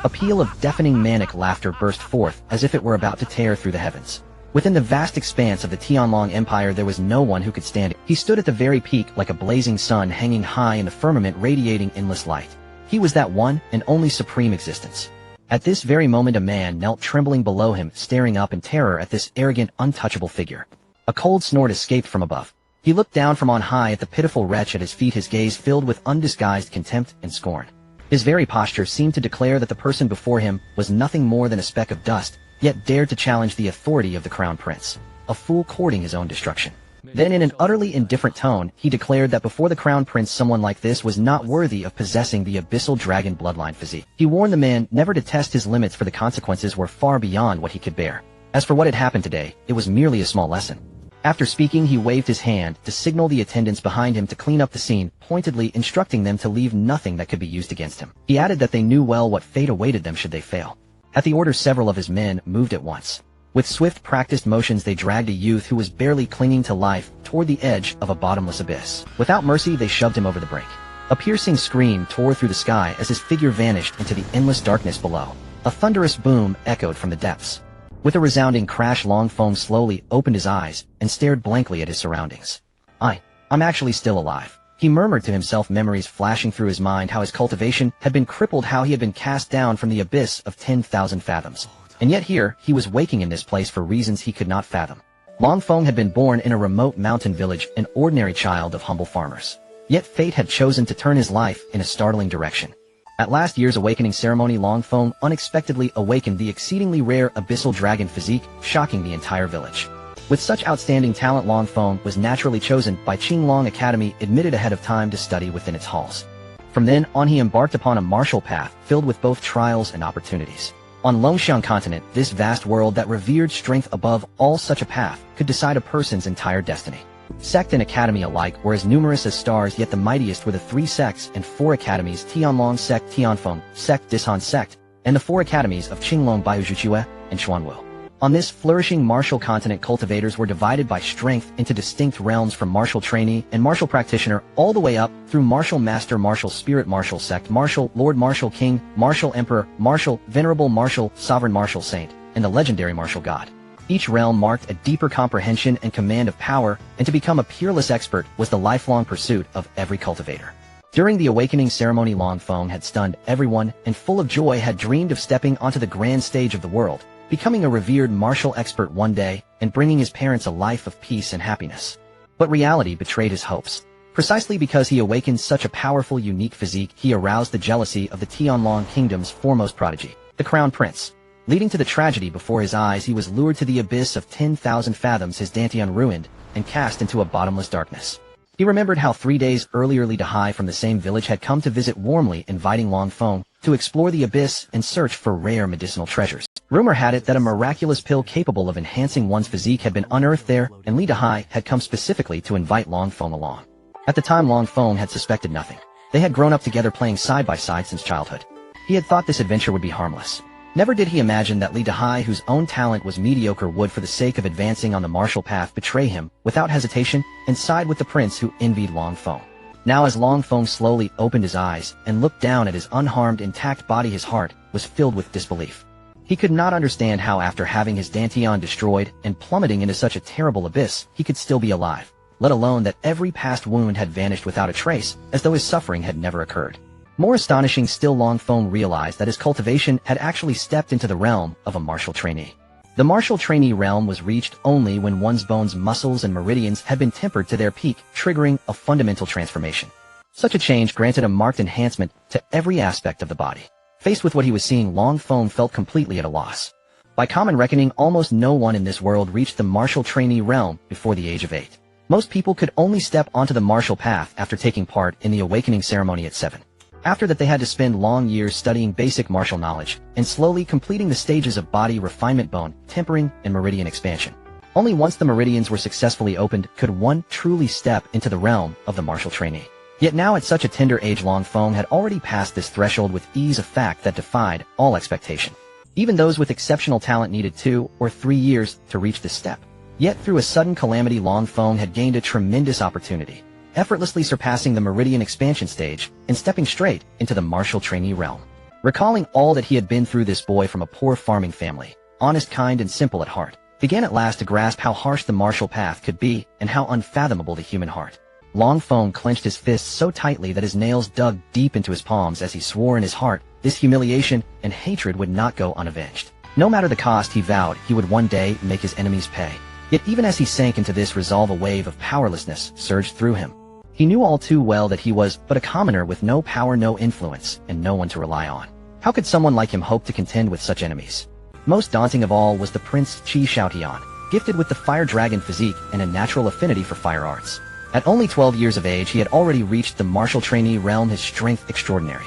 A peal of deafening manic laughter burst forth as if it were about to tear through the heavens. Within the vast expanse of the Tianlong Empire there was no one who could stand it. He stood at the very peak like a blazing sun hanging high in the firmament radiating endless light. He was that one and only supreme existence. At this very moment a man knelt trembling below him, staring up in terror at this arrogant, untouchable figure. A cold snort escaped from above. He looked down from on high at the pitiful wretch at his feet, his gaze filled with undisguised contempt and scorn. His very posture seemed to declare that the person before him was nothing more than a speck of dust, yet dared to challenge the authority of the crown prince. A fool courting his own destruction. Then in an utterly indifferent tone, he declared that before the crown prince someone like this was not worthy of possessing the abyssal dragon bloodline physique. He warned the man never to test his limits, for the consequences were far beyond what he could bear. As for what had happened today, it was merely a small lesson. After speaking, he waved his hand to signal the attendants behind him to clean up the scene, pointedly instructing them to leave nothing that could be used against him. He added that they knew well what fate awaited them should they fail. At the order, several of his men moved at once. With swift, practiced motions they dragged a youth who was barely clinging to life toward the edge of a bottomless abyss. Without mercy, they shoved him over the brink. A piercing scream tore through the sky as his figure vanished into the endless darkness below. A thunderous boom echoed from the depths. With a resounding crash, Long Feng slowly opened his eyes and stared blankly at his surroundings. I'm actually still alive. He murmured to himself, memories flashing through his mind, how his cultivation had been crippled, how he had been cast down from the abyss of 10,000 fathoms. And yet here, he was waking in this place for reasons he could not fathom. Long Feng had been born in a remote mountain village, an ordinary child of humble farmers. Yet fate had chosen to turn his life in a startling direction. At last year's awakening ceremony, Long Feng unexpectedly awakened the exceedingly rare Abyssal Dragon Physique, shocking the entire village. With such outstanding talent, Long Feng was naturally chosen by Qinglong Academy, admitted ahead of time to study within its halls. From then on he embarked upon a martial path filled with both trials and opportunities. On Longshan Continent, this vast world that revered strength above all, such a path could decide a person's entire destiny. Sect and academy alike were as numerous as stars, yet the mightiest were the 3 sects and 4 academies: Tianlong Sect, Tianfeng Sect, Dishan Sect, and the 4 academies of Qinglong, Baijuqiue, and Xuanwu. On this flourishing martial continent, cultivators were divided by strength into distinct realms, from martial trainee and martial practitioner all the way up through martial master, martial spirit, martial sect, martial lord, martial king, martial emperor, martial venerable, martial sovereign, martial saint, and the legendary martial god. Each realm marked a deeper comprehension and command of power, and to become a peerless expert was the lifelong pursuit of every cultivator. During the awakening ceremony, Long Feng had stunned everyone, and full of joy had dreamed of stepping onto the grand stage of the world, becoming a revered martial expert one day, and bringing his parents a life of peace and happiness. But reality betrayed his hopes. Precisely because he awakened such a powerful, unique physique, he aroused the jealousy of the Tianlong Kingdom's foremost prodigy, the Crown Prince. Leading to the tragedy before his eyes, he was lured to the abyss of 10,000 fathoms, his dantian ruined, and cast into a bottomless darkness. He remembered how 3 days earlier Li Dahai from the same village had come to visit, warmly inviting Long Feng to explore the abyss and search for rare medicinal treasures. Rumor had it that a miraculous pill capable of enhancing one's physique had been unearthed there, and Li Dahai had come specifically to invite Long Feng along. At the time, Long Feng had suspected nothing. They had grown up together, playing side by side since childhood. He had thought this adventure would be harmless. Never did he imagine that Li Dahai, whose own talent was mediocre, would, for the sake of advancing on the martial path, betray him without hesitation and side with the prince who envied Long Feng. Now as Long Feng slowly opened his eyes and looked down at his unharmed, intact body, his heart was filled with disbelief. He could not understand how, after having his dantian destroyed and plummeting into such a terrible abyss, he could still be alive, let alone that every past wound had vanished without a trace, as though his suffering had never occurred. More astonishing still, Long Feng realized that his cultivation had actually stepped into the realm of a martial trainee. The martial trainee realm was reached only when one's bones, muscles, and meridians had been tempered to their peak, triggering a fundamental transformation. Such a change granted a marked enhancement to every aspect of the body. Faced with what he was seeing, Long Feng felt completely at a loss. By common reckoning, almost no one in this world reached the martial trainee realm before the age of 8. Most people could only step onto the martial path after taking part in the awakening ceremony at 7. After that, they had to spend long years studying basic martial knowledge and slowly completing the stages of body refinement, bone tempering, and meridian expansion. Only once the meridians were successfully opened could one truly step into the realm of the martial trainee. Yet now, at such a tender age, Long Feng had already passed this threshold with ease, a fact that defied all expectation. Even those with exceptional talent needed 2 or 3 years to reach this step. Yet through a sudden calamity, Long Feng had gained a tremendous opportunity, effortlessly surpassing the meridian expansion stage and stepping straight into the martial trainee realm. Recalling all that he had been through, this boy from a poor farming family, honest, kind, and simple at heart, began at last to grasp how harsh the martial path could be and how unfathomable the human heart. Long Feng clenched his fists so tightly that his nails dug deep into his palms as he swore in his heart this humiliation and hatred would not go unavenged. No matter the cost, he vowed he would one day make his enemies pay. Yet even as he sank into this resolve, a wave of powerlessness surged through him. He knew all too well that he was but a commoner with no power, no influence, and no one to rely on. How could someone like him hope to contend with such enemies? Most daunting of all was the Prince Qi Xiaotian, gifted with the Fire Dragon Physique and a natural affinity for fire arts. At only 12 years of age, he had already reached the martial trainee realm, his strength extraordinary.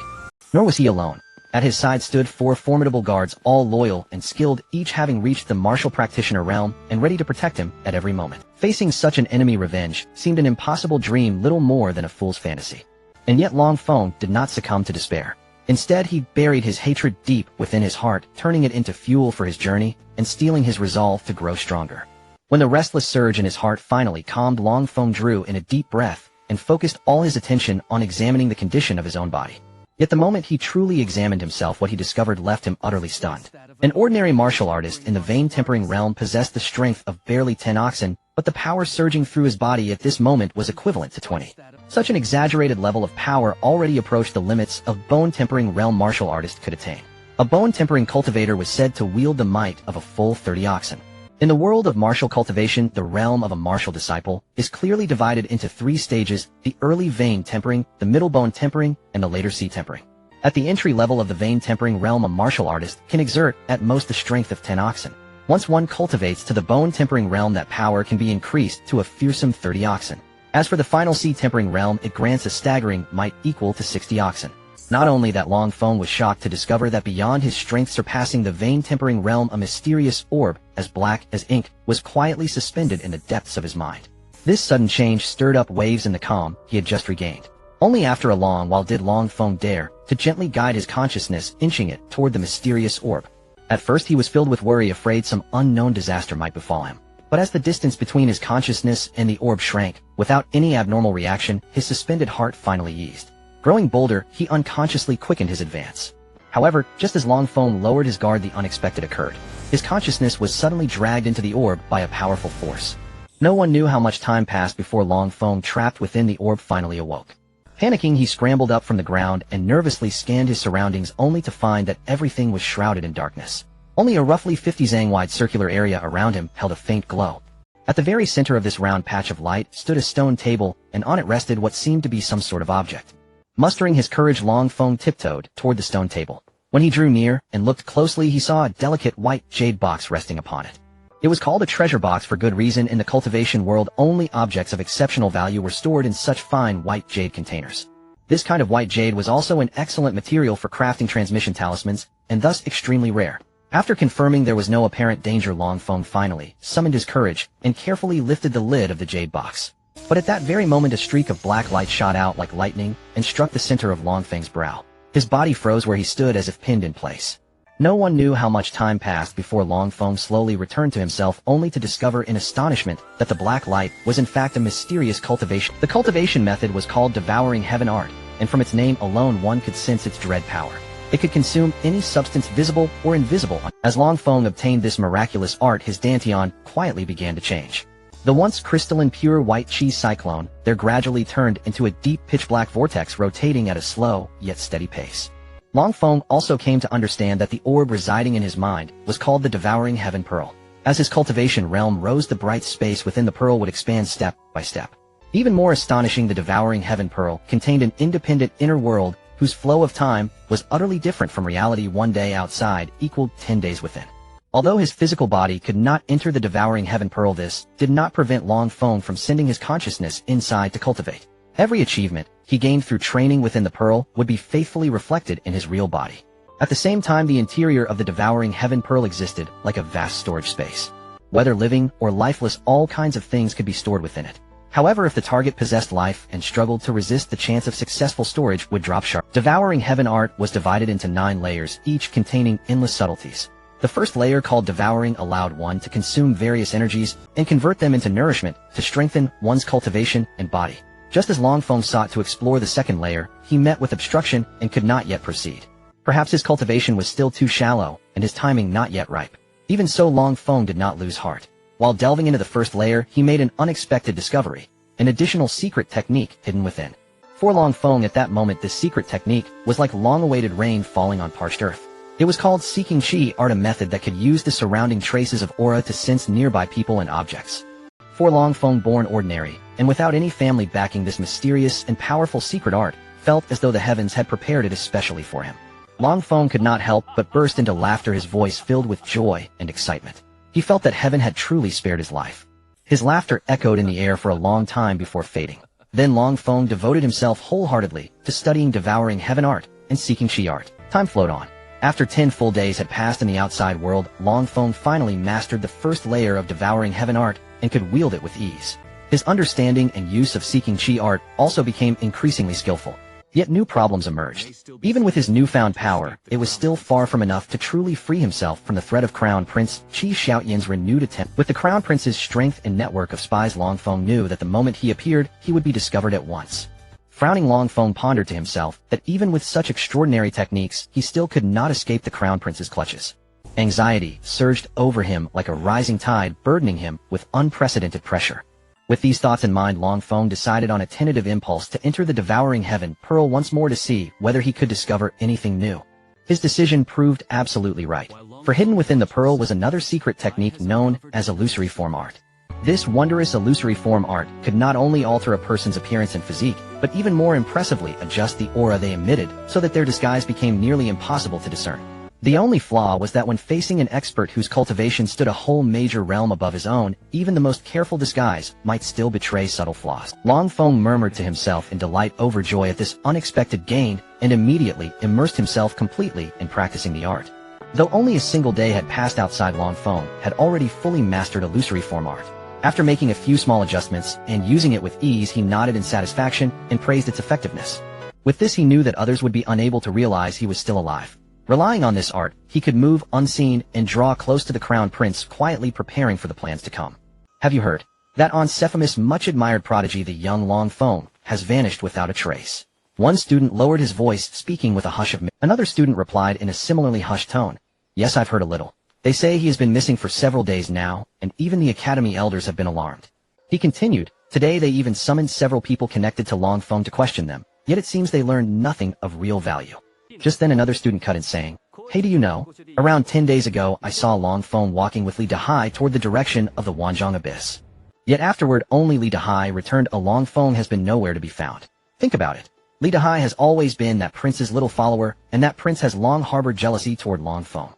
Nor was he alone. At his side stood 4 formidable guards, all loyal and skilled, each having reached the martial practitioner realm and ready to protect him at every moment. Facing such an enemy, revenge seemed an impossible dream, little more than a fool's fantasy. And yet Long Feng did not succumb to despair. Instead, he buried his hatred deep within his heart, turning it into fuel for his journey and steeling his resolve to grow stronger. When the restless surge in his heart finally calmed, Long Feng drew in a deep breath and focused all his attention on examining the condition of his own body. Yet the moment he truly examined himself, what he discovered left him utterly stunned. An ordinary martial artist in the vein tempering realm possessed the strength of barely 10 oxen, but the power surging through his body at this moment was equivalent to 20. Such an exaggerated level of power already approached the limits of bone-tempering realm martial artist could attain. A bone-tempering cultivator was said to wield the might of a full 30 oxen. In the world of martial cultivation, the realm of a martial disciple is clearly divided into 3 stages: the early vein tempering, the middle bone tempering, and the later sea tempering. At the entry level of the vein tempering realm, a martial artist can exert at most the strength of 10 oxen. Once one cultivates to the bone tempering realm, that power can be increased to a fearsome 30 oxen. As for the final sea tempering realm, it grants a staggering might equal to 60 oxen. Not only that, Long Feng was shocked to discover that beyond his strength, surpassing the vein tempering realm, a mysterious orb, as black as ink, was quietly suspended in the depths of his mind. This sudden change stirred up waves in the calm he had just regained. Only after a long while did Long Feng dare to gently guide his consciousness, inching it toward the mysterious orb. At first he was filled with worry, afraid some unknown disaster might befall him. But as the distance between his consciousness and the orb shrank, without any abnormal reaction, his suspended heart finally eased. Growing bolder, he unconsciously quickened his advance. However, just as Long Feng lowered his guard, the unexpected occurred. His consciousness was suddenly dragged into the orb by a powerful force. No one knew how much time passed before Long Feng, trapped within the orb, finally awoke. Panicking, he scrambled up from the ground and nervously scanned his surroundings, only to find that everything was shrouded in darkness. Only a roughly 50 zang wide circular area around him held a faint glow. At the very center of this round patch of light stood a stone table, and on it rested what seemed to be some sort of object. Mustering his courage, Long Feng tiptoed toward the stone table. When he drew near and looked closely, he saw a delicate white jade box resting upon it. It was called a treasure box for good reason. In the cultivation world, only objects of exceptional value were stored in such fine white jade containers. This kind of white jade was also an excellent material for crafting transmission talismans, and thus extremely rare. After confirming there was no apparent danger, Long Feng finally summoned his courage and carefully lifted the lid of the jade box. But at that very moment, a streak of black light shot out like lightning and struck the center of Long Feng's brow. His body froze where he stood as if pinned in place. No one knew how much time passed before Long Feng slowly returned to himself, only to discover in astonishment that the black light was in fact a mysterious cultivation. The cultivation method was called Devouring Heaven Art, and from its name alone one could sense its dread power. It could consume any substance visible or invisible. As Long Feng obtained this miraculous art, his dantian quietly began to change. The once crystalline pure white chi cyclone there gradually turned into a deep pitch-black vortex, rotating at a slow yet steady pace. Long Feng also came to understand that the orb residing in his mind was called the Devouring Heaven Pearl. As his cultivation realm rose, the bright space within the pearl would expand step by step. Even more astonishing, the Devouring Heaven Pearl contained an independent inner world whose flow of time was utterly different from reality. 1 day outside equaled 10 days within. Although his physical body could not enter the Devouring Heaven Pearl, this did not prevent Long Feng from sending his consciousness inside to cultivate. Every achievement he gained through training within the Pearl would be faithfully reflected in his real body. At the same time, the interior of the Devouring Heaven Pearl existed like a vast storage space. Whether living or lifeless, all kinds of things could be stored within it. However, if the target possessed life and struggled to resist, the chance of successful storage would drop sharp. Devouring Heaven Art was divided into 9 layers, each containing endless subtleties. The first layer, called Devouring, allowed one to consume various energies and convert them into nourishment to strengthen one's cultivation and body. Just as Long Feng sought to explore the second layer, he met with obstruction and could not yet proceed. Perhaps his cultivation was still too shallow, and his timing not yet ripe. Even so, Long Feng did not lose heart. While delving into the first layer, he made an unexpected discovery, an additional secret technique hidden within. For Long Feng at that moment, this secret technique was like long-awaited rain falling on parched earth. It was called Seeking Chi Art, a method that could use the surrounding traces of aura to sense nearby people and objects. For Long Feng, born ordinary, and without any family backing, this mysterious and powerful secret art felt as though the heavens had prepared it especially for him. Long Feng could not help but burst into laughter, his voice filled with joy and excitement. He felt that heaven had truly spared his life. His laughter echoed in the air for a long time before fading. Then Long Feng devoted himself wholeheartedly to studying Devouring Heaven art and Seeking Chi art. Time flowed on. After 10 full days had passed in the outside world, Long Feng finally mastered the first layer of Devouring Heaven art and could wield it with ease. His understanding and use of Seeking Chi art also became increasingly skillful. Yet new problems emerged. Even with his newfound power, it was still far from enough to truly free himself from the threat of Crown Prince Qi Xiaoyan's renewed attempt. With the Crown Prince's strength and network of spies, Long Feng knew that the moment he appeared, he would be discovered at once. Frowning, Long Feng pondered to himself that even with such extraordinary techniques, he still could not escape the Crown Prince's clutches. Anxiety surged over him like a rising tide, burdening him with unprecedented pressure. With these thoughts in mind, Long Feng decided on a tentative impulse to enter the Devouring Heaven Pearl once more to see whether he could discover anything new. His decision proved absolutely right, for hidden within the pearl was another secret technique known as illusory form art. This wondrous illusory form art could not only alter a person's appearance and physique, but even more impressively adjust the aura they emitted so that their disguise became nearly impossible to discern. The only flaw was that when facing an expert whose cultivation stood a whole major realm above his own, even the most careful disguise might still betray subtle flaws. Long Feng murmured to himself in delight over joy at this unexpected gain and immediately immersed himself completely in practicing the art. Though only a single day had passed outside, Long Feng had already fully mastered illusory form art. After making a few small adjustments and using it with ease, he nodded in satisfaction and praised its effectiveness. With this, he knew that others would be unable to realize he was still alive. Relying on this art, he could move unseen and draw close to the Crown Prince, quietly preparing for the plans to come. Have you heard? That Oncephamus, much-admired prodigy, the young Long Feng, has vanished without a trace. One student lowered his voice, speaking with a hush of Another student replied in a similarly hushed tone. Yes, I've heard a little. They say he has been missing for several days now, and even the Academy elders have been alarmed. He continued, today they even summoned several people connected to Long Feng to question them, yet it seems they learned nothing of real value. Just then another student cut in saying, hey, do you know, around 10 days ago I saw Long Feng walking with Li Dahai toward the direction of the Wanzhong Abyss. Yet afterward only Li Dahai returned. Long Feng has been nowhere to be found. Think about it. Li Dahai has always been that prince's little follower, and that prince has long harbored jealousy toward Long Feng.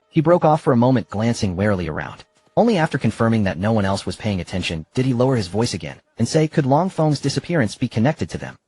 He broke off for a moment, glancing warily around. Only after confirming that no one else was paying attention did he lower his voice again and say, could Long Feng's disappearance be connected to them?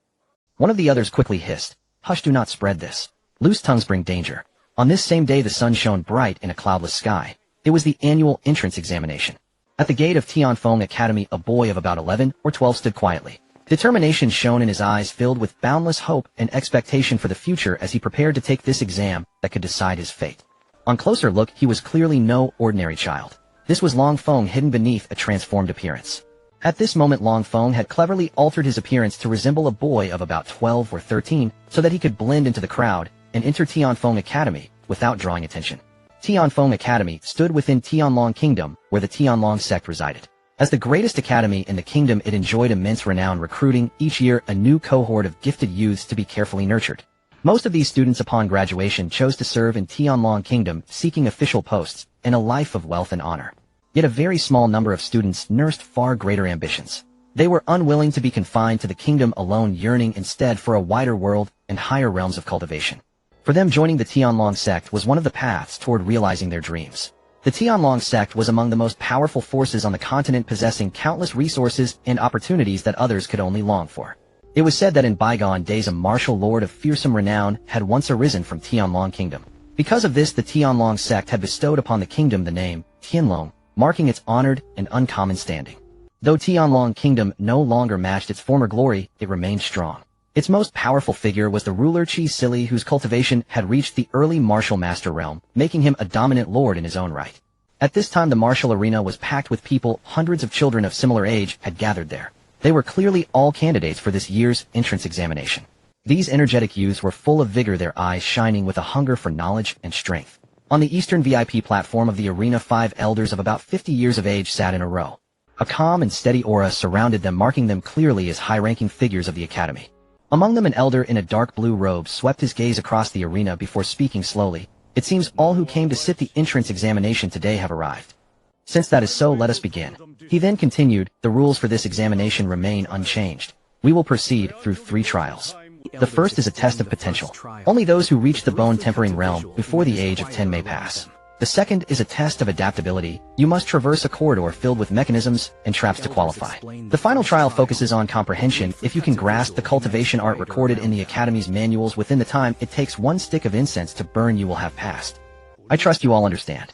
One of the others quickly hissed, hush, do not spread this. Loose tongues bring danger. On this same day the sun shone bright in a cloudless sky. It was the annual entrance examination. At the gate of Tianfeng Academy, a boy of about 11 or 12 stood quietly. Determination shone in his eyes, filled with boundless hope and expectation for the future as he prepared to take this exam that could decide his fate. On closer look, he was clearly no ordinary child. This was Long Feng, hidden beneath a transformed appearance. At this moment, Long Feng had cleverly altered his appearance to resemble a boy of about 12 or 13 so that he could blend into the crowd and enter Tianfeng Academy without drawing attention. Tianfeng Academy stood within Tianlong Kingdom, where the Tianlong sect resided. As the greatest academy in the kingdom, it enjoyed immense renown, recruiting each year a new cohort of gifted youths to be carefully nurtured. Most of these students upon graduation chose to serve in Tianlong Kingdom, seeking official posts and a life of wealth and honor. Yet a very small number of students nursed far greater ambitions. They were unwilling to be confined to the kingdom alone, yearning instead for a wider world and higher realms of cultivation. For them, joining the Tianlong sect was one of the paths toward realizing their dreams. The Tianlong sect was among the most powerful forces on the continent, possessing countless resources and opportunities that others could only long for. It was said that in bygone days a martial lord of fearsome renown had once arisen from Tianlong Kingdom. Because of this, the Tianlong sect had bestowed upon the kingdom the name Tianlong, marking its honored and uncommon standing. Though Tianlong Kingdom no longer matched its former glory, it remained strong. Its most powerful figure was the ruler Qi Sili, whose cultivation had reached the early martial master realm, making him a dominant lord in his own right. At this time the martial arena was packed with people. Hundreds of children of similar age had gathered there. They were clearly all candidates for this year's entrance examination. These energetic youths were full of vigor, their eyes shining with a hunger for knowledge and strength. On the eastern VIP platform of the arena, 5 elders of about 50 years of age sat in a row. A calm and steady aura surrounded them, marking them clearly as high-ranking figures of the academy. Among them, an elder in a dark blue robe swept his gaze across the arena before speaking slowly. "It seems all who came to sit the entrance examination today have arrived. Since that is so, let us begin." He then continued, "The rules for this examination remain unchanged. We will proceed through 3 trials. The first is a test of potential. Only those who reach the bone-tempering realm before the age of 10 may pass. The second is a test of adaptability. You must traverse a corridor filled with mechanisms and traps to qualify. The final trial focuses on comprehension. If you can grasp the cultivation art recorded in the Academy's manuals within the time it takes 1 stick of incense to burn, you will have passed. I trust you all understand."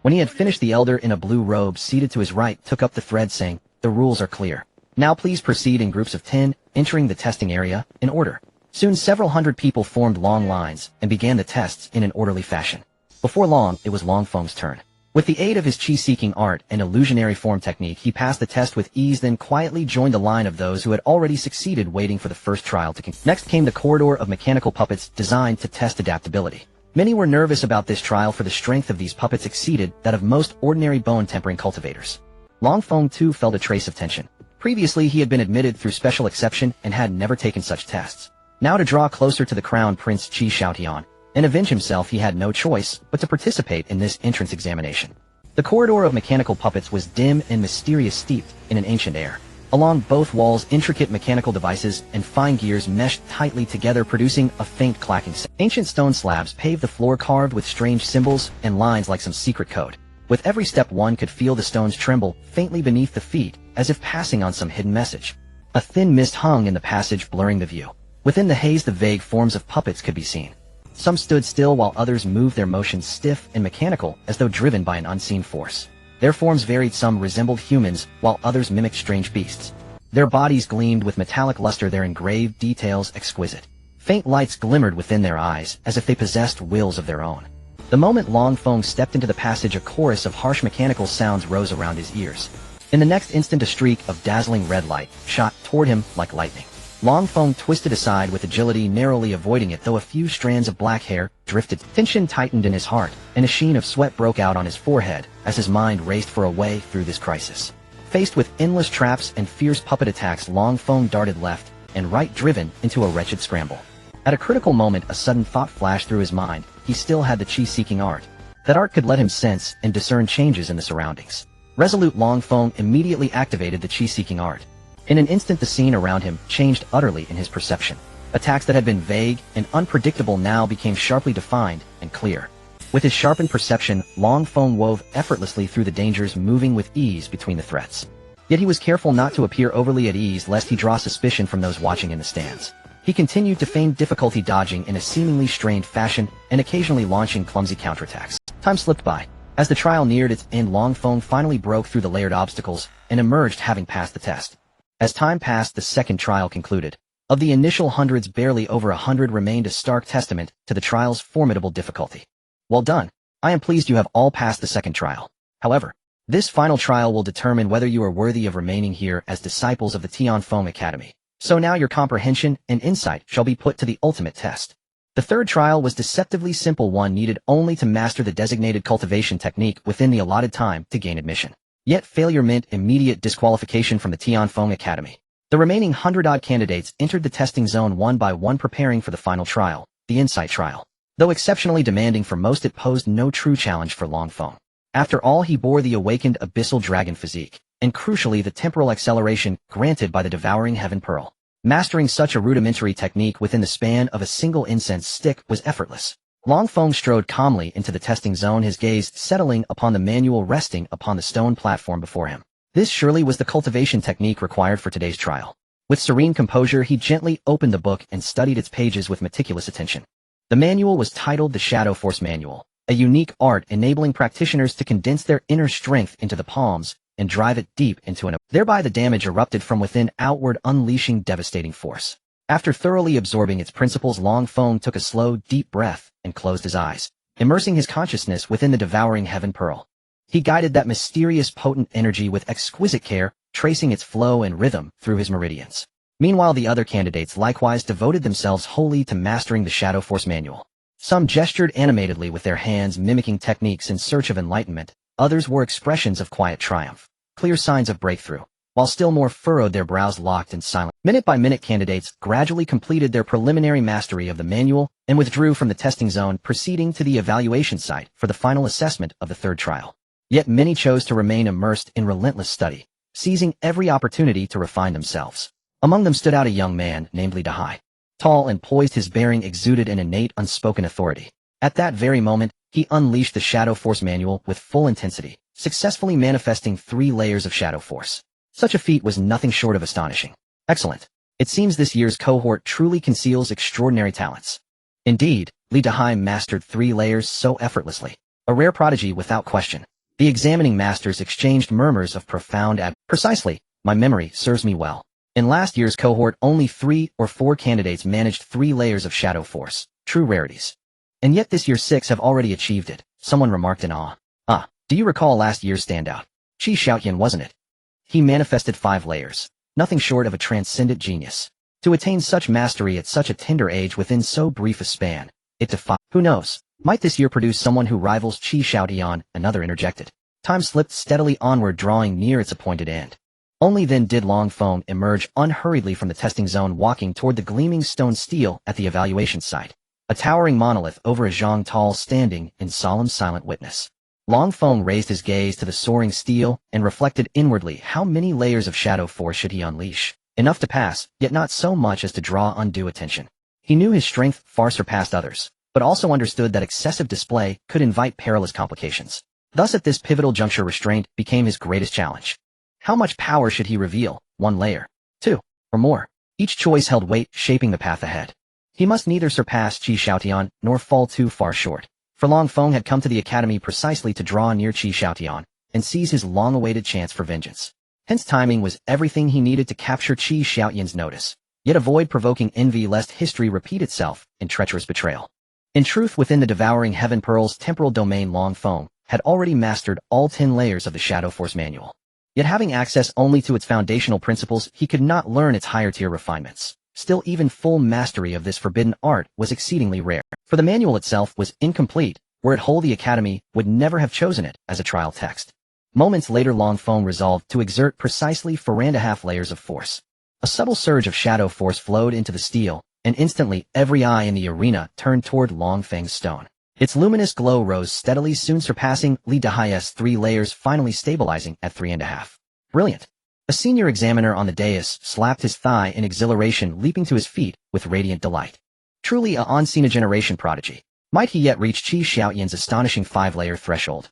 When he had finished, the elder in a blue robe seated to his right took up the thread, saying, "The rules are clear. Now please proceed in groups of 10, entering the testing area in order." Soon several hundred people formed long lines and began the tests in an orderly fashion. Before long, it was Long Feng's turn. With the aid of his chi-seeking art and illusionary form technique, he passed the test with ease, then quietly joined the line of those who had already succeeded, waiting for the first trial to conclude. Next came the corridor of mechanical puppets designed to test adaptability. Many were nervous about this trial, for the strength of these puppets exceeded that of most ordinary bone-tempering cultivators. Long Feng too felt a trace of tension. Previously, he had been admitted through special exception and had never taken such tests. Now, to draw closer to the crown prince Qi Xiaotian and avenge himself, he had no choice but to participate in this entrance examination. The corridor of mechanical puppets was dim and mysterious, steeped in an ancient air. Along both walls, intricate mechanical devices and fine gears meshed tightly together, producing a faint clacking sound. Ancient stone slabs paved the floor, carved with strange symbols and lines like some secret code. With every step, one could feel the stones tremble faintly beneath the feet, as if passing on some hidden message. A thin mist hung in the passage, blurring the view. Within the haze, the vague forms of puppets could be seen. Some stood still while others moved, their motions stiff and mechanical, as though driven by an unseen force. Their forms varied. Some resembled humans, while others mimicked strange beasts. Their bodies gleamed with metallic luster, their engraved details exquisite. Faint lights glimmered within their eyes, as if they possessed wills of their own. The moment Long Feng stepped into the passage, a chorus of harsh mechanical sounds rose around his ears. In the next instant, a streak of dazzling red light shot toward him like lightning. Long Feng twisted aside with agility, narrowly avoiding it, though a few strands of black hair drifted. Tension tightened in his heart, and a sheen of sweat broke out on his forehead as his mind raced for a way through this crisis. Faced with endless traps and fierce puppet attacks, Long Feng darted left and right, driven into a wretched scramble. At a critical moment, a sudden thought flashed through his mind. He still had the chi-seeking art. That art could let him sense and discern changes in the surroundings. Resolute, Long Feng immediately activated the chi-seeking art. In an instant, the scene around him changed utterly in his perception. Attacks that had been vague and unpredictable now became sharply defined and clear. With his sharpened perception, Long Feng wove effortlessly through the dangers, moving with ease between the threats. Yet he was careful not to appear overly at ease, lest he draw suspicion from those watching in the stands. He continued to feign difficulty, dodging in a seemingly strained fashion and occasionally launching clumsy counterattacks. Time slipped by. As the trial neared its end, Long Feng finally broke through the layered obstacles and emerged, having passed the test. As time passed, the second trial concluded. Of the initial hundreds, barely over 100 remained, a stark testament to the trial's formidable difficulty. Well done. I am pleased you have all passed the second trial. However, this final trial will determine whether you are worthy of remaining here as disciples of the Feng Academy. So now your comprehension and insight shall be put to the ultimate test. The third trial was deceptively simple. One needed only to master the designated cultivation technique within the allotted time to gain admission. Yet failure meant immediate disqualification from the Feng Academy. The remaining 100-odd candidates entered the testing zone one by one, preparing for the final trial, the insight trial. Though exceptionally demanding for most, it posed no true challenge for Long Feng. After all, he bore the awakened Abyssal Dragon Physique, and crucially the temporal acceleration granted by the Devouring Heaven Pearl. Mastering such a rudimentary technique within the span of a single incense stick was effortless. Long Feng strode calmly into the testing zone, his gaze settling upon the manual resting upon the stone platform before him. This surely was the cultivation technique required for today's trial. With serene composure, he gently opened the book and studied its pages with meticulous attention. The manual was titled the Shadow Force Manual, a unique art enabling practitioners to condense their inner strength into the palms and drive it deep into thereby the damage erupted from within outward, unleashing devastating force. After thoroughly absorbing its principles, Long Feng took a slow, deep breath and closed his eyes, immersing his consciousness within the Devouring Heaven Pearl. He guided that mysterious, potent energy with exquisite care, tracing its flow and rhythm through his meridians. Meanwhile, the other candidates likewise devoted themselves wholly to mastering the Shadow Force manual. Some gestured animatedly with their hands, mimicking techniques in search of enlightenment. Others wore expressions of quiet triumph, clear signs of breakthrough, while still more furrowed, their brows locked in silence. Minute-by-minute, candidates gradually completed their preliminary mastery of the manual and withdrew from the testing zone, proceeding to the evaluation site for the final assessment of the third trial. Yet many chose to remain immersed in relentless study, seizing every opportunity to refine themselves. Among them stood out a young man named Li Dahai. Tall and poised, his bearing exuded an innate, unspoken authority. At that very moment, he unleashed the Shadow Force manual with full intensity, successfully manifesting 3 layers of Shadow Force. Such a feat was nothing short of astonishing. Excellent. It seems this year's cohort truly conceals extraordinary talents. Indeed, Li Dahai mastered 3 layers so effortlessly. A rare prodigy without question. The examining masters exchanged murmurs of profound Precisely, my memory serves me well. In last year's cohort, only 3 or 4 candidates managed 3 layers of Shadow Force, true rarities. And yet this year 6 have already achieved it, someone remarked in awe. Ah, do you recall last year's standout? Qi Xiaotian, wasn't it? He manifested 5 layers, nothing short of a transcendent genius. To attain such mastery at such a tender age within so brief a span, it defies. Who knows, might this year produce someone who rivals Qi Xiaotian, another interjected. Time slipped steadily onward, drawing near its appointed end. Only then did Long Feng emerge unhurriedly from the testing zone, walking toward the gleaming stone stele at the evaluation site, a towering monolith over a zhang tall, standing in solemn silent witness. Long Feng raised his gaze to the soaring stele and reflected inwardly how many layers of Shadow Force should he unleash. Enough to pass, yet not so much as to draw undue attention. He knew his strength far surpassed others, but also understood that excessive display could invite perilous complications. Thus at this pivotal juncture, restraint became his greatest challenge. How much power should he reveal? 1 layer, 2, or more? Each choice held weight, shaping the path ahead. He must neither surpass Qi Xiaotian nor fall too far short, for Long Feng had come to the academy precisely to draw near Qi Xiaotian and seize his long-awaited chance for vengeance. Hence timing was everything he needed to capture Qi Xiaotian's notice, yet avoid provoking envy lest history repeat itself in treacherous betrayal. In truth, within the Devouring Heaven Pearl's temporal domain, Long Feng had already mastered all 10 layers of the Shadow Force manual. Yet having access only to its foundational principles, he could not learn its higher-tier refinements. Still, even full mastery of this forbidden art was exceedingly rare, for the manual itself was incomplete. Were it whole, the Academy would never have chosen it as a trial text. Moments later, Long Feng resolved to exert precisely 4.5 layers of force. A subtle surge of Shadow Force flowed into the stele, and instantly every eye in the arena turned toward Long Feng's stone. Its luminous glow rose steadily, soon surpassing Li Dahai's 3 layers, finally stabilizing at 3.5. Brilliant. A senior examiner on the dais slapped his thigh in exhilaration, leaping to his feet with radiant delight. Truly a once-in-a-generation prodigy. Might he yet reach Qi Xiaotian's astonishing 5-layer threshold?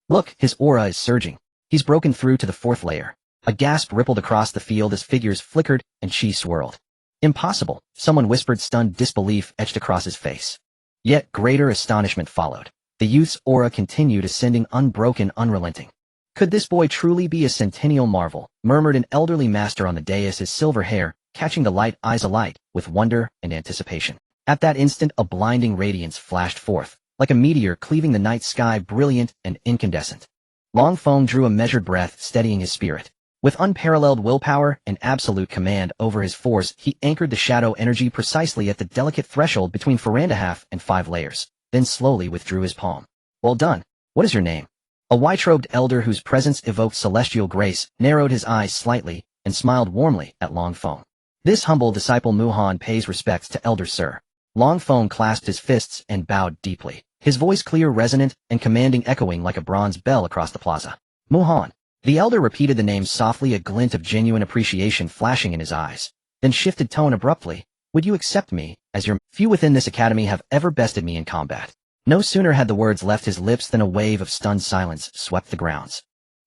Look, his aura is surging. He's broken through to the 4th layer. A gasp rippled across the field as figures flickered and Qi swirled. Impossible, someone whispered. Stunned disbelief etched across his face. Yet greater astonishment followed. The youth's aura continued ascending, unbroken, unrelenting. Could this boy truly be a centennial marvel? Murmured an elderly master on the dais, his silver hair catching the light, eyes alight with wonder and anticipation. At that instant, a blinding radiance flashed forth, like a meteor cleaving the night sky, brilliant and incandescent. Long Feng drew a measured breath, steadying his spirit. With unparalleled willpower and absolute command over his force, he anchored the shadow energy precisely at the delicate threshold between 4.5 and 5 layers, then slowly withdrew his palm. Well done. What is your name? A white-robed elder whose presence evoked celestial grace narrowed his eyes slightly and smiled warmly at Long Feng. This humble disciple Muhan pays respects to Elder Sir. Long Feng clasped his fists and bowed deeply, his voice clear, resonant, and commanding, echoing like a bronze bell across the plaza. Muhan. The elder repeated the name softly, a glint of genuine appreciation flashing in his eyes, then shifted tone abruptly. Would you accept me as your— Few within this academy have ever bested me in combat. No sooner had the words left his lips than a wave of stunned silence swept the grounds.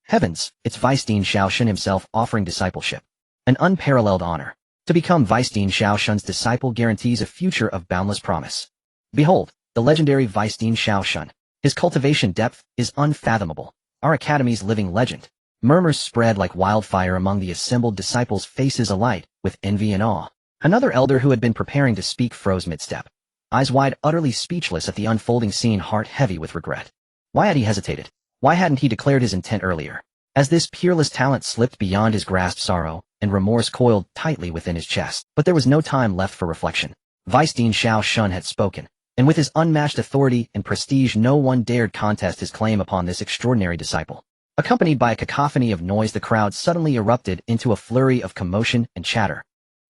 Heavens, it's Vice Dean Xiao Shun himself offering discipleship. An unparalleled honor. To become Vice Dean Xiao Shun's disciple guarantees a future of boundless promise. Behold, the legendary Vice Dean Xiao Shun. His cultivation depth is unfathomable. Our academy's living legend. Murmurs spread like wildfire among the assembled disciples, faces alight with envy and awe. Another elder who had been preparing to speak froze mid-step. Eyes wide, utterly speechless at the unfolding scene, heart heavy with regret. Why had he hesitated? Why hadn't he declared his intent earlier? As this peerless talent slipped beyond his grasp, sorrow and remorse coiled tightly within his chest. But there was no time left for reflection. Vice Dean Xiao Shun had spoken, and with his unmatched authority and prestige no one dared contest his claim upon this extraordinary disciple. Accompanied by a cacophony of noise, the crowd suddenly erupted into a flurry of commotion and chatter.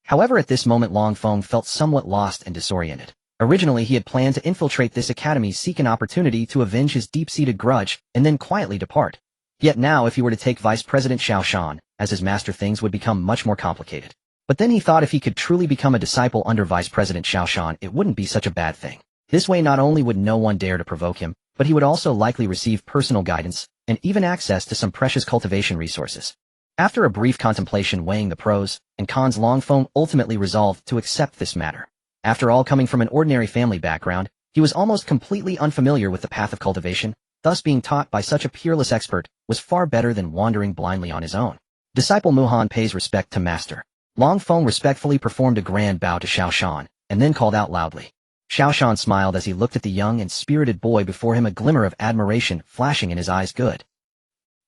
However, at this moment Long Feng felt somewhat lost and disoriented. Originally he had planned to infiltrate this academy, seek an opportunity to avenge his deep-seated grudge, and then quietly depart. Yet now if he were to take Vice President Xiao Shan as his master, things would become much more complicated. But then he thought if he could truly become a disciple under Vice President Xiao Shan, it wouldn't be such a bad thing. This way not only would no one dare to provoke him, but he would also likely receive personal guidance and even access to some precious cultivation resources. After a brief contemplation weighing the pros and cons, Long Feng ultimately resolved to accept this matter. After all, coming from an ordinary family background, he was almost completely unfamiliar with the path of cultivation, thus being taught by such a peerless expert was far better than wandering blindly on his own. Disciple Muhan pays respect to master. Long Feng respectfully performed a grand bow to Xiao Shan, and then called out loudly. Xiao Shan smiled as he looked at the young and spirited boy before him, a glimmer of admiration flashing in his eyes. Good.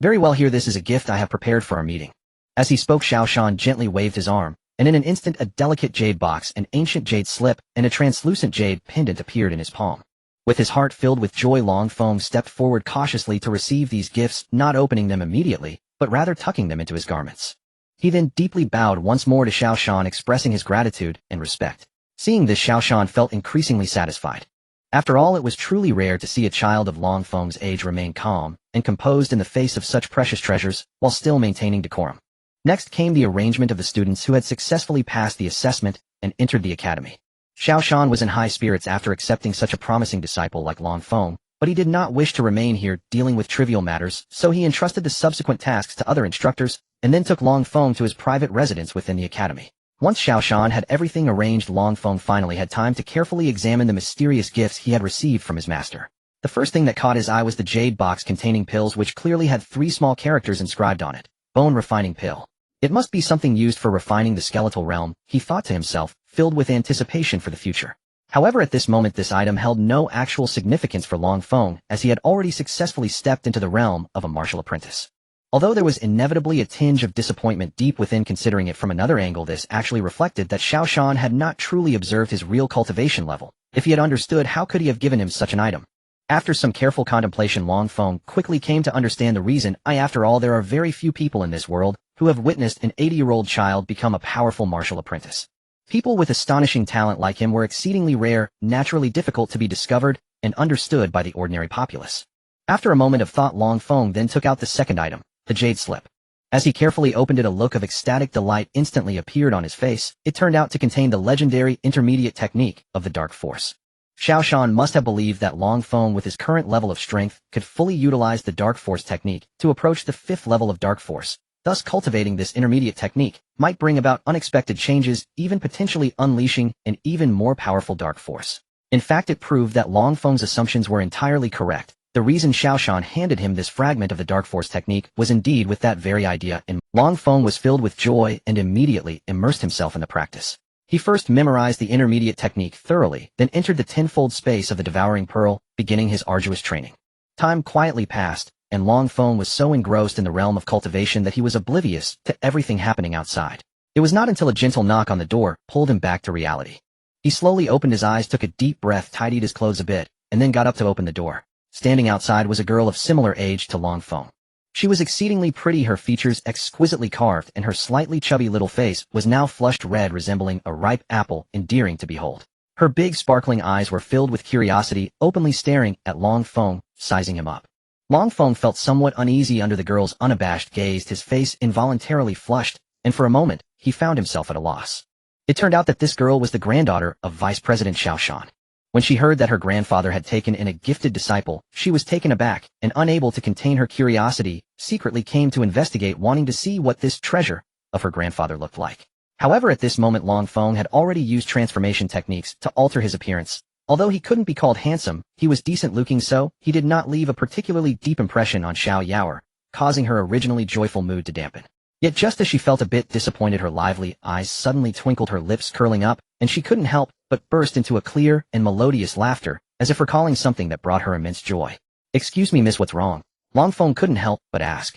Very well, here, this is a gift I have prepared for our meeting. As he spoke, Xiao Shan gently waved his arm, and in an instant a delicate jade box, an ancient jade slip, and a translucent jade pendant appeared in his palm. With his heart filled with joy, Long Feng stepped forward cautiously to receive these gifts, not opening them immediately, but rather tucking them into his garments. He then deeply bowed once more to Xiao Shan, expressing his gratitude and respect. Seeing this, Xiao Shan felt increasingly satisfied. After all, it was truly rare to see a child of Long Feng's age remain calm and composed in the face of such precious treasures, while still maintaining decorum. Next came the arrangement of the students who had successfully passed the assessment and entered the academy. Xiao Shan was in high spirits after accepting such a promising disciple like Long Feng, but he did not wish to remain here dealing with trivial matters, so he entrusted the subsequent tasks to other instructors, and then took Long Feng to his private residence within the academy. Once Xiao Shan had everything arranged, Long Feng finally had time to carefully examine the mysterious gifts he had received from his master. The first thing that caught his eye was the jade box containing pills, which clearly had 3 small characters inscribed on it. Bone refining pill. It must be something used for refining the skeletal realm, he thought to himself, filled with anticipation for the future. However, at this moment this item held no actual significance for Long Feng, as he had already successfully stepped into the realm of a martial apprentice. Although there was inevitably a tinge of disappointment deep within considering it from another angle, this actually reflected that Xiao Shan had not truly observed his real cultivation level. If he had understood, how could he have given him such an item? After some careful contemplation, Long Feng quickly came to understand the reason. After all, there are very few people in this world who have witnessed an 80-year-old child become a powerful martial apprentice. People with astonishing talent like him were exceedingly rare, naturally difficult to be discovered and understood by the ordinary populace. After a moment of thought, Long Feng then took out the second item, the jade slip. As he carefully opened it, a look of ecstatic delight instantly appeared on his face. It turned out to contain the legendary intermediate technique of the Dark Force. Xiao Shan must have believed that Long Feng, with his current level of strength, could fully utilize the Dark Force technique to approach the 5th level of Dark Force. Thus, cultivating this intermediate technique might bring about unexpected changes, even potentially unleashing an even more powerful Dark Force. In fact, it proved that Long Feng's assumptions were entirely correct. The reason Xiao Shan handed him this fragment of the Dark Force technique was indeed with that very idea in mind. Long Feng was filled with joy and immediately immersed himself in the practice. He first memorized the intermediate technique thoroughly, then entered the tenfold space of the Devouring Pearl, beginning his arduous training. Time quietly passed, and Long Feng was so engrossed in the realm of cultivation that he was oblivious to everything happening outside. It was not until a gentle knock on the door pulled him back to reality. He slowly opened his eyes, took a deep breath, tidied his clothes a bit, and then got up to open the door. Standing outside was a girl of similar age to Long Feng. She was exceedingly pretty, her features exquisitely carved, and her slightly chubby little face was now flushed red, resembling a ripe apple, endearing to behold. Her big sparkling eyes were filled with curiosity, openly staring at Long Feng, sizing him up. Long Feng felt somewhat uneasy under the girl's unabashed gaze, his face involuntarily flushed, and for a moment, he found himself at a loss. It turned out that this girl was the granddaughter of Vice President Xiao Shan. When she heard that her grandfather had taken in a gifted disciple, she was taken aback, and unable to contain her curiosity, secretly came to investigate, wanting to see what this treasure of her grandfather looked like. However, at this moment Long Feng had already used transformation techniques to alter his appearance. Although he couldn't be called handsome, he was decent looking, so he did not leave a particularly deep impression on Xiao Yaoer, causing her originally joyful mood to dampen. Yet just as she felt a bit disappointed, her lively eyes suddenly twinkled, her lips curling up, and she couldn't help but burst into a clear and melodious laughter, as if recalling something that brought her immense joy. "Excuse me, miss, what's wrong?" Long Feng couldn't help but ask.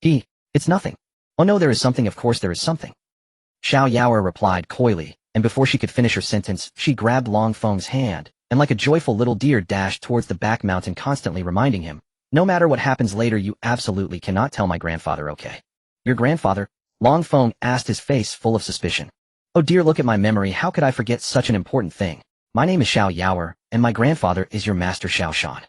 It's nothing." Oh no, there is something, of course there is something. Xiao Yaoer replied coyly, and before she could finish her sentence, she grabbed Long Feng's hand, and like a joyful little deer dashed towards the back mountain, constantly reminding him, no matter what happens later, you absolutely cannot tell my grandfather, okay? Your grandfather? Long Feng asked, his face full of suspicion. Oh dear, look at my memory, how could I forget such an important thing? My name is Xiao Yaoer, and my grandfather is your master Xiao Shan.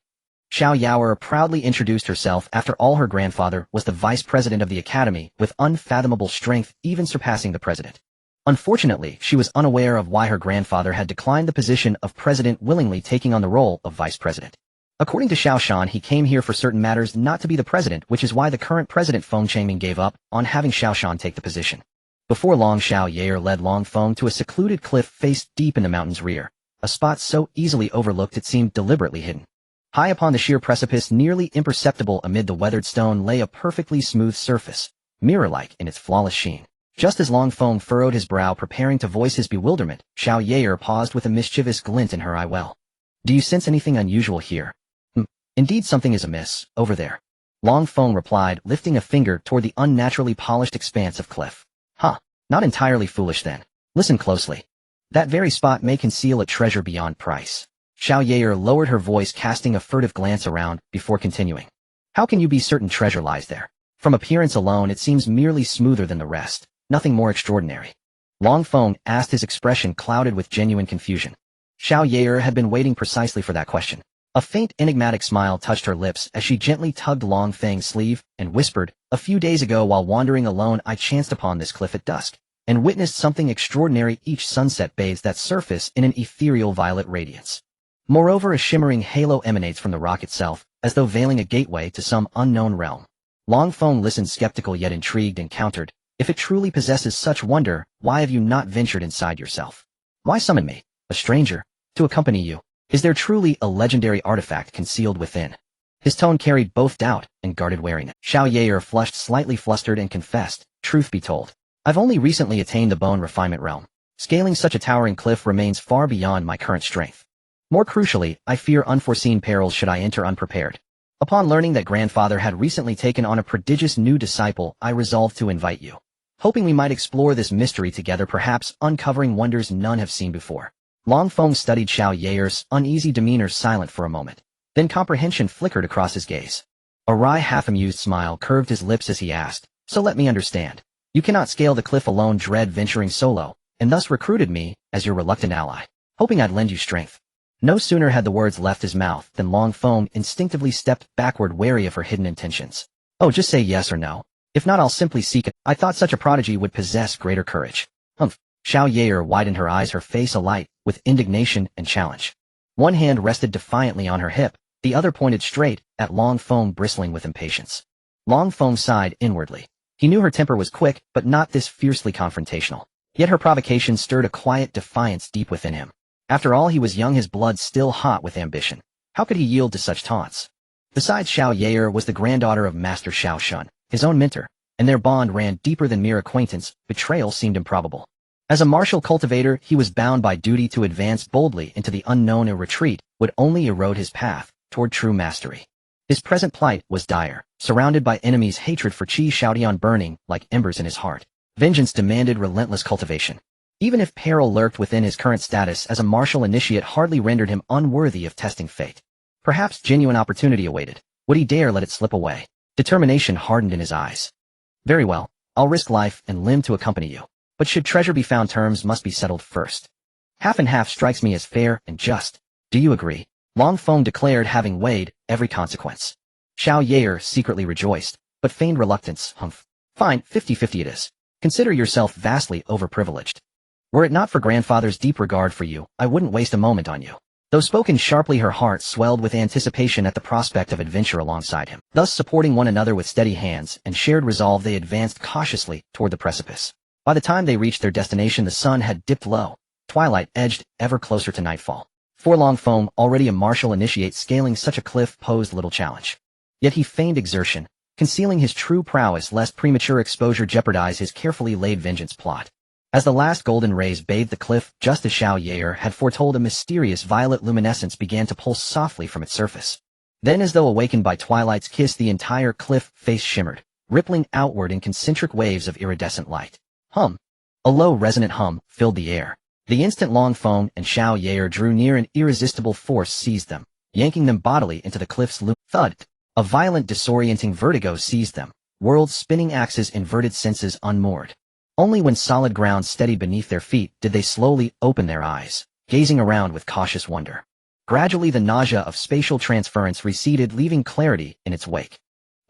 Xiao Yaoer proudly introduced herself. After all, her grandfather was the vice president of the academy, with unfathomable strength, even surpassing the president. Unfortunately, she was unaware of why her grandfather had declined the position of president, willingly taking on the role of vice president. According to Xiao Shan, he came here for certain matters, not to be the president, which is why the current president Feng Changming gave up on having Xiao Shan take the position. Before long, Xiao Yaoer led Long Feng to a secluded cliff faced deep in the mountain's rear, a spot so easily overlooked it seemed deliberately hidden. High upon the sheer precipice, nearly imperceptible amid the weathered stone, lay a perfectly smooth surface, mirror-like in its flawless sheen. Just as Long Feng furrowed his brow, preparing to voice his bewilderment, Xiao Yaoer paused with a mischievous glint in her eye. Well, do you sense anything unusual here? Indeed, something is amiss, over there. Long Feng replied, lifting a finger toward the unnaturally polished expanse of cliff. Huh, not entirely foolish then. Listen closely. That very spot may conceal a treasure beyond price. Xiao Yaoer lowered her voice, casting a furtive glance around, before continuing. How can you be certain treasure lies there? From appearance alone, it seems merely smoother than the rest, nothing more extraordinary. Long Feng asked, his expression clouded with genuine confusion. Xiao Yaoer had been waiting precisely for that question. A faint, enigmatic smile touched her lips as she gently tugged Long Feng's sleeve and whispered, a few days ago while wandering alone, I chanced upon this cliff at dusk, and witnessed something extraordinary. Each sunset bathes that surface in an ethereal violet radiance. Moreover, a shimmering halo emanates from the rock itself, as though veiling a gateway to some unknown realm. Long Feng listened, skeptical yet intrigued, and countered, if it truly possesses such wonder, why have you not ventured inside yourself? Why summon me, a stranger, to accompany you? Is there truly a legendary artifact concealed within? His tone carried both doubt and guarded wariness. Xiao Yaoer flushed, slightly flustered, and confessed, truth be told, I've only recently attained the bone refinement realm. Scaling such a towering cliff remains far beyond my current strength. More crucially, I fear unforeseen perils should I enter unprepared. Upon learning that grandfather had recently taken on a prodigious new disciple, I resolved to invite you, hoping we might explore this mystery together, perhaps uncovering wonders none have seen before. Long Feng studied Xiao Yaoer's uneasy demeanor, silent for a moment. Then comprehension flickered across his gaze. A wry, half-amused smile curved his lips as he asked, so let me understand. You cannot scale the cliff alone, dread venturing solo, and thus recruited me as your reluctant ally, hoping I'd lend you strength. No sooner had the words left his mouth than Long Feng instinctively stepped backward, wary of her hidden intentions. Oh, just say yes or no. If not, I'll simply seek it. I thought such a prodigy would possess greater courage. Humph. Xiao Yaoer widened her eyes, her face alight with indignation and challenge. One hand rested defiantly on her hip, the other pointed straight at Long Feng, bristling with impatience. Long Feng sighed inwardly. He knew her temper was quick, but not this fiercely confrontational. Yet her provocation stirred a quiet defiance deep within him. After all, he was young, his blood still hot with ambition. How could he yield to such taunts? Besides, Xiao Yaoer was the granddaughter of Master Xiao Shun, his own mentor, and their bond ran deeper than mere acquaintance. Betrayal seemed improbable. As a martial cultivator, he was bound by duty to advance boldly into the unknown. A retreat would only erode his path toward true mastery. His present plight was dire, surrounded by enemies, hatred for Qi Shaodian burning like embers in his heart. Vengeance demanded relentless cultivation. Even if peril lurked within, his current status as a martial initiate hardly rendered him unworthy of testing fate. Perhaps genuine opportunity awaited. Would he dare let it slip away? Determination hardened in his eyes. Very well, I'll risk life and limb to accompany you. But should treasure be found, terms must be settled first. Half and half strikes me as fair and just. Do you agree? Long Feng declared, having weighed every consequence. Xiao Yaoer secretly rejoiced, but feigned reluctance. Humph. Fine, 50-50 it is. Consider yourself vastly overprivileged. Were it not for grandfather's deep regard for you, I wouldn't waste a moment on you. Though spoken sharply, her heart swelled with anticipation at the prospect of adventure alongside him. Thus, supporting one another with steady hands and shared resolve, they advanced cautiously toward the precipice. By the time they reached their destination, the sun had dipped low. Twilight edged ever closer to nightfall. For Long Feng, already a martial initiate, scaling such a cliff posed little challenge. Yet he feigned exertion, concealing his true prowess lest premature exposure jeopardize his carefully laid vengeance plot. As the last golden rays bathed the cliff, just as Xiao Yaoer had foretold, a mysterious violet luminescence began to pulse softly from its surface. Then, as though awakened by twilight's kiss, the entire cliff face shimmered, rippling outward in concentric waves of iridescent light. Hum. A low resonant hum filled the air. The instant Long Feng and Xiao Yair drew near, an irresistible force seized them, yanking them bodily into the cliff's loop. Thud! A violent disorienting vertigo seized them, worlds spinning, axes inverted, senses unmoored. Only when solid ground steadied beneath their feet did they slowly open their eyes, gazing around with cautious wonder. Gradually the nausea of spatial transference receded, leaving clarity in its wake.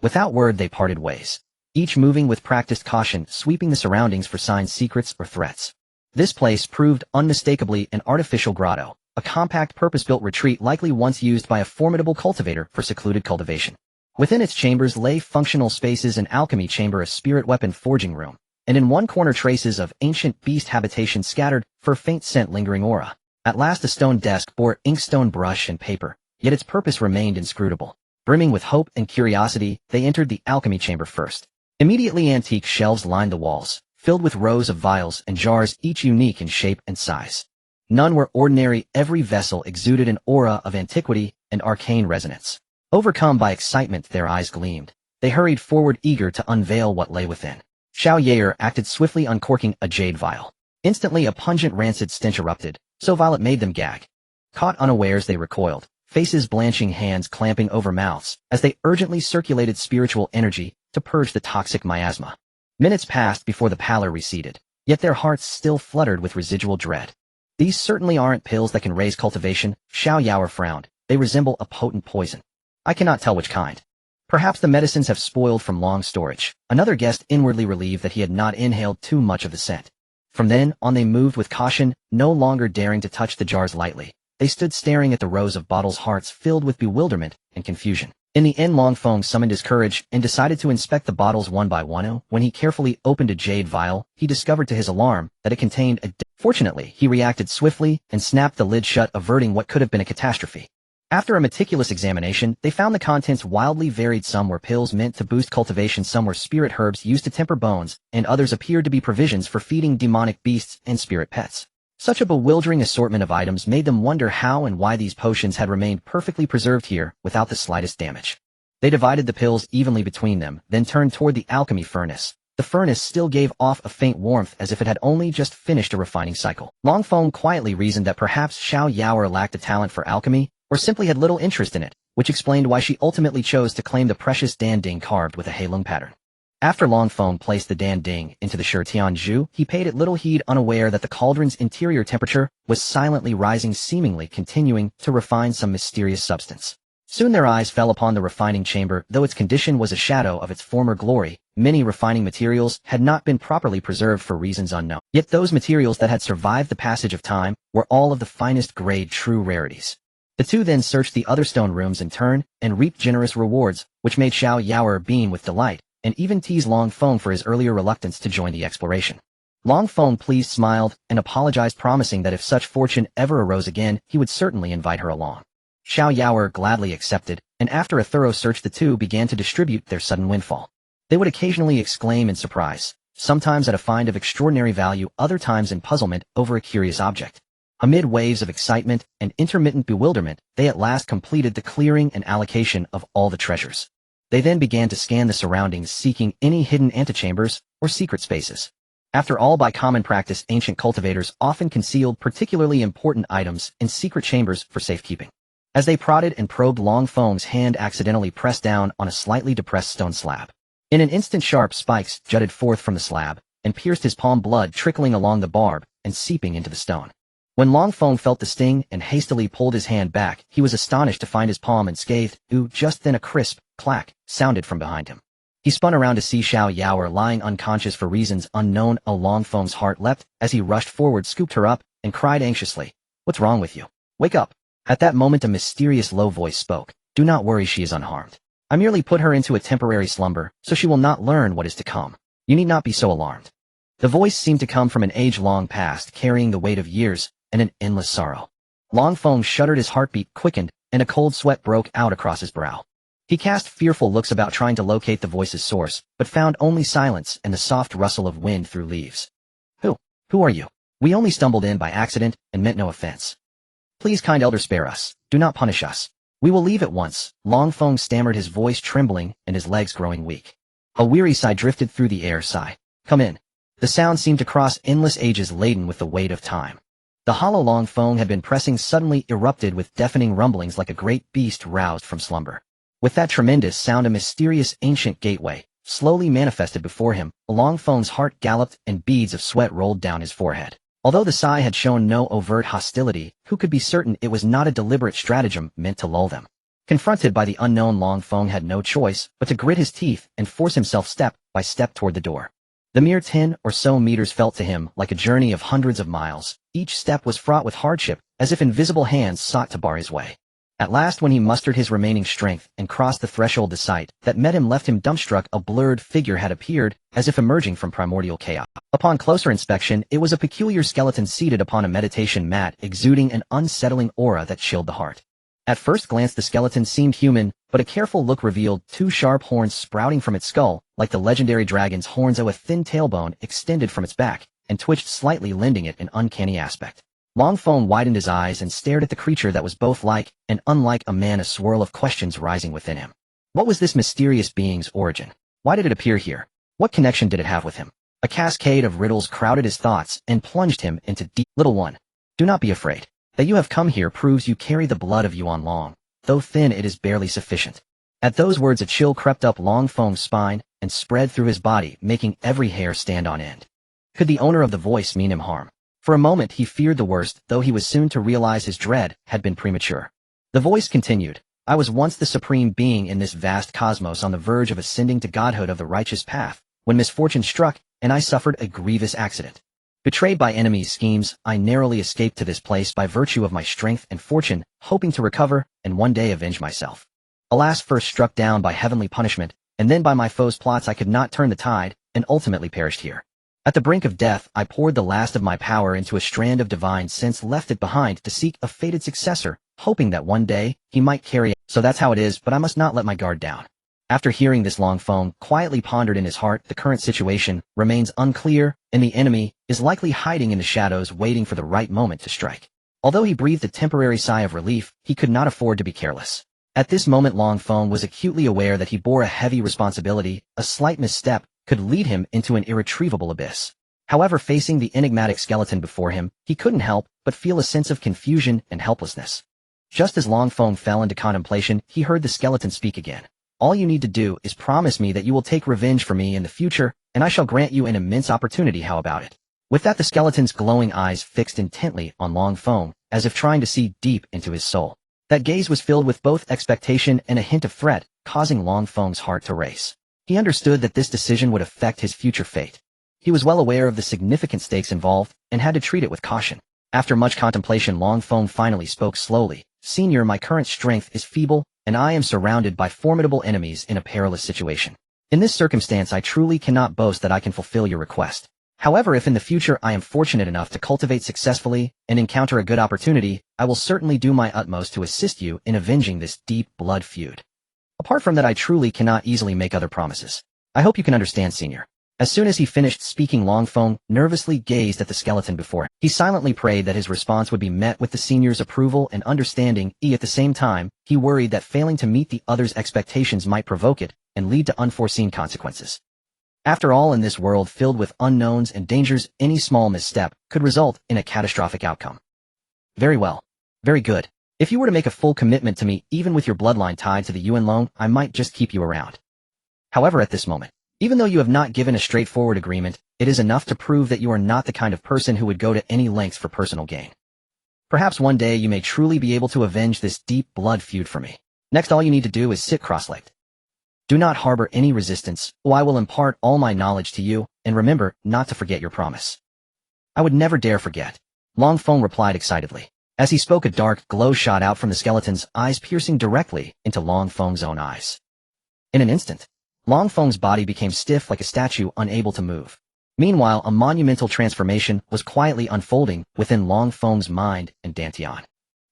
Without word they parted ways, each moving with practiced caution, sweeping the surroundings for signs, secrets, or threats. This place proved unmistakably an artificial grotto, a compact purpose-built retreat likely once used by a formidable cultivator for secluded cultivation. Within its chambers lay functional spaces, an alchemy chamber, a spirit weapon forging room, and in one corner traces of ancient beast habitation scattered for a faint scent lingering aura. At last a stone desk bore inkstone, brush, and paper, yet its purpose remained inscrutable. Brimming with hope and curiosity, they entered the alchemy chamber first. Immediately antique shelves lined the walls, filled with rows of vials and jars, each unique in shape and size. None were ordinary, every vessel exuded an aura of antiquity and arcane resonance. Overcome by excitement, their eyes gleamed. They hurried forward, eager to unveil what lay within. Xiao Yair acted swiftly, uncorking a jade vial. Instantly a pungent rancid stench erupted, so vile it made them gag. Caught unawares they recoiled, faces blanching, hands clamping over mouths, as they urgently circulated spiritual energy to purge the toxic miasma. Minutes passed before the pallor receded, yet their hearts still fluttered with residual dread. These certainly aren't pills that can raise cultivation, Xiao Yair frowned. They resemble a potent poison. I cannot tell which kind. Perhaps the medicines have spoiled from long storage. Another guest inwardly relieved that he had not inhaled too much of the scent. From then on they moved with caution, no longer daring to touch the jars lightly. They stood staring at the rows of bottles, hearts filled with bewilderment and confusion. In the end, Long Feng summoned his courage and decided to inspect the bottles one by one. When he carefully opened a jade vial, he discovered to his alarm that it contained a... Fortunately, he reacted swiftly and snapped the lid shut, averting what could have been a catastrophe. After a meticulous examination, they found the contents wildly varied. Some were pills meant to boost cultivation, some were spirit herbs used to temper bones, and others appeared to be provisions for feeding demonic beasts and spirit pets. Such a bewildering assortment of items made them wonder how and why these potions had remained perfectly preserved here without the slightest damage. They divided the pills evenly between them, then turned toward the alchemy furnace. The furnace still gave off a faint warmth as if it had only just finished a refining cycle. Long Feng quietly reasoned that perhaps Xiao Yair lacked a talent for alchemy, or simply had little interest in it, which explained why she ultimately chose to claim the precious Dan Ding carved with a Heilung pattern. After Long Feng placed the Dan Ding into the Shi Tianzhu, he paid it little heed, unaware that the cauldron's interior temperature was silently rising, seemingly continuing to refine some mysterious substance. Soon their eyes fell upon the refining chamber. Though its condition was a shadow of its former glory, many refining materials had not been properly preserved for reasons unknown. Yet those materials that had survived the passage of time were all of the finest grade, true rarities. The two then searched the other stone rooms in turn and reaped generous rewards, which made Xiao Yair beam with delight, and even teased Long Feng for his earlier reluctance to join the exploration. Long Feng pleased, smiled, and apologized, promising that if such fortune ever arose again, he would certainly invite her along. Xiao Yair gladly accepted, and after a thorough search the two began to distribute their sudden windfall. They would occasionally exclaim in surprise, sometimes at a find of extraordinary value, other times in puzzlement over a curious object. Amid waves of excitement and intermittent bewilderment, they at last completed the clearing and allocation of all the treasures. They then began to scan the surroundings, seeking any hidden antechambers or secret spaces. After all, by common practice, ancient cultivators often concealed particularly important items in secret chambers for safekeeping. As they prodded and probed, Long Feng's hand accidentally pressed down on a slightly depressed stone slab. In an instant, sharp spikes jutted forth from the slab and pierced his palm, blood trickling along the barb and seeping into the stone. When Long Feng felt the sting and hastily pulled his hand back, he was astonished to find his palm unscathed. Just then a crisp clack sounded from behind him. He spun around to see Xiao Yair lying unconscious for reasons unknown. Long Feng's heart leapt as he rushed forward, scooped her up, and cried anxiously, "What's wrong with you? Wake up." At that moment a mysterious low voice spoke. "Do not worry, she is unharmed. I merely put her into a temporary slumber, so she will not learn what is to come. You need not be so alarmed." The voice seemed to come from an age long past, carrying the weight of years and an endless sorrow. Long Feng shuddered, his heartbeat quickened, and a cold sweat broke out across his brow. He cast fearful looks about, trying to locate the voice's source, but found only silence and the soft rustle of wind through leaves. Who are you? We only stumbled in by accident and meant no offense. Please, kind elder, spare us. Do not punish us. We will leave at once." Long Feng stammered, his voice trembling and his legs growing weak. A weary sigh drifted through the air. Sigh. Come in. The sound seemed to cross endless ages laden with the weight of time. The hollow long Feng had been pressing suddenly erupted with deafening rumblings like a great beast roused from slumber. With that tremendous sound a mysterious ancient gateway slowly manifested before him. Long Feng's heart galloped and beads of sweat rolled down his forehead. Although the sigh had shown no overt hostility, who could be certain it was not a deliberate stratagem meant to lull them? Confronted by the unknown, Long Feng had no choice but to grit his teeth and force himself step by step toward the door. The mere 10 or so meters felt to him like a journey of hundreds of miles. Each step was fraught with hardship, as if invisible hands sought to bar his way. At last, when he mustered his remaining strength and crossed the threshold, the sight that met him left him dumbstruck. A blurred figure had appeared, as if emerging from primordial chaos. Upon closer inspection, it was a peculiar skeleton seated upon a meditation mat, exuding an unsettling aura that chilled the heart. At first glance the skeleton seemed human, but a careful look revealed two sharp horns sprouting from its skull, like the legendary dragon's horns. A thin tailbone extended from its back, and twitched slightly, lending it an uncanny aspect. Long Feng widened his eyes and stared at the creature that was both like and unlike a man, a swirl of questions rising within him. What was this mysterious being's origin? Why did it appear here? What connection did it have with him? A cascade of riddles crowded his thoughts and plunged him into deep. Little one, do not be afraid. That you have come here proves you carry the blood of Yuan Long. Though thin, it is barely sufficient. At those words a chill crept up Long Feng's spine and spread through his body, making every hair stand on end. Could the owner of the voice mean him harm? For a moment he feared the worst, though he was soon to realize his dread had been premature. The voice continued, I was once the supreme being in this vast cosmos, on the verge of ascending to godhood of the righteous path, when misfortune struck, and I suffered a grievous accident. Betrayed by enemies' schemes, I narrowly escaped to this place by virtue of my strength and fortune, hoping to recover and one day avenge myself. Alas, first struck down by heavenly punishment, and then by my foes' plots, I could not turn the tide, and ultimately perished here. At the brink of death, I poured the last of my power into a strand of divine sense, left it behind to seek a fated successor, hoping that one day he might carry it. So that's how it is, but I must not let my guard down. After hearing this, Long Feng quietly pondered in his heart. The current situation remains unclear, and the enemy is likely hiding in the shadows, waiting for the right moment to strike. Although he breathed a temporary sigh of relief, he could not afford to be careless. At this moment Long Feng was acutely aware that he bore a heavy responsibility. A slight misstep could lead him into an irretrievable abyss. However, facing the enigmatic skeleton before him, he couldn't help but feel a sense of confusion and helplessness. Just as Long Feng fell into contemplation, he heard the skeleton speak again. All you need to do is promise me that you will take revenge for me in the future, and I shall grant you an immense opportunity. How about it? With that, the skeleton's glowing eyes fixed intently on Long Feng, as if trying to see deep into his soul. That gaze was filled with both expectation and a hint of threat, causing Long Feng's heart to race. He understood that this decision would affect his future fate. He was well aware of the significant stakes involved, and had to treat it with caution. After much contemplation, Long Feng finally spoke slowly. Senior, my current strength is feeble, and I am surrounded by formidable enemies in a perilous situation. In this circumstance, I truly cannot boast that I can fulfill your request. However, if in the future I am fortunate enough to cultivate successfully and encounter a good opportunity, I will certainly do my utmost to assist you in avenging this deep blood feud. Apart from that, I truly cannot easily make other promises. I hope you can understand, Senior. As soon as he finished speaking, Long Feng nervously gazed at the skeleton before him. He silently prayed that his response would be met with the senior's approval and understanding. At the same time, he worried that failing to meet the other's expectations might provoke it and lead to unforeseen consequences. After all, in this world filled with unknowns and dangers, any small misstep could result in a catastrophic outcome. Very well. Very good. If you were to make a full commitment to me, even with your bloodline tied to the Yuan Long, I might just keep you around. However, at this moment, even though you have not given a straightforward agreement, it is enough to prove that you are not the kind of person who would go to any lengths for personal gain. Perhaps one day you may truly be able to avenge this deep blood feud for me. Next, all you need to do is sit cross-legged. Do not harbor any resistance, or I will impart all my knowledge to you, and remember not to forget your promise. I would never dare forget. Long Feng replied excitedly. As he spoke, a dark glow shot out from the skeleton's eyes, piercing directly into Long Feng's own eyes. In an instant, Long Feng's body became stiff like a statue, unable to move. Meanwhile, a monumental transformation was quietly unfolding within Long Feng's mind and dantian.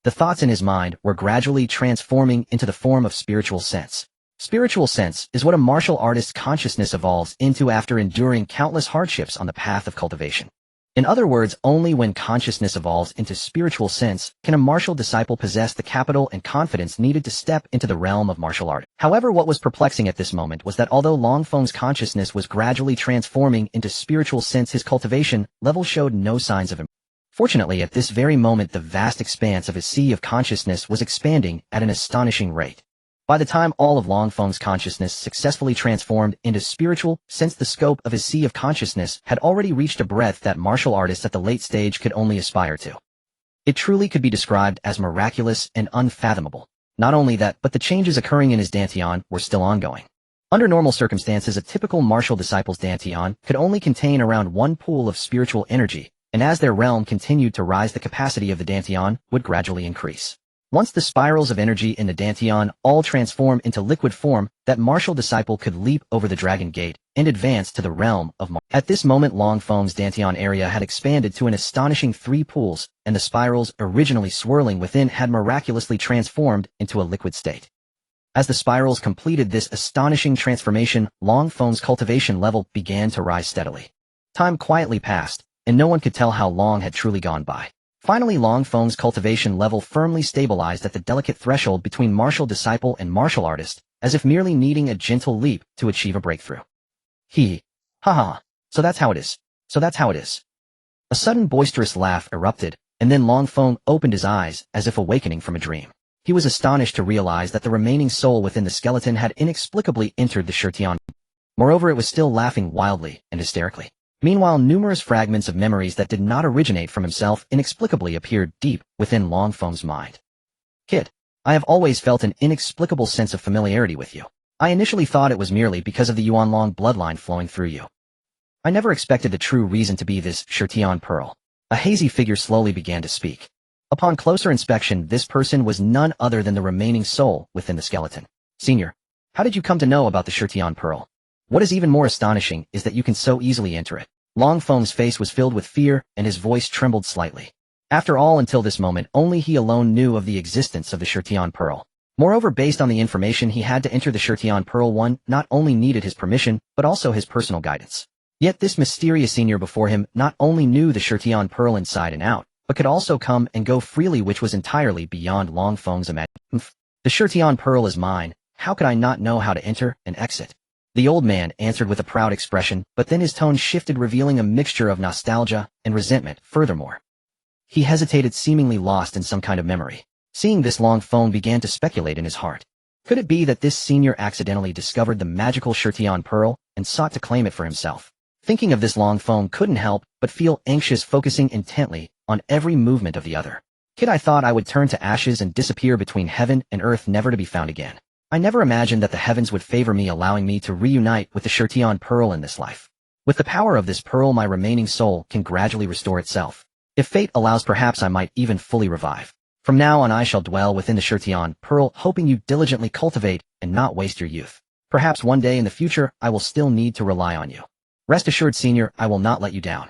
The thoughts in his mind were gradually transforming into the form of spiritual sense. Spiritual sense is what a martial artist's consciousness evolves into after enduring countless hardships on the path of cultivation. In other words, only when consciousness evolves into spiritual sense can a martial disciple possess the capital and confidence needed to step into the realm of martial art. However, what was perplexing at this moment was that although Long Feng's consciousness was gradually transforming into spiritual sense, his cultivation level showed no signs of improvement. Fortunately, at this very moment, the vast expanse of his sea of consciousness was expanding at an astonishing rate. By the time all of Long Feng's consciousness successfully transformed into spiritual, since the scope of his sea of consciousness had already reached a breadth that martial artists at the late stage could only aspire to. It truly could be described as miraculous and unfathomable. Not only that, but the changes occurring in his dantian were still ongoing. Under normal circumstances, a typical martial disciple's dantian could only contain around one pool of spiritual energy, and as their realm continued to rise, the capacity of the dantian would gradually increase. Once the spirals of energy in the dantian all transformed into liquid form, that martial disciple could leap over the dragon gate and advance to the realm of At this moment, Long Feng's dantian area had expanded to an astonishing 3 pools, and the spirals originally swirling within had miraculously transformed into a liquid state. As the spirals completed this astonishing transformation, Long Feng's cultivation level began to rise steadily. Time quietly passed, and no one could tell how long had truly gone by. Finally, Long Feng's cultivation level firmly stabilized at the delicate threshold between martial disciple and martial artist, as if merely needing a gentle leap to achieve a breakthrough. Ha. So that's how it is. A sudden boisterous laugh erupted, and then Long Feng opened his eyes as if awakening from a dream. He was astonished to realize that the remaining soul within the skeleton had inexplicably entered the Shirtian. Moreover, it was still laughing wildly and hysterically. Meanwhile, numerous fragments of memories that did not originate from himself inexplicably appeared deep within Long Feng's mind. Kid, I have always felt an inexplicable sense of familiarity with you. I initially thought it was merely because of the Yuanlong bloodline flowing through you. I never expected the true reason to be this Shirtian pearl. A hazy figure slowly began to speak. Upon closer inspection, this person was none other than the remaining soul within the skeleton. Senior, how did you come to know about the Shirtian pearl? What is even more astonishing is that you can so easily enter it. Long Feng's face was filled with fear, and his voice trembled slightly. After all, until this moment, only he alone knew of the existence of the Shirtian pearl. Moreover, based on the information he had to enter the Shirtian pearl, one not only needed his permission, but also his personal guidance. Yet this mysterious senior before him not only knew the Shirtian pearl inside and out, but could also come and go freely, which was entirely beyond Long Feng's imagination. The Shirtian pearl is mine. How could I not know how to enter and exit? The old man answered with a proud expression, but then his tone shifted, revealing a mixture of nostalgia and resentment. Furthermore, he hesitated, seemingly lost in some kind of memory. Seeing this, Long Feng began to speculate in his heart. Could it be that this senior accidentally discovered the magical Shirtian pearl and sought to claim it for himself? Thinking of this, Long Feng couldn't help but feel anxious, focusing intently on every movement of the other. Kid, I thought I would turn to ashes and disappear between heaven and earth, never to be found again. I never imagined that the heavens would favor me, allowing me to reunite with the Shirtian pearl in this life. With the power of this pearl, my remaining soul can gradually restore itself. If fate allows, perhaps I might even fully revive. From now on, I shall dwell within the Shirtian pearl, hoping you diligently cultivate and not waste your youth. Perhaps one day in the future, I will still need to rely on you. Rest assured, senior, I will not let you down.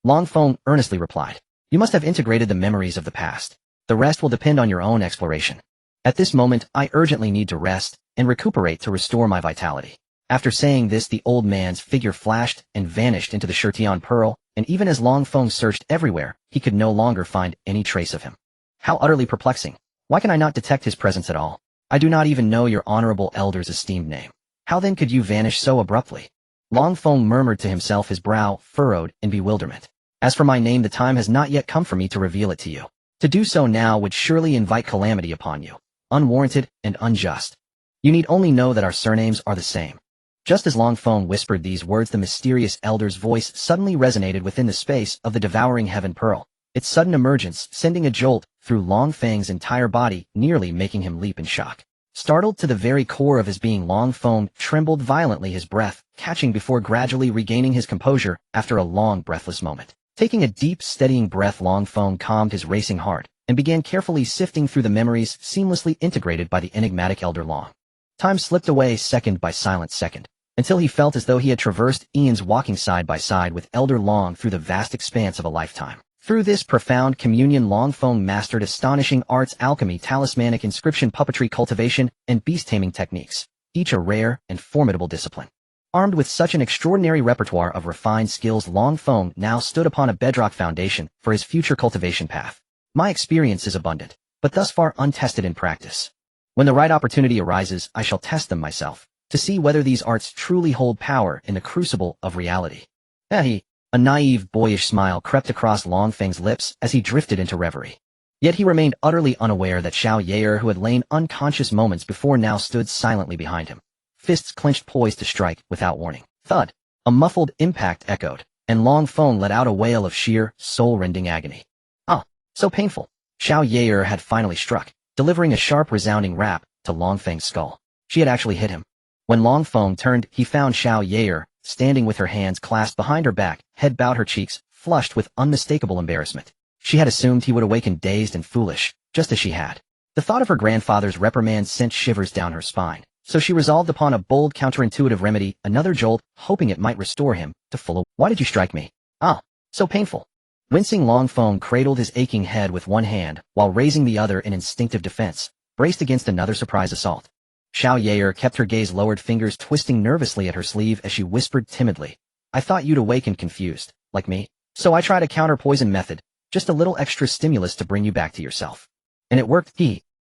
Long Feng earnestly replied. You must have integrated the memories of the past. The rest will depend on your own exploration. At this moment, I urgently need to rest and recuperate to restore my vitality. After saying this, the old man's figure flashed and vanished into the Shirtian pearl, and even as Long Feng searched everywhere, he could no longer find any trace of him. How utterly perplexing. Why can I not detect his presence at all? I do not even know your honorable elder's esteemed name. How then could you vanish so abruptly? Long Feng murmured to himself, his brow furrowed in bewilderment. As for my name, the time has not yet come for me to reveal it to you. To do so now would surely invite calamity upon you. Unwarranted and unjust. You need only know that our surnames are the same. Just as Long Feng whispered these words, the mysterious elder's voice suddenly resonated within the space of the Devouring Heaven pearl, its sudden emergence sending a jolt through Long Feng's entire body, nearly making him leap in shock. Startled to the very core of his being, Long Feng trembled violently, his breath catching before gradually regaining his composure after a long breathless moment. Taking a deep, steadying breath, Long Feng calmed his racing heart and began carefully sifting through the memories seamlessly integrated by the enigmatic Elder Long. Time slipped away second by silent second, until he felt as though he had traversed eons, walking side by side with Elder Long through the vast expanse of a lifetime. Through this profound communion, Long Feng mastered astonishing arts, alchemy, talismanic inscription, puppetry, cultivation, and beast-taming techniques, each a rare and formidable discipline. Armed with such an extraordinary repertoire of refined skills, Long Feng now stood upon a bedrock foundation for his future cultivation path. My experience is abundant, but thus far untested in practice. When the right opportunity arises, I shall test them myself, to see whether these arts truly hold power in the crucible of reality. A naive, boyish smile crept across Long Feng's lips as he drifted into reverie. Yet he remained utterly unaware that Xiao Yair, who had lain unconscious moments before, now stood silently behind him, fists clenched poised to strike without warning. Thud! A muffled impact echoed, and Long Feng let out a wail of sheer, soul-rending agony. Ah, so painful. Xiao Yair had finally struck, delivering a sharp, resounding rap to Long Feng's skull. She had actually hit him. When Long Feng turned, he found Xiao Yair standing with her hands clasped behind her back, head bowed, her cheeks flushed with unmistakable embarrassment. She had assumed he would awaken dazed and foolish, just as she had. The thought of her grandfather's reprimand sent shivers down her spine, so she resolved upon a bold counterintuitive remedy, another jolt, hoping it might restore him to full. Why did you strike me? Ah, so painful. Wincing, Long Feng cradled his aching head with one hand, while raising the other in instinctive defense, braced against another surprise assault. Xiao Yair kept her gaze lowered, fingers twisting nervously at her sleeve as she whispered timidly, I thought you'd awaken confused, like me. So I tried a counter-poison method, just a little extra stimulus to bring you back to yourself. And it worked.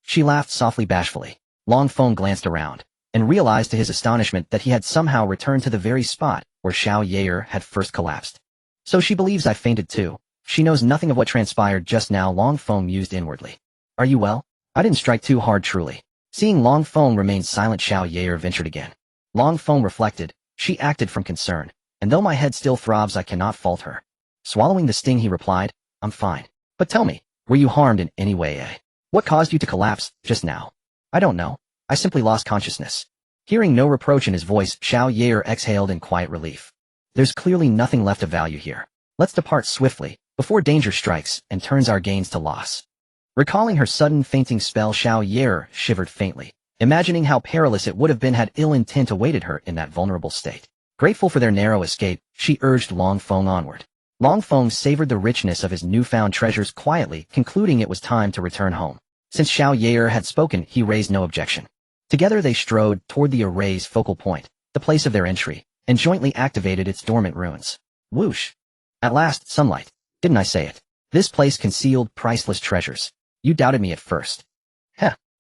She laughed softly, bashfully. Long Feng glanced around, and realized to his astonishment that he had somehow returned to the very spot where Xiao Yair had first collapsed. So she believes I fainted too. She knows nothing of what transpired just now, Long Feng mused inwardly. Are you well? I didn't strike too hard, truly. Seeing Long Feng remain silent, Xiao Yair ventured again. Long Feng reflected, she acted from concern, and though my head still throbs, I cannot fault her. Swallowing the sting, he replied, I'm fine. But tell me, were you harmed in any way, What caused you to collapse just now? I don't know. I simply lost consciousness. Hearing no reproach in his voice, Xiao Yair exhaled in quiet relief. There's clearly nothing left of value here. Let's depart swiftly, before danger strikes and turns our gains to loss. Recalling her sudden fainting spell, Xiao Yair shivered faintly, imagining how perilous it would have been had ill intent awaited her in that vulnerable state. Grateful for their narrow escape, she urged Long Feng onward. Long Feng savored the richness of his newfound treasures quietly, concluding it was time to return home. Since Xiao Yair had spoken, he raised no objection. Together they strode toward the array's focal point, the place of their entry, and jointly activated its dormant ruins. Whoosh! At last, sunlight. Didn't I say it? This place concealed priceless treasures. You doubted me at first.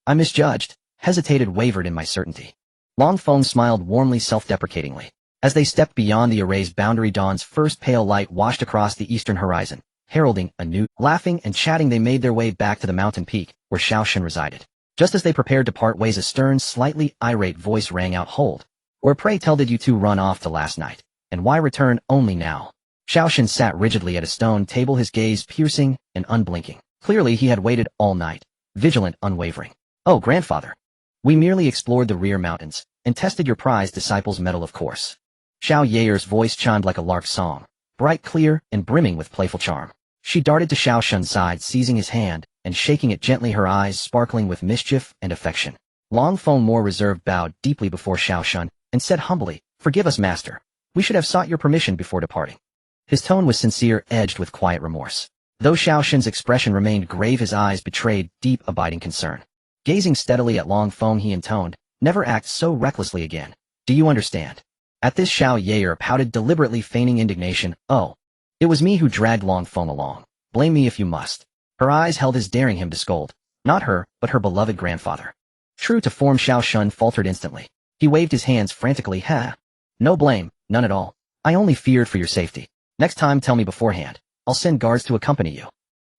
I misjudged, hesitated, wavered in my certainty. Long Feng smiled warmly, self-deprecatingly. As they stepped beyond the array's boundary, dawn's first pale light washed across the eastern horizon, heralding a new. Laughing and chatting, they made their way back to the mountain peak, where Xiaoshan resided. Just as they prepared to part ways, a stern, slightly irate voice rang out, Hold! Where, pray tell, did you two run off to last night? And why return only now? Xiaoshan sat rigidly at a stone table, his gaze piercing and unblinking. Clearly he had waited all night, vigilant, unwavering. Oh, grandfather. We merely explored the rear mountains, and tested your prized disciple's mettle, of course. Xiao Yair's voice chimed like a lark's song, bright, clear, and brimming with playful charm. She darted to Xiaoshan's side, seizing his hand, and shaking it gently, her eyes sparkling with mischief and affection. Long Feng, more reserved, bowed deeply before Xiaoshan, and said humbly, Forgive us, master. We should have sought your permission before departing. His tone was sincere, edged with quiet remorse. Though Xiaoshan's expression remained grave, his eyes betrayed deep, abiding concern. Gazing steadily at Long Feng, he intoned, Never act so recklessly again. Do you understand? At this, Xiao Yair pouted, deliberately feigning indignation. Oh. It was me who dragged Long Feng along. Blame me if you must. Her eyes held his, daring him to scold. Not her, but her beloved grandfather. True to form, Xiaoshan faltered instantly. He waved his hands frantically. No blame, none at all. I only feared for your safety. Next time tell me beforehand. I'll send guards to accompany you.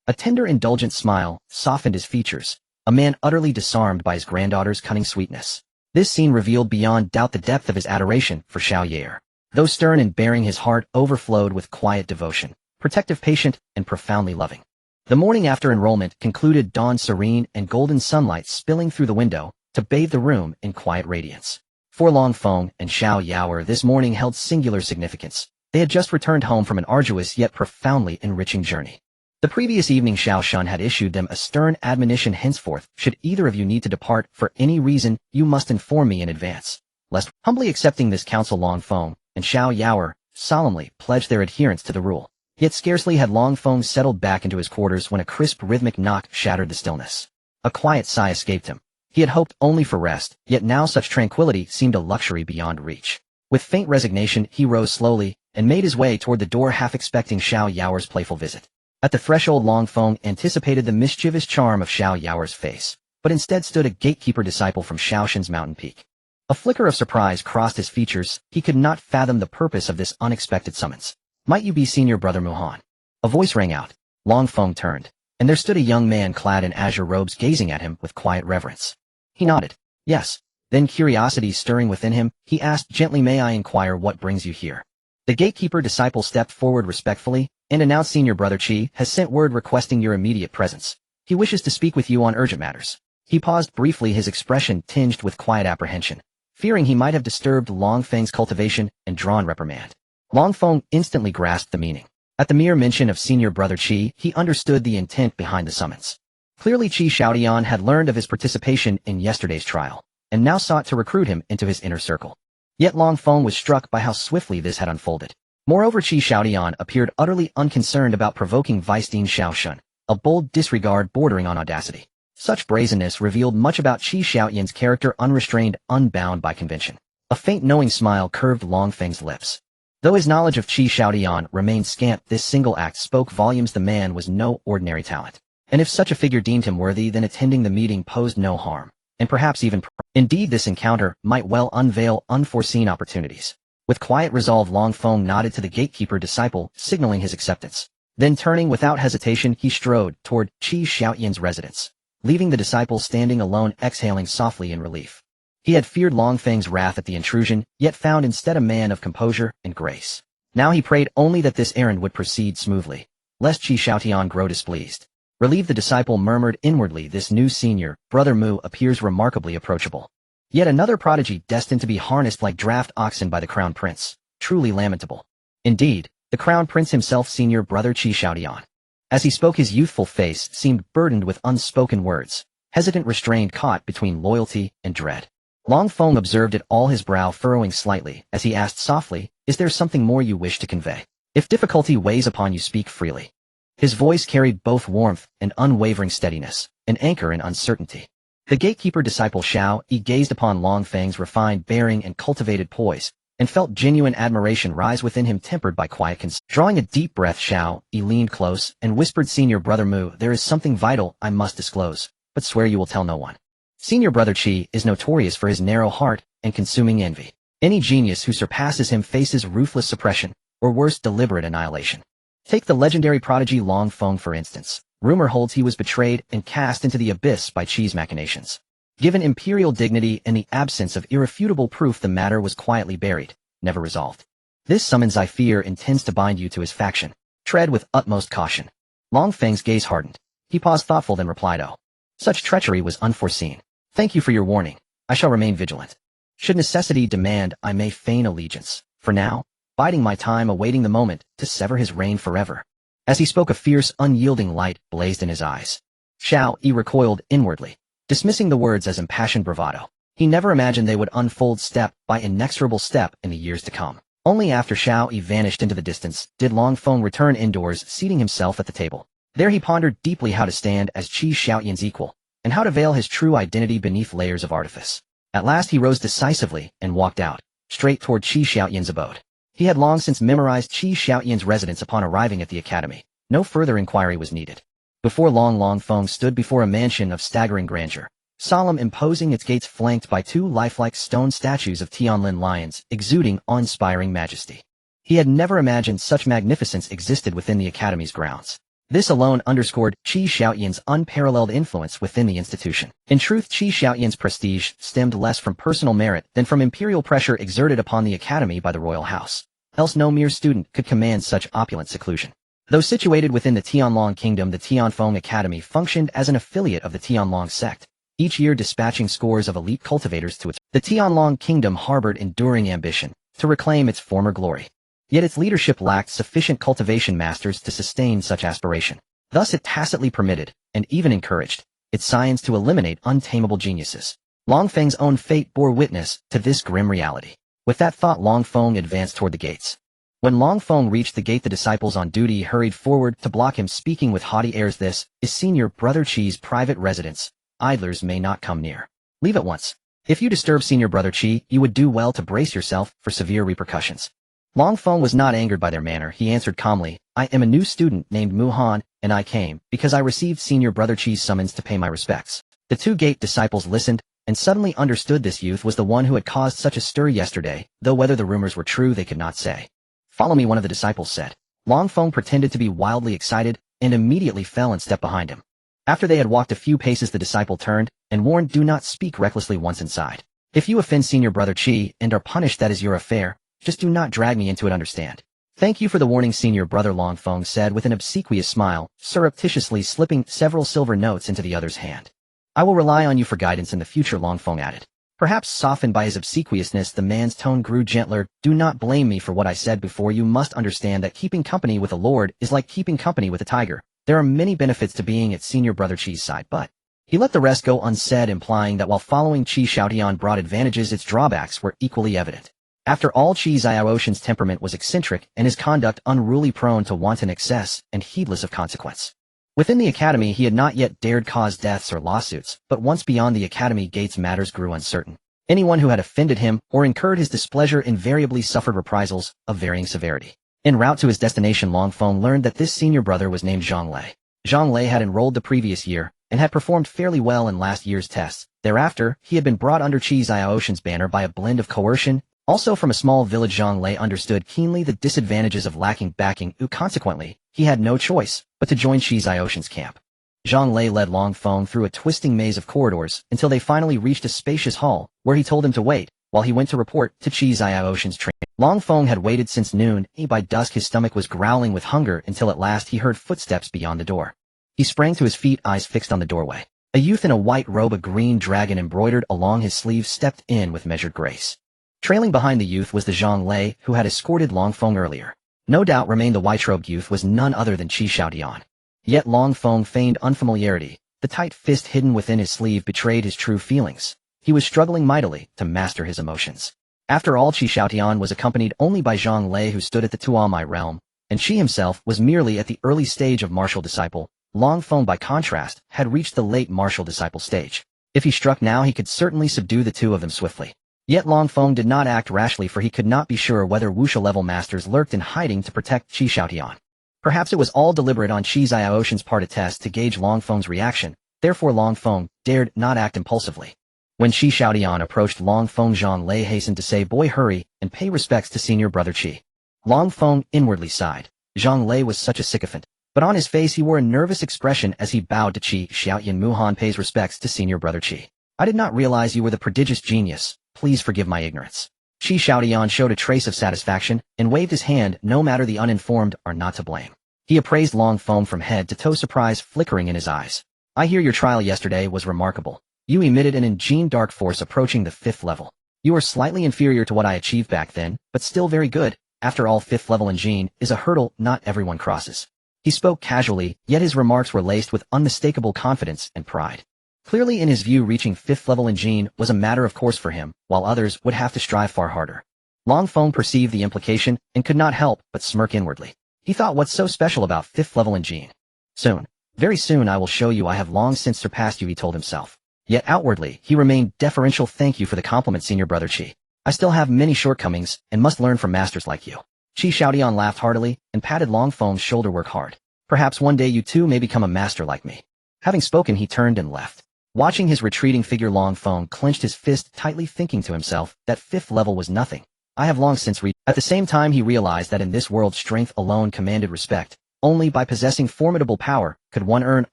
A tender, indulgent smile softened his features, a man utterly disarmed by his granddaughter's cunning sweetness. This scene revealed beyond doubt the depth of his adoration for Xiao Yair. Though stern and bearing, his heart overflowed with quiet devotion, protective, patient, and profoundly loving. The morning after enrollment concluded, dawn serene and golden sunlight spilling through the window to bathe the room in quiet radiance. For Long Feng and Xiao Yair, this morning held singular significance. They had just returned home from an arduous yet profoundly enriching journey. The previous evening, Xiaoshan had issued them a stern admonition: henceforth, should either of you need to depart for any reason, you must inform me in advance. Lest, humbly accepting this counsel, Long Feng and Xiao Yair solemnly pledged their adherence to the rule. Yet scarcely had Long Feng settled back into his quarters when a crisp, rhythmic knock shattered the stillness. A quiet sigh escaped him. He had hoped only for rest, yet now such tranquility seemed a luxury beyond reach. With faint resignation, he rose slowly and made his way toward the door, half expecting Xiao Yao's playful visit. At the threshold, Long Feng anticipated the mischievous charm of Xiao Yao's face, but instead stood a gatekeeper disciple from Shaoshan's mountain peak. A flicker of surprise crossed his features. He could not fathom the purpose of this unexpected summons. "Might you be Senior Brother Muhan?" A voice rang out. Long Feng turned, and there stood a young man clad in azure robes gazing at him with quiet reverence. He nodded. "Yes." Then, curiosity stirring within him, he asked gently, "May I inquire what brings you here?" The gatekeeper disciple stepped forward respectfully and announced, "Senior Brother Qi has sent word requesting your immediate presence. He wishes to speak with you on urgent matters." He paused briefly, his expression tinged with quiet apprehension, fearing he might have disturbed Long Feng's cultivation and drawn reprimand. Long Feng instantly grasped the meaning. At the mere mention of Senior Brother Qi, he understood the intent behind the summons. Clearly, Qi Xiaodian had learned of his participation in yesterday's trial, and now sought to recruit him into his inner circle. Yet Long Feng was struck by how swiftly this had unfolded. Moreover, Qi Xiaodian appeared utterly unconcerned about provoking Vice Dean Shaoshan, a bold disregard bordering on audacity. Such brazenness revealed much about Qi Xiaoyan's character, unrestrained, unbound by convention. A faint knowing smile curved Long Feng's lips. Though his knowledge of Qi Xiaodian remained scant, this single act spoke volumes. The man was no ordinary talent. And if such a figure deemed him worthy, then attending the meeting posed no harm, and perhaps even indeed this encounter might well unveil unforeseen opportunities. With quiet resolve, Long Feng nodded to the gatekeeper disciple, signaling his acceptance. Then turning without hesitation, he strode toward Qi Xiaoyan's residence, leaving the disciple standing alone, exhaling softly in relief. He had feared Long Feng's wrath at the intrusion, yet found instead a man of composure and grace. Now he prayed only that this errand would proceed smoothly, lest Qi Xiaotian grow displeased. Relieved, the disciple murmured inwardly, "This new senior, Brother Mu, appears remarkably approachable. Yet another prodigy destined to be harnessed like draft oxen by the Crown Prince. Truly lamentable." Indeed, the Crown Prince himself, Senior Brother Qi Xiaodian. As he spoke, his youthful face seemed burdened with unspoken words, hesitant, restrained, caught between loyalty and dread. Long Feng observed it all, his brow furrowing slightly, as he asked softly, "Is there something more you wish to convey? If difficulty weighs upon you, speak freely." His voice carried both warmth and unwavering steadiness, an anchor in uncertainty. The gatekeeper disciple Xiao Yi gazed upon Long Feng's refined bearing and cultivated poise, and felt genuine admiration rise within him, tempered by quiet concern. Drawing a deep breath, Xiao Yi leaned close and whispered, "Senior Brother Mu, there is something vital I must disclose, but swear you will tell no one." Senior Brother Qi is notorious for his narrow heart and consuming envy. Any genius who surpasses him faces ruthless suppression, or worse, deliberate annihilation. Take the legendary prodigy Long Feng for instance. Rumor holds he was betrayed and cast into the abyss by Qi's machinations. Given imperial dignity and the absence of irrefutable proof, the matter was quietly buried, never resolved. This summons, I fear, intends to bind you to his faction. Tread with utmost caution. Long Feng's gaze hardened. He paused, thoughtful, then replied, "Oh, such treachery was unforeseen. Thank you for your warning. I shall remain vigilant. Should necessity demand, I may feign allegiance. For now, biding my time, awaiting the moment to sever his reign forever." As he spoke, a fierce, unyielding light blazed in his eyes. Xiao Yi recoiled inwardly, dismissing the words as impassioned bravado. He never imagined they would unfold step by inexorable step in the years to come. Only after Xiao Yi vanished into the distance did Long Feng return indoors, seating himself at the table. There he pondered deeply how to stand as Qi Xiaoyan's equal, and how to veil his true identity beneath layers of artifice. At last he rose decisively and walked out, straight toward Qi Xiaoyan's abode. He had long since memorized Qi Xiaoyan's residence upon arriving at the academy. No further inquiry was needed. Before long, Long Feng stood before a mansion of staggering grandeur, solemn, imposing, its gates flanked by two lifelike stone statues of Tianlin lions, exuding awe-inspiring majesty. He had never imagined such magnificence existed within the academy's grounds. This alone underscored Qi Xiaoyan's unparalleled influence within the institution. In truth, Qi Xiaoyan's prestige stemmed less from personal merit than from imperial pressure exerted upon the academy by the royal house. Else no mere student could command such opulent seclusion. Though situated within the Tianlong Kingdom, the Tianfeng Academy functioned as an affiliate of the Tianlong sect, each year dispatching scores of elite cultivators to its. The Tianlong Kingdom harbored enduring ambition to reclaim its former glory. Yet its leadership lacked sufficient cultivation masters to sustain such aspiration. Thus it tacitly permitted, and even encouraged, its scions to eliminate untamable geniuses. Long Feng's own fate bore witness to this grim reality. With that thought, Long Feng advanced toward the gates. When Long Feng reached the gate, the disciples on duty hurried forward to block him, speaking with haughty airs. "This is Senior Brother Qi's private residence. Idlers may not come near. Leave at once." If you disturb senior brother Qi, you would do well to brace yourself for severe repercussions. Long Feng was not angered by their manner. He answered calmly, I am a new student named Mu Han, and I came because I received senior brother Qi's summons to pay my respects. The two gate disciples listened and suddenly understood this youth was the one who had caused such a stir yesterday, though whether the rumors were true they could not say. Follow me, one of the disciples said. Long Feng pretended to be wildly excited and immediately fell and stepped behind him. After they had walked a few paces, the disciple turned and warned, do not speak recklessly once inside. If you offend senior brother Qi and are punished, that is your affair. Just do not drag me into it, understand? Thank you for the warning, senior brother, Long Feng said with an obsequious smile, surreptitiously slipping several silver notes into the other's hand. I will rely on you for guidance in the future, Long Feng added. Perhaps softened by his obsequiousness, the man's tone grew gentler. Do not blame me for what I said before. You must understand that keeping company with a lord is like keeping company with a tiger. There are many benefits to being at senior brother Qi's side, but he let the rest go unsaid, implying that while following Qi Xiaotian brought advantages, its drawbacks were equally evident. After all, Qi Xiaoshan's temperament was eccentric and his conduct unruly, prone to wanton excess and heedless of consequence. Within the academy, he had not yet dared cause deaths or lawsuits, but once beyond the academy gates, matters grew uncertain. Anyone who had offended him or incurred his displeasure invariably suffered reprisals of varying severity. En route to his destination, Long Feng learned that this senior brother was named Zhang Lei. Zhang Lei had enrolled the previous year and had performed fairly well in last year's tests. Thereafter, he had been brought under Qi Xiaoshan's banner by a blend of coercion. Also from a small village, Zhang Lei understood keenly the disadvantages of lacking backing. Consequently, he had no choice but to join Qi Xiaoshan's camp. Zhang Lei led Long Feng through a twisting maze of corridors until they finally reached a spacious hall, where he told him to wait while he went to report to Qi Xiaoshan's trainer. Long Feng had waited since noon. By dusk his stomach was growling with hunger until at last he heard footsteps beyond the door. He sprang to his feet, eyes fixed on the doorway. A youth in a white robe, a green dragon embroidered along his sleeves, stepped in with measured grace. Trailing behind the youth was the Zhang Lei who had escorted Long Feng earlier. No doubt remained the white-robed youth was none other than Qi Xiaotian. Yet Long Feng feigned unfamiliarity. The tight fist hidden within his sleeve betrayed his true feelings. He was struggling mightily to master his emotions. After all, Qi Xiaotian was accompanied only by Zhang Lei, who stood at the Tuamai realm, and Qi himself was merely at the early stage of martial disciple. Long Feng, by contrast, had reached the late martial disciple stage. If he struck now, he could certainly subdue the two of them swiftly. Yet Long Feng did not act rashly, for he could not be sure whether wuxia-level masters lurked in hiding to protect Qi Xiaotian. Perhaps it was all deliberate on Qi Xiaoshan's part, a test to gauge Long Feng's reaction. Therefore Long Feng dared not act impulsively. When Qi Xiaotian approached Long Feng, Zhang Lei hastened to say, "Boy, hurry and pay respects to senior brother Qi." Long Feng inwardly sighed. Zhang Lei was such a sycophant, but on his face he wore a nervous expression as he bowed to Qi Xiaotian. "Mu Han pays respects to senior brother Qi. I did not realize you were the prodigious genius. Please forgive my ignorance." Qi Xiaotian showed a trace of satisfaction and waved his hand. No matter, the uninformed are not to blame. He appraised Long Feng from head to toe, surprise flickering in his eyes. "I hear your trial yesterday was remarkable. You emitted an ingene dark force approaching the 5th level. You are slightly inferior to what I achieved back then, but still very good. After all, 5th level ingene is a hurdle not everyone crosses." He spoke casually, yet his remarks were laced with unmistakable confidence and pride. Clearly in his view, reaching 5th level ingene was a matter of course for him, while others would have to strive far harder. Long Feng perceived the implication and could not help but smirk inwardly. He thought, what's so special about 5th level ingene? Soon, very soon I will show you I have long since surpassed you, he told himself. Yet outwardly, he remained deferential. "Thank you for the compliment, senior brother Qi. I still have many shortcomings and must learn from masters like you." Qi Xiaotian laughed heartily and patted Long Feng's shoulder. "Work hard. Perhaps one day you too may become a master like me." Having spoken, he turned and left. Watching his retreating figure, Long Feng clenched his fist tightly, thinking to himself that 5th level was nothing. I have long since reached. At the same time, he realized that in this world strength alone commanded respect. Only by possessing formidable power could one earn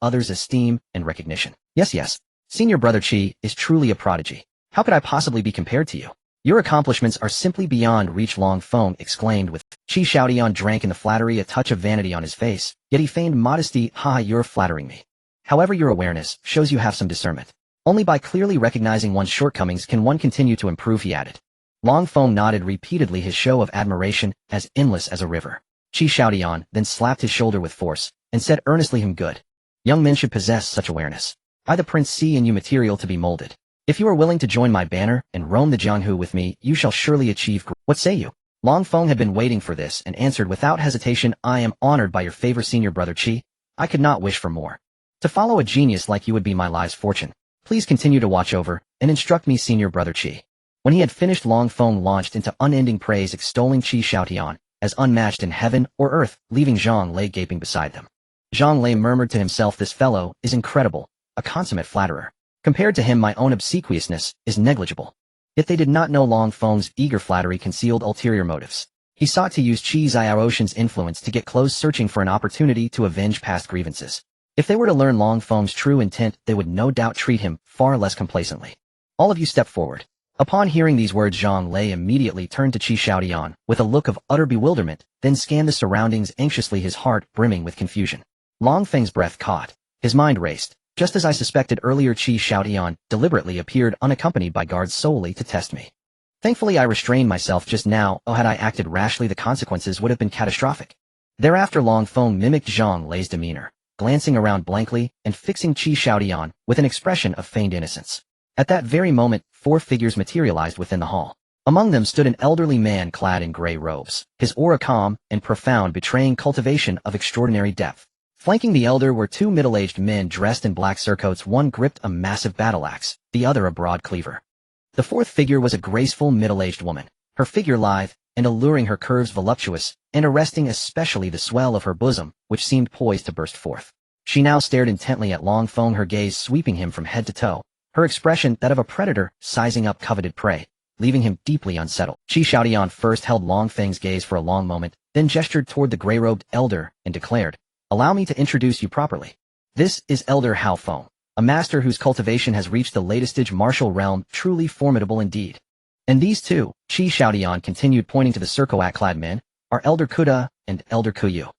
others' esteem and recognition. Yes, senior brother Qi is truly a prodigy. How could I possibly be compared to you? Your accomplishments are simply beyond reach, Long Feng exclaimed with. Qi Xiaotian drank in the flattery, a touch of vanity on his face, yet he feigned modesty. "Haha, you're flattering me. However, your awareness shows you have some discernment. Only by clearly recognizing one's shortcomings can one continue to improve," he added. Long Feng nodded repeatedly, his show of admiration as endless as a river. Qi Xiaotian then slapped his shoulder with force and said earnestly, "Good. Young men should possess such awareness. I, the prince, see in you material to be molded. If you are willing to join my banner and roam the Jianghu with me, you shall surely achieve. What say you?" Long Feng had been waiting for this and answered without hesitation, "I am honored by your favor, senior brother Qi. I could not wish for more. To follow a genius like you would be my life's fortune. Please continue to watch over and instruct me, senior brother Qi. When he had finished, Long Feng launched into unending praise, extolling Qi Xiaotian as unmatched in heaven or earth, leaving Zhang Lei gaping beside them. Zhang Lei murmured to himself, this fellow is incredible, a consummate flatterer. Compared to him, my own obsequiousness is negligible. Yet they did not know Long Feng's eager flattery concealed ulterior motives. He sought to use Qi Xiaoshan's influence to get close, searching for an opportunity to avenge past grievances. If they were to learn Long Feng's true intent, they would no doubt treat him far less complacently. All of you step forward. Upon hearing these words, Zhang Lei immediately turned to Qi Xiaotian with a look of utter bewilderment, then scanned the surroundings anxiously, his heart brimming with confusion. Long Feng's breath caught. His mind raced. Just as I suspected earlier, Qi Xiaotian deliberately appeared unaccompanied by guards solely to test me. Thankfully I restrained myself just now, had I acted rashly the consequences would have been catastrophic. Thereafter Long Feng mimicked Zhang Lei's demeanor, glancing around blankly and fixing Qi Xiaotian with an expression of feigned innocence. At that very moment, 4 figures materialized within the hall. Among them stood an elderly man clad in gray robes, his aura calm and profound, betraying cultivation of extraordinary depth. Flanking the elder were 2 middle-aged men dressed in black surcoats, one gripped a massive battle axe, the other a broad cleaver. The 4th figure was a graceful middle-aged woman, her figure lithe and alluring, her curves voluptuous, and arresting especially the swell of her bosom, which seemed poised to burst forth. She now stared intently at Long Feng, her gaze sweeping him from head to toe, her expression that of a predator sizing up coveted prey, leaving him deeply unsettled. Qi Xiaotian first held Long Feng's gaze for a long moment, then gestured toward the gray-robed elder and declared, "Allow me to introduce you properly. This is Elder Hao Feng, a master whose cultivation has reached the latest stage martial realm, truly formidable indeed. And these two," Qi Xiaotian continued, pointing to the surcoat-clad men, "are Elder Kuda and Elder Kuyu.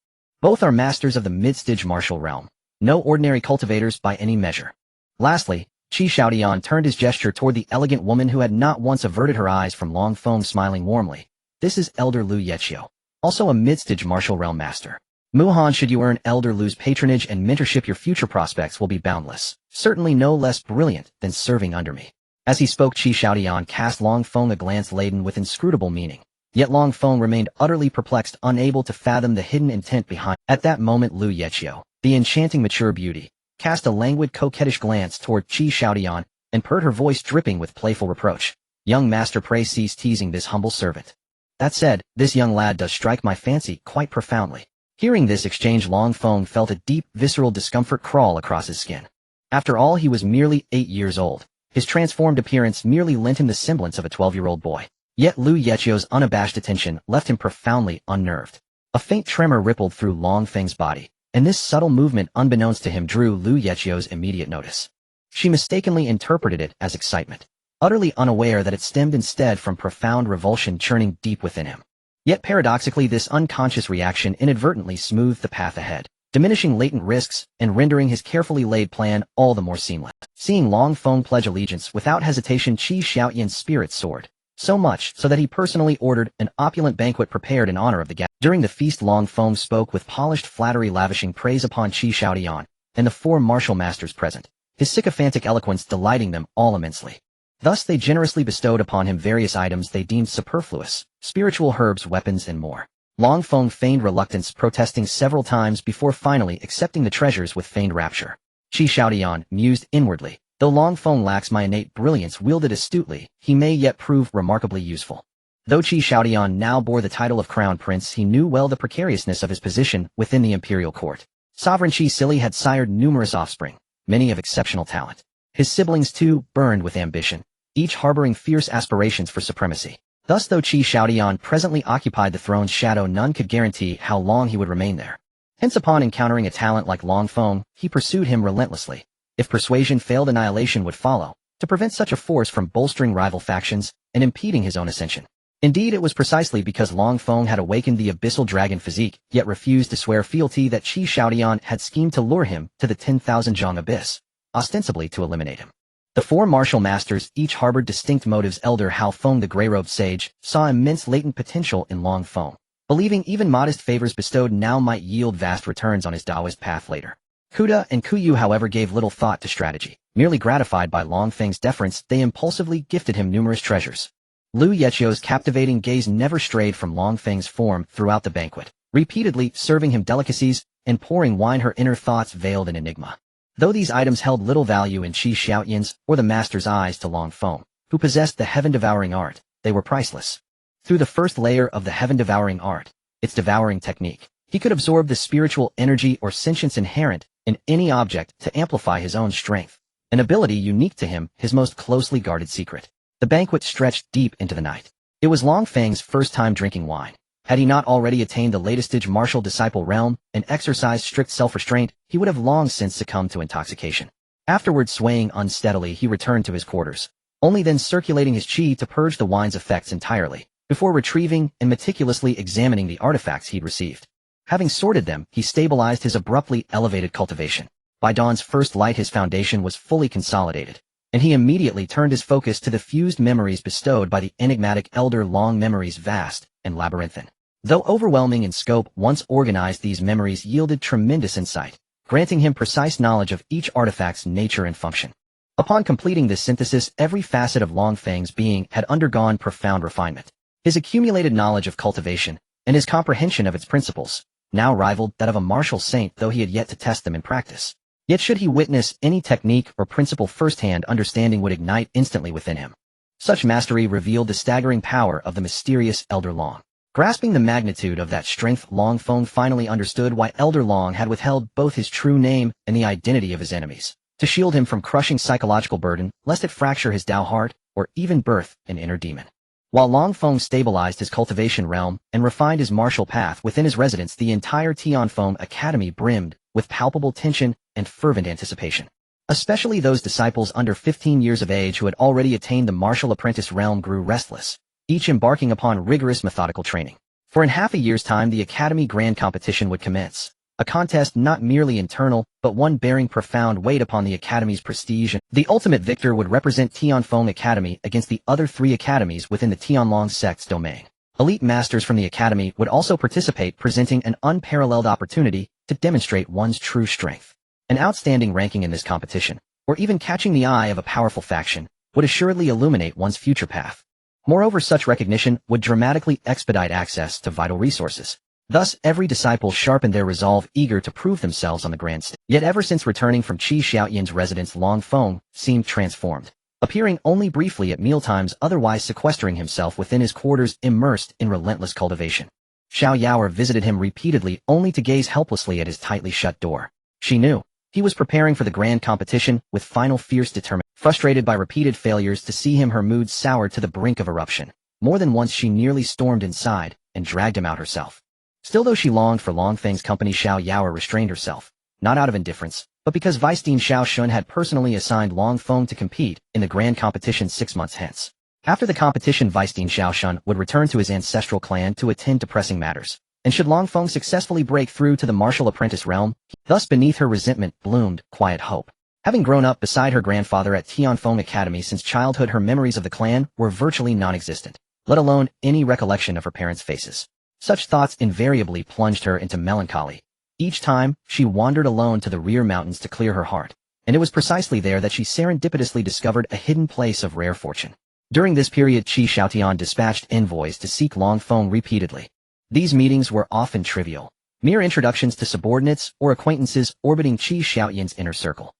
Both are masters of the mid-stage martial realm, no ordinary cultivators by any measure." Lastly, Qi Xiaotian turned his gesture toward the elegant woman who had not once averted her eyes from Long Feng, smiling warmly. "This is Elder Lu Yeqiu, also a mid-stage martial realm master. Muhan, should you earn Elder Lu's patronage and mentorship, your future prospects will be boundless, certainly no less brilliant than serving under me." As he spoke, Qi Xiaotian cast Long Feng a glance laden with inscrutable meaning. Yet Long Feng remained utterly perplexed, unable to fathom the hidden intent behind. At that moment Lu Yeqiu, the enchanting mature beauty, cast a languid coquettish glance toward Qi Xiaotian and purred, her voice dripping with playful reproach. "Young master, pray cease teasing this humble servant. That said, this young lad does strike my fancy quite profoundly." Hearing this exchange, Long Feng felt a deep, visceral discomfort crawl across his skin. After all, he was merely 8 years old. His transformed appearance merely lent him the semblance of a 12-year-old boy. Yet Lu Yeqiu's unabashed attention left him profoundly unnerved. A faint tremor rippled through Long Feng's body, and this subtle movement, unbeknownst to him, drew Lu Yeqiu's immediate notice. She mistakenly interpreted it as excitement, utterly unaware that it stemmed instead from profound revulsion churning deep within him. Yet paradoxically, this unconscious reaction inadvertently smoothed the path ahead, diminishing latent risks and rendering his carefully laid plan all the more seamless. Seeing Long Feng pledge allegiance without hesitation, Qi Xiaotian's spirit soared, so much so that he personally ordered an opulent banquet prepared in honor of the guest. During the feast, Long Feng spoke with polished flattery, lavishing praise upon Qi Xiaotian and the 4 martial masters present, his sycophantic eloquence delighting them all immensely. Thus they generously bestowed upon him various items they deemed superfluous, spiritual herbs, weapons, and more. Long Feng feigned reluctance, protesting several times before finally accepting the treasures with feigned rapture. Qi Xiaotian mused inwardly, though Long Feng lacks my innate brilliance wielded astutely, he may yet prove remarkably useful. Though Qi Xiaotian now bore the title of Crown Prince, he knew well the precariousness of his position within the imperial court. Sovereign Qi Sili had sired numerous offspring, many of exceptional talent. His siblings, too, burned with ambition, each harboring fierce aspirations for supremacy. Thus, though Qi Xiaotian presently occupied the throne's shadow, none could guarantee how long he would remain there. Hence, upon encountering a talent like Long Feng, he pursued him relentlessly. If persuasion failed, annihilation would follow, to prevent such a force from bolstering rival factions and impeding his own ascension. Indeed, it was precisely because Long Feng had awakened the Abyssal Dragon Physique, yet refused to swear fealty, that Qi Xiaotian had schemed to lure him to the 10,000 Zhang Abyss, ostensibly to eliminate him. The 4 martial masters each harbored distinct motives. Elder Hao Feng, the gray-robed sage, saw immense latent potential in Long Feng, believing even modest favors bestowed now might yield vast returns on his Taoist path later. Kuda and Kuyu, however, gave little thought to strategy. Merely gratified by Long Feng's deference, they impulsively gifted him numerous treasures. Lu Yeqiu's captivating gaze never strayed from Long Feng's form throughout the banquet, repeatedly serving him delicacies and pouring wine, her inner thoughts veiled in enigma. Though these items held little value in Qi Xiaoyan's or the master's eyes to Long Feng, who possessed the heaven-devouring art, they were priceless. Through the first layer of the heaven-devouring art, its devouring technique, he could absorb the spiritual energy or sentience inherent in any object to amplify his own strength, an ability unique to him, his most closely guarded secret. The banquet stretched deep into the night. It was Long Feng's first time drinking wine. Had he not already attained the latest martial disciple realm and exercised strict self-restraint, he would have long since succumbed to intoxication. Afterwards, swaying unsteadily, he returned to his quarters, only then circulating his qi to purge the wine's effects entirely, before retrieving and meticulously examining the artifacts he'd received. Having sorted them, he stabilized his abruptly elevated cultivation. By dawn's first light, his foundation was fully consolidated, and he immediately turned his focus to the fused memories bestowed by the enigmatic Elder Long. Memories vast and labyrinthine. Though overwhelming in scope, once organized, these memories yielded tremendous insight, granting him precise knowledge of each artifact's nature and function. Upon completing this synthesis, every facet of Long Feng's being had undergone profound refinement. His accumulated knowledge of cultivation, and his comprehension of its principles, now rivaled that of a martial saint, though he had yet to test them in practice. Yet should he witness any technique or principle firsthand, understanding would ignite instantly within him. Such mastery revealed the staggering power of the mysterious Elder Long. Grasping the magnitude of that strength, Long Feng finally understood why Elder Long had withheld both his true name and the identity of his enemies, to shield him from crushing psychological burden, lest it fracture his Tao heart, or even birth an inner demon. While Long Feng stabilized his cultivation realm and refined his martial path within his residence, the entire Tianfeng Academy brimmed with palpable tension and fervent anticipation. Especially those disciples under 15 years of age who had already attained the martial apprentice realm grew restless, each embarking upon rigorous methodical training. For in half a year's time the Academy Grand Competition would commence, a contest not merely internal, but one bearing profound weight upon the Academy's prestige, and the ultimate victor would represent Tianfeng Academy against the other three academies within the Tianlong sect's domain. Elite masters from the Academy would also participate, presenting an unparalleled opportunity to demonstrate one's true strength. An outstanding ranking in this competition, or even catching the eye of a powerful faction, would assuredly illuminate one's future path. Moreover, such recognition would dramatically expedite access to vital resources. Thus, every disciple sharpened their resolve, eager to prove themselves on the grand stage. Yet ever since returning from Qi Xiaoyan's residence, Long Feng seemed transformed, appearing only briefly at mealtimes, otherwise sequestering himself within his quarters, immersed in relentless cultivation. Xiao Yaoer visited him repeatedly, only to gaze helplessly at his tightly shut door. She knew he was preparing for the grand competition with final fierce determination. Frustrated by repeated failures to see him, her mood soured to the brink of eruption. More than once she nearly stormed inside and dragged him out herself. Still, though she longed for Long Feng's company, Xiao Yaoer restrained herself, not out of indifference, but because Vice-Dean Xiao Shun had personally assigned Long Feng to compete in the grand competition 6 months hence. After the competition, Vice-Dean Xiao Shun would return to his ancestral clan to attend to pressing matters, and should Long Feng successfully break through to the martial apprentice realm, thus beneath her resentment bloomed quiet hope. Having grown up beside her grandfather at Tianfeng Academy since childhood, her memories of the clan were virtually non-existent, let alone any recollection of her parents' faces. Such thoughts invariably plunged her into melancholy. Each time, she wandered alone to the rear mountains to clear her heart, and it was precisely there that she serendipitously discovered a hidden place of rare fortune. During this period, Qi Xiaotian dispatched envoys to seek Long Feng repeatedly. These meetings were often trivial, mere introductions to subordinates or acquaintances orbiting Qi Xiaotian's inner circle.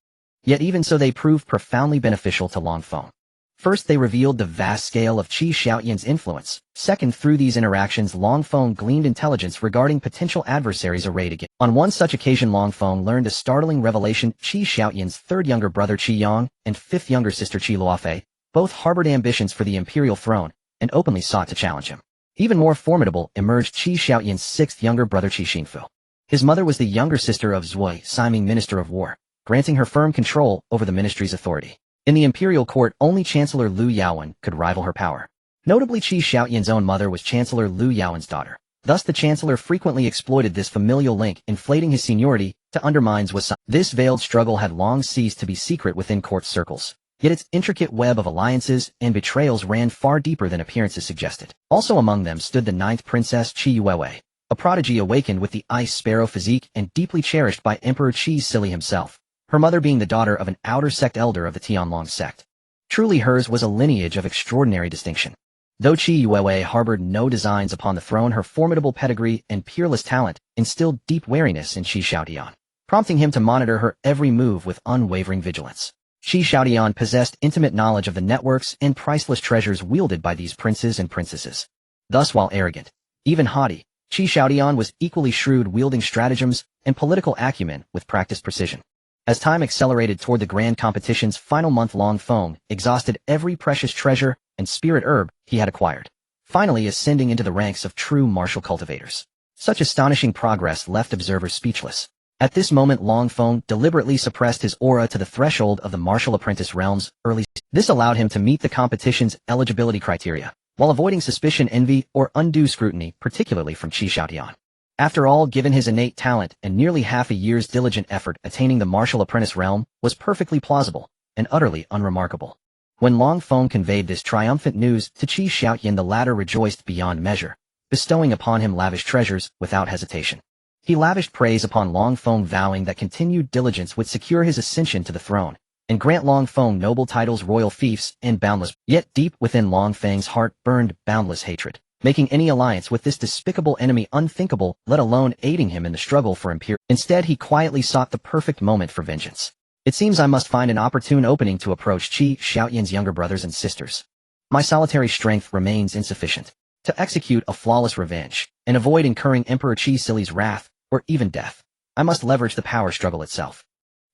Yet even so, they proved profoundly beneficial to Long Feng. First, they revealed the vast scale of Qi Xiaotian's influence. Second, through these interactions, Long Feng gleaned intelligence regarding potential adversaries arrayed against. On one such occasion, Long Feng learned a startling revelation. Qi Xiaotian's third younger brother Qi Yang and fifth younger sister Qi Luofei both harbored ambitions for the imperial throne and openly sought to challenge him. Even more formidable emerged Qi Xiaotian's sixth younger brother Qi Xinfu. His mother was the younger sister of Zui, Siming Minister of War, granting her firm control over the ministry's authority. In the imperial court, only Chancellor Liu Yaowen could rival her power. Notably, Qi Xiaotian's own mother was Chancellor Liu Yaowen's daughter. Thus the chancellor frequently exploited this familial link, inflating his seniority to undermine was. This veiled struggle had long ceased to be secret within court circles, yet its intricate web of alliances and betrayals ran far deeper than appearances suggested. Also among them stood the ninth princess Qi Yuewei, a prodigy awakened with the ice sparrow physique and deeply cherished by Emperor Qi Sili himself, her mother being the daughter of an outer sect elder of the Tianlong sect. Truly hers was a lineage of extraordinary distinction. Though Qi Yuewei harbored no designs upon the throne, her formidable pedigree and peerless talent instilled deep wariness in Qi Xiaotian. prompting him to monitor her every move with unwavering vigilance. Qi Xiaodian possessed intimate knowledge of the networks and priceless treasures wielded by these princes and princesses. Thus, while arrogant, even haughty, Qi Xiaodian was equally shrewd, wielding stratagems and political acumen with practiced precision. As time accelerated toward the grand competition's final month, Feng exhausted every precious treasure and spirit herb he had acquired, finally ascending into the ranks of true martial cultivators. Such astonishing progress left observers speechless. At this moment, Feng deliberately suppressed his aura to the threshold of the martial apprentice realm's early stage. This allowed him to meet the competition's eligibility criteria, while avoiding suspicion, envy, or undue scrutiny, particularly from Qi Xiaodian. After all, given his innate talent and nearly half a year's diligent effort, attaining the martial apprentice realm was perfectly plausible and utterly unremarkable. When Feng conveyed this triumphant news to Qi Xiaodian, the latter rejoiced beyond measure, bestowing upon him lavish treasures without hesitation. He lavished praise upon Feng, vowing that continued diligence would secure his ascension to the throne and grant Feng noble titles, royal fiefs, and boundless. Yet deep within Feng's heart burned boundless hatred, making any alliance with this despicable enemy unthinkable, let alone aiding him in the struggle for imperial. Instead, he quietly sought the perfect moment for vengeance. It seems I must find an opportune opening to approach Qi Xiaodian's younger brothers and sisters. My solitary strength remains insufficient to execute a flawless revenge and avoid incurring Emperor Qi Sili's wrath or even death. I must leverage the power struggle itself.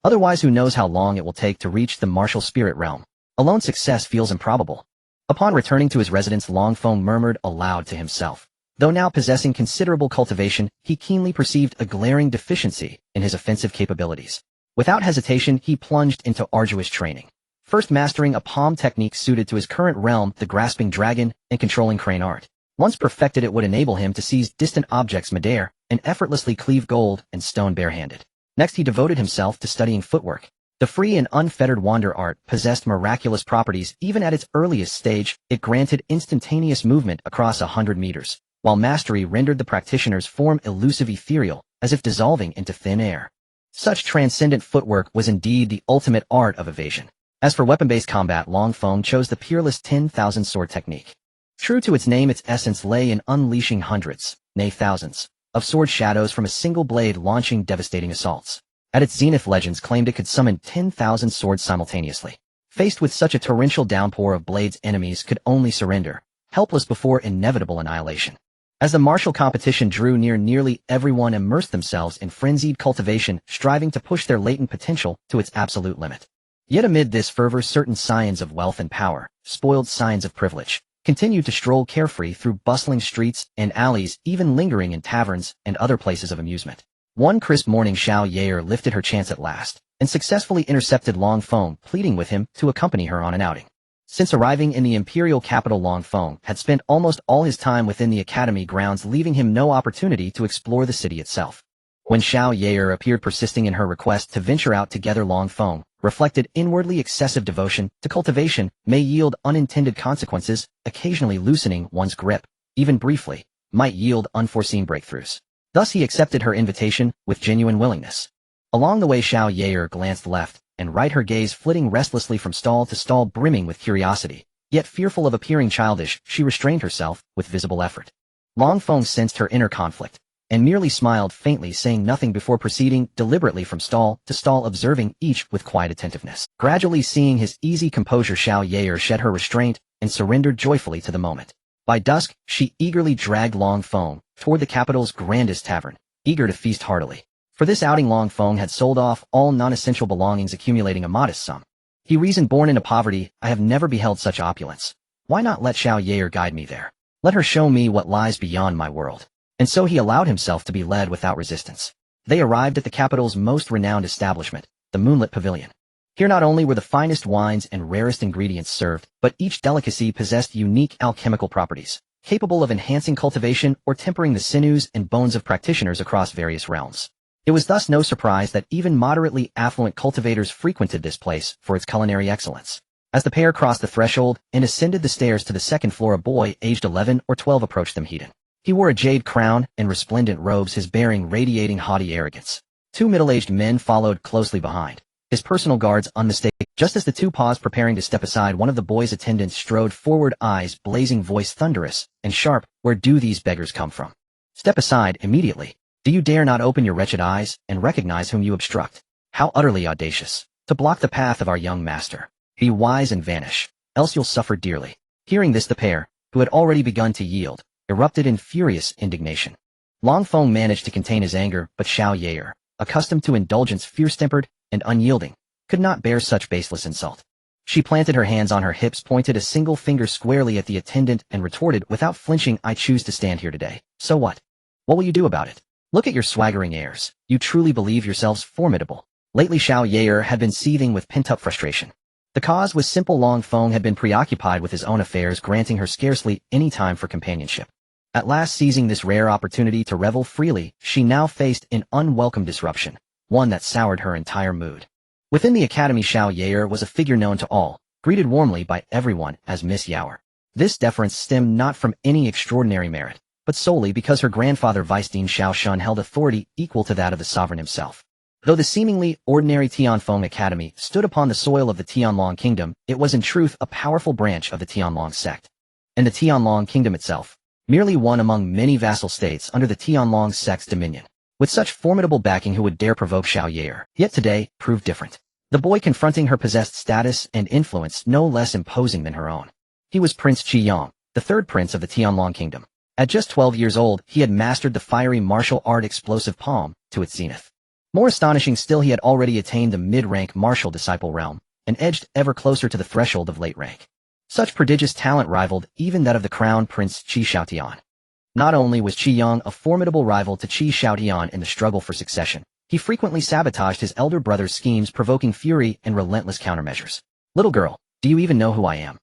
Otherwise, who knows how long it will take to reach the martial spirit realm. Alone success feels improbable. Upon returning to his residence, Feng murmured aloud to himself. Though now possessing considerable cultivation, he keenly perceived a glaring deficiency in his offensive capabilities. Without hesitation, he plunged into arduous training. First mastering a palm technique suited to his current realm, the grasping dragon and controlling crane art. Once perfected, it would enable him to seize distant objects midair and effortlessly cleave gold and stone barehanded. Next, he devoted himself to studying footwork. The free and unfettered wander art possessed miraculous properties. Even at its earliest stage, it granted instantaneous movement across 100 meters, while mastery rendered the practitioner's form elusive, ethereal, as if dissolving into thin air. Such transcendent footwork was indeed the ultimate art of evasion. As for weapon-based combat, Feng chose the peerless 10,000 sword technique. True to its name, its essence lay in unleashing hundreds, nay thousands, of sword shadows from a single blade, launching devastating assaults. At its zenith, legends claimed it could summon 10,000 swords simultaneously. Faced with such a torrential downpour of blades, enemies could only surrender, helpless before inevitable annihilation. As the martial competition drew near, nearly everyone immersed themselves in frenzied cultivation, striving to push their latent potential to its absolute limit. Yet amid this fervor, certain scions of wealth and power, spoiled scions of privilege, continued to stroll carefree through bustling streets and alleys, even lingering in taverns and other places of amusement. One crisp morning, Xiao Yair lifted her chance at last, and successfully intercepted Feng, pleading with him to accompany her on an outing. Since arriving in the imperial capital, Feng had spent almost all his time within the academy grounds, leaving him no opportunity to explore the city itself. When Xiao Yair appeared, persisting in her request to venture out together, Feng reflected inwardly excessive devotion to cultivation may yield unintended consequences. Occasionally loosening one's grip, even briefly, might yield unforeseen breakthroughs. Thus he accepted her invitation with genuine willingness. Along the way, Xiao Yair glanced left and right, her gaze flitting restlessly from stall to stall, brimming with curiosity. Yet fearful of appearing childish, she restrained herself with visible effort. Feng sensed her inner conflict and merely smiled faintly, saying nothing before proceeding deliberately from stall to stall, observing each with quiet attentiveness. Gradually seeing his easy composure, Xiao Yair shed her restraint and surrendered joyfully to the moment. By dusk, she eagerly dragged Feng toward the capital's grandest tavern, eager to feast heartily. For this outing, Feng had sold off all non-essential belongings, accumulating a modest sum. He reasoned, born into poverty, I have never beheld such opulence. Why not let Xiao Yair guide me there? Let her show me what lies beyond my world. And so he allowed himself to be led without resistance. They arrived at the capital's most renowned establishment, the Moonlit Pavilion. Here not only were the finest wines and rarest ingredients served, but each delicacy possessed unique alchemical properties, capable of enhancing cultivation or tempering the sinews and bones of practitioners across various realms. It was thus no surprise that even moderately affluent cultivators frequented this place for its culinary excellence. As the pair crossed the threshold and ascended the stairs to the second floor, a boy aged 11 or 12 approached them, heated. He wore a jade crown and resplendent robes, his bearing radiating haughty arrogance. Two middle-aged men followed closely behind, his personal guards unmistakable. Just as the two paused, preparing to step aside, one of the boy's attendants strode forward, eyes blazing, voice thunderous and sharp. Where do these beggars come from? Step aside immediately. Do you dare not open your wretched eyes and recognize whom you obstruct? How utterly audacious, to block the path of our young master. Be wise and vanish, else you'll suffer dearly. Hearing this, the pair, who had already begun to yield, erupted in furious indignation. Long Feng managed to contain his anger, but Xiao Yair, accustomed to indulgence, fierce-tempered and unyielding, could not bear such baseless insult. She planted her hands on her hips, pointed a single finger squarely at the attendant, and retorted without flinching, I choose to stand here today. So what? What will you do about it? Look at your swaggering airs. You truly believe yourselves formidable. Lately Xiao Yair had been seething with pent-up frustration. The cause was simple. Long Feng had been preoccupied with his own affairs, granting her scarcely any time for companionship. At last, seizing this rare opportunity to revel freely, she now faced an unwelcome disruption, one that soured her entire mood. Within the academy, Xiao Yair was a figure known to all, greeted warmly by everyone as Miss Yaoer. This deference stemmed not from any extraordinary merit, but solely because her grandfather Vice Dean Xiao Shun held authority equal to that of the sovereign himself. Though the seemingly ordinary Tianfeng Academy stood upon the soil of the Tianlong Kingdom, it was in truth a powerful branch of the Tianlong sect. And the Tianlong Kingdom itself, merely one among many vassal states under the Tianlong sect's dominion. With such formidable backing, who would dare provoke Xiao Yair? Yet today proved different. The boy confronting her possessed status and influence no less imposing than her own. He was Prince Qiyang, the third prince of the Tianlong Kingdom. At just 12 years old, he had mastered the fiery martial art explosive palm to its zenith. More astonishing still, he had already attained the mid-rank martial disciple realm, and edged ever closer to the threshold of late rank. Such prodigious talent rivaled even that of the crown prince Qi Xiaotian. Not only was Qiyang a formidable rival to Qi Xiaotian in the struggle for succession, he frequently sabotaged his elder brother's schemes, provoking fury and relentless countermeasures. Little girl, do you even know who I am?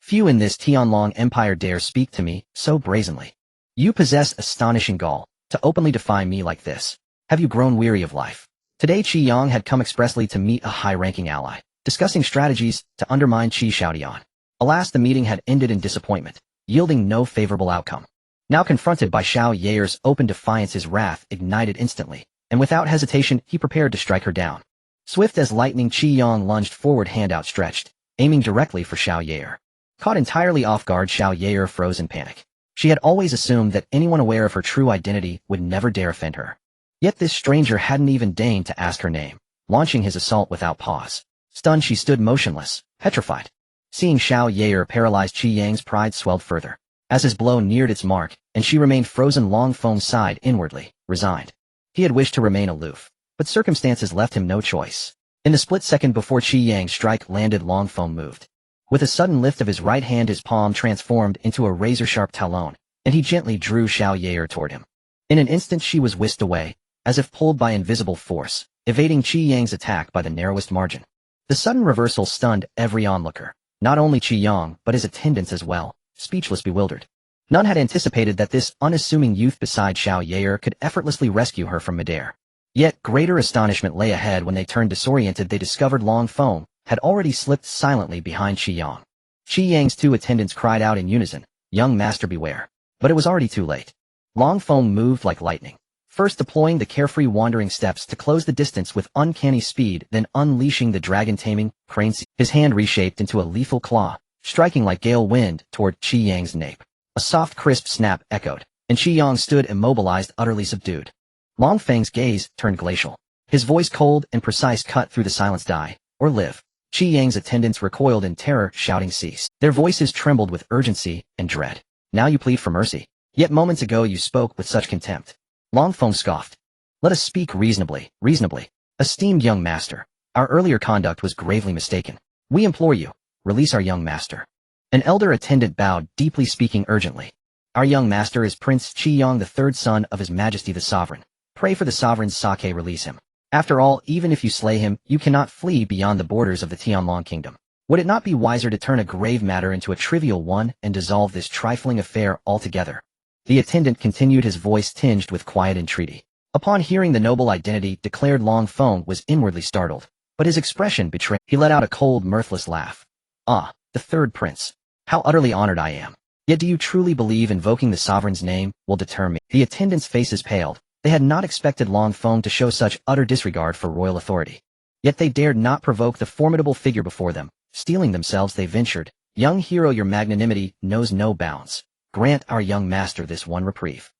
Few in this Tianlong Empire dare speak to me so brazenly. You possess astonishing gall to openly defy me like this. Have you grown weary of life? Today Qiyang had come expressly to meet a high-ranking ally, discussing strategies to undermine Qi Xiaotian. Alas, the meeting had ended in disappointment, yielding no favorable outcome. Now confronted by Xiao Yair's open defiance, his wrath ignited instantly, and without hesitation he prepared to strike her down. Swift as lightning, Qiyang lunged forward, hand outstretched, aiming directly for Xiao Yair. Caught entirely off guard, Xiao Yair froze in panic. She had always assumed that anyone aware of her true identity would never dare offend her. Yet this stranger hadn't even deigned to ask her name, launching his assault without pause. Stunned, she stood motionless, petrified. Seeing Xiao Yair paralyzed, Qiyang's pride swelled further. As his blow neared its mark, and she remained frozen, Long Feng sighed inwardly, resigned. He had wished to remain aloof, but circumstances left him no choice. In the split second before Qiyang's strike landed, Long Feng moved. With a sudden lift of his right hand, his palm transformed into a razor-sharp talon, and he gently drew Xiao Yair toward him. In an instant she was whisked away, as if pulled by invisible force, evading Qiyang's attack by the narrowest margin. The sudden reversal stunned every onlooker, not only Qiyang but his attendants as well, speechless, bewildered. None had anticipated that this unassuming youth beside Xiao Yair could effortlessly rescue her from midair. Yet greater astonishment lay ahead when they turned disoriented. They discovered Long Feng had already slipped silently behind Qiyang. Qiyang's two attendants cried out in unison, "Young master, beware." But it was already too late. Long Feng moved like lightning, first deploying the carefree wandering steps to close the distance with uncanny speed, then unleashing the dragon-taming crane, his hand reshaped into a lethal claw, striking like gale wind toward Qiyang's nape. A soft, crisp snap echoed, and Qiyang stood immobilized, utterly subdued. Long Feng's gaze turned glacial. His voice cold and precise, cut through the silence. Die, or live. Qiyang's attendants recoiled in terror, shouting cease. Their voices trembled with urgency and dread. Now you plead for mercy. Yet moments ago you spoke with such contempt. Long Feng scoffed. Let us speak reasonably, reasonably. Esteemed young master, our earlier conduct was gravely mistaken. We implore you, release our young master. An elder attendant bowed, deeply, speaking urgently. Our young master is Prince Qiyang, the third son of His Majesty the Sovereign. Pray for the Sovereign's sake, release him. After all, even if you slay him, you cannot flee beyond the borders of the Tianlong Kingdom. Would it not be wiser to turn a grave matter into a trivial one and dissolve this trifling affair altogether? The attendant continued, his voice tinged with quiet entreaty. Upon hearing the noble identity declared, Long Feng was inwardly startled, but his expression betrayed. He let out a cold, mirthless laugh. Ah, the third prince. How utterly honored I am. Yet do you truly believe invoking the sovereign's name will deter me? The attendants' faces paled. They had not expected Long Feng to show such utter disregard for royal authority. Yet they dared not provoke the formidable figure before them. Steeling themselves, they ventured, "Young hero, your magnanimity knows no bounds. Grant our young master this one reprieve."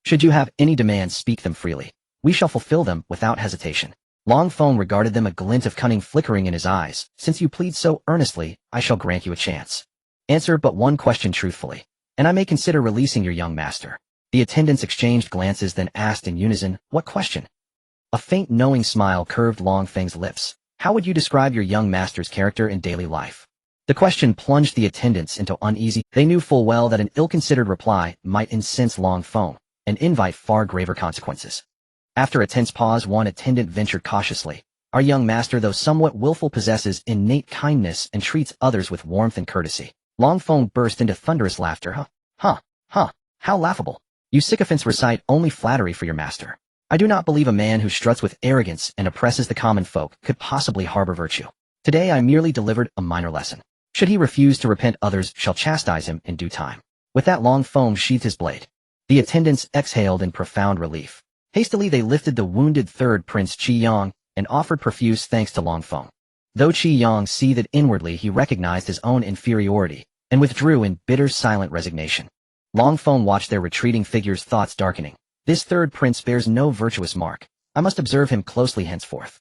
Should you have any demands, speak them freely. We shall fulfill them without hesitation. Long Feng regarded them, a glint of cunning flickering in his eyes. Since you plead so earnestly, I shall grant you a chance. Answer but one question truthfully, and I may consider releasing your young master. The attendants exchanged glances, then asked in unison, what question? A faint knowing smile curved Long Feng's lips. How would you describe your young master's character in daily life? The question plunged the attendants into uneasy. They knew full well that an ill-considered reply might incense Long Feng and invite far graver consequences. After a tense pause, one attendant ventured cautiously. Our young master, though somewhat willful, possesses innate kindness and treats others with warmth and courtesy. Long Feng burst into thunderous laughter. How laughable. You sycophants recite only flattery for your master. I do not believe a man who struts with arrogance and oppresses the common folk could possibly harbor virtue. Today I merely delivered a minor lesson. Should he refuse to repent, others shall chastise him in due time. With that, Long Feng sheathed his blade. The attendants exhaled in profound relief. Hastily they lifted the wounded third prince Qi Yang and offered profuse thanks to Long Feng. Though Qi Yang seethed inwardly, he recognized his own inferiority and withdrew in bitter, silent resignation. Long Feng watched their retreating figures, thoughts darkening. This third prince bears no virtuous mark. I must observe him closely henceforth.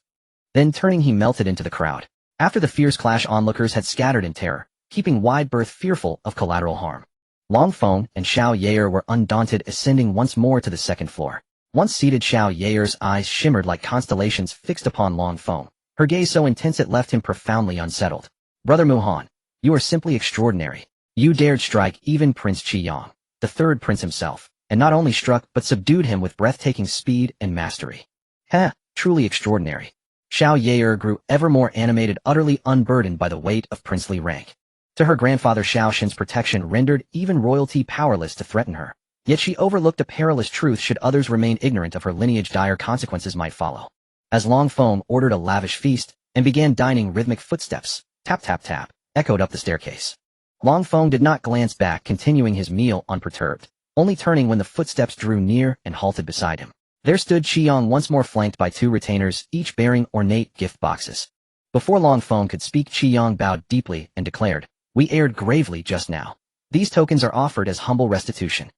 Then turning, he melted into the crowd. After the fierce clash, onlookers had scattered in terror, keeping wide berth, fearful of collateral harm. Long Feng and Xiao Yair were undaunted, ascending once more to the second floor. Once seated, Xiao Yair's eyes shimmered like constellations fixed upon Long Feng, her gaze so intense it left him profoundly unsettled. Brother Muhan, you are simply extraordinary. You dared strike even Prince Qi Yang, the third prince himself, and not only struck but subdued him with breathtaking speed and mastery. Truly extraordinary. Xiao Yair grew ever more animated, utterly unburdened by the weight of princely rank. To her grandfather Xiao Shen's protection rendered even royalty powerless to threaten her. Yet she overlooked a perilous truth: should others remain ignorant of her lineage, dire consequences might follow. As Long Feng ordered a lavish feast and began dining, rhythmic footsteps, tap tap tap, echoed up the staircase. Long Feng did not glance back, continuing his meal unperturbed, only turning when the footsteps drew near and halted beside him. There stood Qi Yang, once more flanked by two retainers, each bearing ornate gift boxes. Before Long Feng could speak, Qi Yang bowed deeply and declared, "We erred gravely just now. These tokens are offered as humble restitution."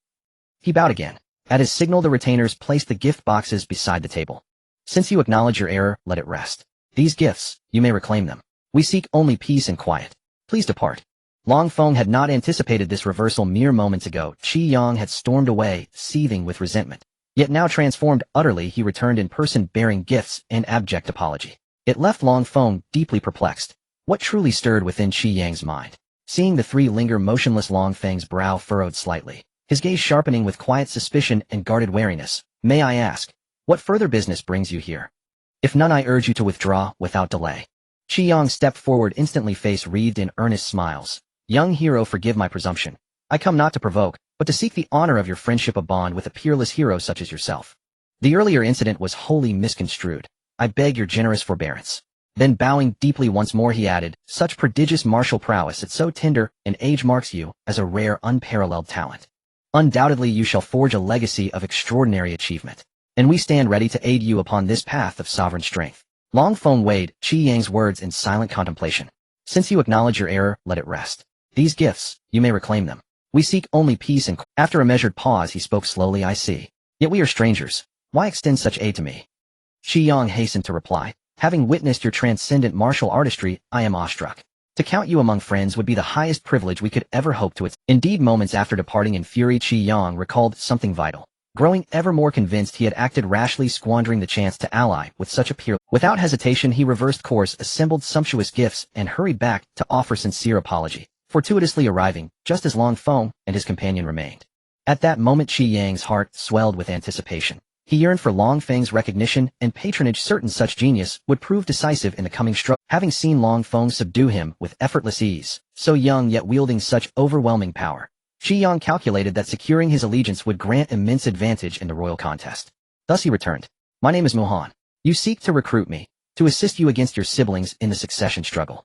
He bowed again. At his signal, the retainers placed the gift boxes beside the table. "Since you acknowledge your error, let it rest. These gifts, you may reclaim them. We seek only peace and quiet. Please depart." Long Feng had not anticipated this reversal. Mere moments ago, Qi Yang had stormed away, seething with resentment. Yet now, transformed utterly, he returned in person, bearing gifts and abject apology. It left Long Feng deeply perplexed. What truly stirred within Qi Yang's mind? Seeing the three linger motionless, Long Feng's brow furrowed slightly, his gaze sharpening with quiet suspicion and guarded wariness. "May I ask, what further business brings you here? If none, I urge you to withdraw without delay." Qi Yang stepped forward, instantly face wreathed in earnest smiles. "Young hero, forgive my presumption. I come not to provoke, but to seek the honor of your friendship, a bond with a peerless hero such as yourself. The earlier incident was wholly misconstrued. I beg your generous forbearance." Then bowing deeply once more, he added, "Such prodigious martial prowess at so tender an age marks you as a rare, unparalleled talent. Undoubtedly you shall forge a legacy of extraordinary achievement, and we stand ready to aid you upon this path of sovereign strength." Long Feng weighed Qi Yang's words in silent contemplation. "Since you acknowledge your error, let it rest. These gifts, you may reclaim them. We seek only peace and..." After a measured pause, he spoke slowly. "I see. Yet we are strangers. Why extend such aid to me?" Qi Yang hastened to reply, "Having witnessed your transcendent martial artistry, I am awestruck. To count you among friends would be the highest privilege we could ever hope to attain." Indeed, moments after departing in fury, Qi Yang recalled something vital. Growing ever more convinced he had acted rashly, squandering the chance to ally with such a peer. Without hesitation, he reversed course, assembled sumptuous gifts, and hurried back to offer sincere apology, fortuitously arriving just as Long Feng and his companion remained. At that moment, Qi Yang's heart swelled with anticipation. He yearned for Long Feng's recognition and patronage. Certain such genius would prove decisive in the coming struggle. Having seen Long Feng subdue him with effortless ease, so young yet wielding such overwhelming power, Qi Yang calculated that securing his allegiance would grant immense advantage in the royal contest. Thus he returned, "My name is Muhan. You seek to recruit me, to assist you against your siblings in the succession struggle.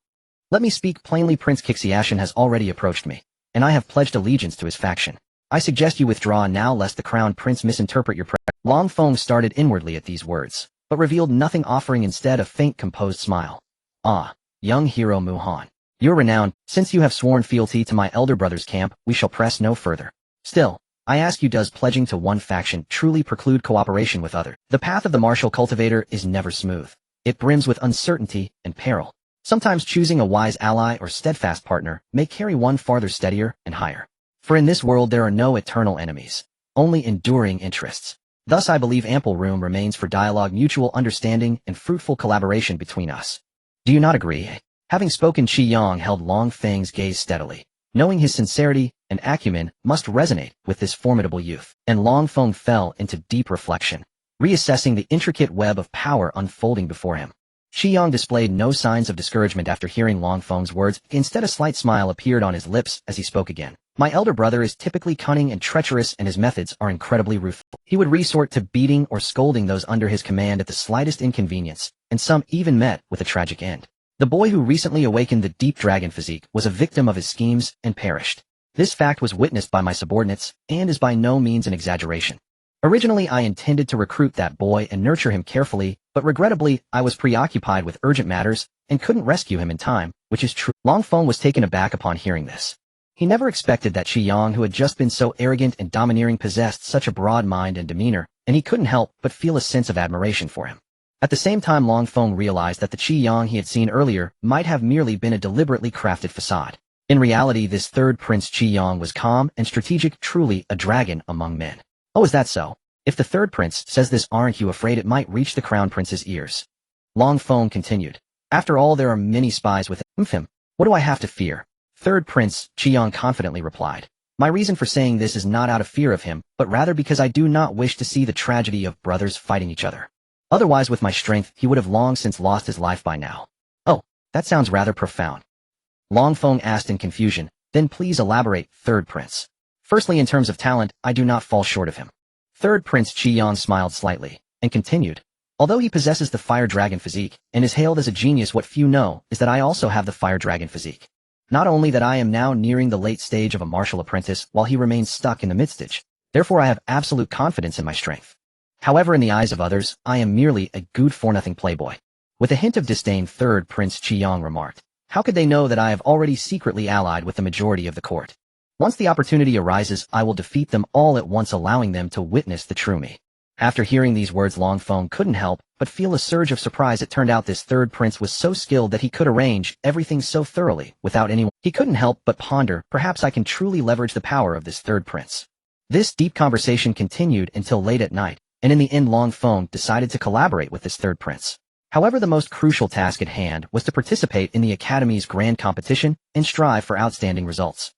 Let me speak plainly. Prince Xiaoshan has already approached me, and I have pledged allegiance to his faction. I suggest you withdraw now, lest the crown prince misinterpret your Long Feng started inwardly at these words, but revealed nothing, offering instead a faint, composed smile. "Ah, young hero Muhan, you're renowned. Since you have sworn fealty to my elder brother's camp, we shall press no further. Still, I ask you, does pledging to one faction truly preclude cooperation with others? The path of the martial cultivator is never smooth. It brims with uncertainty and peril. Sometimes choosing a wise ally or steadfast partner may carry one farther steadier and higher. For in this world there are no eternal enemies, only enduring interests. Thus I believe ample room remains for dialogue, mutual understanding, and fruitful collaboration between us. Do you not agree? Having spoken, Qi Yang held Long Feng's gaze steadily, knowing his sincerity and acumen must resonate with this formidable youth. And Long Feng fell into deep reflection, reassessing the intricate web of power unfolding before him. Qi Yang displayed no signs of discouragement after hearing Long Feng's words. Instead, a slight smile appeared on his lips as he spoke again. My elder brother is typically cunning and treacherous, and his methods are incredibly ruthless. He would resort to beating or scolding those under his command at the slightest inconvenience, and some even met with a tragic end. The boy who recently awakened the deep dragon physique was a victim of his schemes and perished. This fact was witnessed by my subordinates, and is by no means an exaggeration. Originally, I intended to recruit that boy and nurture him carefully, but regrettably, I was preoccupied with urgent matters and couldn't rescue him in time, which is true. Long Feng was taken aback upon hearing this. He never expected that Qi Yang, who had just been so arrogant and domineering, possessed such a broad mind and demeanor, and he couldn't help but feel a sense of admiration for him. At the same time, Long Feng realized that the Qi Yang he had seen earlier might have merely been a deliberately crafted facade. In reality, this third Prince Qi Yang was calm and strategic, truly a dragon among men. Oh, is that so? If the third prince says this, aren't you afraid it might reach the crown prince's ears? Long Feng continued. After all, there are many spies within him. What do I have to fear? Third Prince Qi Yang confidently replied. My reason for saying this is not out of fear of him, but rather because I do not wish to see the tragedy of brothers fighting each other. Otherwise, with my strength, he would have long since lost his life by now. Oh, that sounds rather profound. Long Feng asked in confusion. Then please elaborate, Third Prince. Firstly, in terms of talent, I do not fall short of him. Third Prince Qi Yang smiled slightly, and continued. Although he possesses the Fire Dragon Physique, and is hailed as a genius, what few know is that I also have the Fire Dragon Physique. Not only that, I am now nearing the late stage of a martial apprentice, while he remains stuck in the mid-stage. Therefore I have absolute confidence in my strength. However, in the eyes of others, I am merely a good-for-nothing playboy. With a hint of disdain, Third Prince Qi Yang remarked. How could they know that I have already secretly allied with the majority of the court? Once the opportunity arises, I will defeat them all at once, allowing them to witness the true me. After hearing these words, Long Feng couldn't help but feel a surge of surprise. It turned out this third prince was so skilled that he could arrange everything so thoroughly without anyone. He couldn't help but ponder, perhaps I can truly leverage the power of this third prince. This deep conversation continued until late at night, and in the end Long Feng decided to collaborate with this third prince. However, the most crucial task at hand was to participate in the Academy's grand competition and strive for outstanding results.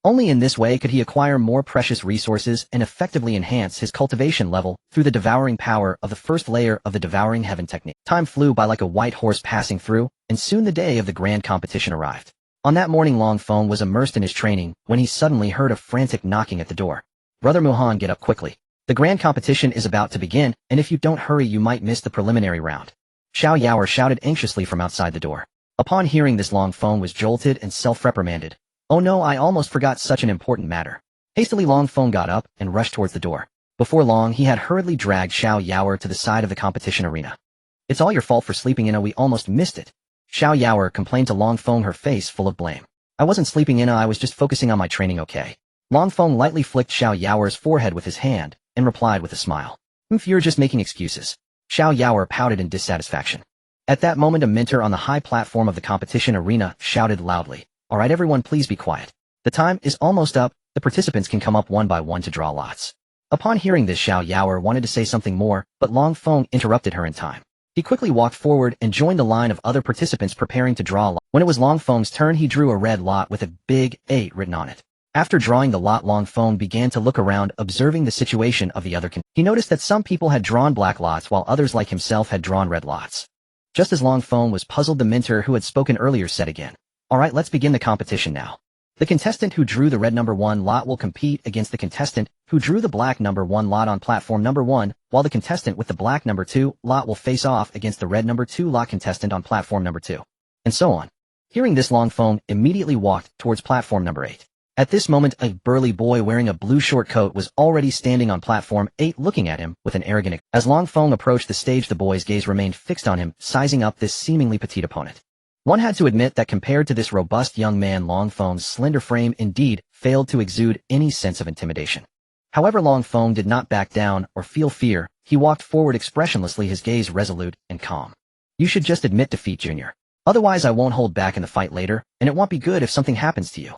Only in this way could he acquire more precious resources and effectively enhance his cultivation level through the devouring power of the first layer of the Devouring Heaven Technique. Time flew by like a white horse passing through, and soon the day of the grand competition arrived. On that morning, Long Feng was immersed in his training when he suddenly heard a frantic knocking at the door. Brother Muhan, get up quickly. The grand competition is about to begin, and if you don't hurry you might miss the preliminary round. Xiao Yaoer shouted anxiously from outside the door. Upon hearing this, Long Feng was jolted and self-reprimanded. Oh no, I almost forgot such an important matter. Hastily, Long Feng got up and rushed towards the door. Before long, he had hurriedly dragged Xiao Yaoer to the side of the competition arena. It's all your fault for sleeping in. We almost missed it. Xiao Yaoer complained to Long Feng, her face full of blame. I wasn't sleeping in, I was just focusing on my training, okay? Long Feng lightly flicked Xiao Yaoer's forehead with his hand, and replied with a smile. You're just making excuses. Xiao Yaoer pouted in dissatisfaction. At that moment, a mentor on the high platform of the competition arena shouted loudly. All right, everyone, please be quiet. The time is almost up. The participants can come up one by one to draw lots. Upon hearing this, Xiao Yaoer wanted to say something more, but Long Feng interrupted her in time. He quickly walked forward and joined the line of other participants preparing to draw a lot. When it was Long Feng's turn, he drew a red lot with a big 8 written on it. After drawing the lot, Long Feng began to look around, observing the situation of the other. He noticed that some people had drawn black lots while others like himself had drawn red lots. Just as Long Feng was puzzled, the mentor who had spoken earlier said again. Alright, let's begin the competition now. The contestant who drew the red number 1 lot will compete against the contestant who drew the black number 1 lot on platform number 1, while the contestant with the black number 2 lot will face off against the red number 2 lot contestant on platform number 2. And so on. Hearing this, Long Feng immediately walked towards platform number 8. At this moment, a burly boy wearing a blue short coat was already standing on platform 8 looking at him with an arrogant expression. As Long Feng approached the stage, the boy's gaze remained fixed on him, sizing up this seemingly petite opponent. One had to admit that compared to this robust young man, Long Feng's slender frame indeed failed to exude any sense of intimidation. However, Long Feng did not back down or feel fear. He walked forward expressionlessly, his gaze resolute and calm. You should just admit defeat, Junior. Otherwise I won't hold back in the fight later, and it won't be good if something happens to you.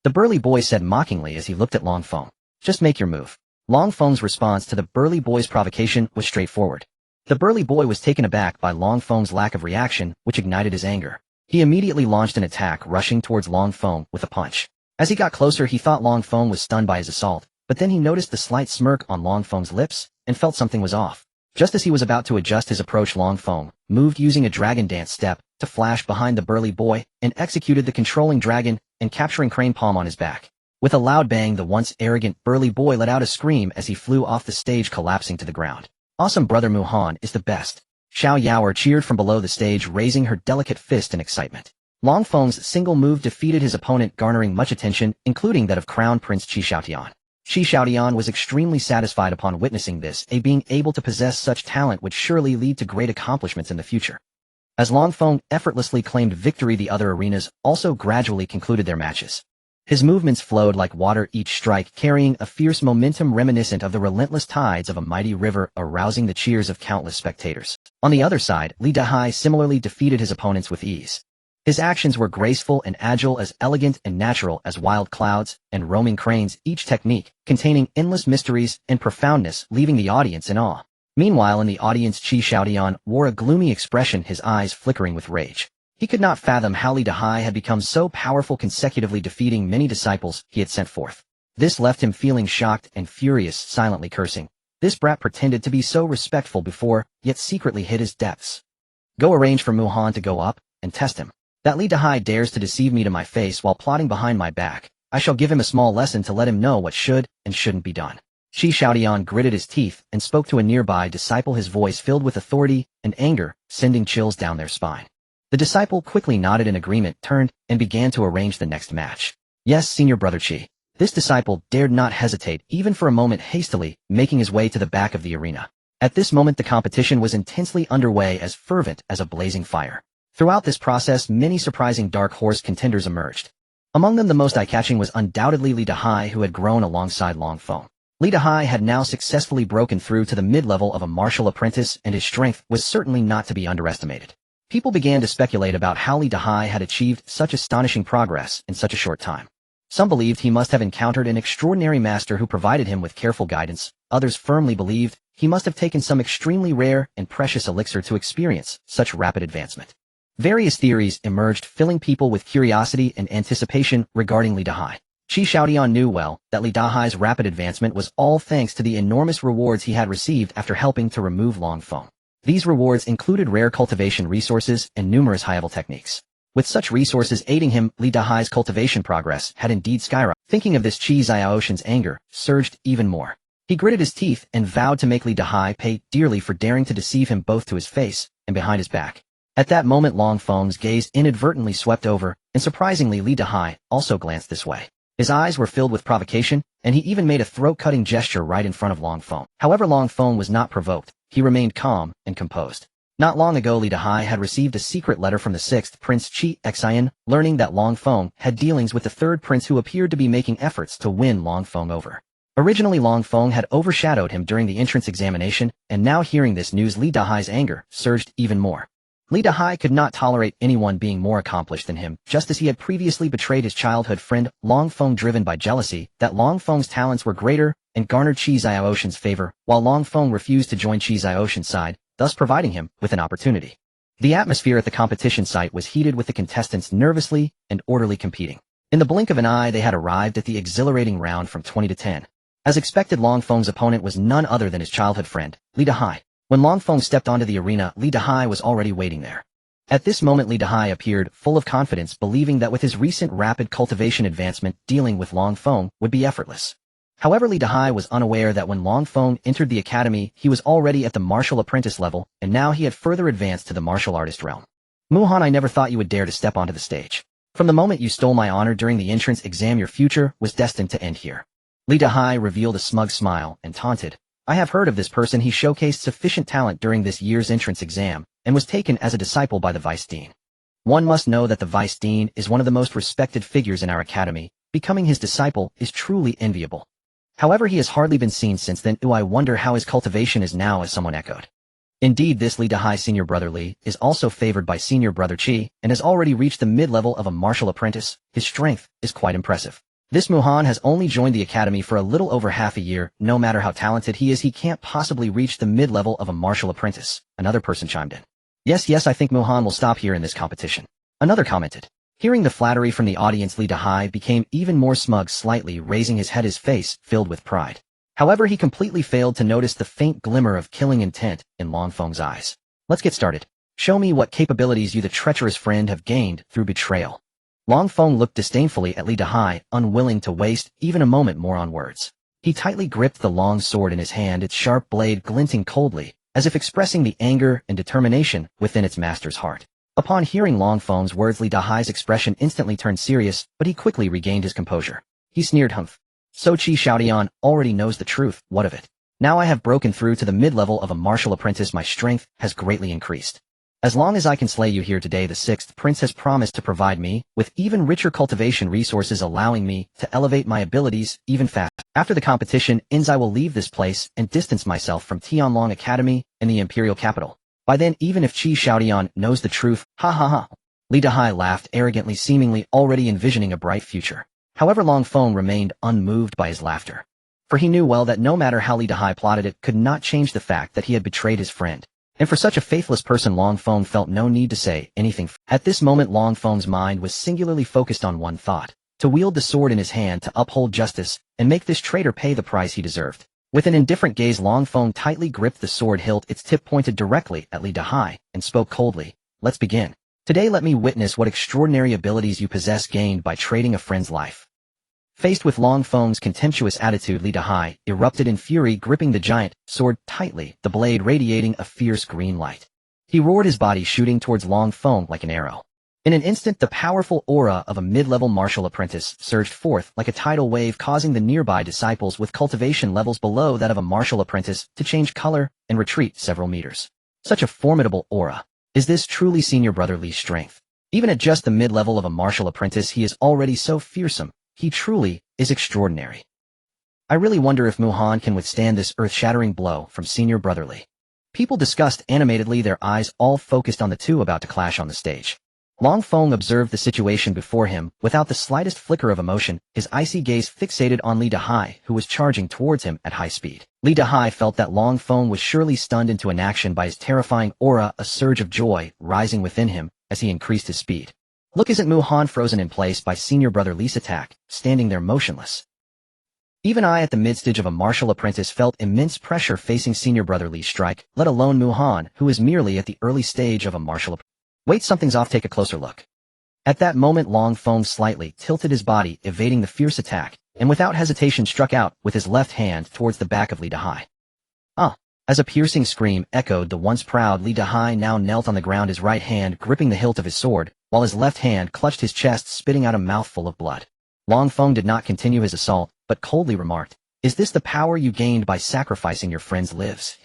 The burly boy said mockingly as he looked at Long Feng. Just make your move. Long Feng's response to the burly boy's provocation was straightforward. The burly boy was taken aback by Long Feng's lack of reaction, which ignited his anger. He immediately launched an attack, rushing towards Long Feng with a punch. As he got closer, he thought Long Feng was stunned by his assault, but then he noticed the slight smirk on Long Feng's lips and felt something was off. Just as he was about to adjust his approach, Long Feng moved using a dragon dance step to flash behind the burly boy and executed the controlling dragon and capturing crane palm on his back. With a loud bang, the once arrogant burly boy let out a scream as he flew off the stage, collapsing to the ground. Awesome, brother, Muhan is the best. Xiao Yaoer cheered from below the stage, raising her delicate fist in excitement. Long Feng's single move defeated his opponent, garnering much attention, including that of Crown Prince Qi Xiaotian. Qi Xiaotian was extremely satisfied upon witnessing this. Being able to possess such talent would surely lead to great accomplishments in the future. As Long Feng effortlessly claimed victory, the other arenas also gradually concluded their matches. His movements flowed like water, each strike carrying a fierce momentum reminiscent of the relentless tides of a mighty river, arousing the cheers of countless spectators. On the other side, Li Dahai similarly defeated his opponents with ease. His actions were graceful and agile, as elegant and natural as wild clouds and roaming cranes, each technique containing endless mysteries and profoundness, leaving the audience in awe. Meanwhile, in the audience, Qi Xiaotian wore a gloomy expression, his eyes flickering with rage. He could not fathom how Li Dahai had become so powerful, consecutively defeating many disciples he had sent forth. This left him feeling shocked and furious, silently cursing. This brat pretended to be so respectful before, yet secretly hid his depths. Go arrange for Muhan to go up and test him. That Li Dahai dares to deceive me to my face while plotting behind my back. I shall give him a small lesson to let him know what should and shouldn't be done. Qi Xiaotian gritted his teeth and spoke to a nearby disciple, his voice filled with authority and anger, sending chills down their spine. The disciple quickly nodded in agreement, turned, and began to arrange the next match. Yes, senior brother Qi. This disciple dared not hesitate even for a moment, hastily making his way to the back of the arena. At this moment the competition was intensely underway, as fervent as a blazing fire. Throughout this process, many surprising dark horse contenders emerged. Among them, the most eye-catching was undoubtedly Li Dahai, who had grown alongside Long Feng. Li Dahai had now successfully broken through to the mid-level of a martial apprentice, and his strength was certainly not to be underestimated. People began to speculate about how Li Dahai had achieved such astonishing progress in such a short time. Some believed he must have encountered an extraordinary master who provided him with careful guidance. Others firmly believed he must have taken some extremely rare and precious elixir to experience such rapid advancement. Various theories emerged, filling people with curiosity and anticipation regarding Li Dahai. Qi Xiaotian knew well that Li Dahai's rapid advancement was all thanks to the enormous rewards he had received after helping to remove Long Feng. These rewards included rare cultivation resources and numerous high-level techniques. With such resources aiding him, Li Dahai's cultivation progress had indeed skyrocketed. Thinking of this, Qi Xiaotian's anger surged even more. He gritted his teeth and vowed to make Li Dahai pay dearly for daring to deceive him both to his face and behind his back. At that moment, Long Feng's gaze inadvertently swept over, and surprisingly Li Dahai also glanced this way. His eyes were filled with provocation, and he even made a throat-cutting gesture right in front of Long Feng. However, Long Feng was not provoked. He remained calm and composed. Not long ago, Li Dahai had received a secret letter from the 6th Prince Qi Xian, learning that Long Feng had dealings with the 3rd Prince, who appeared to be making efforts to win Long Feng over. Originally, Long Feng had overshadowed him during the entrance examination, and now hearing this news, Li Dahai's anger surged even more. Li Dahai could not tolerate anyone being more accomplished than him, just as he had previously betrayed his childhood friend, Long Feng, driven by jealousy that Long Feng's talents were greater and garnered Qi Xiaotian's favor, while Long Feng refused to join Qi Xiaotian's side, thus providing him with an opportunity. The atmosphere at the competition site was heated, with the contestants nervously and orderly competing. In the blink of an eye, they had arrived at the exhilarating round from 20 to 10. As expected, Long Feng's opponent was none other than his childhood friend, Li Dahai. When Long Feng stepped onto the arena, Li Dahai was already waiting there. At this moment, Li Dahai appeared full of confidence, believing that with his recent rapid cultivation advancement, dealing with Long Feng would be effortless. However, Li Dahai was unaware that when Long Feng entered the academy, he was already at the martial apprentice level, and now he had further advanced to the martial artist realm. Muhan, I never thought you would dare to step onto the stage. From the moment you stole my honor during the entrance exam, your future was destined to end here. Li Dahai revealed a smug smile and taunted. I have heard of this person. He showcased sufficient talent during this year's entrance exam, and was taken as a disciple by the Vice Dean. One must know that the Vice Dean is one of the most respected figures in our academy. Becoming his disciple is truly enviable. However, he has hardly been seen since then. I wonder how his cultivation is now, as someone echoed. Indeed, this Li Dahai senior brother Li is also favored by senior brother Qi and has already reached the mid-level of a martial apprentice. His strength is quite impressive. This Muhan has only joined the academy for a little over half a year. No matter how talented he is, he can't possibly reach the mid-level of a martial apprentice. Another person chimed in. Yes, I think Muhan will stop here in this competition. Another commented. Hearing the flattery from the audience, Li Dahai became even more smug, slightly raising his head, his face filled with pride. However, he completely failed to notice the faint glimmer of killing intent in Long Feng's eyes. Let's get started. Show me what capabilities you, the treacherous friend, have gained through betrayal. Long Feng looked disdainfully at Li Dahai, unwilling to waste even a moment more on words. He tightly gripped the long sword in his hand, its sharp blade glinting coldly, as if expressing the anger and determination within its master's heart. Upon hearing Long Feng's words, Li Dahai's expression instantly turned serious, but he quickly regained his composure. He sneered, "Humph. So Qi Xiaodian already knows the truth, what of it? Now I have broken through to the mid-level of a martial apprentice, my strength has greatly increased. As long as I can slay you here today, the sixth prince has promised to provide me with even richer cultivation resources, allowing me to elevate my abilities even faster. After the competition ends, I will leave this place and distance myself from Tianlong Academy and the imperial capital. By then, even if Qi Xiaodian knows the truth, ha ha ha." Li Dahai laughed arrogantly, seemingly already envisioning a bright future. However, Long Feng remained unmoved by his laughter. For he knew well that no matter how Li Dahai plotted, it could not change the fact that he had betrayed his friend. And for such a faithless person, Long Feng felt no need to say anything. At this moment, Long Feng's mind was singularly focused on one thought: to wield the sword in his hand to uphold justice and make this traitor pay the price he deserved. With an indifferent gaze, Long Feng tightly gripped the sword hilt, its tip pointed directly at Li Dahai, and spoke coldly. "Let's begin. Today let me witness what extraordinary abilities you possess gained by trading a friend's life." Faced with Long Feng's contemptuous attitude, Li Dahai erupted in fury, gripping the giant sword tightly, the blade radiating a fierce green light. He roared, his body shooting towards Long Feng like an arrow. In an instant, the powerful aura of a mid-level martial apprentice surged forth like a tidal wave, causing the nearby disciples with cultivation levels below that of a martial apprentice to change color and retreat several meters. Such a formidable aura. Is this truly senior brother Li's strength? Even at just the mid-level of a martial apprentice, he is already so fearsome. He truly is extraordinary. I really wonder if Muhan can withstand this earth-shattering blow from senior brother Li. People discussed animatedly, their eyes all focused on the two about to clash on the stage. Long Feng observed the situation before him without the slightest flicker of emotion, his icy gaze fixated on Li Dahai, who was charging towards him at high speed. Li Dahai felt that Long Feng was surely stunned into inaction by his terrifying aura, a surge of joy rising within him as he increased his speed. Look, isn't Muhan frozen in place by senior brother Li's attack, standing there motionless? Even I, at the mid-stage of a martial apprentice, felt immense pressure facing senior brother Li's strike, let alone Muhan, who is merely at the early stage of a martial apprentice. Wait, something's off, take a closer look. At that moment, Long Feng slightly tilted his body, evading the fierce attack, and without hesitation struck out with his left hand towards the back of Li Dahai. Ah! As a piercing scream echoed, the once proud Li Dahai now knelt on the ground, his right hand gripping the hilt of his sword, while his left hand clutched his chest, spitting out a mouthful of blood. Long Feng did not continue his assault, but coldly remarked, "Is this the power you gained by sacrificing your friend's lives?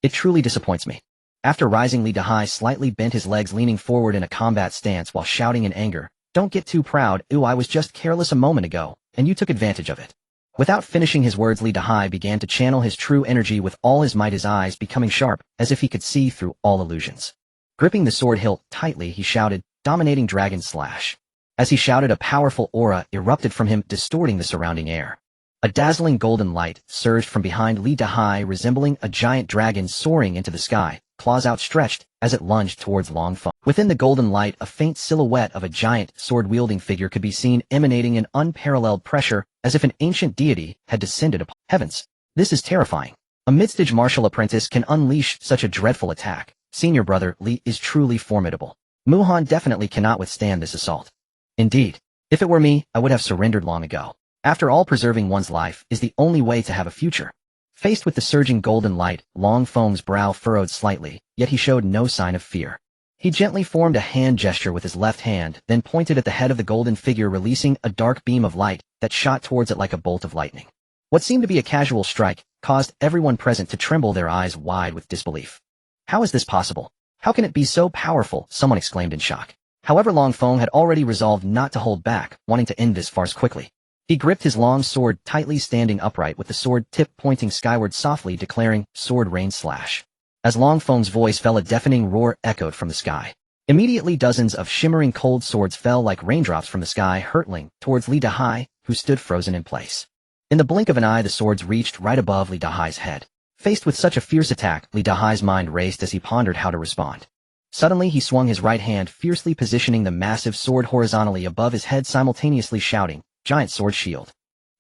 It truly disappoints me." After rising, Li Dahai slightly bent his legs, leaning forward in a combat stance while shouting in anger, "Don't get too proud. I was just careless a moment ago, and you took advantage of it." Without finishing his words, Li Dahai began to channel his true energy with all his might, his eyes becoming sharp, as if he could see through all illusions. Gripping the sword hilt tightly, he shouted, "Dominating Dragon Slash." As he shouted, a powerful aura erupted from him, distorting the surrounding air. A dazzling golden light surged from behind Li Dahai, resembling a giant dragon soaring into the sky, claws outstretched as it lunged towards Long Feng. Within the golden light, a faint silhouette of a giant, sword-wielding figure could be seen, emanating an unparalleled pressure, as if an ancient deity had descended upon heavens. This is terrifying. A mid-stage martial apprentice can unleash such a dreadful attack. Senior brother Li is truly formidable. Muhan definitely cannot withstand this assault. Indeed, if it were me, I would have surrendered long ago. After all, preserving one's life is the only way to have a future. Faced with the surging golden light, Long Feng's brow furrowed slightly, yet he showed no sign of fear. He gently formed a hand gesture with his left hand, then pointed at the head of the golden figure, releasing a dark beam of light that shot towards it like a bolt of lightning. What seemed to be a casual strike caused everyone present to tremble, their eyes wide with disbelief. How is this possible? How can it be so powerful? Someone exclaimed in shock. However, Long Feng had already resolved not to hold back, wanting to end this farce quickly. He gripped his long sword tightly, standing upright with the sword tip pointing skyward, softly declaring, "Sword rain slash." As Long Feng's voice fell, a deafening roar echoed from the sky. Immediately dozens of shimmering cold swords fell like raindrops from the sky, hurtling towards Li Dahai, who stood frozen in place. In the blink of an eye, the swords reached right above Li Dahai's head. Faced with such a fierce attack, Li Dahai's mind raced as he pondered how to respond. Suddenly he swung his right hand, fiercely positioning the massive sword horizontally above his head, simultaneously shouting, "Giant sword shield."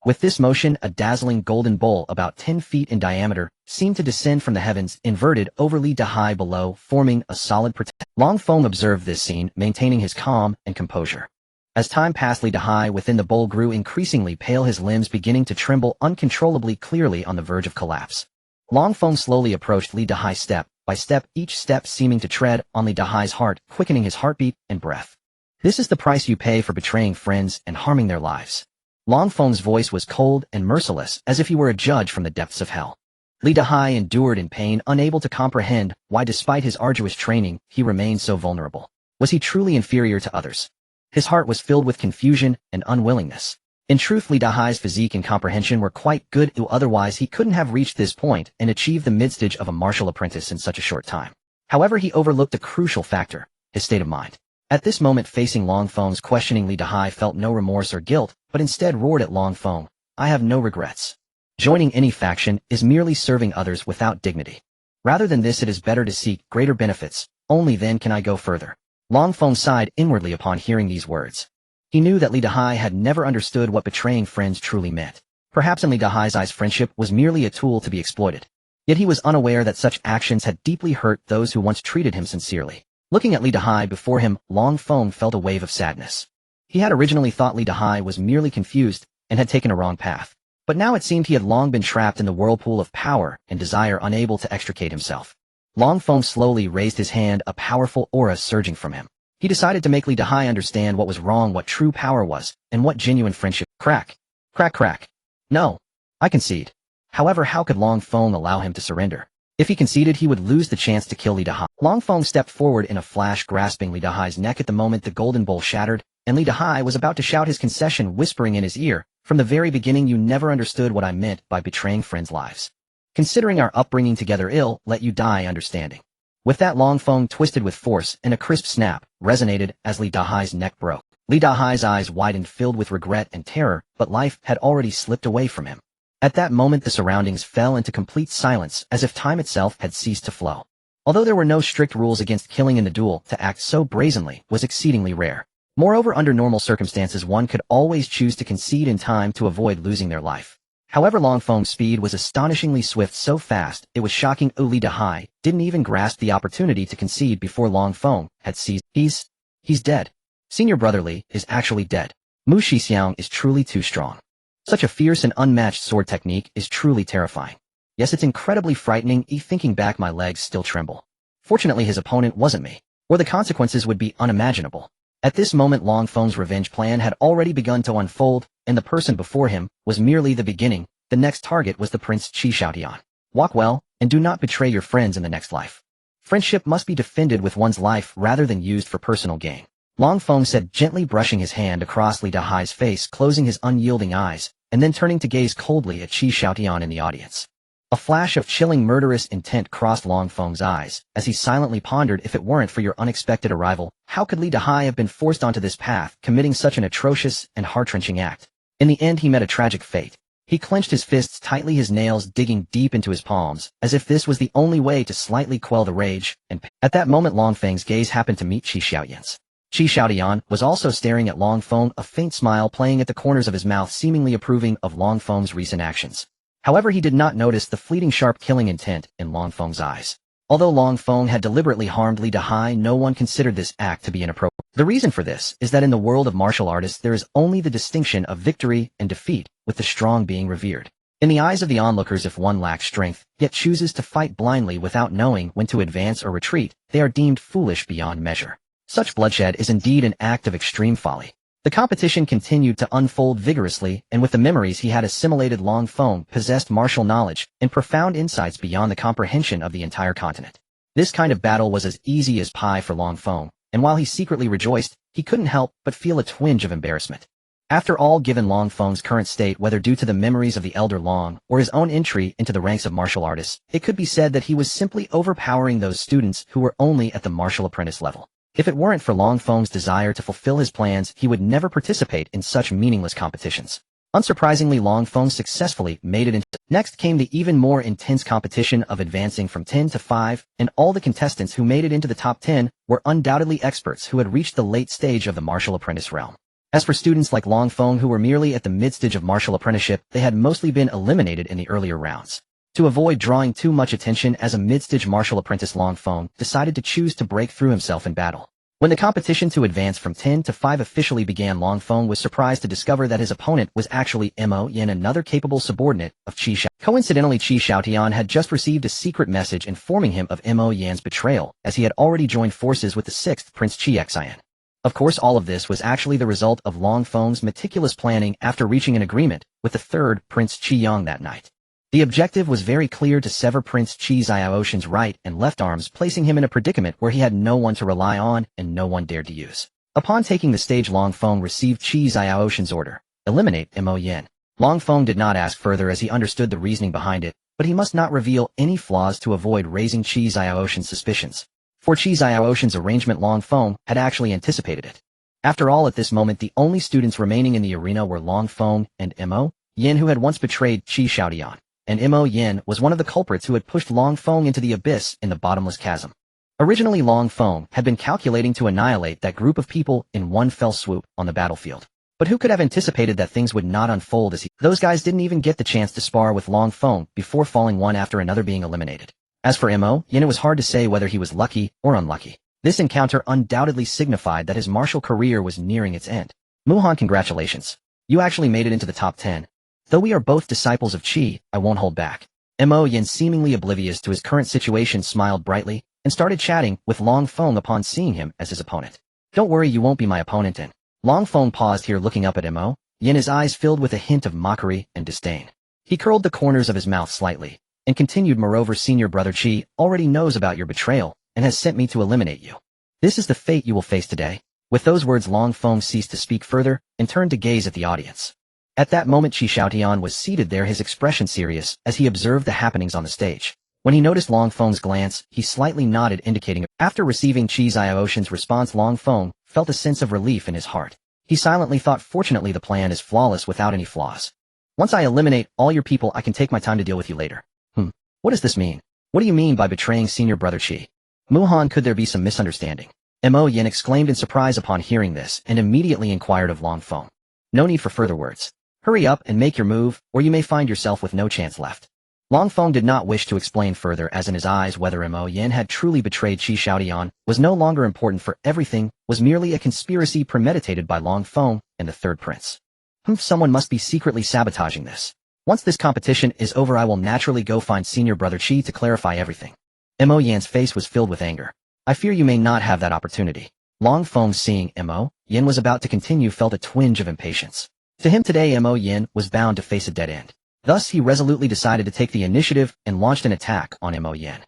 With this motion, a dazzling golden bowl about 10 feet in diameter seemed to descend from the heavens, inverted over Li Dahai below, forming a solid protection. Long Feng observed this scene, maintaining his calm and composure. As time passed, Li Dahai within the bowl grew increasingly pale, his limbs beginning to tremble uncontrollably, clearly on the verge of collapse. Long Feng slowly approached Li Dahai step by step, each step seeming to tread on Li Dahai's heart, quickening his heartbeat and breath. "This is the price you pay for betraying friends and harming their lives." Long Feng's voice was cold and merciless, as if he were a judge from the depths of hell. Li Dahai endured in pain, unable to comprehend why, despite his arduous training, he remained so vulnerable. Was he truly inferior to others? His heart was filled with confusion and unwillingness. In truth, Li Dahai's physique and comprehension were quite good, otherwise he couldn't have reached this point and achieved the midstage of a martial apprentice in such a short time. However, he overlooked a crucial factor: his state of mind. At this moment, facing Long Feng's questioning, Li Dahai felt no remorse or guilt, but instead roared at Long Feng, "I have no regrets. Joining any faction is merely serving others without dignity. Rather than this, it is better to seek greater benefits. Only then can I go further." Long Feng sighed inwardly upon hearing these words. He knew that Li Dahai had never understood what betraying friends truly meant. Perhaps in Li Dahai's eyes, friendship was merely a tool to be exploited. Yet he was unaware that such actions had deeply hurt those who once treated him sincerely. Looking at Li Dahai before him, Long Feng felt a wave of sadness. He had originally thought Li Dahai was merely confused and had taken a wrong path. But now it seemed he had long been trapped in the whirlpool of power and desire, unable to extricate himself. Long Feng slowly raised his hand, a powerful aura surging from him. He decided to make Li Dahai understand what was wrong, what true power was, and what genuine friendship. Crack. Crack crack. No. I concede. However, how could Long Feng allow him to surrender? If he conceded, he would lose the chance to kill Li Dahai. Long Feng stepped forward in a flash, grasping Li Dahai's neck. At the moment, the golden bowl shattered, and Li Dahai was about to shout his concession, whispering in his ear, "From the very beginning you never understood what I meant by betraying friends' lives. Considering our upbringing together, I'll let you die understanding." With that, Long Feng twisted with force, and a crisp snap resonated as Li Dahai's neck broke. Li Dahai's eyes widened, filled with regret and terror, but life had already slipped away from him. At that moment, the surroundings fell into complete silence, as if time itself had ceased to flow. Although there were no strict rules against killing in the duel, to act so brazenly was exceedingly rare. Moreover, under normal circumstances, one could always choose to concede in time to avoid losing their life. However, Long Feng's speed was astonishingly swift, so fast it was shocking. Li Dahai didn't even grasp the opportunity to concede before Long Feng had seized. He's dead. Senior Brother Li is actually dead. Mu Shixiang is truly too strong. Such a fierce and unmatched sword technique is truly terrifying. Yes, it's incredibly frightening. Thinking back, my legs still tremble. Fortunately, his opponent wasn't me, or the consequences would be unimaginable. At this moment, Long Feng's revenge plan had already begun to unfold, and the person before him was merely the beginning. The next target was the Prince Qi Xiaotian. Walk well, and do not betray your friends in the next life. Friendship must be defended with one's life rather than used for personal gain. Long Feng said, gently brushing his hand across Li Dahai's face, closing his unyielding eyes, and then turning to gaze coldly at Qi Xiaotian in the audience. A flash of chilling murderous intent crossed Long Feng's eyes, as he silently pondered, if it weren't for your unexpected arrival, how could Li Dahai have been forced onto this path, committing such an atrocious and heart-wrenching act? In the end, he met a tragic fate. He clenched his fists tightly, his nails digging deep into his palms, as if this was the only way to slightly quell the rage and pain. At that moment, Long Feng's gaze happened to meet Qi Xiaotian's. Qi Xiaotian was also staring at Long Feng, a faint smile playing at the corners of his mouth, seemingly approving of Long Feng's recent actions. However, he did not notice the fleeting sharp killing intent in Long Feng's eyes. Although Long Feng had deliberately harmed Li Dahai, no one considered this act to be inappropriate. The reason for this is that in the world of martial artists there is only the distinction of victory and defeat, with the strong being revered. In the eyes of the onlookers, if one lacks strength, yet chooses to fight blindly without knowing when to advance or retreat, they are deemed foolish beyond measure. Such bloodshed is indeed an act of extreme folly. The competition continued to unfold vigorously, and with the memories he had assimilated, Long Feng possessed martial knowledge and profound insights beyond the comprehension of the entire continent. This kind of battle was as easy as pie for Long Feng, and while he secretly rejoiced, he couldn't help but feel a twinge of embarrassment. After all, given Long Feng's current state, whether due to the memories of the Elder Long or his own entry into the ranks of martial artists, it could be said that he was simply overpowering those students who were only at the martial apprentice level. If it weren't for Long Feng's desire to fulfill his plans, he would never participate in such meaningless competitions. Unsurprisingly, Long Feng successfully made it into. Next came the even more intense competition of advancing from 10 to 5, and all the contestants who made it into the top 10 were undoubtedly experts who had reached the late stage of the martial apprentice realm. As for students like Long Feng who were merely at the mid-stage of martial apprenticeship, they had mostly been eliminated in the earlier rounds. To avoid drawing too much attention as a mid-stage martial apprentice, Long Feng decided to choose to break through himself in battle. When the competition to advance from 10 to 5 officially began, Long Feng was surprised to discover that his opponent was actually Mo Yin, another capable subordinate of Qi Xiao. Coincidentally, Qi Xiaotian had just received a secret message informing him of Mo Yan's betrayal, as he had already joined forces with the 6th Prince Qi Xian. Of course, all of this was actually the result of Long Feng's meticulous planning after reaching an agreement with the 3rd Prince Qi Yang that night. The objective was very clear: to sever Prince Qi Xiaoshan's right and left arms, placing him in a predicament where he had no one to rely on and no one dared to use. Upon taking the stage, Long Feng received Qi Xiaoshan's order: eliminate Mo Yin. Long Feng did not ask further as he understood the reasoning behind it, but he must not reveal any flaws to avoid raising Qi Xiaoshan's suspicions. For Qi Xiaoshan's arrangement, Long Feng had actually anticipated it. After all, at this moment, the only students remaining in the arena were Long Feng and Mo Yin, who had once betrayed Qi Xiaotian. And Mo Yin was one of the culprits who had pushed Long Feng into the abyss in the bottomless chasm. Originally, Long Feng had been calculating to annihilate that group of people in one fell swoop on the battlefield. But who could have anticipated that things would not unfold as those guys didn't even get the chance to spar with Long Feng before falling one after another, being eliminated. As for Mo Yin, it was hard to say whether he was lucky or unlucky. This encounter undoubtedly signified that his martial career was nearing its end. Muhan, congratulations. You actually made it into the top 10. Though we are both disciples of Qi, I won't hold back. Mo Yin, seemingly oblivious to his current situation, smiled brightly and started chatting with Long Feng upon seeing him as his opponent. Don't worry, you won't be my opponent. And Long Feng paused here, looking up at Mo Yin, his eyes filled with a hint of mockery and disdain. He curled the corners of his mouth slightly and continued, moreover, senior brother Qi already knows about your betrayal and has sent me to eliminate you. This is the fate you will face today. With those words, Long Feng ceased to speak further and turned to gaze at the audience. At that moment, Qi Xiaotian was seated there, his expression serious as he observed the happenings on the stage. When he noticed Long Feng's glance, he slightly nodded, indicating. After receiving Qi Xiaoshan's response, Long Feng felt a sense of relief in his heart. He silently thought, fortunately the plan is flawless without any flaws. Once I eliminate all your people, I can take my time to deal with you later. What does this mean? What do you mean by betraying senior brother Qi? Muhan, could there be some misunderstanding? Mo Yin exclaimed in surprise upon hearing this and immediately inquired of Long Feng. No need for further words. Hurry up and make your move, or you may find yourself with no chance left. Long Feng did not wish to explain further, as in his eyes whether Mo Yin had truly betrayed Qi Xiaotian was no longer important, for everything was merely a conspiracy premeditated by Long Feng and the 3rd prince. Someone must be secretly sabotaging this. Once this competition is over, I will naturally go find senior brother Qi to clarify everything. Mo Yan's face was filled with anger. I fear you may not have that opportunity. Long Feng, seeing Mo Yin was about to continue, felt a twinge of impatience. To him today, Mo Yin was bound to face a dead end. Thus, he resolutely decided to take the initiative and launched an attack on Mo Yin.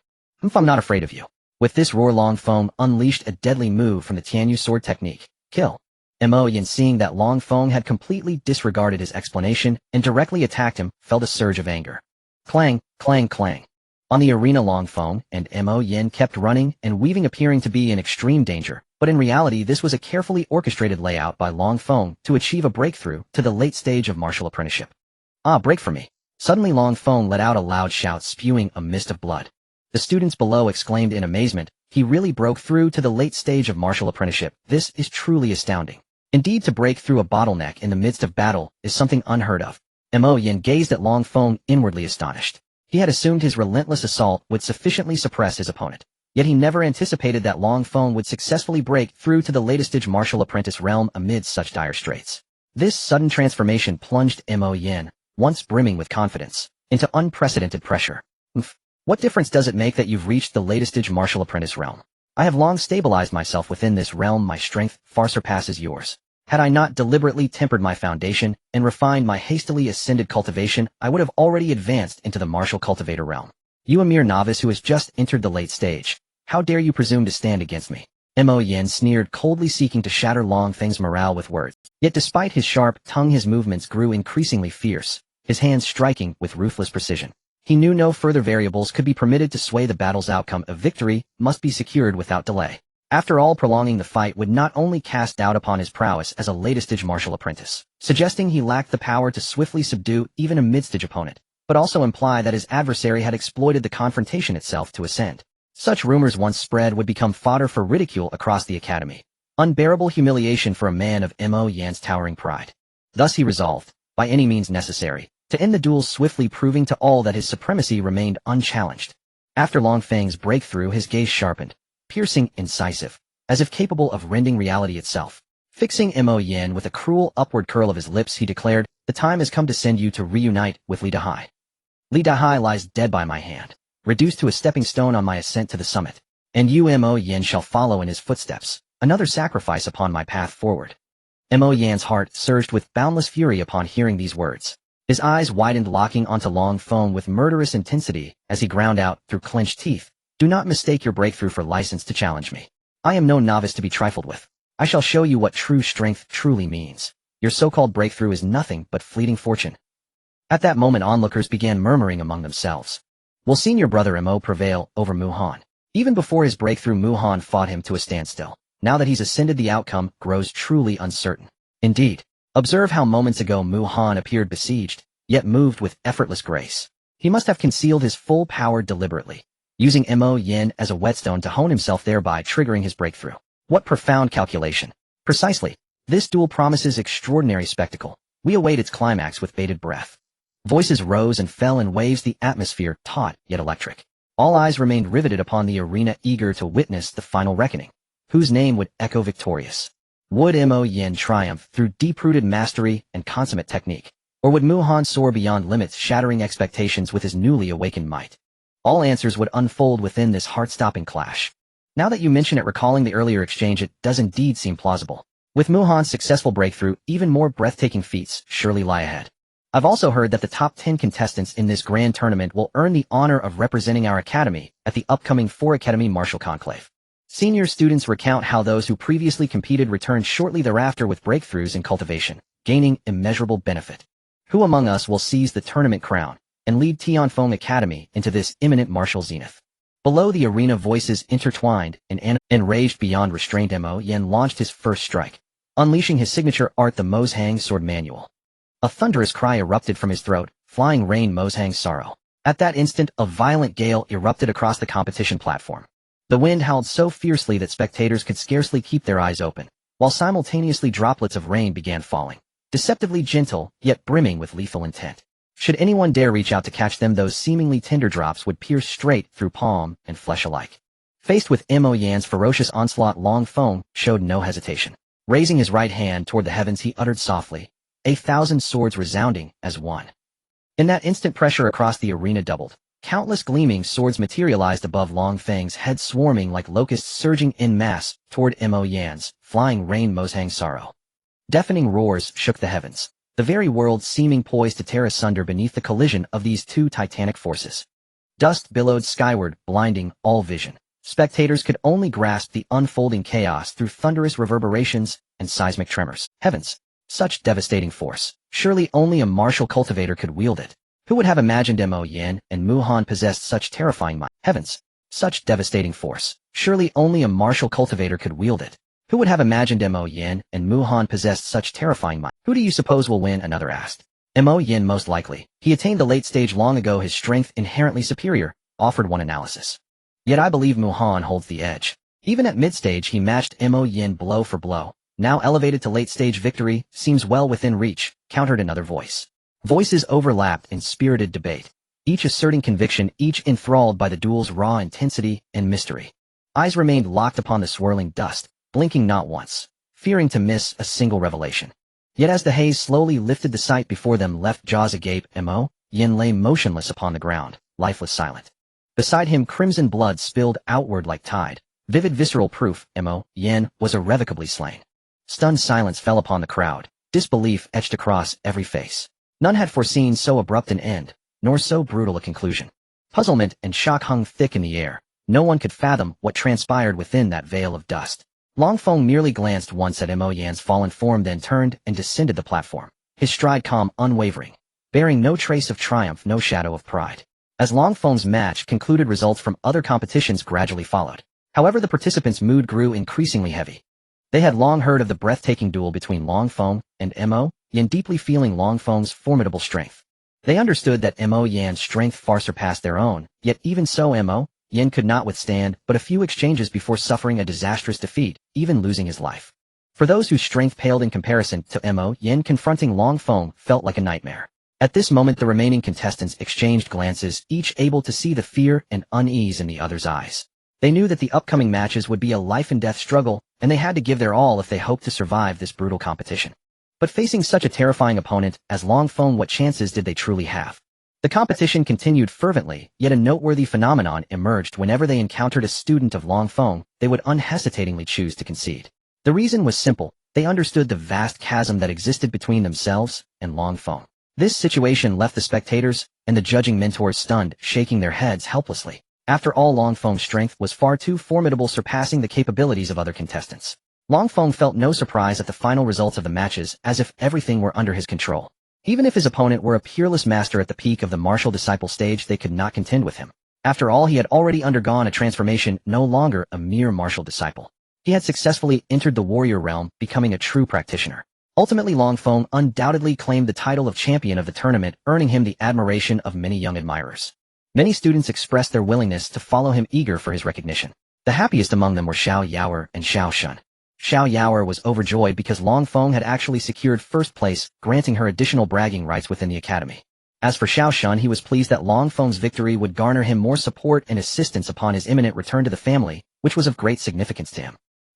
I'm not afraid of you. With this roar, Long Feng unleashed a deadly move from the Tianyu sword technique. Kill. Mo Yin, seeing that Long Feng had completely disregarded his explanation and directly attacked him, felt a surge of anger. Clang, clang, clang. On the arena, Long Feng and Mo Yin kept running and weaving, appearing to be in extreme danger, but in reality this was a carefully orchestrated layout by Long Feng to achieve a breakthrough to the late stage of martial apprenticeship. Break for me. Suddenly Long Feng let out a loud shout, spewing a mist of blood. The students below exclaimed in amazement. He really broke through to the late stage of martial apprenticeship. This is truly astounding. Indeed, to break through a bottleneck in the midst of battle is something unheard of. Mo Yin gazed at Long Feng, inwardly astonished. He had assumed his relentless assault would sufficiently suppress his opponent. Yet he never anticipated that Long Feng would successfully break through to the latest stage martial apprentice realm amid such dire straits. This sudden transformation plunged Mo Yin, once brimming with confidence, into unprecedented pressure. What difference does it make that you've reached the latest stage martial apprentice realm? I have long stabilized myself within this realm. My strength far surpasses yours. Had I not deliberately tempered my foundation and refined my hastily ascended cultivation, I would have already advanced into the martial cultivator realm. You, a mere novice who has just entered the late stage, how dare you presume to stand against me? Mo Yin sneered, coldly seeking to shatter Long Feng's morale with words. Yet despite his sharp tongue, his movements grew increasingly fierce, his hands striking with ruthless precision. He knew no further variables could be permitted to sway the battle's outcome. A victory must be secured without delay. After all, prolonging the fight would not only cast doubt upon his prowess as a late-stage martial apprentice, suggesting he lacked the power to swiftly subdue even a mid-stage opponent, but also imply that his adversary had exploited the confrontation itself to ascend. Such rumors once spread would become fodder for ridicule across the academy. Unbearable humiliation for a man of Mo Yan's towering pride. Thus he resolved, by any means necessary, to end the duel swiftly, proving to all that his supremacy remained unchallenged. After Long Feng's breakthrough, his gaze sharpened, piercing, incisive, as if capable of rending reality itself. Fixing Mo Yan with a cruel upward curl of his lips, he declared, "The time has come to send you to reunite with Li Dahai. Li Dahai lies dead by my hand, reduced to a stepping stone on my ascent to the summit, and you, Mo Yan, shall follow in his footsteps, another sacrifice upon my path forward." Mo Yan's heart surged with boundless fury upon hearing these words. His eyes widened, locking onto Long Feng with murderous intensity as he ground out through clenched teeth, "Do not mistake your breakthrough for license to challenge me. I am no novice to be trifled with. I shall show you what true strength truly means. Your so-called breakthrough is nothing but fleeting fortune." At that moment, onlookers began murmuring among themselves. Will senior brother Mo prevail over Mu Han? Even before his breakthrough, Mu Han fought him to a standstill. Now that he's ascended, the outcome grows truly uncertain. Indeed, observe how moments ago Mu Han appeared besieged, yet moved with effortless grace. He must have concealed his full power deliberately, using Mo Yin as a whetstone to hone himself, thereby triggering his breakthrough. What profound calculation. Precisely. This duel promises extraordinary spectacle. We await its climax with bated breath. Voices rose and fell in waves, the atmosphere taut yet electric. All eyes remained riveted upon the arena, eager to witness the final reckoning. Whose name would echo victorious? Would Mo Yin triumph through deep-rooted mastery and consummate technique? Or would Mu Han soar beyond limits, shattering expectations with his newly awakened might? All answers would unfold within this heart-stopping clash. Now that you mention it, recalling the earlier exchange, it does indeed seem plausible. With Mu Han's successful breakthrough, even more breathtaking feats surely lie ahead. I've also heard that the top 10 contestants in this grand tournament will earn the honor of representing our academy at the upcoming 4 Academy Martial Conclave. Senior students recount how those who previously competed returned shortly thereafter with breakthroughs in cultivation, gaining immeasurable benefit. Who among us will seize the tournament crown and lead Tianfeng Academy into this imminent martial zenith? Below the arena, voices intertwined and enraged beyond restraint. Mo Yin launched his first strike, unleashing his signature art, the Mozhang Sword Manual. A thunderous cry erupted from his throat, flying rain Mozhang's sorrow. At that instant, a violent gale erupted across the competition platform. The wind howled so fiercely that spectators could scarcely keep their eyes open, while simultaneously droplets of rain began falling, deceptively gentle, yet brimming with lethal intent. Should anyone dare reach out to catch them, those seemingly tender drops would pierce straight through palm and flesh alike. Faced with Mo Yan's ferocious onslaught, Long Feng showed no hesitation. Raising his right hand toward the heavens, he uttered softly, "1,000 swords resounding as one." In that instant, pressure across the arena doubled. Countless gleaming swords materialized above Long Feng's head, swarming like locusts, surging en masse toward Mo Yan's flying rain Mozhang's sorrow. Deafening roars shook the heavens, the very world seeming poised to tear asunder beneath the collision of these two titanic forces. Dust billowed skyward, blinding all vision. Spectators could only grasp the unfolding chaos through thunderous reverberations and seismic tremors. Heavens! Such devastating force. Surely only a martial cultivator could wield it. Who would have imagined Mo Yin and Mu Han possessed such terrifying might? Heavens! Such devastating force. Surely only a martial cultivator could wield it. Who would have imagined Mo Yin and Mu Han possessed such terrifying might? Who do you suppose will win? Another asked. Mo Yin, most likely. He attained the late stage long ago, his strength inherently superior, offered one analysis. Yet I believe Mu Han holds the edge. Even at mid-stage he matched Mo Yin blow for blow. Now elevated to late-stage victory, seems well within reach, countered another voice. Voices overlapped in spirited debate, each asserting conviction, each enthralled by the duel's raw intensity and mystery. Eyes remained locked upon the swirling dust, blinking not once, fearing to miss a single revelation. Yet as the haze slowly lifted, the sight before them left jaws agape. Mo Yin lay motionless upon the ground, lifeless, silent. Beside him, crimson blood spilled outward like tide, vivid visceral proof Mo Yin was irrevocably slain. Stunned silence fell upon the crowd, disbelief etched across every face. None had foreseen so abrupt an end, nor so brutal a conclusion. Puzzlement and shock hung thick in the air, No one could fathom what transpired within that veil of dust. Long Feng merely glanced once at Mo Yan's fallen form, then turned and descended the platform, his stride calm, unwavering, bearing no trace of triumph, no shadow of pride. As Long Feng's match concluded, results from other competitions gradually followed. However, the participants' mood grew increasingly heavy. They had long heard of the breathtaking duel between Long Feng and Mo Yan, deeply feeling Long Feng's formidable strength. They understood that Mo Yan's strength far surpassed their own, yet even so Mo Yan could not withstand but a few exchanges before suffering a disastrous defeat, even losing his life. For those whose strength paled in comparison to Mo Yan, confronting Long Feng felt like a nightmare. At this moment the remaining contestants exchanged glances, each able to see the fear and unease in the other's eyes. They knew that the upcoming matches would be a life-and-death struggle, and they had to give their all if they hoped to survive this brutal competition. But facing such a terrifying opponent as Long Feng, what chances did they truly have? The competition continued fervently, yet a noteworthy phenomenon emerged. Whenever they encountered a student of Long Feng, they would unhesitatingly choose to concede. The reason was simple: they understood the vast chasm that existed between themselves and Long Feng. This situation left the spectators and the judging mentors stunned, shaking their heads helplessly. After all, Long Feng's strength was far too formidable, surpassing the capabilities of other contestants. Long Feng felt no surprise at the final results of the matches, as if everything were under his control. Even if his opponent were a peerless master at the peak of the martial disciple stage, they could not contend with him. After all, he had already undergone a transformation, no longer a mere martial disciple. He had successfully entered the warrior realm, becoming a true practitioner. Ultimately, Long Feng undoubtedly claimed the title of champion of the tournament, earning him the admiration of many young admirers. Many students expressed their willingness to follow him, eager for his recognition. The happiest among them were Xiao Yaoer and Xiao Shun. Xiao Yaoer was overjoyed because Long Feng had actually secured first place, granting her additional bragging rights within the academy. As for Xiao Shun, he was pleased that Long Feng's victory would garner him more support and assistance upon his imminent return to the family, which was of great significance to him.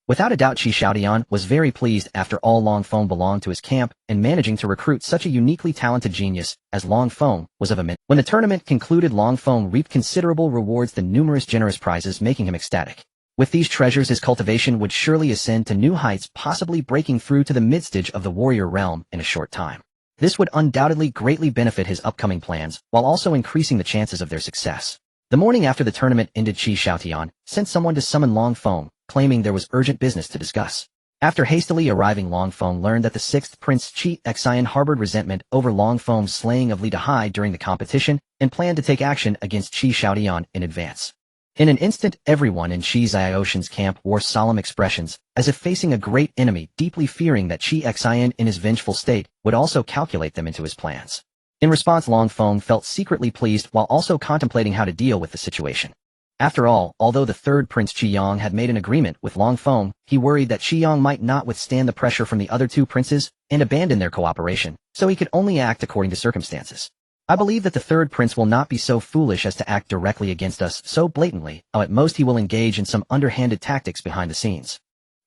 Without a doubt, Qi Xiaodian was very pleased. After all, Long Feng belonged to his camp, and managing to recruit such a uniquely talented genius as Long Feng was of immense. When the tournament concluded, Long Feng reaped considerable rewards and numerous generous prizes, making him ecstatic. With these treasures, his cultivation would surely ascend to new heights, possibly breaking through to the midstage of the warrior realm in a short time. This would undoubtedly greatly benefit his upcoming plans, while also increasing the chances of their success. The morning after the tournament ended, Qi Xiaodian sent someone to summon Long Feng, claiming there was urgent business to discuss. After hastily arriving, Long Feng learned that the 6th Prince Qi Xian harbored resentment over Long Feng's slaying of Li Dahai during the competition, and planned to take action against Qi Xiaodian in advance. In an instant, everyone in Qi Xiaoshan's camp wore solemn expressions, as if facing a great enemy, deeply fearing that Qi Xian in his vengeful state would also calculate them into his plans. In response, Long Feng felt secretly pleased while also contemplating how to deal with the situation. After all, although the 3rd Prince Qiyang had made an agreement with Long Feng, he worried that Qiyang might not withstand the pressure from the other 2 princes and abandon their cooperation, so he could only act according to circumstances. I believe that the 3rd prince will not be so foolish as to act directly against us so blatantly, or at most he will engage in some underhanded tactics behind the scenes.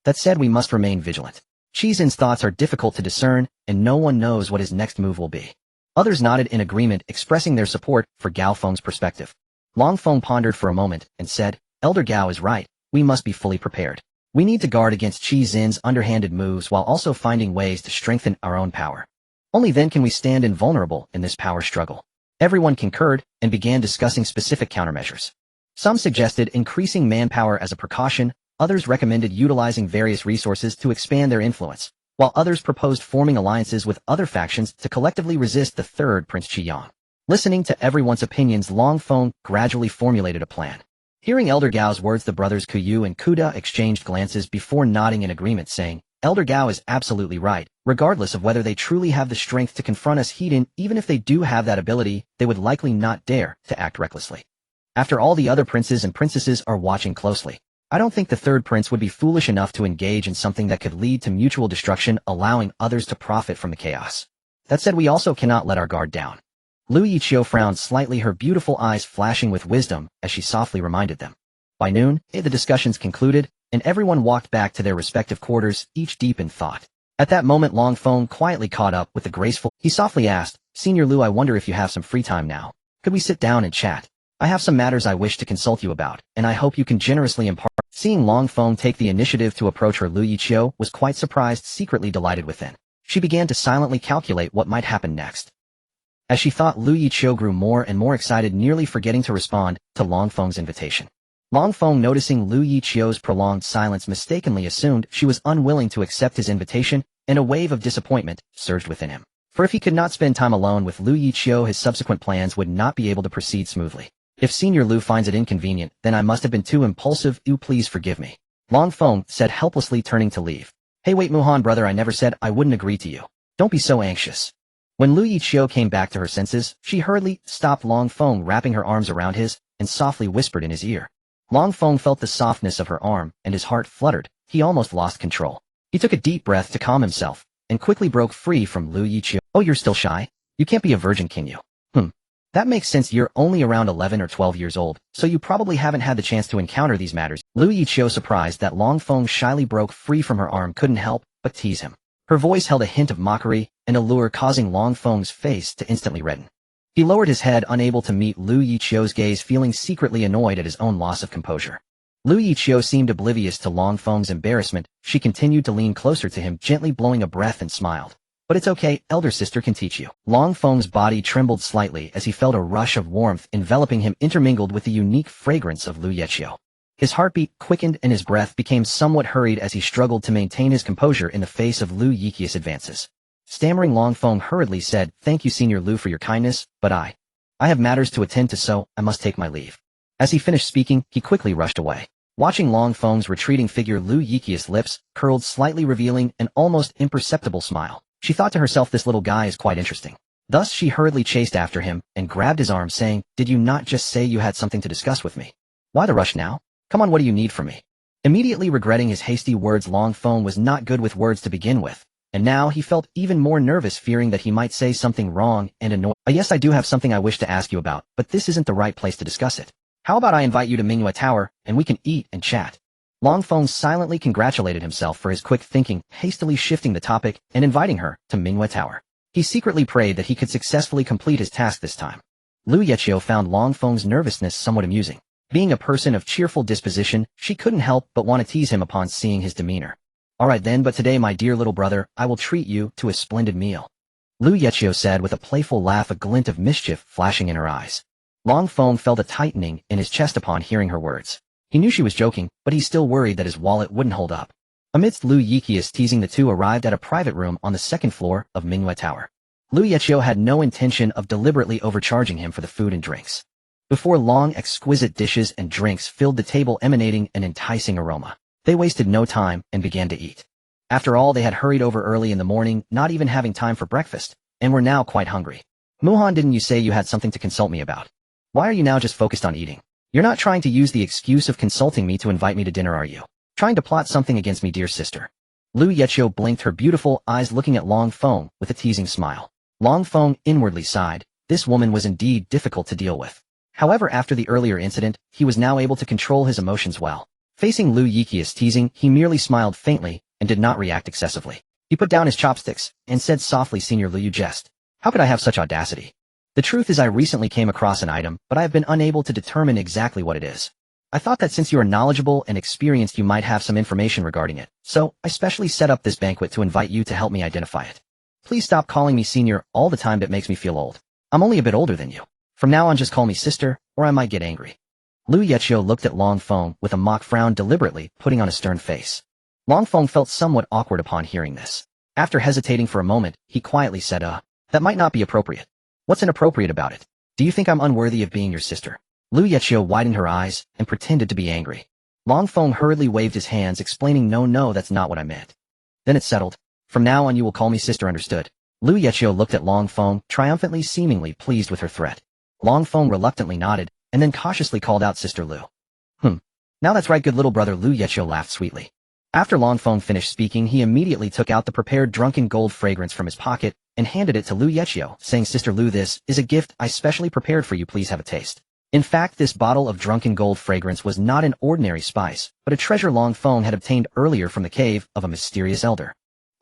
That said, we must remain vigilant. Qi Xin's thoughts are difficult to discern, and no one knows what his next move will be. Others nodded in agreement, expressing their support for Gao Feng's perspective. Long Feng pondered for a moment and said, "Elder Gao is right, we must be fully prepared. We need to guard against Qi Xin's underhanded moves while also finding ways to strengthen our own power. Only then can we stand invulnerable in this power struggle." Everyone concurred and began discussing specific countermeasures. Some suggested increasing manpower as a precaution, others recommended utilizing various resources to expand their influence, while others proposed forming alliances with other factions to collectively resist the 3rd Prince Qiyang. Listening to everyone's opinions, Long Feng gradually formulated a plan. Hearing Elder Gao's words, the brothers Kuyu and Kuda exchanged glances before nodding in agreement, saying, "Elder Gao is absolutely right. Regardless of whether they truly have the strength to confront us head-on, even if they do have that ability, they would likely not dare to act recklessly. After all, the other princes and princesses are watching closely. I don't think the 3rd prince would be foolish enough to engage in something that could lead to mutual destruction, allowing others to profit from the chaos. That said, we also cannot let our guard down." Lu Yiqiu frowned slightly, her beautiful eyes flashing with wisdom as she softly reminded them. By noon, the discussions concluded, and everyone walked back to their respective quarters, each deep in thought. At that moment, Long Feng quietly caught up with the graceful. He softly asked, "Senior Lu, I wonder if you have some free time now. Could we sit down and chat? I have some matters I wish to consult you about, and I hope you can generously impart." Seeing Long Feng take the initiative to approach her, Lu Yiqiu was quite surprised, secretly delighted within. She began to silently calculate what might happen next. As she thought, Lu Yiqiu grew more and more excited, nearly forgetting to respond to Long Feng's invitation. Long Feng, noticing Lu Yiqiu's prolonged silence, mistakenly assumed she was unwilling to accept his invitation, and a wave of disappointment surged within him. For if he could not spend time alone with Lu Yiqiu, his subsequent plans would not be able to proceed smoothly. If Senior Lu finds it inconvenient, then I must have been too impulsive. Please forgive me. Long Feng said helplessly, turning to leave. Hey, wait, Muhan brother, I never said I wouldn't agree to you. Don't be so anxious. When Lu Yiqiu came back to her senses, she hurriedly stopped Long Feng, wrapping her arms around his, and softly whispered in his ear. Long Feng felt the softness of her arm, and his heart fluttered. He almost lost control. He took a deep breath to calm himself, and quickly broke free from Lu Yiqiu. Oh, you're still shy? You can't be a virgin, can you? That makes sense. You're only around 11 or 12 years old, so you probably haven't had the chance to encounter these matters. Lu Yiqiu, surprised that Long Feng shyly broke free from her arm, couldn't help but tease him. Her voice held a hint of mockery and allure, causing Long Feng's face to instantly redden. He lowered his head, unable to meet Lu Yiqiu's gaze, feeling secretly annoyed at his own loss of composure. Lu Yiqiu seemed oblivious to Long Feng's embarrassment. She continued to lean closer to him, gently blowing a breath, and smiled. But it's okay, elder sister can teach you. Long Feng's body trembled slightly as he felt a rush of warmth enveloping him, intermingled with the unique fragrance of Lu Yiqiu. His heartbeat quickened and his breath became somewhat hurried as he struggled to maintain his composure in the face of Lu Yiqiu's advances. Stammering, Long Feng hurriedly said, "Thank you, Senior Lu, for your kindness, but I have matters to attend to, so I must take my leave." As he finished speaking, he quickly rushed away. Watching Long Feng's retreating figure, Lu Yiqiu's lips curled slightly, revealing an almost imperceptible smile. She thought to herself, this little guy is quite interesting. Thus she hurriedly chased after him and grabbed his arm, saying, "Did you not just say you had something to discuss with me? Why the rush now? Come on, what do you need from me?" Immediately regretting his hasty words, Long Feng was not good with words to begin with, and now he felt even more nervous, fearing that he might say something wrong and annoy. Yes, I do have something I wish to ask you about, but this isn't the right place to discuss it. How about I invite you to Mingyue Tower, and we can eat and chat? Long Feng silently congratulated himself for his quick thinking, hastily shifting the topic and inviting her to Mingyue Tower. He secretly prayed that he could successfully complete his task this time. Lu Yiqiu found Long Feng's nervousness somewhat amusing. Being a person of cheerful disposition, she couldn't help but want to tease him upon seeing his demeanor. "Alright then, but today, my dear little brother, I will treat you to a splendid meal," Lu Yiqiu said with a playful laugh, a glint of mischief flashing in her eyes. Long Feng felt a tightening in his chest upon hearing her words. He knew she was joking, but he still worried that his wallet wouldn't hold up. Amidst Lu Yiqiu's teasing, the two arrived at a private room on the second floor of Mingyue Tower. Lu Yiqiu had no intention of deliberately overcharging him for the food and drinks. Before long, exquisite dishes and drinks filled the table, emanating an enticing aroma. They wasted no time and began to eat. After all, they had hurried over early in the morning, not even having time for breakfast, and were now quite hungry. "Muhan, didn't you say you had something to consult me about? Why are you now just focused on eating? You're not trying to use the excuse of consulting me to invite me to dinner, are you? Trying to plot something against me, dear sister?" Lu Yiqiu blinked her beautiful eyes, looking at Long Feng with a teasing smile. Long Feng inwardly sighed. This woman was indeed difficult to deal with. However, after the earlier incident, he was now able to control his emotions well. Facing Lu Yiqiu's teasing, he merely smiled faintly and did not react excessively. He put down his chopsticks and said softly, "Senior Lu, you jest. How could I have such audacity? The truth is, I recently came across an item, but I have been unable to determine exactly what it is. I thought that since you are knowledgeable and experienced, you might have some information regarding it, so I specially set up this banquet to invite you to help me identify it. Please stop calling me senior all the time, that makes me feel old. I'm only a bit older than you. From now on, just call me sister, or I might get angry." Lu Yiqiu looked at Long Feng with a mock frown, deliberately putting on a stern face. Long Feng felt somewhat awkward upon hearing this. After hesitating for a moment, he quietly said, "That might not be appropriate." "What's inappropriate about it? Do you think I'm unworthy of being your sister?" Lu Yiqiu widened her eyes and pretended to be angry. Long Feng hurriedly waved his hands, explaining, No, that's not what I meant." "Then it's settled. From now on, you will call me sister, understood?" Lu Yiqiu looked at Long Feng, triumphantly, seemingly pleased with her threat. Long Feng reluctantly nodded, and then cautiously called out, "Sister Lu." Now that's right, good little brother." Lu Yiqiu laughed sweetly. After Long Feng finished speaking, he immediately took out the prepared drunken gold fragrance from his pocket and handed it to Lu Yiqiu, saying, "Sister Lu, this is a gift I specially prepared for you. Please have a taste." In fact, this bottle of drunken gold fragrance was not an ordinary spice, but a treasure Long Feng had obtained earlier from the cave of a mysterious elder.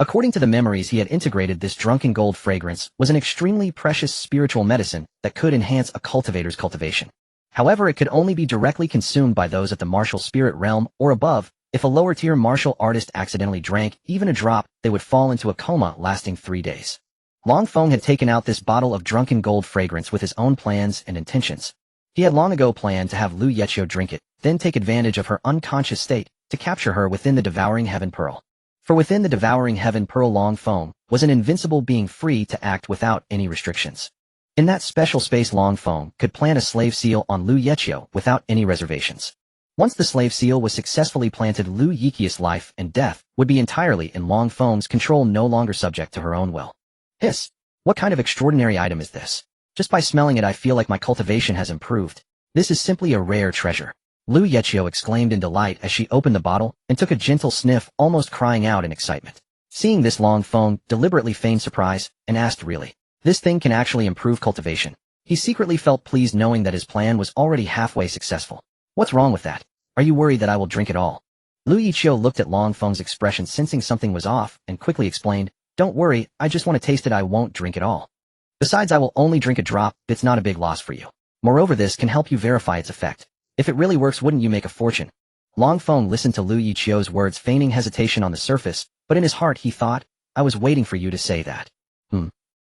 According to the memories he had integrated, this drunken gold fragrance was an extremely precious spiritual medicine that could enhance a cultivator's cultivation. However, it could only be directly consumed by those at the martial spirit realm or above. If a lower-tier martial artist accidentally drank even a drop, they would fall into a coma lasting 3 days. Long Feng had taken out this bottle of drunken gold fragrance with his own plans and intentions. He had long ago planned to have Lu Yiqiu drink it, then take advantage of her unconscious state to capture her within the Devouring Heaven Pearl. For within the Devouring Heaven Pearl Long Feng was an invincible being free to act without any restrictions. In that special space Long Feng could plant a slave seal on Lu Yiqiu without any reservations. Once the slave seal was successfully planted, Lu Yiqiu's life and death would be entirely in Long Feng's control, no longer subject to her own will. Hiss! What kind of extraordinary item is this? Just by smelling it I feel like my cultivation has improved. This is simply a rare treasure. Lu Yiqiu exclaimed in delight as she opened the bottle and took a gentle sniff, almost crying out in excitement. Seeing this, Long Feng deliberately feigned surprise and asked, really? This thing can actually improve cultivation? He secretly felt pleased knowing that his plan was already halfway successful. What's wrong with that? Are you worried that I will drink it all? Lu Yiqiu looked at Long Feng's expression, sensing something was off, and quickly explained, don't worry, I just want to taste it, I won't drink it all. Besides, I will only drink a drop, it's not a big loss for you. Moreover, this can help you verify its effect. If it really works, wouldn't you make a fortune? Long Feng listened to Lu Yiqiu's words, feigning hesitation on the surface, but in his heart he thought, I was waiting for you to say that.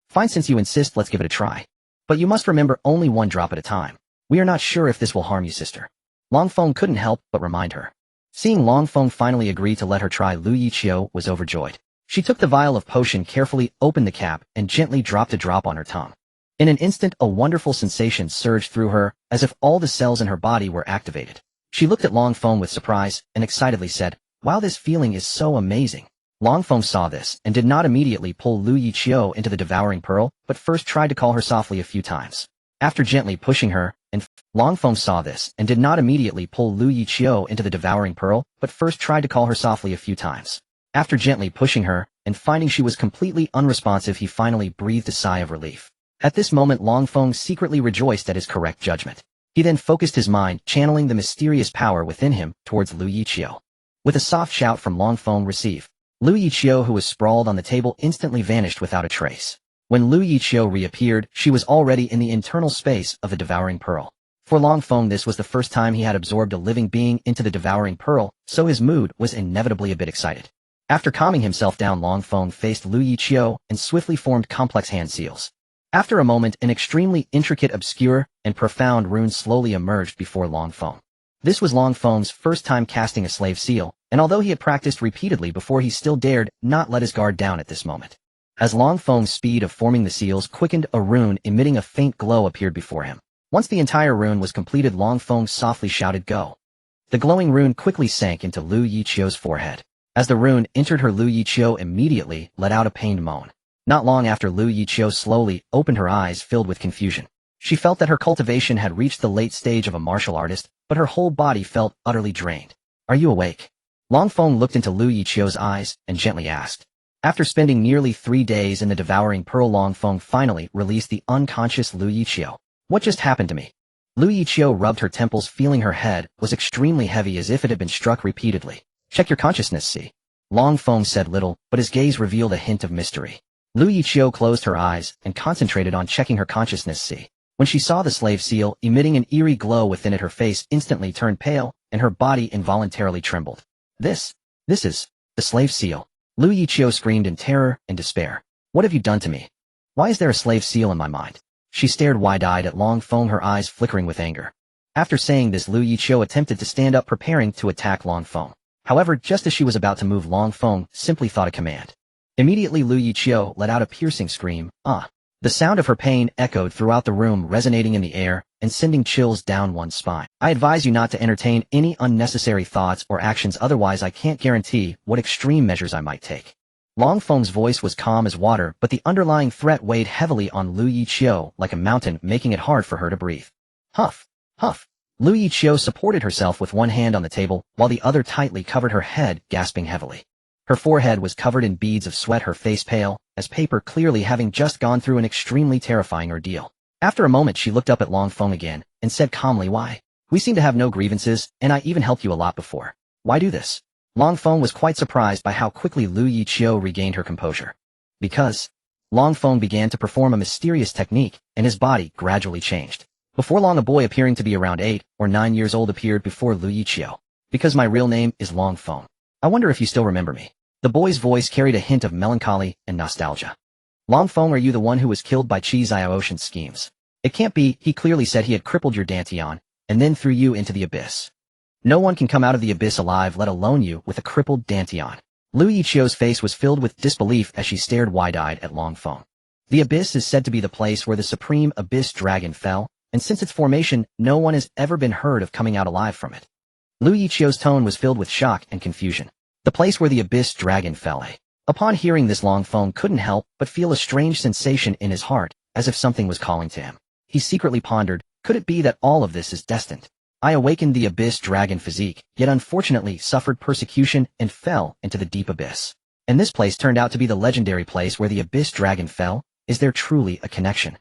Fine, since you insist, let's give it a try. But you must remember, only one drop at a time. We are not sure if this will harm you, sister. Long Feng couldn't help but remind her. Seeing Long Feng finally agree to let her try, Lu Yiqiu was overjoyed. She took the vial of potion, carefully opened the cap, and gently dropped a drop on her tongue. In an instant, a wonderful sensation surged through her, as if all the cells in her body were activated. She looked at Long Feng with surprise, and excitedly said, wow, this feeling is so amazing. Long Feng saw this, and did not immediately pull Lu Yiqiu into the Devouring Pearl, but first tried to call her softly a few times. After gently pushing her, Long Feng saw this, and did not immediately pull Lu Yiqiu into the Devouring Pearl, but first tried to call her softly a few times. After gently pushing her, and finding she was completely unresponsive, he finally breathed a sigh of relief. At this moment, Long Feng secretly rejoiced at his correct judgment. He then focused his mind, channeling the mysterious power within him, towards Lu Yiqiu. With a soft shout from Long Feng, receive. Lu Yiqiu, who was sprawled on the table, instantly vanished without a trace. When Lu Yiqiu reappeared, she was already in the internal space of the Devouring Pearl. For Long Feng, this was the first time he had absorbed a living being into the Devouring Pearl, so his mood was inevitably a bit excited. After calming himself down, Long Feng faced Lu Yiqiu and swiftly formed complex hand seals. After a moment, an extremely intricate, obscure, and profound rune slowly emerged before Long Feng. This was Long Feng's first time casting a slave seal, and although he had practiced repeatedly before, he still dared not let his guard down at this moment. As Long Feng's speed of forming the seals quickened, a rune emitting a faint glow appeared before him. Once the entire rune was completed, Long Feng softly shouted, go. The glowing rune quickly sank into Lu Yiqiu's forehead. As the rune entered her, Lu Yiqiu immediately let out a pained moan. Not long after, Lu Yiqiu slowly opened her eyes, filled with confusion. She felt that her cultivation had reached the late stage of a martial artist, but her whole body felt utterly drained. Are you awake? Long Feng looked into Lu Yiqiu's eyes and gently asked. After spending nearly 3 days in the Devouring Pearl, Long Feng finally released the unconscious Lu Yiqiu. What just happened to me? Lu Yiqiu rubbed her temples, feeling her head was extremely heavy, as if it had been struck repeatedly. Check your consciousness, see? Long Feng said little, but his gaze revealed a hint of mystery. Lu Yiqiu closed her eyes and concentrated on checking her consciousness, see? When she saw the slave seal emitting an eerie glow within it, her face instantly turned pale, and her body involuntarily trembled. This is the slave seal. Lu Yiqiu screamed in terror and despair. What have you done to me? Why is there a slave seal in my mind? She stared wide-eyed at Long Feng, her eyes flickering with anger. After saying this, Lu Yiqiu attempted to stand up, preparing to attack Long Feng. However, just as she was about to move, Long Feng simply thought a command. Immediately, Lu Yiqiu let out a piercing scream, ah. The sound of her pain echoed throughout the room, resonating in the air and sending chills down one's spine. I advise you not to entertain any unnecessary thoughts or actions, otherwise I can't guarantee what extreme measures I might take. Long Feng's voice was calm as water, but the underlying threat weighed heavily on Lu Yiqiu like a mountain, making it hard for her to breathe. Huff, huff. Lu Yiqiu supported herself with one hand on the table, while the other tightly covered her head, gasping heavily. Her forehead was covered in beads of sweat, her face pale as paper, clearly having just gone through an extremely terrifying ordeal. After a moment, she looked up at Long Feng again and said calmly, why? We seem to have no grievances, and I even helped you a lot before. Why do this? Long Feng was quite surprised by how quickly Lu Yiqiu regained her composure. Because Long Feng began to perform a mysterious technique, and his body gradually changed. Before long, a boy appearing to be around 8 or 9 years old appeared before Lu Yiqiu. Because my real name is Long Feng. I wonder if you still remember me. The boy's voice carried a hint of melancholy and nostalgia. Long Feng, are you the one who was killed by Chi Xiaoshan's schemes? It can't be, he clearly said he had crippled your dantian, and then threw you into the abyss. No one can come out of the abyss alive, let alone you, with a crippled dantian. Lu Yichio's face was filled with disbelief as she stared wide-eyed at Long Feng. The abyss is said to be the place where the supreme Abyss Dragon fell, and since its formation, no one has ever been heard of coming out alive from it. Lu Yichio's tone was filled with shock and confusion. The place where the Abyss Dragon fell. Upon hearing this, Long Feng couldn't help but feel a strange sensation in his heart, as if something was calling to him. He secretly pondered, could it be that all of this is destined? I awakened the Abyss Dragon Physique, yet unfortunately suffered persecution and fell into the deep abyss. And this place turned out to be the legendary place where the Abyss Dragon fell. Is there truly a connection?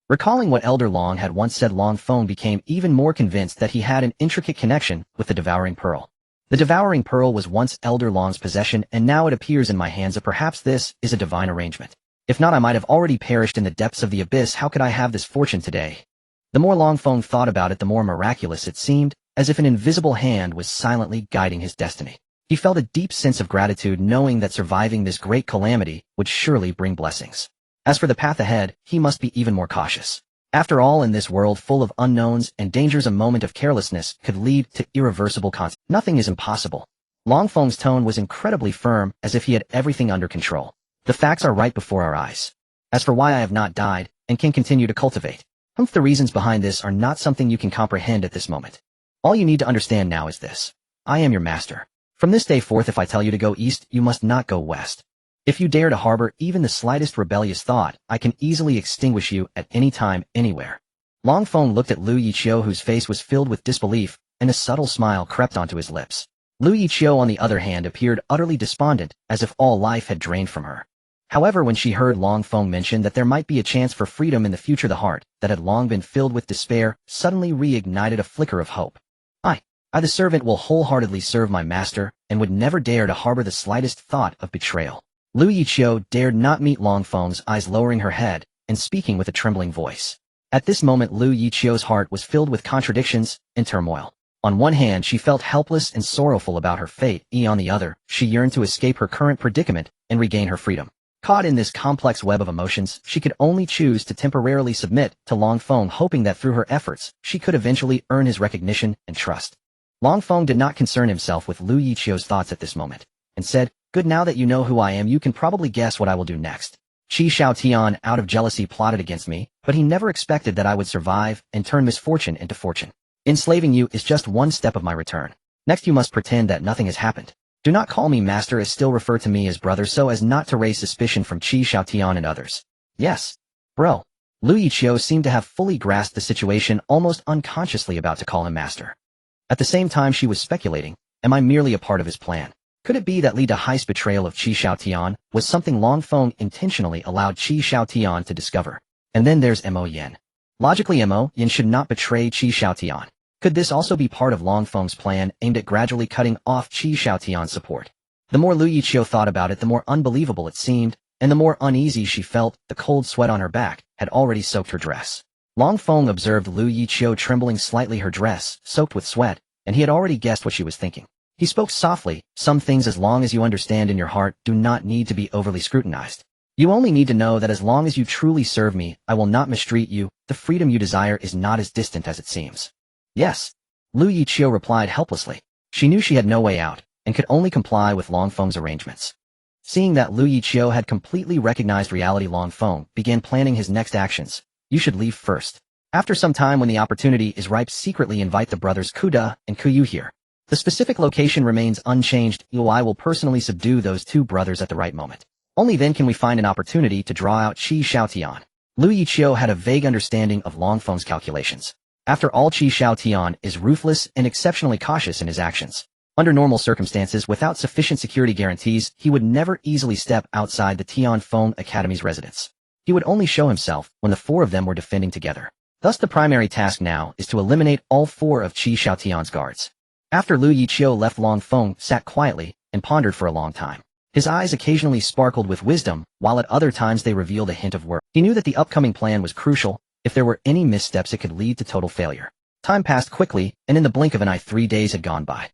Recalling what Elder Long had once said, Long Feng became even more convinced that he had an intricate connection with the Devouring Pearl. The Devouring Pearl was once Elder Long's possession, and now it appears in my hands. Perhaps this is a divine arrangement. If not, I might have already perished in the depths of the abyss. How could I have this fortune today? The more Long Feng thought about it, the more miraculous it seemed, as if an invisible hand was silently guiding his destiny. He felt a deep sense of gratitude, knowing that surviving this great calamity would surely bring blessings. As for the path ahead, he must be even more cautious. After all, in this world full of unknowns and dangers, a moment of carelessness could lead to irreversible consequences. Nothing is impossible. Long Feng's tone was incredibly firm, as if he had everything under control. The facts are right before our eyes. As for why I have not died, and can continue to cultivate, the reasons behind this are not something you can comprehend at this moment. All you need to understand now is this. I am your master. From this day forth, if I tell you to go east, you must not go west. If you dare to harbor even the slightest rebellious thought, I can easily extinguish you at any time, anywhere. Long Feng looked at Lu Yichio, whose face was filled with disbelief, and a subtle smile crept onto his lips. Lu Yichio, on the other hand, appeared utterly despondent, as if all life had drained from her. However, when she heard Long Feng mention that there might be a chance for freedom in the future, the heart that had long been filled with despair suddenly reignited a flicker of hope. I, the servant, will wholeheartedly serve my master, and would never dare to harbor the slightest thought of betrayal. Lu Yichio dared not meet Long Feng's eyes, lowering her head and speaking with a trembling voice. At this moment, Lu Yichio's heart was filled with contradictions and turmoil. On one hand, she felt helpless and sorrowful about her fate, on the other, she yearned to escape her current predicament and regain her freedom. Caught in this complex web of emotions, she could only choose to temporarily submit to Long Feng, hoping that through her efforts, she could eventually earn his recognition and trust. Long Feng did not concern himself with Lu Yichio's thoughts at this moment, and said, "Good, now that you know who I am, you can probably guess what I will do next." Qi Xiaotian, out of jealousy, plotted against me, but he never expected that I would survive and turn misfortune into fortune. Enslaving you is just one step of my return. Next, you must pretend that nothing has happened. Do not call me master, as still refer to me as brother, so as not to raise suspicion from Qi Xiaotian and others. Yes, bro. Lu Yichio seemed to have fully grasped the situation, almost unconsciously about to call him master. At the same time, she was speculating, am I merely a part of his plan? Could it be that lead to heist betrayal of Qi Xiaotian was something Long Feng intentionally allowed Qi Xiaotian to discover? And then there's Mo Yin. Logically, Mo Yin should not betray Qi Xiaotian. Could this also be part of Long Feng's plan aimed at gradually cutting off Qi Xiaotian's support? The more Lu Yichio thought about it, the more unbelievable it seemed, and the more uneasy she felt. The cold sweat on her back had already soaked her dress. Long Feng observed Lu Yichio trembling slightly, her dress soaked with sweat, and he had already guessed what she was thinking. He spoke softly, "Some things, as long as you understand in your heart, do not need to be overly scrutinized. You only need to know that as long as you truly serve me, I will not mistreat you. The freedom you desire is not as distant as it seems." "Yes," Lu Yichio replied helplessly. She knew she had no way out, and could only comply with Long Feng's arrangements. Seeing that Lu Yichio had completely recognized reality, Long Feng began planning his next actions. "You should leave first. After some time, when the opportunity is ripe, secretly invite the brothers Kuda and Kuyu here. The specific location remains unchanged. I will personally subdue those two brothers at the right moment. Only then can we find an opportunity to draw out Qi Xiaotian." Lu Yichio had a vague understanding of Long Feng's calculations. After all, Qi Xiaotian is ruthless and exceptionally cautious in his actions. Under normal circumstances, without sufficient security guarantees, he would never easily step outside the Feng Academy's residence. He would only show himself when the four of them were defending together. Thus, the primary task now is to eliminate all four of Qi Xiaotian's guards. After Lu Yichio left, Long Feng sat quietly and pondered for a long time. His eyes occasionally sparkled with wisdom, while at other times they revealed a hint of worry. He knew that the upcoming plan was crucial. If there were any missteps, it could lead to total failure. Time passed quickly, and in the blink of an eye, 3 days had gone by.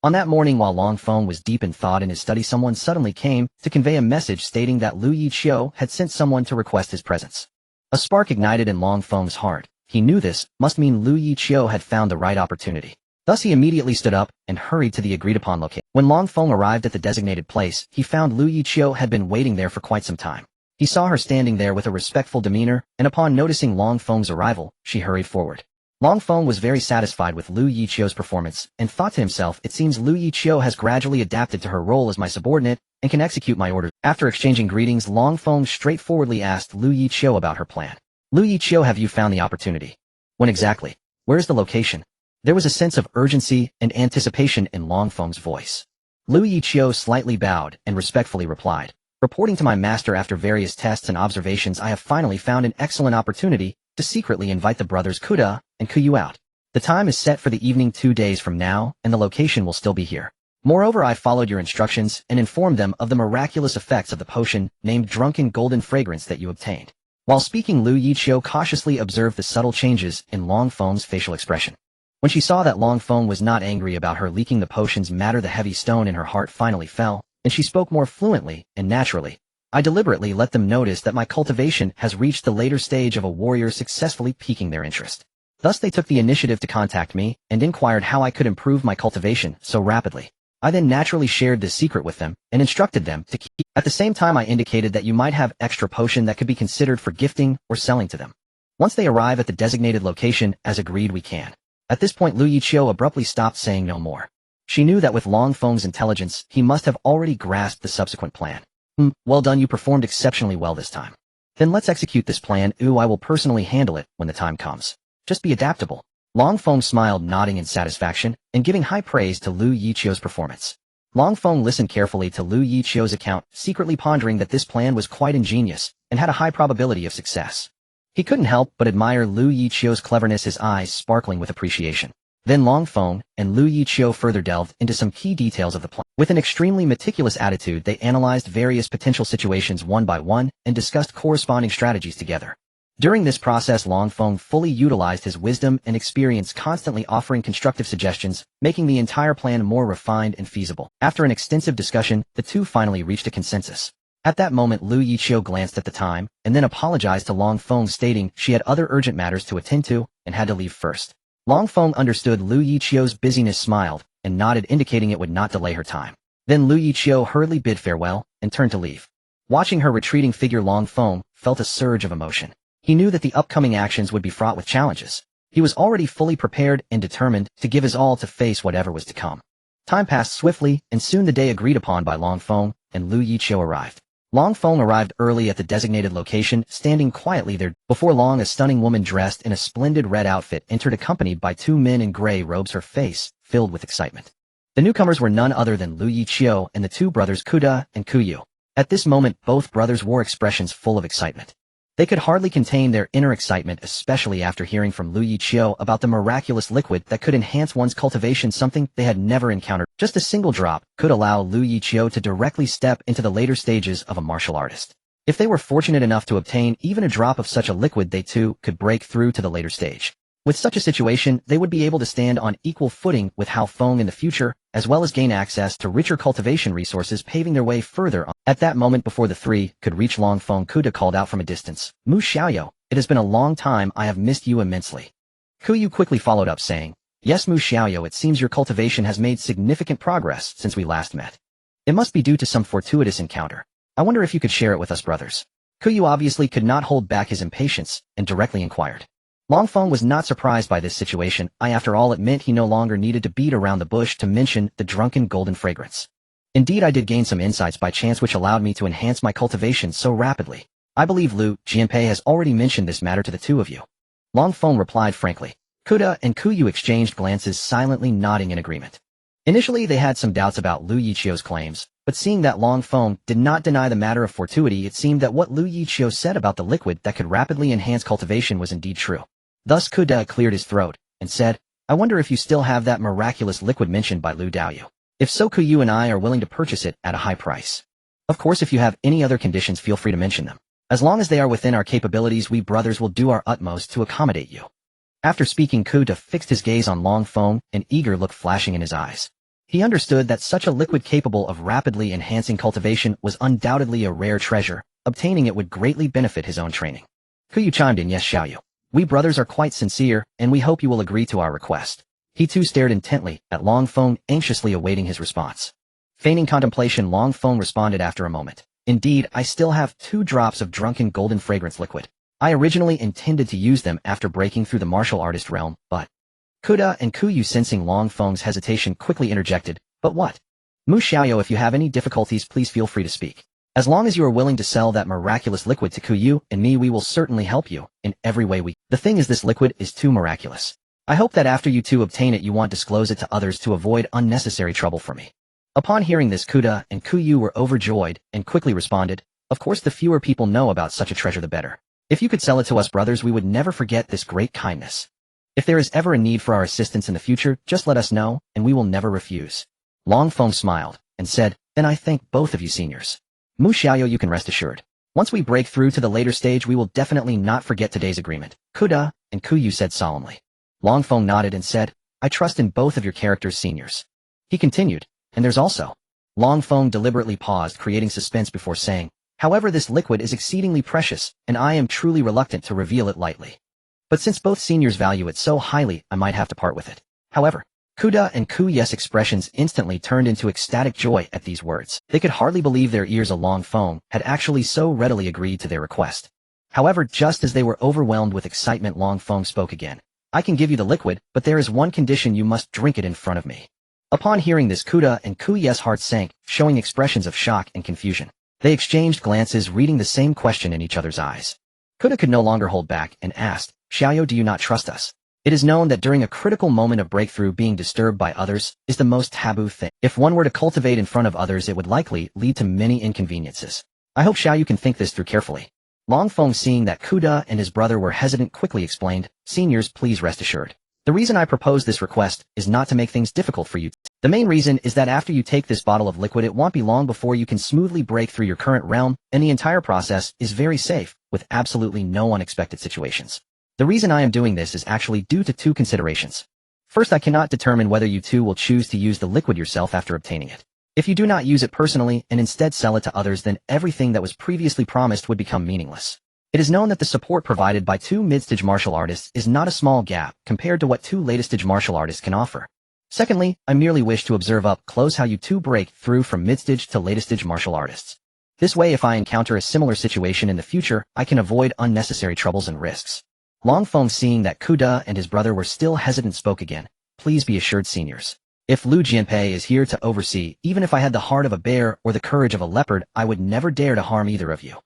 On that morning, while Long Feng was deep in thought in his study, someone suddenly came to convey a message stating that Lu Yichio had sent someone to request his presence. A spark ignited in Long Feng's heart. He knew this must mean Lu Yiqiu had found the right opportunity. Thus he immediately stood up and hurried to the agreed-upon location. When Long Feng arrived at the designated place, he found Lu Yiqiu had been waiting there for quite some time. He saw her standing there with a respectful demeanor, and upon noticing Long Feng's arrival, she hurried forward. Long Feng was very satisfied with Lu Yiqiu's performance, and thought to himself, it seems Lu Yiqiu has gradually adapted to her role as my subordinate, and can execute my orders. After exchanging greetings, Long Feng straightforwardly asked Lu Yiqiu about her plan. Lu Yiqiu, have you found the opportunity? When exactly? Where is the location? There was a sense of urgency and anticipation in Long Feng's voice. Lu Yiqiu slightly bowed and respectfully replied, reporting to my master after various tests and observations, I have finally found an excellent opportunity to secretly invite the brothers Kuda and Kuyu out. The time is set for the evening 2 days from now, and the location will still be here. Moreover, I followed your instructions and informed them of the miraculous effects of the potion named Drunken Golden Fragrance that you obtained. While speaking, Lu Yiqiu cautiously observed the subtle changes in Long Feng's facial expression. When she saw that Long Feng was not angry about her leaking the potion's matter, the heavy stone in her heart finally fell, and she spoke more fluently and naturally. I deliberately let them notice that my cultivation has reached the later stage of a warrior successfully piquing their interest. Thus they took the initiative to contact me and inquired how I could improve my cultivation so rapidly. I then naturally shared this secret with them and instructed them to keep. At the same time, I indicated that you might have extra potion that could be considered for gifting or selling to them. Once they arrive at the designated location, as agreed, we can. At this point, Lu Yiqiu abruptly stopped, saying no more. She knew that with Long Feng's intelligence, he must have already grasped the subsequent plan. Well done, you performed exceptionally well this time. Then let's execute this plan. I will personally handle it when the time comes. Just be adaptable. Long Feng smiled, nodding in satisfaction, and giving high praise to Lu Yiqiu's performance. Long Feng listened carefully to Lu Yiqiu's account, secretly pondering that this plan was quite ingenious, and had a high probability of success. He couldn't help but admire Lu Yiqiu's cleverness, his eyes sparkling with appreciation. Then Long Feng and Lu Yiqiu further delved into some key details of the plan. With an extremely meticulous attitude, they analyzed various potential situations one by one and discussed corresponding strategies together. During this process, Long Feng fully utilized his wisdom and experience, constantly offering constructive suggestions, making the entire plan more refined and feasible. After an extensive discussion, the two finally reached a consensus. At that moment, Lu Yiqiu glanced at the time, and then apologized to Long Feng, stating she had other urgent matters to attend to, and had to leave first. Long Feng understood Lu Yiqiu's busyness, smiled, and nodded, indicating it would not delay her time. Then Lu Yiqiu hurriedly bid farewell, and turned to leave. Watching her retreating figure, Long Feng felt a surge of emotion. He knew that the upcoming actions would be fraught with challenges. He was already fully prepared and determined to give his all to face whatever was to come. Time passed swiftly, and soon the day agreed upon by Long Feng and Lu Yiqiu arrived. Long Feng arrived early at the designated location, standing quietly there. Before long, a stunning woman dressed in a splendid red outfit entered, accompanied by 2 men in gray robes, her face filled with excitement. The newcomers were none other than Lu Yiqiu and the 2 brothers Kuda and Kuyu. At this moment, both brothers wore expressions full of excitement. They could hardly contain their inner excitement, especially after hearing from Lu Yiqiu about the miraculous liquid that could enhance one's cultivation, something they had never encountered. Just a single drop could allow Lu Yiqiu to directly step into the later stages of a martial artist. If they were fortunate enough to obtain even a drop of such a liquid, they too could break through to the later stage. With such a situation, they would be able to stand on equal footing with Hao Feng in the future, as well as gain access to richer cultivation resources, paving their way further on. At that moment, before the 3 could reach Long Feng, Kuda called out from a distance, "Mu Xiaoyou, it has been a long time, I have missed you immensely." Kuyu quickly followed up, saying, "Yes, Mu Xiaoyou, it seems your cultivation has made significant progress since we last met. It must be due to some fortuitous encounter. I wonder if you could share it with us brothers." Kuyu obviously could not hold back his impatience, and directly inquired. Long Feng was not surprised by this situation. After all, it meant he no longer needed to beat around the bush to mention the drunken golden fragrance. Indeed, I did gain some insights by chance which allowed me to enhance my cultivation so rapidly. I believe Lu Jianpei has already mentioned this matter to the 2 of you. Long Feng replied frankly. Kuda and Kuyu exchanged glances, silently nodding in agreement. Initially, they had some doubts about Lu Yiqiu's claims, but seeing that Long Feng did not deny the matter of fortuity, it seemed that what Lu Yiqiu said about the liquid that could rapidly enhance cultivation was indeed true. Thus Kuda cleared his throat, and said, "I wonder if you still have that miraculous liquid mentioned by Lu Daoyu. If so, Kuyu and I are willing to purchase it at a high price. Of course, if you have any other conditions, feel free to mention them. As long as they are within our capabilities, we brothers will do our utmost to accommodate you." After speaking, Kuda fixed his gaze on Long Feng, an eager look flashing in his eyes. He understood that such a liquid capable of rapidly enhancing cultivation was undoubtedly a rare treasure. Obtaining it would greatly benefit his own training. Kuyu chimed in, yes Xiaoyu. We brothers are quite sincere, and we hope you will agree to our request. He too stared intently at Long Feng, anxiously awaiting his response. Feigning contemplation, Long Feng responded after a moment. Indeed, I still have 2 drops of drunken golden fragrance liquid. I originally intended to use them after breaking through the martial artist realm, but... Kuda and Kuyu, sensing Long Feng's hesitation, quickly interjected, but what? Mu Xiaoyu, if you have any difficulties, please feel free to speak. As long as you are willing to sell that miraculous liquid to Kuyu and me, we will certainly help you in every way we... The thing is, this liquid is too miraculous. I hope that after you two obtain it, you won't disclose it to others to avoid unnecessary trouble for me. Upon hearing this, Kuda and Kuyu were overjoyed and quickly responded, of course, the fewer people know about such a treasure the better. If you could sell it to us brothers, we would never forget this great kindness. If there is ever a need for our assistance in the future, just let us know, and we will never refuse. Long Feng smiled and said, then I thank both of you seniors. Mu Xiaoyu, you can rest assured. Once we break through to the later stage, we will definitely not forget today's agreement. Kuda and Kuyu said solemnly. Long Feng nodded and said, I trust in both of your characters, seniors. He continued, and there's also. Long Feng deliberately paused, creating suspense before saying, however, this liquid is exceedingly precious, and I am truly reluctant to reveal it lightly. But since both seniors value it so highly, I might have to part with it. However, Kuda and Kuyu's expressions instantly turned into ecstatic joy at these words. They could hardly believe their ears. Long Feng had actually so readily agreed to their request. However, just as they were overwhelmed with excitement, Long Feng spoke again. I can give you the liquid, but there is one condition: you must drink it in front of me. Upon hearing this, Kuda and Kuyu's hearts sank, showing expressions of shock and confusion. They exchanged glances, reading the same question in each other's eyes. Kuda could no longer hold back and asked, Xiaoyu, do you not trust us? It is known that during a critical moment of breakthrough, being disturbed by others is the most taboo thing. If one were to cultivate in front of others, it would likely lead to many inconveniences. I hope Xiaoyu can think this through carefully. Long Feng, seeing that Kuda and his brother were hesitant, quickly explained, seniors, please rest assured. The reason I propose this request is not to make things difficult for you. The main reason is that after you take this bottle of liquid, it won't be long before you can smoothly break through your current realm, and the entire process is very safe, with absolutely no unexpected situations. The reason I am doing this is actually due to 2 considerations. First, I cannot determine whether you two will choose to use the liquid yourself after obtaining it. If you do not use it personally and instead sell it to others, then everything that was previously promised would become meaningless. It is known that the support provided by 2 mid-stage martial artists is not a small gap compared to what 2 latest-stage martial artists can offer. Secondly, I merely wish to observe up close how you two break through from mid-stage to latest-stage martial artists. This way, if I encounter a similar situation in the future, I can avoid unnecessary troubles and risks. Long Feng, seeing that Kuda and his brother were still hesitant, spoke again. Please be assured, seniors. If Lu Jianpei is here to oversee, even if I had the heart of a bear or the courage of a leopard, I would never dare to harm either of you.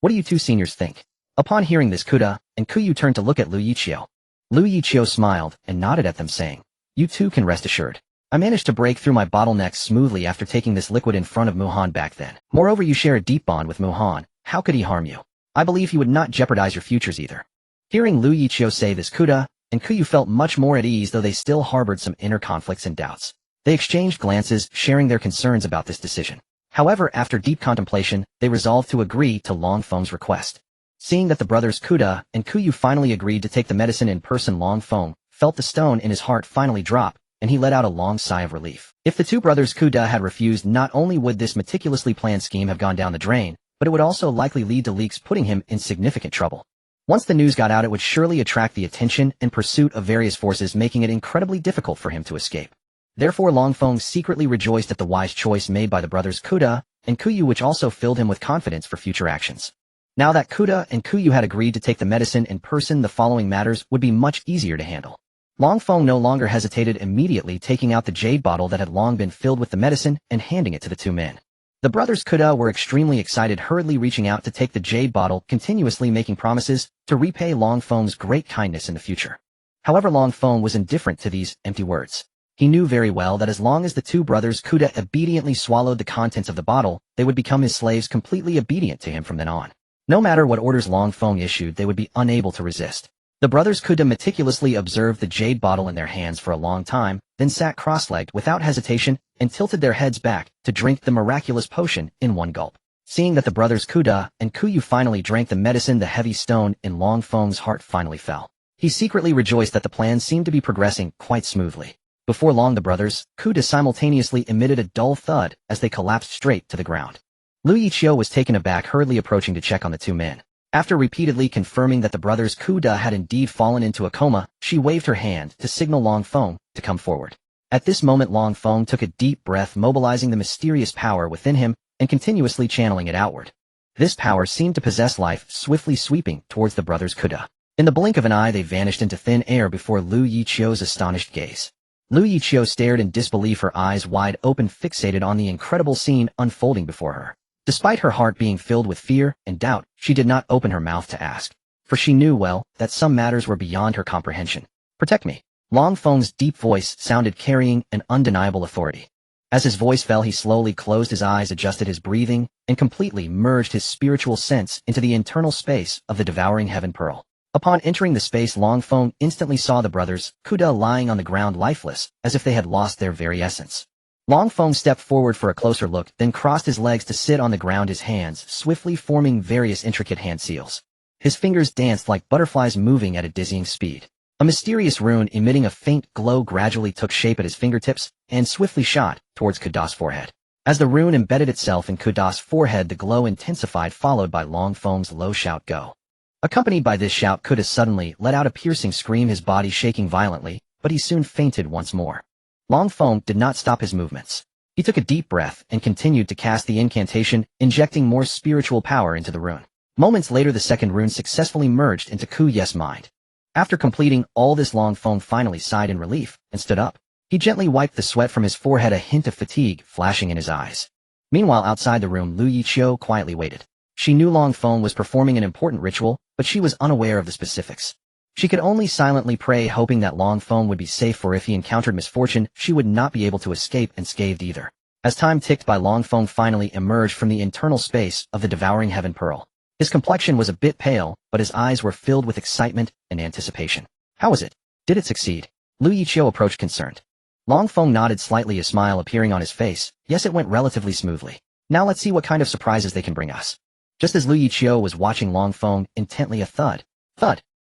What do you two seniors think? Upon hearing this, Kuda and Kuyu turned to look at Lu Yiqiu. Lu Yiqiu smiled and nodded at them, saying, you two can rest assured. I managed to break through my bottlenecks smoothly after taking this liquid in front of Muhan back then. Moreover, you share a deep bond with Muhan. How could he harm you? I believe he would not jeopardize your futures either. Hearing Lu Yiqiu say this, Kuda and Kuyu felt much more at ease, though they still harbored some inner conflicts and doubts. They exchanged glances, sharing their concerns about this decision. However, after deep contemplation, they resolved to agree to Long Feng's request. Seeing that the brothers Kuda and Kuyu finally agreed to take the medicine in person, Long Feng felt the stone in his heart finally drop, and he let out a long sigh of relief. If the 2 brothers Kuda had refused, not only would this meticulously planned scheme have gone down the drain, but it would also likely lead to leaks, putting him in significant trouble. Once the news got out, it would surely attract the attention and pursuit of various forces, making it incredibly difficult for him to escape. Therefore, Long Feng secretly rejoiced at the wise choice made by the brothers Kuda and Kuyu, which also filled him with confidence for future actions. Now that Kuda and Kuyu had agreed to take the medicine in person, the following matters would be much easier to handle. Long Feng no longer hesitated, immediately taking out the jade bottle that had long been filled with the medicine and handing it to the 2 men. The brothers Kuda were extremely excited, hurriedly reaching out to take the jade bottle, continuously making promises to repay Long Feng's great kindness in the future. However, Long Feng was indifferent to these empty words. He knew very well that as long as the 2 brothers Kuda obediently swallowed the contents of the bottle, they would become his slaves, completely obedient to him from then on. No matter what orders Long Feng issued, they would be unable to resist. The brothers Kuda meticulously observed the jade bottle in their hands for a long time, then sat cross-legged without hesitation and tilted their heads back to drink the miraculous potion in one gulp. Seeing that the brothers Kuda and Kuyu finally drank the medicine, the heavy stone in Long Feng's heart finally fell. He secretly rejoiced that the plan seemed to be progressing quite smoothly. Before long, the brothers Kuda simultaneously emitted a dull thud as they collapsed straight to the ground. Lu Yiqiu was taken aback, hurriedly approaching to check on the 2 men. After repeatedly confirming that the brothers Kuda had indeed fallen into a coma, she waved her hand to signal Long Feng to come forward. At this moment Long Feng took a deep breath, mobilizing the mysterious power within him and continuously channeling it outward. This power seemed to possess life, swiftly sweeping towards the brothers Kuda. In the blink of an eye they vanished into thin air before Lu Yiqiu's astonished gaze. Lu Yiqiu stared in disbelief, her eyes wide open, fixated on the incredible scene unfolding before her. Despite her heart being filled with fear and doubt, she did not open her mouth to ask, for she knew well that some matters were beyond her comprehension. "Protect me." Long Feng's deep voice sounded, carrying an undeniable authority. As his voice fell, he slowly closed his eyes, adjusted his breathing, and completely merged his spiritual sense into the internal space of the Devouring Heaven Pearl. Upon entering the space, Long Feng instantly saw the brothers Kuda lying on the ground lifeless, as if they had lost their very essence. Long Feng stepped forward for a closer look, then crossed his legs to sit on the ground, his hands swiftly forming various intricate hand seals. His fingers danced like butterflies, moving at a dizzying speed. A mysterious rune emitting a faint glow gradually took shape at his fingertips and swiftly shot towards Kuda's forehead. As the rune embedded itself in Kuda's forehead, the glow intensified, followed by Long Feng's low shout, "Go!" Accompanied by this shout, Kuda suddenly let out a piercing scream, his body shaking violently, but he soon fainted once more. Long Feng did not stop his movements. He took a deep breath and continued to cast the incantation, injecting more spiritual power into the rune. Moments later, the second rune successfully merged into Kuya's mind. After completing all this, Long Feng finally sighed in relief and stood up. He gently wiped the sweat from his forehead, a hint of fatigue flashing in his eyes. Meanwhile, outside the room, Lu Yiqiu quietly waited. She knew Long Feng was performing an important ritual, but she was unaware of the specifics. She could only silently pray, hoping that Long Feng would be safe, for if he encountered misfortune, she would not be able to escape unscathed either. As time ticked by, Long Feng finally emerged from the internal space of the Devouring Heaven Pearl. His complexion was a bit pale, but his eyes were filled with excitement and anticipation. "How was it? Did it succeed?" Lu Yiqiu approached, concerned. Long Feng nodded slightly, a smile appearing on his face. "Yes, it went relatively smoothly. Now let's see what kind of surprises they can bring us." Just as Lu Yiqiu was watching Long Feng intently, a thud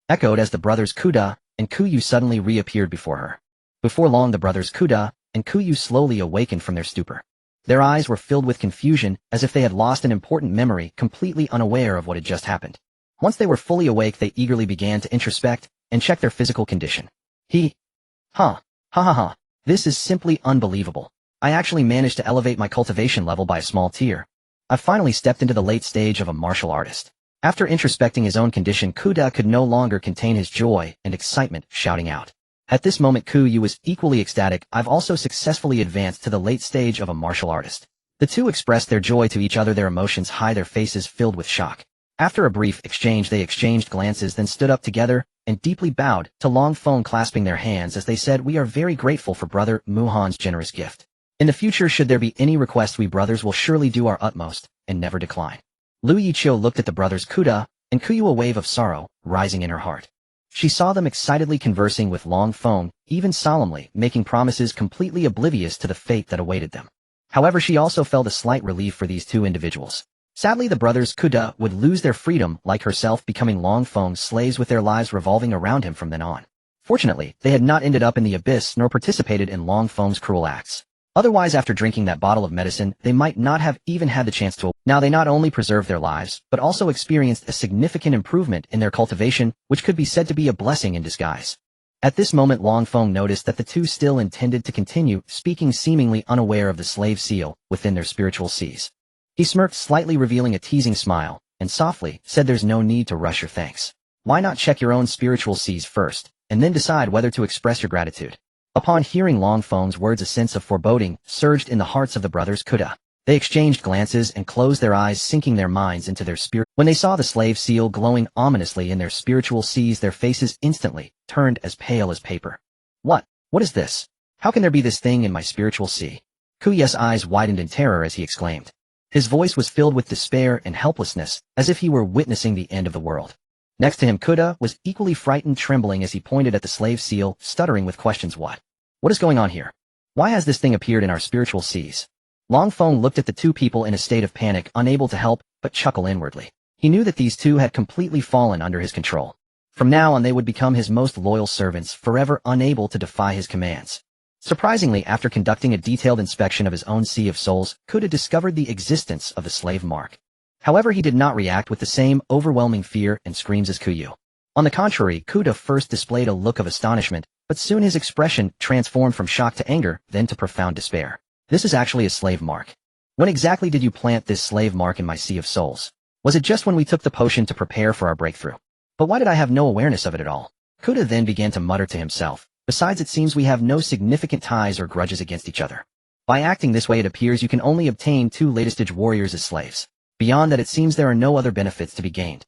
echoed as the brothers Kuda and Kuyu suddenly reappeared before her. Before long, the brothers Kuda and Kuyu slowly awakened from their stupor. Their eyes were filled with confusion, as if they had lost an important memory, completely unaware of what had just happened. Once they were fully awake, they eagerly began to introspect and check their physical condition. Ha ha ha. This is simply unbelievable. I actually managed to elevate my cultivation level by a small tier. I've finally stepped into the late stage of a martial artist. After introspecting his own condition, Kuda could no longer contain his joy and excitement, shouting out. At this moment, Kuyu was equally ecstatic. I've also successfully advanced to the late stage of a martial artist. The two expressed their joy to each other, their emotions high, their faces filled with shock. After a brief exchange, they exchanged glances, then stood up together and deeply bowed to Long Feng, clasping their hands as they said, "We are very grateful for Brother Muhan's generous gift. In the future, should there be any requests, we brothers will surely do our utmost and never decline." Lu Yiqiu looked at the brothers Kuda and Kuyu, a wave of sorrow rising in her heart. She saw them excitedly conversing with Long Feng, even solemnly making promises, completely oblivious to the fate that awaited them. However, she also felt a slight relief for these two individuals. Sadly, the brothers Kuda would lose their freedom, like herself, becoming Long Feng's slaves, with their lives revolving around him from then on. Fortunately, they had not ended up in the abyss nor participated in Long Feng's cruel acts. Otherwise, after drinking that bottle of medicine, they might not have even had the chance to. Now they not only preserved their lives, but also experienced a significant improvement in their cultivation, which could be said to be a blessing in disguise. At this moment, Long Feng noticed that the two still intended to continue speaking, seemingly unaware of the slave seal within their spiritual seas. He smirked slightly, revealing a teasing smile, and softly said, "There's no need to rush your thanks. Why not check your own spiritual seas first, and then decide whether to express your gratitude?" Upon hearing Long Feng's words, a sense of foreboding surged in the hearts of the brothers Kuda. They exchanged glances and closed their eyes, sinking their minds into their spirit. When they saw the slave seal glowing ominously in their spiritual seas, their faces instantly turned as pale as paper. What is this? How can there be this thing in my spiritual sea?" Kuyu's eyes widened in terror as he exclaimed. His voice was filled with despair and helplessness, as if he were witnessing the end of the world. Next to him, Kuda was equally frightened, trembling as he pointed at the slave seal, stuttering with questions. What is going on here? Why has this thing appeared in our spiritual seas?" Long Feng looked at the two people in a state of panic, unable to help but chuckle inwardly. He knew that these two had completely fallen under his control. From now on, they would become his most loyal servants, forever unable to defy his commands. Surprisingly, after conducting a detailed inspection of his own sea of souls, Kuda discovered the existence of the slave mark. However, he did not react with the same overwhelming fear and screams as Kuyu. On the contrary, Kuda first displayed a look of astonishment, but soon his expression transformed from shock to anger, then to profound despair. This is actually a slave mark. When exactly did you plant this slave mark in my sea of souls? Was it just when we took the potion to prepare for our breakthrough? But why did I have no awareness of it at all? Kuda then began to mutter to himself. Besides, it seems we have no significant ties or grudges against each other. By acting this way, it appears you can only obtain 2 latest-stage warriors as slaves. Beyond that, it seems there are no other benefits to be gained.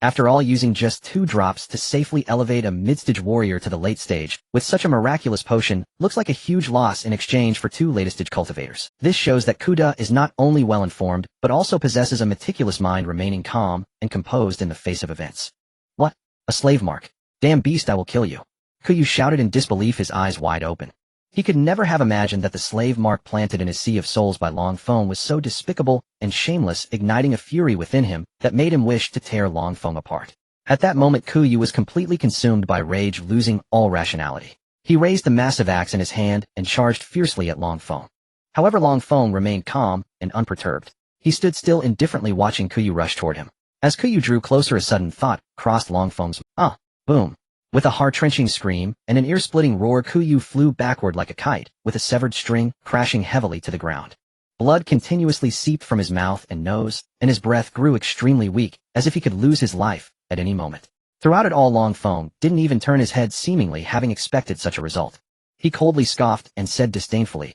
After all, using just 2 drops to safely elevate a mid-stage warrior to the late stage, with such a miraculous potion, looks like a huge loss in exchange for 2 latest-stage cultivators. This shows that Kuda is not only well-informed, but also possesses a meticulous mind, remaining calm and composed in the face of events. What? A slave mark? Damn beast, I will kill you. Kuyu shouted in disbelief, his eyes wide open. He could never have imagined that the slave mark planted in his sea of souls by Long Feng was so despicable and shameless, igniting a fury within him that made him wish to tear Long Feng apart. At that moment, Kuyu was completely consumed by rage, losing all rationality. He raised the massive axe in his hand and charged fiercely at Long Feng. However, Long Feng remained calm and unperturbed. He stood still, indifferently watching Kuyu rush toward him. As Kuyu drew closer, a sudden thought crossed Long Feng's mind. Boom. With a heart-wrenching scream and an ear-splitting roar, Kuyu flew backward like a kite, with a severed string crashing heavily to the ground. Blood continuously seeped from his mouth and nose, and his breath grew extremely weak, as if he could lose his life at any moment. Throughout it all, Long Feng didn't even turn his head, seemingly having expected such a result. He coldly scoffed and said disdainfully,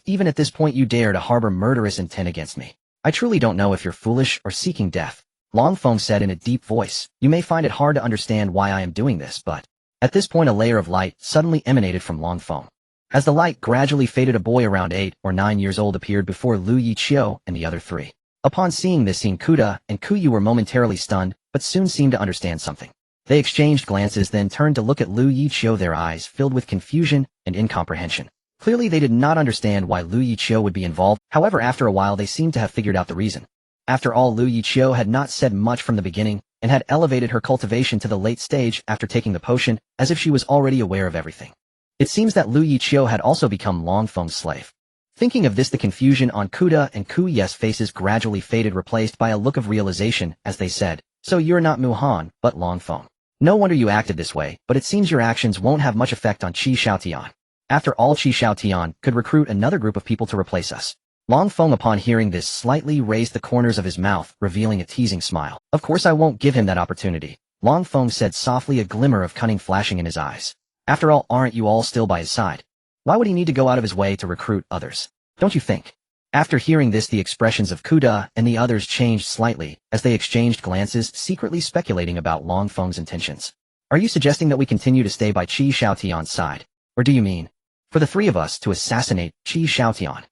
Even at this point you dare to harbor murderous intent against me. I truly don't know if you're foolish or seeking death. Long Feng said in a deep voice, You may find it hard to understand why I am doing this, but... At this point, a layer of light suddenly emanated from Long Feng. As the light gradually faded, a boy around 8 or 9 years old appeared before Lu Yiqiu and the other 3. Upon seeing this scene, Kuda and Kuyu were momentarily stunned, but soon seemed to understand something. They exchanged glances, then turned to look at Lu Yiqiu, their eyes filled with confusion and incomprehension. Clearly, they did not understand why Lu Yiqiu would be involved. However, after a while, they seemed to have figured out the reason. After all, Lu Yiqiu had not said much from the beginning, and had elevated her cultivation to the late stage after taking the potion, as if she was already aware of everything. It seems that Lu Yiqiu had also become Long Feng's slave. Thinking of this, the confusion on Kuda and Kuyu's faces gradually faded, replaced by a look of realization as they said, So you're not Mu Han, but Long Feng. No wonder you acted this way, but it seems your actions won't have much effect on Qi Xiaotian. After all, Qi Xiaotian could recruit another group of people to replace us. Long Feng, upon hearing this, slightly raised the corners of his mouth, revealing a teasing smile. Of course I won't give him that opportunity, Long Feng said softly, a glimmer of cunning flashing in his eyes. After all, aren't you all still by his side? Why would he need to go out of his way to recruit others? Don't you think? After hearing this, the expressions of Kuda and the others changed slightly, as they exchanged glances, secretly speculating about Long Feng's intentions. Are you suggesting that we continue to stay by Qi Xiaotian's side? Or do you mean, for the 3 of us to assassinate Qi Xiaotian?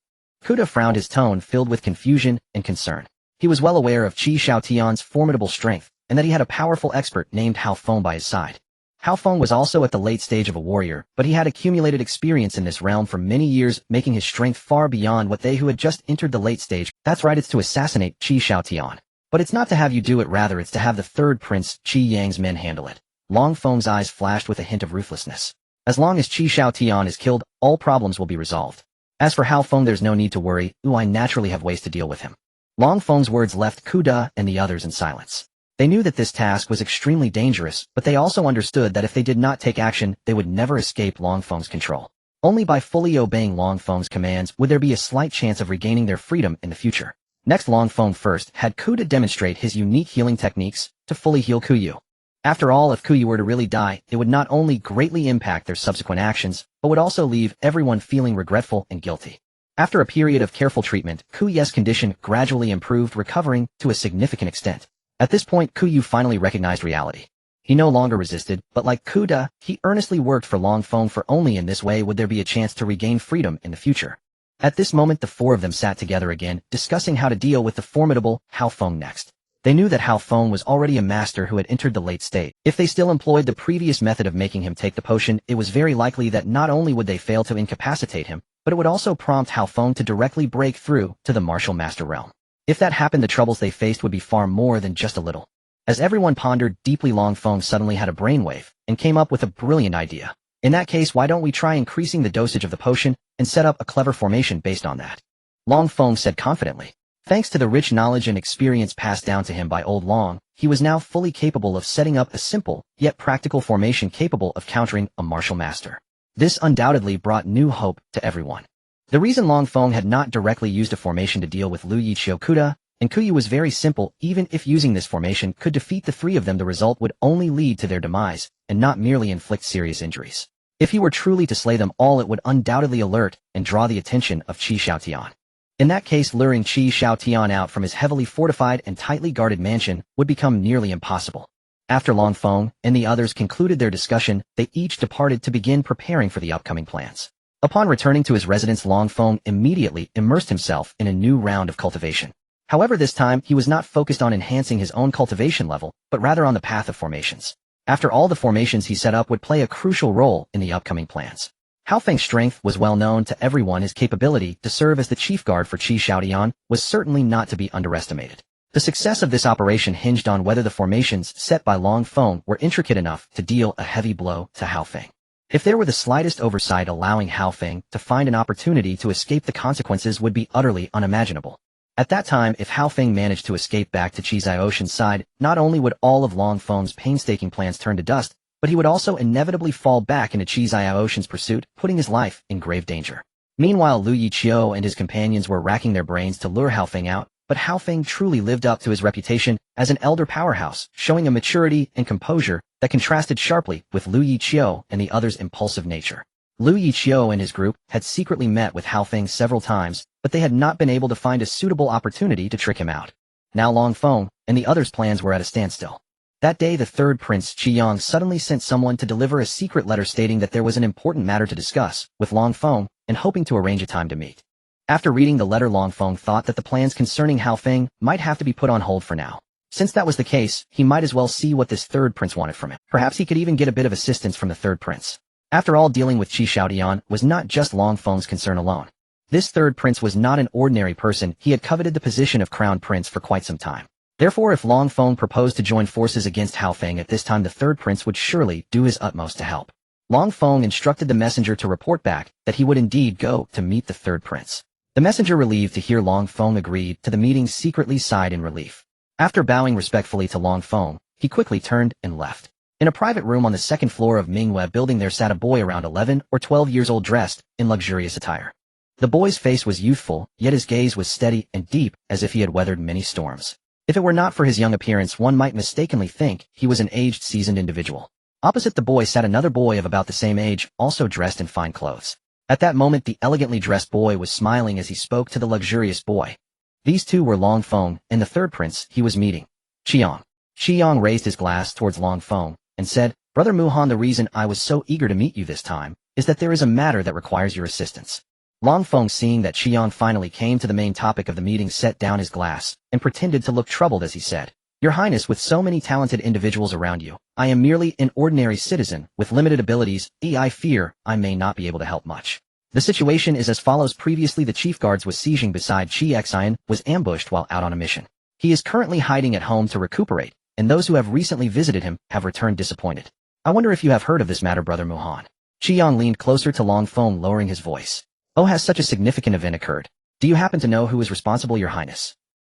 Kuda frowned, his tone filled with confusion and concern. He was well aware of Qi Xiaotian's formidable strength, and that he had a powerful expert named Hao Feng by his side. Hao Feng was also at the late stage of a warrior, but he had accumulated experience in this realm for many years, making his strength far beyond what they who had just entered the late stage. That's right, it's to assassinate Qi Xiaotian. But it's not to have you do it, rather it's to have the 3rd prince, Qi Yang's men, handle it. Long Feng's eyes flashed with a hint of ruthlessness. As long as Qi Xiaotian is killed, all problems will be resolved. As for Hao Feng, there's no need to worry, I naturally have ways to deal with him. Long Feng's words left Kuda and the others in silence. They knew that this task was extremely dangerous, but they also understood that if they did not take action, they would never escape Long Feng's control. Only by fully obeying Long Feng's commands would there be a slight chance of regaining their freedom in the future. Next, Long Feng first had Kuda demonstrate his unique healing techniques to fully heal Kuyu. After all, if Kuyu were to really die, it would not only greatly impact their subsequent actions, but would also leave everyone feeling regretful and guilty. After a period of careful treatment, Kuyu's condition gradually improved, recovering to a significant extent. At this point, Kuyu finally recognized reality. He no longer resisted, but like Kuda, he earnestly worked for Long Feng, for only in this way would there be a chance to regain freedom in the future. At this moment, the 4 of them sat together again, discussing how to deal with the formidable Hao Feng next. They knew that Hao Feng was already a master who had entered the late state. If they still employed the previous method of making him take the potion, it was very likely that not only would they fail to incapacitate him, but it would also prompt Hao Feng to directly break through to the martial master realm. If that happened, the troubles they faced would be far more than just a little. As everyone pondered deeply, Long Feng suddenly had a brainwave, and came up with a brilliant idea. In that case, why don't we try increasing the dosage of the potion, and set up a clever formation based on that? Long Feng said confidently. Thanks to the rich knowledge and experience passed down to him by Old Long, he was now fully capable of setting up a simple, yet practical formation capable of countering a martial master. This undoubtedly brought new hope to everyone. The reason Long Feng had not directly used a formation to deal with Lu Yiqiu Kuda and Kuyu was very simple. Even if using this formation could defeat the three of them, the result would only lead to their demise, and not merely inflict serious injuries. If he were truly to slay them all, it would undoubtedly alert and draw the attention of Qi Xiaotian. In that case, luring Qi Xiaotian out from his heavily fortified and tightly guarded mansion would become nearly impossible. After Long Feng and the others concluded their discussion, they each departed to begin preparing for the upcoming plans. Upon returning to his residence, Long Feng immediately immersed himself in a new round of cultivation. However, this time he was not focused on enhancing his own cultivation level, but rather on the path of formations. After all, the formations he set up would play a crucial role in the upcoming plans. Hao Feng's strength was well known to everyone. His capability to serve as the chief guard for Qi Xiaotian was certainly not to be underestimated. The success of this operation hinged on whether the formations set by Long Feng were intricate enough to deal a heavy blow to Hao Feng. If there were the slightest oversight, allowing Hao Feng to find an opportunity to escape the consequences would be utterly unimaginable. At that time, if Hao Feng managed to escape back to Qi Xiaotian's side, not only would all of Long Feng's painstaking plans turn to dust, but he would also inevitably fall back into Qi Xiaotian's pursuit, putting his life in grave danger. Meanwhile, Lu Yiqiu and his companions were racking their brains to lure Hao Feng out, but Hao Feng truly lived up to his reputation as an elder powerhouse, showing a maturity and composure that contrasted sharply with Lu Yiqiu and the others' impulsive nature. Lu Yiqiu and his group had secretly met with Hao Feng several times, but they had not been able to find a suitable opportunity to trick him out. Now Long Feng and the others' plans were at a standstill. That day, the third prince, Qiyang, suddenly sent someone to deliver a secret letter stating that there was an important matter to discuss with Long Feng and hoping to arrange a time to meet. After reading the letter, Long Feng thought that the plans concerning Hao Feng might have to be put on hold for now. Since that was the case, he might as well see what this third prince wanted from him. Perhaps he could even get a bit of assistance from the third prince. After all, dealing with Qi Xiaotian was not just Long Feng's concern alone. This third prince was not an ordinary person. He had coveted the position of crown prince for quite some time. Therefore, if Long Feng proposed to join forces against Hao Feng at this time, the third prince would surely do his utmost to help. Long Feng instructed the messenger to report back that he would indeed go to meet the third prince. The messenger, relieved to hear Long Feng agreed to the meeting, secretly sighed in relief. After bowing respectfully to Long Feng, he quickly turned and left. In a private room on the second floor of Mingwei building, there sat a boy around 11 or 12 years old, dressed in luxurious attire. The boy's face was youthful, yet his gaze was steady and deep, as if he had weathered many storms. If it were not for his young appearance, one might mistakenly think he was an aged, seasoned individual. Opposite the boy sat another boy of about the same age, also dressed in fine clothes. At that moment, the elegantly dressed boy was smiling as he spoke to the luxurious boy. These two were Long Feng and the third prince he was meeting, Qiang. Qiang raised his glass towards Long Feng and said, "Brother Muhan, the reason I was so eager to meet you this time is that there is a matter that requires your assistance." Long Feng, seeing that Qiang finally came to the main topic of the meeting, set down his glass and pretended to look troubled as he said, "Your Highness, with so many talented individuals around you, I am merely an ordinary citizen with limited abilities. I fear I may not be able to help much. The situation is as follows. Previously, the chief guards was sieging beside Qi Xian was ambushed while out on a mission. He is currently hiding at home to recuperate, and those who have recently visited him have returned disappointed. I wonder if you have heard of this matter, Brother Muhan." Qiang leaned closer to Long Feng, lowering his voice. "Oh, has such a significant event occurred? Do you happen to know who is responsible, Your Highness?"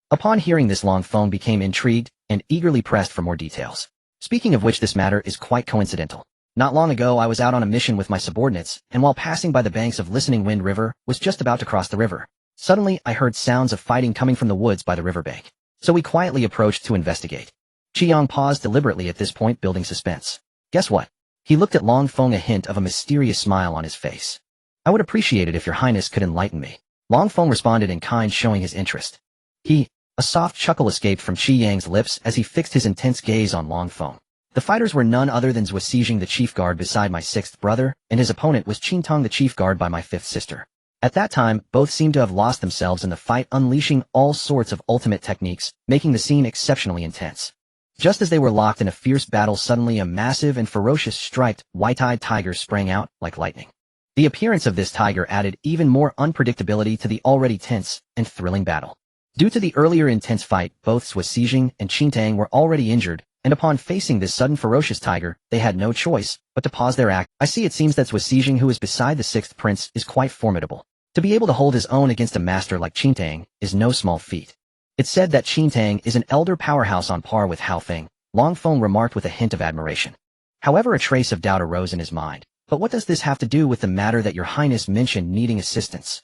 Upon hearing this, Long Feng became intrigued and eagerly pressed for more details. "Speaking of which, this matter is quite coincidental. Not long ago, I was out on a mission with my subordinates, and while passing by the banks of Listening Wind River, was just about to cross the river. Suddenly, I heard sounds of fighting coming from the woods by the riverbank. So we quietly approached to investigate." Qiang paused deliberately at this point, building suspense. "Guess what?" He looked at Long Feng, a hint of a mysterious smile on his face. "I would appreciate it if Your Highness could enlighten me." Long Feng responded in kind, showing his interest. A soft chuckle escaped from Qi Yang's lips as he fixed his intense gaze on Long Feng. "The fighters were none other than Zhuo Xijing, the chief guard beside my sixth brother, and his opponent was Qintong, the chief guard by my fifth sister. At that time, both seemed to have lost themselves in the fight, unleashing all sorts of ultimate techniques, making the scene exceptionally intense. Just as they were locked in a fierce battle, suddenly a massive and ferocious striped, white-eyed tiger sprang out like lightning. The appearance of this tiger added even more unpredictability to the already tense and thrilling battle. Due to the earlier intense fight, both Zhuo Xijing and Qintang were already injured, and upon facing this sudden ferocious tiger, they had no choice but to pause their act. "I see. It seems that Zhuo Xijing, who is beside the sixth prince, is quite formidable. To be able to hold his own against a master like Qintang is no small feat. It's said that Qintang is an elder powerhouse on par with Feng, Long Feng remarked with a hint of admiration. However, a trace of doubt arose in his mind. But what does this have to do with the matter that your highness mentioned needing assistance?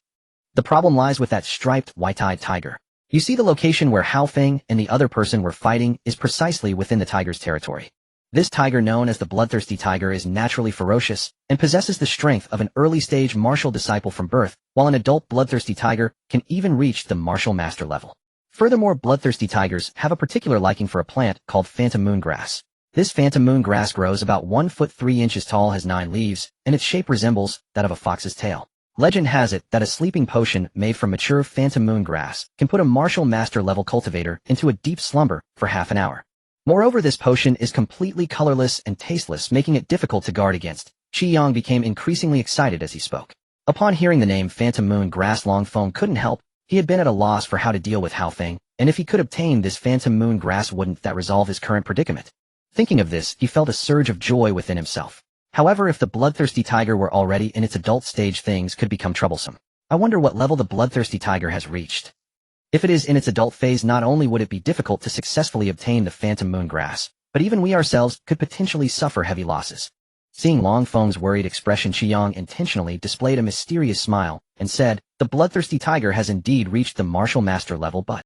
The problem lies with that striped, white-eyed tiger. You see, the location where Feng and the other person were fighting is precisely within the tiger's territory. This tiger, known as the bloodthirsty tiger, is naturally ferocious and possesses the strength of an early-stage martial disciple from birth, while an adult bloodthirsty tiger can even reach the martial master level. Furthermore, bloodthirsty tigers have a particular liking for a plant called phantom moon grass. This phantom moon grass grows about 1 foot 3 inches tall, has 9 leaves, and its shape resembles that of a fox's tail. Legend has it that a sleeping potion made from mature phantom moon grass can put a martial master level cultivator into a deep slumber for half an hour. Moreover, this potion is completely colorless and tasteless, making it difficult to guard against. Qi became increasingly excited as he spoke. Upon hearing the name phantom moon grass, Long Feng couldn't help. He had been at a loss for how to deal with Feng, and if he could obtain this phantom moon grass, wouldn't that resolve his current predicament? Thinking of this, he felt a surge of joy within himself. However, if the bloodthirsty tiger were already in its adult stage, things could become troublesome. I wonder what level the bloodthirsty tiger has reached. If it is in its adult phase, not only would it be difficult to successfully obtain the phantom moon grass, but even we ourselves could potentially suffer heavy losses. Seeing Long Feng's worried expression, Qi intentionally displayed a mysterious smile and said, "The bloodthirsty tiger has indeed reached the martial master level, but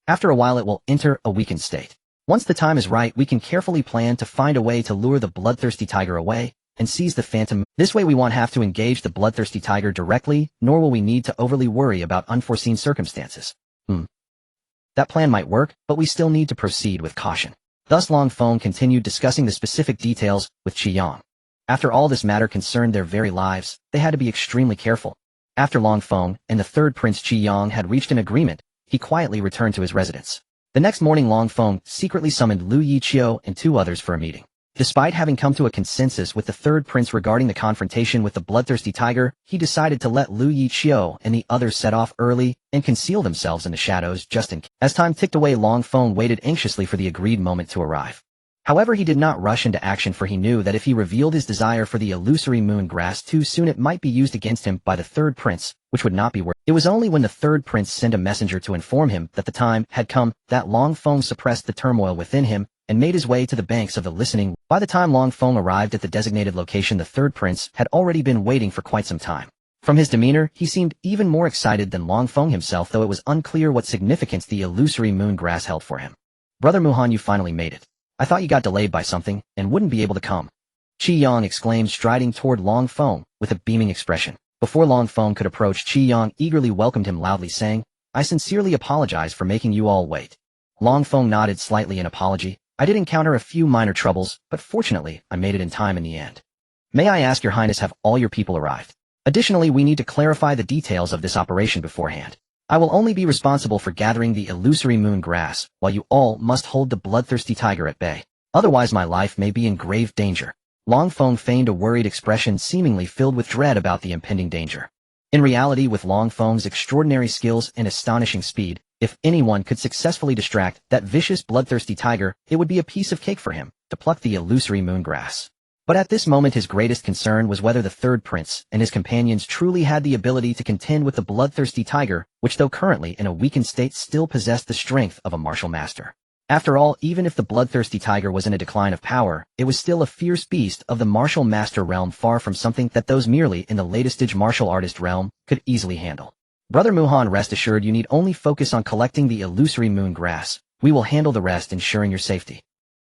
after a while it will enter a weakened state. Once the time is right, we can carefully plan to find a way to lure the bloodthirsty tiger away and seize the phantom. This way we won't have to engage the bloodthirsty tiger directly, nor will we need to overly worry about unforeseen circumstances." That plan might work, but we still need to proceed with caution. Thus Long Feng continued discussing the specific details with Qi. After all, this matter concerned their very lives. They had to be extremely careful. After Long Feng and the third prince Qi had reached an agreement, he quietly returned to his residence. The next morning, Long Feng secretly summoned Lu Yiqiu and 2 others for a meeting. Despite having come to a consensus with the third prince regarding the confrontation with the bloodthirsty tiger, he decided to let Lu Yiqiu and the others set off early and conceal themselves in the shadows just in case. As time ticked away, Long Feng waited anxiously for the agreed moment to arrive. However, he did not rush into action, for he knew that if he revealed his desire for the illusory moon grass too soon, it might be used against him by the third prince, which would not be worth. It was only when the third prince sent a messenger to inform him that the time had come that Long Feng suppressed the turmoil within him and made his way to the banks of the listening. By the time Long Feng arrived at the designated location, the third prince had already been waiting for quite some time. From his demeanor, he seemed even more excited than Long Feng himself, though it was unclear what significance the illusory moon grass held for him. "Brother Muhan, you finally made it. I thought you got delayed by something and wouldn't be able to come," Qi exclaimed, striding toward Long Feng with a beaming expression. Before Long Feng could approach, Qi eagerly welcomed him, loudly saying, "I sincerely apologize for making you all wait." Long Feng nodded slightly in apology. "I did encounter a few minor troubles, but fortunately, I made it in time in the end." "May I ask, your highness, have all your people arrived? Additionally, we need to clarify the details of this operation beforehand. I will only be responsible for gathering the illusory moon grass, while you all must hold the bloodthirsty tiger at bay. Otherwise my life may be in grave danger." Long Feng feigned a worried expression, seemingly filled with dread about the impending danger. In reality, with Long Feng's extraordinary skills and astonishing speed, if anyone could successfully distract that vicious bloodthirsty tiger, it would be a piece of cake for him to pluck the illusory moon grass. But at this moment his greatest concern was whether the third prince and his companions truly had the ability to contend with the bloodthirsty tiger, which though currently in a weakened state still possessed the strength of a martial master. After all, even if the bloodthirsty tiger was in a decline of power, it was still a fierce beast of the martial master realm, far from something that those merely in the latest stage martial artist realm could easily handle. "Brother Muhan, rest assured, you need only focus on collecting the illusory moon grass. We will handle the rest, ensuring your safety."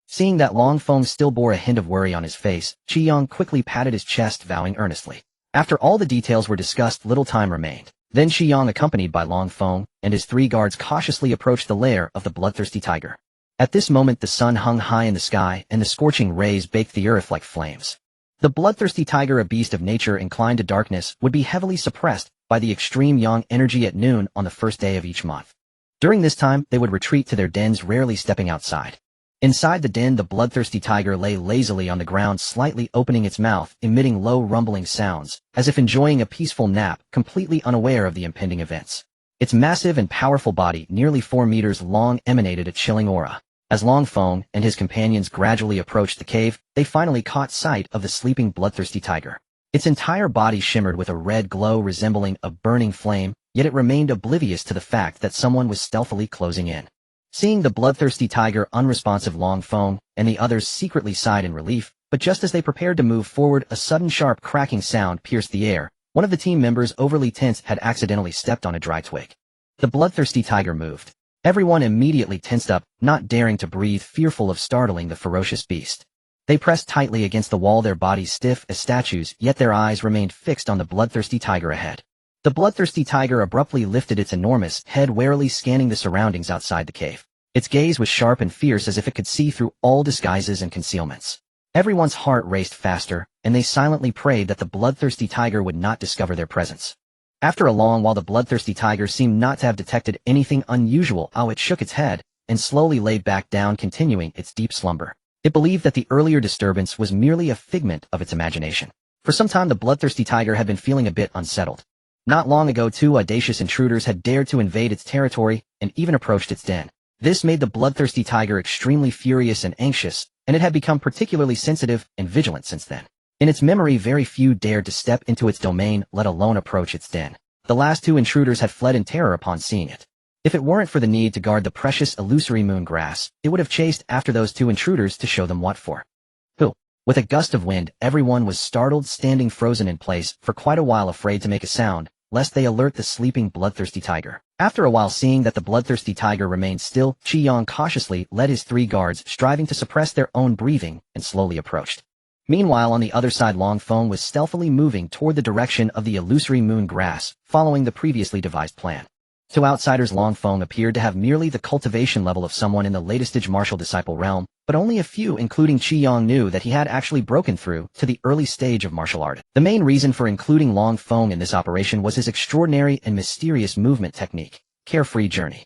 Seeing that Long Feng still bore a hint of worry on his face, Qi quickly patted his chest, vowing earnestly. After all the details were discussed, little time remained. Then Qi, accompanied by Long Feng and his 3 guards, cautiously approached the lair of the bloodthirsty tiger. At this moment the sun hung high in the sky, and the scorching rays baked the earth like flames. The bloodthirsty tiger, a beast of nature inclined to darkness, would be heavily suppressed by the extreme yang energy at noon on the first day of each month. During this time, they would retreat to their dens, rarely stepping outside. Inside the den, the bloodthirsty tiger lay lazily on the ground, slightly opening its mouth, emitting low rumbling sounds, as if enjoying a peaceful nap, completely unaware of the impending events. Its massive and powerful body, nearly 4 meters long, emanated a chilling aura. As Long Feng and his companions gradually approached the cave, they finally caught sight of the sleeping bloodthirsty tiger. Its entire body shimmered with a red glow resembling a burning flame, yet it remained oblivious to the fact that someone was stealthily closing in. Seeing the bloodthirsty tiger unresponsive, Long Feng and the others secretly sighed in relief, but just as they prepared to move forward, a sudden sharp cracking sound pierced the air. One of the team members, overly tense, had accidentally stepped on a dry twig. The bloodthirsty tiger moved. Everyone immediately tensed up, not daring to breathe, fearful of startling the ferocious beast. They pressed tightly against the wall, their bodies stiff as statues, yet their eyes remained fixed on the bloodthirsty tiger ahead. The bloodthirsty tiger abruptly lifted its enormous head, warily scanning the surroundings outside the cave. Its gaze was sharp and fierce, as if it could see through all disguises and concealments. Everyone's heart raced faster, and they silently prayed that the bloodthirsty tiger would not discover their presence. After a long while, the bloodthirsty tiger seemed not to have detected anything unusual. It shook its head and slowly lay back down, continuing its deep slumber. It believed that the earlier disturbance was merely a figment of its imagination. For some time, the bloodthirsty tiger had been feeling a bit unsettled. Not long ago, two audacious intruders had dared to invade its territory and even approached its den. This made the bloodthirsty tiger extremely furious and anxious, and it had become particularly sensitive and vigilant since then. In its memory, very few dared to step into its domain, let alone approach its den. The last two intruders had fled in terror upon seeing it. If it weren't for the need to guard the precious illusory moon grass, it would have chased after those two intruders to show them what for. Who? With a gust of wind, everyone was startled, standing frozen in place for quite a while, afraid to make a sound, lest they alert the sleeping bloodthirsty tiger. After a while, seeing that the bloodthirsty tiger remained still, Qi cautiously led his three guards, striving to suppress their own breathing, and slowly approached. Meanwhile, on the other side, Long Feng was stealthily moving toward the direction of the illusory moon grass, following the previously devised plan. To outsiders, Long Feng appeared to have merely the cultivation level of someone in the latest martial disciple realm, but only a few, including Qi, knew that he had actually broken through to the early stage of martial art. The main reason for including Long Feng in this operation was his extraordinary and mysterious movement technique, Carefree Journey.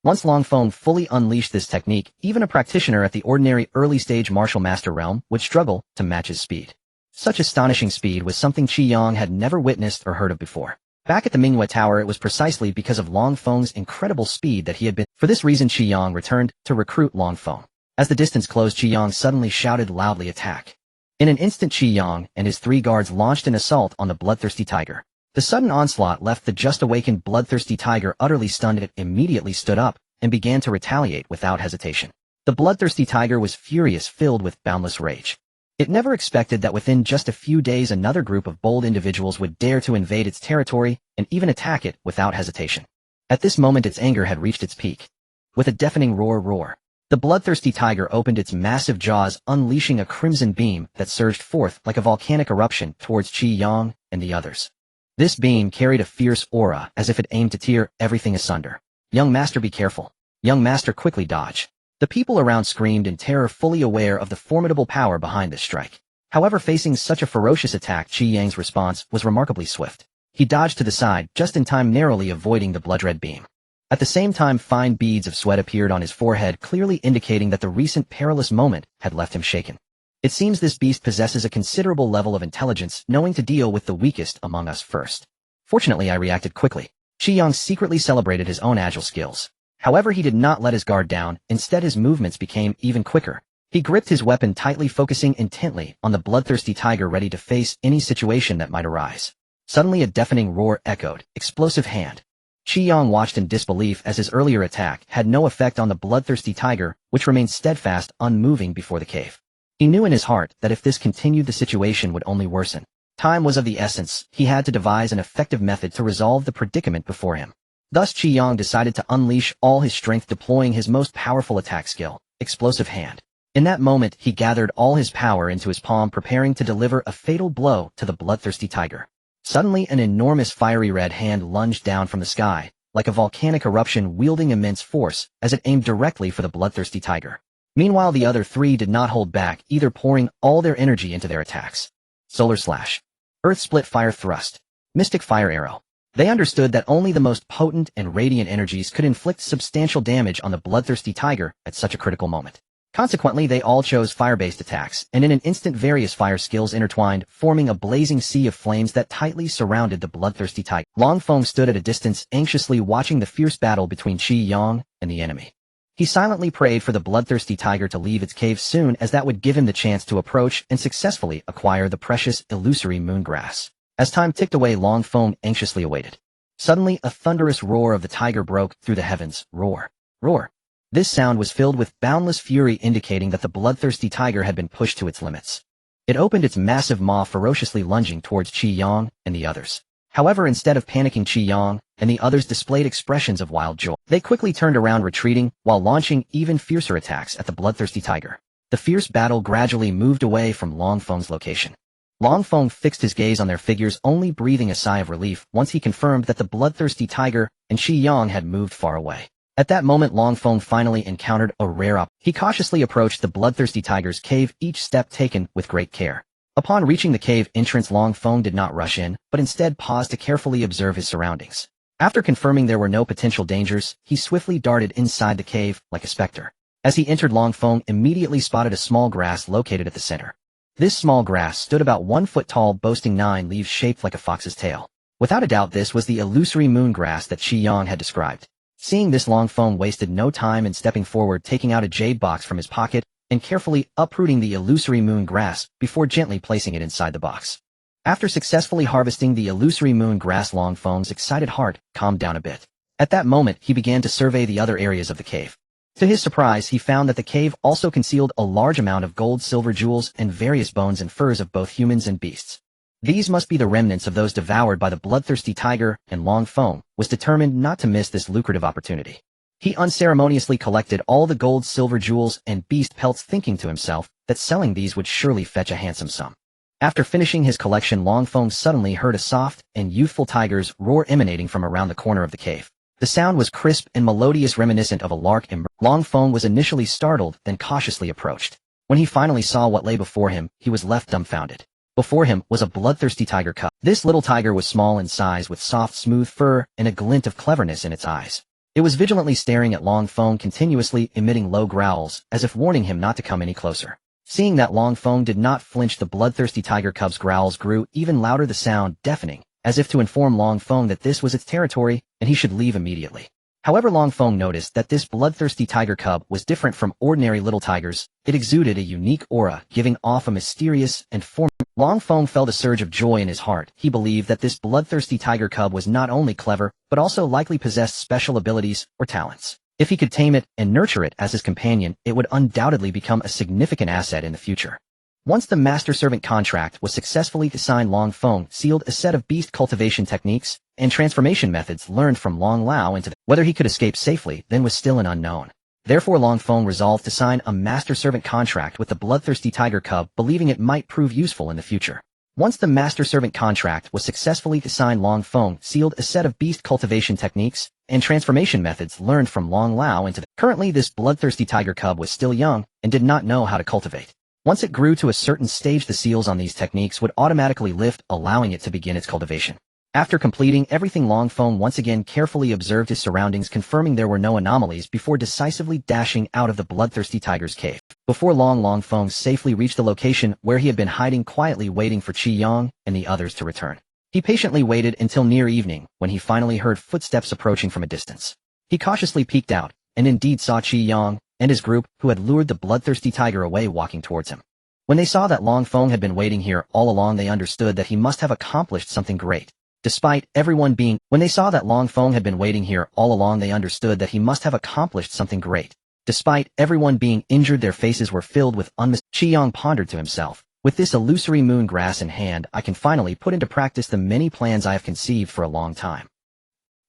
Once Long Feng fully unleashed this technique, even a practitioner at the ordinary early-stage martial master realm would struggle to match his speed. Such astonishing speed was something Qi had never witnessed or heard of before. Back at the Mingyue Tower, it was precisely because of Long Feng's incredible speed that he had been. For this reason, Qi returned to recruit Long Feng. As the distance closed, Qi suddenly shouted loudly, "Attack!" In an instant, Qi and his three guards launched an assault on the bloodthirsty tiger. The sudden onslaught left the just awakened bloodthirsty tiger utterly stunned. It immediately stood up and began to retaliate without hesitation. The bloodthirsty tiger was furious, filled with boundless rage. It never expected that within just a few days another group of bold individuals would dare to invade its territory and even attack it without hesitation. At this moment, its anger had reached its peak. With a deafening roar, the bloodthirsty tiger opened its massive jaws, unleashing a crimson beam that surged forth like a volcanic eruption towards Qi and the others. This beam carried a fierce aura, as if it aimed to tear everything asunder. "Young master, be careful. Young master, quickly dodge." The people around screamed in terror, fully aware of the formidable power behind this strike. However, facing such a ferocious attack, Qi response was remarkably swift. He dodged to the side, just in time, narrowly avoiding the blood-red beam. At the same time, fine beads of sweat appeared on his forehead, clearly indicating that the recent perilous moment had left him shaken. It seems this beast possesses a considerable level of intelligence, knowing to deal with the weakest among us first. Fortunately, I reacted quickly. Qi secretly celebrated his own agile skills. However, he did not let his guard down. Instead, his movements became even quicker. He gripped his weapon tightly, focusing intently on the bloodthirsty tiger, ready to face any situation that might arise. Suddenly, a deafening roar echoed. "Explosive hand." Qi watched in disbelief as his earlier attack had no effect on the bloodthirsty tiger, which remained steadfast, unmoving before the cave. He knew in his heart that if this continued, the situation would only worsen. Time was of the essence. He had to devise an effective method to resolve the predicament before him. Thus, Qi decided to unleash all his strength, deploying his most powerful attack skill, Explosive Hand. In that moment, he gathered all his power into his palm, preparing to deliver a fatal blow to the bloodthirsty tiger. Suddenly, an enormous fiery red hand lunged down from the sky, like a volcanic eruption, wielding immense force, as it aimed directly for the bloodthirsty tiger. Meanwhile, the other three did not hold back, either pouring all their energy into their attacks. Solar Slash, Earth Split, Fire Thrust, Mystic Fire Arrow. They understood that only the most potent and radiant energies could inflict substantial damage on the bloodthirsty tiger at such a critical moment. Consequently, they all chose fire-based attacks, and in an instant various fire skills intertwined, forming a blazing sea of flames that tightly surrounded the bloodthirsty tiger. Long Feng stood at a distance, anxiously watching the fierce battle between Qi and the enemy. He silently prayed for the bloodthirsty tiger to leave its cave soon, as that would give him the chance to approach and successfully acquire the precious, illusory moongrass. As time ticked away, Long Feng anxiously awaited. Suddenly, a thunderous roar of the tiger broke through the heavens. Roar. Roar. This sound was filled with boundless fury, indicating that the bloodthirsty tiger had been pushed to its limits. It opened its massive maw, ferociously lunging towards Qi Yang and the others. However, instead of panicking, Qi Yang and the others displayed expressions of wild joy. They quickly turned around, retreating, while launching even fiercer attacks at the bloodthirsty tiger. The fierce battle gradually moved away from Long Feng's location. Long Feng fixed his gaze on their figures, only breathing a sigh of relief once he confirmed that the bloodthirsty tiger and Qi Yang had moved far away. At that moment, Long Feng finally encountered a rare opportunity. He cautiously approached the bloodthirsty tiger's cave, each step taken with great care. Upon reaching the cave entrance, Long Feng did not rush in, but instead paused to carefully observe his surroundings. After confirming there were no potential dangers, he swiftly darted inside the cave like a specter. As he entered, Long Feng immediately spotted a small grass located at the center. This small grass stood about 1 foot tall, boasting 9 leaves shaped like a fox's tail. Without a doubt, this was the illusory moon grass that Qi Yang had described. Seeing this, Long Feng wasted no time in stepping forward, taking out a jade box from his pocket and carefully uprooting the illusory moon grass before gently placing it inside the box. After successfully harvesting the illusory moon grass, Long Feng's excited heart calmed down a bit. At that moment, he began to survey the other areas of the cave. To his surprise, he found that the cave also concealed a large amount of gold, silver, jewels, and various bones and furs of both humans and beasts. These must be the remnants of those devoured by the bloodthirsty tiger, and Long Feng was determined not to miss this lucrative opportunity. He unceremoniously collected all the gold, silver, jewels, and beast pelts, thinking to himself that selling these would surely fetch a handsome sum. After finishing his collection, Long Feng suddenly heard a soft and youthful tiger's roar emanating from around the corner of the cave. The sound was crisp and melodious, reminiscent of a lark. Long Feng was initially startled, then cautiously approached. When he finally saw what lay before him, he was left dumbfounded. Before him was a bloodthirsty tiger cub. This little tiger was small in size, with soft, smooth fur and a glint of cleverness in its eyes. It was vigilantly staring at Long Feng, continuously emitting low growls, as if warning him not to come any closer. Seeing that Long Feng did not flinch, the bloodthirsty tiger cub's growls grew even louder, the sound deafening, as if to inform Long Feng that this was its territory and he should leave immediately. However, Long Feng noticed that this bloodthirsty tiger cub was different from ordinary little tigers. It exuded a unique aura, giving off a mysterious and formidable. Long Feng felt a surge of joy in his heart. He believed that this bloodthirsty tiger cub was not only clever, but also likely possessed special abilities or talents. If he could tame it and nurture it as his companion, it would undoubtedly become a significant asset in the future. Once the master-servant contract was successfully signed, Long Feng sealed a set of beast cultivation techniques and transformation methods learned from Long Lao into whether he could escape safely then was still an unknown. Therefore, Long Feng resolved to sign a master-servant contract with the bloodthirsty tiger cub, believing it might prove useful in the future. Once the master-servant contract was successfully signed, Long Feng sealed a set of beast cultivation techniques and transformation methods learned from Long Lao into Currently, this bloodthirsty tiger cub was still young and did not know how to cultivate. Once it grew to a certain stage, the seals on these techniques would automatically lift, allowing it to begin its cultivation. After completing everything, Long Feng once again carefully observed his surroundings, confirming there were no anomalies before decisively dashing out of the bloodthirsty tiger's cave. Before long, Long Feng safely reached the location where he had been hiding, quietly waiting for Qi Yang and the others to return. He patiently waited until near evening, when he finally heard footsteps approaching from a distance. He cautiously peeked out, and indeed saw Qi Yang and his group, who had lured the bloodthirsty tiger away, walking towards him. When they saw that Long Feng had been waiting here all along, they understood that he must have accomplished something great. Despite everyone being injured, their faces were filled with Qi Yang pondered to himself, with this illusory moon grass in hand, I can finally put into practice the many plans I have conceived for a long time.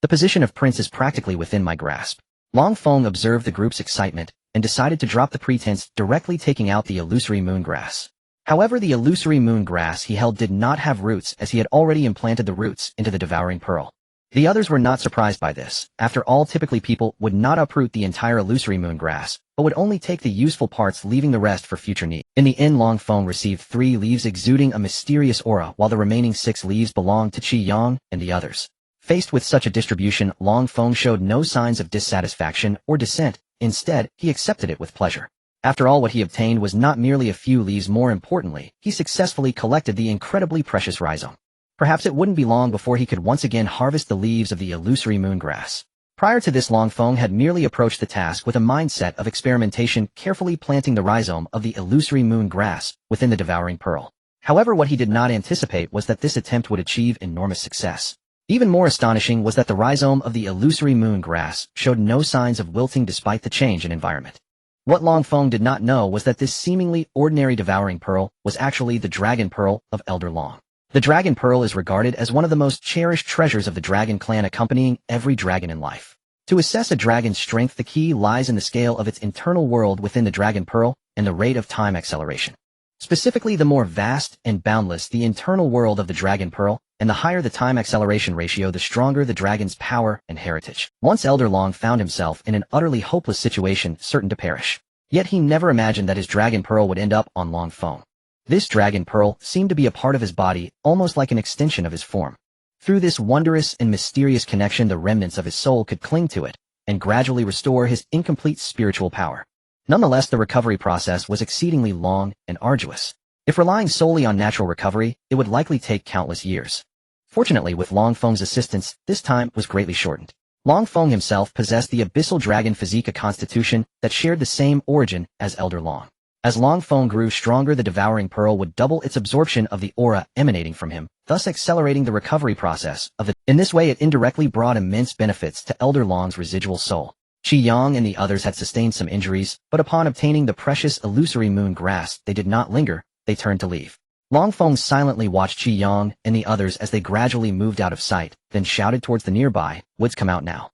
The position of prince is practically within my grasp. Long Feng observed the group's excitement and decided to drop the pretense, directly taking out the illusory moon grass. However, the illusory moon grass he held did not have roots, as he had already implanted the roots into the devouring pearl. The others were not surprised by this. After all, typically people would not uproot the entire illusory moon grass, but would only take the useful parts, leaving the rest for future need. In the end, Long Feng received 3 leaves exuding a mysterious aura, while the remaining 6 leaves belonged to Qi Yang and the others. Faced with such a distribution, Long Feng showed no signs of dissatisfaction or dissent. Instead, he accepted it with pleasure. After all, what he obtained was not merely a few leaves. More importantly, he successfully collected the incredibly precious rhizome. Perhaps it wouldn't be long before he could once again harvest the leaves of the illusory moon grass. Prior to this, Long Feng had merely approached the task with a mindset of experimentation, carefully planting the rhizome of the illusory moon grass within the devouring pearl. However, what he did not anticipate was that this attempt would achieve enormous success. Even more astonishing was that the rhizome of the illusory moon grass showed no signs of wilting despite the change in environment. What Long Feng did not know was that this seemingly ordinary devouring pearl was actually the dragon pearl of Elder Long. The dragon pearl is regarded as one of the most cherished treasures of the dragon clan, accompanying every dragon in life. To assess a dragon's strength, the key lies in the scale of its internal world within the dragon pearl and the rate of time acceleration. Specifically, the more vast and boundless the internal world of the dragon pearl, and the higher the time acceleration ratio, the stronger the dragon's power and heritage. Once Elder Long found himself in an utterly hopeless situation, certain to perish. Yet he never imagined that his dragon pearl would end up on Long Feng. This dragon pearl seemed to be a part of his body, almost like an extension of his form. Through this wondrous and mysterious connection, the remnants of his soul could cling to it and gradually restore his incomplete spiritual power. Nonetheless, the recovery process was exceedingly long and arduous. If relying solely on natural recovery, it would likely take countless years. Fortunately, with Long Feng's assistance, this time was greatly shortened. Long Feng himself possessed the Abyss Dragon Physique, a constitution that shared the same origin as Elder Long. As Long Feng grew stronger, the devouring pearl would double its absorption of the aura emanating from him, thus accelerating the recovery process of the. In this way, it indirectly brought immense benefits to Elder Long's residual soul. Qi Yang and the others had sustained some injuries, but upon obtaining the precious illusory moon grass, they did not linger, they turned to leave. Long Feng silently watched Qi Yang and the others as they gradually moved out of sight, then shouted towards the nearby, "Woods, come out now."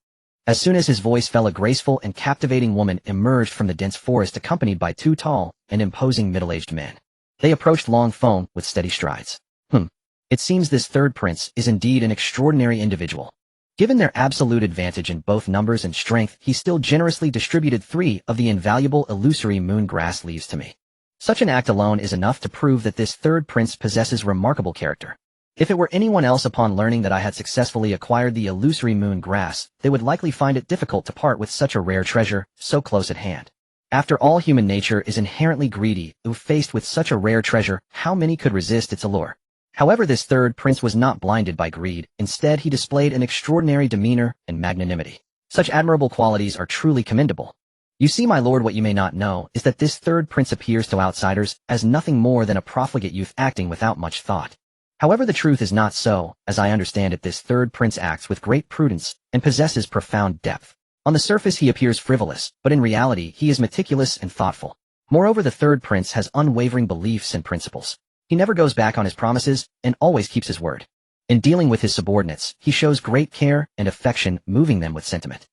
As soon as his voice fell, a graceful and captivating woman emerged from the dense forest, accompanied by two tall and imposing middle-aged men. They approached Long Feng with steady strides. It seems this third prince is indeed an extraordinary individual. Given their absolute advantage in both numbers and strength, he still generously distributed 3 of the invaluable illusory moon grass leaves to me. Such an act alone is enough to prove that this third prince possesses remarkable character. If it were anyone else, upon learning that I had successfully acquired the illusory moon grass, they would likely find it difficult to part with such a rare treasure, so close at hand. After all, human nature is inherently greedy. If faced with such a rare treasure, how many could resist its allure? However, this third prince was not blinded by greed. Instead, he displayed an extraordinary demeanor and magnanimity. Such admirable qualities are truly commendable. You see, my lord, what you may not know is that this third prince appears to outsiders as nothing more than a profligate youth acting without much thought. However, the truth is not so. As I understand it, this third prince acts with great prudence and possesses profound depth. On the surface, he appears frivolous, but in reality, he is meticulous and thoughtful. Moreover, the third prince has unwavering beliefs and principles. He never goes back on his promises and always keeps his word. In dealing with his subordinates, he shows great care and affection, moving them with sentiment.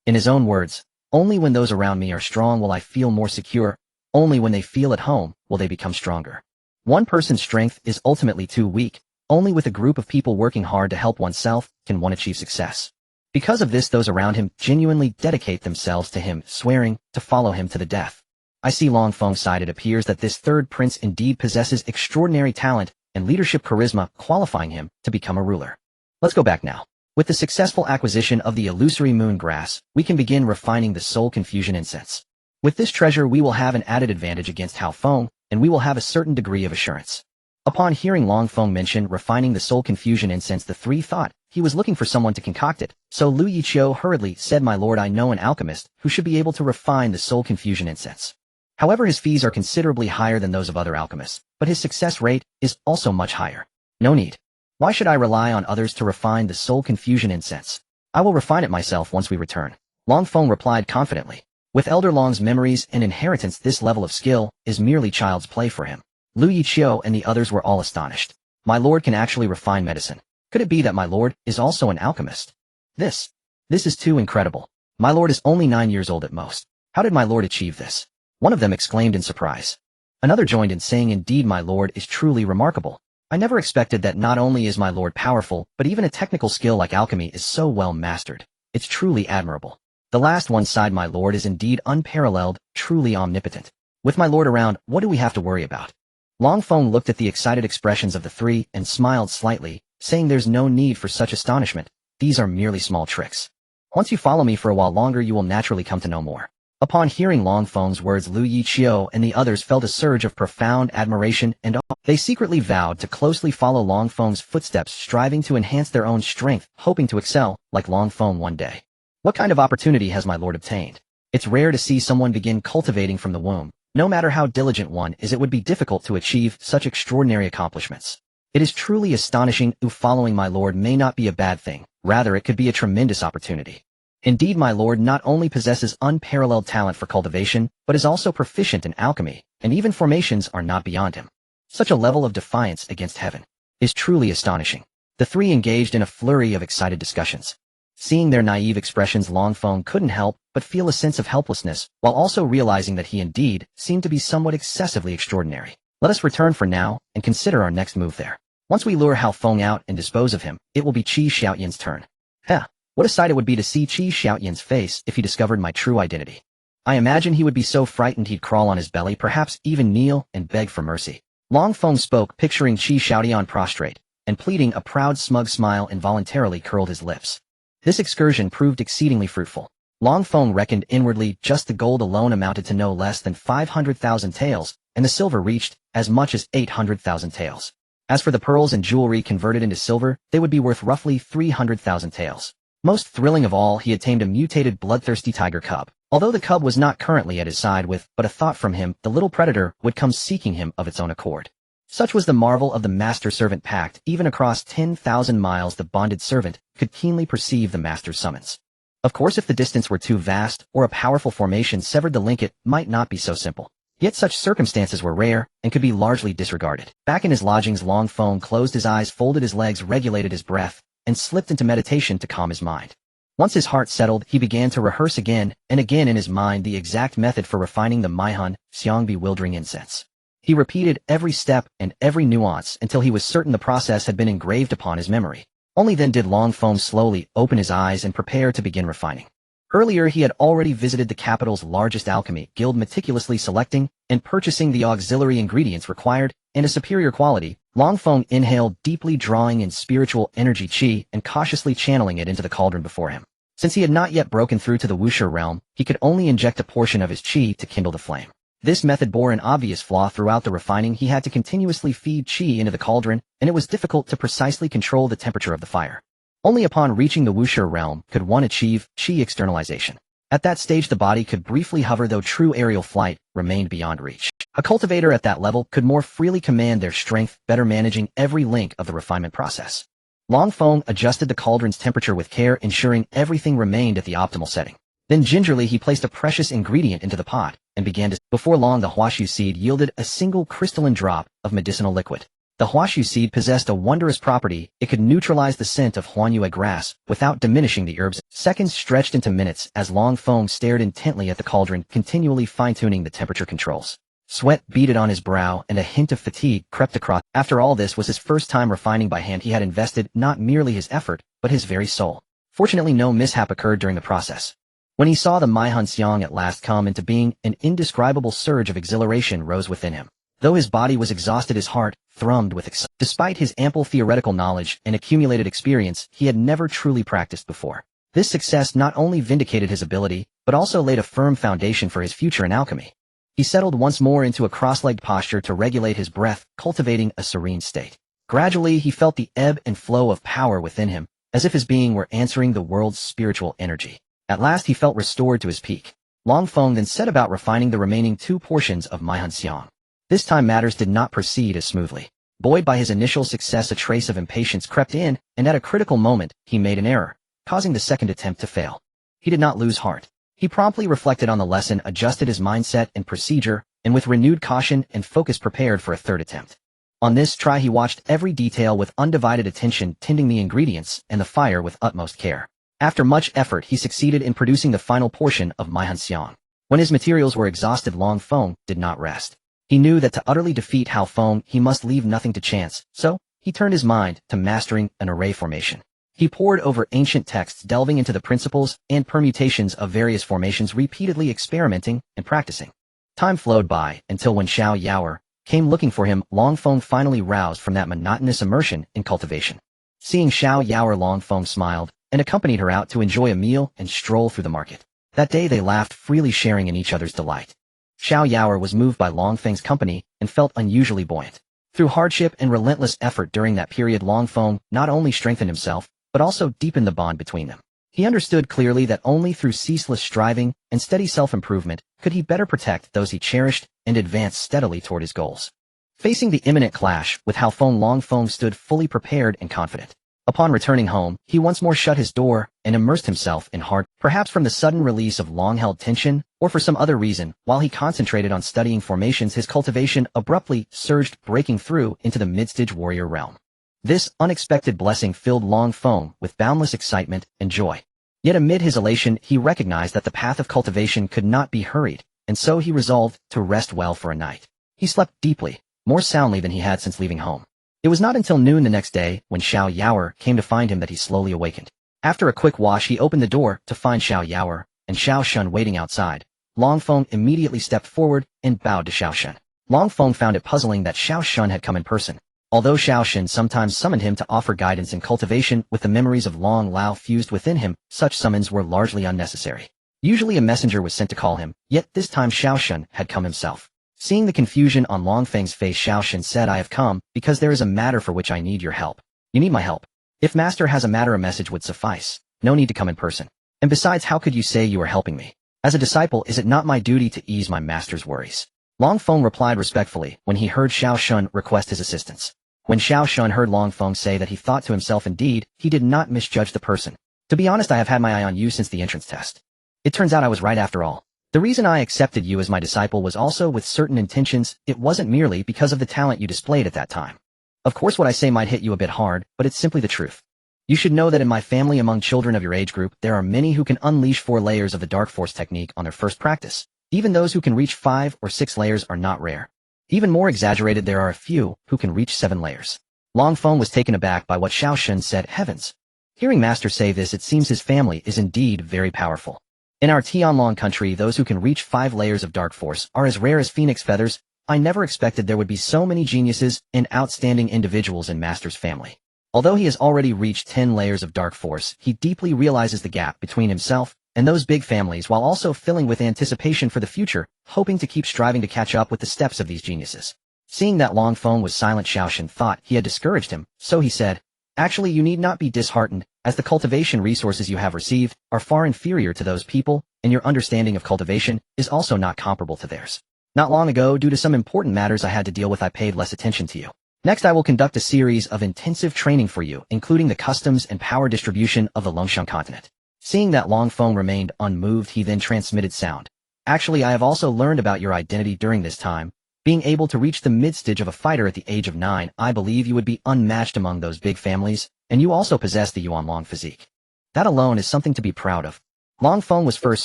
In his own words, "Only when those around me are strong will I feel more secure. Only when they feel at home will they become stronger." One person's strength is ultimately too weak. Only with a group of people working hard to help oneself can one achieve success. Because of this, those around him genuinely dedicate themselves to him, swearing to follow him to the death. I see Long Feng's side. It appears that this third prince indeed possesses extraordinary talent and leadership charisma, qualifying him to become a ruler. Let's go back now. With the successful acquisition of the illusory moon grass, we can begin refining the soul confusion incense. With this treasure, we will have an added advantage against Hao Feng, and we will have a certain degree of assurance. Upon hearing Long Feng mention refining the soul confusion incense, the 3 thought he was looking for someone to concoct it. So Lu Yiqiu hurriedly said, "My lord, I know an alchemist who should be able to refine the soul confusion incense. However, his fees are considerably higher than those of other alchemists, but his success rate is also much higher. No need. Why should I rely on others to refine the soul confusion incense? I will refine it myself once we return." Long Feng replied confidently. With Elder Long's memories and inheritance, this level of skill is merely child's play for him. Lu Yiqiu and the others were all astonished. My lord can actually refine medicine. Could it be that my lord is also an alchemist? This is too incredible. My lord is only 9 years old at most. How did my lord achieve this? One of them exclaimed in surprise. Another joined in, saying, "Indeed, my lord is truly remarkable. I never expected that. Not only is my lord powerful, but even a technical skill like alchemy is so well mastered. It's truly admirable." The last one sighed, "My lord is indeed unparalleled, truly omnipotent. With my lord around, what do we have to worry about?" Long Feng looked at the excited expressions of the 3 and smiled slightly, saying, "There's no need for such astonishment. These are merely small tricks. Once you follow me for a while longer, you will naturally come to know more." Upon hearing Long Feng's words, Lu Yiqiu and the others felt a surge of profound admiration and awe. They secretly vowed to closely follow Long Feng's footsteps, striving to enhance their own strength, hoping to excel like Long Feng one day. What kind of opportunity has my lord obtained? It's rare to see someone begin cultivating from the womb. No matter how diligent one is, it would be difficult to achieve such extraordinary accomplishments. It is truly astonishing. Following my lord may not be a bad thing. Rather, it could be a tremendous opportunity. Indeed, my lord not only possesses unparalleled talent for cultivation, but is also proficient in alchemy, and even formations are not beyond him. Such a level of defiance against heaven is truly astonishing. The three engaged in a flurry of excited discussions. Seeing their naive expressions, Long Feng couldn't help but feel a sense of helplessness, while also realizing that he indeed seemed to be somewhat excessively extraordinary. Let us return for now and consider our next move there. Once we lure Hao Feng out and dispose of him, it will be Qi Xiaoyan's turn. What a sight it would be to see Qi Xiaoyan's face if he discovered my true identity. I imagine he would be so frightened he'd crawl on his belly, perhaps even kneel and beg for mercy. Long Feng spoke, picturing Qi Xiaoyan prostrate, and pleading. A proud, smug smile involuntarily curled his lips. This excursion proved exceedingly fruitful. Long Feng reckoned inwardly just the gold alone amounted to no less than 500,000 taels, and the silver reached as much as 800,000 taels. As for the pearls and jewelry converted into silver, they would be worth roughly 300,000 taels. Most thrilling of all, he had tamed a mutated bloodthirsty tiger cub. Although the cub was not currently at his side, with but a thought from him, the little predator would come seeking him of its own accord. Such was the marvel of the master-servant pact. Even across 10,000 miles the bonded servant could keenly perceive the master's summons. Of course, if the distance were too vast, or a powerful formation severed the link, it might not be so simple. Yet such circumstances were rare, and could be largely disregarded. Back in his lodgings, Long Feng closed his eyes, folded his legs, regulated his breath, and slipped into meditation to calm his mind. Once his heart settled, he began to rehearse again and again in his mind the exact method for refining the Maihan Xiang bewildering incense. He repeated every step and every nuance until he was certain the process had been engraved upon his memory. Only then did Long Feng slowly open his eyes and prepare to begin refining. Earlier he had already visited the capital's largest alchemy guild, meticulously selecting and purchasing the auxiliary ingredients required and a superior quality. Long Feng inhaled deeply, drawing in spiritual energy qi and cautiously channeling it into the cauldron before him. Since he had not yet broken through to the Wuxia realm, he could only inject a portion of his qi to kindle the flame. This method bore an obvious flaw. Throughout the refining, he had to continuously feed qi into the cauldron, and it was difficult to precisely control the temperature of the fire. Only upon reaching the Wuxia realm could one achieve qi externalization. At that stage the body could briefly hover, though true aerial flight remained beyond reach. A cultivator at that level could more freely command their strength, better managing every link of the refinement process. Long Feng adjusted the cauldron's temperature with care, ensuring everything remained at the optimal setting. Then gingerly he placed a precious ingredient into the pot, and began to. Before long the huashu seed yielded a single crystalline drop of medicinal liquid. The huashu seed possessed a wondrous property. It could neutralize the scent of huanyue grass without diminishing the herbs. Seconds stretched into minutes as Long Feng stared intently at the cauldron, continually fine-tuning the temperature controls. Sweat beaded on his brow, and a hint of fatigue crept across. After all, this was his first time refining by hand. He had invested not merely his effort, but his very soul. Fortunately, no mishap occurred during the process. When he saw the Maihan Xiang at last come into being, an indescribable surge of exhilaration rose within him. Though his body was exhausted, his heart thrummed with excitement. Despite his ample theoretical knowledge and accumulated experience, he had never truly practiced before. This success not only vindicated his ability, but also laid a firm foundation for his future in alchemy. He settled once more into a cross-legged posture to regulate his breath, cultivating a serene state. Gradually, he felt the ebb and flow of power within him, as if his being were answering the world's spiritual energy. At last he felt restored to his peak. Long Feng then set about refining the remaining 2 portions of Maihan Xiang. This time matters did not proceed as smoothly. Buoyed by his initial success, a trace of impatience crept in, and at a critical moment, he made an error, causing the second attempt to fail. He did not lose heart. He promptly reflected on the lesson, adjusted his mindset and procedure, and with renewed caution and focus prepared for a third attempt. On this try he watched every detail with undivided attention, tending the ingredients and the fire with utmost care. After much effort, he succeeded in producing the final portion of Maihan Xiang. When his materials were exhausted, Long Feng did not rest. He knew that to utterly defeat Hao Feng, he must leave nothing to chance, so he turned his mind to mastering an array formation. He pored over ancient texts, delving into the principles and permutations of various formations, repeatedly experimenting and practicing. Time flowed by, until when Xiao Yaoer came looking for him, Long Feng finally roused from that monotonous immersion in cultivation. Seeing Xiao Yaoer, Long Feng smiled, and accompanied her out to enjoy a meal and stroll through the market. That day they laughed freely, sharing in each other's delight. Xiao Yaoer was moved by Long Feng's company and felt unusually buoyant. Through hardship and relentless effort during that period, Long Feng not only strengthened himself, but also deepened the bond between them. He understood clearly that only through ceaseless striving and steady self-improvement could he better protect those he cherished and advance steadily toward his goals. Facing the imminent clash with Hao Feng, Long Feng stood fully prepared and confident. Upon returning home, he once more shut his door and immersed himself in perhaps from the sudden release of long-held tension, or for some other reason. While he concentrated on studying formations, his cultivation abruptly surged, breaking through into the mid-stage warrior realm. This unexpected blessing filled Long Feng with boundless excitement and joy. Yet amid his elation, he recognized that the path of cultivation could not be hurried, and so he resolved to rest well for a night. He slept deeply, more soundly than he had since leaving home. It was not until noon the next day when Xiao Yaoer came to find him that he slowly awakened. After a quick wash, he opened the door to find Xiao Yaoer and Xiao Shun waiting outside. Long Feng immediately stepped forward and bowed to Xiao Shun. Long Feng found it puzzling that Xiao Shun had come in person. Although Xiao Shun sometimes summoned him to offer guidance in cultivation with the memories of Long Lao fused within him, such summons were largely unnecessary. Usually a messenger was sent to call him, yet this time Xiao Shun had come himself. Seeing the confusion on Long Feng's face, Xiao Shun said, "I have come because there is a matter for which I need your help." "You need my help? If master has a matter, a message would suffice. No need to come in person. And besides, how could you say you are helping me? As a disciple, is it not my duty to ease my master's worries?" Long Feng replied respectfully when he heard Xiao Shun request his assistance. When Xiao Shun heard Long Feng say that, he thought to himself, indeed, he did not misjudge the person. "To be honest, I have had my eye on you since the entrance test. It turns out I was right after all. The reason I accepted you as my disciple was also with certain intentions. It wasn't merely because of the talent you displayed at that time. Of course, what I say might hit you a bit hard, but it's simply the truth. You should know that in my family, among children of your age group, there are many who can unleash 4 layers of the Dark Force technique on their first practice. Even those who can reach 5 or 6 layers are not rare. Even more exaggerated, there are a few who can reach 7 layers. Long Feng was taken aback by what Xiao Shun said. Heavens! Hearing master say this, it seems his family is indeed very powerful. In our Tianlong country, those who can reach 5 layers of Dark Force are as rare as phoenix feathers. I never expected there would be so many geniuses and outstanding individuals in master's family. Although he has already reached 10 layers of Dark Force, he deeply realizes the gap between himself and those big families, while also filling with anticipation for the future, hoping to keep striving to catch up with the steps of these geniuses. Seeing that Long Feng was silent, Xiao Shun thought he had discouraged him, so he said, "Actually, you need not be disheartened, as the cultivation resources you have received are far inferior to those people, and your understanding of cultivation is also not comparable to theirs. Not long ago, due to some important matters I had to deal with, I paid less attention to you. Next, I will conduct a series of intensive training for you, including the customs and power distribution of the Longshan continent." Seeing that Long Feng remained unmoved, he then transmitted sound. "Actually, I have also learned about your identity during this time. Being able to reach the mid-stage of a fighter at the age of 9, I believe you would be unmatched among those big families, and you also possess the Yuanlong physique. That alone is something to be proud of." Long Feng was first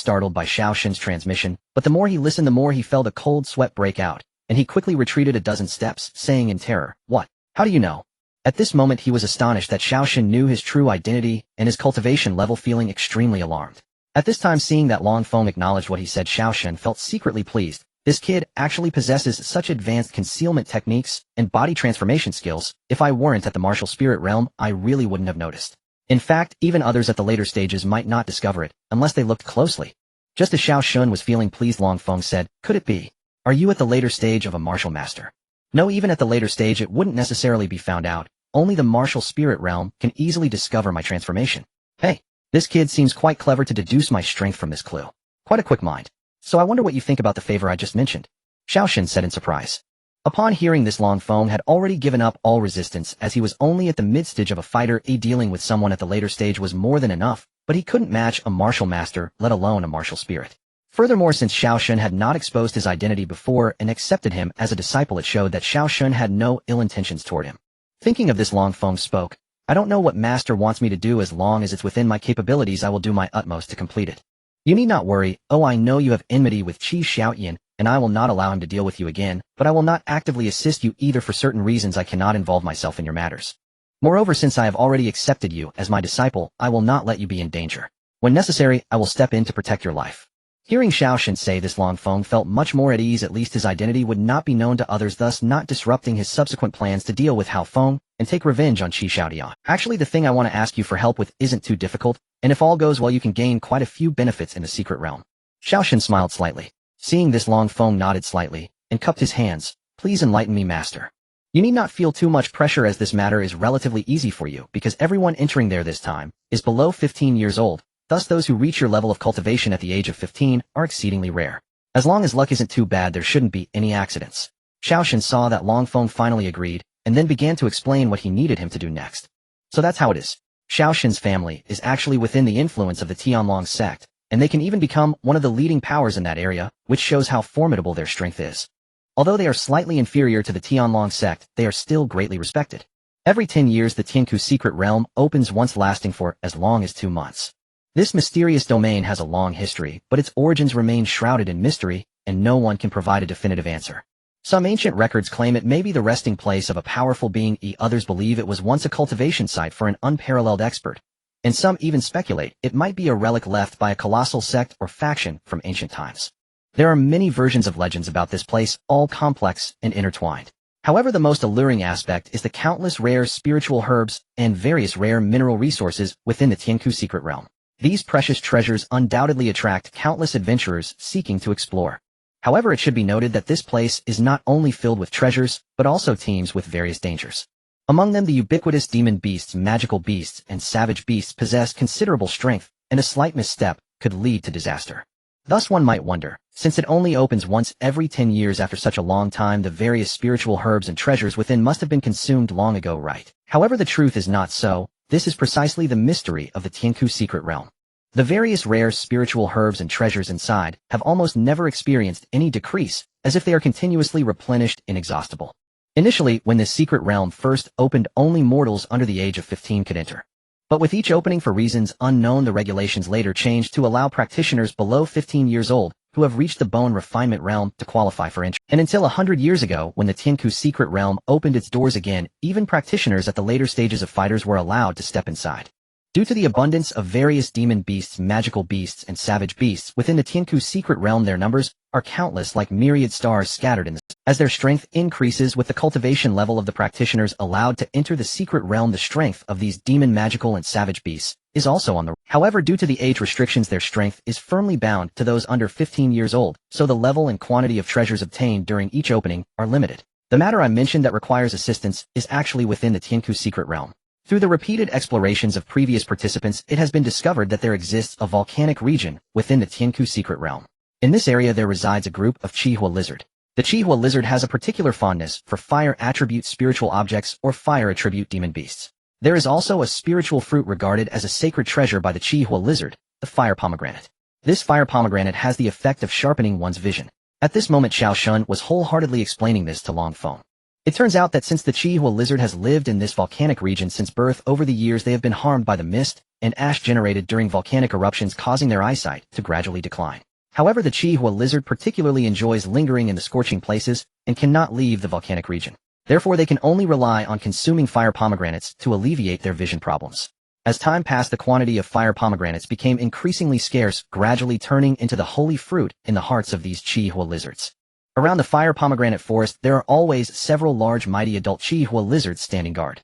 startled by Xiao Shun's transmission, but the more he listened, the more he felt a cold sweat break out, and he quickly retreated a dozen steps, saying in terror, "What? How do you know?" At this moment he was astonished that Xiao Shun knew his true identity and his cultivation level, feeling extremely alarmed. At this time, seeing that Long Feng acknowledged what he said, Xiao Shun felt secretly pleased. This kid actually possesses such advanced concealment techniques and body transformation skills. If I weren't at the martial spirit realm, I really wouldn't have noticed. In fact, even others at the later stages might not discover it, unless they looked closely. Just as Xiao Shun was feeling pleased, Long Feng said, "Could it be? Are you at the later stage of a martial master?" "No, even at the later stage it wouldn't necessarily be found out. Only the martial spirit realm can easily discover my transformation." "Hey, this kid seems quite clever to deduce my strength from this clue. Quite a quick mind. So I wonder what you think about the favor I just mentioned," Xiao Shun said in surprise. Upon hearing this, Long Feng had already given up all resistance, as he was only at the mid-stage of a fighter. Dealing with someone at the later stage was more than enough, but he couldn't match a martial master, let alone a martial spirit. Furthermore, since Xiao Shun had not exposed his identity before and accepted him as a disciple, it showed that Xiao Shun had no ill intentions toward him. Thinking of this, Long Feng spoke, "I don't know what master wants me to do. As long as it's within my capabilities, I will do my utmost to complete it. You need not worry. Oh, I know you have enmity with Qi Xiaoyan, and I will not allow him to deal with you again, but I will not actively assist you either. For certain reasons I cannot involve myself in your matters. Moreover, since I have already accepted you as my disciple, I will not let you be in danger. When necessary, I will step in to protect your life." Hearing Xiao Shun say this, Long Feng felt much more at ease. At least his identity would not be known to others, thus not disrupting his subsequent plans to deal with Hao Feng and take revenge on Qi Xiaodian. "Actually, the thing I want to ask you for help with isn't too difficult, and if all goes well you can gain quite a few benefits in the secret realm." Xiao Shun smiled slightly. Seeing this, Long Feng nodded slightly and cupped his hands. "Please enlighten me, master." "You need not feel too much pressure, as this matter is relatively easy for you, because everyone entering there this time is below 15 years old, Thus those who reach your level of cultivation at the age of 15 are exceedingly rare. As long as luck isn't too bad, there shouldn't be any accidents. Xiaoshan saw that Long Feng finally agreed, and then began to explain what he needed him to do next. So that's how it is. Xiaoshan's family is actually within the influence of the Tianlong sect, and they can even become one of the leading powers in that area, which shows how formidable their strength is. Although they are slightly inferior to the Tianlong sect, they are still greatly respected. Every 10 years the Tianku secret realm opens once, lasting for as long as 2 months. This mysterious domain has a long history, but its origins remain shrouded in mystery, and no one can provide a definitive answer. Some ancient records claim it may be the resting place of a powerful being, others believe it was once a cultivation site for an unparalleled expert, and some even speculate it might be a relic left by a colossal sect or faction from ancient times. There are many versions of legends about this place, all complex and intertwined. However, the most alluring aspect is the countless rare spiritual herbs and various rare mineral resources within the Tianku secret realm. These precious treasures undoubtedly attract countless adventurers seeking to explore. However, it should be noted that this place is not only filled with treasures, but also teems with various dangers. Among them, the ubiquitous demon beasts, magical beasts, and savage beasts possess considerable strength, and a slight misstep could lead to disaster. Thus one might wonder, since it only opens once every 10 years after such a long time, the various spiritual herbs and treasures within must have been consumed long ago, right? However, the truth is not so. This is precisely the mystery of the Tianku secret realm. The various rare spiritual herbs and treasures inside have almost never experienced any decrease, as if they are continuously replenished, inexhaustible. Initially, when this secret realm first opened, only mortals under the age of 15 could enter. But with each opening for reasons unknown, the regulations later changed to allow practitioners below 15 years old who have reached the bone refinement realm to qualify for entry. And until 100 years ago, when the Tianku secret realm opened its doors again, even practitioners at the later stages of fighters were allowed to step inside. Due to the abundance of various demon beasts, magical beasts, and savage beasts within the Tianku secret realm, their numbers are countless, like myriad stars scattered in the sky. As their strength increases with the cultivation level of the practitioners allowed to enter the secret realm, the strength of these demon, magical, and savage beasts is also on the rise. However, due to the age restrictions, their strength is firmly bound to those under 15 years old, so the level and quantity of treasures obtained during each opening are limited. The matter I mentioned that requires assistance is actually within the Tianku secret realm. Through the repeated explorations of previous participants, it has been discovered that there exists a volcanic region within the Tianku secret realm. In this area there resides a group of Chihua lizard. The Chihua lizard has a particular fondness for fire attribute spiritual objects or fire attribute demon beasts. There is also a spiritual fruit regarded as a sacred treasure by the Chihua lizard, the fire pomegranate. This fire pomegranate has the effect of sharpening one's vision. At this moment Xiaoshan was wholeheartedly explaining this to Long Feng. It turns out that since the Chihua lizard has lived in this volcanic region since birth, over the years they have been harmed by the mist and ash generated during volcanic eruptions, causing their eyesight to gradually decline. However, the Chihua lizard particularly enjoys lingering in the scorching places and cannot leave the volcanic region. Therefore, they can only rely on consuming fire pomegranates to alleviate their vision problems. As time passed, the quantity of fire pomegranates became increasingly scarce, gradually turning into the holy fruit in the hearts of these Chihua lizards. Around the fire pomegranate forest, there are always several large mighty adult Chihua lizards standing guard.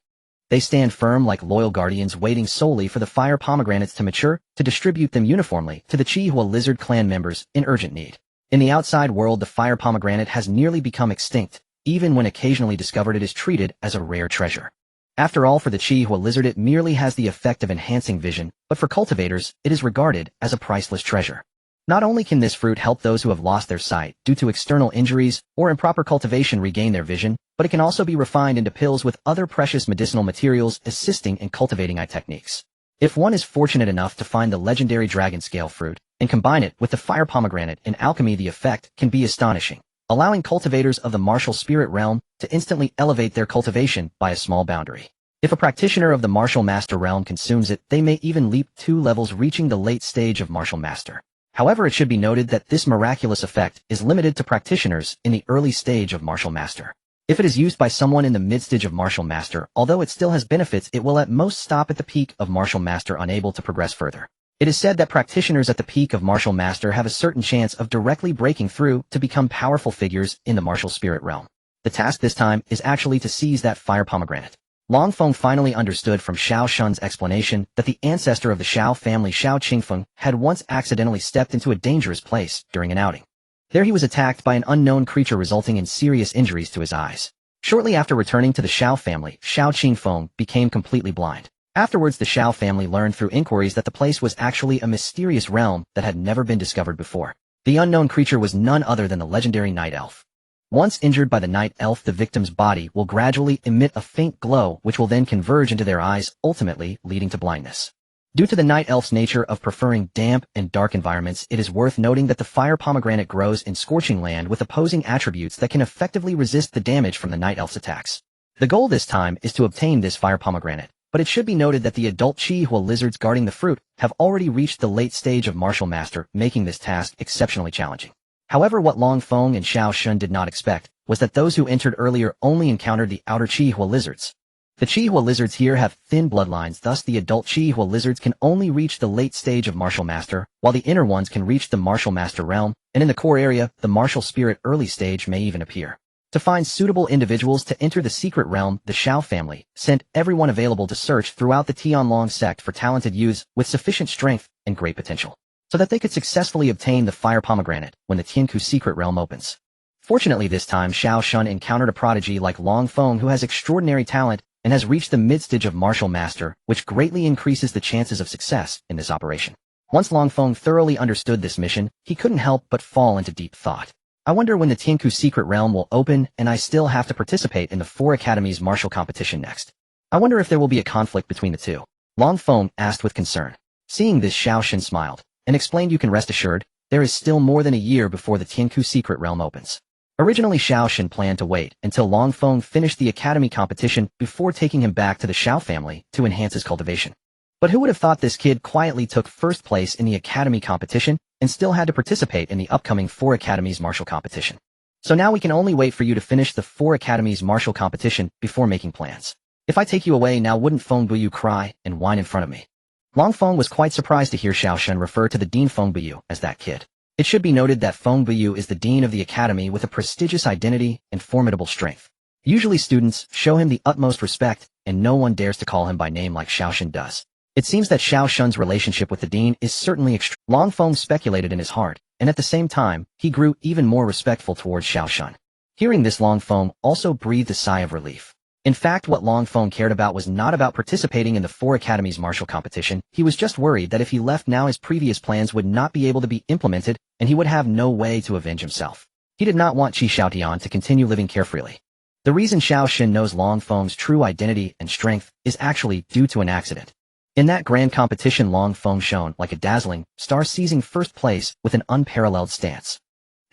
They stand firm like loyal guardians, waiting solely for the fire pomegranates to mature, to distribute them uniformly to the Chihua lizard clan members in urgent need. In the outside world, the fire pomegranate has nearly become extinct. Even when occasionally discovered, it is treated as a rare treasure. After all, for the Chihua lizard it merely has the effect of enhancing vision, but for cultivators, it is regarded as a priceless treasure. Not only can this fruit help those who have lost their sight due to external injuries or improper cultivation regain their vision, but it can also be refined into pills with other precious medicinal materials, assisting in cultivating eye techniques. If one is fortunate enough to find the legendary dragon scale fruit and combine it with the fire pomegranate in alchemy, the effect can be astonishing, allowing cultivators of the martial spirit realm to instantly elevate their cultivation by a small boundary. If a practitioner of the martial master realm consumes it, they may even leap 2 levels, reaching the late stage of martial master. However, it should be noted that this miraculous effect is limited to practitioners in the early stage of martial master. If it is used by someone in the mid-stage of martial master, although it still has benefits, it will at most stop at the peak of martial master, unable to progress further. It is said that practitioners at the peak of martial master have a certain chance of directly breaking through to become powerful figures in the martial spirit realm. The task this time is actually to seize that fire pomegranate. Long Feng finally understood from Xiao Shun's explanation that the ancestor of the Xiao family, Xiao Qingfeng, had once accidentally stepped into a dangerous place during an outing. There he was attacked by an unknown creature, resulting in serious injuries to his eyes. Shortly after returning to the Xiao family, Xiao Qingfeng became completely blind. Afterwards, the Shao family learned through inquiries that the place was actually a mysterious realm that had never been discovered before. The unknown creature was none other than the legendary Night Elf. Once injured by the Night Elf, the victim's body will gradually emit a faint glow which will then converge into their eyes, ultimately leading to blindness. Due to the Night Elf's nature of preferring damp and dark environments, it is worth noting that the fire pomegranate grows in scorching land with opposing attributes that can effectively resist the damage from the Night Elf's attacks. The goal this time is to obtain this fire pomegranate, but it should be noted that the adult Chi-Hua lizards guarding the fruit have already reached the late stage of martial master, making this task exceptionally challenging. However, what Long Feng and Xiao Shun did not expect was that those who entered earlier only encountered the outer Chi-Hua lizards. The Chi-Hua lizards here have thin bloodlines, thus the adult Chi-Hua lizards can only reach the late stage of martial master, while the inner ones can reach the martial master realm, and in the core area, the martial spirit early stage may even appear. To find suitable individuals to enter the secret realm, the Shao family sent everyone available to search throughout the Tianlong sect for talented youths with sufficient strength and great potential, so that they could successfully obtain the fire pomegranate when the Tianku secret realm opens. Fortunately this time, Xiao Shun encountered a prodigy like Long Feng who has extraordinary talent and has reached the mid-stage of martial master, which greatly increases the chances of success in this operation. Once Long Feng thoroughly understood this mission, he couldn't help but fall into deep thought. I wonder when the Tianku secret realm will open and I still have to participate in the 4 academies martial competition next. I wonder if there will be a conflict between the two. Long Feng asked with concern. Seeing this, Xiao Shin smiled and explained, you can rest assured, there is still more than a year before the Tianku secret realm opens. Originally, Xiao Shin planned to wait until Long Feng finished the academy competition before taking him back to the Shao family to enhance his cultivation. But who would have thought this kid quietly took first place in the academy competition and still had to participate in the upcoming 4 academies martial competition. So now we can only wait for you to finish the 4 academies martial competition before making plans. If I take you away now, wouldn't Feng Buyu cry and whine in front of me? Long Feng was quite surprised to hear Xiao Shen refer to the Dean Feng Buyu as that kid. It should be noted that Feng Buyu is the dean of the academy with a prestigious identity and formidable strength. Usually students show him the utmost respect, and no one dares to call him by name like Xiao Shen does. It seems that Xiao Shun's relationship with the dean is certainly extreme. Long Feng speculated in his heart, and at the same time, he grew even more respectful towards Xiao Shun. Hearing this, Long Feng also breathed a sigh of relief. In fact, what Long Feng cared about was not about participating in the 4 academies martial competition. He was just worried that if he left now, his previous plans would not be able to be implemented, and he would have no way to avenge himself. He did not want Qi Xiaotian to continue living carefreely. The reason Xiao Shin knows Long Feng's true identity and strength is actually due to an accident. In that grand competition, Long Feng shone like a dazzling star, seizing first place with an unparalleled stance.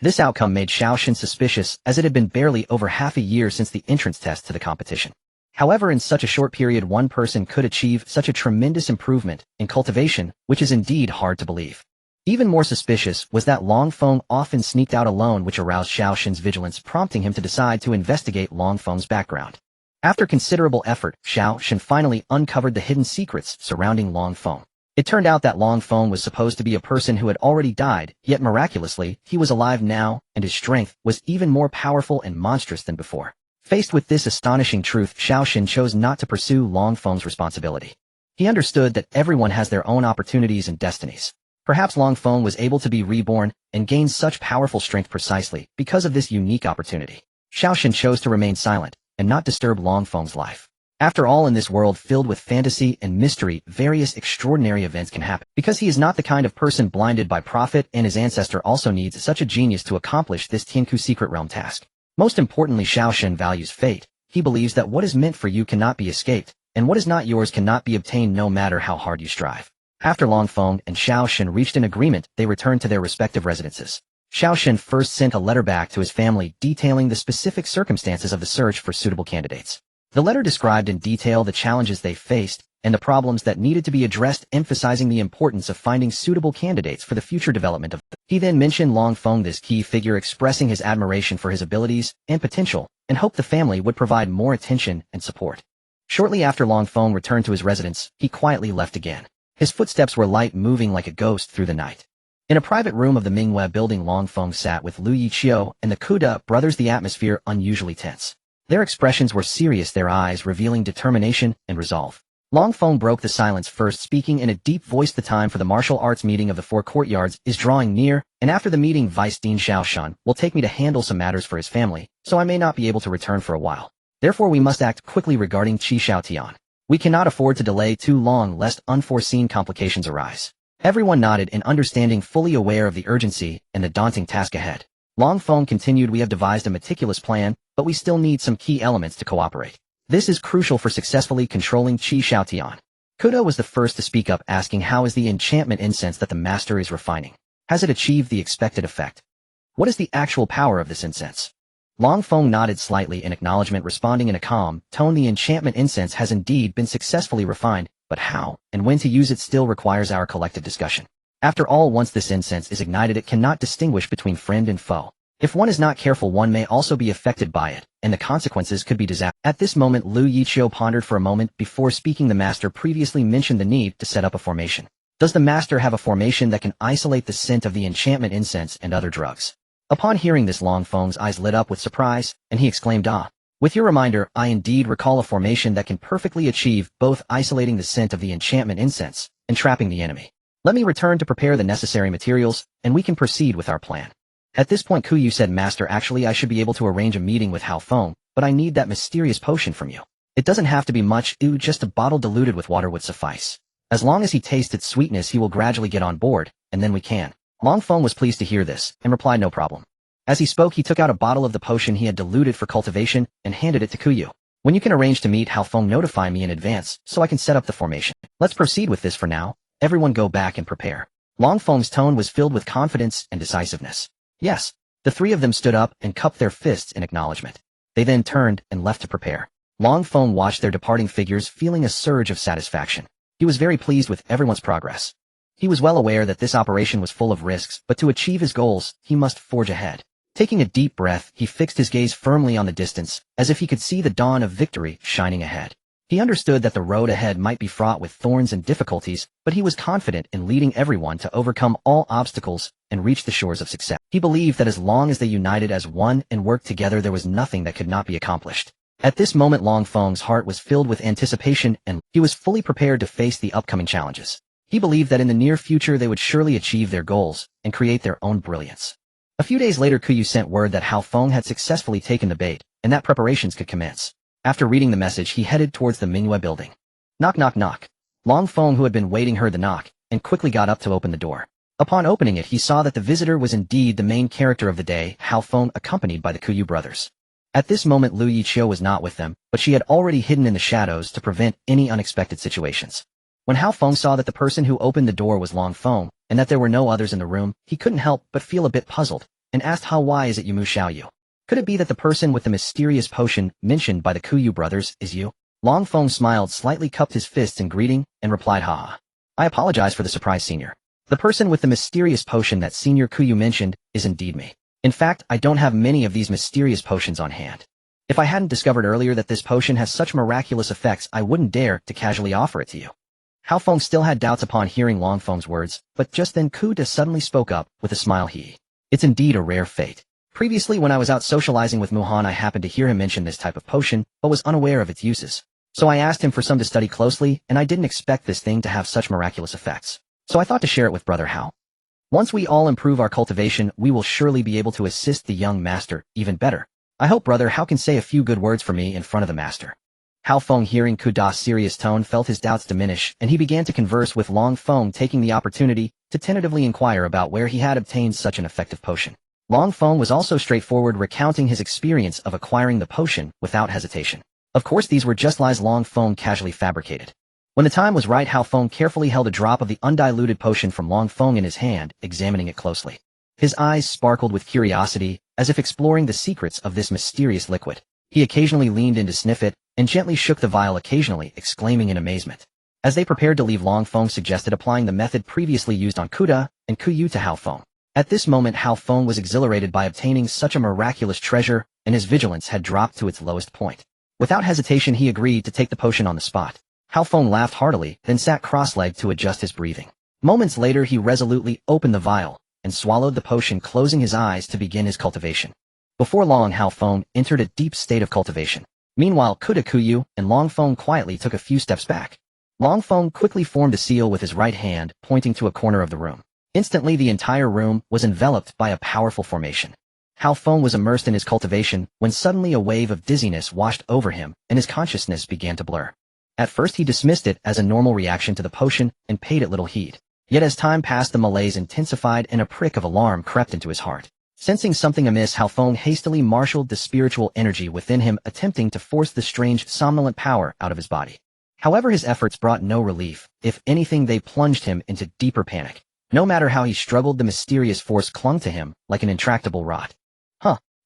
This outcome made Xiao Shin suspicious, as it had been barely over half a year since the entrance test to the competition. However, in such a short period, one person could achieve such a tremendous improvement in cultivation, which is indeed hard to believe. Even more suspicious was that Long Feng often sneaked out alone, which aroused Xiao Shin's vigilance, prompting him to decide to investigate Long Feng's background. After considerable effort, Xiao Shin finally uncovered the hidden secrets surrounding Long Feng. It turned out that Long Feng was supposed to be a person who had already died, yet miraculously, he was alive now, and his strength was even more powerful and monstrous than before. Faced with this astonishing truth, Xiao Shin chose not to pursue Long Feng's responsibility. He understood that everyone has their own opportunities and destinies. Perhaps Long Feng was able to be reborn and gain such powerful strength precisely because of this unique opportunity. Xiao Shin chose to remain silent and not disturb Long Feng's life. After all, in this world filled with fantasy and mystery, various extraordinary events can happen. Because he is not the kind of person blinded by profit, and his ancestor also needs such a genius to accomplish this Tianku secret realm task. Most importantly, Xiao Shin values fate. He believes that what is meant for you cannot be escaped, and what is not yours cannot be obtained no matter how hard you strive. After Long Feng and Xiao Shin reached an agreement, they returned to their respective residences. Xiao Shin first sent a letter back to his family detailing the specific circumstances of the search for suitable candidates. The letter described in detail the challenges they faced and the problems that needed to be addressed, emphasizing the importance of finding suitable candidates for the future development of. He then mentioned Long Feng, this key figure, expressing his admiration for his abilities and potential, and hoped the family would provide more attention and support. Shortly after Long Feng returned to his residence, he quietly left again. His footsteps were light, moving like a ghost through the night. In a private room of the Mingwei building, Long Feng sat with Lu Yiqiu and the Kuda brothers, the atmosphere unusually tense. Their expressions were serious, their eyes revealing determination and resolve. Long Feng broke the silence first, speaking in a deep voice. The time for the martial arts meeting of the 4 courtyards is drawing near, and after the meeting, Vice Dean Xiao Shan will take me to handle some matters for his family, so I may not be able to return for a while. Therefore we must act quickly regarding Qi Xiaotian. We cannot afford to delay too long lest unforeseen complications arise. Everyone nodded in understanding, fully aware of the urgency and the daunting task ahead. Long Feng continued, we have devised a meticulous plan, but we still need some key elements to cooperate. This is crucial for successfully controlling Qi Xiaotian. Kuda was the first to speak up, asking how is the enchantment incense that the master is refining? Has it achieved the expected effect? What is the actual power of this incense? Long Feng nodded slightly in acknowledgement, responding in a calm tone, the enchantment incense has indeed been successfully refined, but how and when to use it still requires our collective discussion. After all, once this incense is ignited, it cannot distinguish between friend and foe. If one is not careful, one may also be affected by it, and the consequences could be disaster. At this moment, Lu Yiqiu pondered for a moment before speaking. The master previously mentioned the need to set up a formation. Does the master have a formation that can isolate the scent of the enchantment incense and other drugs? Upon hearing this, Long Feng's eyes lit up with surprise, and he exclaimed, "Ah! With your reminder, I indeed recall a formation that can perfectly achieve both isolating the scent of the enchantment incense and trapping the enemy. Let me return to prepare the necessary materials, and we can proceed with our plan." At this point, Kuyu said, "Master, actually I should be able to arrange a meeting with Hao Feng, but I need that mysterious potion from you. It doesn't have to be much, just a bottle diluted with water would suffice. As long as he tastes its sweetness, he will gradually get on board, and then we can." Long Feng was pleased to hear this, and replied, "No problem." As he spoke, he took out a bottle of the potion he had diluted for cultivation, and handed it to Kuyu. "When you can arrange to meet Hao Feng, notify me in advance, so I can set up the formation. Let's proceed with this for now. Everyone go back and prepare." Long Feng's tone was filled with confidence and decisiveness. Yes. The three of them stood up and cupped their fists in acknowledgement. They then turned and left to prepare. Long Feng watched their departing figures, feeling a surge of satisfaction. He was very pleased with everyone's progress. He was well aware that this operation was full of risks, but to achieve his goals, he must forge ahead. Taking a deep breath, he fixed his gaze firmly on the distance, as if he could see the dawn of victory shining ahead. He understood that the road ahead might be fraught with thorns and difficulties, but he was confident in leading everyone to overcome all obstacles and reach the shores of success. He believed that as long as they united as one and worked together, there was nothing that could not be accomplished. At this moment, Long Feng's heart was filled with anticipation, and he was fully prepared to face the upcoming challenges. He believed that in the near future they would surely achieve their goals and create their own brilliance. A few days later, Kuyu sent word that Hao Feng had successfully taken the bait, and that preparations could commence. After reading the message, he headed towards the Mingyue building. Knock, knock, knock. Long Feng, who had been waiting, heard the knock, and quickly got up to open the door. Upon opening it, he saw that the visitor was indeed the main character of the day, Hao Feng, accompanied by the Kuyu brothers. At this moment, Lu Yiqiu was not with them, but she had already hidden in the shadows to prevent any unexpected situations. When Hao Feng saw that the person who opened the door was Long Feng, and that there were no others in the room, he couldn't help but feel a bit puzzled, and asked, "How, why is it you, Mu Xiaoyu? Could it be that the person with the mysterious potion mentioned by the Kuyu brothers is you?" Long Feng smiled slightly, cupped his fists in greeting, and replied, "Haha. I apologize for the surprise, Senior. The person with the mysterious potion that Senior Kuyu mentioned is indeed me. In fact, I don't have many of these mysterious potions on hand. If I hadn't discovered earlier that this potion has such miraculous effects, I wouldn't dare to casually offer it to you." Hao Feng still had doubts upon hearing Long Feng's words, but just then Kuda suddenly spoke up, with a smile. "It's indeed a rare fate. Previously, when I was out socializing with Muhan, I happened to hear him mention this type of potion, but was unaware of its uses. So I asked him for some to study closely, and I didn't expect this thing to have such miraculous effects. So I thought to share it with Brother Hao. Once we all improve our cultivation, we will surely be able to assist the young master even better. I hope Brother Hao can say a few good words for me in front of the master." Hao Feng, hearing Kuda's serious tone, felt his doubts diminish, and he began to converse with Long Feng, taking the opportunity to tentatively inquire about where he had obtained such an effective potion. Long Feng was also straightforward, recounting his experience of acquiring the potion without hesitation. Of course, these were just lies Long Feng casually fabricated. When the time was right, Hao Feng carefully held a drop of the undiluted potion from Long Feng in his hand, examining it closely. His eyes sparkled with curiosity, as if exploring the secrets of this mysterious liquid. He occasionally leaned in to sniff it, and gently shook the vial occasionally, exclaiming in amazement. As they prepared to leave, Long Feng suggested applying the method previously used on Kuda and Kuyu to Hao Feng. At this moment, Hao Feng was exhilarated by obtaining such a miraculous treasure, and his vigilance had dropped to its lowest point. Without hesitation, he agreed to take the potion on the spot. Hao Feng laughed heartily, then sat cross-legged to adjust his breathing. Moments later, he resolutely opened the vial and swallowed the potion, closing his eyes to begin his cultivation. Before long, Hao Feng entered a deep state of cultivation. Meanwhile, Kuda, Kuyu, and Long Feng quietly took a few steps back. Long Feng quickly formed a seal with his right hand, pointing to a corner of the room. Instantly, the entire room was enveloped by a powerful formation. Hao Feng was immersed in his cultivation when suddenly a wave of dizziness washed over him, and his consciousness began to blur. At first he dismissed it as a normal reaction to the potion and paid it little heed. Yet as time passed the malaise intensified and a prick of alarm crept into his heart. Sensing something amiss, Feng hastily marshaled the spiritual energy within him, attempting to force the strange somnolent power out of his body. However, his efforts brought no relief. If anything, they plunged him into deeper panic. No matter how he struggled, the mysterious force clung to him like an intractable rod.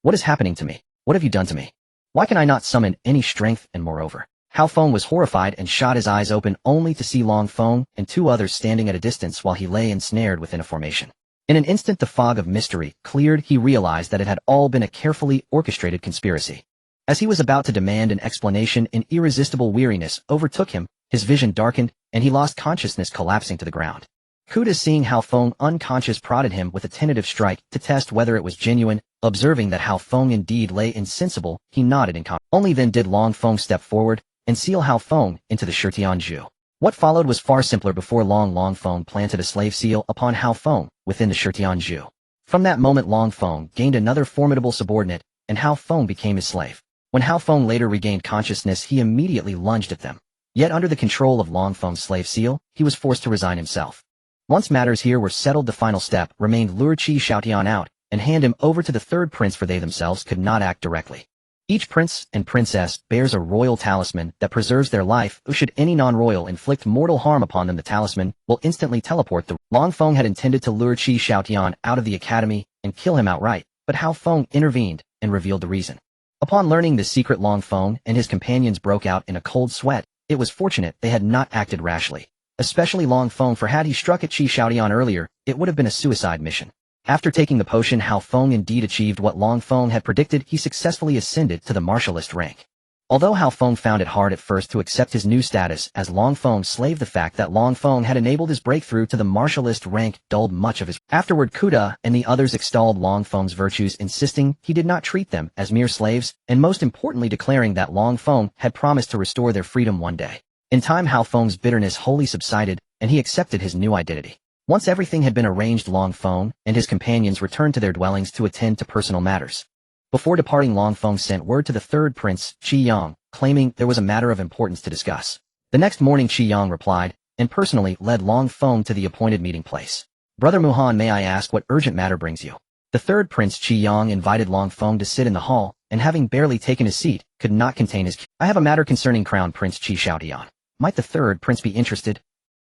What is happening to me? What have you done to me? Why can I not summon any strength? And moreover, Feng was horrified and shot his eyes open only to see Feng and two others standing at a distance while he lay ensnared within a formation. In an instant the fog of mystery cleared. He realized that it had all been a carefully orchestrated conspiracy. As he was about to demand an explanation, an irresistible weariness overtook him, his vision darkened, and he lost consciousness, collapsing to the ground. Kuda, seeing Feng unconscious, prodded him with a tentative strike to test whether it was genuine. Observing that Feng indeed lay insensible, he nodded in confirmation. Only then did Feng step forward and seal Feng into the Shirtian-ju. What followed was far simpler. Before long, Feng planted a slave seal upon Feng within the Shirtian-ju. From that moment Feng gained another formidable subordinate, and Feng became his slave. When Feng later regained consciousness, he immediately lunged at them. Yet under the control of Feng's slave seal, he was forced to resign himself. Once matters here were settled, the final step remained: lure Qi Xiaotian out and hand him over to the third prince, for they themselves could not act directly. Each prince and princess bears a royal talisman that preserves their life. Should any non-royal inflict mortal harm upon them, the talisman will instantly teleport the Feng had intended to lure Qi Xiaotian out of the academy and kill him outright, but Feng intervened and revealed the reason. Upon learning the secret, Feng and his companions broke out in a cold sweat. It was fortunate they had not acted rashly, especially Feng, for had he struck at Qi Xiaotian earlier, it would have been a suicide mission. After taking the potion, Feng indeed achieved what Feng had predicted. He successfully ascended to the martialist rank. Although Feng found it hard at first to accept his new status as Feng's slave, the fact that Feng had enabled his breakthrough to the martialist rank dulled much of his. Afterward, Kuda and the others extolled Feng's virtues, insisting he did not treat them as mere slaves, and most importantly declaring that Feng had promised to restore their freedom one day. In time, Feng's bitterness wholly subsided, and he accepted his new identity. Once everything had been arranged, Feng and his companions returned to their dwellings to attend to personal matters. Before departing, Feng sent word to the third prince, Qi Yang, claiming there was a matter of importance to discuss. The next morning Qi Yang replied, and personally led Feng to the appointed meeting place. Brother Muhan, may I ask what urgent matter brings you? The third prince, Qi Yang, invited Feng to sit in the hall, and having barely taken his seat, could not contain his. I have a matter concerning Crown Prince Qi Xiaotian. Might the third prince be interested?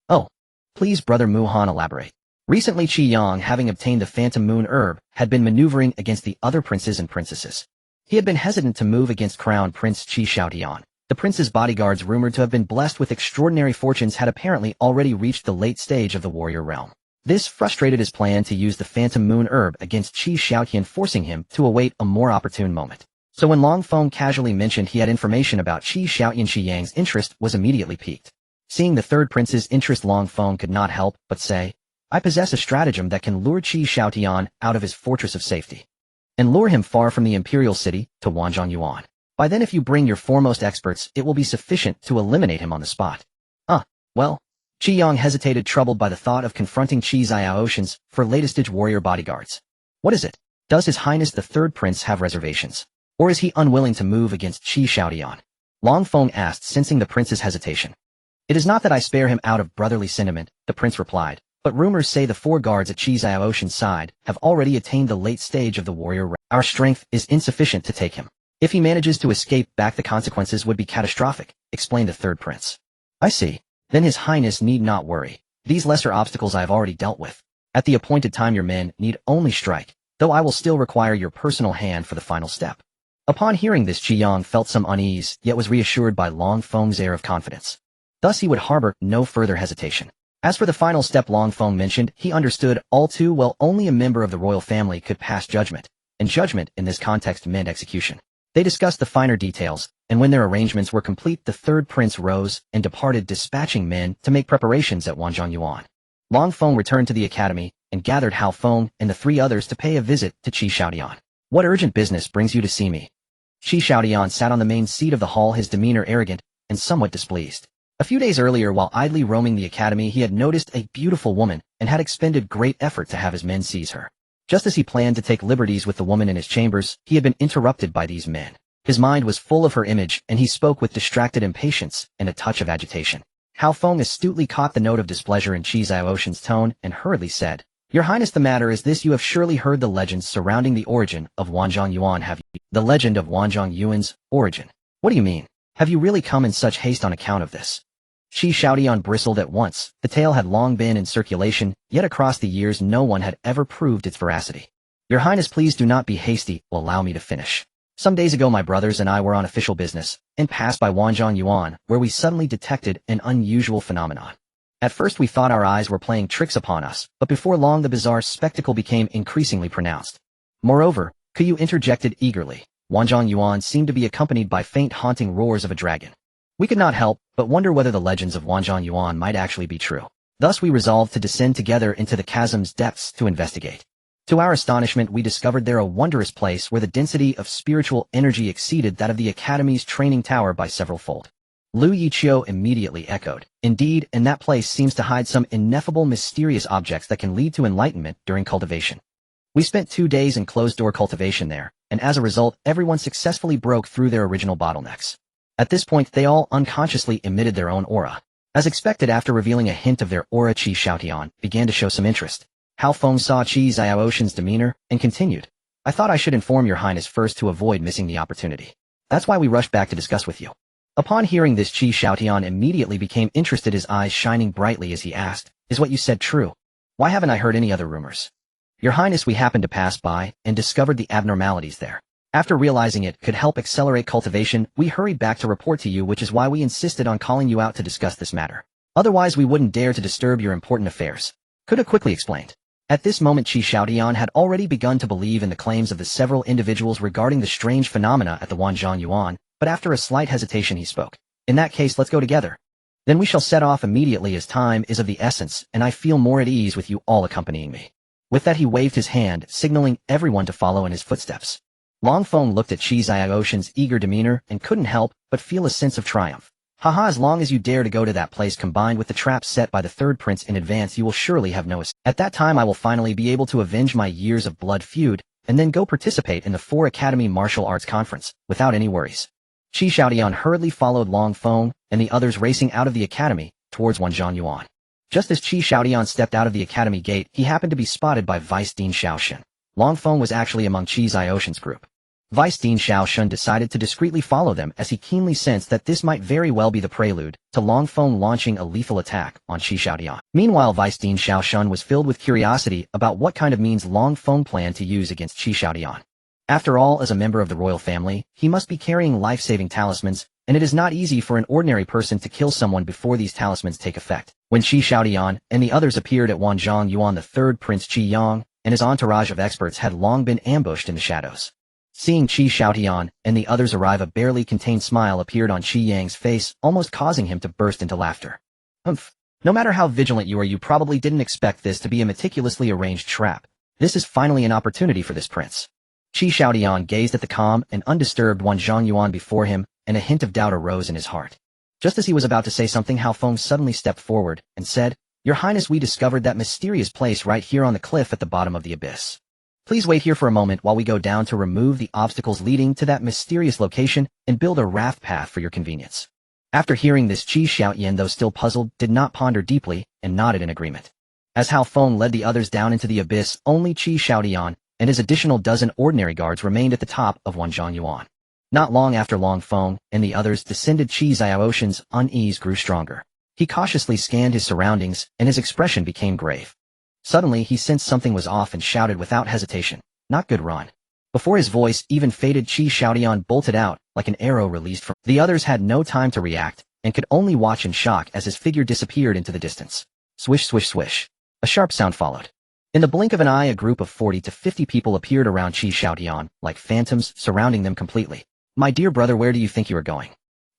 Oh. Please, Brother Muhan, elaborate. Recently Qi Yang, having obtained the Phantom Moon Herb, had been maneuvering against the other princes and princesses. He had been hesitant to move against Crown Prince Qi Xiaotian. The prince's bodyguards, rumored to have been blessed with extraordinary fortunes, had apparently already reached the late stage of the warrior realm. This frustrated his plan to use the Phantom Moon Herb against Qi Xiaotian, forcing him to await a more opportune moment. So when Feng casually mentioned he had information about Qi Xiaotian, Qi Yang's interest was immediately piqued. Seeing the third prince's interest, Feng could not help but say, I possess a stratagem that can lure Qi Xiaotian out of his fortress of safety and lure him far from the imperial city to Wanzhongyuan. By then, if you bring your foremost experts, it will be sufficient to eliminate him on the spot. Well, Qi Yang hesitated, troubled by the thought of confronting Qi Xiaotian's for latest-stage warrior bodyguards. What is it? Does His Highness the third prince have reservations? Or is he unwilling to move against Qi Xiaotian? Feng asked, sensing the prince's hesitation. It is not that I spare him out of brotherly sentiment, the prince replied, but rumors say the 4 guards at Qi Xiaotian's side have already attained the late stage of the warrior rank. Our strength is insufficient to take him. If he manages to escape back, the consequences would be catastrophic, explained the third prince. I see. Then His Highness need not worry. These lesser obstacles I have already dealt with. At the appointed time your men need only strike, though I will still require your personal hand for the final step. Upon hearing this, Qi Yang felt some unease, yet was reassured by Feng's air of confidence. Thus he would harbor no further hesitation. As for the final step Feng mentioned, he understood all too well only a member of the royal family could pass judgment, and judgment in this context meant execution. They discussed the finer details, and when their arrangements were complete, the third prince rose and departed, dispatching men to make preparations at Wanzhongyuan. Feng returned to the academy and gathered Feng and the 3 others to pay a visit to Qi Xiaotian. What urgent business brings you to see me? Qi Xiaotian sat on the main seat of the hall, his demeanor arrogant and somewhat displeased. A few days earlier, while idly roaming the academy, he had noticed a beautiful woman and had expended great effort to have his men seize her. Just as he planned to take liberties with the woman in his chambers, he had been interrupted by these men. His mind was full of her image, and he spoke with distracted impatience and a touch of agitation. Hao Feng astutely caught the note of displeasure in Qi Xiaoshen's tone and hurriedly said, "Your Highness, the matter is this: you have surely heard the legends surrounding the origin of Wanzhong Yuan, have you?" "The legend of Wanzhong Yuan's origin? What do you mean? Have you really come in such haste on account of this?" Qi Xiaotian bristled at once. The tale had long been in circulation, yet across the years no one had ever proved its veracity. "Your Highness, please do not be hasty, will allow me to finish. Some days ago my brothers and I were on official business, and passed by Wanzhong Yuan, where we suddenly detected an unusual phenomenon. At first we thought our eyes were playing tricks upon us, but before long the bizarre spectacle became increasingly pronounced. Moreover, Kuyu interjected eagerly, Wanzhong Yuan seemed to be accompanied by faint haunting roars of a dragon. We could not help but wonder whether the legends of Wanzhong Yuan might actually be true. Thus we resolved to descend together into the chasm's depths to investigate. To our astonishment, we discovered there a wondrous place where the density of spiritual energy exceeded that of the Academy's training tower by several-fold." Lu Yiqiu immediately echoed, "Indeed, and that place seems to hide some ineffable mysterious objects that can lead to enlightenment during cultivation. We spent 2 days in closed-door cultivation there, and as a result, everyone successfully broke through their original bottlenecks. At this point, they all unconsciously emitted their own aura. As expected, after revealing a hint of their aura, Qi Xiaotian began to show some interest. Hao Feng saw Qi Xiaoshen's demeanor and continued, "I thought I should inform your Highness first to avoid missing the opportunity. That's why we rushed back to discuss with you." Upon hearing this, Qi Xiaotian immediately became interested, his eyes shining brightly as he asked, "Is what you said true? Why haven't I heard any other rumors?" "Your Highness, we happened to pass by and discovered the abnormalities there. After realizing it could help accelerate cultivation, we hurried back to report to you, which is why we insisted on calling you out to discuss this matter. Otherwise we wouldn't dare to disturb your important affairs," Kuda quickly explained. At this moment Qi Xiaotian had already begun to believe in the claims of the several individuals regarding the strange phenomena at the Wanzhong Yuan, but after a slight hesitation he spoke. "In that case, let's go together. Then we shall set off immediately, as time is of the essence, and I feel more at ease with you all accompanying me." With that he waved his hand, signaling everyone to follow in his footsteps. Long Feng looked at Qi Xiaoshen's eager demeanor and couldn't help but feel a sense of triumph. "Haha, as long as you dare to go to that place, combined with the traps set by the third prince in advance, you will surely have no escape. At that time I will finally be able to avenge my years of blood feud, and then go participate in the 4 Academy Martial Arts Conference, without any worries." Qi Xiaotian hurriedly followed Long Feng and the others racing out of the academy towards Wanzhong Yuan. Just as Qi Xiaotian stepped out of the academy gate, he happened to be spotted by Vice Dean Xiaoshen. Long Feng was actually among Qi Xiaoshen's group. Vice Dean Xiaoshen decided to discreetly follow them, as he keenly sensed that this might very well be the prelude to Long Feng launching a lethal attack on Qi Xiaotian. Meanwhile, Vice Dean Xiaoshen was filled with curiosity about what kind of means Long Feng planned to use against Qi Xiaotian. After all, as a member of the royal family, he must be carrying life-saving talismans, and it is not easy for an ordinary person to kill someone before these talismans take effect. When Qi Xiaotian and the others appeared at Wanzhong Yuan, the third Prince Qi Yang and his entourage of experts had long been ambushed in the shadows. Seeing Qi Xiaotian and the others arrive, a barely contained smile appeared on Qi Yang's face, almost causing him to burst into laughter. "Humph. No matter how vigilant you are, you probably didn't expect this to be a meticulously arranged trap. This is finally an opportunity for this prince." Qi Xiaotian gazed at the calm and undisturbed Wanzhong Yuan before him, and a hint of doubt arose in his heart. Just as he was about to say something, Hao Feng suddenly stepped forward and said, "Your Highness, we discovered that mysterious place right here on the cliff at the bottom of the abyss. Please wait here for a moment while we go down to remove the obstacles leading to that mysterious location and build a raft path for your convenience." After hearing this, Qi Xiaotian, though still puzzled, did not ponder deeply and nodded in agreement. As Hao Feng led the others down into the abyss, only Qi Xiaotian and his additional dozen ordinary guards remained at the top of Wanzhong Yuan. Not long after Long Feng and the others descended, Qi Xiaoshen's unease grew stronger. He cautiously scanned his surroundings, and his expression became grave. Suddenly, he sensed something was off and shouted without hesitation, "Not good, run." Before his voice even faded, Qi Xiaotian bolted out like an arrow released from... The others had no time to react, and could only watch in shock as his figure disappeared into the distance. Swish, swish, swish. A sharp sound followed. In the blink of an eye, a group of 40 to 50 people appeared around Qi Xiaotian, like phantoms, surrounding them completely. "My dear brother, where do you think you are going?"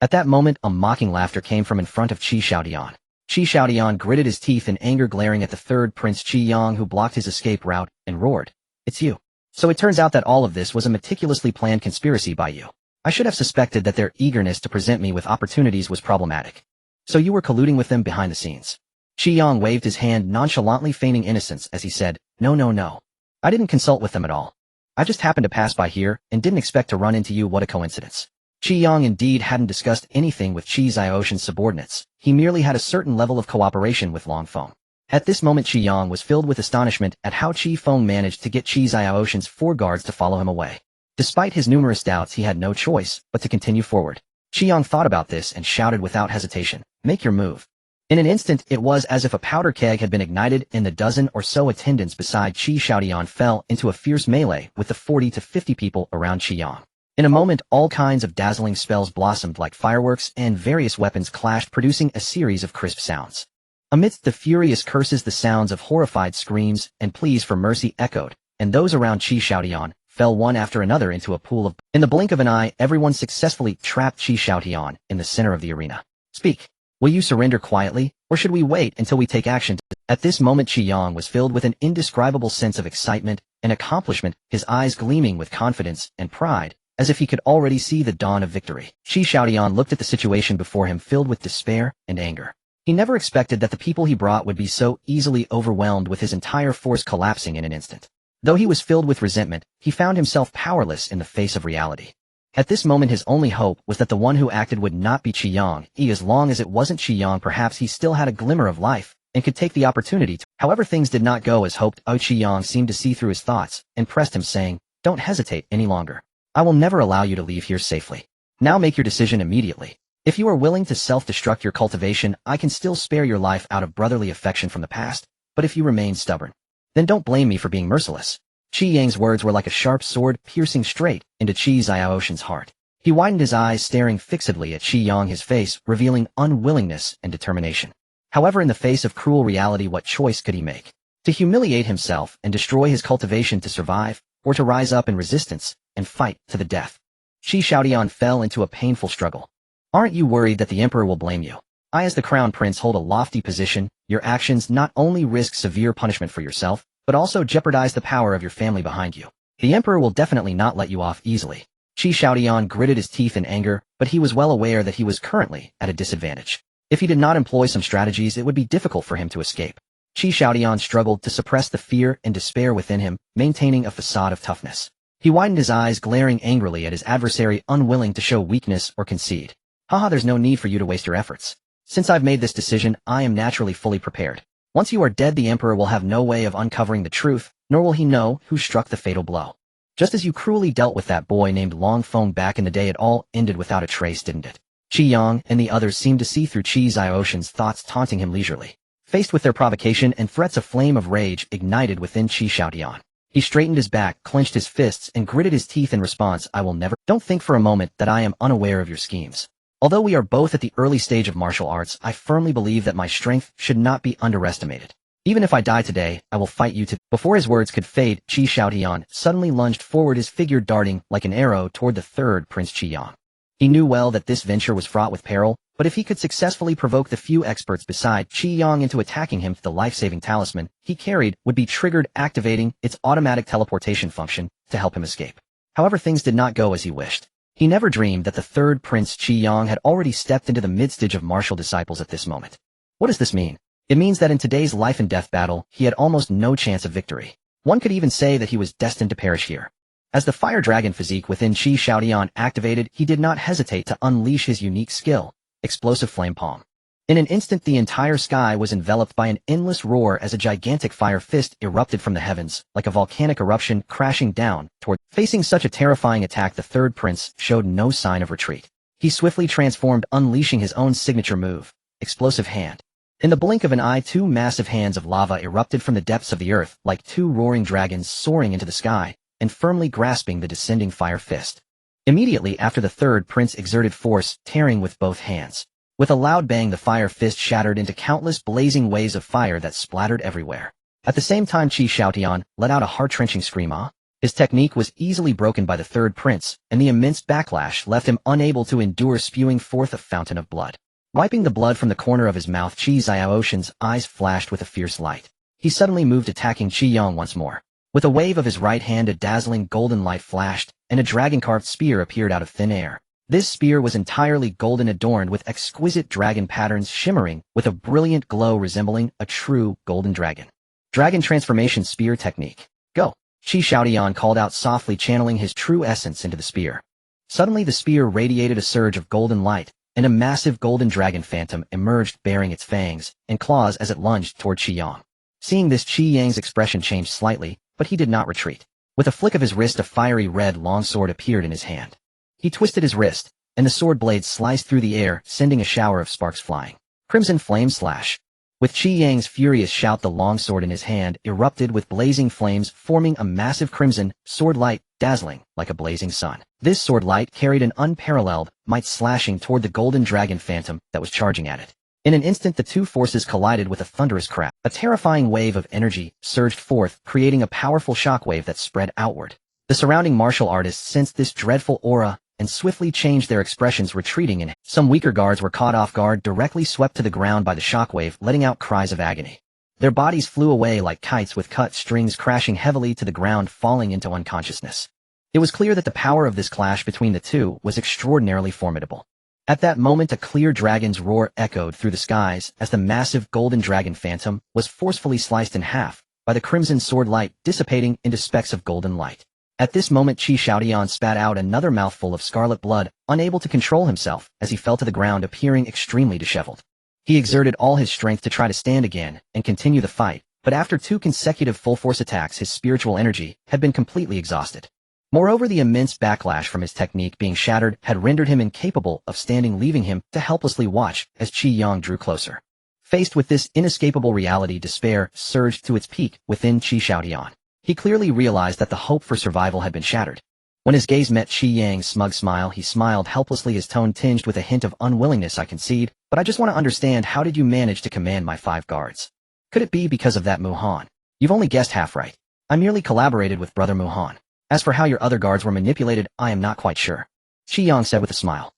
At that moment, a mocking laughter came from in front of Qi Xiaotian. Qi Xiaotian gritted his teeth in anger, glaring at the third Prince Qi Yang, who blocked his escape route, and roared, "It's you. So it turns out that all of this was a meticulously planned conspiracy by you. I should have suspected that their eagerness to present me with opportunities was problematic. So you were colluding with them behind the scenes." Qi Yang waved his hand, nonchalantly feigning innocence as he said, No. I didn't consult with them at all. I just happened to pass by here and didn't expect to run into you. What a coincidence. Qi Yang indeed hadn't discussed anything with Qi Ziotian's subordinates. He merely had a certain level of cooperation with Long Feng. At this moment Qi Yang was filled with astonishment at how Qi Feng managed to get Qi Ziotian's 4 guards to follow him away. Despite his numerous doubts, he had no choice but to continue forward. Qi Yang thought about this and shouted without hesitation, "Make your move." In an instant, it was as if a powder keg had been ignited, and the dozen or so attendants beside Qi Xiaotian fell into a fierce melee with the 40 to 50 people around Qi Yang. In a moment, all kinds of dazzling spells blossomed like fireworks, and various weapons clashed, producing a series of crisp sounds. Amidst the furious curses, the sounds of horrified screams and pleas for mercy echoed, and those around Qi Xiaotian fell one after another into a pool of... In the blink of an eye, everyone successfully trapped Qi Xiaotian in the center of the arena. "Speak. Will you surrender quietly, or should we wait until we take action?" At this moment Qi Yang was filled with an indescribable sense of excitement and accomplishment, his eyes gleaming with confidence and pride, as if he could already see the dawn of victory. Qi Xiaotian looked at the situation before him filled with despair and anger. He never expected that the people he brought would be so easily overwhelmed, with his entire force collapsing in an instant. Though he was filled with resentment, he found himself powerless in the face of reality. At this moment his only hope was that the one who acted would not be Qi Yang. As long as it wasn't Qi Yang, perhaps he still had a glimmer of life, and could take the opportunity to. However, things did not go as hoped. Qi Yang seemed to see through his thoughts, and pressed him, saying, "Don't hesitate any longer. I will never allow you to leave here safely. Now make your decision immediately. If you are willing to self-destruct your cultivation, I can still spare your life out of brotherly affection from the past, but if you remain stubborn, then don't blame me for being merciless." Qi Yang's words were like a sharp sword piercing straight into Qi Ziotian's heart. He widened his eyes, staring fixedly at Qi Yang, his face revealing unwillingness and determination. However, in the face of cruel reality, what choice could he make? To humiliate himself and destroy his cultivation to survive, or to rise up in resistance and fight to the death? Qi Xiaotian fell into a painful struggle. "Aren't you worried that the emperor will blame you? I, as the crown prince, hold a lofty position. Your actions not only risk severe punishment for yourself, but also jeopardize the power of your family behind you. The emperor will definitely not let you off easily." Qi Xiaotian gritted his teeth in anger, but he was well aware that he was currently at a disadvantage. If he did not employ some strategies, it would be difficult for him to escape. Qi Xiaotian struggled to suppress the fear and despair within him, maintaining a facade of toughness. He widened his eyes, glaring angrily at his adversary, unwilling to show weakness or concede. "Haha, there's no need for you to waste your efforts. Since I've made this decision, I am naturally fully prepared. Once you are dead, the emperor will have no way of uncovering the truth, nor will he know who struck the fatal blow. Just as you cruelly dealt with that boy named Long Feng back in the day, it all ended without a trace, didn't it?" Qi Yang and the others seemed to see through Qi Ziotian's thoughts, taunting him leisurely. Faced with their provocation and threats, a flame of rage ignited within Qi Xiaotian. He straightened his back, clenched his fists, and gritted his teeth in response. "I will never... Don't think for a moment that I am unaware of your schemes. Although we are both at the early stage of martial arts, I firmly believe that my strength should not be underestimated. Even if I die today, I will fight you to..." Before his words could fade, Qi Xiaotian suddenly lunged forward, his figure darting like an arrow toward the third Prince Qi Yang. He knew well that this venture was fraught with peril, but if he could successfully provoke the few experts beside Qi Yang into attacking him, the life-saving talisman he carried would be triggered, activating its automatic teleportation function to help him escape. However, things did not go as he wished. He never dreamed that the third Prince Qi Yang had already stepped into the mid-stage of martial disciples at this moment. What does this mean? It means that in today's life-and-death battle, he had almost no chance of victory. One could even say that he was destined to perish here. As the Fire Dragon Physique within Qi Xiaotian activated, he did not hesitate to unleash his unique skill, Explosive Flame Palm. In an instant, the entire sky was enveloped by an endless roar as a gigantic fire fist erupted from the heavens, like a volcanic eruption crashing down toward... Facing such a terrifying attack, the third prince showed no sign of retreat. He swiftly transformed, unleashing his own signature move, Explosive Hand. In the blink of an eye, 2 massive hands of lava erupted from the depths of the earth, like 2 roaring dragons soaring into the sky, and firmly grasping the descending fire fist. Immediately after, the third prince exerted force, tearing with both hands. With a loud bang, the fire fist shattered into countless blazing waves of fire that splattered everywhere. At the same time, Qi Xiaotian let out a heart-wrenching scream. His technique was easily broken by the third prince, and the immense backlash left him unable to endure, spewing forth a fountain of blood. Wiping the blood from the corner of his mouth, Qi Ziotian's eyes flashed with a fierce light. He suddenly moved, attacking Qi Yang once more. With a wave of his right hand, a dazzling golden light flashed, and a dragon-carved spear appeared out of thin air. This spear was entirely golden, adorned with exquisite dragon patterns, shimmering with a brilliant glow resembling a true golden dragon. Dragon Transformation Spear Technique. Go. Qi Xiaotian called out softly, channeling his true essence into the spear. Suddenly the spear radiated a surge of golden light, and a massive golden dragon phantom emerged bearing its fangs and claws as it lunged toward Qi Yang. Seeing this, Qi Yang's expression changed slightly, but he did not retreat. With a flick of his wrist, a fiery red longsword appeared in his hand. He twisted his wrist, and the sword blade sliced through the air, sending a shower of sparks flying. Crimson flame slash. With Qi Yang's furious shout, the longsword in his hand erupted with blazing flames, forming a massive crimson sword light, dazzling like a blazing sun. This sword light carried an unparalleled might, slashing toward the golden dragon phantom that was charging at it. In an instant, the two forces collided with a thunderous crash. A terrifying wave of energy surged forth, creating a powerful shockwave that spread outward. The surrounding martial artists sensed this dreadful aura and swiftly changed their expressions, retreating, and some weaker guards were caught off guard, directly swept to the ground by the shockwave, letting out cries of agony. Their bodies flew away like kites, with cut strings crashing heavily to the ground, falling into unconsciousness. It was clear that the power of this clash between the two was extraordinarily formidable. At that moment, a clear dragon's roar echoed through the skies as the massive golden dragon phantom was forcefully sliced in half by the crimson sword light, dissipating into specks of golden light. At this moment, Qi Xiaotian spat out another mouthful of scarlet blood, unable to control himself as he fell to the ground, appearing extremely disheveled. He exerted all his strength to try to stand again and continue the fight, but after 2 consecutive full-force attacks, his spiritual energy had been completely exhausted. Moreover, the immense backlash from his technique being shattered had rendered him incapable of standing, leaving him to helplessly watch as Qi Yang drew closer. Faced with this inescapable reality, despair surged to its peak within Qi Xiaotian. He clearly realized that the hope for survival had been shattered. When his gaze met Qi Yang's smug smile, he smiled helplessly, his tone tinged with a hint of unwillingness. "I concede, but I just want to understand, how did you manage to command my 5 guards? Could it be because of that Muhan? You've only guessed half right. I merely collaborated with Brother Muhan. As for how your other guards were manipulated, I am not quite sure," Qi Yang said with a smile.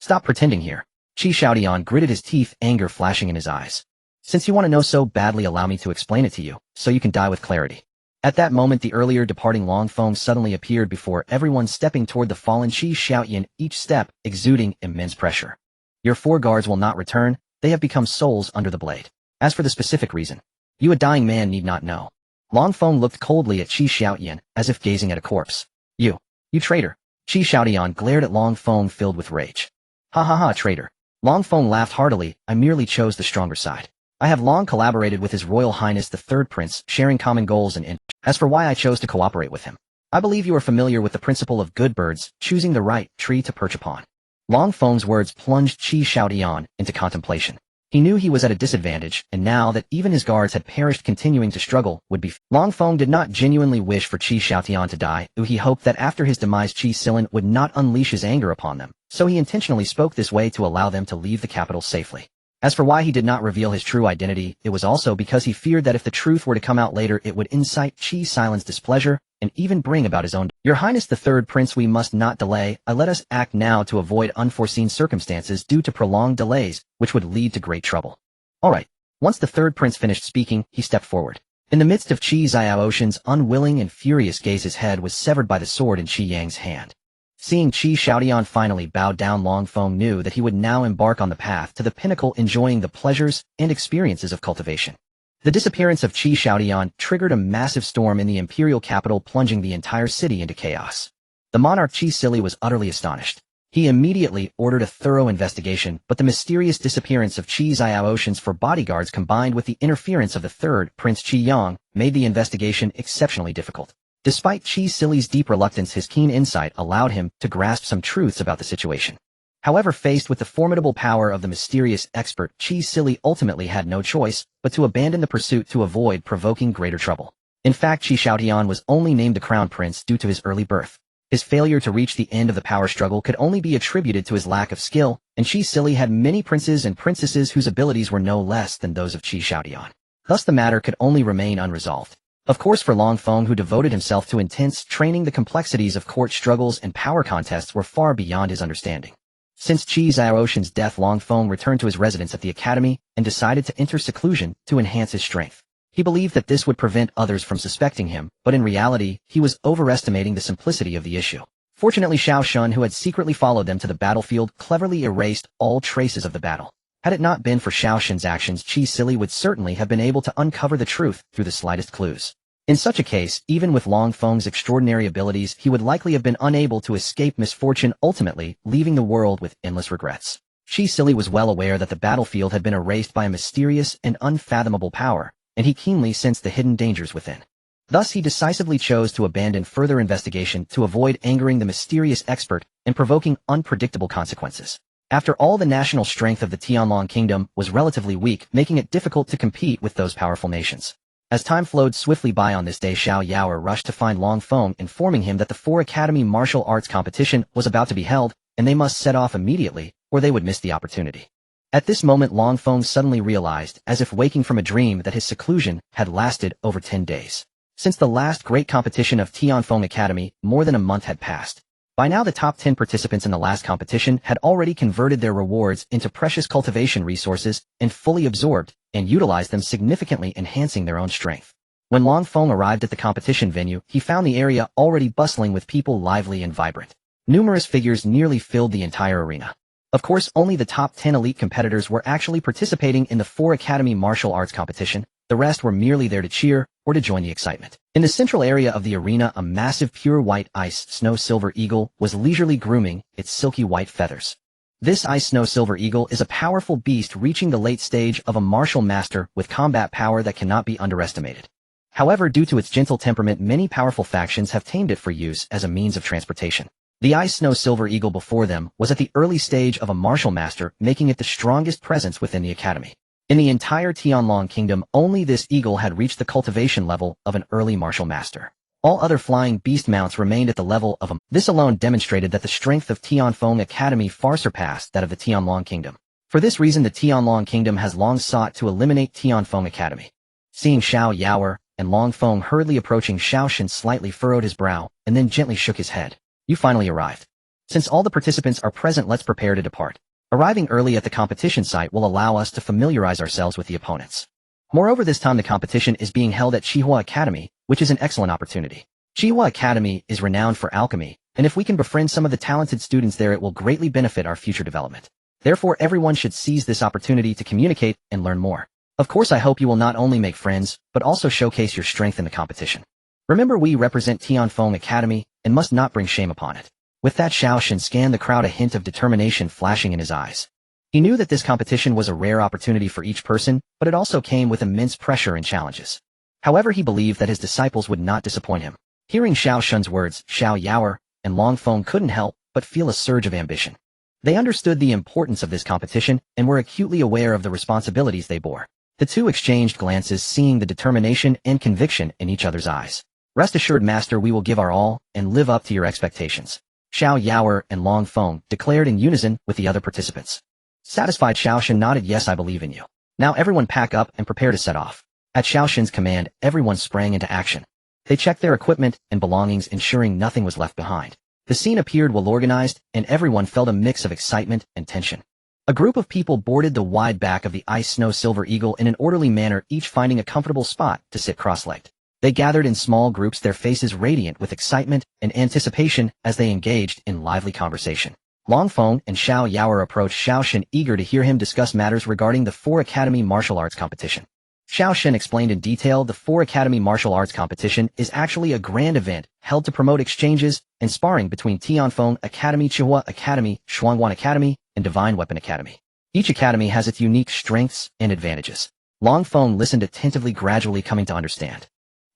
Stop pretending here." Qi Xiaotian gritted his teeth, anger flashing in his eyes. "Since you want to know so badly, allow me to explain it to you, so you can die with clarity." At that moment, the earlier departing Long Feng suddenly appeared before everyone, stepping toward the fallen Qi Xiaotian, each step exuding immense pressure. "Your 4 guards will not return. They have become souls under the blade. As for the specific reason, you, a dying man, need not know." Long Feng looked coldly at Qi Xiaotian, as if gazing at a corpse. You traitor." Qi Xiaotian glared at Long Feng, filled with rage. "Ha ha ha, traitor." Long Feng laughed heartily. "I merely chose the stronger side. I have long collaborated with His Royal Highness the Third Prince, sharing common goals and interests. As for why I chose to cooperate with him, I believe you are familiar with the principle of good birds choosing the right tree to perch upon." Long Feng's words plunged Qi Xiaotian into contemplation. He knew he was at a disadvantage, and now that even his guards had perished, continuing to struggle would be. Long Feng did not genuinely wish for Qi Xiaotian to die. He hoped that after his demise, Qi Silin would not unleash his anger upon them, so he intentionally spoke this way to allow them to leave the capital safely. As for why he did not reveal his true identity, it was also because he feared that if the truth were to come out later, it would incite Qi Silin's displeasure and even bring about his own. "Your Highness the Third Prince, we must not delay. Let us act now to avoid unforeseen circumstances due to prolonged delays, which would lead to great trouble." "All right." Once the Third Prince finished speaking, he stepped forward. In the midst of Qi Xiaotian's unwilling and furious gaze, his head was severed by the sword in Qi Yang's hand. Seeing Qi Xiaotian finally bow down, Long Feng knew that he would now embark on the path to the pinnacle, enjoying the pleasures and experiences of cultivation. The disappearance of Qi Xiaotian triggered a massive storm in the imperial capital, plunging the entire city into chaos. The monarch Qi Sili was utterly astonished. He immediately ordered a thorough investigation, but the mysterious disappearance of Qi Xiaotian's 4 bodyguards, combined with the interference of the third Prince Qi Yang, made the investigation exceptionally difficult. Despite Qi Sili's deep reluctance, his keen insight allowed him to grasp some truths about the situation. However, faced with the formidable power of the mysterious expert, Qi Sili ultimately had no choice but to abandon the pursuit to avoid provoking greater trouble. In fact, Qi Xiaotian was only named the crown prince due to his early birth. His failure to reach the end of the power struggle could only be attributed to his lack of skill, and Qi Sili had many princes and princesses whose abilities were no less than those of Qi Xiaotian. Thus the matter could only remain unresolved. Of course, for Long Feng, who devoted himself to intense training, the complexities of court struggles and power contests were far beyond his understanding. Since Qi Xiaotian's death, Long Feng returned to his residence at the academy and decided to enter seclusion to enhance his strength. He believed that this would prevent others from suspecting him, but in reality, he was overestimating the simplicity of the issue. Fortunately, Xiao Shun, who had secretly followed them to the battlefield, cleverly erased all traces of the battle. Had it not been for Xiao Shun's actions, Qi Sili would certainly have been able to uncover the truth through the slightest clues. In such a case, even with Long Feng's extraordinary abilities, he would likely have been unable to escape misfortune, ultimately leaving the world with endless regrets. Shi Sili was well aware that the battlefield had been erased by a mysterious and unfathomable power, and he keenly sensed the hidden dangers within. Thus he decisively chose to abandon further investigation to avoid angering the mysterious expert and provoking unpredictable consequences. After all, the national strength of the Tianlong Kingdom was relatively weak, making it difficult to compete with those powerful nations. As time flowed swiftly by on this day, Xiao Yaoer rushed to find Long Feng, informing him that the 4 Academy martial arts competition was about to be held, and they must set off immediately, or they would miss the opportunity. At this moment, Long Feng suddenly realized, as if waking from a dream, that his seclusion had lasted over 10 days. Since the last great competition of Tianfeng Academy, more than a month had passed. By now the top 10 participants in the last competition had already converted their rewards into precious cultivation resources and fully absorbed and utilized them, significantly enhancing their own strength. When Long Feng arrived at the competition venue, he found the area already bustling with people, lively and vibrant. Numerous figures nearly filled the entire arena. Of course, only the top 10 elite competitors were actually participating in the 4 Academy martial arts competition. The rest were merely there to cheer or to join the excitement. In the central area of the arena, a massive pure white ice snow silver eagle was leisurely grooming its silky white feathers. This ice snow silver eagle is a powerful beast reaching the late stage of a martial master with combat power that cannot be underestimated. However, due to its gentle temperament, many powerful factions have tamed it for use as a means of transportation. The ice snow silver eagle before them was at the early stage of a martial master, making it the strongest presence within the academy. In the entire Tianlong Kingdom, only this eagle had reached the cultivation level of an early martial master. All other flying beast mounts remained at the level of a. This alone demonstrated that the strength of Tianfeng Academy far surpassed that of the Tianlong Kingdom. For this reason, the Tianlong Kingdom has long sought to eliminate Tianfeng Academy. Seeing Xiao Yaoer and Long Feng hurriedly approaching, Xiao Shen slightly furrowed his brow and then gently shook his head. You finally arrived. Since all the participants are present, let's prepare to depart. Arriving early at the competition site will allow us to familiarize ourselves with the opponents. Moreover, this time the competition is being held at Qihua Academy, which is an excellent opportunity. Qihua Academy is renowned for alchemy, and if we can befriend some of the talented students there, it will greatly benefit our future development. Therefore, everyone should seize this opportunity to communicate and learn more. Of course, I hope you will not only make friends, but also showcase your strength in the competition. Remember, we represent Tianfeng Academy and must not bring shame upon it. With that, Xiao Shen scanned the crowd, a hint of determination flashing in his eyes. He knew that this competition was a rare opportunity for each person, but it also came with immense pressure and challenges. However, he believed that his disciples would not disappoint him. Hearing Xiao Shen's words, Xiao Yaoer and Long Feng couldn't help but feel a surge of ambition. They understood the importance of this competition and were acutely aware of the responsibilities they bore. The two exchanged glances, seeing the determination and conviction in each other's eyes. Rest assured, Master, we will give our all and live up to your expectations, Xiao Yaoer and Long Feng declared in unison with the other participants. Satisfied, Xiao Shen nodded. Yes, I believe in you. Now everyone pack up and prepare to set off. At Xiao Shen's command, everyone sprang into action. They checked their equipment and belongings, ensuring nothing was left behind. The scene appeared well organized, and everyone felt a mix of excitement and tension. A group of people boarded the wide back of the ice snow silver eagle in an orderly manner, each finding a comfortable spot to sit cross-legged. They gathered in small groups, their faces radiant with excitement and anticipation as they engaged in lively conversation. Long Feng and Xiao Yaoer approached Xiao Shen, eager to hear him discuss matters regarding the 4 Academy martial arts competition. Xiao Shen explained in detail the 4 Academy martial arts competition is actually a grand event held to promote exchanges and sparring between Tianfeng Academy, Qihua Academy, Shuangguan Academy, and Divine Weapon Academy. Each academy has its unique strengths and advantages. Long Feng listened attentively, gradually coming to understand.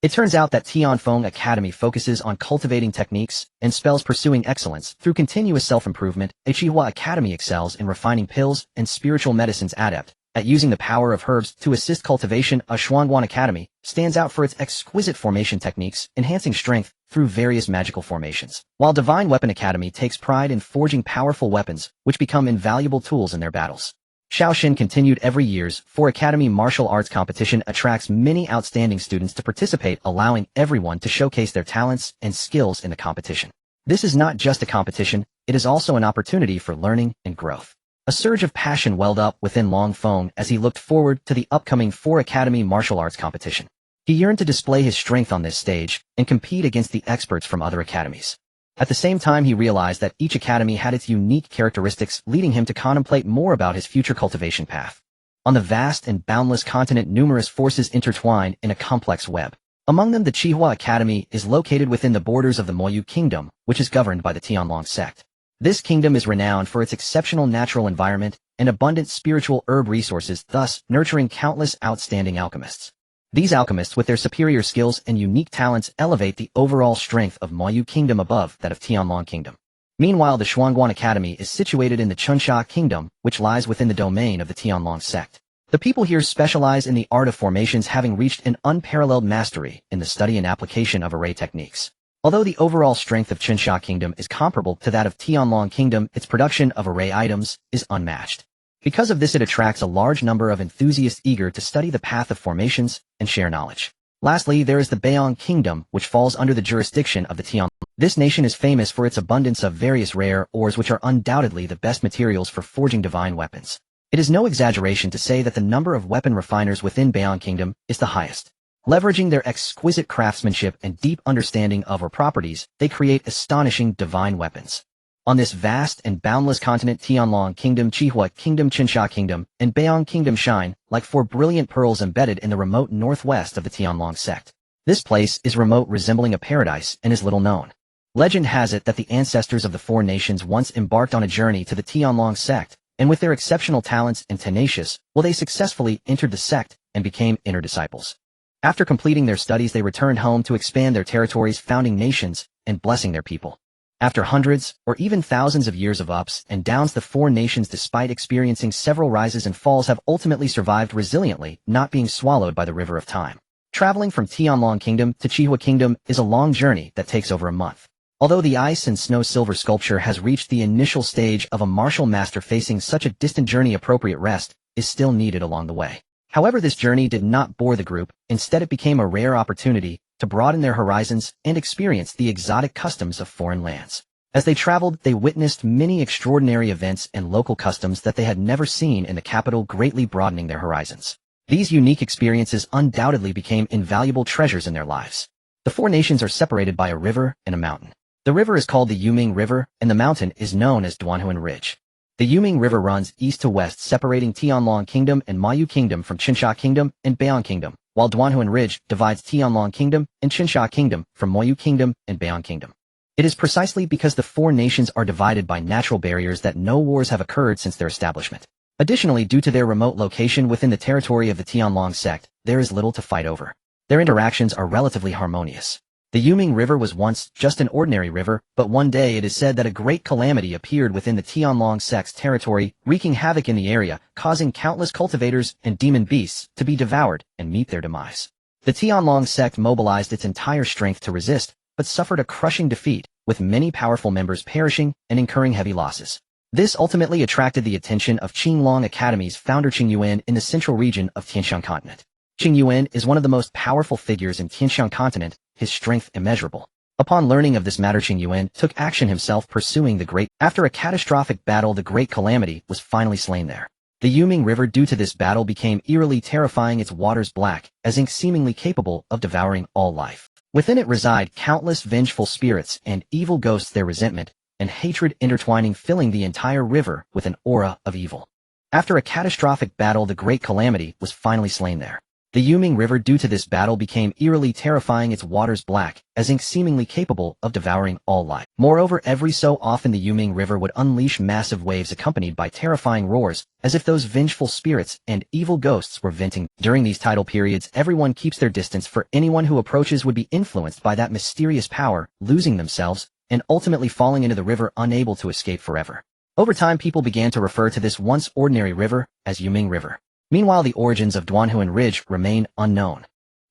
It turns out that Tianfeng Academy focuses on cultivating techniques and spells, pursuing excellence through continuous self-improvement. Qihua Academy excels in refining pills and spiritual medicines, adept at using the power of herbs to assist cultivation. A Shuangguan Academy stands out for its exquisite formation techniques, enhancing strength through various magical formations, while Divine Weapon Academy takes pride in forging powerful weapons, which become invaluable tools in their battles. Xiao Shen continued. Every year's 4 Academy martial arts competition attracts many outstanding students to participate, allowing everyone to showcase their talents and skills in the competition. This is not just a competition, it is also an opportunity for learning and growth. A surge of passion welled up within Long Feng as he looked forward to the upcoming 4 Academy martial arts competition. He yearned to display his strength on this stage and compete against the experts from other academies. At the same time, he realized that each academy had its unique characteristics, leading him to contemplate more about his future cultivation path. On the vast and boundless continent, numerous forces intertwined in a complex web. Among them, the Chihua Academy is located within the borders of the Moyu Kingdom, which is governed by the Tianlong sect. This kingdom is renowned for its exceptional natural environment and abundant spiritual herb resources, thus nurturing countless outstanding alchemists. These alchemists, with their superior skills and unique talents, elevate the overall strength of Moyu Kingdom above that of Tianlong Kingdom. Meanwhile, the Shuangguan Academy is situated in the Chunsha Kingdom, which lies within the domain of the Tianlong sect. The people here specialize in the art of formations, having reached an unparalleled mastery in the study and application of array techniques. Although the overall strength of Chunsha Kingdom is comparable to that of Tianlong Kingdom, its production of array items is unmatched. Because of this, it attracts a large number of enthusiasts eager to study the path of formations and share knowledge. Lastly, there is the Beiyang Kingdom, which falls under the jurisdiction of the Tianlong. This nation is famous for its abundance of various rare ores, which are undoubtedly the best materials for forging divine weapons. It is no exaggeration to say that the number of weapon refiners within Beiyang Kingdom is the highest. Leveraging their exquisite craftsmanship and deep understanding of her properties, they create astonishing divine weapons. On this vast and boundless continent, Tianlong Kingdom, Chihua Kingdom, Chunsha Kingdom, and Beiyang Kingdom shine like four brilliant pearls embedded in the remote northwest of the Tianlong sect. This place is remote, resembling a paradise, and is little known. Legend has it that the ancestors of the four nations once embarked on a journey to the Tianlong sect, and with their exceptional talents and tenacious will they successfully entered the sect and became inner disciples. After completing their studies, they returned home to expand their territories, founding nations, and blessing their people. After hundreds, or even thousands of years of ups and downs, the four nations, despite experiencing several rises and falls, have ultimately survived resiliently, not being swallowed by the river of time. Traveling from Tianlong Kingdom to Chihua Kingdom is a long journey that takes over a month. Although the ice and snow silver sculpture has reached the initial stage of a martial master, facing such a distant journey, appropriate rest is still needed along the way. However, this journey did not bore the group. Instead, it became a rare opportunity to broaden their horizons and experience the exotic customs of foreign lands. As they traveled, they witnessed many extraordinary events and local customs that they had never seen in the capital, greatly broadening their horizons. These unique experiences undoubtedly became invaluable treasures in their lives. The four nations are separated by a river and a mountain. The river is called the Yuming River, and the mountain is known as Duanhuan Ridge. The Yuming River runs east to west, separating Tianlong Kingdom and Moyu Kingdom from Chunsha Kingdom and Beiyang Kingdom, while Duanhuan Ridge divides Tianlong Kingdom and Chunsha Kingdom from Moyu Kingdom and Beiyang Kingdom. It is precisely because the four nations are divided by natural barriers that no wars have occurred since their establishment. Additionally, due to their remote location within the territory of the Tianlong sect, there is little to fight over. Their interactions are relatively harmonious. The Yuming River was once just an ordinary river, but one day it is said that a great calamity appeared within the Tianlong sect's territory, wreaking havoc in the area, causing countless cultivators and demon beasts to be devoured and meet their demise. The Tianlong sect mobilized its entire strength to resist, but suffered a crushing defeat, with many powerful members perishing and incurring heavy losses. This ultimately attracted the attention of Qinglong Academy's founder Qing Yuan in the central region of Tianshan Continent. Qing Yuan is one of the most powerful figures in Tianshan Continent, his strength immeasurable. Upon learning of this matter, Qing Yuan took action himself, pursuing the great. After a catastrophic battle, the great calamity was finally slain there. The Yuming River, due to this battle, became eerily terrifying, its waters black as ink, seemingly capable of devouring all life. Within it reside countless vengeful spirits and evil ghosts, their resentment and hatred intertwining, filling the entire river with an aura of evil. After a catastrophic battle, the great calamity was finally slain there. The Yuming River, due to this battle, became eerily terrifying, its waters black as ink, seemingly capable of devouring all life. Moreover, every so often the Yuming River would unleash massive waves accompanied by terrifying roars, as if those vengeful spirits and evil ghosts were venting. During these tidal periods, everyone keeps their distance, for anyone who approaches would be influenced by that mysterious power, losing themselves and ultimately falling into the river, unable to escape forever. Over time, people began to refer to this once ordinary river as Yuming River. Meanwhile, the origins of Duanhuan Ridge remain unknown.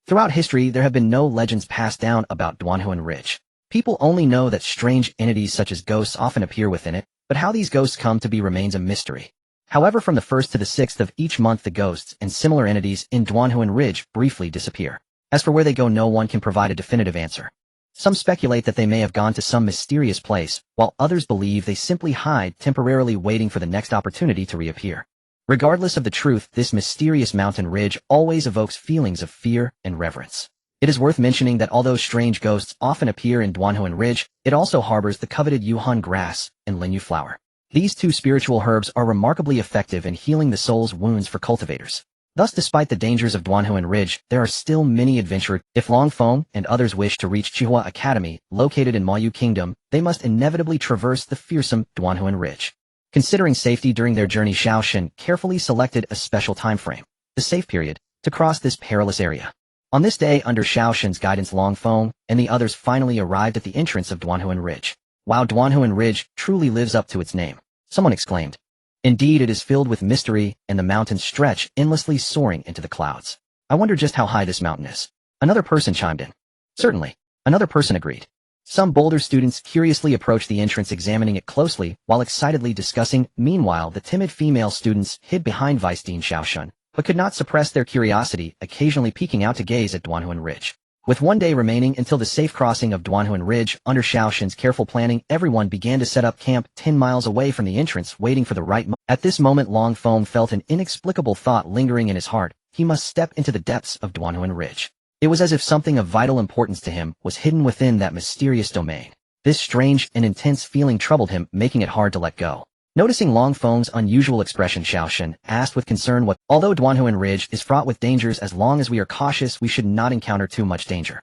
Throughout history, there have been no legends passed down about Duanhuan Ridge. People only know that strange entities such as ghosts often appear within it, but how these ghosts come to be remains a mystery. However, from the 1st to the 6th of each month, the ghosts and similar entities in Duanhuan Ridge briefly disappear. As for where they go, no one can provide a definitive answer. Some speculate that they may have gone to some mysterious place, while others believe they simply hide, temporarily waiting for the next opportunity to reappear. Regardless of the truth, this mysterious mountain ridge always evokes feelings of fear and reverence. It is worth mentioning that although strange ghosts often appear in Duanhuan Ridge, it also harbors the coveted Yuhan grass and Linyu flower. These two spiritual herbs are remarkably effective in healing the soul's wounds for cultivators. Thus, despite the dangers of Duanhuan Ridge, there are still many adventurers. If Long Feng and others wish to reach Chihua Academy, located in Mayu Kingdom, they must inevitably traverse the fearsome Duanhuan Ridge. Considering safety during their journey, Xiaoshen carefully selected a special time frame, the safe period, to cross this perilous area. On this day, under Xiaoshen's guidance, Long Feng and the others finally arrived at the entrance of Duanhuan Ridge. Wow, Duanhuan Ridge truly lives up to its name, someone exclaimed. Indeed, it is filled with mystery, and the mountains stretch endlessly, soaring into the clouds. I wonder just how high this mountain is. Another person chimed in. Certainly, another person agreed. Some bolder students curiously approached the entrance, examining it closely while excitedly discussing. Meanwhile, the timid female students hid behind Vice Dean Xiaoshen, but could not suppress their curiosity, occasionally peeking out to gaze at Duanhuan Ridge. With one day remaining until the safe crossing of Duanhuan Ridge, under Xiaoshen's careful planning, everyone began to set up camp 10 miles away from the entrance, waiting for the right moment. At this moment, Long Feng felt an inexplicable thought lingering in his heart. He must step into the depths of Duanhuan Ridge. It was as if something of vital importance to him was hidden within that mysterious domain. This strange and intense feeling troubled him, making it hard to let go. Noticing Long Feng's unusual expression, Xiaoshen asked with concern what, although Duanhuan Ridge is fraught with dangers, as long as we are cautious, we should not encounter too much danger.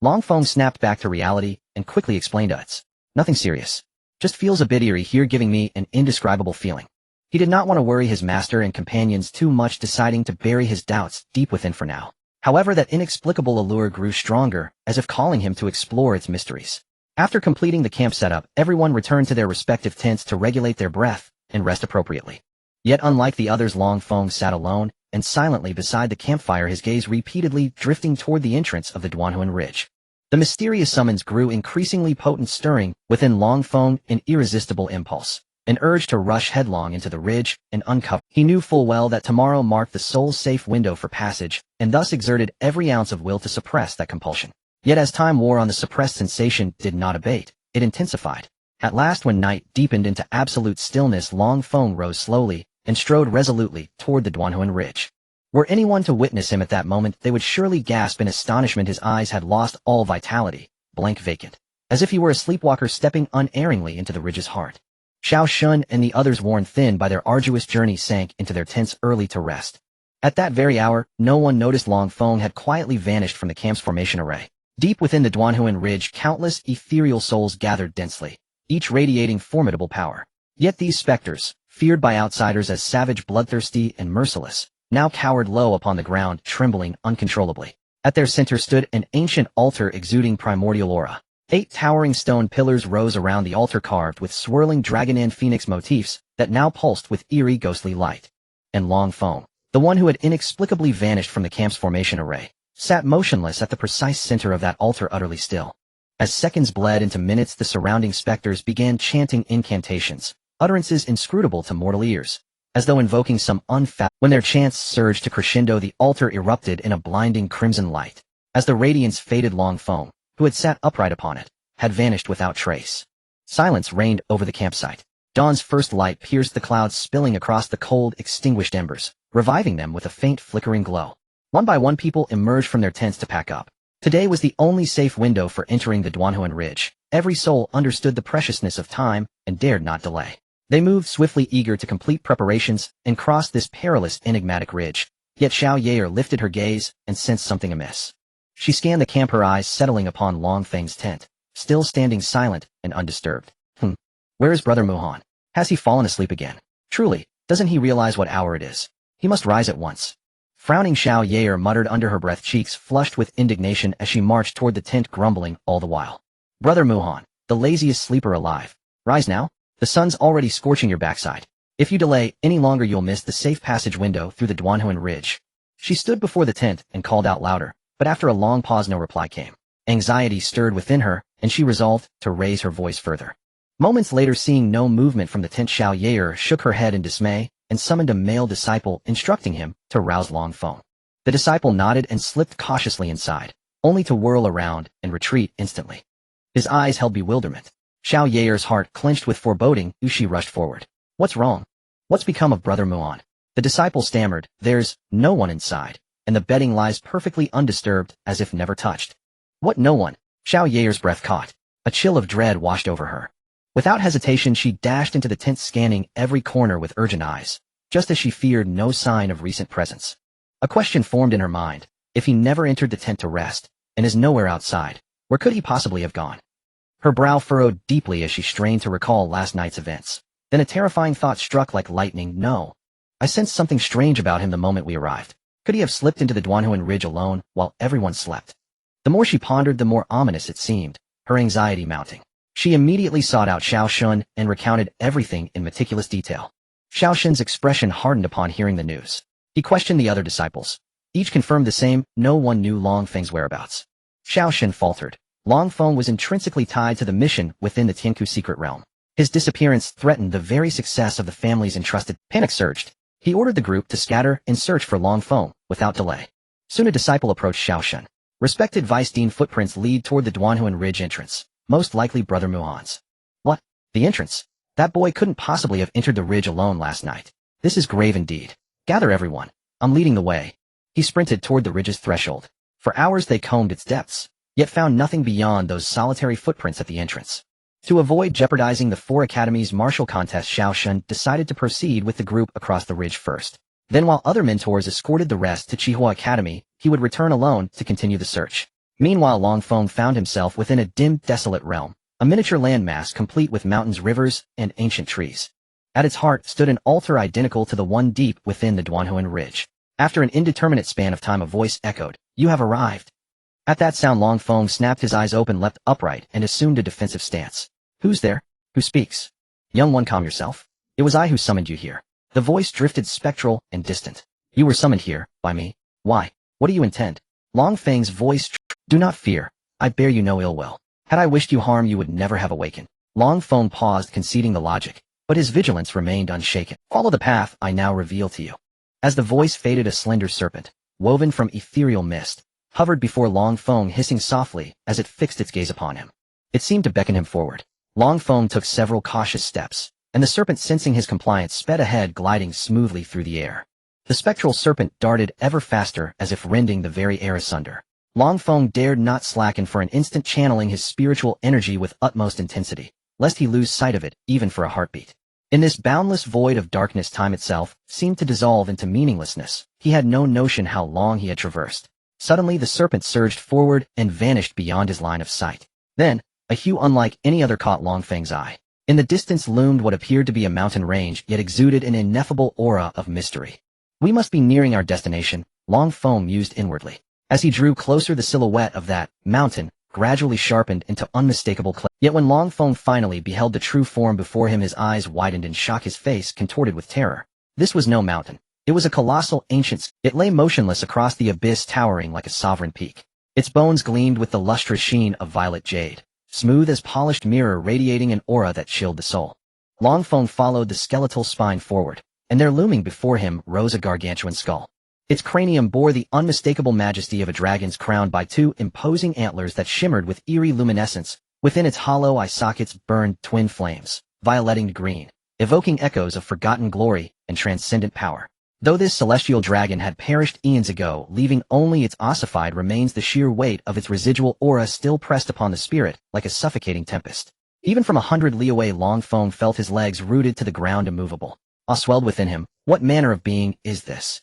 Long Feng snapped back to reality and quickly explained, it's nothing serious. Just feels a bit eerie here, giving me an indescribable feeling. He did not want to worry his master and companions too much, deciding to bury his doubts deep within for now. However, that inexplicable allure grew stronger, as if calling him to explore its mysteries. After completing the camp setup, everyone returned to their respective tents to regulate their breath and rest appropriately. Yet unlike the others, Long Feng sat alone and silently beside the campfire, his gaze repeatedly drifting toward the entrance of the Duanhuan Ridge. The mysterious summons grew increasingly potent, stirring within Long Feng an irresistible impulse, an urge to rush headlong into the ridge and uncover. He knew full well that tomorrow marked the soul's safe window for passage, and thus exerted every ounce of will to suppress that compulsion. Yet as time wore on, the suppressed sensation did not abate, it intensified. At last, when night deepened into absolute stillness, Long Feng rose slowly and strode resolutely toward the Duanhuan Ridge. Were anyone to witness him at that moment, they would surely gasp in astonishment. His eyes had lost all vitality, blank vacant, as if he were a sleepwalker stepping unerringly into the ridge's heart. Xiaoshen and the others, worn thin by their arduous journey, sank into their tents early to rest. At that very hour, no one noticed Long Feng had quietly vanished from the camp's formation array. Deep within the Duanhuan Ridge, countless ethereal souls gathered densely, each radiating formidable power. Yet these specters, feared by outsiders as savage, bloodthirsty, and merciless, now cowered low upon the ground, trembling uncontrollably. At their center stood an ancient altar exuding primordial aura. 8 towering stone pillars rose around the altar, carved with swirling dragon and phoenix motifs that now pulsed with eerie, ghostly light. And Long Feng, the one who had inexplicably vanished from the camp's formation array, sat motionless at the precise center of that altar, utterly still. As seconds bled into minutes, the surrounding specters began chanting incantations, utterances inscrutable to mortal ears, as though invoking some When their chants surged to crescendo, the altar erupted in a blinding crimson light. As the radiance faded, Long Feng, who had sat upright upon it, had vanished without trace. Silence reigned over the campsite. Dawn's first light pierced the clouds, spilling across the cold, extinguished embers, reviving them with a faint flickering glow. One by one, people emerged from their tents to pack up. Today was the only safe window for entering the Duanhuan Ridge. Every soul understood the preciousness of time and dared not delay. They moved swiftly, eager to complete preparations and cross this perilous, enigmatic ridge. Yet Xiao Yair lifted her gaze and sensed something amiss. She scanned the camp, her eyes settling upon Long Feng's tent, still standing silent and undisturbed. Where is Brother Muhan? Has he fallen asleep again? Truly, doesn't he realize what hour it is? He must rise at once. Frowning, Xiao Yair muttered under her breath, cheeks flushed with indignation as she marched toward the tent, grumbling all the while. Brother Muhan, the laziest sleeper alive. Rise now. The sun's already scorching your backside. If you delay any longer, you'll miss the safe passage window through the Duanhuan Ridge. She stood before the tent and called out louder, but after a long pause no reply came. Anxiety stirred within her, and she resolved to raise her voice further. Moments later, seeing no movement from the tent, Xiao Yair shook her head in dismay and summoned a male disciple, instructing him to rouse Long Feng. The disciple nodded and slipped cautiously inside, only to whirl around and retreat instantly. His eyes held bewilderment. Xiao Yair's heart clenched with foreboding as she rushed forward. What's wrong? What's become of Brother Muhan? The disciple stammered. There's no one inside, and the bedding lies perfectly undisturbed, as if never touched. What no one? Xiao Yair's breath caught. A chill of dread washed over her. Without hesitation, she dashed into the tent, scanning every corner with urgent eyes, just as she feared no sign of recent presence. A question formed in her mind. If he never entered the tent to rest, and is nowhere outside, where could he possibly have gone? Her brow furrowed deeply as she strained to recall last night's events. Then a terrifying thought struck like lightning. No. I sensed something strange about him the moment we arrived. Could he have slipped into the Duanhuan Ridge alone while everyone slept? The more she pondered, the more ominous it seemed, her anxiety mounting. She immediately sought out Xiao Shun and recounted everything in meticulous detail. Xiao Shun's expression hardened upon hearing the news. He questioned the other disciples. Each confirmed the same. No one knew Long Feng's whereabouts. Xiao Shun faltered. Long Feng was intrinsically tied to the mission within the Tianku secret realm. His disappearance threatened the very success of the family's entrusted. Panic surged. He ordered the group to scatter and search for Long Feng without delay. Soon a disciple approached Xiao Shun. Respected Vice Dean, footprints lead toward the Duanhuan Ridge entrance. Most likely Brother Muan's. What? The entrance? That boy couldn't possibly have entered the ridge alone last night. This is grave indeed. Gather everyone. I'm leading the way. He sprinted toward the ridge's threshold. For hours they combed its depths, yet found nothing beyond those solitary footprints at the entrance. To avoid jeopardizing the 4 academies' martial contest, Xiao Shun decided to proceed with the group across the ridge first. Then while other mentors escorted the rest to Qihua Academy, he would return alone to continue the search. Meanwhile, Long Feng found himself within a dim, desolate realm, a miniature landmass complete with mountains, rivers, and ancient trees. At its heart stood an altar identical to the one deep within the Duanhuan Ridge. After an indeterminate span of time, a voice echoed, "You have arrived." At that sound, Long Feng snapped his eyes open, leapt upright, and assumed a defensive stance. "Who's there? Who speaks?" "Young one, calm yourself. It was I who summoned you here." The voice drifted spectral and distant. "You were summoned here, by me. Why? What do you intend?" Long Feng's voice. "Do not fear. I bear you no ill will. Had I wished you harm, you would never have awakened." Long Feng paused, conceding the logic, but his vigilance remained unshaken. "Follow the path I now reveal to you." As the voice faded, a slender serpent, woven from ethereal mist, hovered before Long Feng, hissing softly as it fixed its gaze upon him. It seemed to beckon him forward. Long Feng took several cautious steps, and the serpent, sensing his compliance, sped ahead, gliding smoothly through the air. The spectral serpent darted ever faster, as if rending the very air asunder. Long Feng dared not slacken for an instant, channeling his spiritual energy with utmost intensity, lest he lose sight of it, even for a heartbeat. In this boundless void of darkness, time itself seemed to dissolve into meaninglessness. He had no notion how long he had traversed. Suddenly the serpent surged forward and vanished beyond his line of sight. Then, a hue unlike any other caught Long Feng's eye. In the distance loomed what appeared to be a mountain range, yet exuded an ineffable aura of mystery. "We must be nearing our destination," Long Feng mused inwardly. As he drew closer, the silhouette of that mountain gradually sharpened into unmistakable clarity. Yet when Long Feng finally beheld the true form before him, his eyes widened in shock, his face contorted with terror. This was no mountain. It was a colossal ancient. It lay motionless across the abyss, towering like a sovereign peak. Its bones gleamed with the lustrous sheen of violet jade, smooth as polished mirror, radiating an aura that chilled the soul. Long Feng followed the skeletal spine forward, and there, looming before him, rose a gargantuan skull. Its cranium bore the unmistakable majesty of a dragon's, crowned by 2 imposing antlers that shimmered with eerie luminescence. Within its hollow eye sockets burned twin flames, violeting green, evoking echoes of forgotten glory and transcendent power. Though this celestial dragon had perished eons ago, leaving only its ossified remains, the sheer weight of its residual aura still pressed upon the spirit like a suffocating tempest. Even from 100 li away, Long Feng felt his legs rooted to the ground, immovable. Awe swelled within him. What manner of being is this?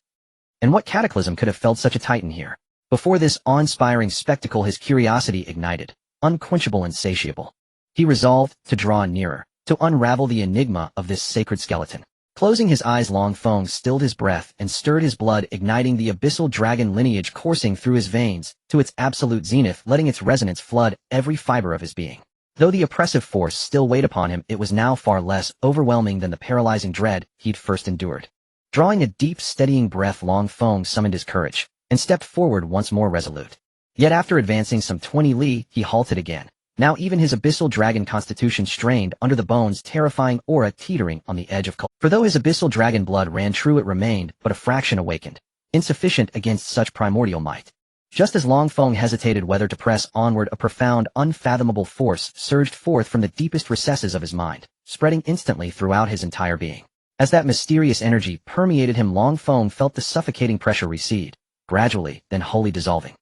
And what cataclysm could have felled such a titan here? Before this awe-inspiring spectacle, his curiosity ignited, unquenchable, insatiable. He resolved to draw nearer, to unravel the enigma of this sacred skeleton. Closing his eyes, Long Feng stilled his breath and stirred his blood, igniting the abyssal dragon lineage coursing through his veins to its absolute zenith, letting its resonance flood every fiber of his being. Though the oppressive force still weighed upon him, it was now far less overwhelming than the paralyzing dread he'd first endured. Drawing a deep, steadying breath, Long Feng summoned his courage and stepped forward once more, resolute. Yet after advancing some 20 li, he halted again. Now even his abyssal dragon constitution strained under the bone's terrifying aura, teetering on the edge of collapse. For though his abyssal dragon blood ran true, it remained but a fraction awakened, insufficient against such primordial might. Just as Long Feng hesitated whether to press onward, a profound, unfathomable force surged forth from the deepest recesses of his mind, spreading instantly throughout his entire being. As that mysterious energy permeated him, Long Feng felt the suffocating pressure recede, gradually, then wholly dissolving.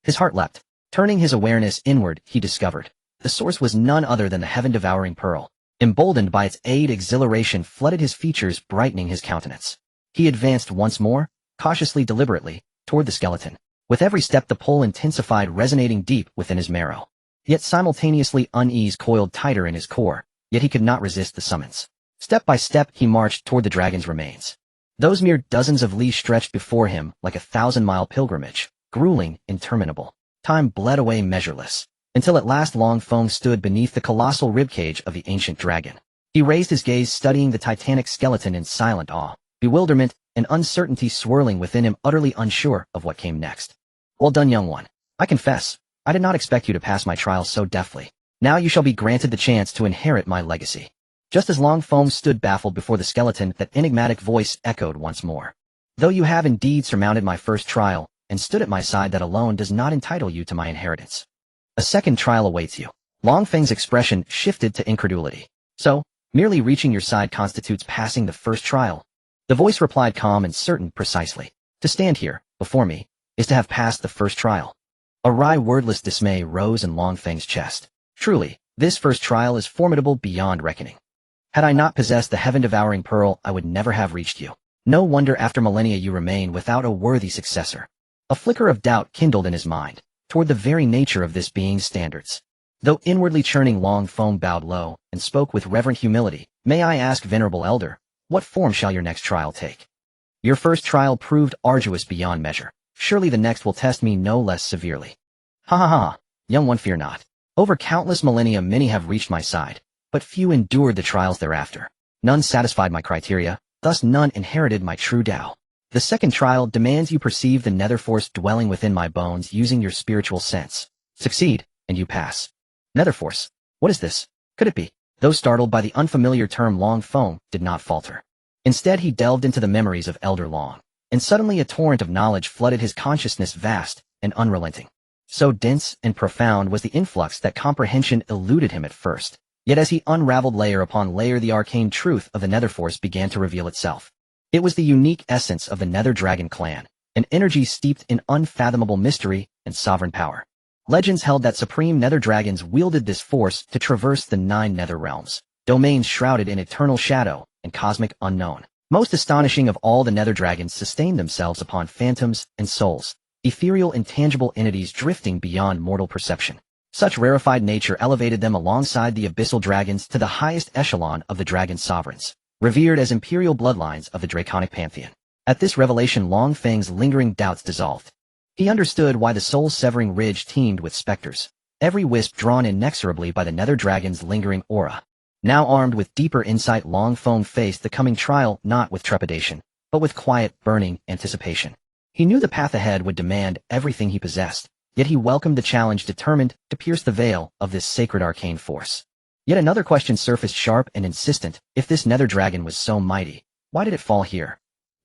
His heart leapt. Turning his awareness inward, he discovered the source was none other than the heaven-devouring pearl. Emboldened by its aid, exhilaration flooded his features, brightening his countenance. He advanced once more, cautiously, deliberately, toward the skeleton. With every step the pull intensified, resonating deep within his marrow. Yet simultaneously unease coiled tighter in his core, yet he could not resist the summons. Step by step he marched toward the dragon's remains. Those mere dozens of leagues stretched before him like a 1,000-mile pilgrimage, grueling, interminable. Time bled away measureless, until at last Feng stood beneath the colossal ribcage of the ancient dragon. He raised his gaze, studying the titanic skeleton in silent awe, bewilderment and uncertainty swirling within him, utterly unsure of what came next. Well done, young one. I confess, I did not expect you to pass my trial so deftly. Now you shall be granted the chance to inherit my legacy. Just as Feng stood baffled before the skeleton, that enigmatic voice echoed once more. Though you have indeed surmounted my first trial, and stood at my side, that alone does not entitle you to my inheritance. A second trial awaits you. Feng's expression shifted to incredulity. So, merely reaching your side constitutes passing the first trial? The voice replied, calm and certain, precisely. To stand here, before me, is to have passed the first trial. A wry, wordless dismay rose in Feng's chest. Truly, this first trial is formidable beyond reckoning. Had I not possessed the heaven-devouring pearl, I would never have reached you. No wonder after millennia you remain without a worthy successor. A flicker of doubt kindled in his mind, toward the very nature of this being's standards. Though inwardly churning, Feng bowed low, and spoke with reverent humility. May I ask, venerable elder, what form shall your next trial take? Your first trial proved arduous beyond measure. Surely the next will test me no less severely. Ha ha ha, young one, fear not. Over countless millennia many have reached my side, but few endured the trials thereafter. None satisfied my criteria, thus none inherited my true Tao. The second trial demands you perceive the nether force dwelling within my bones using your spiritual sense. Succeed, and you pass. Nether force? What is this? Could it be? Though startled by the unfamiliar term, Feng did not falter. Instead he delved into the memories of Elder Long, and suddenly a torrent of knowledge flooded his consciousness, vast and unrelenting. So dense and profound was the influx that comprehension eluded him at first. Yet as he unraveled layer upon layer, the arcane truth of the nether force began to reveal itself. It was the unique essence of the Nether Dragon clan, an energy steeped in unfathomable mystery and sovereign power. Legends held that supreme nether dragons wielded this force to traverse the 9 nether realms, domains shrouded in eternal shadow and cosmic unknown. Most astonishing of all, the nether dragons sustained themselves upon phantoms and souls, ethereal, intangible entities drifting beyond mortal perception. Such rarefied nature elevated them alongside the abyssal dragons to the highest echelon of the dragon sovereigns, revered as imperial bloodlines of the draconic pantheon. At this revelation, Feng's lingering doubts dissolved. He understood why the soul-severing ridge teemed with specters, every wisp drawn inexorably by the nether dragon's lingering aura. Now armed with deeper insight, Feng faced the coming trial not with trepidation, but with quiet, burning anticipation. He knew the path ahead would demand everything he possessed, yet he welcomed the challenge, determined to pierce the veil of this sacred arcane force. Yet another question surfaced, sharp and insistent. If this nether dragon was so mighty, why did it fall here?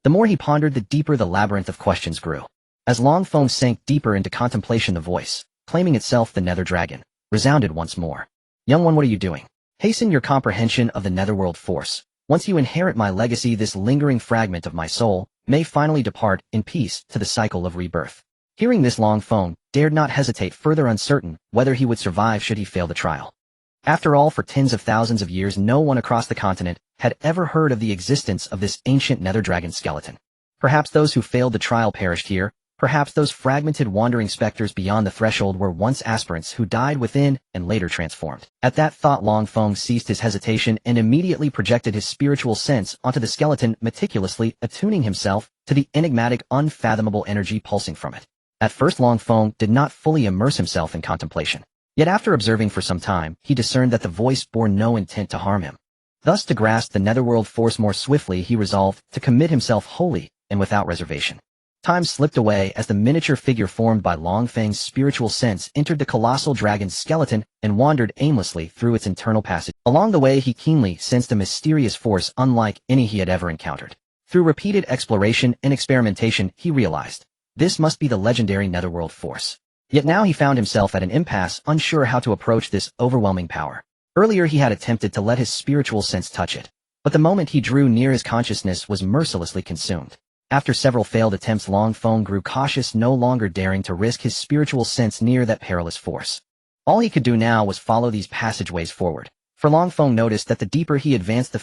The more he pondered, the deeper the labyrinth of questions grew. As Feng sank deeper into contemplation, the voice, claiming itself the nether dragon, resounded once more. Young one, what are you doing? Hasten your comprehension of the netherworld force. Once you inherit my legacy, this lingering fragment of my soul may finally depart in peace to the cycle of rebirth. Hearing this, Feng dared not hesitate further, uncertain whether he would survive should he fail the trial. After all, for tens of thousands of years no one across the continent had ever heard of the existence of this ancient nether dragon skeleton. Perhaps those who failed the trial perished here. Perhaps those fragmented wandering specters beyond the threshold were once aspirants who died within and later transformed. At that thought, Feng ceased his hesitation and immediately projected his spiritual sense onto the skeleton, meticulously attuning himself to the enigmatic, unfathomable energy pulsing from it. At first, Feng did not fully immerse himself in contemplation. Yet after observing for some time, he discerned that the voice bore no intent to harm him. Thus, to grasp the netherworld force more swiftly, he resolved to commit himself wholly and without reservation. Time slipped away as the miniature figure formed by Feng's spiritual sense entered the colossal dragon's skeleton and wandered aimlessly through its internal passage. Along the way, he keenly sensed a mysterious force unlike any he had ever encountered. Through repeated exploration and experimentation, he realized, this must be the legendary netherworld force. Yet now he found himself at an impasse, unsure how to approach this overwhelming power. Earlier he had attempted to let his spiritual sense touch it, but the moment he drew near, his consciousness was mercilessly consumed. After several failed attempts, Feng grew cautious, no longer daring to risk his spiritual sense near that perilous force. All he could do now was follow these passageways forward. For Feng noticed that the deeper he advanced,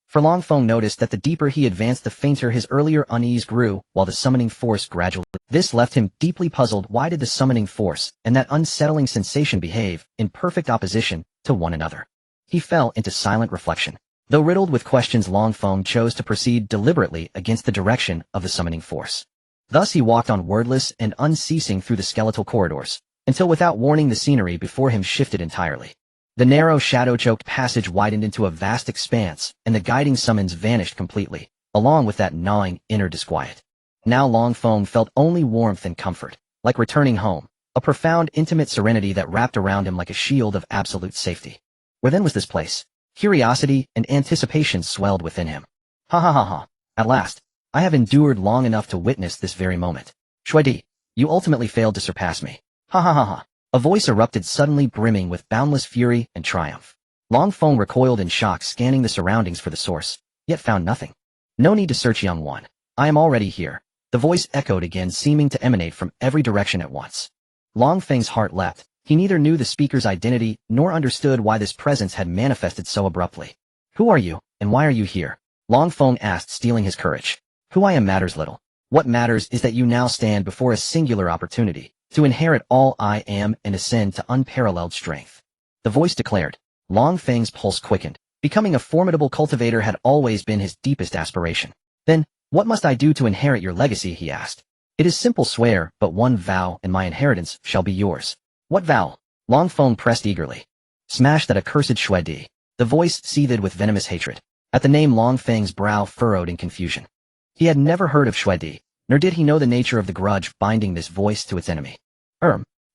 For Long Feng noticed that the deeper he advanced the fainter his earlier unease grew, while the summoning force gradually. This left him deeply puzzled. Why did the summoning force and that unsettling sensation behave in perfect opposition to one another? He fell into silent reflection. Though riddled with questions, Long Feng chose to proceed deliberately against the direction of the summoning force. Thus he walked on wordless and unceasing through the skeletal corridors, until without warning the scenery before him shifted entirely. The narrow shadow-choked passage widened into a vast expanse, and the guiding summons vanished completely, along with that gnawing inner disquiet. Now Long Feng felt only warmth and comfort, like returning home, a profound intimate serenity that wrapped around him like a shield of absolute safety. Where then was this place? Curiosity and anticipation swelled within him. Ha ha ha ha. At last, I have endured long enough to witness this very moment. Shuedi, you ultimately failed to surpass me. Ha ha ha ha. A voice erupted suddenly, brimming with boundless fury and triumph. Long Feng recoiled in shock, scanning the surroundings for the source, yet found nothing. No need to search, young one. I am already here. The voice echoed again, seeming to emanate from every direction at once. Long Feng's heart leapt. He neither knew the speaker's identity nor understood why this presence had manifested so abruptly. Who are you, and why are you here? Long Feng asked, steeling his courage. Who I am matters little. What matters is that you now stand before a singular opportunity to inherit all I am and ascend to unparalleled strength. The voice declared. Long Feng's pulse quickened. Becoming a formidable cultivator had always been his deepest aspiration. Then, what must I do to inherit your legacy, he asked. It is simple, swear but one vow and my inheritance shall be yours. What vow? Long Feng pressed eagerly. Smash that accursed Shuedi. The voice seethed with venomous hatred. At the name, Long Feng's brow furrowed in confusion. He had never heard of Shuedi, nor did he know the nature of the grudge binding this voice to its enemy.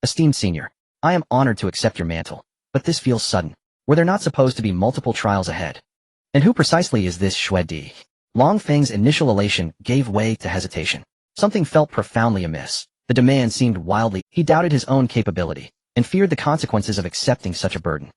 Esteemed senior, I am honored to accept your mantle, but this feels sudden. Were there not supposed to be multiple trials ahead? And who precisely is this Shuedi? Long Feng's initial elation gave way to hesitation. Something felt profoundly amiss. The demand seemed wildly. He doubted his own capability, and feared the consequences of accepting such a burden.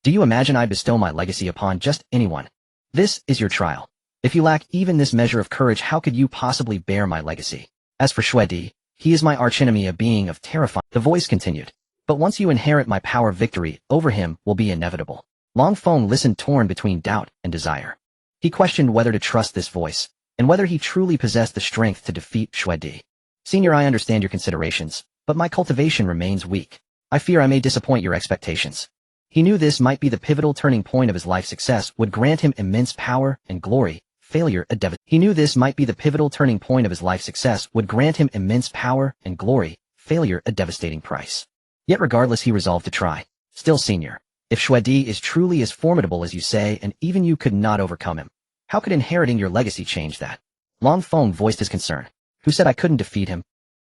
Do you imagine I bestow my legacy upon just anyone? This is your trial. If you lack even this measure of courage, how could you possibly bear my legacy? As for Shuedi, he is my archenemy, a being of terrifying. The voice continued. But once you inherit my power, victory over him will be inevitable. Long Feng listened, torn between doubt and desire. He questioned whether to trust this voice, and whether he truly possessed the strength to defeat Shuedi. Senior, I understand your considerations, but my cultivation remains weak. I fear I may disappoint your expectations. He knew this might be the pivotal turning point of his life. Success would grant him immense power and glory. Failure a devastating. He knew this might be the pivotal turning point of his life. Success would grant him immense power and glory. Failure a devastating price. Yet regardless, he resolved to try. Still, senior, if Shuedi is truly as formidable as you say, and even you could not overcome him, how could inheriting your legacy change that? Long Feng voiced his concern. Who said I couldn't defeat him?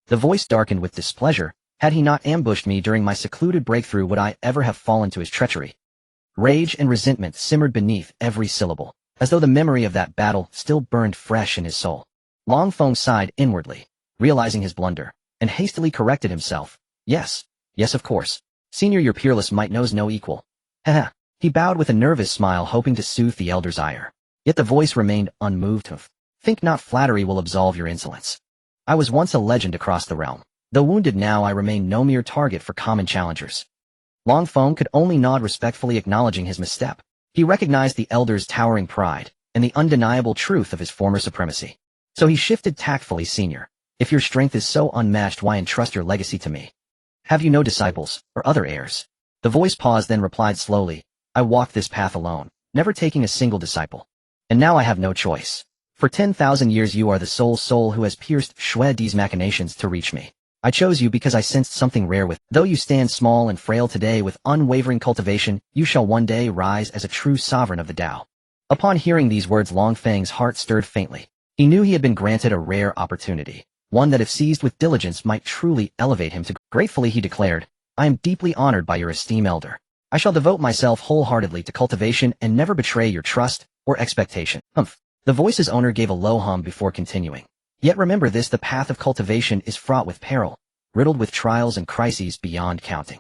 The voice darkened with displeasure. Had he not ambushed me during my secluded breakthrough, would I ever have fallen to his treachery? Rage and resentment simmered beneath every syllable, as though the memory of that battle still burned fresh in his soul. Long Feng sighed inwardly, realizing his blunder, and hastily corrected himself. Yes, of course. Senior, your peerless might knows no equal. Haha. He bowed with a nervous smile, hoping to soothe the elder's ire. Yet the voice remained unmoved. Think not flattery will absolve your insolence. I was once a legend across the realm. Though wounded now, I remain no mere target for common challengers. Long Feng could only nod respectfully, acknowledging his misstep. He recognized the elder's towering pride, and the undeniable truth of his former supremacy. So he shifted tactfully. Senior, if your strength is so unmatched, why entrust your legacy to me? Have you no disciples, or other heirs? The voice paused, then replied slowly. I walked this path alone, never taking a single disciple. And now I have no choice. For 10,000 years you are the sole soul who has pierced Shuedi's machinations to reach me. I chose you because I sensed something rare with. Though you stand small and frail today, with unwavering cultivation, you shall one day rise as a true sovereign of the Tao. Upon hearing these words, Long Feng's heart stirred faintly. He knew he had been granted a rare opportunity, one that if seized with diligence might truly elevate him to. Gratefully he declared, I am deeply honored by your esteem, elder. I shall devote myself wholeheartedly to cultivation and never betray your trust or expectation. The voice's owner gave a low hum before continuing. Yet remember this, the path of cultivation is fraught with peril, riddled with trials and crises beyond counting.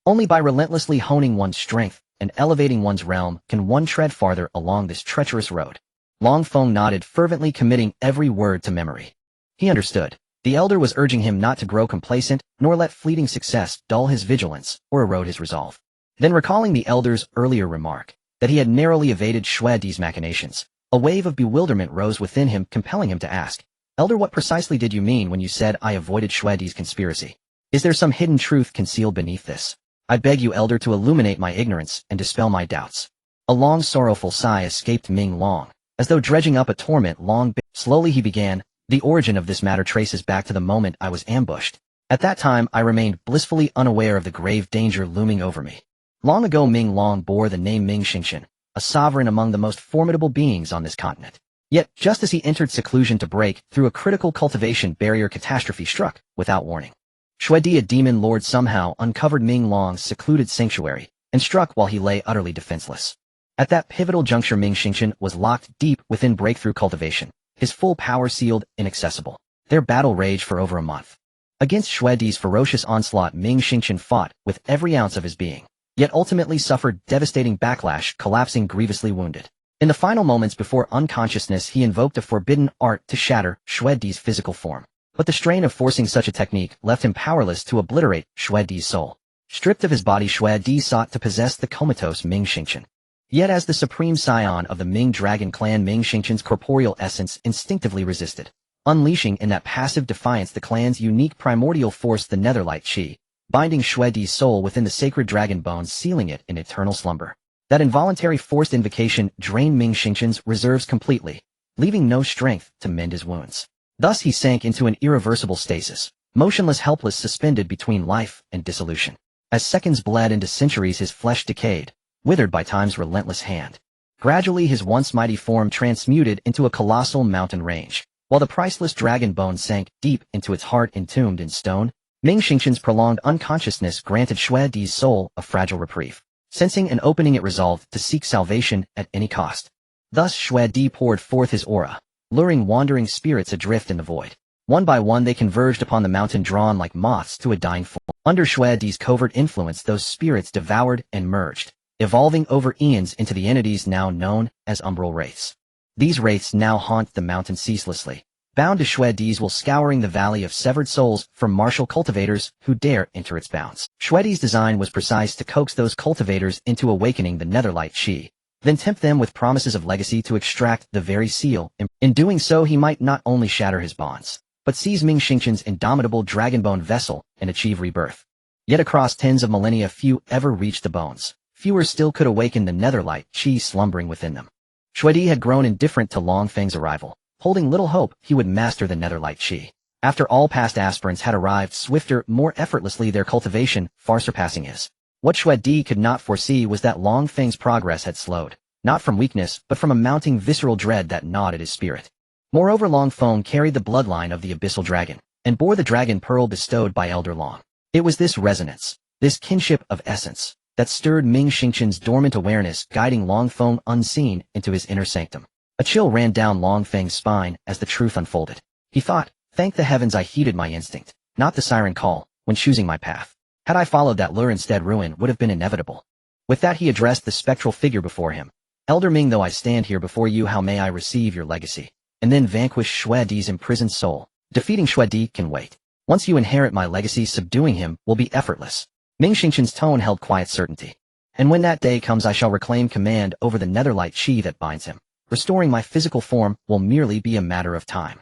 Only by relentlessly honing one's strength and elevating one's realm can one tread farther along this treacherous road. Long Feng nodded, fervently committing every word to memory. He understood. The elder was urging him not to grow complacent, nor let fleeting success dull his vigilance or erode his resolve. Then recalling the elder's earlier remark, that he had narrowly evaded Shwedi's machinations. A wave of bewilderment rose within him, compelling him to ask, "Elder, what precisely did you mean when you said I avoided Shwedi's conspiracy? Is there some hidden truth concealed beneath this? I beg you, Elder, to illuminate my ignorance and dispel my doubts." A long sorrowful sigh escaped Ming Long, as though dredging up a torment long. Slowly he began, "The origin of this matter traces back to the moment I was ambushed. At that time I remained blissfully unaware of the grave danger looming over me. Long ago Ming Long bore the name Ming Xingqian, a sovereign among the most formidable beings on this continent. Yet, just as he entered seclusion to break through a critical cultivation barrier, catastrophe struck, without warning. Shwedi, a demon lord, somehow uncovered Ming Long's secluded sanctuary, and struck while he lay utterly defenseless. At that pivotal juncture Ming Xingqian was locked deep within breakthrough cultivation, his full power sealed, inaccessible. Their battle raged for over a month. Against Shwedi's ferocious onslaught Ming Xingqian fought with every ounce of his being, yet ultimately suffered devastating backlash, collapsing grievously wounded. In the final moments before unconsciousness he invoked a forbidden art to shatter Shwedi's physical form. But the strain of forcing such a technique left him powerless to obliterate Shwedi's soul. Stripped of his body, Shwedi sought to possess the comatose Ming Xingqian. Yet as the supreme scion of the Ming Dragon clan, Ming Xingqian's corporeal essence instinctively resisted, unleashing in that passive defiance the clan's unique primordial force, the netherlight chi, binding Shwedi's soul within the sacred dragon bones, sealing it in eternal slumber. That involuntary forced invocation drained Ming Xingqian's reserves completely, leaving no strength to mend his wounds. Thus he sank into an irreversible stasis, motionless, helpless, suspended between life and dissolution. As seconds bled into centuries his flesh decayed, withered by time's relentless hand. Gradually his once mighty form transmuted into a colossal mountain range, while the priceless dragon bone sank deep into its heart entombed in stone. Ming Xingqian's prolonged unconsciousness granted Shwedi's soul a fragile reprieve. Sensing an opening, it resolved to seek salvation at any cost. Thus Shwedi poured forth his aura, luring wandering spirits adrift in the void. One by one they converged upon the mountain, drawn like moths to a dying flame. Under Shwedi's covert influence those spirits devoured and merged, evolving over eons into the entities now known as umbral wraiths. These wraiths now haunt the mountain ceaselessly, bound to Shwedi's will, scouring the valley of severed souls for martial cultivators who dare enter its bounds. Shwedi's design was precise: to coax those cultivators into awakening the netherlight chi, then tempt them with promises of legacy to extract the very seal. In doing so he might not only shatter his bonds, but seize Ming Xingqian's indomitable dragonbone vessel and achieve rebirth. Yet across tens of millennia few ever reached the bones. Fewer still could awaken the netherlight chi slumbering within them. Shwedi had grown indifferent to Long Feng's arrival, holding little hope he would master the netherlight chi. After all past aspirants had arrived swifter, more effortlessly, their cultivation far surpassing his. What Shwedi could not foresee was that Long Feng's progress had slowed, not from weakness but from a mounting visceral dread that gnawed at his spirit. Moreover, Long Feng carried the bloodline of the abyssal dragon, and bore the dragon pearl bestowed by Elder Long. It was this resonance, this kinship of essence, that stirred Ming Xingqian's dormant awareness, guiding Long Feng unseen into his inner sanctum. A chill ran down Long Feng's spine as the truth unfolded. He thought, "Thank the heavens I heeded my instinct, not the siren call, when choosing my path. Had I followed that lure instead, ruin would have been inevitable." With that he addressed the spectral figure before him. "Elder Ming, though I stand here before you, how may I receive your legacy, and then vanquish Shwedi's imprisoned soul? Defeating Shwedi can wait. Once you inherit my legacy, subduing him will be effortless." Ming Xingqian's tone held quiet certainty. "And when that day comes I shall reclaim command over the netherlight chi that binds him. Restoring my physical form will merely be a matter of time."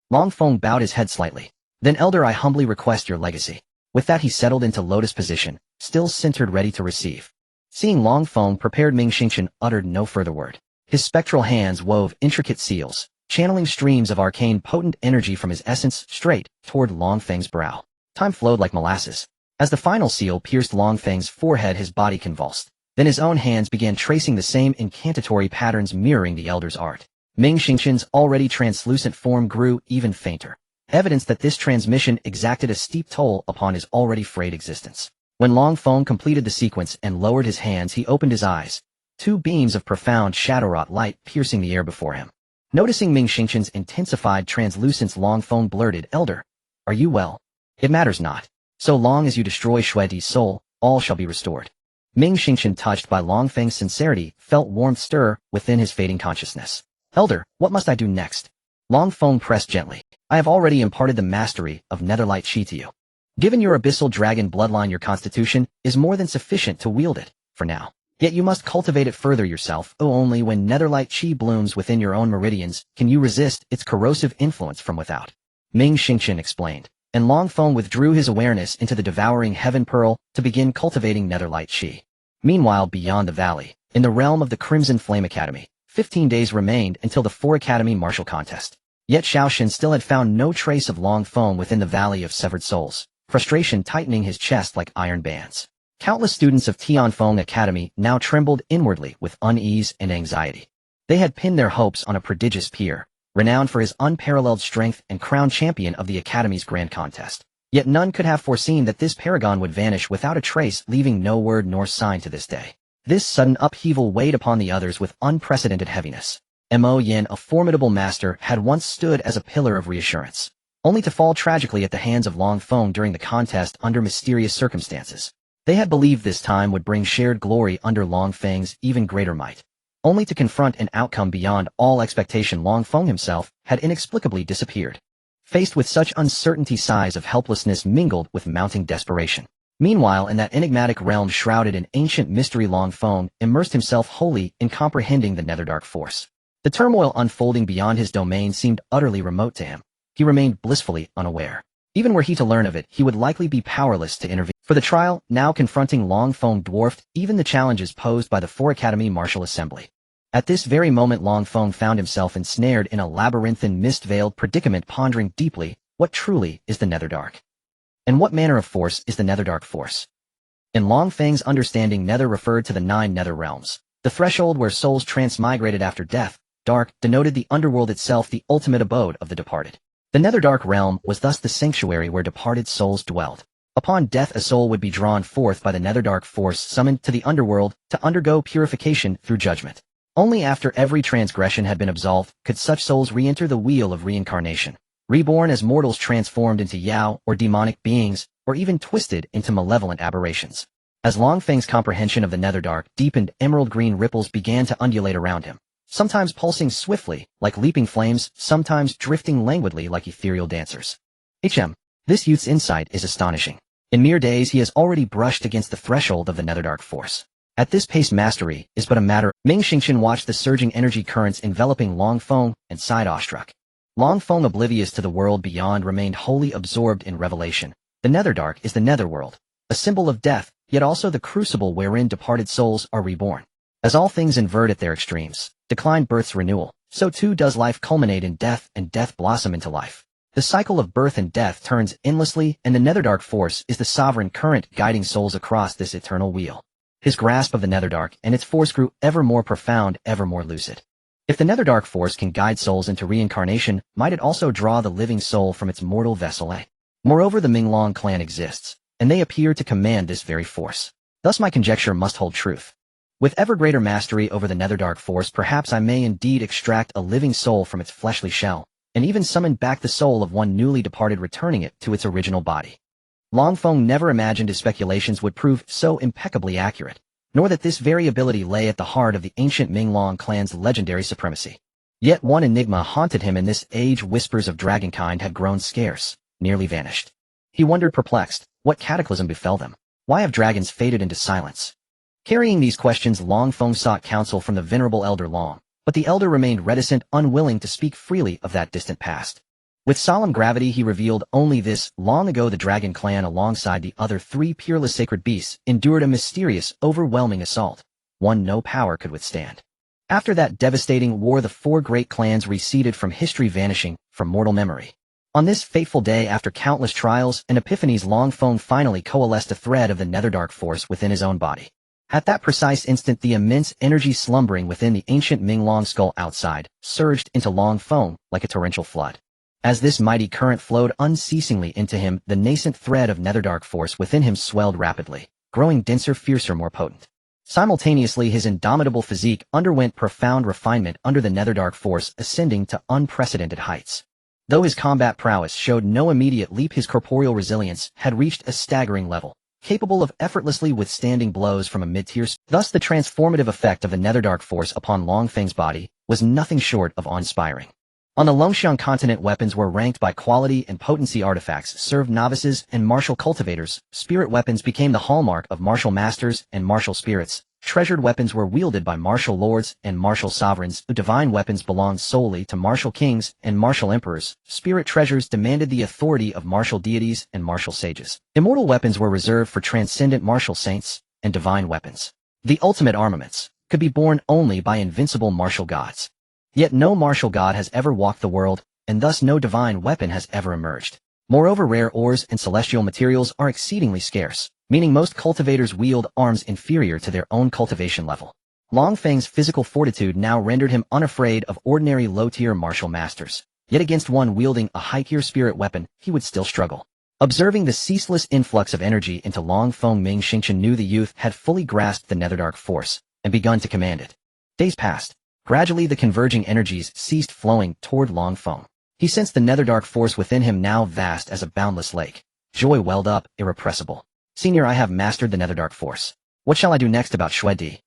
Long Feng bowed his head slightly. "Then, Elder, I humbly request your legacy." With that he settled into lotus position, still centered, ready to receive. Seeing Long Feng prepared, Ming Xingqian uttered no further word. His spectral hands wove intricate seals, channeling streams of arcane potent energy from his essence straight toward Long Feng's brow. Time flowed like molasses. As the final seal pierced Long Feng's forehead, his body convulsed. Then his own hands began tracing the same incantatory patterns mirroring the Elder's art. Ming Xingqian's already translucent form grew even fainter, evidence that this transmission exacted a steep toll upon his already frayed existence. When Long Feng completed the sequence and lowered his hands, he opened his eyes, two beams of profound shadow-wrought light piercing the air before him. Noticing Ming Xingqian's intensified translucence, Long Feng blurted, "Elder, are you well? It matters not. So long as you destroy Shwedi's soul, all shall be restored." Ming Xingqian, touched by Long Feng's sincerity, felt warmth stir within his fading consciousness. "Elder, what must I do next?" Long Feng pressed gently. "I have already imparted the mastery of netherlight chi to you. Given your abyssal dragon bloodline, your constitution is more than sufficient to wield it, for now. Yet you must cultivate it further yourself. Only when netherlight chi blooms within your own meridians can you resist its corrosive influence from without. Ming Xingqian explained, and Long Feng withdrew his awareness into the devouring heaven pearl to begin cultivating netherlight chi. Meanwhile, beyond the valley, in the realm of the Crimson Flame Academy, 15 days remained until the 4 Academy martial contest. Yet Xiaoxin still had found no trace of Long Feng within the Valley of Severed Souls, frustration tightening his chest like iron bands. Countless students of Tianfeng Academy now trembled inwardly with unease and anxiety. They had pinned their hopes on a prodigious peer, renowned for his unparalleled strength and crowned champion of the Academy's grand contest. Yet none could have foreseen that this paragon would vanish without a trace, leaving no word nor sign to this day. This sudden upheaval weighed upon the others with unprecedented heaviness. Mo Yin, a formidable master, had once stood as a pillar of reassurance, only to fall tragically at the hands of Long Feng during the contest under mysterious circumstances. They had believed this time would bring shared glory under Long Feng's even greater might, only to confront an outcome beyond all expectation. Long Feng himself had inexplicably disappeared. Faced with such uncertainty, sighs of helplessness mingled with mounting desperation. Meanwhile, in that enigmatic realm shrouded in ancient mystery, Long Feng immersed himself wholly in comprehending the netherdark force. The turmoil unfolding beyond his domain seemed utterly remote to him. He remained blissfully unaware. Even were he to learn of it, he would likely be powerless to intervene. For the trial, now confronting Long Feng, dwarfed even the challenges posed by the 4 Academy Martial Assembly. At this very moment, Long Feng found himself ensnared in a labyrinthine, mist-veiled predicament, pondering deeply, what truly is the netherdark? And what manner of force is the netherdark force? In Long Feng's understanding, nether referred to the 9 nether realms, the threshold where souls transmigrated after death. Dark denoted the underworld itself, the ultimate abode of the departed. The netherdark realm was thus the sanctuary where departed souls dwelled. Upon death, a soul would be drawn forth by the netherdark force, summoned to the underworld to undergo purification through judgment. Only after every transgression had been absolved could such souls re-enter the wheel of reincarnation, reborn as mortals, transformed into Yao or demonic beings, or even twisted into malevolent aberrations. As Long Feng's comprehension of the netherdark deepened, emerald green ripples began to undulate around him, sometimes pulsing swiftly, like leaping flames, sometimes drifting languidly like ethereal dancers. This youth's insight is astonishing. In mere days he has already brushed against the threshold of the netherdark force. At this pace, mastery is but a matter. Ming Xingqian watched the surging energy currents enveloping Long Feng and sighed awestruck. Long Feng, oblivious to the world beyond, remained wholly absorbed in revelation. The netherdark is the netherworld, a symbol of death, yet also the crucible wherein departed souls are reborn. As all things invert at their extremes, decline birth's renewal, so too does life culminate in death, and death blossom into life. The cycle of birth and death turns endlessly, and the netherdark force is the sovereign current guiding souls across this eternal wheel. His grasp of the netherdark and its force grew ever more profound, ever more lucid. If the netherdark force can guide souls into reincarnation, might it also draw the living soul from its mortal vessel? Moreover, the Minglong clan exists, and they appear to command this very force. Thus my conjecture must hold truth. With ever greater mastery over the netherdark force, perhaps I may indeed extract a living soul from its fleshly shell, and even summon back the soul of one newly departed, returning it to its original body. Long Feng never imagined his speculations would prove so impeccably accurate, nor that this very ability lay at the heart of the ancient Minglong clan's legendary supremacy. Yet one enigma haunted him in this age. Whispers of dragonkind had grown scarce, nearly vanished. He wondered, perplexed, what cataclysm befell them? Why have dragons faded into silence? Carrying these questions, Long Feng sought counsel from the venerable Elder Long, but the elder remained reticent, unwilling to speak freely of that distant past. With solemn gravity he revealed only this: long ago the dragon clan, alongside the other 3 peerless sacred beasts, endured a mysterious, overwhelming assault, one no power could withstand. After that devastating war, the 4 great clans receded from history, vanishing from mortal memory. On this fateful day, after countless trials and epiphanies, Long Feng finally coalesced a thread of the netherdark force within his own body. At that precise instant, the immense energy slumbering within the ancient Minglong skull outside surged into Long Feng like a torrential flood. As this mighty current flowed unceasingly into him, the nascent thread of netherdark force within him swelled rapidly, growing denser, fiercer, more potent. Simultaneously, his indomitable physique underwent profound refinement under the netherdark force, ascending to unprecedented heights. Though his combat prowess showed no immediate leap, his corporeal resilience had reached a staggering level, capable of effortlessly withstanding blows from a mid-tier. Thus the transformative effect of the netherdark force upon Long Feng's body was nothing short of awe-inspiring. On the Longxiang continent, weapons were ranked by quality and potency. Artifacts served novices and martial cultivators. Spirit weapons became the hallmark of martial masters and martial spirits, Treasured weapons were wielded by martial lords and martial sovereigns. The divine weapons belonged solely to martial kings and martial emperors. Spirit treasures demanded the authority of martial deities and martial sages. Immortal weapons were reserved for transcendent martial saints and divine weapons. The ultimate armaments could be born only by invincible martial gods. Yet no martial god has ever walked the world, and thus no divine weapon has ever emerged. Moreover, rare ores and celestial materials are exceedingly scarce, meaning most cultivators wield arms inferior to their own cultivation level. Long Feng's physical fortitude now rendered him unafraid of ordinary low-tier martial masters. Yet against one wielding a high-tier spirit weapon, he would still struggle. Observing the ceaseless influx of energy into Long Feng, Ming Xingchen knew the youth had fully grasped the netherdark force and begun to command it. Days passed. Gradually the converging energies ceased flowing toward Long Feng. He sensed the netherdark force within him now vast as a boundless lake. Joy welled up, irrepressible. Senior, I have mastered the netherdark force. What shall I do next about Xuedi?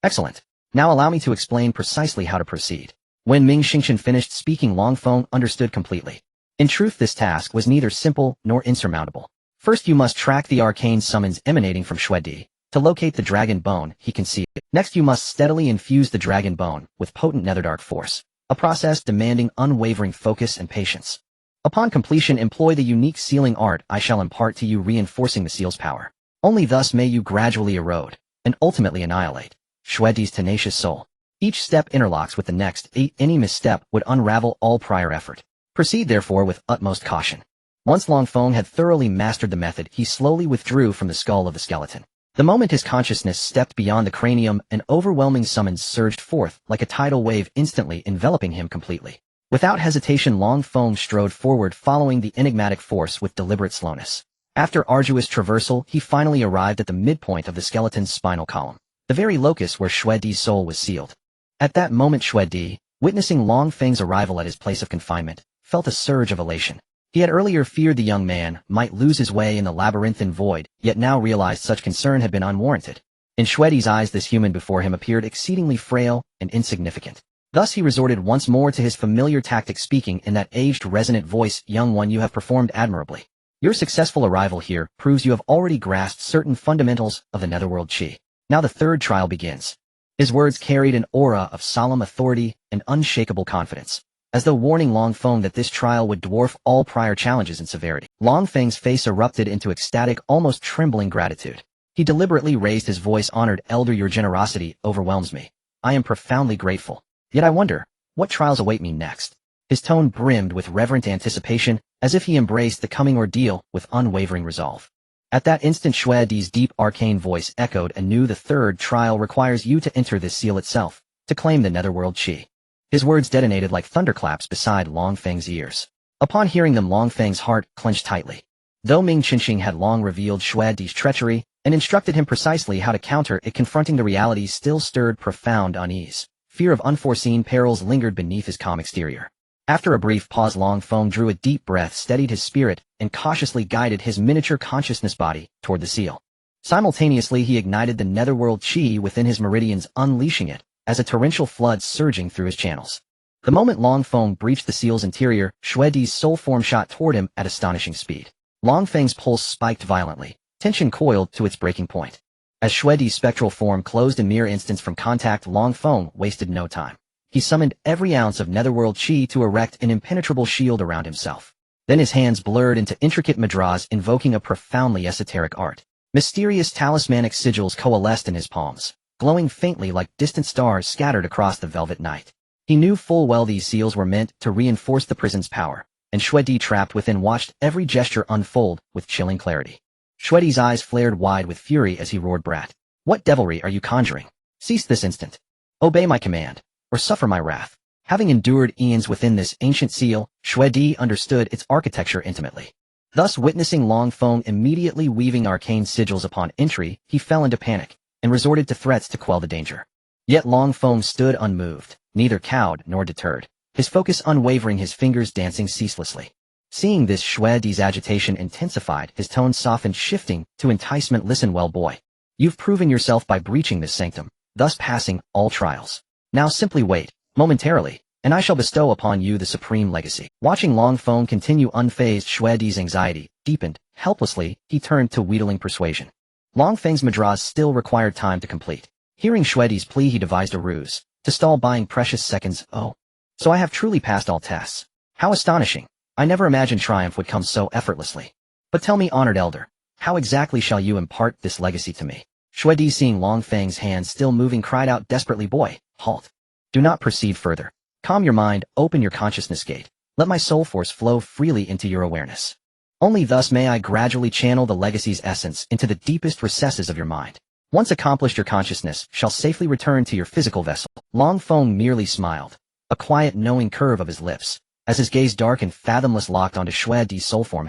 Excellent. Now allow me to explain precisely how to proceed. When Ming Xingchen finished speaking, Long Feng understood completely. In truth, this task was neither simple nor insurmountable. First, you must track the arcane summons emanating from Xuedi to locate the dragon bone he concealed. Next, you must steadily infuse the dragon bone with potent netherdark force, a process demanding unwavering focus and patience. Upon completion, employ the unique sealing art I shall impart to you, reinforcing the seal's power. Only thus may you gradually erode and ultimately annihilate Xuedi's tenacious soul. Each step interlocks with the next. Any misstep would unravel all prior effort. Proceed therefore with utmost caution. Once Long Feng had thoroughly mastered the method, he slowly withdrew from the skull of the skeleton. The moment his consciousness stepped beyond the cranium, an overwhelming summons surged forth like a tidal wave, instantly enveloping him completely. Without hesitation, Long Feng strode forward, following the enigmatic force with deliberate slowness. After arduous traversal, he finally arrived at the midpoint of the skeleton's spinal column, the very locus where Xuedi's soul was sealed. At that moment, Xuedi, witnessing Long Feng's arrival at his place of confinement, felt a surge of elation. He had earlier feared the young man might lose his way in the labyrinthine void, yet now realized such concern had been unwarranted. In Xuedi's eyes, this human before him appeared exceedingly frail and insignificant. Thus he resorted once more to his familiar tactic, speaking in that aged, resonant voice. Young one, you have performed admirably. Your successful arrival here proves you have already grasped certain fundamentals of the netherworld chi. Now the third trial begins. His words carried an aura of solemn authority and unshakable confidence, as though warning Long Feng that this trial would dwarf all prior challenges in severity. Long Feng's face erupted into ecstatic, almost trembling gratitude. He deliberately raised his voice. Honored elder, your generosity overwhelms me. I am profoundly grateful. Yet I wonder, what trials await me next? His tone brimmed with reverent anticipation, as if he embraced the coming ordeal with unwavering resolve. At that instant, Xuedi's deep arcane voice echoed anew. The third trial requires you to enter this seal itself, to claim the netherworld chi. His words detonated like thunderclaps beside Long Feng's ears. Upon hearing them, Long Feng's heart clenched tightly. Though Ming Xingchen had long revealed Xuedi's treachery and instructed him precisely how to counter it, confronting the reality still stirred profound unease. Fear of unforeseen perils lingered beneath his calm exterior. After a brief pause, Long Feng drew a deep breath, steadied his spirit, and cautiously guided his miniature consciousness body toward the seal. Simultaneously, he ignited the netherworld chi within his meridians, unleashing it as a torrential flood surging through his channels. The moment Long Feng breached the seal's interior, Xuedi's soul form shot toward him at astonishing speed. Long Feng's pulse spiked violently, tension coiled to its breaking point. As Xuedi's spectral form closed in mere instants from contact, Long Feng wasted no time. He summoned every ounce of netherworld chi to erect an impenetrable shield around himself. Then his hands blurred into intricate mudras, invoking a profoundly esoteric art. Mysterious talismanic sigils coalesced in his palms, glowing faintly like distant stars scattered across the velvet night. He knew full well these seals were meant to reinforce the prison's power, and Xuedi, trapped within, watched every gesture unfold with chilling clarity. Xuedi's eyes flared wide with fury as he roared, "Brat! What devilry are you conjuring? Cease this instant. Obey my command, or suffer my wrath." Having endured eons within this ancient seal, Xuedi understood its architecture intimately. Thus, witnessing Long Feng immediately weaving arcane sigils upon entry, he fell into panic and resorted to threats to quell the danger. Yet Long Feng stood unmoved, neither cowed nor deterred, his focus unwavering, his fingers dancing ceaselessly. Seeing this, Xuedi's agitation intensified, his tone softened, shifting to enticement. "Listen well, boy. You've proven yourself by breaching this sanctum, thus passing all trials. Now simply wait, momentarily, and I shall bestow upon you the supreme legacy." Watching Long Feng continue unfazed, Xuedi's anxiety deepened. Helplessly, he turned to wheedling persuasion. Long Feng's madras still required time to complete. Hearing Xuedi's plea, he devised a ruse to stall, buying precious seconds. Oh, so I have truly passed all tests. How astonishing. I never imagined triumph would come so effortlessly. But tell me, honored elder, how exactly shall you impart this legacy to me? Xuedi, seeing Long Feng's hands still moving, cried out desperately, boy, halt. Do not proceed further. Calm your mind, open your consciousness gate. Let my soul force flow freely into your awareness. Only thus may I gradually channel the legacy's essence into the deepest recesses of your mind. Once accomplished, your consciousness shall safely return to your physical vessel. Long Feng merely smiled, a quiet knowing curve of his lips, as his gaze dark and fathomless locked onto Xuedi's soul form.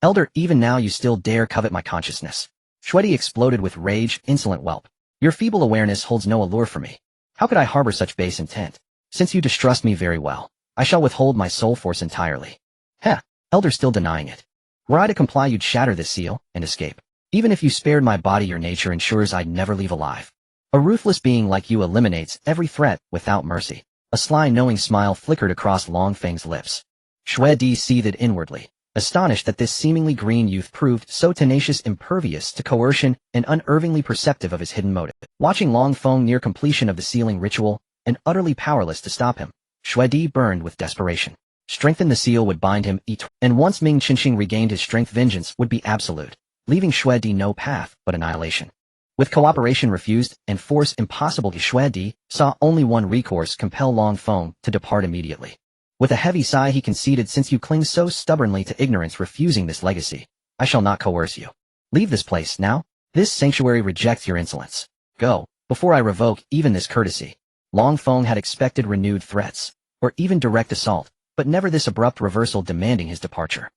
Elder, even now you still dare covet my consciousness. Xuedi exploded with rage, insolent whelp. Your feeble awareness holds no allure for me. How could I harbor such base intent? Since you distrust me very well, I shall withhold my soul force entirely. Elder, still denying it. Were I to comply, you'd shatter this seal and escape. Even if you spared my body, your nature ensures I'd never leave alive. A ruthless being like you eliminates every threat without mercy. A sly, knowing smile flickered across Long Feng's lips. Xuedi seethed inwardly, astonished that this seemingly green youth proved so tenacious, impervious to coercion, and unervingly perceptive of his hidden motive. Watching Long Feng near completion of the sealing ritual, and utterly powerless to stop him, Xuedi burned with desperation. Strengthen the seal would bind him and once Ming Qinxing regained his strength, vengeance would be absolute, leaving Xuedi no path but annihilation. With cooperation refused and force impossible, Xuedi saw only one recourse: compel Long Feng to depart immediately. With a heavy sigh he conceded, since you cling so stubbornly to ignorance, refusing this legacy, I shall not coerce you. Leave this place now. This sanctuary rejects your insolence. Go, before I revoke even this courtesy. Long Feng had expected renewed threats, or even direct assault, but never this abrupt reversal demanding his departure.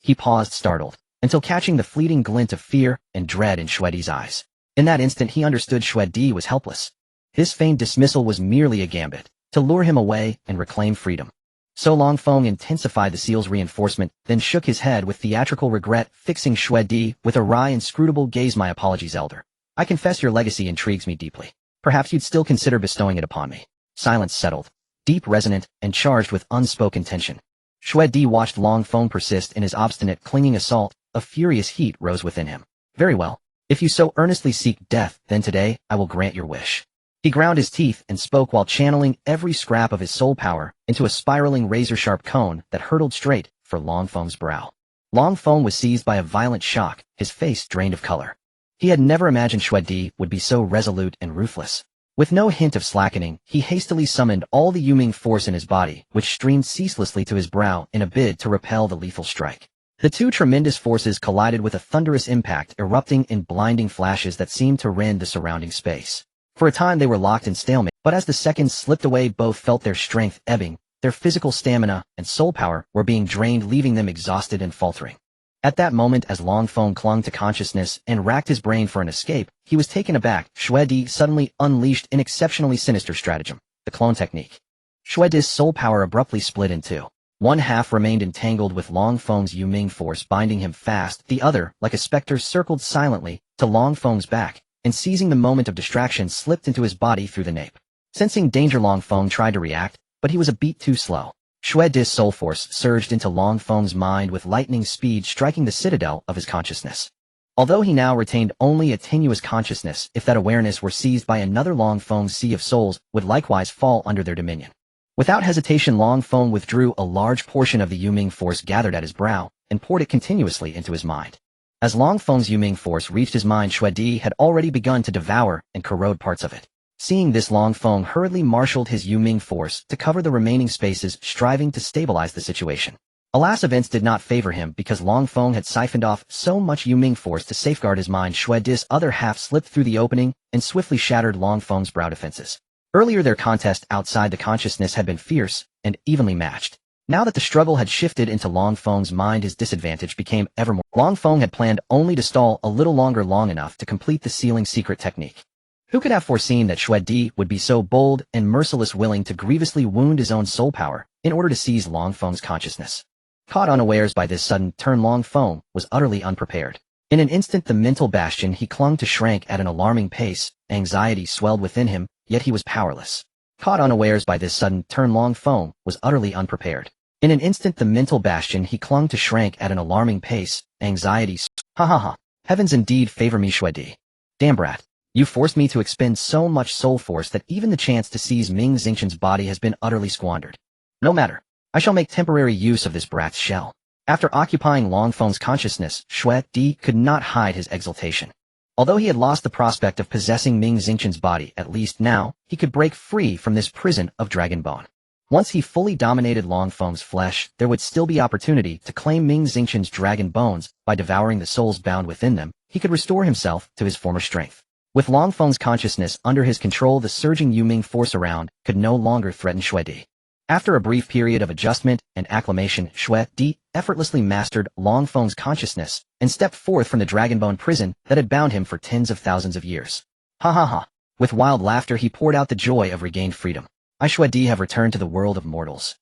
He paused, startled, until catching the fleeting glint of fear and dread in Xuedi's eyes. In that instant he understood Xuedi was helpless. His feigned dismissal was merely a gambit, to lure him away and reclaim freedom. So Long Feng intensified the seal's reinforcement, then shook his head with theatrical regret, fixing Xuedi with a wry, inscrutable gaze. My apologies, elder. I confess your legacy intrigues me deeply. Perhaps you'd still consider bestowing it upon me. Silence settled, deep, resonant, and charged with unspoken tension. Xuedi watched Long Feng persist in his obstinate, clinging assault. A furious heat rose within him. Very well. If you so earnestly seek death, then today I will grant your wish. He ground his teeth and spoke while channeling every scrap of his soul power into a spiraling, razor-sharp cone that hurtled straight for Long Feng's brow. Long Feng was seized by a violent shock, his face drained of color. He had never imagined Xuedi would be so resolute and ruthless. With no hint of slackening, he hastily summoned all the Yuming force in his body, which streamed ceaselessly to his brow in a bid to repel the lethal strike. The two tremendous forces collided with a thunderous impact, erupting in blinding flashes that seemed to rend the surrounding space. For a time they were locked in stalemate, but as the seconds slipped away, both felt their strength ebbing. Their physical stamina and soul power were being drained, leaving them exhausted and faltering. At that moment, as Long Feng clung to consciousness and racked his brain for an escape, he was taken aback. Xuedi suddenly unleashed an exceptionally sinister stratagem, the clone technique. Xuedi's soul power abruptly split in two. One half remained entangled with Long Feng's Yuming force, binding him fast. The other, like a specter, circled silently to Long Feng's back, and seizing the moment of distraction, slipped into his body through the nape. Sensing danger, Long Feng tried to react, but he was a beat too slow. Xuedi's soul force surged into Long Feng's mind with lightning speed, striking the citadel of his consciousness. Although he now retained only a tenuous consciousness, if that awareness were seized by another, Long Feng's sea of souls would likewise fall under their dominion. Without hesitation, Long Feng withdrew a large portion of the Yuming force gathered at his brow and poured it continuously into his mind. As Long Feng's Yuming force reached his mind, Xuedi had already begun to devour and corrode parts of it. Seeing this, Long Feng hurriedly marshaled his Yuming force to cover the remaining spaces, striving to stabilize the situation. Alas, events did not favor him, because Long Feng had siphoned off so much Yuming force to safeguard his mind. Xuedi's other half slipped through the opening and swiftly shattered Long Feng's brow defenses. Earlier their contest outside the consciousness had been fierce and evenly matched. Now that the struggle had shifted into Long Feng's mind, his disadvantage became ever more. Long Feng had planned only to stall a little longer, long enough to complete the sealing secret technique. Who could have foreseen that Xuedi would be so bold and merciless, willing to grievously wound his own soul power in order to seize Long Feng's consciousness? Caught unawares by this sudden turn, Long Feng was utterly unprepared. In an instant, the mental bastion he clung to shrank at an alarming pace. Anxiety swelled within him, yet he was powerless. Caught unawares by this sudden turn, Long Feng was utterly unprepared. In an instant, the mental bastion he clung to shrank at an alarming pace. Anxiety. Ha ha ha. Heavens indeed favor me, Xuedi. Damn brat. You forced me to expend so much soul force that even the chance to seize Ming Xingqian's body has been utterly squandered. No matter. I shall make temporary use of this brat's shell. After occupying Long Feng's consciousness, Xue Di could not hide his exultation. Although he had lost the prospect of possessing Ming Xingqian's body, at least now, he could break free from this prison of dragon bone. Once he fully dominated Long Feng's flesh, there would still be opportunity to claim Ming Xingqian's dragon bones. By devouring the souls bound within them, he could restore himself to his former strength. With Long Feng's consciousness under his control, the surging Yuming force around could no longer threaten Xue Di. After a brief period of adjustment and acclimation, Xue Di effortlessly mastered Long Feng's consciousness and stepped forth from the dragonbone prison that had bound him for tens of thousands of years. Ha ha ha. With wild laughter he poured out the joy of regained freedom. I Xue Di have returned to the world of mortals.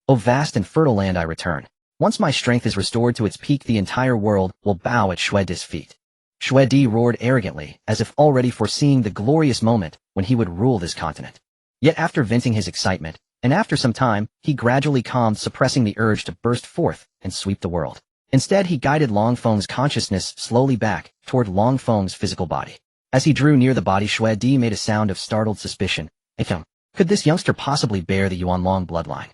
O vast and fertile land I return. Once my strength is restored to its peak, the entire world will bow at Xue Di's feet. Xue Di roared arrogantly, as if already foreseeing the glorious moment when he would rule this continent. Yet after venting his excitement, and after some time, he gradually calmed, suppressing the urge to burst forth and sweep the world. Instead, he guided Long Feng's consciousness slowly back toward Long Feng's physical body. As he drew near the body, Xue Di made a sound of startled suspicion. Could this youngster possibly bear the Yuanlong bloodline?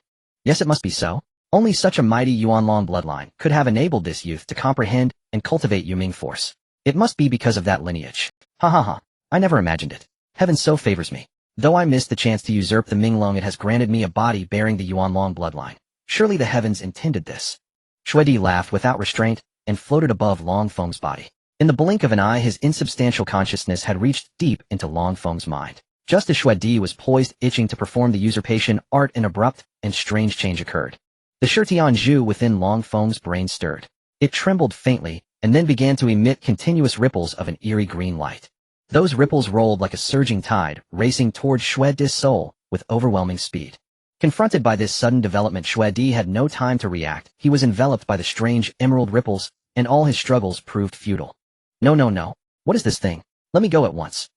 Yes, it must be so. Only such a mighty Yuanlong bloodline could have enabled this youth to comprehend and cultivate Yuming force. It must be because of that lineage. Ha ha ha. I never imagined it. Heaven so favors me. Though I missed the chance to usurp the Minglong, it has granted me a body bearing the Yuanlong bloodline. Surely the heavens intended this. Xue Di laughed without restraint and floated above Long Feng's body. In the blink of an eye, his insubstantial consciousness had reached deep into Long Feng's mind. Just as Xue Di was poised, itching to perform the usurpation art, an abrupt and strange change occurred. The Shitian Zhu within Long Feng's brain stirred. It trembled faintly, and then began to emit continuous ripples of an eerie green light. Those ripples rolled like a surging tide, racing toward Xue Di's soul with overwhelming speed. Confronted by this sudden development, Xue Di had no time to react. He was enveloped by the strange emerald ripples, and all his struggles proved futile. No. What is this thing? Let me go at once.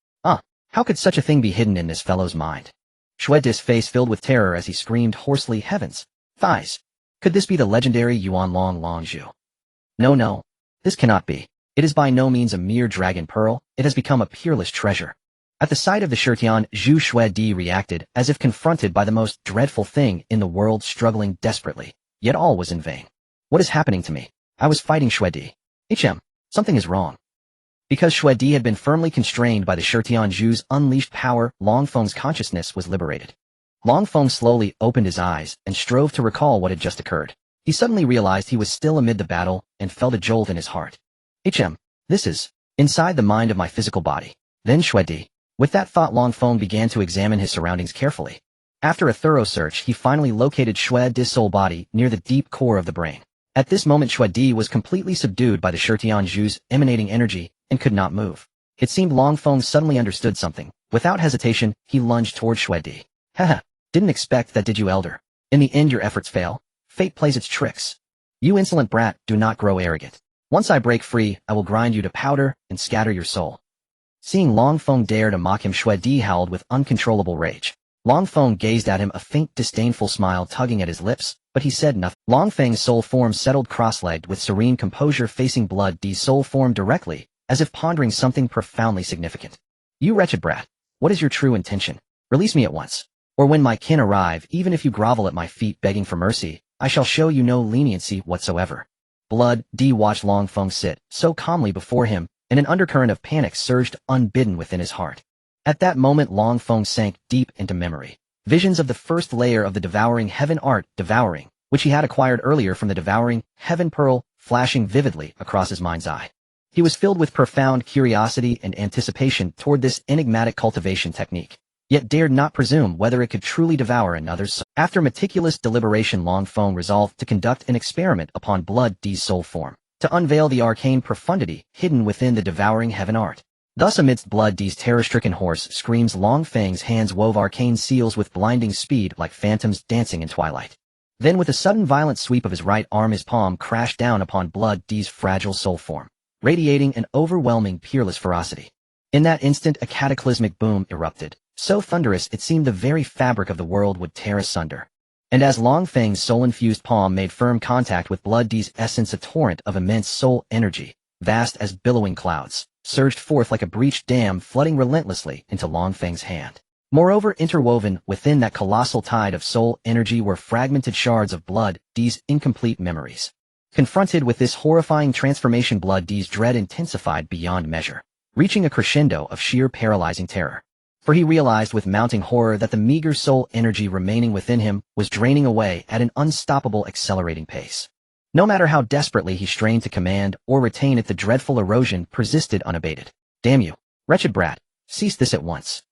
How could such a thing be hidden in this fellow's mind? Xue Di's face filled with terror as he screamed hoarsely, heavens! Thighs! Could this be the legendary Yuanlong Longzhu? No. This cannot be. It is by no means a mere dragon pearl, it has become a peerless treasure. At the sight of the Shitian Zhu, Xue Di reacted as if confronted by the most dreadful thing in the world, struggling desperately. Yet all was in vain. What is happening to me? I was fighting Xue Di. Something is wrong. Because Xue Di had been firmly constrained by the Shitian Zhu's unleashed power, Long Feng's consciousness was liberated. Long Feng slowly opened his eyes and strove to recall what had just occurred. He suddenly realized he was still amid the battle and felt a jolt in his heart. This is inside the mind of my physical body. Then Xue Di. With that thought, Long Feng began to examine his surroundings carefully. After a thorough search, he finally located Xue Di's soul body near the deep core of the brain. At this moment, Xue Di was completely subdued by the Shitian Zhu's emanating energy and could not move. It seemed Long Feng suddenly understood something. Without hesitation, he lunged toward Xue Di. Haha, didn't expect that, did you, elder? In the end, your efforts fail. Fate plays its tricks. You insolent brat, do not grow arrogant. Once I break free, I will grind you to powder and scatter your soul. Seeing Long Feng dare to mock him, Xue Di howled with uncontrollable rage. Long Feng gazed at him, a faint disdainful smile tugging at his lips, but he said nothing. Long Feng's soul form settled cross-legged with serene composure, facing Blood D's soul form directly, as if pondering something profoundly significant. You wretched brat, what is your true intention? Release me at once. Or when my kin arrive, even if you grovel at my feet begging for mercy, I shall show you no leniency whatsoever. Blood D watched Long Feng sit so calmly before him, and an undercurrent of panic surged unbidden within his heart. At that moment, Long Feng sank deep into memory. Visions of the first layer of the Devouring Heaven art, Devouring, which he had acquired earlier from the Devouring Heaven Pearl, flashing vividly across his mind's eye. He was filled with profound curiosity and anticipation toward this enigmatic cultivation technique, yet dared not presume whether it could truly devour another's soul. After meticulous deliberation, Long Feng resolved to conduct an experiment upon Blood D's soul form, to unveil the arcane profundity hidden within the Devouring Heaven art. Thus, amidst Blood D's terror-stricken hoarse screams, Long Feng's hands wove arcane seals with blinding speed like phantoms dancing in twilight. Then, with a sudden violent sweep of his right arm, his palm crashed down upon Blood D's fragile soul form, radiating an overwhelming peerless ferocity. In that instant, a cataclysmic boom erupted, so thunderous it seemed the very fabric of the world would tear asunder. And as Long Feng's soul-infused palm made firm contact with Blood D's essence, a torrent of immense soul energy, vast as billowing clouds, surged forth like a breached dam, flooding relentlessly into Long Feng's hand. Moreover, interwoven within that colossal tide of soul energy were fragmented shards of Blood D's incomplete memories. Confronted with this horrifying transformation, Blood D's dread intensified beyond measure, reaching a crescendo of sheer paralyzing terror. For he realized with mounting horror that the meager soul energy remaining within him was draining away at an unstoppable, accelerating pace. No matter how desperately he strained to command or retain it, the dreadful erosion persisted unabated. "Damn you, wretched brat, cease this at once."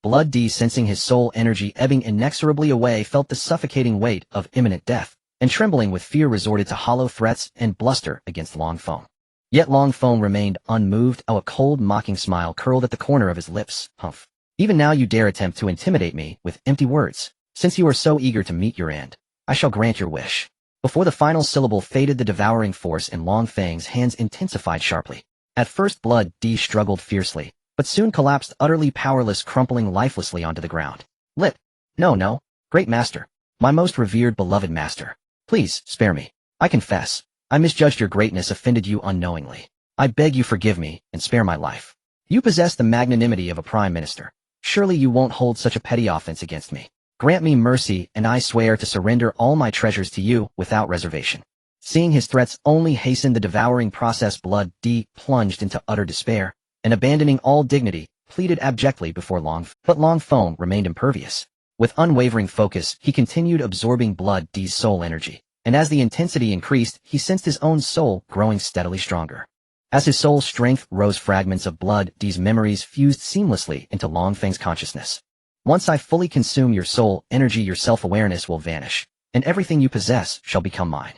Blood D, sensing his soul energy ebbing inexorably away, felt the suffocating weight of imminent death, and trembling with fear resorted to hollow threats and bluster against Long Feng. Yet Long Feng remained unmoved. A cold, mocking smile curled at the corner of his lips. "Humph. Even now you dare attempt to intimidate me with empty words. Since you are so eager to meet your end, I shall grant your wish." Before the final syllable faded, the devouring force in Long Feng's hands intensified sharply. At first, Blood D struggled fiercely, but soon collapsed utterly powerless, crumpling lifelessly onto the ground. "Lip. No, great master. My most revered, beloved master. Please, spare me. I confess, I misjudged your greatness, offended you unknowingly. I beg you forgive me, and spare my life. You possess the magnanimity of a prime minister. Surely you won't hold such a petty offense against me. Grant me mercy, and I swear to surrender all my treasures to you without reservation." Seeing his threats only hasten the devouring process, Blood D plunged into utter despair, and abandoning all dignity, pleaded abjectly before But Long Feng remained impervious. With unwavering focus, he continued absorbing Blood D's soul energy, and as the intensity increased, he sensed his own soul growing steadily stronger. As his soul's strength rose, fragments of Blood D's memories fused seamlessly into Long Feng's consciousness. "Once I fully consume your soul energy, your self-awareness will vanish, and everything you possess shall become mine."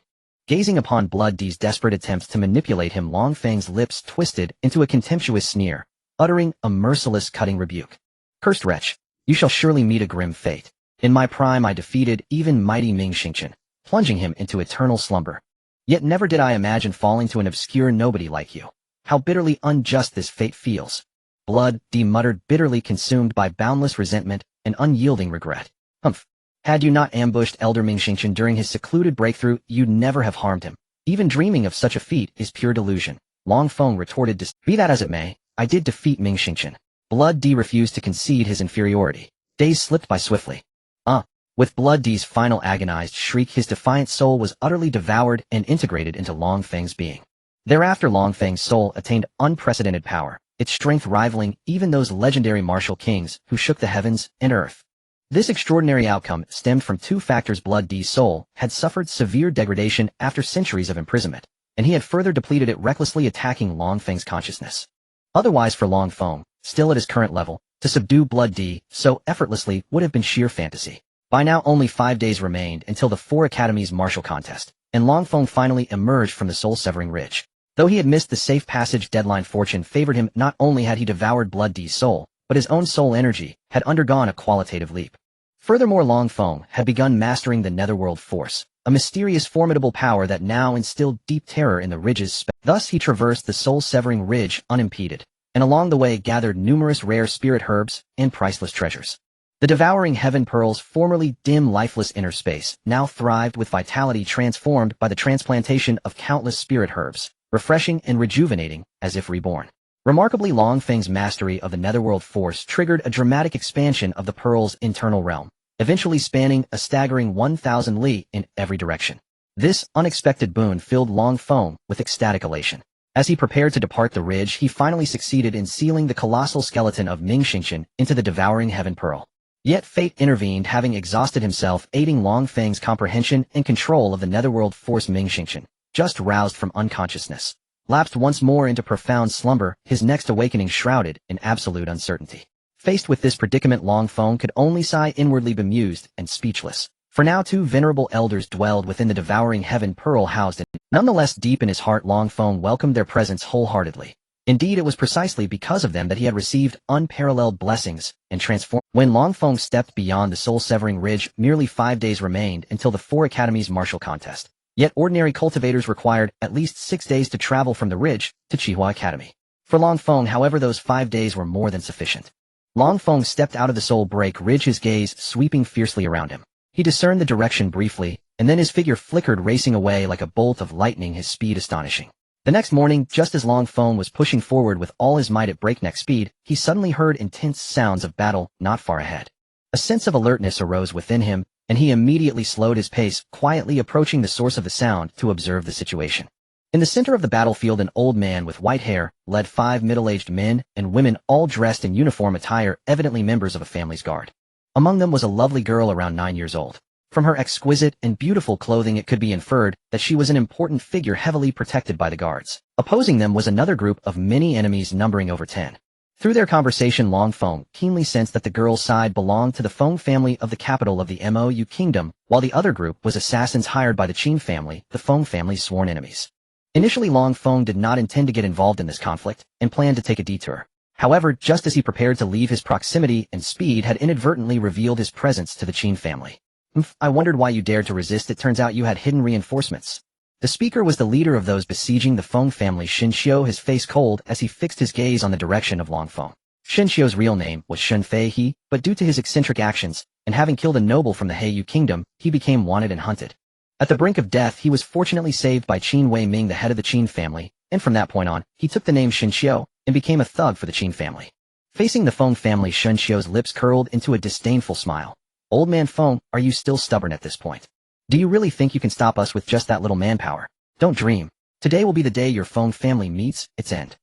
Gazing upon Blood D's desperate attempts to manipulate him, Long Feng's lips twisted into a contemptuous sneer, uttering a merciless, cutting rebuke. "Cursed wretch, you shall surely meet a grim fate. In my prime I defeated even mighty Ming Xingqian, plunging him into eternal slumber. Yet never did I imagine falling to an obscure nobody like you. How bitterly unjust this fate feels." Blood D muttered, bitterly consumed by boundless resentment and unyielding regret. "Humph. Had you not ambushed Elder Ming Xingqian during his secluded breakthrough, you'd never have harmed him. Even dreaming of such a feat is pure delusion." Long Feng retorted, "Be that as it may, I did defeat Ming Xingqian." Blood D refused to concede his inferiority. Days slipped by swiftly. With Blood D's final agonized shriek, his defiant soul was utterly devoured and integrated into Long Feng's being. Thereafter, Long Feng's soul attained unprecedented power, its strength rivaling even those legendary martial kings who shook the heavens and earth. This extraordinary outcome stemmed from two factors. Blood D's soul had suffered severe degradation after centuries of imprisonment, and he had further depleted it, recklessly attacking Long Feng's consciousness. Otherwise, for Long Feng, still at his current level, to subdue Blood D so effortlessly would have been sheer fantasy. By now only 5 days remained until the 4 Academies martial contest, and Long Feng finally emerged from the soul-severing ridge. Though he had missed the safe passage deadline, fortune favored him. Not only had he devoured Blood D's soul, but his own soul energy had undergone a qualitative leap. Furthermore, Long Feng had begun mastering the Netherworld Force, a mysterious, formidable power that now instilled deep terror in the ridge's Thus he traversed the soul-severing ridge unimpeded, and along the way gathered numerous rare spirit herbs and priceless treasures. The Devouring Heaven pearls, formerly dim, lifeless inner space, now thrived with vitality transformed by the transplantation of countless spirit herbs, refreshing and rejuvenating as if reborn. Remarkably, Long Feng's mastery of the Netherworld Force triggered a dramatic expansion of the pearl's internal realm, eventually spanning a staggering 1,000 li in every direction. This unexpected boon filled Long Feng with ecstatic elation. As he prepared to depart the ridge, he finally succeeded in sealing the colossal skeleton of Ming Xingqian into the Devouring Heaven Pearl. Yet fate intervened, having exhausted himself aiding Long Feng's comprehension and control of the Netherworld Force. Ming Xingqian, just roused from unconsciousness, lapsed once more into profound slumber, his next awakening shrouded in absolute uncertainty. Faced with this predicament, Long Feng could only sigh inwardly, bemused and speechless. For now 2 venerable elders dwelled within the Devouring Heaven Pearl housed in. Nonetheless, deep in his heart, Long Feng welcomed their presence wholeheartedly. Indeed, it was precisely because of them that he had received unparalleled blessings and transformed. When Long Feng stepped beyond the soul-severing ridge, merely 5 days remained until the 4 Academies martial contest. Yet ordinary cultivators required at least 6 days to travel from the ridge to Qihua Academy. For Long Feng, however, those 5 days were more than sufficient. Long Feng stepped out of the soul break ridge, his gaze sweeping fiercely around him. He discerned the direction briefly, and then his figure flickered, racing away like a bolt of lightning, his speed astonishing. The next morning, just as Long Feng was pushing forward with all his might at breakneck speed, he suddenly heard intense sounds of battle not far ahead. A sense of alertness arose within him, and he immediately slowed his pace, quietly approaching the source of the sound to observe the situation. In the center of the battlefield, an old man with white hair led 5 middle-aged men and women all dressed in uniform attire, evidently members of a family's guard. Among them was a lovely girl around 9 years old. From her exquisite and beautiful clothing it could be inferred that she was an important figure heavily protected by the guards. Opposing them was another group of many enemies numbering over 10. Through their conversation, Long Feng keenly sensed that the girl's side belonged to the Feng family of the capital of the Mou kingdom, while the other group was assassins hired by the Qin family, the Feng family's sworn enemies. Initially, Long Feng did not intend to get involved in this conflict and planned to take a detour. However, just as he prepared to leave, his proximity and speed had inadvertently revealed his presence to the Qin family. I wondered why you dared to resist. It turns out you had hidden reinforcements. The speaker was the leader of those besieging the Feng family, Xinxiu, his face cold as he fixed his gaze on the direction of Long Feng. Xinxiu's real name was Shun Fei He, but due to his eccentric actions, and having killed a noble from the Heiyu kingdom, he became wanted and hunted. At the brink of death, he was fortunately saved by Qin Wei Ming, the head of the Qin family, and from that point on, he took the name Xinxiu and became a thug for the Qin family. Facing the Feng family, Xinxiu's lips curled into a disdainful smile. Old man Feng, are you still stubborn at this point? Do you really think you can stop us with just that little manpower? Don't dream. Today will be the day your Feng family meets its end.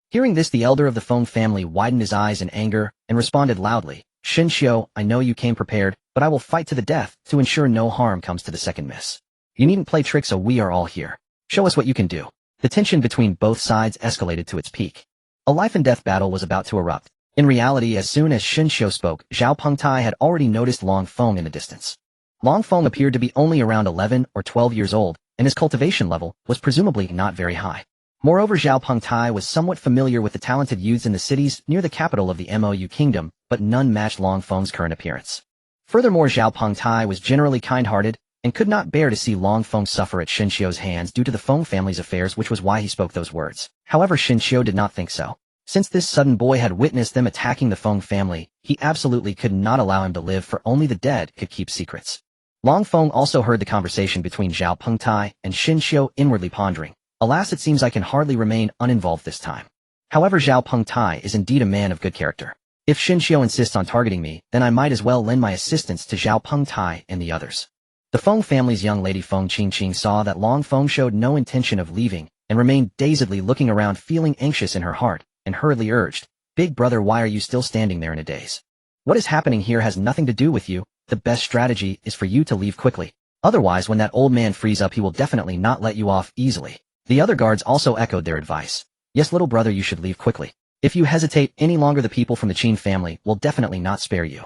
Hearing this, the elder of the Feng family widened his eyes in anger and responded loudly, Xinxiu, I know you came prepared, but I will fight to the death to ensure no harm comes to the second miss. You needn't play tricks, so we are all here. Show us what you can do. The tension between both sides escalated to its peak. A life-and-death battle was about to erupt. In reality, as soon as Xinxiu spoke, Zhao Pengtai had already noticed Long Feng in the distance. Long Feng appeared to be only around 11 or 12 years old, and his cultivation level was presumably not very high. Moreover, Zhao Pengtai was somewhat familiar with the talented youths in the cities near the capital of the Mou kingdom, but none matched Long Feng's current appearance. Furthermore, Zhao Pengtai was generally kind-hearted and could not bear to see Long Feng suffer at Xinxiu's hands due to the Feng family's affairs, which was why he spoke those words. However, Xinxiu did not think so. Since this sudden boy had witnessed them attacking the Feng family, he absolutely could not allow him to live, for only the dead could keep secrets. Long Feng also heard the conversation between Zhao Pengtai and Xinxiu, inwardly pondering, alas, it seems I can hardly remain uninvolved this time. However, Zhao Pengtai is indeed a man of good character. If Xinxiu insists on targeting me, then I might as well lend my assistance to Zhao Pengtai and the others. The Feng family's young lady Feng Qingqing saw that Long Feng showed no intention of leaving and remained dazedly looking around, feeling anxious in her heart, and hurriedly urged, Big brother, why are you still standing there in a daze? What is happening here has nothing to do with you. The best strategy is for you to leave quickly. Otherwise, when that old man frees up, he will definitely not let you off easily. The other guards also echoed their advice. Yes, little brother, you should leave quickly. If you hesitate any longer, the people from the Qin family will definitely not spare you.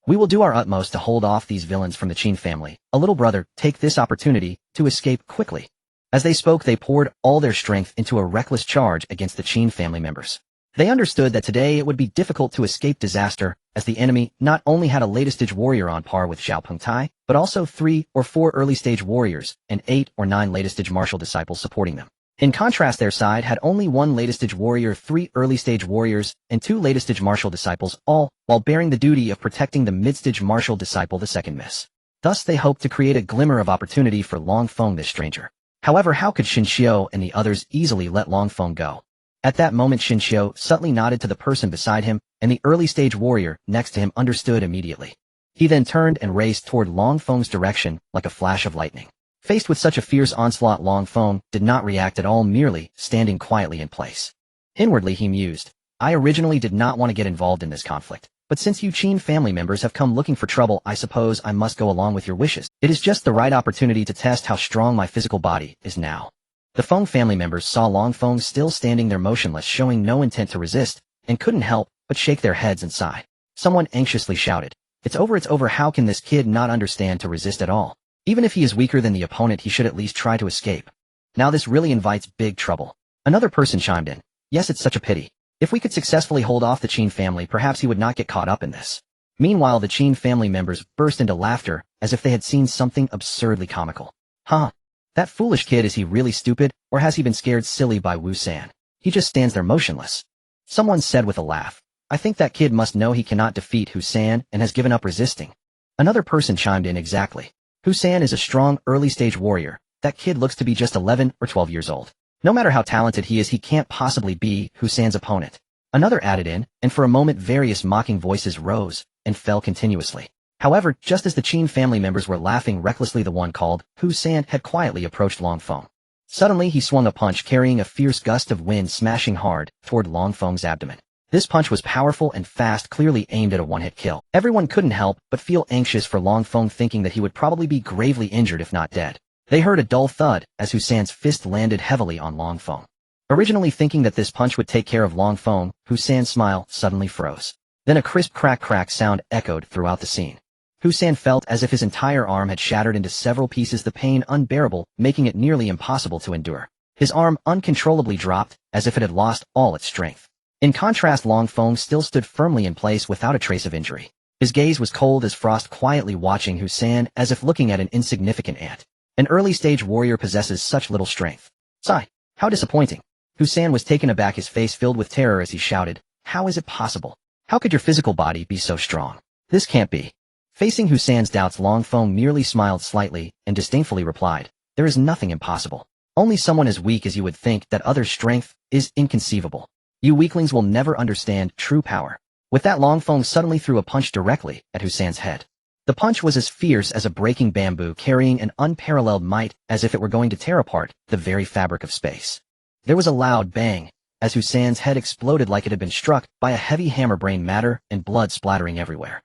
We will do our utmost to hold off these villains from the Qin family. A little brother, take this opportunity to escape quickly. As they spoke, they poured all their strength into a reckless charge against the Qin family members. They understood that today it would be difficult to escape disaster, as the enemy not only had a late-stage warrior on par with Zhao Pengtai, but also 3 or 4 early-stage warriors and 8 or 9 late-stage martial disciples supporting them. In contrast, their side had only 1 late-stage warrior, 3 early-stage warriors, and 2 late-stage martial disciples, all while bearing the duty of protecting the mid-stage martial disciple, the second miss. Thus, they hoped to create a glimmer of opportunity for Long Feng, this stranger. However, how could Xinxiu and the others easily let Long Feng go? At that moment, Xinxiu subtly nodded to the person beside him, and the early-stage warrior next to him understood immediately. He then turned and raced toward Long Feng's direction like a flash of lightning. Faced with such a fierce onslaught, Long Feng did not react at all, merely standing quietly in place. Inwardly, he mused, I originally did not want to get involved in this conflict, but since you Qin family members have come looking for trouble, I suppose I must go along with your wishes. It is just the right opportunity to test how strong my physical body is now. The Feng family members saw Long Feng still standing there motionless, showing no intent to resist, and couldn't help but shake their heads and sigh. Someone anxiously shouted, it's over, how can this kid not understand to resist at all? Even if he is weaker than the opponent, he should at least try to escape. Now this really invites big trouble. Another person chimed in, yes, it's such a pity. If we could successfully hold off the Qin family, perhaps he would not get caught up in this. Meanwhile, the Qin family members burst into laughter as if they had seen something absurdly comical. Huh? That foolish kid, is he really stupid, or has he been scared silly by Wu San? He just stands there motionless. Someone said with a laugh, I think that kid must know he cannot defeat Wu San and has given up resisting. Another person chimed in, exactly. Wu San is a strong early-stage warrior. That kid looks to be just 11 or 12 years old. No matter how talented he is, he can't possibly be Hu San's opponent. Another added in, and for a moment various mocking voices rose and fell continuously. However, just as the Qin family members were laughing recklessly, the one called Hu San had quietly approached Long Feng. Suddenly he swung a punch carrying a fierce gust of wind smashing hard toward Long Feng's abdomen. This punch was powerful and fast, clearly aimed at a one-hit kill. Everyone couldn't help but feel anxious for Long Feng, thinking that he would probably be gravely injured if not dead. They heard a dull thud as Hu San's fist landed heavily on Long Feng. Originally thinking that this punch would take care of Long Feng, Hu San's smile suddenly froze. Then a crisp crack sound echoed throughout the scene. Hu San felt as if his entire arm had shattered into several pieces, the pain unbearable, making it nearly impossible to endure. His arm uncontrollably dropped, as if it had lost all its strength. In contrast, Long Feng still stood firmly in place without a trace of injury. His gaze was cold as frost, quietly watching Hu San as if looking at an insignificant ant. An early-stage warrior possesses such little strength. Sigh, how disappointing. Hu San was taken aback, his face filled with terror as he shouted, "How is it possible? How could your physical body be so strong? This can't be." Facing Hu San's doubts, Long Feng merely smiled slightly and disdainfully replied, "There is nothing impossible. Only someone as weak as you would think that other strength is inconceivable. You weaklings will never understand true power." With that, Long Feng suddenly threw a punch directly at Hu San's head. The punch was as fierce as a breaking bamboo, carrying an unparalleled might, as if it were going to tear apart the very fabric of space. There was a loud bang, as Hu San's head exploded like it had been struck by a heavy hammer, brain matter and blood splattering everywhere.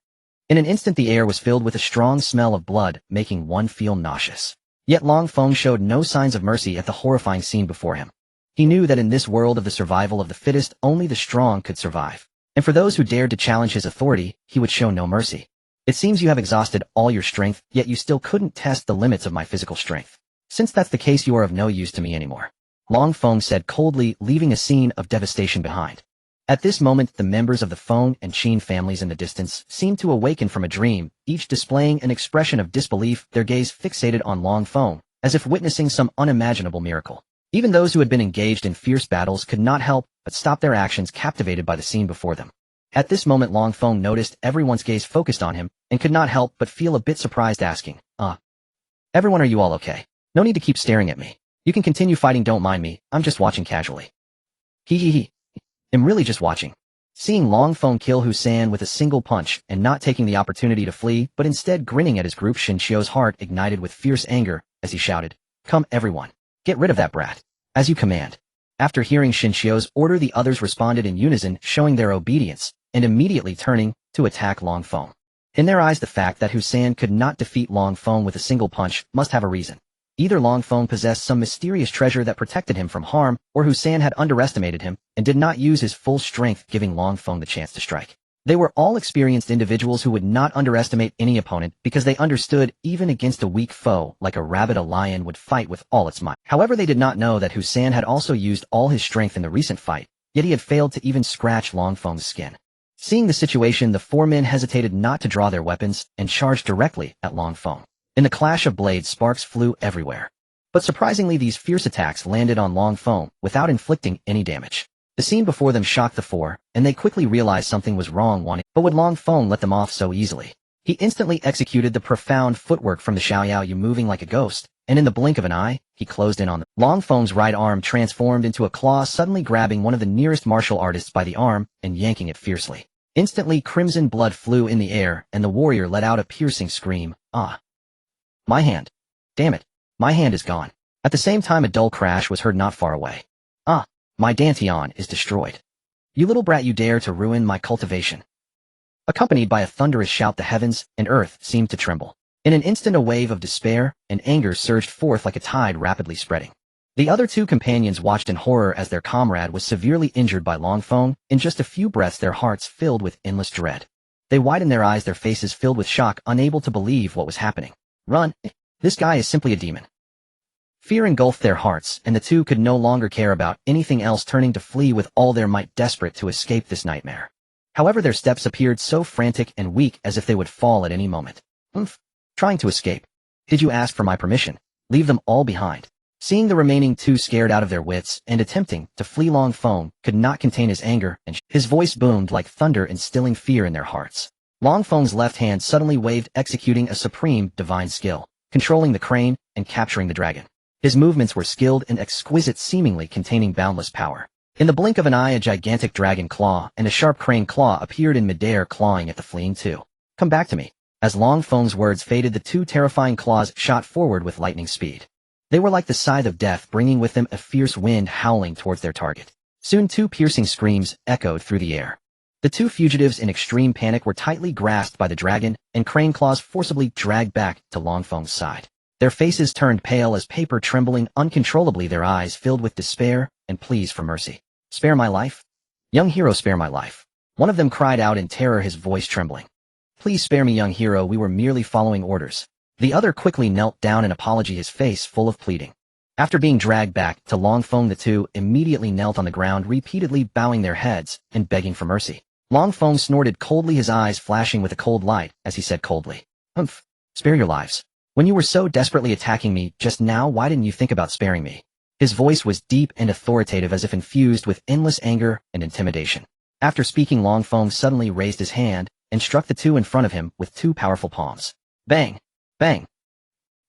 In an instant the air was filled with a strong smell of blood, making one feel nauseous. Yet Long Feng showed no signs of mercy at the horrifying scene before him. He knew that in this world of the survival of the fittest, only the strong could survive. And for those who dared to challenge his authority, he would show no mercy. "It seems you have exhausted all your strength, yet you still couldn't test the limits of my physical strength. Since that's the case, you are of no use to me anymore," Long Feng said coldly, leaving a scene of devastation behind. At this moment, the members of the Feng and Qin families in the distance seemed to awaken from a dream, each displaying an expression of disbelief, their gaze fixated on Long Feng, as if witnessing some unimaginable miracle. Even those who had been engaged in fierce battles could not help but stop their actions, captivated by the scene before them. At this moment, Long Feng noticed everyone's gaze focused on him and could not help but feel a bit surprised, asking, Everyone, are you all okay? No need to keep staring at me. You can continue fighting, don't mind me, I'm just watching casually." He. I'm really just watching." Seeing Long Feng kill Hu San with a single punch and not taking the opportunity to flee, but instead grinning at his group, Shin Qiu's heart ignited with fierce anger as he shouted, "Come everyone. Get rid of that brat. As you command." After hearing Shin Qiu's order, the others responded in unison, showing their obedience, and immediately turning to attack Long Feng. In their eyes, the fact that Hu San could not defeat Long Feng with a single punch must have a reason. Either Long Feng possessed some mysterious treasure that protected him from harm, or Hu San had underestimated him and did not use his full strength, giving Long Feng the chance to strike. They were all experienced individuals who would not underestimate any opponent because they understood even against a weak foe like a rabbit, a lion would fight with all its might. However, they did not know that Hu San had also used all his strength in the recent fight, yet he had failed to even scratch Long Feng's skin. Seeing the situation, the four men hesitated not to draw their weapons and charged directly at Long Feng. In the clash of blades, sparks flew everywhere. But surprisingly, these fierce attacks landed on Long Feng without inflicting any damage. The scene before them shocked the four, and they quickly realized something was wrong. But would Long Feng let them off so easily? He instantly executed the profound footwork from the Xiaoyao Yu, moving like a ghost, and in the blink of an eye, he closed in on them. Long Feng's right arm transformed into a claw, suddenly grabbing one of the nearest martial artists by the arm and yanking it fiercely. Instantly, crimson blood flew in the air, and the warrior let out a piercing scream. "Ah! My hand! Damn it! My hand is gone." At the same time, a dull crash was heard not far away. "Ah! My dantian is destroyed. You little brat, you dare to ruin my cultivation." Accompanied by a thunderous shout, the heavens and earth seemed to tremble. In an instant, a wave of despair and anger surged forth like a tide rapidly spreading. The other two companions watched in horror as their comrade was severely injured by Long Feng. In just a few breaths, their hearts filled with endless dread. They widened their eyes, their faces filled with shock, unable to believe what was happening. "Run! This guy is simply a demon." Fear engulfed their hearts, and the two could no longer care about anything else, turning to flee with all their might, desperate to escape this nightmare. However, their steps appeared so frantic and weak, as if they would fall at any moment. Trying to escape. Did you ask for my permission? Leave them all behind." Seeing the remaining two scared out of their wits and attempting to flee, Long Feng could not contain his anger, and his voice boomed like thunder, instilling fear in their hearts. Long Feng's left hand suddenly waved, executing a supreme divine skill, controlling the crane and capturing the dragon. His movements were skilled and exquisite, seemingly containing boundless power. In the blink of an eye, a gigantic dragon claw and a sharp crane claw appeared in midair, clawing at the fleeing two. Come back to me. As Long Feng's words faded, the two terrifying claws shot forward with lightning speed. They were like the scythe of death, bringing with them a fierce wind howling towards their target. Soon two piercing screams echoed through the air. The two fugitives in extreme panic were tightly grasped by the dragon, and crane claws forcibly dragged back to Long Feng's side. Their faces turned pale as paper, trembling uncontrollably, their eyes filled with despair and pleas for mercy. Spare my life? Young hero, spare my life. One of them cried out in terror, his voice trembling. Please spare me, young hero, we were merely following orders. The other quickly knelt down in apology, his face full of pleading. After being dragged back to Long Feng, the two immediately knelt on the ground, repeatedly bowing their heads and begging for mercy. Long Feng snorted coldly, his eyes flashing with a cold light, as he said coldly, "Humph, spare your lives. When you were so desperately attacking me just now, why didn't you think about sparing me?" His voice was deep and authoritative, as if infused with endless anger and intimidation. After speaking, Long Feng suddenly raised his hand and struck the two in front of him with two powerful palms. Bang! Bang!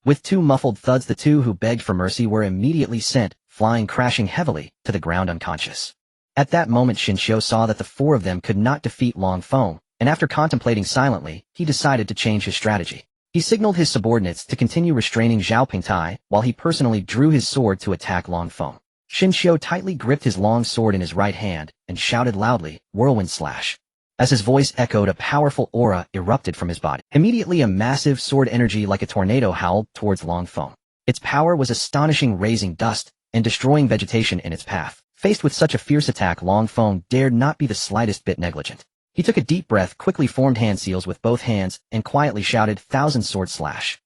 With two muffled thuds, the two who begged for mercy were immediately sent flying, crashing heavily to the ground unconscious. At that moment, Xinxiu saw that the four of them could not defeat Long Feng, and after contemplating silently, he decided to change his strategy. He signaled his subordinates to continue restraining Zhao Pingtai, while he personally drew his sword to attack Long Feng. Xinxiu tightly gripped his long sword in his right hand and shouted loudly, "Whirlwind slash." As his voice echoed, a powerful aura erupted from his body. Immediately, a massive sword energy like a tornado howled towards Long Feng. Its power was astonishing, raising dust and destroying vegetation in its path. Faced with such a fierce attack, Long Feng dared not be the slightest bit negligent. He took a deep breath, quickly formed hand seals with both hands, and quietly shouted, "Thousand sword slash."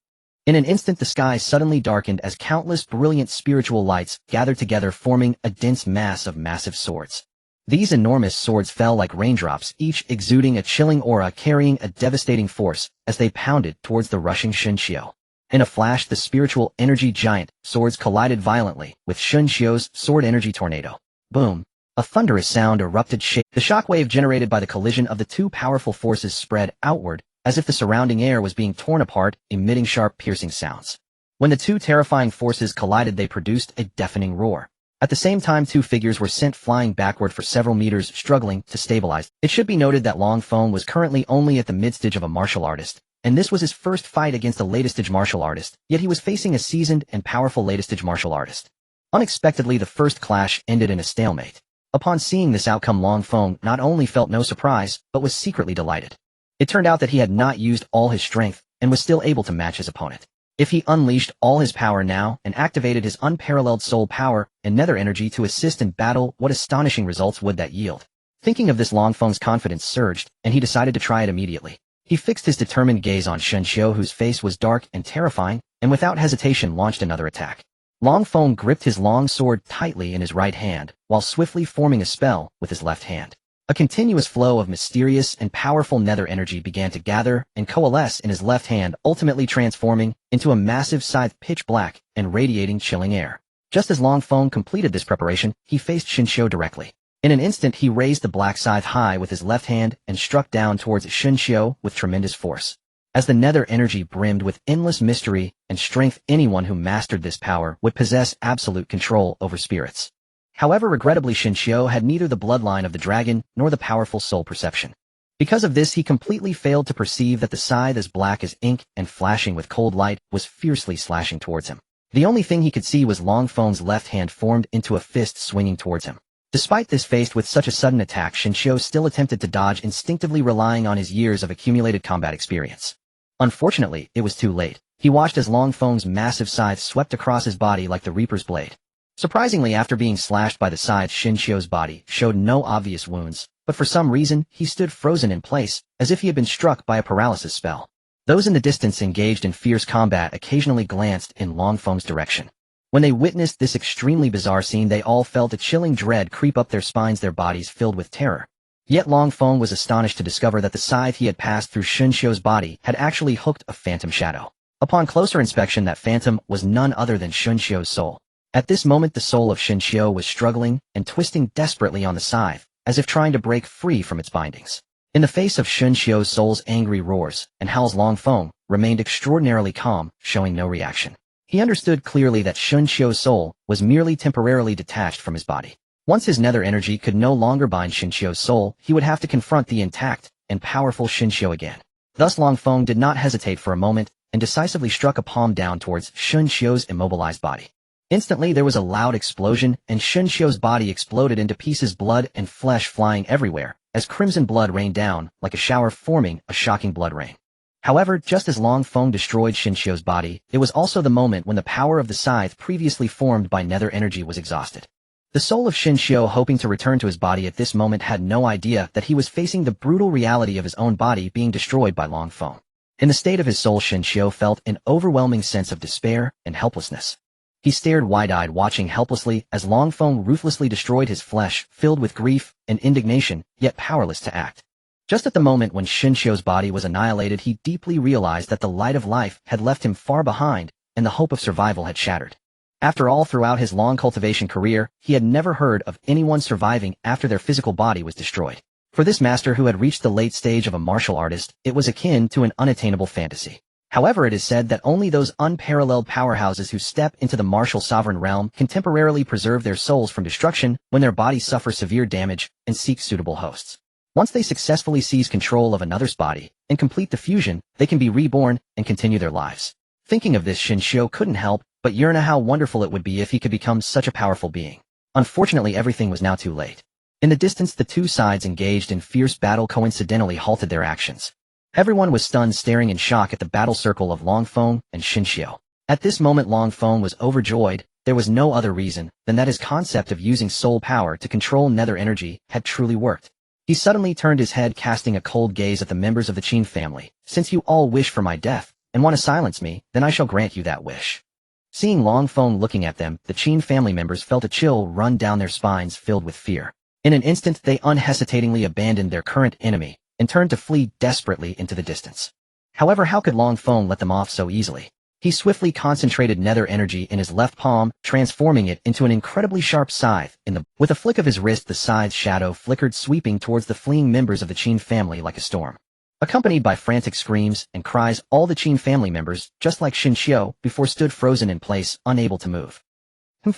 In an instant, the sky suddenly darkened as countless brilliant spiritual lights gathered together, forming a dense mass of massive swords. These enormous swords fell like raindrops, each exuding a chilling aura, carrying a devastating force as they pounded towards the rushing Xinxiu. In a flash, the spiritual energy giant swords collided violently with Xinxiu's sword energy tornado. Boom! A thunderous sound erupted. The shockwave generated by the collision of the two powerful forces spread outward, as if the surrounding air was being torn apart, emitting sharp, piercing sounds. When the two terrifying forces collided, they produced a deafening roar. At the same time, two figures were sent flying backward for several meters, struggling to stabilize. It should be noted that Long Feng was currently only at the mid-stage of a martial artist, and this was his first fight against a late-stage martial artist, yet he was facing a seasoned and powerful late-stage martial artist. Unexpectedly, the first clash ended in a stalemate. Upon seeing this outcome, Long Feng not only felt no surprise, but was secretly delighted. It turned out that he had not used all his strength and was still able to match his opponent. If he unleashed all his power now and activated his unparalleled soul power and nether energy to assist in battle, what astonishing results would that yield? Thinking of this, Long Feng's confidence surged, and he decided to try it immediately. He fixed his determined gaze on Xinxiu, whose face was dark and terrifying, and without hesitation launched another attack. Long Feng gripped his long sword tightly in his right hand, while swiftly forming a spell with his left hand. A continuous flow of mysterious and powerful nether energy began to gather and coalesce in his left hand, ultimately transforming into a massive scythe, pitch black and radiating chilling air. Just as Long Feng completed this preparation, he faced Xinxiu directly. In an instant, he raised the black scythe high with his left hand and struck down towards Xinxiu with tremendous force. As the nether energy brimmed with endless mystery and strength, anyone who mastered this power would possess absolute control over spirits. However, regrettably, Xinxiu had neither the bloodline of the dragon nor the powerful soul perception. Because of this, he completely failed to perceive that the scythe, as black as ink and flashing with cold light, was fiercely slashing towards him. The only thing he could see was Long Feng's left hand formed into a fist swinging towards him. Despite this, faced with such a sudden attack, Xinxiu still attempted to dodge, instinctively relying on his years of accumulated combat experience. Unfortunately, it was too late. He watched as Long Feng's massive scythe swept across his body like the Reaper's blade. Surprisingly, after being slashed by the scythe, Xinxiu's body showed no obvious wounds, but for some reason, he stood frozen in place, as if he had been struck by a paralysis spell. Those in the distance engaged in fierce combat occasionally glanced in Long Feng's direction. When they witnessed this extremely bizarre scene, they all felt a chilling dread creep up their spines, their bodies filled with terror. Yet Long Feng was astonished to discover that the scythe he had passed through Xinxiu's body had actually hooked a phantom shadow. Upon closer inspection, that phantom was none other than Xinxiu's soul. At this moment, the soul of Xinxiu was struggling and twisting desperately on the scythe, as if trying to break free from its bindings. In the face of Xinxiu's soul's angry roars and howls, Long Feng remained extraordinarily calm, showing no reaction. He understood clearly that Shun Xiu's soul was merely temporarily detached from his body. Once his nether energy could no longer bind Shun Xiu's soul, he would have to confront the intact and powerful Shun Xiu again. Thus Long Feng did not hesitate for a moment and decisively struck a palm down towards Shun Xiu's immobilized body. Instantly there was a loud explosion and Shun Xiu's body exploded into pieces, blood and flesh flying everywhere, as crimson blood rained down like a shower, forming a shocking blood rain. However, just as Long Feng destroyed Shun Xiu's body, it was also the moment when the power of the scythe previously formed by nether energy was exhausted. The soul of Shun Xiu, hoping to return to his body at this moment, had no idea that he was facing the brutal reality of his own body being destroyed by Long Feng. In the state of his soul, Shun Xiu felt an overwhelming sense of despair and helplessness. He stared wide-eyed, watching helplessly as Long Feng ruthlessly destroyed his flesh, filled with grief and indignation, yet powerless to act. Just at the moment when Shun Xiu's body was annihilated, he deeply realized that the light of life had left him far behind, and the hope of survival had shattered. After all, throughout his long cultivation career, he had never heard of anyone surviving after their physical body was destroyed. For this master who had reached the late stage of a martial artist, it was akin to an unattainable fantasy. However, it is said that only those unparalleled powerhouses who step into the martial sovereign realm can temporarily preserve their souls from destruction when their bodies suffer severe damage and seek suitable hosts. Once they successfully seize control of another's body and complete the fusion, they can be reborn and continue their lives. Thinking of this, Shun Xiu couldn't help but yearn how wonderful it would be if he could become such a powerful being. Unfortunately, everything was now too late. In the distance, the two sides engaged in fierce battle coincidentally halted their actions. Everyone was stunned, staring in shock at the battle circle of Long Feng and Shun Xiu. At this moment, Long Feng was overjoyed. There was no other reason than that his concept of using soul power to control nether energy had truly worked. He suddenly turned his head, casting a cold gaze at the members of the Qin family. Since you all wish for my death and want to silence me, then I shall grant you that wish. Seeing Long Feng looking at them, the Qin family members felt a chill run down their spines, filled with fear. In an instant, they unhesitatingly abandoned their current enemy and turned to flee desperately into the distance. However, how could Long Feng let them off so easily? He swiftly concentrated nether energy in his left palm, transforming it into an incredibly sharp scythe. With a flick of his wrist, the scythe's shadow flickered, sweeping towards the fleeing members of the Qin family like a storm. Accompanied by frantic screams and cries, all the Qin family members, just like Shun Xiu before, stood frozen in place, unable to move.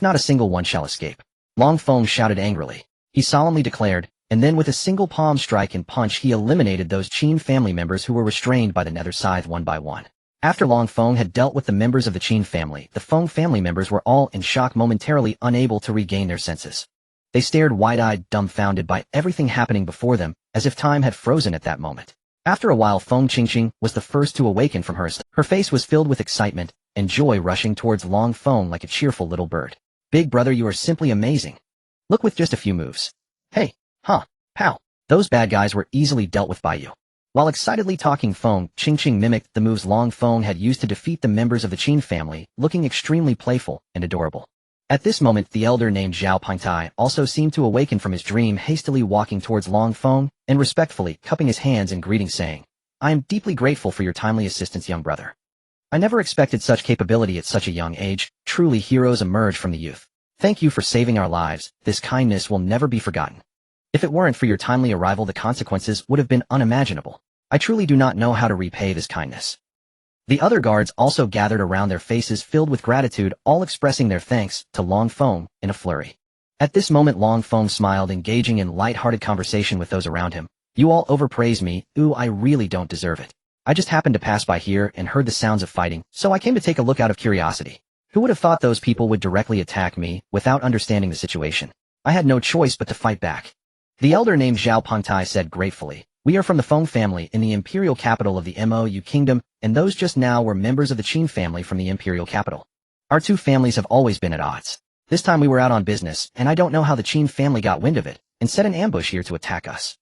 Not a single one shall escape. Long Feng shouted angrily. He solemnly declared, and then with a single palm strike and punch he eliminated those Qin family members who were restrained by the nether scythe one by one. After Long Feng had dealt with the members of the Qin family, the Feng family members were all in shock, momentarily unable to regain their senses. They stared wide-eyed, dumbfounded by everything happening before them, as if time had frozen at that moment. After a while, Feng Qingqing was the first to awaken from her sleep. Her face was filled with excitement and joy, rushing towards Long Feng like a cheerful little bird. Big brother, you are simply amazing. Look, with just a few moves. Hey, huh, pow. Those bad guys were easily dealt with by you. While excitedly talking, Feng Qingqing mimicked the moves Long Feng had used to defeat the members of the Qin family, looking extremely playful and adorable. At this moment, the elder named Zhao Pingtai also seemed to awaken from his dream, hastily walking towards Long Feng and respectfully cupping his hands in greeting, saying, I am deeply grateful for your timely assistance, young brother. I never expected such capability at such a young age. Truly, heroes emerge from the youth. Thank you for saving our lives. This kindness will never be forgotten. If it weren't for your timely arrival, the consequences would have been unimaginable. I truly do not know how to repay this kindness. The other guards also gathered around, their faces filled with gratitude, all expressing their thanks to Long Feng in a flurry. At this moment, Long Feng smiled, engaging in light-hearted conversation with those around him. You all overpraise me. Ooh, I really don't deserve it. I just happened to pass by here and heard the sounds of fighting, so I came to take a look out of curiosity. Who would have thought those people would directly attack me without understanding the situation? I had no choice but to fight back. The elder named Zhao Pingtai said gratefully, We are from the Feng family in the imperial capital of the Mou kingdom, and those just now were members of the Qin family from the imperial capital. Our two families have always been at odds. This time we were out on business, and I don't know how the Qin family got wind of it and set an ambush here to attack us.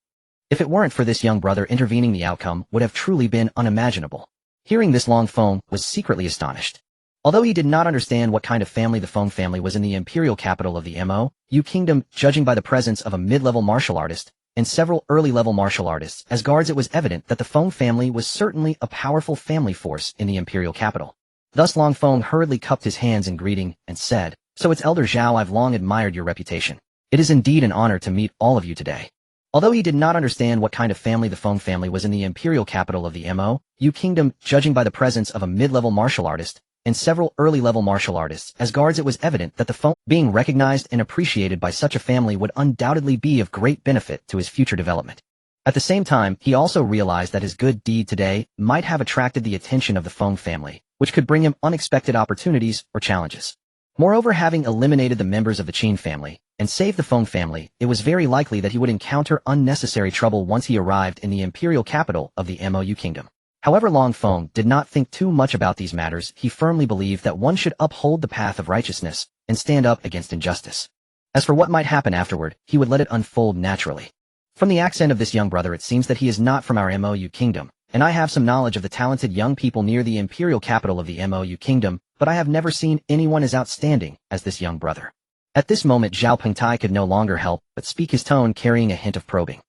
If it weren't for this young brother intervening, the outcome would have truly been unimaginable. Hearing this, Long Feng was secretly astonished. Although he did not understand what kind of family the Feng family was in the imperial capital of the Mou kingdom, judging by the presence of a mid-level martial artist and several early-level martial artists as guards, it was evident that the Feng family was certainly a powerful family force in the imperial capital. Thus Long Feng hurriedly cupped his hands in greeting and said, So it's Elder Zhao, I've long admired your reputation. It is indeed an honor to meet all of you today. Although he did not understand what kind of family the Feng family was in the imperial capital of the Mou kingdom, judging by the presence of a mid-level martial artist and several early-level martial artists. As guards, it was evident that the Feng being recognized and appreciated by such a family would undoubtedly be of great benefit to his future development. At the same time, he also realized that his good deed today might have attracted the attention of the Feng family, which could bring him unexpected opportunities or challenges. Moreover, having eliminated the members of the Qin family and saved the Feng family, it was very likely that he would encounter unnecessary trouble once he arrived in the imperial capital of the Mou kingdom. However, Long Feng did not think too much about these matters. He firmly believed that one should uphold the path of righteousness and stand up against injustice. As for what might happen afterward, he would let it unfold naturally. From the accent of this young brother, it seems that he is not from our Mou kingdom, and I have some knowledge of the talented young people near the imperial capital of the Mou kingdom, but I have never seen anyone as outstanding as this young brother. At this moment, Zhao Pengtai could no longer help but speak, his tone carrying a hint of probing.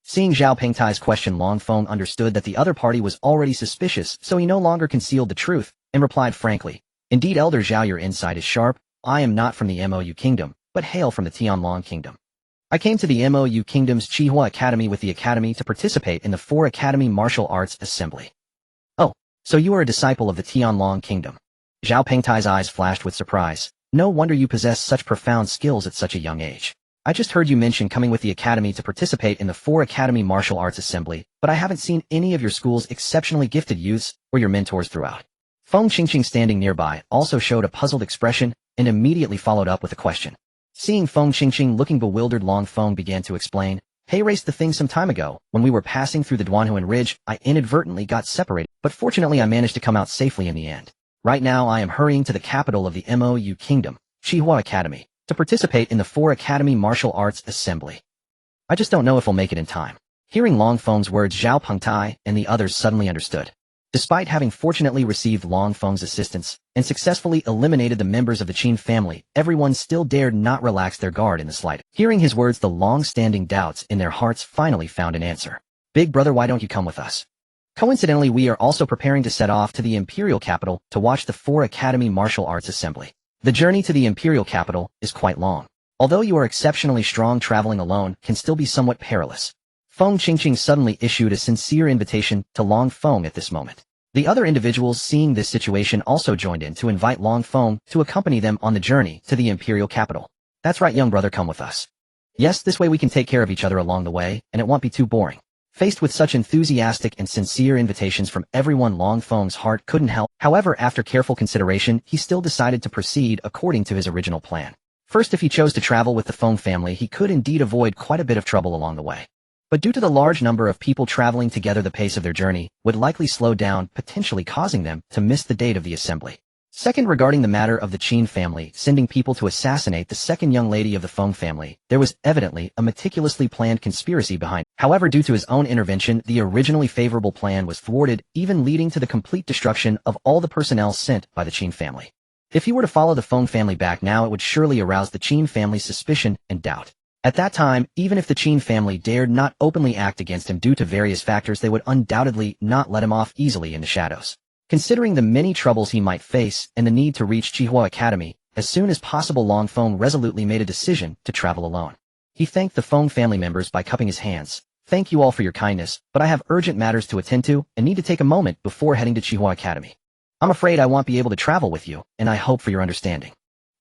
Seeing Zhao Pengtai's question, Long Feng understood that the other party was already suspicious, so he no longer concealed the truth, and replied frankly, "Indeed, Elder Zhao, your insight is sharp. I am not from the Mou kingdom, but hail from the Tianlong kingdom. I came to the Mou kingdom's Qihua Academy with the academy to participate in the 4 Academy Martial Arts Assembly." "Oh, so you are a disciple of the Tianlong kingdom." Zhao Pengtai's eyes flashed with surprise. "No wonder you possess such profound skills at such a young age. I just heard you mention coming with the academy to participate in the 4 Academy Martial Arts Assembly, but I haven't seen any of your school's exceptionally gifted youths or your mentors throughout." Feng Qingqing, standing nearby, also showed a puzzled expression and immediately followed up with a question. Seeing Feng Qingqing looking bewildered, Long Feng began to explain, "Hey, raced the thing some time ago. When we were passing through the Duanhuan Ridge, I inadvertently got separated, but fortunately I managed to come out safely in the end. Right now I am hurrying to the capital of the Mou kingdom, Qihua Academy, to participate in the 4 Academy Martial Arts Assembly. I just don't know if I'll make it in time." Hearing Long Feng's words, Zhao Pengtai and the others suddenly understood. Despite having fortunately received Long Feng's assistance and successfully eliminated the members of the Qin family, everyone still dared not relax their guard in the slightest. Hearing his words, the long-standing doubts in their hearts finally found an answer. "Big brother, why don't you come with us? Coincidentally, we are also preparing to set off to the imperial capital to watch the 4 Academy Martial Arts Assembly. The journey to the imperial capital is quite long. Although you are exceptionally strong, traveling alone can still be somewhat perilous." Feng Qingqing suddenly issued a sincere invitation to Long Feng at this moment. The other individuals, seeing this situation, also joined in to invite Long Feng to accompany them on the journey to the imperial capital. "That's right, young brother, come with us. Yes, this way we can take care of each other along the way, and it won't be too boring." Faced with such enthusiastic and sincere invitations from everyone, Long Feng's heart couldn't help. However, after careful consideration, he still decided to proceed according to his original plan. First, if he chose to travel with the Feng family, he could indeed avoid quite a bit of trouble along the way. But due to the large number of people traveling together, the pace of their journey would likely slow down, potentially causing them to miss the date of the assembly. Second, regarding the matter of the Qin family sending people to assassinate the second young lady of the Feng family, there was evidently a meticulously planned conspiracy behind. However, due to his own intervention, the originally favorable plan was thwarted, even leading to the complete destruction of all the personnel sent by the Qin family. If he were to follow the Feng family back now, it would surely arouse the Qin family's suspicion and doubt. At that time, even if the Qin family dared not openly act against him due to various factors, they would undoubtedly not let him off easily in the shadows. Considering the many troubles he might face and the need to reach Qihua Academy as soon as possible, Long Feng resolutely made a decision to travel alone. He thanked the Feng family members by cupping his hands. "Thank you all for your kindness, but I have urgent matters to attend to and need to take a moment before heading to Qihua Academy. I'm afraid I won't be able to travel with you, and I hope for your understanding."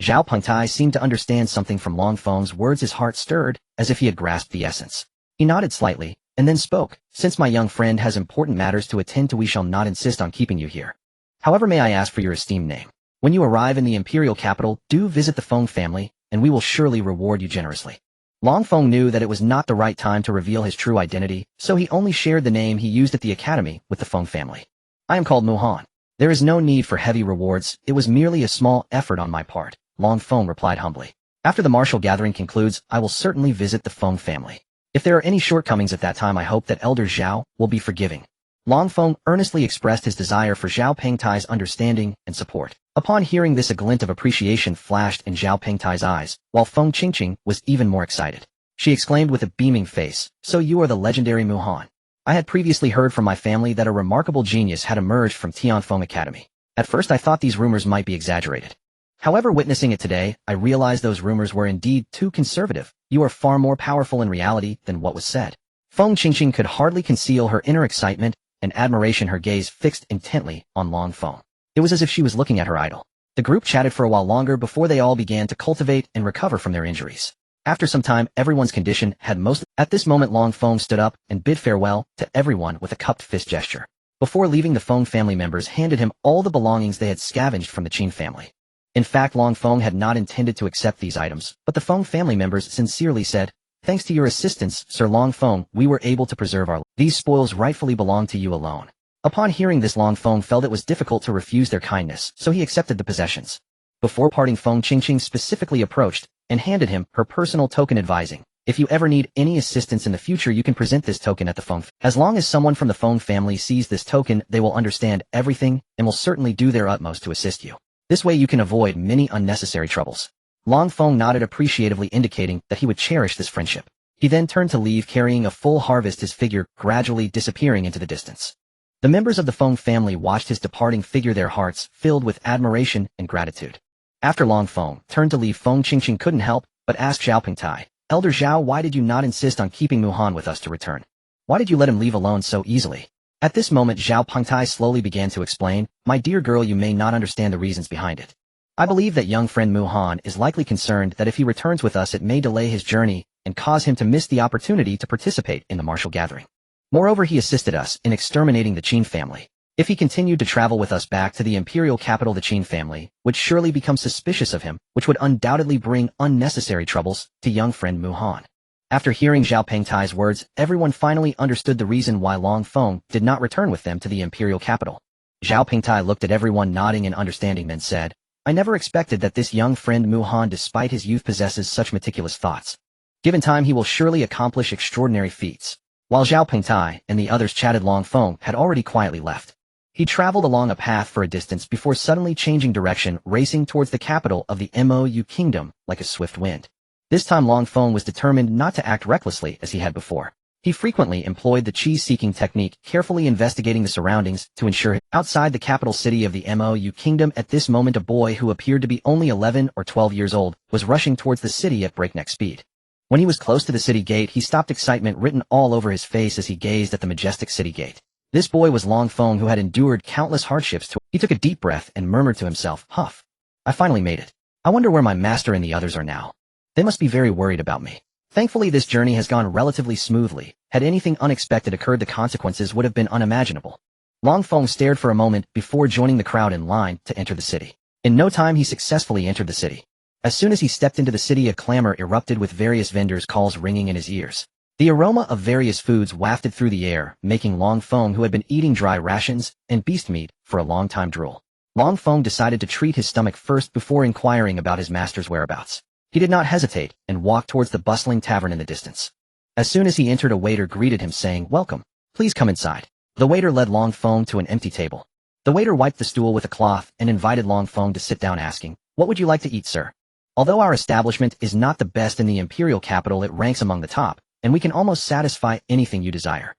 Zhao Pengtai seemed to understand something from Long Feng's words. His heart stirred, as if he had grasped the essence. He nodded slightly, and then spoke. "Since my young friend has important matters to attend to, we shall not insist on keeping you here. However, may I ask for your esteemed name? When you arrive in the imperial capital, do visit the Feng family, and we will surely reward you generously." Long Feng knew that it was not the right time to reveal his true identity, so he only shared the name he used at the academy with the Feng family. "I am called Muhan. There is no need for heavy rewards. It was merely a small effort on my part," Long Feng replied humbly. "After the martial gathering concludes, I will certainly visit the Feng family. If there are any shortcomings at that time, I hope that Elder Zhao will be forgiving." Long Feng earnestly expressed his desire for Zhao Pengtai's understanding and support. Upon hearing this, a glint of appreciation flashed in Zhao Pengtai's eyes, while Feng Qingqing was even more excited. She exclaimed with a beaming face, "So you are the legendary Muhan. I had previously heard from my family that a remarkable genius had emerged from Tianfeng Academy. At first I thought these rumors might be exaggerated. However, witnessing it today, I realized those rumors were indeed too conservative. You are far more powerful in reality than what was said." Feng Qingqing could hardly conceal her inner excitement and admiration, her gaze fixed intently on Long Feng. It was as if she was looking at her idol. The group chatted for a while longer before they all began to cultivate and recover from their injuries. After some time, everyone's condition had most. At this moment, Long Feng stood up and bid farewell to everyone with a cupped fist gesture. Before leaving, the Feng family members handed him all the belongings they had scavenged from the Qin family. In fact, Long Feng had not intended to accept these items, but the Feng family members sincerely said, "Thanks to your assistance, Sir Long Feng, we were able to preserve our. These spoils rightfully belong to you alone." Upon hearing this, Long Feng felt it was difficult to refuse their kindness, so he accepted the possessions. Before parting, Feng Qingqing specifically approached and handed him her personal token advising, "If you ever need any assistance in the future, you can present this token at the Feng. As long as someone from the Feng family sees this token, they will understand everything and will certainly do their utmost to assist you. This way you can avoid many unnecessary troubles." Long Feng nodded appreciatively, indicating that he would cherish this friendship. He then turned to leave, carrying a full harvest, his figure gradually disappearing into the distance. The members of the Feng family watched his departing figure, their hearts filled with admiration and gratitude. After Long Feng turned to leave, Feng Qingqing couldn't help but ask Zhao Pengtai, "Elder Zhao, why did you not insist on keeping Muhan with us to return? Why did you let him leave alone so easily?" At this moment, Zhao Pengtai slowly began to explain, "My dear girl, you may not understand the reasons behind it. I believe that young friend Muhan is likely concerned that if he returns with us, it may delay his journey and cause him to miss the opportunity to participate in the martial gathering. Moreover, he assisted us in exterminating the Qin family. If he continued to travel with us back to the imperial capital, the Qin family would surely become suspicious of him, which would undoubtedly bring unnecessary troubles to young friend Muhan." After hearing Zhao Pengtai's words, everyone finally understood the reason why Long Feng did not return with them to the imperial capital. Zhao Pengtai looked at everyone, nodding and understanding, then said, "I never expected that this young friend Muhan, despite his youth, possesses such meticulous thoughts. Given time, he will surely accomplish extraordinary feats." While Zhao Pengtai and the others chatted, Long Feng had already quietly left. He traveled along a path for a distance before suddenly changing direction, racing towards the capital of the Mou kingdom like a swift wind. This time Long Feng was determined not to act recklessly as he had before. He frequently employed the chi-seeking technique, carefully investigating the surroundings to ensure outside the capital city of the Mou kingdom. At this moment, a boy who appeared to be only 11 or 12 years old was rushing towards the city at breakneck speed. When he was close to the city gate, he stopped, excitement written all over his face as he gazed at the majestic city gate. This boy was Long Feng, who had endured countless hardships. He took a deep breath and murmured to himself, "Huff. I finally made it. I wonder where my master and the others are now. They must be very worried about me." Thankfully, this journey has gone relatively smoothly. Had anything unexpected occurred, the consequences would have been unimaginable. Long Feng stared for a moment before joining the crowd in line to enter the city. In no time, he successfully entered the city. As soon as he stepped into the city, a clamor erupted, with various vendors' calls ringing in his ears. The aroma of various foods wafted through the air, making Long Feng, who had been eating dry rations and beast meat for a long time, drool. Long Feng decided to treat his stomach first before inquiring about his master's whereabouts. He did not hesitate and walked towards the bustling tavern in the distance. As soon as he entered, a waiter greeted him, saying, "Welcome. Please come inside." The waiter led Long Feng to an empty table. The waiter wiped the stool with a cloth and invited Long Feng to sit down, asking, "What would you like to eat, sir?" Although our establishment is not the best in the imperial capital, it ranks among the top, and we can almost satisfy anything you desire.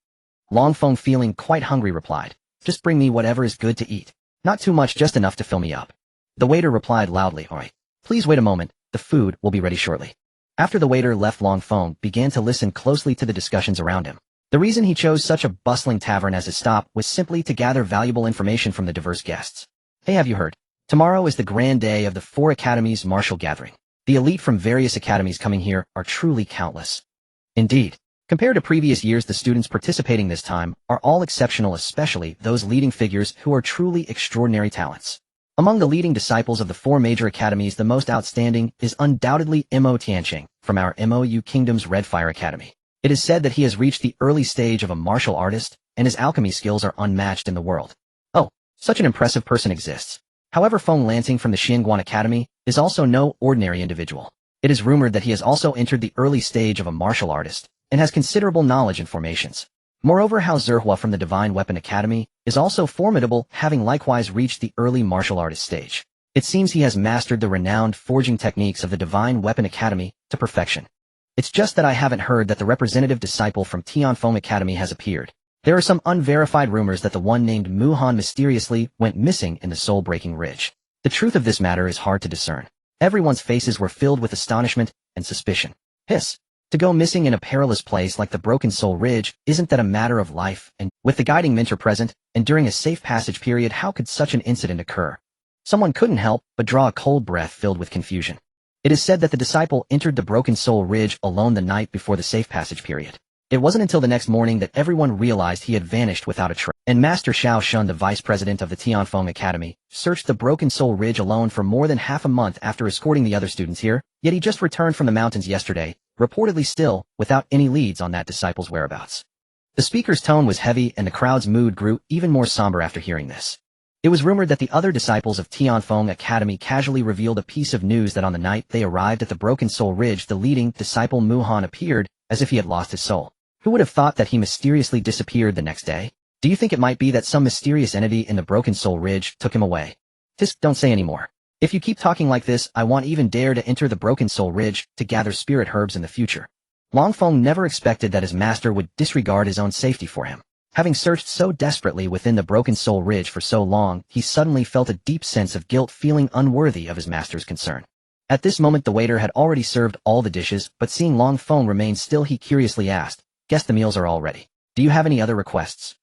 Long Feng, feeling quite hungry, replied, "Just bring me whatever is good to eat. Not too much, just enough to fill me up." The waiter replied loudly, "All right. Please wait a moment. The food will be ready shortly." After the waiter left, Long Feng began to listen closely to the discussions around him. The reason he chose such a bustling tavern as his stop was simply to gather valuable information from the diverse guests. "Hey, have you heard? Tomorrow is the grand day of the 4 academies' martial gathering. The elite from various academies coming here are truly countless. Indeed, compared to previous years, the students participating this time are all exceptional, especially those leading figures who are truly extraordinary talents. Among the leading disciples of the 4 major academies, the most outstanding is undoubtedly Mo Tianqing from our Mou Kingdom's Red Fire Academy. It is said that he has reached the early stage of a martial artist, and his alchemy skills are unmatched in the world. Oh, such an impressive person exists. However, Feng Lansing from the Xianguan Academy is also no ordinary individual. It is rumored that he has also entered the early stage of a martial artist, and has considerable knowledge in formations. Moreover, Hao Zihua from the Divine Weapon Academy is also formidable, having likewise reached the early martial artist stage. It seems he has mastered the renowned forging techniques of the Divine Weapon Academy to perfection. It's just that I haven't heard that the representative disciple from Tianfeng Academy has appeared. There are some unverified rumors that the one named Muhan mysteriously went missing in the soul-breaking ridge. The truth of this matter is hard to discern. Everyone's faces were filled with astonishment and suspicion. Hiss! To go missing in a perilous place like the Broken Soul Ridge, isn't that a matter of life? And with the guiding mentor present, and during a safe passage period, how could such an incident occur? Someone couldn't help but draw a cold breath filled with confusion. It is said that the disciple entered the Broken Soul Ridge alone the night before the safe passage period. It wasn't until the next morning that everyone realized he had vanished without a trace. And Master Xiao Shun, the vice president of the Tianfeng Academy, searched the Broken Soul Ridge alone for more than half a month after escorting the other students here, yet he just returned from the mountains yesterday, reportedly still, without any leads on that disciple's whereabouts. The speaker's tone was heavy and the crowd's mood grew even more somber after hearing this. It was rumored that the other disciples of Tianfeng Academy casually revealed a piece of news that on the night they arrived at the Broken Soul Ridge, the leading disciple Mu Han appeared as if he had lost his soul. Who would have thought that he mysteriously disappeared the next day? Do you think it might be that some mysterious entity in the Broken Soul Ridge took him away? Tisk, don't say any more. If you keep talking like this, I won't even dare to enter the Broken Soul Ridge to gather spirit herbs in the future. Long Feng never expected that his master would disregard his own safety for him. Having searched so desperately within the Broken Soul Ridge for so long, he suddenly felt a deep sense of guilt, feeling unworthy of his master's concern. At this moment the waiter had already served all the dishes, but seeing Long Feng remain still, he curiously asked, "Guess the meals are all ready. Do you have any other requests?"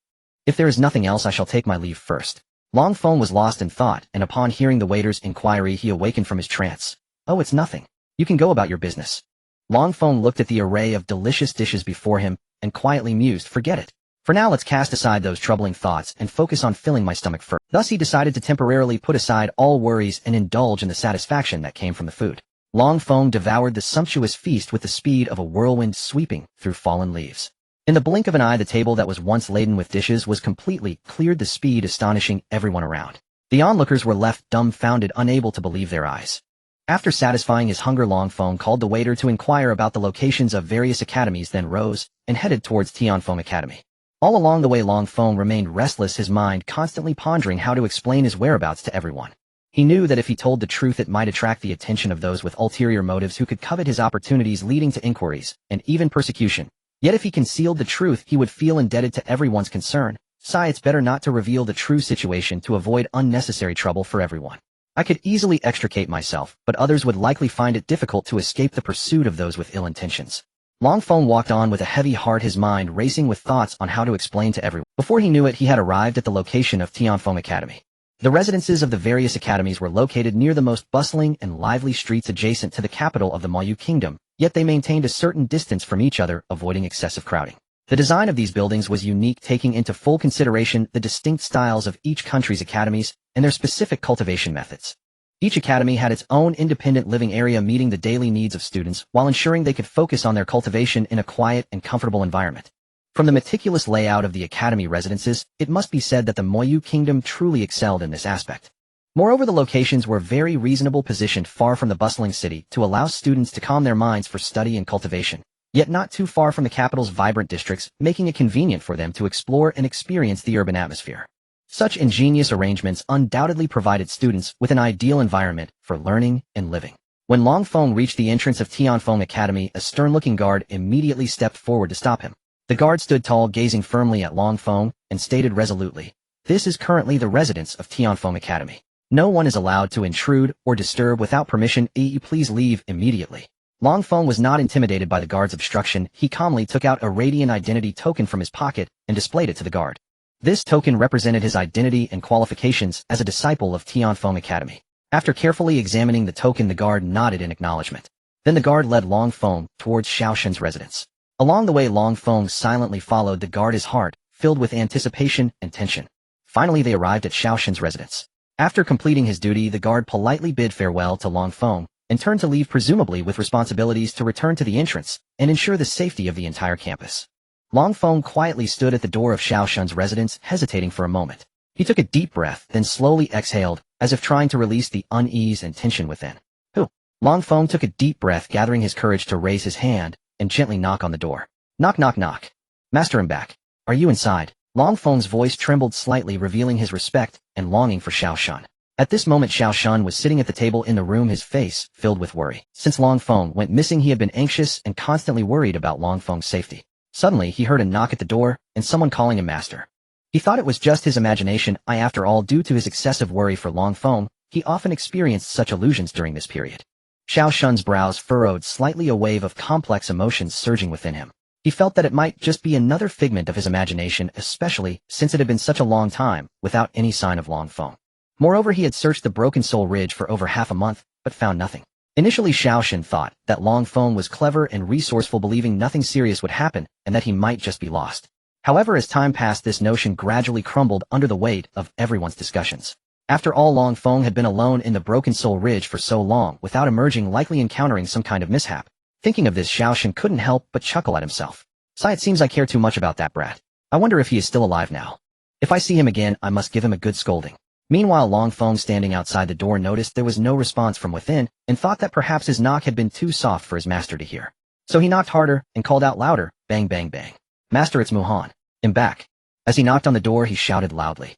"If there is nothing else, I shall take my leave first." Long Feng was lost in thought, and upon hearing the waiter's inquiry he awakened from his trance. "Oh, it's nothing. You can go about your business." Long Feng looked at the array of delicious dishes before him, and quietly mused, "Forget it. For now let's cast aside those troubling thoughts and focus on filling my stomach first." Thus he decided to temporarily put aside all worries and indulge in the satisfaction that came from the food. Long Feng devoured the sumptuous feast with the speed of a whirlwind sweeping through fallen leaves. In the blink of an eye the table that was once laden with dishes was completely cleared, the speed astonishing everyone around. The onlookers were left dumbfounded, unable to believe their eyes. After satisfying his hunger, Long Feng called the waiter to inquire about the locations of various academies, then rose and headed towards Tianfeng Academy. All along the way Long Feng remained restless, his mind constantly pondering how to explain his whereabouts to everyone. He knew that if he told the truth it might attract the attention of those with ulterior motives who could covet his opportunities, leading to inquiries and even persecution. Yet if he concealed the truth he would feel indebted to everyone's concern. It's better not to reveal the true situation to avoid unnecessary trouble for everyone. I could easily extricate myself, but others would likely find it difficult to escape the pursuit of those with ill intentions. Long Feng walked on with a heavy heart, his mind racing with thoughts on how to explain to everyone. Before he knew it, he had arrived at the location of Tianfeng Academy. The residences of the various academies were located near the most bustling and lively streets adjacent to the capital of the Mayu Kingdom, yet they maintained a certain distance from each other, avoiding excessive crowding. The design of these buildings was unique, taking into full consideration the distinct styles of each country's academies and their specific cultivation methods. Each academy had its own independent living area, meeting the daily needs of students while ensuring they could focus on their cultivation in a quiet and comfortable environment. From the meticulous layout of the academy residences, it must be said that the Mayu Kingdom truly excelled in this aspect. Moreover, the locations were very reasonable, positioned far from the bustling city to allow students to calm their minds for study and cultivation, yet not too far from the capital's vibrant districts, making it convenient for them to explore and experience the urban atmosphere. Such ingenious arrangements undoubtedly provided students with an ideal environment for learning and living. When Long Feng reached the entrance of Tianfeng Academy, a stern-looking guard immediately stepped forward to stop him. The guard stood tall, gazing firmly at Long Feng, and stated resolutely, "This is currently the residence of Tianfeng Academy. No one is allowed to intrude or disturb without permission. Please leave immediately." Long Feng was not intimidated by the guard's obstruction. He calmly took out a radiant identity token from his pocket and displayed it to the guard. This token represented his identity and qualifications as a disciple of Tianfeng Academy. After carefully examining the token, the guard nodded in acknowledgement. Then the guard led Long Feng towards Xiao Shun's residence. Along the way Long Feng silently followed the guard, his heart filled with anticipation and tension. Finally they arrived at Xiao Shun's residence. After completing his duty, the guard politely bid farewell to Long Feng and turned to leave, presumably with responsibilities to return to the entrance and ensure the safety of the entire campus. Long Feng quietly stood at the door of Xiao Shun's residence, hesitating for a moment. He took a deep breath, then slowly exhaled, as if trying to release the unease and tension within. "Who?" Long Feng took a deep breath, gathering his courage to raise his hand and gently knock on the door. "Knock, knock, knock. Master, I'm back. Are you inside?" Long Feng's voice trembled slightly, revealing his respect and longing for Xiao Shun. At this moment Xiao Shun was sitting at the table in the room, his face filled with worry. Since Long Feng went missing he had been anxious and constantly worried about Long Feng's safety. Suddenly he heard a knock at the door and someone calling him master. He thought it was just his imagination. After all, due to his excessive worry for Long Feng, he often experienced such illusions during this period. Xiao Shun's brows furrowed slightly, a wave of complex emotions surging within him. He felt that it might just be another figment of his imagination, especially since it had been such a long time without any sign of Long Feng. Moreover, he had searched the Broken Soul Ridge for over half a month, but found nothing. Initially, Xiao Shun thought that Long Feng was clever and resourceful, believing nothing serious would happen and that he might just be lost. However, as time passed, this notion gradually crumbled under the weight of everyone's discussions. After all, Long Feng had been alone in the Broken Soul Ridge for so long without emerging, likely encountering some kind of mishap. Thinking of this, Xiao Shun couldn't help but chuckle at himself. "Sigh, it seems I care too much about that brat. I wonder if he is still alive now. If I see him again, I must give him a good scolding." Meanwhile, Long Feng, standing outside the door, noticed there was no response from within and thought that perhaps his knock had been too soft for his master to hear. So he knocked harder and called out louder, "Bang, bang, bang. Master, it's Muhan. I'm back." As he knocked on the door, he shouted loudly,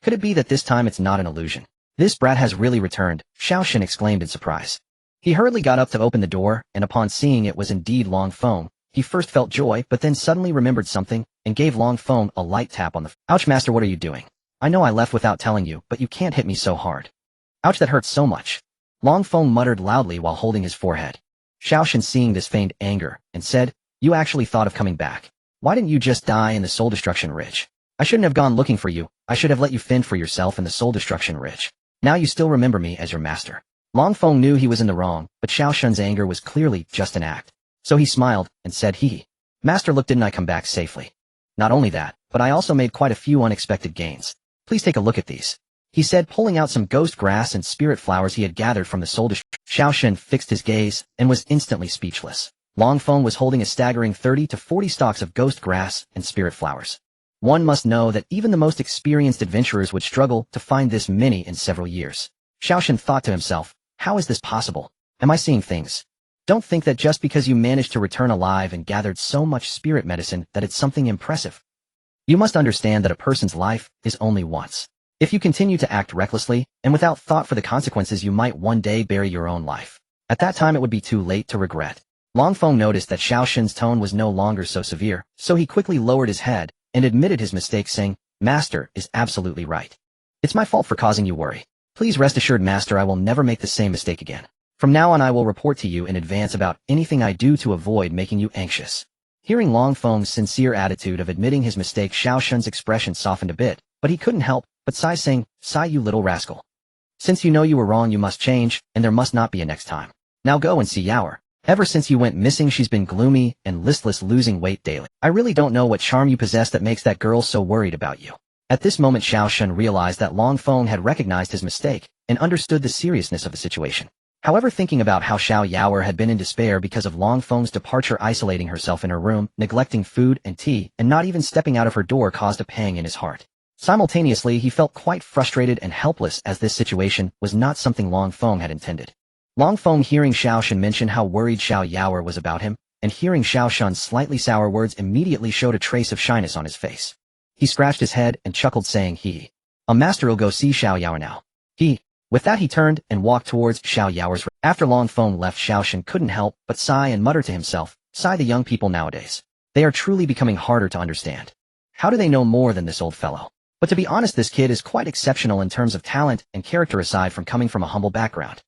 "Could it be that this time it's not an illusion? This brat has really returned," Xiao Shun exclaimed in surprise. He hurriedly got up to open the door, and upon seeing it was indeed Long Feng, he first felt joy but then suddenly remembered something and gave Long Feng a light tap on the "Ouch, master, what are you doing? I know I left without telling you, but you can't hit me so hard. Ouch, that hurts so much." Long Feng muttered loudly while holding his forehead. Xiao Shun, seeing this, feigned anger and said, "You actually thought of coming back. Why didn't you just die in the Soul Destruction Ridge? I shouldn't have gone looking for you. I should have let you fend for yourself in the Soul Destruction Ridge. Now you still remember me as your master." Long Feng knew he was in the wrong, but Xiao Shun's anger was clearly just an act. So he smiled and said, "Hee. Master, look, didn't I come back safely? Not only that, but I also made quite a few unexpected gains. Please take a look at these," he said, pulling out some ghost grass and spirit flowers he had gathered from the Soul Destruction. Xiao Shun fixed his gaze and was instantly speechless. Long Feng was holding a staggering 30 to 40 stalks of ghost grass and spirit flowers. One must know that even the most experienced adventurers would struggle to find this many in several years. Xiao Shun thought to himself, "How is this possible? Am I seeing things? Don't think that just because you managed to return alive and gathered so much spirit medicine that it's something impressive. You must understand that a person's life is only once. If you continue to act recklessly and without thought for the consequences, you might one day bury your own life. At that time, it would be too late to regret." Long Feng noticed that Xiao Shun's tone was no longer so severe, so he quickly lowered his head and admitted his mistake, saying, "Master is absolutely right. It's my fault for causing you worry. Please rest assured, Master, I will never make the same mistake again. From now on, I will report to you in advance about anything I do to avoid making you anxious." Hearing Long Feng's sincere attitude of admitting his mistake, Xiao Shun's expression softened a bit, but he couldn't help but sigh, saying, "Sigh, you little rascal. Since you know you were wrong, you must change, and there must not be a next time. Now go and see Yaoer. Ever since you went missing, she's been gloomy and listless, losing weight daily. I really don't know what charm you possess that makes that girl so worried about you." At this moment, Xiao Shun realized that Long Feng had recognized his mistake and understood the seriousness of the situation. However, thinking about how Xiao Yaoer had been in despair because of Long Feng's departure, isolating herself in her room, neglecting food and tea, and not even stepping out of her door, caused a pang in his heart. Simultaneously, he felt quite frustrated and helpless, as this situation was not something Long Feng had intended. Long Feng, hearing Xiao Shun mention how worried Xiao Yaoer was about him, and hearing Xiao Shun's slightly sour words, immediately showed a trace of shyness on his face. He scratched his head and chuckled, saying, "A master will go see Xiao Yaoer now." With that, he turned and walked towards Xiao Yaoer's room. After Long Feng left, Xiao Shun couldn't help but sigh and mutter to himself, "Sigh, the young people nowadays. They are truly becoming harder to understand. How do they know more than this old fellow? But to be honest, this kid is quite exceptional in terms of talent and character, aside from coming from a humble background.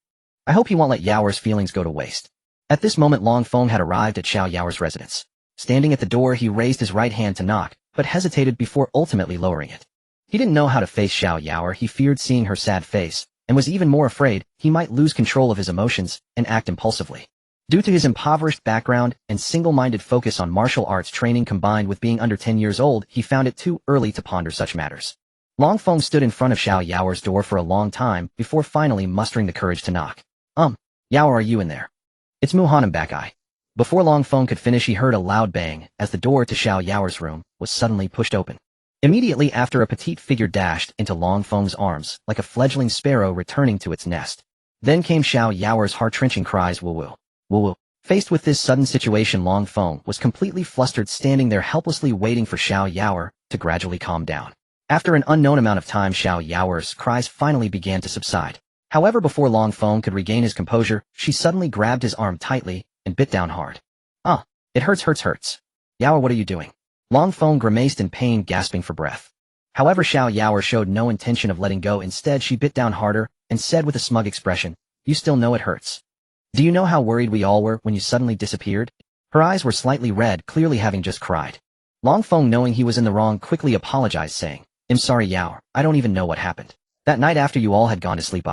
I hope he won't let Yaoer's feelings go to waste." At this moment, Long Feng had arrived at Xiao Yaoer's residence. Standing at the door, he raised his right hand to knock, but hesitated before ultimately lowering it. He didn't know how to face Xiao Yaoer. He feared seeing her sad face, and was even more afraid he might lose control of his emotions and act impulsively. Due to his impoverished background and single-minded focus on martial arts training, combined with being under 10 years old, he found it too early to ponder such matters. Long Feng stood in front of Xiao Yaoer's door for a long time before finally mustering the courage to knock. Yaoer, are you in there?" "It's Muhan, back." Before Long Feng could finish, he heard a loud bang as the door to Xiao Yaoer's room was suddenly pushed open. Immediately after, a petite figure dashed into Long Feng's arms like a fledgling sparrow returning to its nest. Then came Xiao Yaoer's heart-wrenching cries, "Woo-woo, woo-woo." Faced with this sudden situation, Long Feng was completely flustered, standing there helplessly waiting for Xiao Yaoer to gradually calm down. After an unknown amount of time, Xiao Yaoer's cries finally began to subside. However, before Long Feng could regain his composure, she suddenly grabbed his arm tightly and bit down hard. It hurts. Yaoer, what are you doing?" Long Feng grimaced in pain, gasping for breath. However, Xiao Yaoer showed no intention of letting go. Instead, she bit down harder and said with a smug expression, "You still know it hurts. Do you know how worried we all were when you suddenly disappeared? Her eyes were slightly red, clearly having just cried. Long Feng, knowing he was in the wrong, quickly apologized, saying, "I'm sorry, Yao, I don't even know what happened. That night after you all had gone to sleep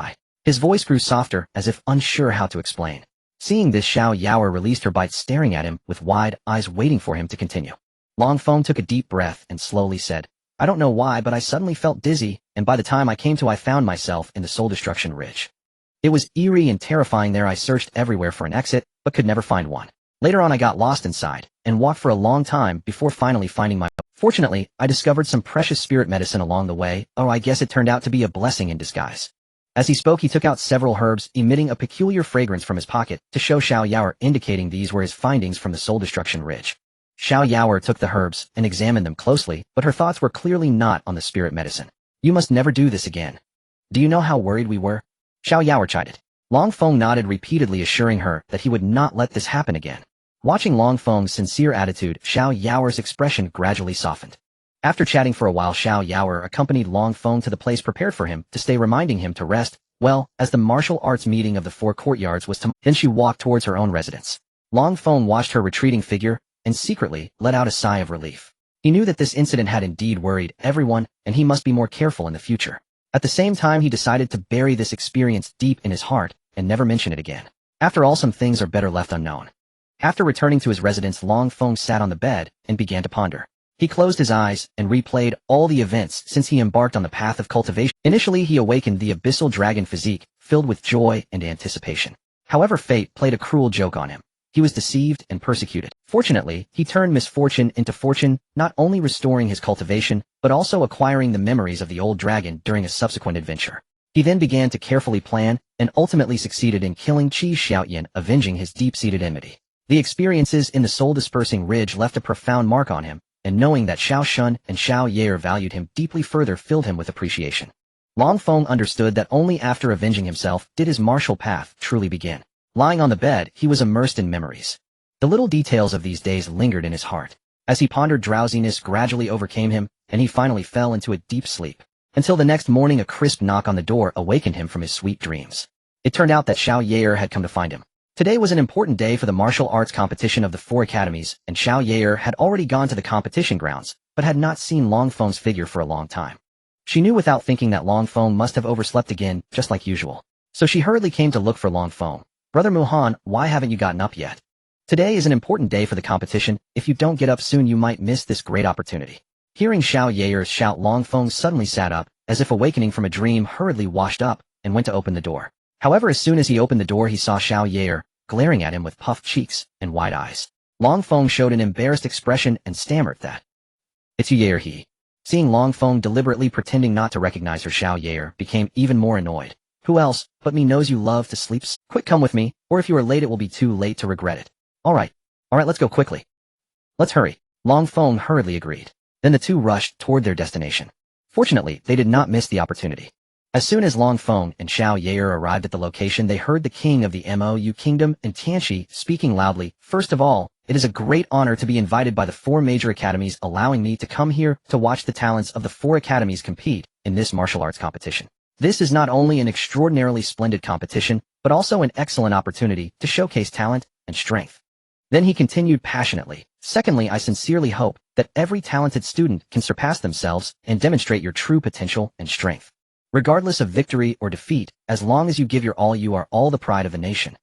His voice grew softer, as if unsure how to explain. Seeing this, Xiao Yaoer released her bite, staring at him with wide eyes, waiting for him to continue. Long Feng took a deep breath and slowly said, "I don't know why, but I suddenly felt dizzy, and by the time I came to, I found myself in the Soul Destruction Ridge. It was eerie and terrifying there. I searched everywhere for an exit, but could never find one. Later on I got lost inside, and walked for a long time before finally finding my way. Fortunately, I discovered some precious spirit medicine along the way. Oh, I guess it turned out to be a blessing in disguise." As he spoke, he took out several herbs, emitting a peculiar fragrance from his pocket, to show Xiao Yaoer, indicating these were his findings from the Soul Destruction Ridge. Xiao Yaoer took the herbs and examined them closely, but her thoughts were clearly not on the spirit medicine. "You must never do this again. Do you know how worried we were?" Xiao Yaoer chided. Long Feng nodded repeatedly, assuring her that he would not let this happen again. Watching Long Feng's sincere attitude, Xiao Yaoer's expression gradually softened. After chatting for a while, Xiao Yaoer accompanied Long Feng to the place prepared for him to stay, reminding him to rest, well, as the martial arts meeting of the 4 courtyards was to. Then she walked towards her own residence. Long Feng watched her retreating figure, and secretly let out a sigh of relief. He knew that this incident had indeed worried everyone, and he must be more careful in the future. At the same time, he decided to bury this experience deep in his heart, and never mention it again. After all, some things are better left unknown. After returning to his residence, Long Feng sat on the bed and began to ponder. He closed his eyes and replayed all the events since he embarked on the path of cultivation. Initially, he awakened the Abyss Dragon Physique, filled with joy and anticipation. However, fate played a cruel joke on him. He was deceived and persecuted. Fortunately, he turned misfortune into fortune, not only restoring his cultivation, but also acquiring the memories of the old dragon during a subsequent adventure. He then began to carefully plan, and ultimately succeeded in killing Qi Xiaoyan, avenging his deep-seated enmity. The experiences in the soul-dispersing ridge left a profound mark on him, and knowing that Xiao Shun and Xiao Yaoer valued him deeply further filled him with appreciation. Long Feng understood that only after avenging himself did his martial path truly begin. Lying on the bed, he was immersed in memories. The little details of these days lingered in his heart. As he pondered, drowsiness gradually overcame him, and he finally fell into a deep sleep. Until the next morning, a crisp knock on the door awakened him from his sweet dreams. It turned out that Xiao Yaoer had come to find him. Today was an important day for the martial arts competition of the 4 academies, and Xiao Yaoer had already gone to the competition grounds, but had not seen Long Feng's figure for a long time. She knew without thinking that Long Feng must have overslept again, just like usual. So she hurriedly came to look for Long Feng. "Brother Muhan, why haven't you gotten up yet? Today is an important day for the competition. If you don't get up soon, you might miss this great opportunity." Hearing Xiao Yaoer's shout, Long Feng suddenly sat up, as if awakening from a dream, hurriedly washed up, and went to open the door. However, as soon as he opened the door, he saw Xiao Yaoer, glaring at him with puffed cheeks and wide eyes. Long Feng showed an embarrassed expression and stammered that, "It's you, Yaoer." He, seeing Long Feng deliberately pretending not to recognize her, Xiao Yaoer became even more annoyed. "Who else but me knows you love to sleep? Quick, come with me, or if you are late it will be too late to regret it." Alright, let's go quickly. "Let's hurry." Long Feng hurriedly agreed. Then the two rushed toward their destination. Fortunately, they did not miss the opportunity. As soon as Long Feng and Xiao Yaoer arrived at the location, they heard the king of the Mou Kingdom and Tianxi speaking loudly. "First of all, it is a great honor to be invited by the 4 major academies, allowing me to come here to watch the talents of the 4 academies compete in this martial arts competition. This is not only an extraordinarily splendid competition, but also an excellent opportunity to showcase talent and strength." Then he continued passionately, "Secondly, I sincerely hope that every talented student can surpass themselves and demonstrate your true potential and strength. Regardless of victory or defeat, as long as you give your all, you are all the pride of the nation."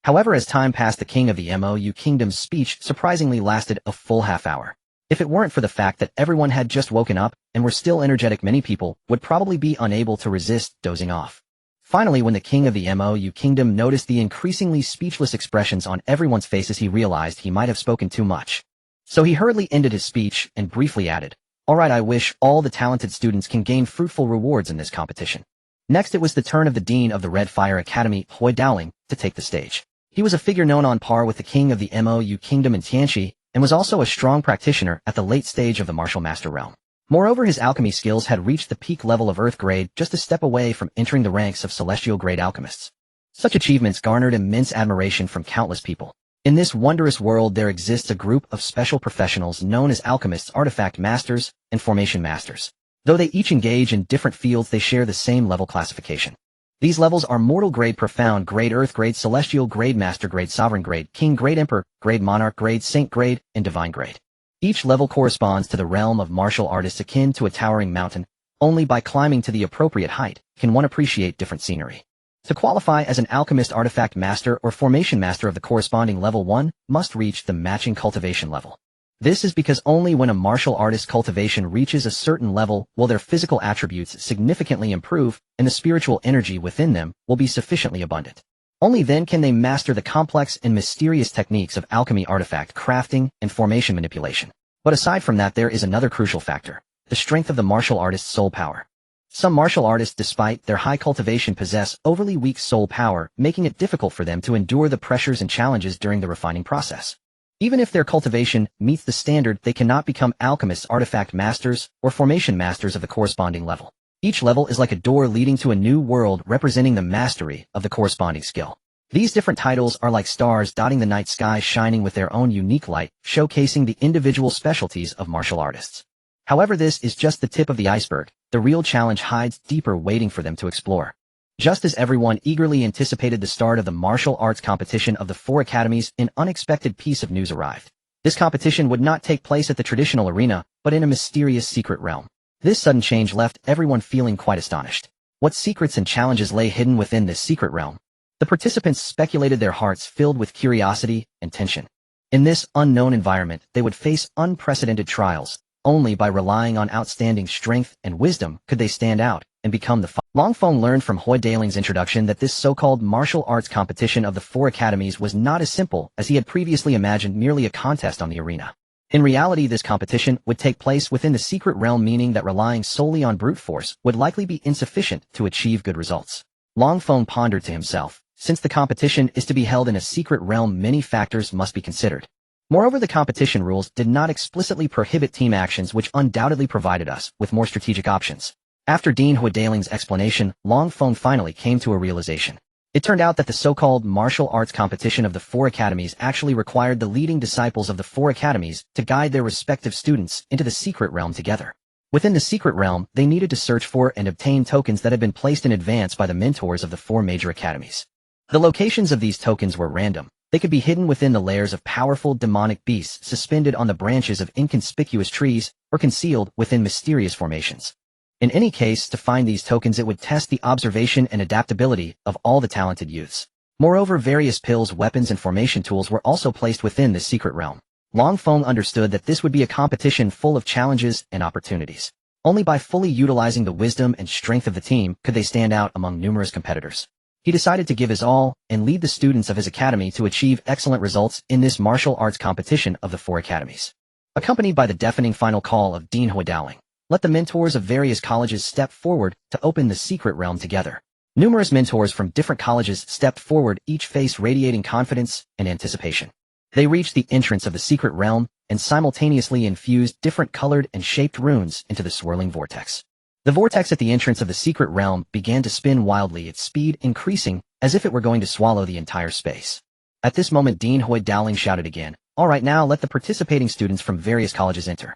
However, as time passed, the king of the Mou Kingdom's speech surprisingly lasted a full half-hour. If it weren't for the fact that everyone had just woken up and were still energetic, many people would probably be unable to resist dozing off. Finally, when the king of the Mou Kingdom noticed the increasingly speechless expressions on everyone's faces, he realized he might have spoken too much. So he hurriedly ended his speech and briefly added, "Alright, I wish all the talented students can gain fruitful rewards in this competition." Next, it was the turn of the dean of the Red Fire Academy, Hui Dowling, to take the stage. He was a figure known on par with the king of the Mou Kingdom and Tianxi, and was also a strong practitioner at the late stage of the martial master realm. Moreover, his alchemy skills had reached the peak level of Earth grade, just a step away from entering the ranks of celestial grade alchemists. Such achievements garnered immense admiration from countless people. In this wondrous world, there exists a group of special professionals known as alchemists, artifact masters, and formation masters. Though they each engage in different fields, they share the same level classification. These levels are mortal grade, profound grade, earth grade, celestial grade, master grade, sovereign grade, king grade, emperor grade, monarch grade, saint grade, and divine grade. Each level corresponds to the realm of martial artists, akin to a towering mountain. Only by climbing to the appropriate height can one appreciate different scenery. To qualify as an alchemist, artifact master, or formation master of the corresponding level, one must reach the matching cultivation level. This is because only when a martial artist's cultivation reaches a certain level will their physical attributes significantly improve and the spiritual energy within them will be sufficiently abundant. Only then can they master the complex and mysterious techniques of alchemy, artifact crafting, and formation manipulation. But aside from that, there is another crucial factor: the strength of the martial artist's soul power. Some martial artists, despite their high cultivation, possess overly weak soul power, making it difficult for them to endure the pressures and challenges during the refining process. Even if their cultivation meets the standard, they cannot become alchemists, artifact masters, or formation masters of the corresponding level. Each level is like a door leading to a new world, representing the mastery of the corresponding skill. These different titles are like stars dotting the night sky, shining with their own unique light, showcasing the individual specialties of martial artists. However, this is just the tip of the iceberg. The real challenge hides deeper, waiting for them to explore. Just as everyone eagerly anticipated the start of the martial arts competition of the 4 academies, an unexpected piece of news arrived. This competition would not take place at the traditional arena, but in a mysterious secret realm. This sudden change left everyone feeling quite astonished. What secrets and challenges lay hidden within this secret realm? The participants speculated, their hearts filled with curiosity and tension. In this unknown environment, they would face unprecedented trials. Only by relying on outstanding strength and wisdom could they stand out and become the Feng learned from Hui Dailing's introduction that this so-called martial arts competition of the 4 academies was not as simple as he had previously imagined, merely a contest on the arena. In reality, this competition would take place within the secret realm, meaning that relying solely on brute force would likely be insufficient to achieve good results. Feng pondered to himself, since the competition is to be held in a secret realm, many factors must be considered. Moreover, the competition rules did not explicitly prohibit team actions, which undoubtedly provided us with more strategic options. After Dean Hui Dailing's explanation, Feng finally came to a realization. It turned out that the so-called martial arts competition of the 4 academies actually required the leading disciples of the 4 academies to guide their respective students into the secret realm together. Within the secret realm, they needed to search for and obtain tokens that had been placed in advance by the mentors of the 4 major academies. The locations of these tokens were random. They could be hidden within the lairs of powerful demonic beasts, suspended on the branches of inconspicuous trees, or concealed within mysterious formations. In any case, to find these tokens, it would test the observation and adaptability of all the talented youths. Moreover, various pills, weapons, and formation tools were also placed within this secret realm. Feng understood that this would be a competition full of challenges and opportunities. Only by fully utilizing the wisdom and strength of the team could they stand out among numerous competitors. He decided to give his all and lead the students of his academy to achieve excellent results in this martial arts competition of the 4 academies. Accompanied by the deafening final call of Dean Hui Daling, let the mentors of various colleges step forward to open the secret realm together. Numerous mentors from different colleges stepped forward, each face radiating confidence and anticipation. They reached the entrance of the secret realm and simultaneously infused different colored and shaped runes into the swirling vortex. The vortex at the entrance of the secret realm began to spin wildly, its speed increasing as if it were going to swallow the entire space. At this moment, Dean Hui Daling shouted again, "All right, now let the participating students from various colleges enter."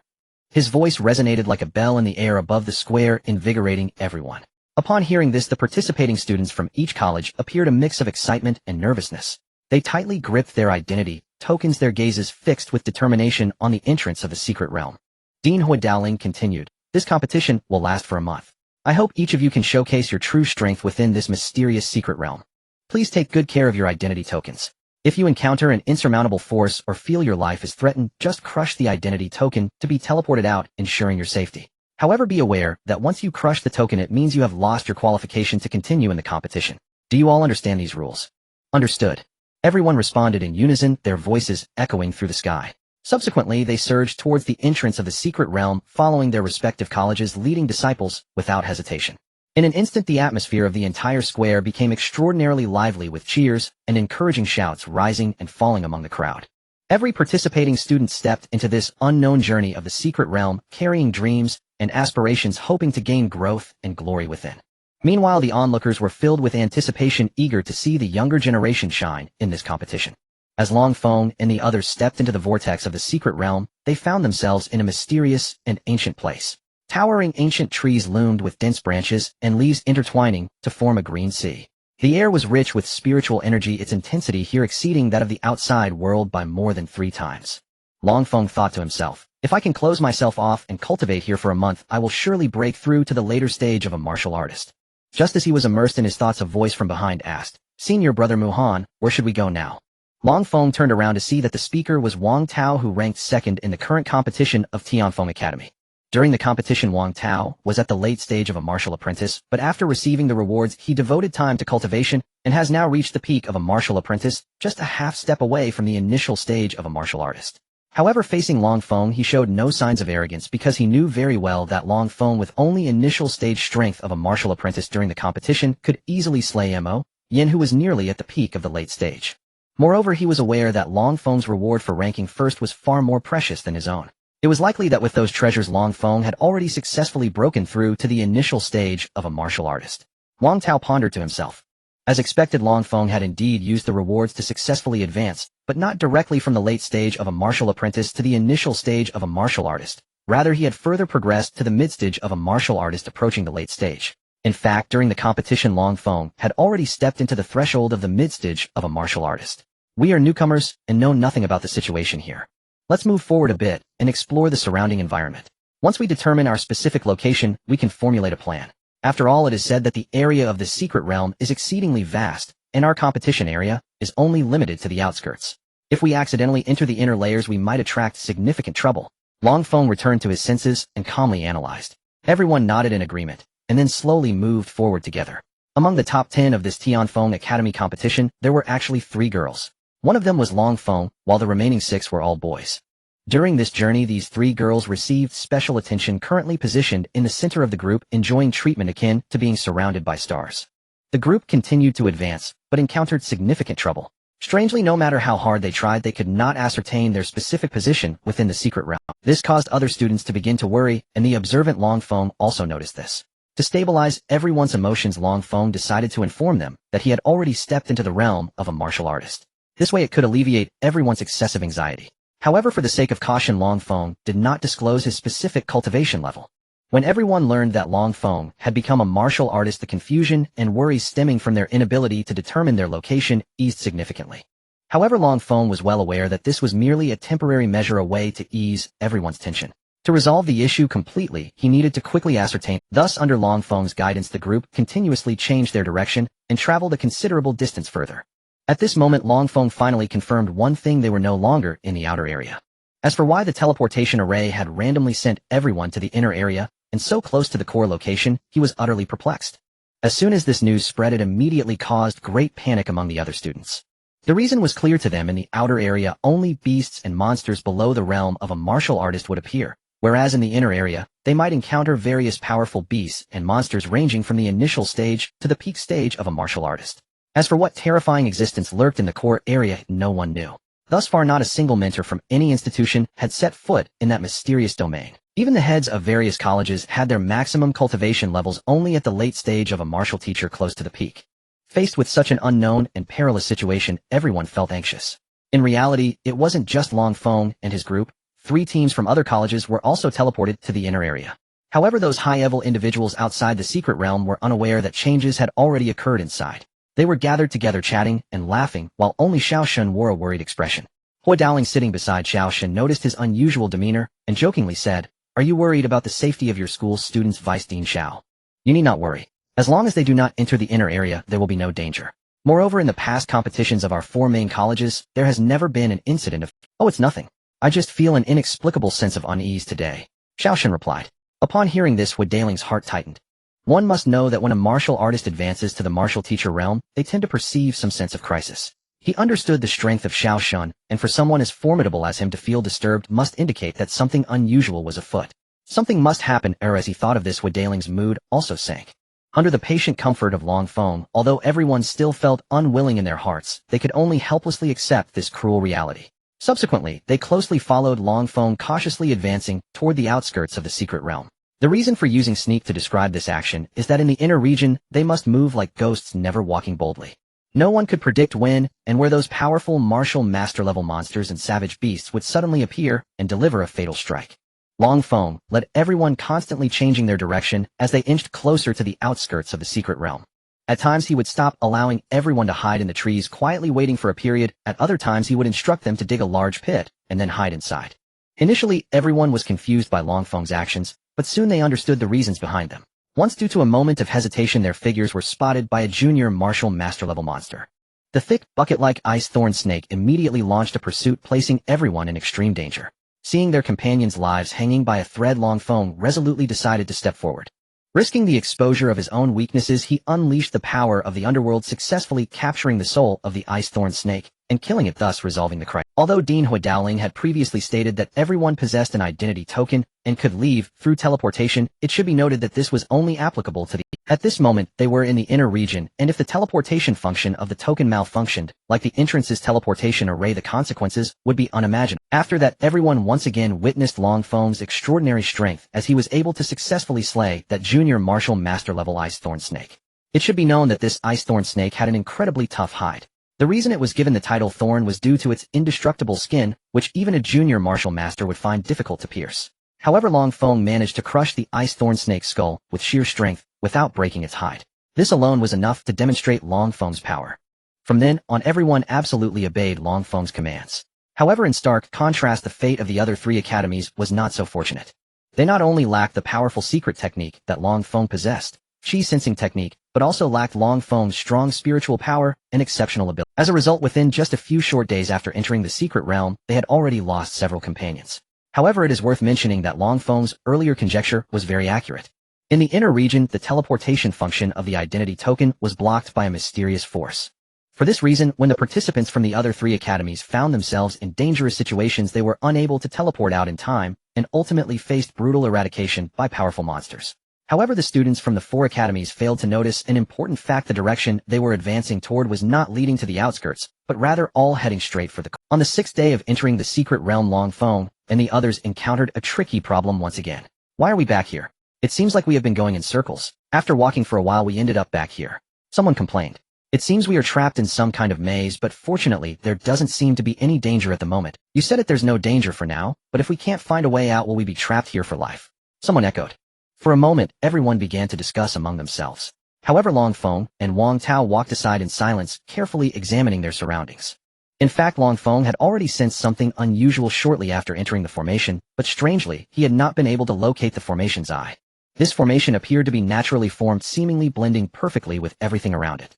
His voice resonated like a bell in the air above the square, invigorating everyone. Upon hearing this, the participating students from each college appeared a mix of excitement and nervousness. They tightly gripped their identity tokens, their gazes fixed with determination on the entrance of the secret realm. Dean Hui Daling continued, "This competition will last for a month. I hope each of you can showcase your true strength within this mysterious secret realm. Please take good care of your identity tokens. If you encounter an insurmountable force or feel your life is threatened, just crush the identity token to be teleported out, ensuring your safety. However, be aware that once you crush the token, it means you have lost your qualification to continue in the competition. Do you all understand these rules?" "Understood." Everyone responded in unison, their voices echoing through the sky. Subsequently, they surged towards the entrance of the secret realm, following their respective colleges' leading disciples without hesitation. In an instant, the atmosphere of the entire square became extraordinarily lively, with cheers and encouraging shouts rising and falling among the crowd. Every participating student stepped into this unknown journey of the secret realm, carrying dreams and aspirations, hoping to gain growth and glory within. Meanwhile, the onlookers were filled with anticipation, eager to see the younger generation shine in this competition. As Feng and the others stepped into the vortex of the secret realm, they found themselves in a mysterious and ancient place. Towering ancient trees loomed with dense branches and leaves intertwining to form a green sea. The air was rich with spiritual energy, its intensity here exceeding that of the outside world by more than 3 times. Long Feng thought to himself, if I can close myself off and cultivate here for a month, I will surely break through to the later stage of a martial artist. Just as he was immersed in his thoughts, a voice from behind asked, Senior Brother Muhan, where should we go now? Long Feng turned around to see that the speaker was Wang Tao, who ranked second in the current competition of Tianfeng Academy. During the competition, Wang Tao was at the late stage of a martial apprentice, but after receiving the rewards, he devoted time to cultivation and has now reached the peak of a martial apprentice, just a half step away from the initial stage of a martial artist. However, facing Long Feng, he showed no signs of arrogance because he knew very well that Long Feng, with only initial stage strength of a martial apprentice during the competition, could easily slay Mo Yin, who was nearly at the peak of the late stage. Moreover, he was aware that Long Feng's reward for ranking first was far more precious than his own. It was likely that with those treasures, Long Feng had already successfully broken through to the initial stage of a martial artist. Wang Tao pondered to himself. As expected, Long Feng had indeed used the rewards to successfully advance, but not directly from the late stage of a martial apprentice to the initial stage of a martial artist. Rather, he had further progressed to the mid-stage of a martial artist approaching the late stage. In fact, during the competition, Long Feng had already stepped into the threshold of the mid-stage of a martial artist. We are newcomers and know nothing about the situation here. Let's move forward a bit and explore the surrounding environment. Once we determine our specific location, we can formulate a plan. After all, it is said that the area of the secret realm is exceedingly vast, and our competition area is only limited to the outskirts. If we accidentally enter the inner layers, we might attract significant trouble. Long Feng returned to his senses and calmly analyzed. Everyone nodded in agreement, and then slowly moved forward together. Among the top 10 of this Tianfeng Academy competition, there were actually 3 girls. One of them was Long Feng, while the remaining 6 were all boys. During this journey, these 3 girls received special attention, currently positioned in the center of the group, enjoying treatment akin to being surrounded by stars. The group continued to advance, but encountered significant trouble. Strangely, no matter how hard they tried, they could not ascertain their specific position within the secret realm. This caused other students to begin to worry, and the observant Long Feng also noticed this. To stabilize everyone's emotions, Long Feng decided to inform them that he had already stepped into the realm of a martial artist. This way it could alleviate everyone's excessive anxiety. However, for the sake of caution, Long Feng did not disclose his specific cultivation level. When everyone learned that Long Feng had become a martial artist, the confusion and worries stemming from their inability to determine their location eased significantly. However, Long Feng was well aware that this was merely a temporary measure, a way to ease everyone's tension. To resolve the issue completely, he needed to quickly ascertain. Thus, under Long Feng's guidance, the group continuously changed their direction and traveled a considerable distance further. At this moment, Long Feng finally confirmed one thing: they were no longer in the outer area. As for why the teleportation array had randomly sent everyone to the inner area, and so close to the core location, he was utterly perplexed. As soon as this news spread, it immediately caused great panic among the other students. The reason was clear to them: in the outer area, only beasts and monsters below the realm of a martial artist would appear, whereas in the inner area, they might encounter various powerful beasts and monsters ranging from the initial stage to the peak stage of a martial artist. As for what terrifying existence lurked in the core area, no one knew. Thus far, not a single mentor from any institution had set foot in that mysterious domain. Even the heads of various colleges had their maximum cultivation levels only at the late stage of a martial teacher close to the peak. Faced with such an unknown and perilous situation, everyone felt anxious. In reality, it wasn't just Long Feng and his group. 3 teams from other colleges were also teleported to the inner area. However, those high-level individuals outside the secret realm were unaware that changes had already occurred inside. They were gathered together chatting and laughing, while only Xiao Shun wore a worried expression. Hua Dowling, sitting beside Xiao Shun, noticed his unusual demeanor and jokingly said, "Are you worried about the safety of your school's students, Vice Dean Xiao? You need not worry. As long as they do not enter the inner area, there will be no danger. Moreover, in the past competitions of our 4 main colleges, there has never been an incident of—" "Oh, it's nothing. I just feel an inexplicable sense of unease today," Xiao Shun replied. Upon hearing this, Hua Dailing's heart tightened. One must know that when a martial artist advances to the martial teacher realm, they tend to perceive some sense of crisis. He understood the strength of Xiao Shun, and for someone as formidable as him to feel disturbed must indicate that something unusual was afoot. Something must happen, as he thought of this, Hua Dailing's mood also sank. Under the patient comfort of Long Feng, although everyone still felt unwilling in their hearts, they could only helplessly accept this cruel reality. Subsequently, they closely followed Long Feng, cautiously advancing toward the outskirts of the secret realm. The reason for using sneak to describe this action is that in the inner region, they must move like ghosts, never walking boldly. No one could predict when and where those powerful martial master-level monsters and savage beasts would suddenly appear and deliver a fatal strike. Long Feng led everyone, constantly changing their direction as they inched closer to the outskirts of the secret realm. At times he would stop, allowing everyone to hide in the trees, quietly waiting for a period. At other times he would instruct them to dig a large pit and then hide inside. Initially, everyone was confused by Long Feng's actions, but soon they understood the reasons behind them. Once, due to a moment of hesitation, their figures were spotted by a junior martial master-level monster. The thick, bucket-like ice thorn snake immediately launched a pursuit, placing everyone in extreme danger. Seeing their companions' lives hanging by a thread, Long Feng resolutely decided to step forward. Risking the exposure of his own weaknesses, he unleashed the power of the underworld, successfully capturing the soul of the ice thorn snake and killing it, thus resolving the crisis. Although Dean Huidowling had previously stated that everyone possessed an identity token and could leave through teleportation, it should be noted that this was only applicable to the... At this moment, they were in the inner region, and if the teleportation function of the token malfunctioned, like the entrance's teleportation array, the consequences would be unimaginable. After that, everyone once again witnessed Long Feng's extraordinary strength as he was able to successfully slay that junior martial master-level ice thorn snake. It should be known that this ice thorn snake had an incredibly tough hide. The reason it was given the title Thorn was due to its indestructible skin, which even a junior martial master would find difficult to pierce. However, Long Feng managed to crush the ice thorn snake's skull with sheer strength without breaking its hide. This alone was enough to demonstrate Long Feng's power. From then on, everyone absolutely obeyed Long Feng's commands. However, in stark contrast, the fate of the other three academies was not so fortunate. They not only lacked the powerful secret technique that Long Feng possessed, Qi sensing technique, but also lacked Long Feng's strong spiritual power and exceptional ability. As a result, within just a few short days after entering the secret realm, they had already lost several companions. However, it is worth mentioning that Long Feng's earlier conjecture was very accurate. In the inner region, the teleportation function of the identity token was blocked by a mysterious force. For this reason, when the participants from the other three academies found themselves in dangerous situations, they were unable to teleport out in time and ultimately faced brutal eradication by powerful monsters. However, the students from the four academies failed to notice an important fact: the direction they were advancing toward was not leading to the outskirts, but rather all heading straight for the... On the sixth day of entering the secret realm, Long Feng and the others encountered a tricky problem once again. Why are we back here? It seems like we have been going in circles. After walking for a while, we ended up back here. Someone complained. It seems we are trapped in some kind of maze, but fortunately, there doesn't seem to be any danger at the moment. You said it, there's no danger for now, but if we can't find a way out, will we be trapped here for life? Someone echoed. For a moment, everyone began to discuss among themselves. However, Long Feng and Wang Tao walked aside in silence, carefully examining their surroundings. In fact, Long Feng had already sensed something unusual shortly after entering the formation, but strangely, he had not been able to locate the formation's eye. This formation appeared to be naturally formed, seemingly blending perfectly with everything around it.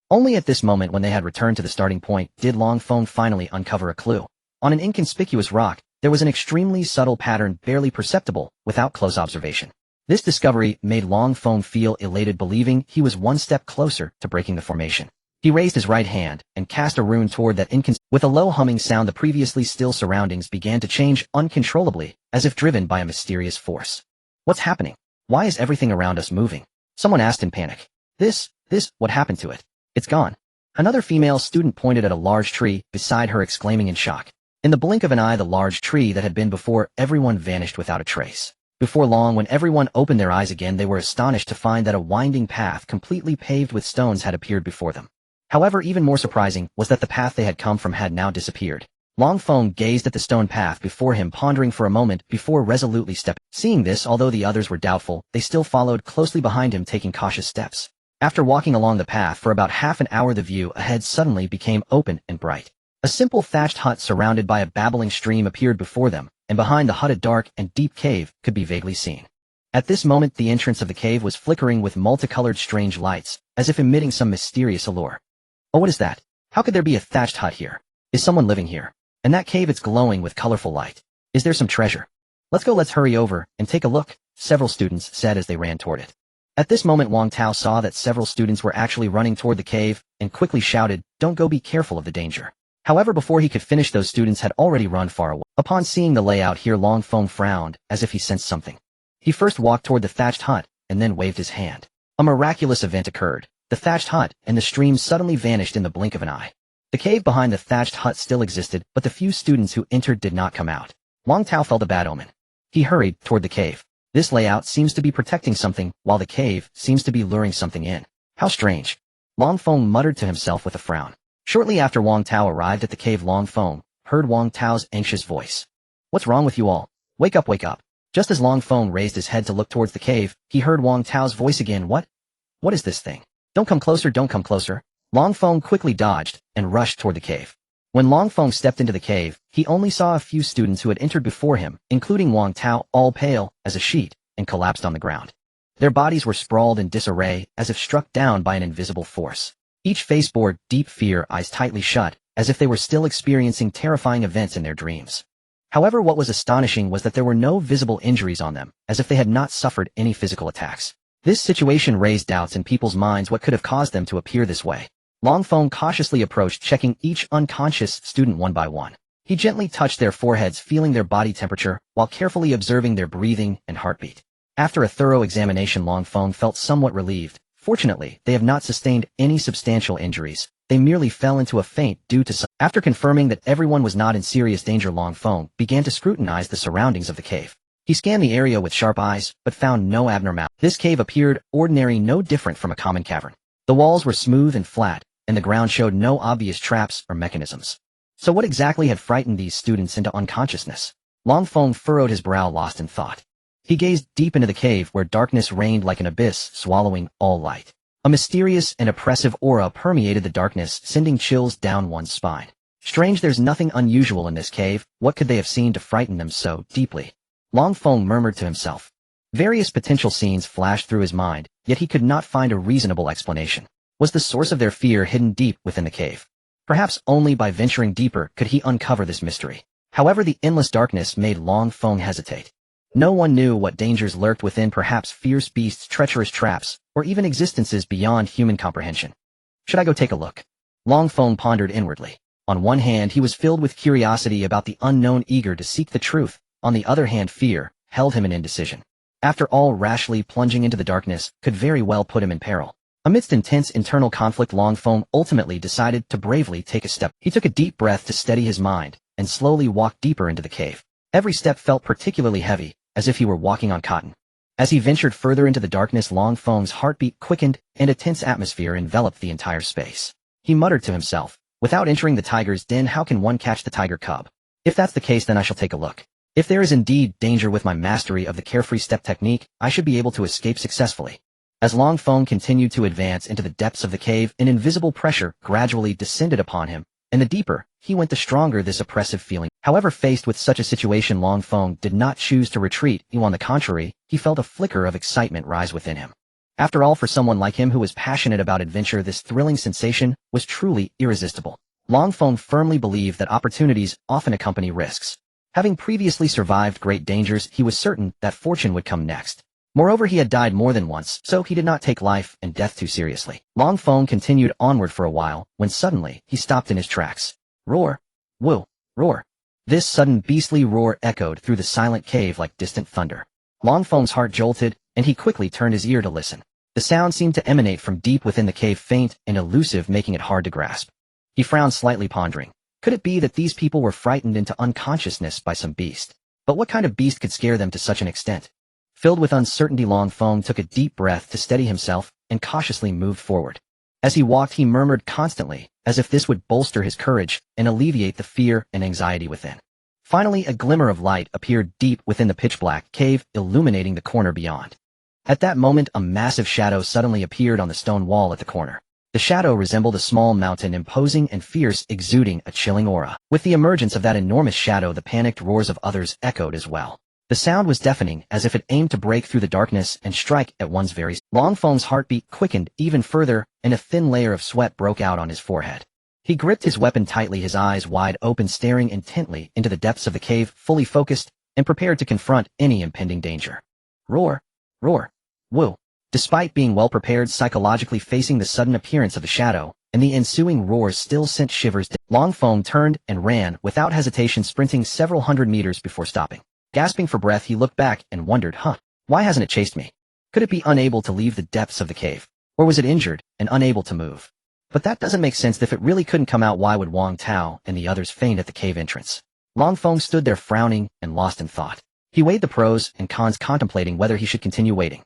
Only at this moment, when they had returned to the starting point, did Long Feng finally uncover a clue. On an inconspicuous rock, there was an extremely subtle pattern, barely perceptible, without close observation. This discovery made Long Feng feel elated, believing he was one step closer to breaking the formation. He raised his right hand and cast a rune toward that With a low humming sound, the previously still surroundings began to change uncontrollably, as if driven by a mysterious force. What's happening? Why is everything around us moving? Someone asked in panic. What happened to it? It's gone. Another female student pointed at a large tree beside her, exclaiming in shock. In the blink of an eye, the large tree that had been before everyone vanished without a trace. Before long, when everyone opened their eyes again, they were astonished to find that a winding path completely paved with stones had appeared before them. However, even more surprising was that the path they had come from had now disappeared. Long Feng gazed at the stone path before him, pondering for a moment before resolutely stepping. Seeing this, although the others were doubtful, they still followed closely behind him, taking cautious steps. After walking along the path for about half an hour, the view ahead suddenly became open and bright. A simple thatched hut surrounded by a babbling stream appeared before them, and behind the hut a dark and deep cave could be vaguely seen. At this moment, the entrance of the cave was flickering with multicolored strange lights, as if emitting some mysterious allure. Oh, what is that? How could there be a thatched hut here? Is someone living here? And that cave, it's glowing with colorful light. Is there some treasure? Let's hurry over and take a look, several students said as they ran toward it. At this moment, Wang Tao saw that several students were actually running toward the cave, and quickly shouted, "Don't go, be careful of the danger." However, before he could finish, those students had already run far away. Upon seeing the layout here, Long Feng frowned, as if he sensed something. He first walked toward the thatched hut, and then waved his hand. A miraculous event occurred. The thatched hut and the stream suddenly vanished in the blink of an eye. The cave behind the thatched hut still existed, but the few students who entered did not come out. Wang Tao felt a bad omen. He hurried toward the cave. This layout seems to be protecting something, while the cave seems to be luring something in. How strange. Long Feng muttered to himself with a frown. Shortly after Wang Tao arrived at the cave, Long Feng heard Wang Tao's anxious voice. "What's wrong with you all? Wake up, wake up. Just as Long Feng raised his head to look towards the cave, he heard Wang Tao's voice again. What? What is this thing? Don't come closer, don't come closer. Long Feng quickly dodged and rushed toward the cave. When Long Feng stepped into the cave, he only saw a few students who had entered before him, including Wang Tao, all pale as a sheet, and collapsed on the ground. Their bodies were sprawled in disarray, as if struck down by an invisible force. Each face bore deep fear, eyes tightly shut, as if they were still experiencing terrifying events in their dreams. However, what was astonishing was that there were no visible injuries on them, as if they had not suffered any physical attacks. This situation raised doubts in people's minds what could have caused them to appear this way. Long Feng cautiously approached, checking each unconscious student one by one. He gently touched their foreheads, feeling their body temperature, while carefully observing their breathing and heartbeat. After a thorough examination, Long Feng felt somewhat relieved. Fortunately, they have not sustained any substantial injuries. They merely fell into a faint due to some. After confirming that everyone was not in serious danger, Long Feng began to scrutinize the surroundings of the cave. He scanned the area with sharp eyes, but found no abnormality. This cave appeared ordinary, no different from a common cavern. The walls were smooth and flat, and the ground showed no obvious traps or mechanisms. So what exactly had frightened these students into unconsciousness? Long Feng furrowed his brow, lost in thought. He gazed deep into the cave where darkness reigned like an abyss, swallowing all light. A mysterious and oppressive aura permeated the darkness, sending chills down one's spine. Strange, there's nothing unusual in this cave. What could they have seen to frighten them so deeply? Long Feng murmured to himself. Various potential scenes flashed through his mind, yet he could not find a reasonable explanation. Was the source of their fear hidden deep within the cave? Perhaps only by venturing deeper could he uncover this mystery. However, the endless darkness made Long Feng hesitate. No one knew what dangers lurked within, perhaps fierce beasts, treacherous traps, or even existences beyond human comprehension. Should I go take a look? Long Feng pondered inwardly. On one hand, he was filled with curiosity about the unknown, eager to seek the truth. On the other hand, fear held him in indecision. After all, rashly plunging into the darkness could very well put him in peril. Amidst intense internal conflict, Long Feng ultimately decided to bravely take a step. He took a deep breath to steady his mind, and slowly walked deeper into the cave. Every step felt particularly heavy, as if he were walking on cotton. As he ventured further into the darkness, Long Feng's heartbeat quickened, and a tense atmosphere enveloped the entire space. He muttered to himself, without entering the tiger's den, how can one catch the tiger cub? If that's the case, then I shall take a look. If there is indeed danger, with my mastery of the carefree step technique, I should be able to escape successfully. As Long Feng continued to advance into the depths of the cave, an invisible pressure gradually descended upon him, and the deeper he went, the stronger this oppressive feeling. However, faced with such a situation, Long Feng did not choose to retreat. On the contrary, he felt a flicker of excitement rise within him. After all, for someone like him who was passionate about adventure, this thrilling sensation was truly irresistible. Long Feng firmly believed that opportunities often accompany risks. Having previously survived great dangers, he was certain that fortune would come next. Moreover, he had died more than once, so he did not take life and death too seriously. Long Feng continued onward for a while, when suddenly he stopped in his tracks. Roar! Woo! Roar! This sudden beastly roar echoed through the silent cave like distant thunder. Long Feng's heart jolted, and he quickly turned his ear to listen. The sound seemed to emanate from deep within the cave, faint and elusive, making it hard to grasp. He frowned slightly, pondering. Could it be that these people were frightened into unconsciousness by some beast? But what kind of beast could scare them to such an extent? Filled with uncertainty, Long Feng took a deep breath to steady himself and cautiously moved forward. As he walked, he murmured constantly, as if this would bolster his courage and alleviate the fear and anxiety within. Finally, a glimmer of light appeared deep within the pitch-black cave, illuminating the corner beyond. At that moment, a massive shadow suddenly appeared on the stone wall at the corner. The shadow resembled a small mountain, imposing and fierce, exuding a chilling aura. With the emergence of that enormous shadow, the panicked roars of others echoed as well. The sound was deafening, as if it aimed to break through the darkness and strike at one's very soul. Long Feng's heartbeat quickened even further, and a thin layer of sweat broke out on his forehead. He gripped his weapon tightly, his eyes wide open, staring intently into the depths of the cave, fully focused and prepared to confront any impending danger. Roar! Roar! Woo! Despite being well prepared psychologically, facing the sudden appearance of the shadow and the ensuing roars still sent shivers down. Long Feng turned and ran without hesitation, sprinting several hundred meters before stopping. Gasping for breath, he looked back and wondered, why hasn't it chased me? Could it be unable to leave the depths of the cave? Or was it injured and unable to move? But that doesn't make sense. If it really couldn't come out, why would Wang Tao and the others faint at the cave entrance? Long Feng stood there frowning and lost in thought. He weighed the pros and cons, contemplating whether he should continue waiting.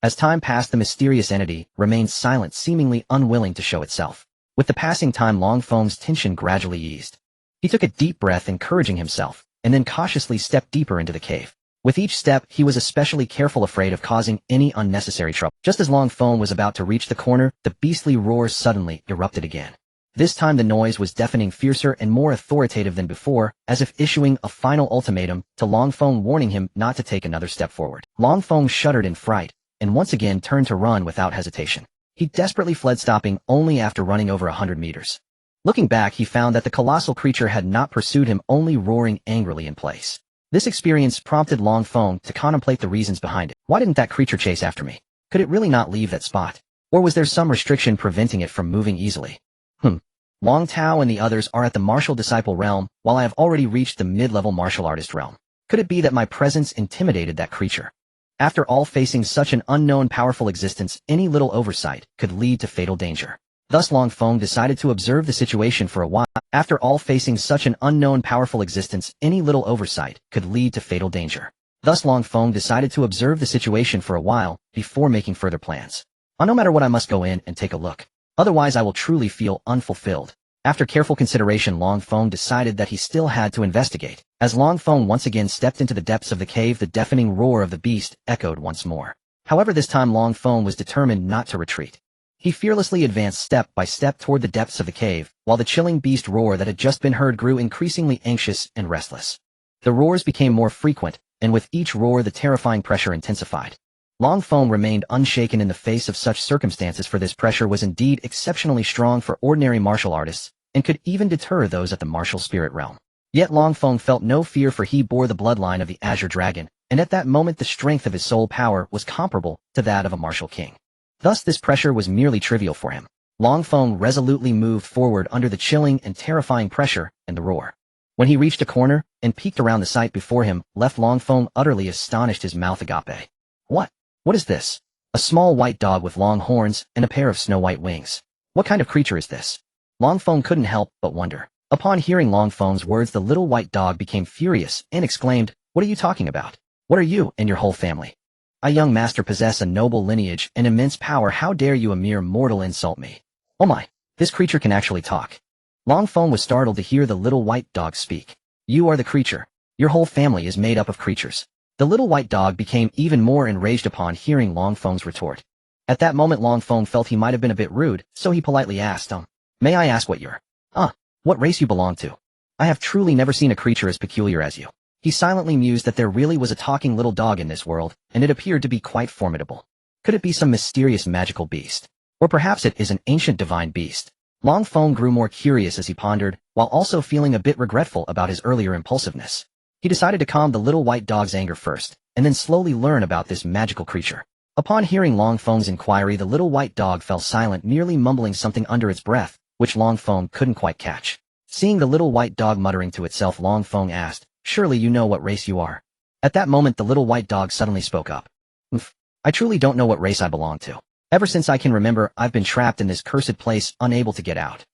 As time passed, the mysterious entity remained silent, seemingly unwilling to show itself. With the passing time, Long Feng's tension gradually eased. He took a deep breath, encouraging himself, and then cautiously stepped deeper into the cave. With each step, he was especially careful, afraid of causing any unnecessary trouble. Just as Long Feng was about to reach the corner, the beastly roar suddenly erupted again. This time the noise was deafening, fiercer and more authoritative than before, as if issuing a final ultimatum to Long Feng, warning him not to take another step forward. Long Feng shuddered in fright, and once again turned to run without hesitation. He desperately fled, stopping only after running over 100 meters. Looking back, he found that the colossal creature had not pursued him, only roaring angrily in place. This experience prompted Long Feng to contemplate the reasons behind it. Why didn't that creature chase after me? Could it really not leave that spot? Or was there some restriction preventing it from moving easily? Long Tao and the others are at the martial disciple realm, while I have already reached the mid-level martial artist realm. Could it be that my presence intimidated that creature? After all, facing such an unknown powerful existence, any little oversight could lead to fatal danger. Thus Long Feng decided to observe the situation for a while. After all, facing such an unknown powerful existence, any little oversight could lead to fatal danger. Thus Long Feng decided to observe the situation for a while before making further plans. No matter what, I must go in and take a look. Otherwise I will truly feel unfulfilled. After careful consideration, Long Feng decided that he still had to investigate. As Long Feng once again stepped into the depths of the cave, the deafening roar of the beast echoed once more. However, this time Long Feng was determined not to retreat. He fearlessly advanced step by step toward the depths of the cave, while the chilling beast roar that had just been heard grew increasingly anxious and restless. The roars became more frequent, and with each roar the terrifying pressure intensified. Long Feng remained unshaken in the face of such circumstances, for this pressure was indeed exceptionally strong for ordinary martial artists, and could even deter those at the martial spirit realm. Yet Long Feng felt no fear, for he bore the bloodline of the Azure Dragon, and at that moment the strength of his soul power was comparable to that of a martial king. Thus this pressure was merely trivial for him. Long Feng resolutely moved forward under the chilling and terrifying pressure and the roar. When he reached a corner and peeked around, the sight before him left Long Feng utterly astonished, his mouth agape. What is this? A small white dog with long horns and a pair of snow-white wings. What kind of creature is this? Long Feng couldn't help but wonder. Upon hearing Long Feng's words, the little white dog became furious and exclaimed, "What are you talking about? What are you and your whole family? I, young master, possess a noble lineage and immense power. How dare you, a mere mortal, insult me?" Oh my, this creature can actually talk. Long Feng was startled to hear the little white dog speak. You are the creature. Your whole family is made up of creatures. The little white dog became even more enraged upon hearing Long Feng's retort. At that moment Long Feng felt he might have been a bit rude, so he politely asked, "May I ask what what race you belong to? I have truly never seen a creature as peculiar as you." He silently mused that there really was a talking little dog in this world, and it appeared to be quite formidable. Could it be some mysterious magical beast? Or perhaps it is an ancient divine beast? Long Feng grew more curious as he pondered, while also feeling a bit regretful about his earlier impulsiveness. He decided to calm the little white dog's anger first, and then slowly learn about this magical creature. Upon hearing Long Feng's inquiry, the little white dog fell silent, merely mumbling something under its breath, which Long Feng couldn't quite catch. Seeing the little white dog muttering to itself, Long Feng asked, "Surely you know what race you are?" At that moment the little white dog suddenly spoke up. "I truly don't know what race I belong to. Ever since I can remember, I've been trapped in this cursed place, unable to get out.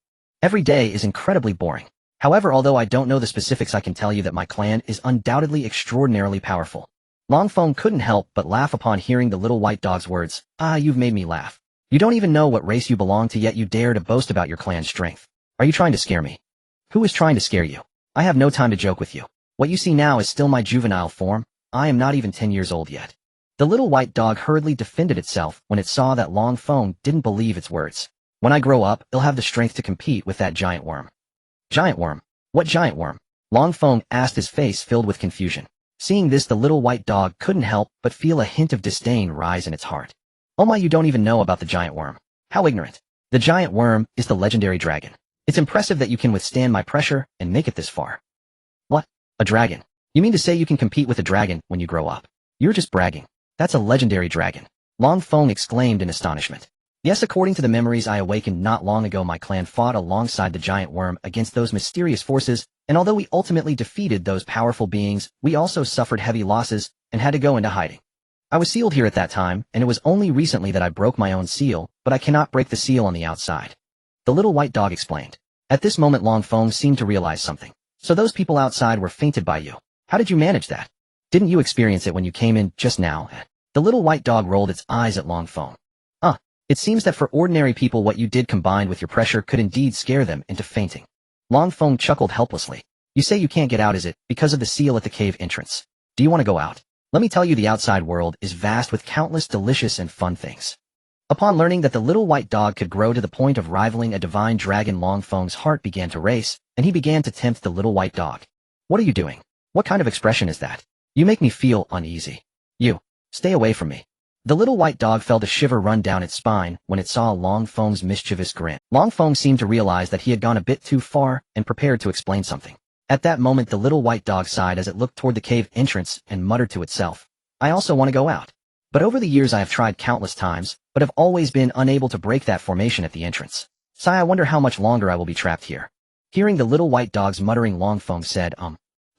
Every day is incredibly boring. However, although I don't know the specifics, I can tell you that my clan is undoubtedly extraordinarily powerful." Long Feng couldn't help but laugh upon hearing the little white dog's words. You've made me laugh. You don't even know what race you belong to, yet you dare to boast about your clan's strength. Are you trying to scare me? Who is trying to scare you? I have no time to joke with you. What you see now is still my juvenile form. I am not even 10 years old yet. The little white dog hurriedly defended itself when it saw that Long Feng didn't believe its words. "When I grow up, I'll have the strength to compete with that giant worm." "Giant worm? What giant worm?" Long Feng asked, his face filled with confusion. Seeing this, the little white dog couldn't help but feel a hint of disdain rise in its heart. "Oh my, you don't even know about the giant worm. How ignorant. The giant worm is the legendary dragon. It's impressive that you can withstand my pressure and make it this far." "What? A dragon? You mean to say you can compete with a dragon when you grow up? You're just bragging. That's a legendary dragon." Long Feng exclaimed in astonishment. "Yes, according to the memories I awakened not long ago, my clan fought alongside the giant worm against those mysterious forces, and although we ultimately defeated those powerful beings, we also suffered heavy losses and had to go into hiding. I was sealed here at that time, and it was only recently that I broke my own seal, but I cannot break the seal on the outside," the little white dog explained. At this moment Long Feng seemed to realize something. "So those people outside were fainted by you. How did you manage that? Didn't you experience it when you came in just now?" The little white dog rolled its eyes at Long Feng. It seems that for ordinary people what you did combined with your pressure could indeed scare them into fainting." Long Feng chuckled helplessly. "You say you can't get out, is it because of the seal at the cave entrance? Do you want to go out?" Let me tell you, the outside world is vast with countless delicious and fun things. Upon learning that the little white dog could grow to the point of rivaling a divine dragon, Long Feng's heart began to race, and he began to tempt the little white dog. What are you doing? What kind of expression is that? You make me feel uneasy. You. Stay away from me. The little white dog felt a shiver run down its spine when it saw Long Feng's mischievous grin. Long Feng seemed to realize that he had gone a bit too far and prepared to explain something. At that moment, the little white dog sighed as it looked toward the cave entrance and muttered to itself, I also want to go out. But over the years I have tried countless times, but have always been unable to break that formation at the entrance. Sigh, I wonder how much longer I will be trapped here. Hearing the little white dog's muttering, Long Feng said,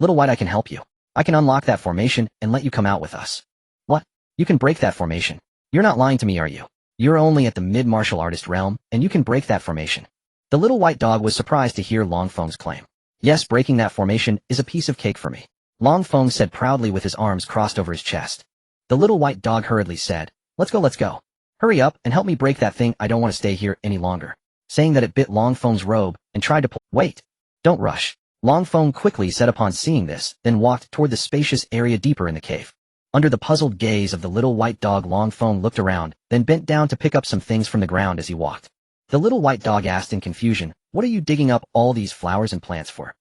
Little white, I can help you. I can unlock that formation and let you come out with us. What? You can break that formation? You're not lying to me, are you? You're only at the mid-martial artist realm, and you can break that formation. The little white dog was surprised to hear Long Feng's claim. Yes, breaking that formation is a piece of cake for me, Long Feng said proudly with his arms crossed over his chest. The little white dog hurriedly said, Let's go. Hurry up and help me break that thing, I don't want to stay here any longer. Saying that, it bit Long Feng's robe and tried to pull. Wait. Don't rush. Long Feng quickly said upon seeing this, then walked toward the spacious area deeper in the cave. Under the puzzled gaze of the little white dog, Long Feng looked around, then bent down to pick up some things from the ground as he walked. The little white dog asked in confusion, What are you digging up all these flowers and plants for?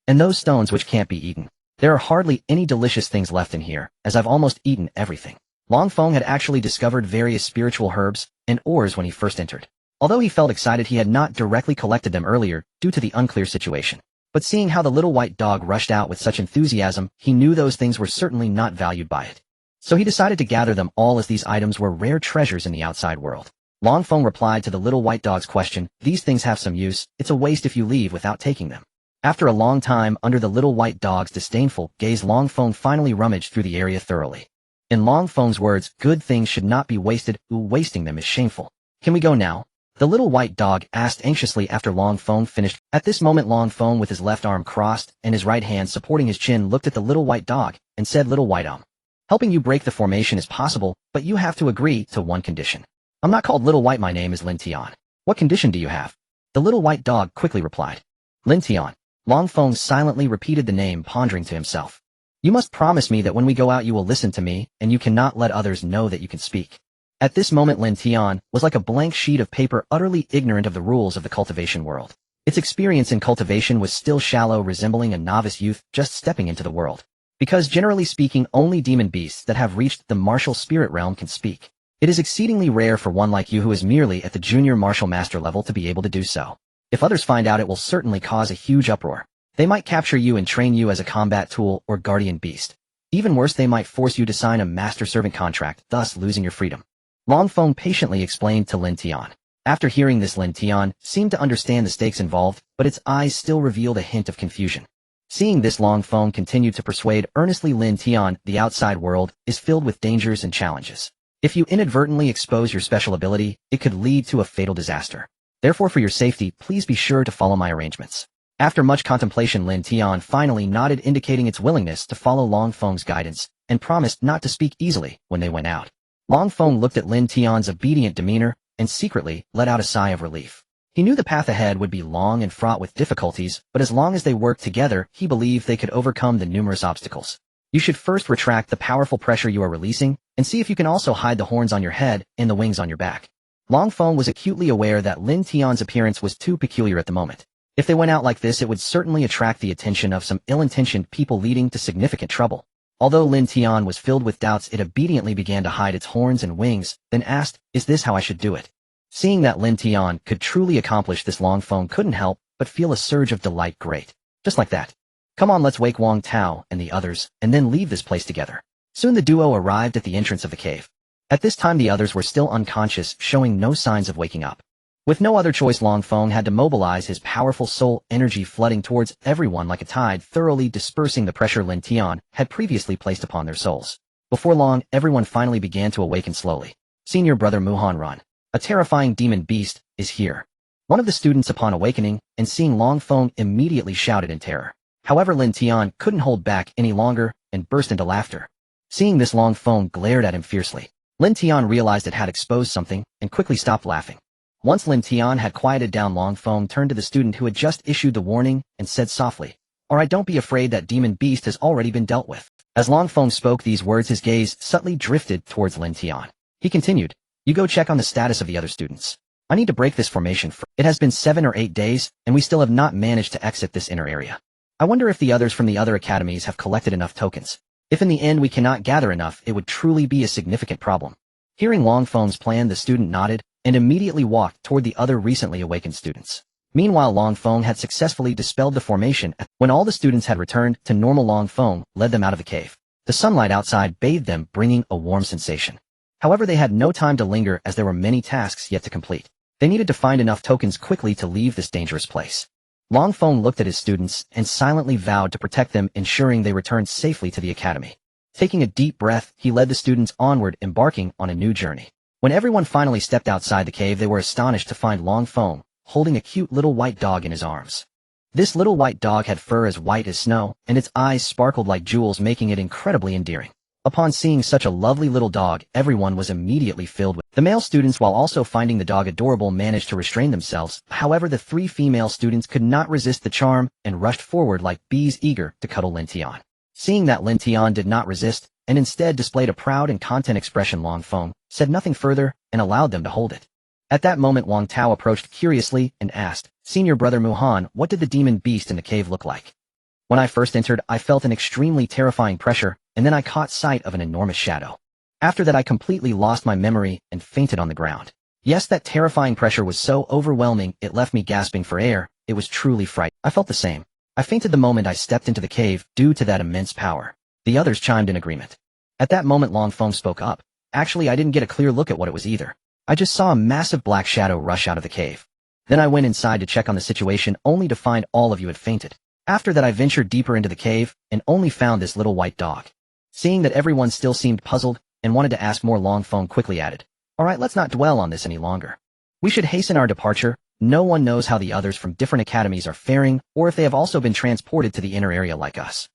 And those stones which can't be eaten? There are hardly any delicious things left in here, as I've almost eaten everything. Long Feng had actually discovered various spiritual herbs and ores when he first entered. Although he felt excited, he had not directly collected them earlier due to the unclear situation. But seeing how the little white dog rushed out with such enthusiasm, he knew those things were certainly not valued by it. So he decided to gather them all, as these items were rare treasures in the outside world. Long Feng replied to the little white dog's question, These things have some use, it's a waste if you leave without taking them. After a long time under the little white dog's disdainful gaze, Long Feng finally rummaged through the area thoroughly. In Long Feng's words, good things should not be wasted, wasting them is shameful. Can we go now? The little white dog asked anxiously after Long Feng finished. At this moment, Long Feng, with his left arm crossed and his right hand supporting his chin, looked at the little white dog and said, Little white, helping you break the formation is possible, but you have to agree to one condition. I'm not called Little White, my name is Lin Tian. What condition do you have? The little white dog quickly replied. Lin Tian. Long Feng silently repeated the name, pondering to himself. You must promise me that when we go out you will listen to me, and you cannot let others know that you can speak. At this moment, Lin Tian was like a blank sheet of paper, utterly ignorant of the rules of the cultivation world. Its experience in cultivation was still shallow, resembling a novice youth just stepping into the world. Because generally speaking, only demon beasts that have reached the martial spirit realm can speak. It is exceedingly rare for one like you, who is merely at the junior martial master level, to be able to do so. If others find out, it will certainly cause a huge uproar. They might capture you and train you as a combat tool or guardian beast. Even worse, they might force you to sign a master-servant contract, thus losing your freedom. Long Feng patiently explained to Lin Tian. After hearing this, Lin Tian seemed to understand the stakes involved, but its eyes still revealed a hint of confusion. Seeing this, Long Feng continued to persuade earnestly Lin Tian, the outside world is filled with dangers and challenges. If you inadvertently expose your special ability, it could lead to a fatal disaster. Therefore, for your safety, please be sure to follow my arrangements. After much contemplation, Lin Tian finally nodded, indicating its willingness to follow Long Feng's guidance, and promised not to speak easily when they went out. Long Feng looked at Lin Tian's obedient demeanor and secretly let out a sigh of relief. He knew the path ahead would be long and fraught with difficulties, but as long as they worked together, he believed they could overcome the numerous obstacles. You should first retract the powerful pressure you are releasing, and see if you can also hide the horns on your head and the wings on your back. Long Feng was acutely aware that Lin Tian's appearance was too peculiar at the moment. If they went out like this, it would certainly attract the attention of some ill-intentioned people, leading to significant trouble. Although Lin Tian was filled with doubts, it obediently began to hide its horns and wings, then asked, Is this how I should do it? Seeing that Lin Tian could truly accomplish this, Long Feng couldn't help but feel a surge of delight. Great. Just like that. Come on, let's wake Wang Tao and the others, and then leave this place together. Soon the duo arrived at the entrance of the cave. At this time the others were still unconscious, showing no signs of waking up. With no other choice, Long Feng had to mobilize his powerful soul energy, flooding towards everyone like a tide, thoroughly dispersing the pressure Lin Tian had previously placed upon their souls. Before long, everyone finally began to awaken slowly. Senior brother Muhan Run, a terrifying demon beast, is here. One of the students, upon awakening and seeing Long Feng, immediately shouted in terror. However, Lin Tian couldn't hold back any longer and burst into laughter. Seeing this, Long Feng glared at him fiercely. Lin Tian realized it had exposed something and quickly stopped laughing. Once Lin Tian had quieted down, Long Feng turned to the student who had just issued the warning and said softly, Alright, don't be afraid, that demon beast has already been dealt with. As Long Feng spoke these words, his gaze subtly drifted towards Lin Tian. He continued, "You go check on the status of the other students. I need to break this formation first. It has been 7 or 8 days, and we still have not managed to exit this inner area. I wonder if the others from the other academies have collected enough tokens. If in the end we cannot gather enough, it would truly be a significant problem." Hearing Long Feng's plan, the student nodded and immediately walked toward the other recently awakened students. Meanwhile, Long Feng had successfully dispelled the formation. When all the students had returned to normal, Long Feng led them out of the cave. The sunlight outside bathed them, bringing a warm sensation. However, they had no time to linger as there were many tasks yet to complete. They needed to find enough tokens quickly to leave this dangerous place. Long Feng looked at his students and silently vowed to protect them, ensuring they returned safely to the academy. Taking a deep breath, he led the students onward, embarking on a new journey. When everyone finally stepped outside the cave, they were astonished to find Long Feng holding a cute little white dog in his arms. This little white dog had fur as white as snow, and its eyes sparkled like jewels, making it incredibly endearing. Upon seeing such a lovely little dog, everyone was immediately filled with. The male students, while also finding the dog adorable, managed to restrain themselves. However, the 3 female students could not resist the charm and rushed forward like bees, eager to cuddle Lin Tian. Seeing that Lin Tian did not resist, and instead displayed a proud and content expression, Long Feng said nothing further and allowed them to hold it. At that moment, Wang Tao approached curiously and asked, "Senior Brother Muhan, what did the demon beast in the cave look like?" "When I first entered, I felt an extremely terrifying pressure, and then I caught sight of an enormous shadow. After that, I completely lost my memory and fainted on the ground. Yes, that terrifying pressure was so overwhelming, it left me gasping for air. It was truly frightening. I felt the same. I fainted the moment I stepped into the cave due to that immense power." The others chimed in agreement. At that moment, Long Feng spoke up. "Actually, I didn't get a clear look at what it was either. I just saw a massive black shadow rush out of the cave. Then I went inside to check on the situation, only to find all of you had fainted. After that, I ventured deeper into the cave and only found this little white dog." Seeing that everyone still seemed puzzled and wanted to ask more, Long Feng quickly added, "Alright, let's not dwell on this any longer. We should hasten our departure. No one knows how the others from different academies are faring, or if they have also been transported to the inner area like us."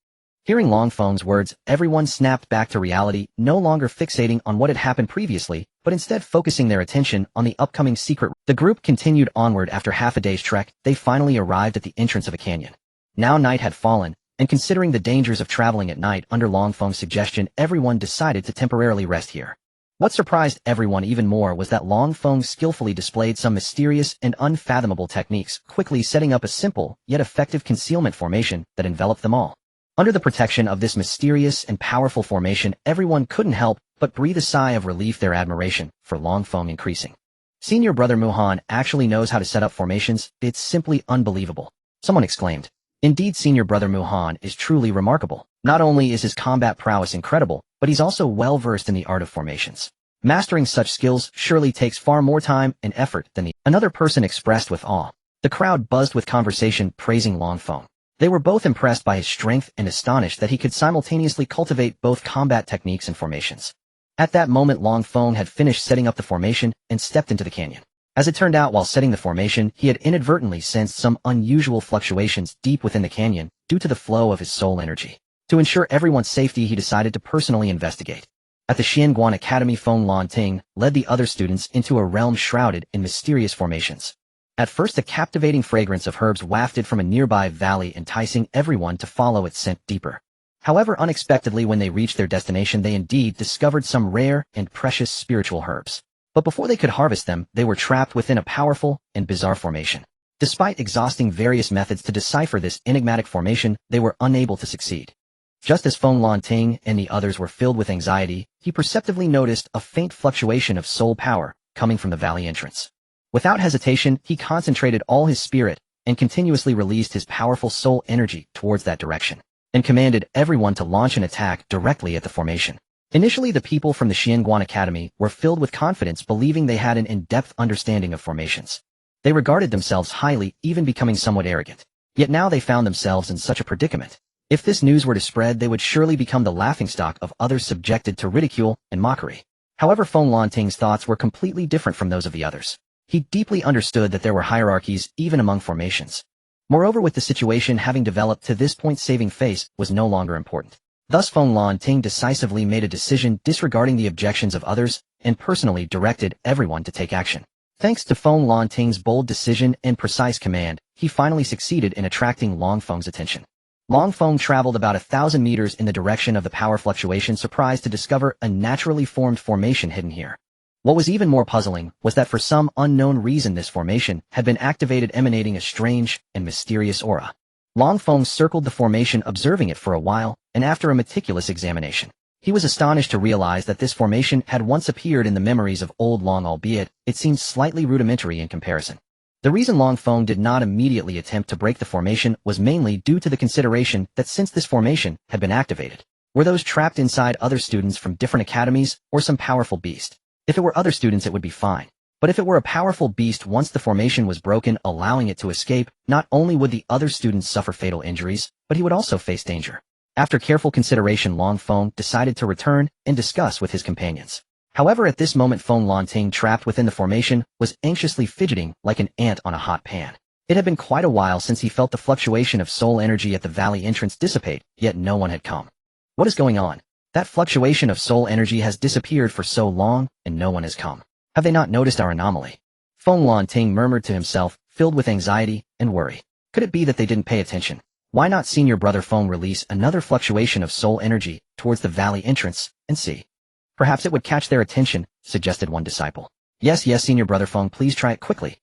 Hearing Long Feng's words, everyone snapped back to reality, no longer fixating on what had happened previously, but instead focusing their attention on the upcoming secret. The group continued onward. After half a day's trek, they finally arrived at the entrance of a canyon. Now night had fallen, and considering the dangers of traveling at night, under Long Feng's suggestion, everyone decided to temporarily rest here. What surprised everyone even more was that Long Feng skillfully displayed some mysterious and unfathomable techniques, quickly setting up a simple yet effective concealment formation that enveloped them all. Under the protection of this mysterious and powerful formation, everyone couldn't help but breathe a sigh of relief, their admiration for Long Feng increasing. "Senior Brother Muhan actually knows how to set up formations. It's simply unbelievable," someone exclaimed. "Indeed, Senior Brother Muhan is truly remarkable. Not only is his combat prowess incredible, but he's also well-versed in the art of formations. Mastering such skills surely takes far more time and effort than the..." Another person expressed with awe. The crowd buzzed with conversation praising Long Feng. They were both impressed by his strength and astonished that he could simultaneously cultivate both combat techniques and formations. At that moment, Long Feng had finished setting up the formation and stepped into the canyon. As it turned out, while setting the formation, he had inadvertently sensed some unusual fluctuations deep within the canyon due to the flow of his soul energy. To ensure everyone's safety, he decided to personally investigate. At the Xianguan Academy, Feng Lanting led the other students into a realm shrouded in mysterious formations. At first, a captivating fragrance of herbs wafted from a nearby valley, enticing everyone to follow its scent deeper. However, unexpectedly, when they reached their destination, they indeed discovered some rare and precious spiritual herbs. But before they could harvest them, they were trapped within a powerful and bizarre formation. Despite exhausting various methods to decipher this enigmatic formation, they were unable to succeed. Just as Feng Lanting and the others were filled with anxiety, he perceptibly noticed a faint fluctuation of soul power coming from the valley entrance. Without hesitation, he concentrated all his spirit and continuously released his powerful soul energy towards that direction, and commanded everyone to launch an attack directly at the formation. Initially, the people from the Xianguan Academy were filled with confidence, believing they had an in-depth understanding of formations. They regarded themselves highly, even becoming somewhat arrogant. Yet now they found themselves in such a predicament. If this news were to spread, they would surely become the laughingstock of others, subjected to ridicule and mockery. However, Feng Lanting's thoughts were completely different from those of the others. He deeply understood that there were hierarchies even among formations. Moreover, with the situation having developed to this point, saving face was no longer important. Thus, Feng Lanting decisively made a decision, disregarding the objections of others, and personally directed everyone to take action. Thanks to Feng Lanting's bold decision and precise command, he finally succeeded in attracting Long Feng's attention. Long Feng traveled about 1,000 meters in the direction of the power fluctuation, surprised to discover a naturally formed formation hidden here. What was even more puzzling was that for some unknown reason this formation had been activated, emanating a strange and mysterious aura. Long Feng circled the formation, observing it for a while, and after a meticulous examination, he was astonished to realize that this formation had once appeared in the memories of old Long, albeit it seemed slightly rudimentary in comparison. The reason Long Feng did not immediately attempt to break the formation was mainly due to the consideration that since this formation had been activated, were those trapped inside other students from different academies or some powerful beast? If it were other students it would be fine. But if it were a powerful beast, once the formation was broken, allowing it to escape, not only would the other students suffer fatal injuries, but he would also face danger. After careful consideration, Long Feng decided to return and discuss with his companions. However, at this moment Feng Lanting, trapped within the formation, was anxiously fidgeting like an ant on a hot pan. It had been quite a while since he felt the fluctuation of soul energy at the valley entrance dissipate, yet no one had come. What is going on? That fluctuation of soul energy has disappeared for so long, and no one has come. Have they not noticed our anomaly? Feng Lanting murmured to himself, filled with anxiety and worry. Could it be that they didn't pay attention? Why not senior brother Feng release another fluctuation of soul energy towards the valley entrance and see? Perhaps it would catch their attention, suggested one disciple. Yes, senior brother Feng, please try it quickly.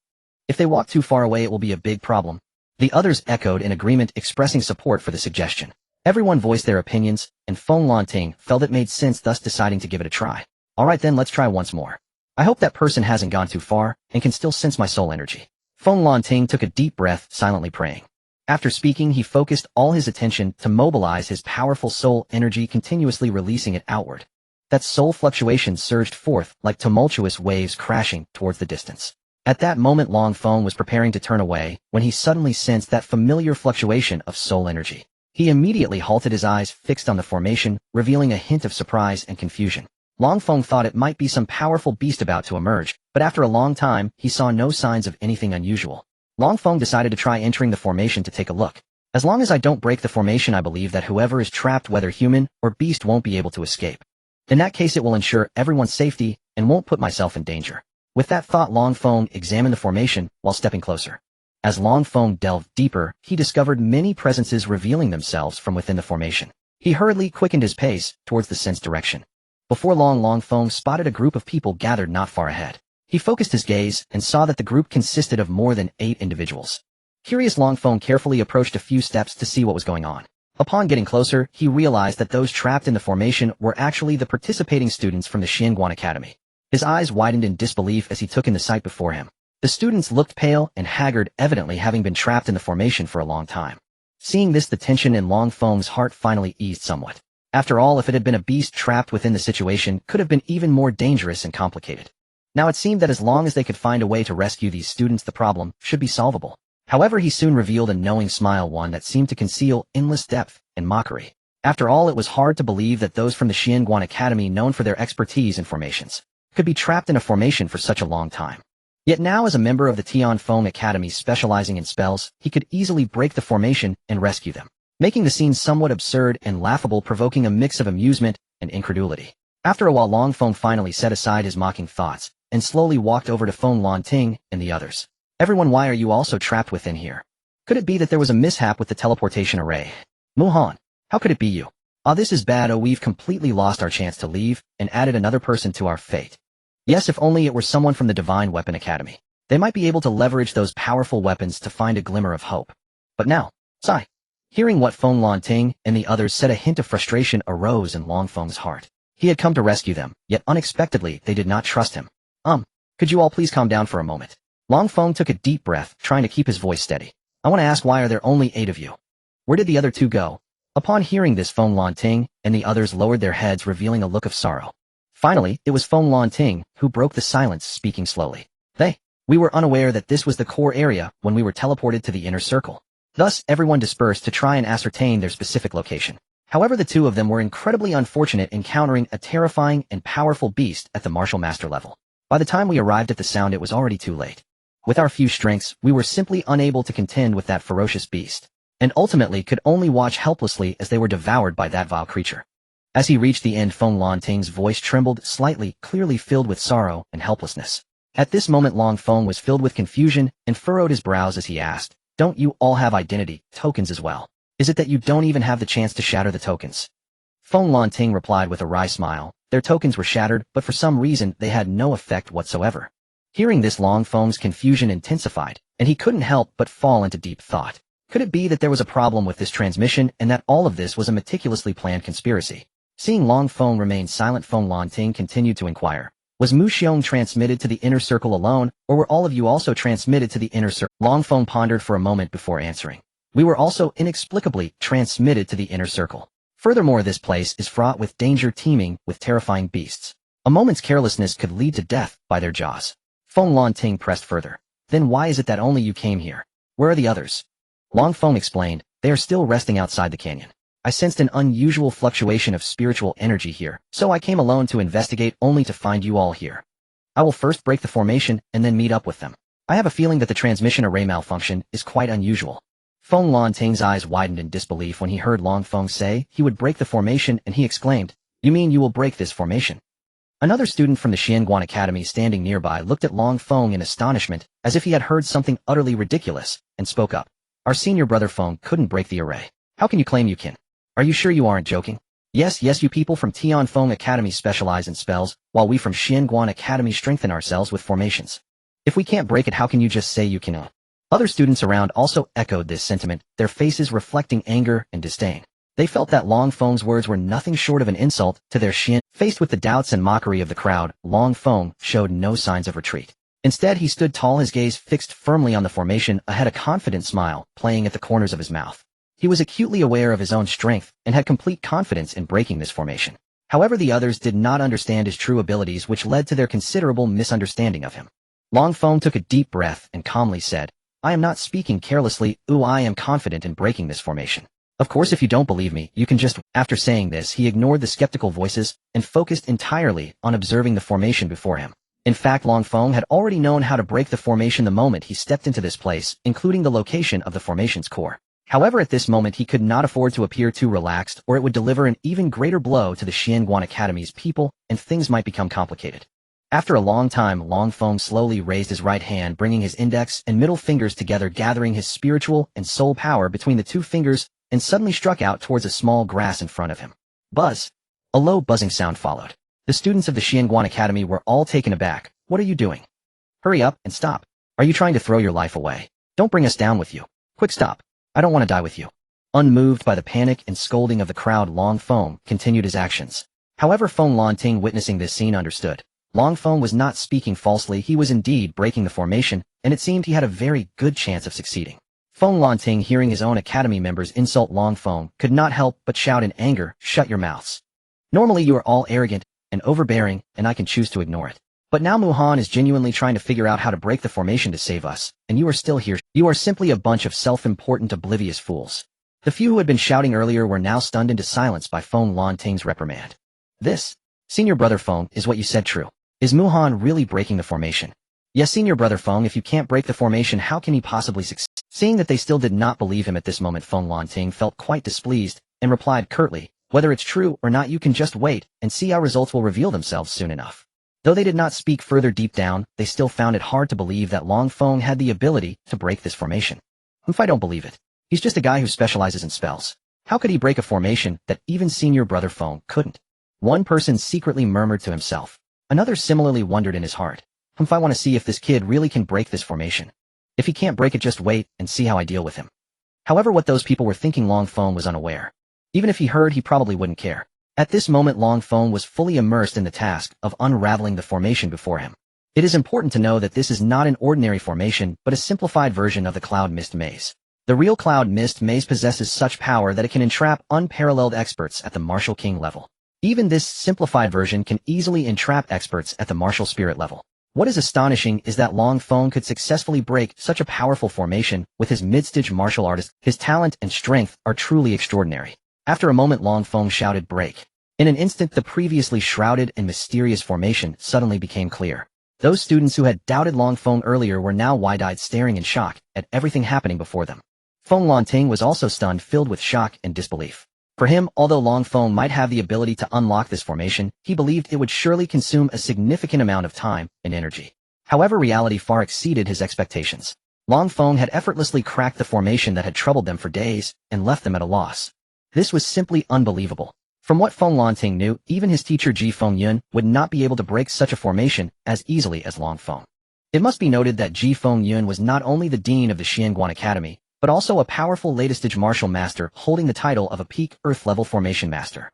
If they walk too far away it will be a big problem. The others echoed in agreement, expressing support for the suggestion. Everyone voiced their opinions, and Feng Lanting felt it made sense, thus deciding to give it a try. Alright then, let's try once more. I hope that person hasn't gone too far, and can still sense my soul energy. Feng Lanting took a deep breath, silently praying. After speaking, he focused all his attention to mobilize his powerful soul energy, continuously releasing it outward. That soul fluctuation surged forth like tumultuous waves crashing towards the distance. At that moment Long Feng was preparing to turn away, when he suddenly sensed that familiar fluctuation of soul energy. He immediately halted, his eyes fixed on the formation, revealing a hint of surprise and confusion. Long Feng thought it might be some powerful beast about to emerge, but after a long time, he saw no signs of anything unusual. Long Feng decided to try entering the formation to take a look. As long as I don't break the formation, I believe that whoever is trapped, whether human or beast, won't be able to escape. In that case it will ensure everyone's safety and won't put myself in danger. With that thought, Long Feng examined the formation while stepping closer. As Long Feng delved deeper, he discovered many presences revealing themselves from within the formation. He hurriedly quickened his pace towards the sense direction. Before long, Long Feng spotted a group of people gathered not far ahead. He focused his gaze and saw that the group consisted of more than 8 individuals. Curious, Long Feng carefully approached a few steps to see what was going on. Upon getting closer, he realized that those trapped in the formation were actually the participating students from the Dragon Academy. His eyes widened in disbelief as he took in the sight before him. The students looked pale and haggard, evidently having been trapped in the formation for a long time. Seeing this, the tension in Long Feng's heart finally eased somewhat. After all, if it had been a beast trapped within the situation, could have been even more dangerous and complicated. Now it seemed that as long as they could find a way to rescue these students, the problem should be solvable. However, he soon revealed a knowing smile, one that seemed to conceal endless depth and mockery. After all, it was hard to believe that those from the Dragon Academy, known for their expertise in formations, could be trapped in a formation for such a long time. Yet now, as a member of the Feng Academy specializing in spells, he could easily break the formation and rescue them, making the scene somewhat absurd and laughable, provoking a mix of amusement and incredulity. After a while, Long Feng finally set aside his mocking thoughts and slowly walked over to Feng Lanting and the others. Everyone, why are you also trapped within here? Could it be that there was a mishap with the teleportation array? Muhan, how could it be you? Ah, this is bad. Oh, we've completely lost our chance to leave and added another person to our fate. Yes, if only it were someone from the Divine Weapon Academy. They might be able to leverage those powerful weapons to find a glimmer of hope. But now, sigh. Hearing what Feng Lanting and the others said, a hint of frustration arose in Long Feng's heart. He had come to rescue them, yet unexpectedly they did not trust him. Could you all please calm down for a moment? Long Feng took a deep breath, trying to keep his voice steady. I want to ask, why are there only 8 of you? Where did the other 2 go? Upon hearing this, Feng Lanting and the others lowered their heads, revealing a look of sorrow. Finally, it was Feng Lanting who broke the silence, speaking slowly. We were unaware that this was the core area when we were teleported to the inner circle. Thus, everyone dispersed to try and ascertain their specific location. However, the 2 of them were incredibly unfortunate, encountering a terrifying and powerful beast at the martial master level. By the time we arrived at the sound, it was already too late. With our few strengths, we were simply unable to contend with that ferocious beast, and ultimately could only watch helplessly as they were devoured by that vile creature. As he reached the end, Feng Lanting's voice trembled slightly, clearly filled with sorrow and helplessness. At this moment, Long Feng was filled with confusion and furrowed his brows as he asked, "Don't you all have identity tokens as well?" Is it that you don't even have the chance to shatter the tokens? Feng Lanting replied with a wry smile. Their tokens were shattered, but for some reason they had no effect whatsoever. Hearing this, Long Feng's confusion intensified, and he couldn't help but fall into deep thought. Could it be that there was a problem with this transmission and that all of this was a meticulously planned conspiracy? Seeing Long Feng remain silent, Feng Lanting continued to inquire. Was Mu Xiong transmitted to the inner circle alone, or were all of you also transmitted to the inner circle? Long Feng pondered for a moment before answering. We were also inexplicably transmitted to the inner circle. Furthermore, this place is fraught with danger, teeming with terrifying beasts. A moment's carelessness could lead to death by their jaws. Feng Lanting pressed further. Then why is it that only you came here? Where are the others? Long Feng explained. They are still resting outside the canyon. I sensed an unusual fluctuation of spiritual energy here, so I came alone to investigate, only to find you all here. I will first break the formation and then meet up with them. I have a feeling that the transmission array malfunction is quite unusual. Feng Lanting's eyes widened in disbelief when he heard Long Feng say he would break the formation, and he exclaimed, "You mean you will break this formation?" Another student from the Xianguan Academy standing nearby looked at Long Feng in astonishment, as if he had heard something utterly ridiculous, and spoke up. Our senior brother Feng couldn't break the array. How can you claim you can? Are you sure you aren't joking? Yes, you people from Tianfeng Academy specialize in spells, while we from Xianguan Academy strengthen ourselves with formations. If we can't break it, how can you just say you can? Other students around also echoed this sentiment, their faces reflecting anger and disdain. They felt that Long Feng's words were nothing short of an insult to their Xian. Faced with the doubts and mockery of the crowd, Long Feng showed no signs of retreat. Instead, he stood tall, his gaze fixed firmly on the formation, ahead, a confident smile playing at the corners of his mouth. He was acutely aware of his own strength and had complete confidence in breaking this formation. However, the others did not understand his true abilities, which led to their considerable misunderstanding of him. Long Feng took a deep breath and calmly said, I am not speaking carelessly, I am confident in breaking this formation. Of course, if you don't believe me, you can just... After saying this, he ignored the skeptical voices and focused entirely on observing the formation before him. In fact, Long Feng had already known how to break the formation the moment he stepped into this place, including the location of the formation's core. However, at this moment he could not afford to appear too relaxed, or it would deliver an even greater blow to the Xianguan Academy's people, and things might become complicated. After a long time, Long Feng slowly raised his right hand, bringing his index and middle fingers together, gathering his spiritual and soul power between the two fingers, and suddenly struck out towards a small grass in front of him. Buzz! A low buzzing sound followed. The students of the Xianguan Academy were all taken aback. What are you doing? Hurry up and stop. Are you trying to throw your life away? Don't bring us down with you. Quick, stop. I don't want to die with you. Unmoved by the panic and scolding of the crowd, Long Feng continued his actions. However, Feng Lanting, witnessing this scene, understood. Long Feng was not speaking falsely, he was indeed breaking the formation, and it seemed he had a very good chance of succeeding. Feng Lanting, hearing his own academy members insult Long Feng, could not help but shout in anger, shut your mouths. Normally you are all arrogant and overbearing, and I can choose to ignore it. But now Muhan is genuinely trying to figure out how to break the formation to save us, and you are still here. You are simply a bunch of self-important, oblivious fools. The few who had been shouting earlier were now stunned into silence by Feng Lanting's reprimand. This, senior brother Feng, is what you said true? Is Muhan really breaking the formation? Yes, senior brother Feng, if you can't break the formation, how can he possibly succeed? Seeing that they still did not believe him at this moment, Feng Lanting felt quite displeased, and replied curtly, whether it's true or not, you can just wait and see how results will reveal themselves soon enough. Though they did not speak further, deep down, they still found it hard to believe that Long Feng had the ability to break this formation. If I don't believe it. He's just a guy who specializes in spells. How could he break a formation that even senior brother Feng couldn't? One person secretly murmured to himself. Another similarly wondered in his heart. If I want to see if this kid really can break this formation. If he can't break it, just wait and see how I deal with him. However, what those people were thinking, Long Feng was unaware. Even if he heard, he probably wouldn't care. At this moment, Long Feng was fully immersed in the task of unraveling the formation before him. It is important to know that this is not an ordinary formation, but a simplified version of the Cloud Mist Maze. The real Cloud Mist Maze possesses such power that it can entrap unparalleled experts at the Martial King level. Even this simplified version can easily entrap experts at the Martial Spirit level. What is astonishing is that Long Feng could successfully break such a powerful formation with his mid-stage martial artist. His talent and strength are truly extraordinary. After a moment, Long Feng shouted, break. In an instant, the previously shrouded and mysterious formation suddenly became clear. Those students who had doubted Long Feng earlier were now wide-eyed, staring in shock at everything happening before them. Feng Lanting was also stunned, filled with shock and disbelief. For him, although Long Feng might have the ability to unlock this formation, he believed it would surely consume a significant amount of time and energy. However, reality far exceeded his expectations. Long Feng had effortlessly cracked the formation that had troubled them for days and left them at a loss. This was simply unbelievable. From what Feng Lanting knew, even his teacher Ji Fengyun would not be able to break such a formation as easily as Long Feng. It must be noted that Ji Fengyun was not only the dean of the Xianguan Academy, but also a powerful latest-stage martial master holding the title of a peak Earth-level formation master.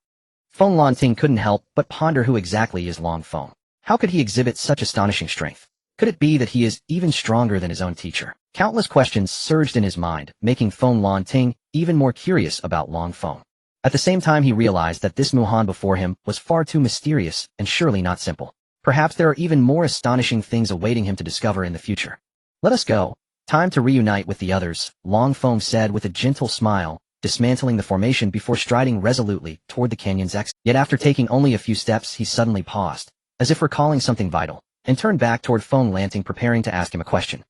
Feng Lanting couldn't help but ponder who exactly is Long Feng. How could he exhibit such astonishing strength? Could it be that he is even stronger than his own teacher? Countless questions surged in his mind, making Feng Lanting even more curious about Long Feng. At the same time he realized that this Muhan before him was far too mysterious and surely not simple. Perhaps there are even more astonishing things awaiting him to discover in the future. Let us go. Time to reunite with the others, Long Feng said with a gentle smile, dismantling the formation before striding resolutely toward the canyon's exit. Yet after taking only a few steps he suddenly paused, as if recalling something vital, and turned back toward Feng Lanting preparing to ask him a question.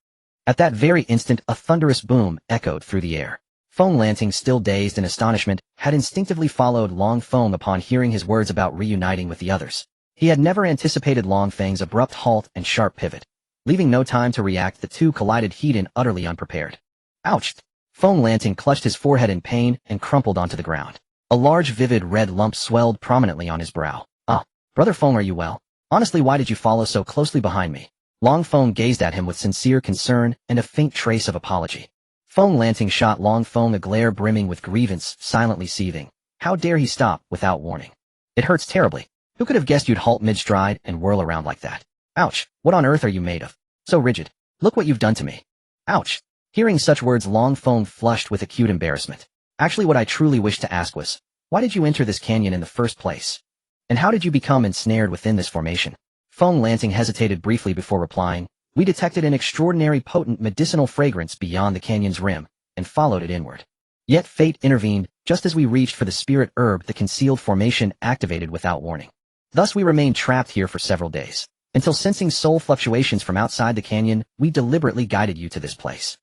At that very instant a thunderous boom echoed through the air. Feng Lanting, still dazed in astonishment, had instinctively followed Long Feng upon hearing his words about reuniting with the others. He had never anticipated Long Feng's abrupt halt and sharp pivot. Leaving no time to react, the two collided head and utterly unprepared. Ouch! Feng Lanting clutched his forehead in pain and crumpled onto the ground. A large vivid red lump swelled prominently on his brow. Ah, Brother Feng, are you well? Honestly, why did you follow so closely behind me? Long Feng gazed at him with sincere concern and a faint trace of apology. Feng Lanting shot Long Feng a glare brimming with grievance, silently seething. How dare he stop without warning? It hurts terribly. Who could have guessed you'd halt mid-stride and whirl around like that? Ouch, what on earth are you made of? So rigid. Look what you've done to me. Ouch. Hearing such words, Long Feng flushed with acute embarrassment. Actually, what I truly wished to ask was, why did you enter this canyon in the first place? And how did you become ensnared within this formation? Feng Lanting hesitated briefly before replying. We detected an extraordinary potent medicinal fragrance beyond the canyon's rim, and followed it inward. Yet fate intervened, just as we reached for the spirit herb the concealed formation activated without warning. Thus we remained trapped here for several days. Until sensing soul fluctuations from outside the canyon, we deliberately guided you to this place.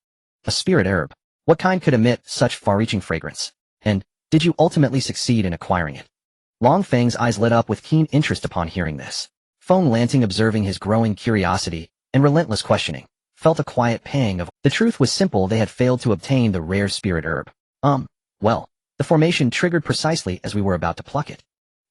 A spirit herb. What kind could emit such far-reaching fragrance? And, did you ultimately succeed in acquiring it? Long Feng's eyes lit up with keen interest upon hearing this. Feng Lanting, observing his growing curiosity and relentless questioning, felt a quiet pang of the truth was simple. They had failed to obtain the rare spirit herb. Well, the formation triggered precisely as we were about to pluck it.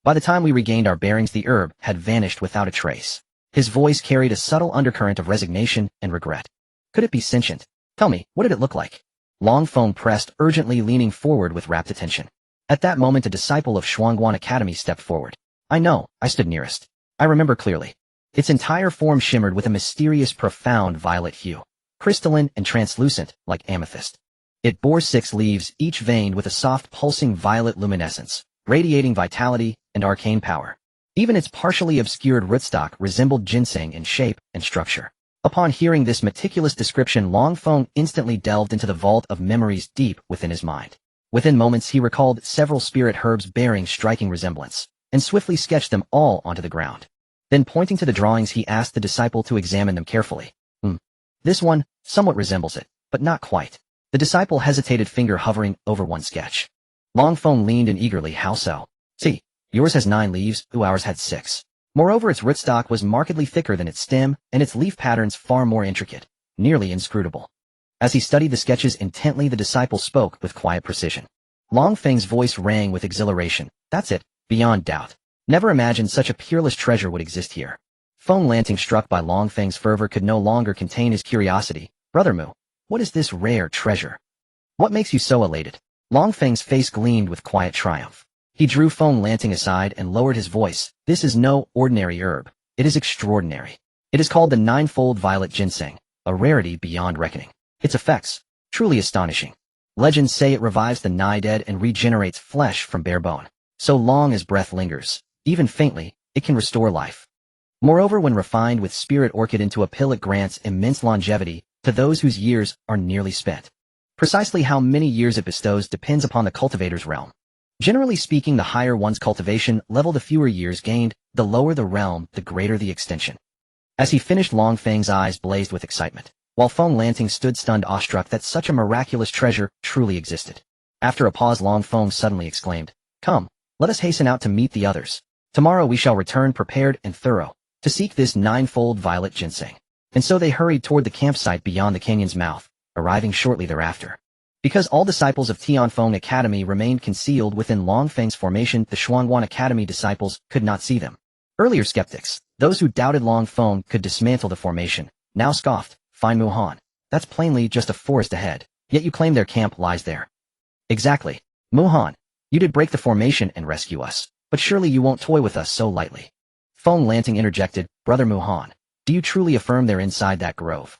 By the time we regained our bearings, the herb had vanished without a trace. His voice carried a subtle undercurrent of resignation and regret. Could it be sentient? Tell me, what did it look like? Long Feng pressed, urgently leaning forward with rapt attention. At that moment a disciple of Xianguan Academy stepped forward. I know, I stood nearest. I remember clearly. Its entire form shimmered with a mysterious, profound violet hue, crystalline and translucent, like amethyst. It bore 6 leaves, each veined with a soft pulsing violet luminescence, radiating vitality and arcane power. Even its partially obscured rootstock resembled ginseng in shape and structure. Upon hearing this meticulous description, Long Feng instantly delved into the vault of memories deep within his mind. Within moments he recalled several spirit herbs bearing striking resemblance, and swiftly sketched them all onto the ground. Then pointing to the drawings he asked the disciple to examine them carefully. This one somewhat resembles it, but not quite. The disciple hesitated, finger hovering over one sketch. Long Feng leaned in eagerly. How so? See, yours has 9 leaves, ours had 6. Moreover, its rootstock was markedly thicker than its stem, and its leaf patterns far more intricate, nearly inscrutable. As he studied the sketches intently, the disciple spoke with quiet precision. Long Feng's voice rang with exhilaration. That's it, beyond doubt. Never imagined such a peerless treasure would exist here. Feng Lanting, struck by Long Feng's fervor, could no longer contain his curiosity. Brother Mu, what is this rare treasure? What makes you so elated? Long Feng's face gleamed with quiet triumph. He drew Feng Lanting aside and lowered his voice. This is no ordinary herb. It is extraordinary. It is called the ninefold violet ginseng, a rarity beyond reckoning. Its effects, truly astonishing. Legends say it revives the nigh dead and regenerates flesh from bare bone. So long as breath lingers, even faintly, it can restore life. Moreover, when refined with spirit orchid into a pill, it grants immense longevity to those whose years are nearly spent. Precisely how many years it bestows depends upon the cultivator's realm. Generally speaking, the higher one's cultivation level, the fewer years gained, the lower the realm, the greater the extension. As he finished, Long Feng's eyes blazed with excitement, while Feng Lanting stood stunned, awestruck that such a miraculous treasure truly existed. After a pause, Long Feng suddenly exclaimed, Come, let us hasten out to meet the others. Tomorrow we shall return prepared and thorough, to seek this ninefold violet ginseng. And so they hurried toward the campsite beyond the canyon's mouth, arriving shortly thereafter. Because all disciples of Tianfeng Academy remained concealed within Long Feng's formation, the Xuanguan Academy disciples could not see them. Earlier skeptics, those who doubted Long Feng could dismantle the formation, now scoffed, "Fine Muhan. That's plainly just a forest ahead, yet you claim their camp lies there." "Exactly. Muhan, you did break the formation and rescue us, but surely you won't toy with us so lightly." Feng Lanting interjected, "Brother Muhan, do you truly affirm they're inside that grove?"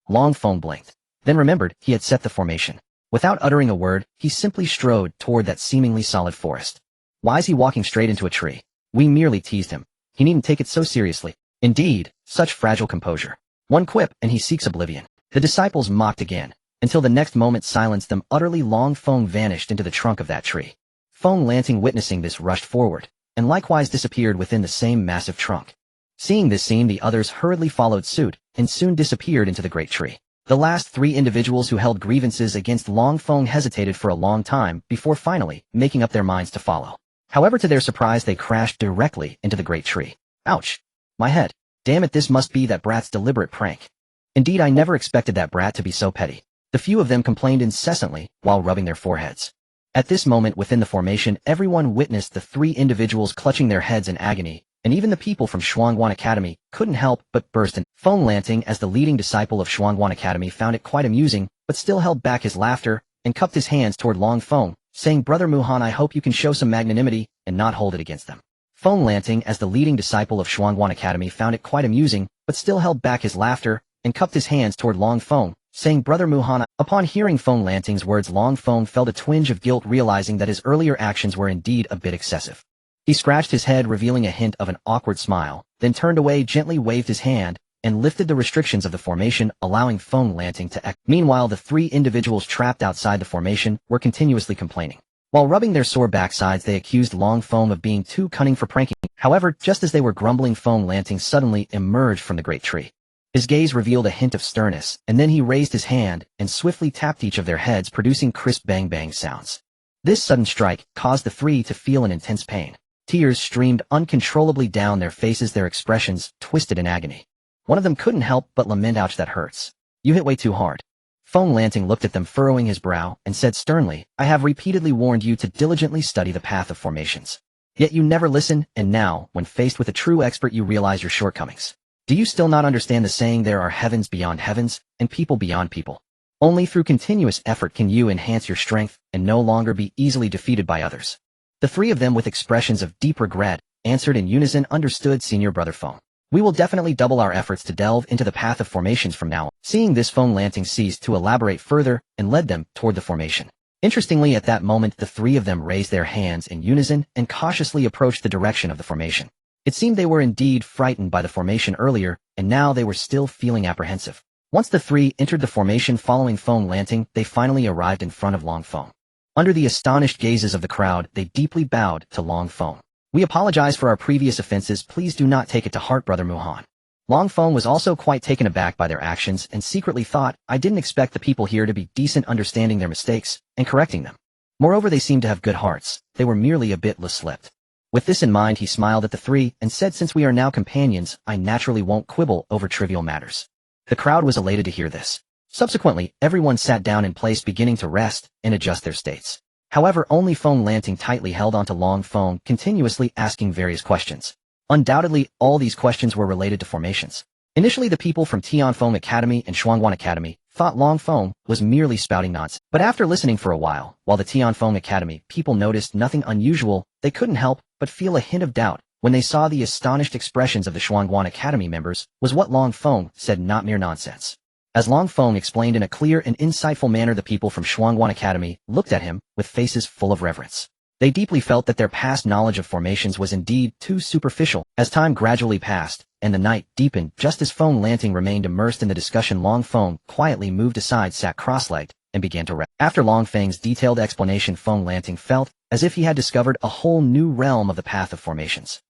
Long Feng blinked, then remembered he had set the formation. Without uttering a word, he simply strode toward that seemingly solid forest. "Why is he walking straight into a tree? We merely teased him. He needn't take it so seriously." "Indeed, such fragile composure. One quip and he seeks oblivion." The disciples mocked again, until the next moment silenced them utterly. Long Feng vanished into the trunk of that tree. Feng Lanting, witnessing this, rushed forward, and likewise disappeared within the same massive trunk. Seeing this scene, the others hurriedly followed suit, and soon disappeared into the great tree. The last three individuals who held grievances against Long Feng hesitated for a long time before finally making up their minds to follow. However, to their surprise, they crashed directly into the great tree. "Ouch! My head. Damn it, this must be that brat's deliberate prank. Indeed, I never expected that brat to be so petty." The few of them complained incessantly while rubbing their foreheads. At this moment within the formation, everyone witnessed the three individuals clutching their heads in agony, and even the people from Xuanguan Academy couldn't help but burst in. Feng Lanting, as the leading disciple of Xuanguan Academy, found it quite amusing, but still held back his laughter and cupped his hands toward Long Feng, saying, "Brother Muhan, I hope you can show some magnanimity and not hold it against them." Feng Lanting, as the leading disciple of Xuanguan Academy, found it quite amusing, but still held back his laughter and cupped his hands toward Long Feng, saying, "Brother Muhan." Upon hearing Feng Lanting's words, Long Feng felt a twinge of guilt, realizing that his earlier actions were indeed a bit excessive. He scratched his head, revealing a hint of an awkward smile, then turned away, gently waved his hand, and lifted the restrictions of the formation, allowing Feng Lanting to exit. Meanwhile, the three individuals trapped outside the formation were continuously complaining. While rubbing their sore backsides, they accused Long Feng of being too cunning for pranking. However, just as they were grumbling, Feng Lanting suddenly emerged from the great tree. His gaze revealed a hint of sternness, and then he raised his hand and swiftly tapped each of their heads, producing crisp bang-bang sounds. This sudden strike caused the three to feel an intense pain. Tears streamed uncontrollably down their faces, their expressions twisted in agony. One of them couldn't help but lament, "Ouch, that hurts. You hit way too hard." Feng Lanting looked at them, furrowing his brow, and said sternly, "I have repeatedly warned you to diligently study the path of formations. Yet you never listen, and now, when faced with a true expert, you realize your shortcomings. Do you still not understand the saying, there are heavens beyond heavens, and people beyond people? Only through continuous effort can you enhance your strength and no longer be easily defeated by others." The three of them, with expressions of deep regret, answered in unison, "Understood, Senior Brother Feng. We will definitely double our efforts to delve into the path of formations from now on." Seeing this, Feng Lanting ceased to elaborate further and led them toward the formation. Interestingly, at that moment, the three of them raised their hands in unison and cautiously approached the direction of the formation. It seemed they were indeed frightened by the formation earlier, and now they were still feeling apprehensive. Once the three entered the formation following Feng Lanting, they finally arrived in front of Long Feng. Under the astonished gazes of the crowd, they deeply bowed to Long Feng. "We apologize for our previous offenses. Please do not take it to heart, Brother Muhan." Long Feng was also quite taken aback by their actions and secretly thought, "I didn't expect the people here to be decent, understanding their mistakes and correcting them. Moreover, they seemed to have good hearts. They were merely a bit loose-lipped." With this in mind, he smiled at the three and said, "Since we are now companions, I naturally won't quibble over trivial matters." The crowd was elated to hear this. Subsequently, everyone sat down in place, beginning to rest and adjust their states. However, only Feng Lanting tightly held onto Long Feng, continuously asking various questions. Undoubtedly, all these questions were related to formations. Initially, the people from Tianfeng Academy and Xuanguan Academy thought Long Feng was merely spouting nonsense. But after listening for a while the Tianfeng Academy people noticed nothing unusual, they couldn't help but feel a hint of doubt when they saw the astonished expressions of the Xuanguan Academy members. Was what Long Feng said not mere nonsense? As Long Feng explained in a clear and insightful manner, the people from Xuanguan Academy looked at him with faces full of reverence. They deeply felt that their past knowledge of formations was indeed too superficial. As time gradually passed, and the night deepened, just as Feng Lanting remained immersed in the discussion, Long Feng quietly moved aside, sat cross-legged, and began to rest. After Long Feng's detailed explanation, Feng Lanting felt as if he had discovered a whole new realm of the path of formations.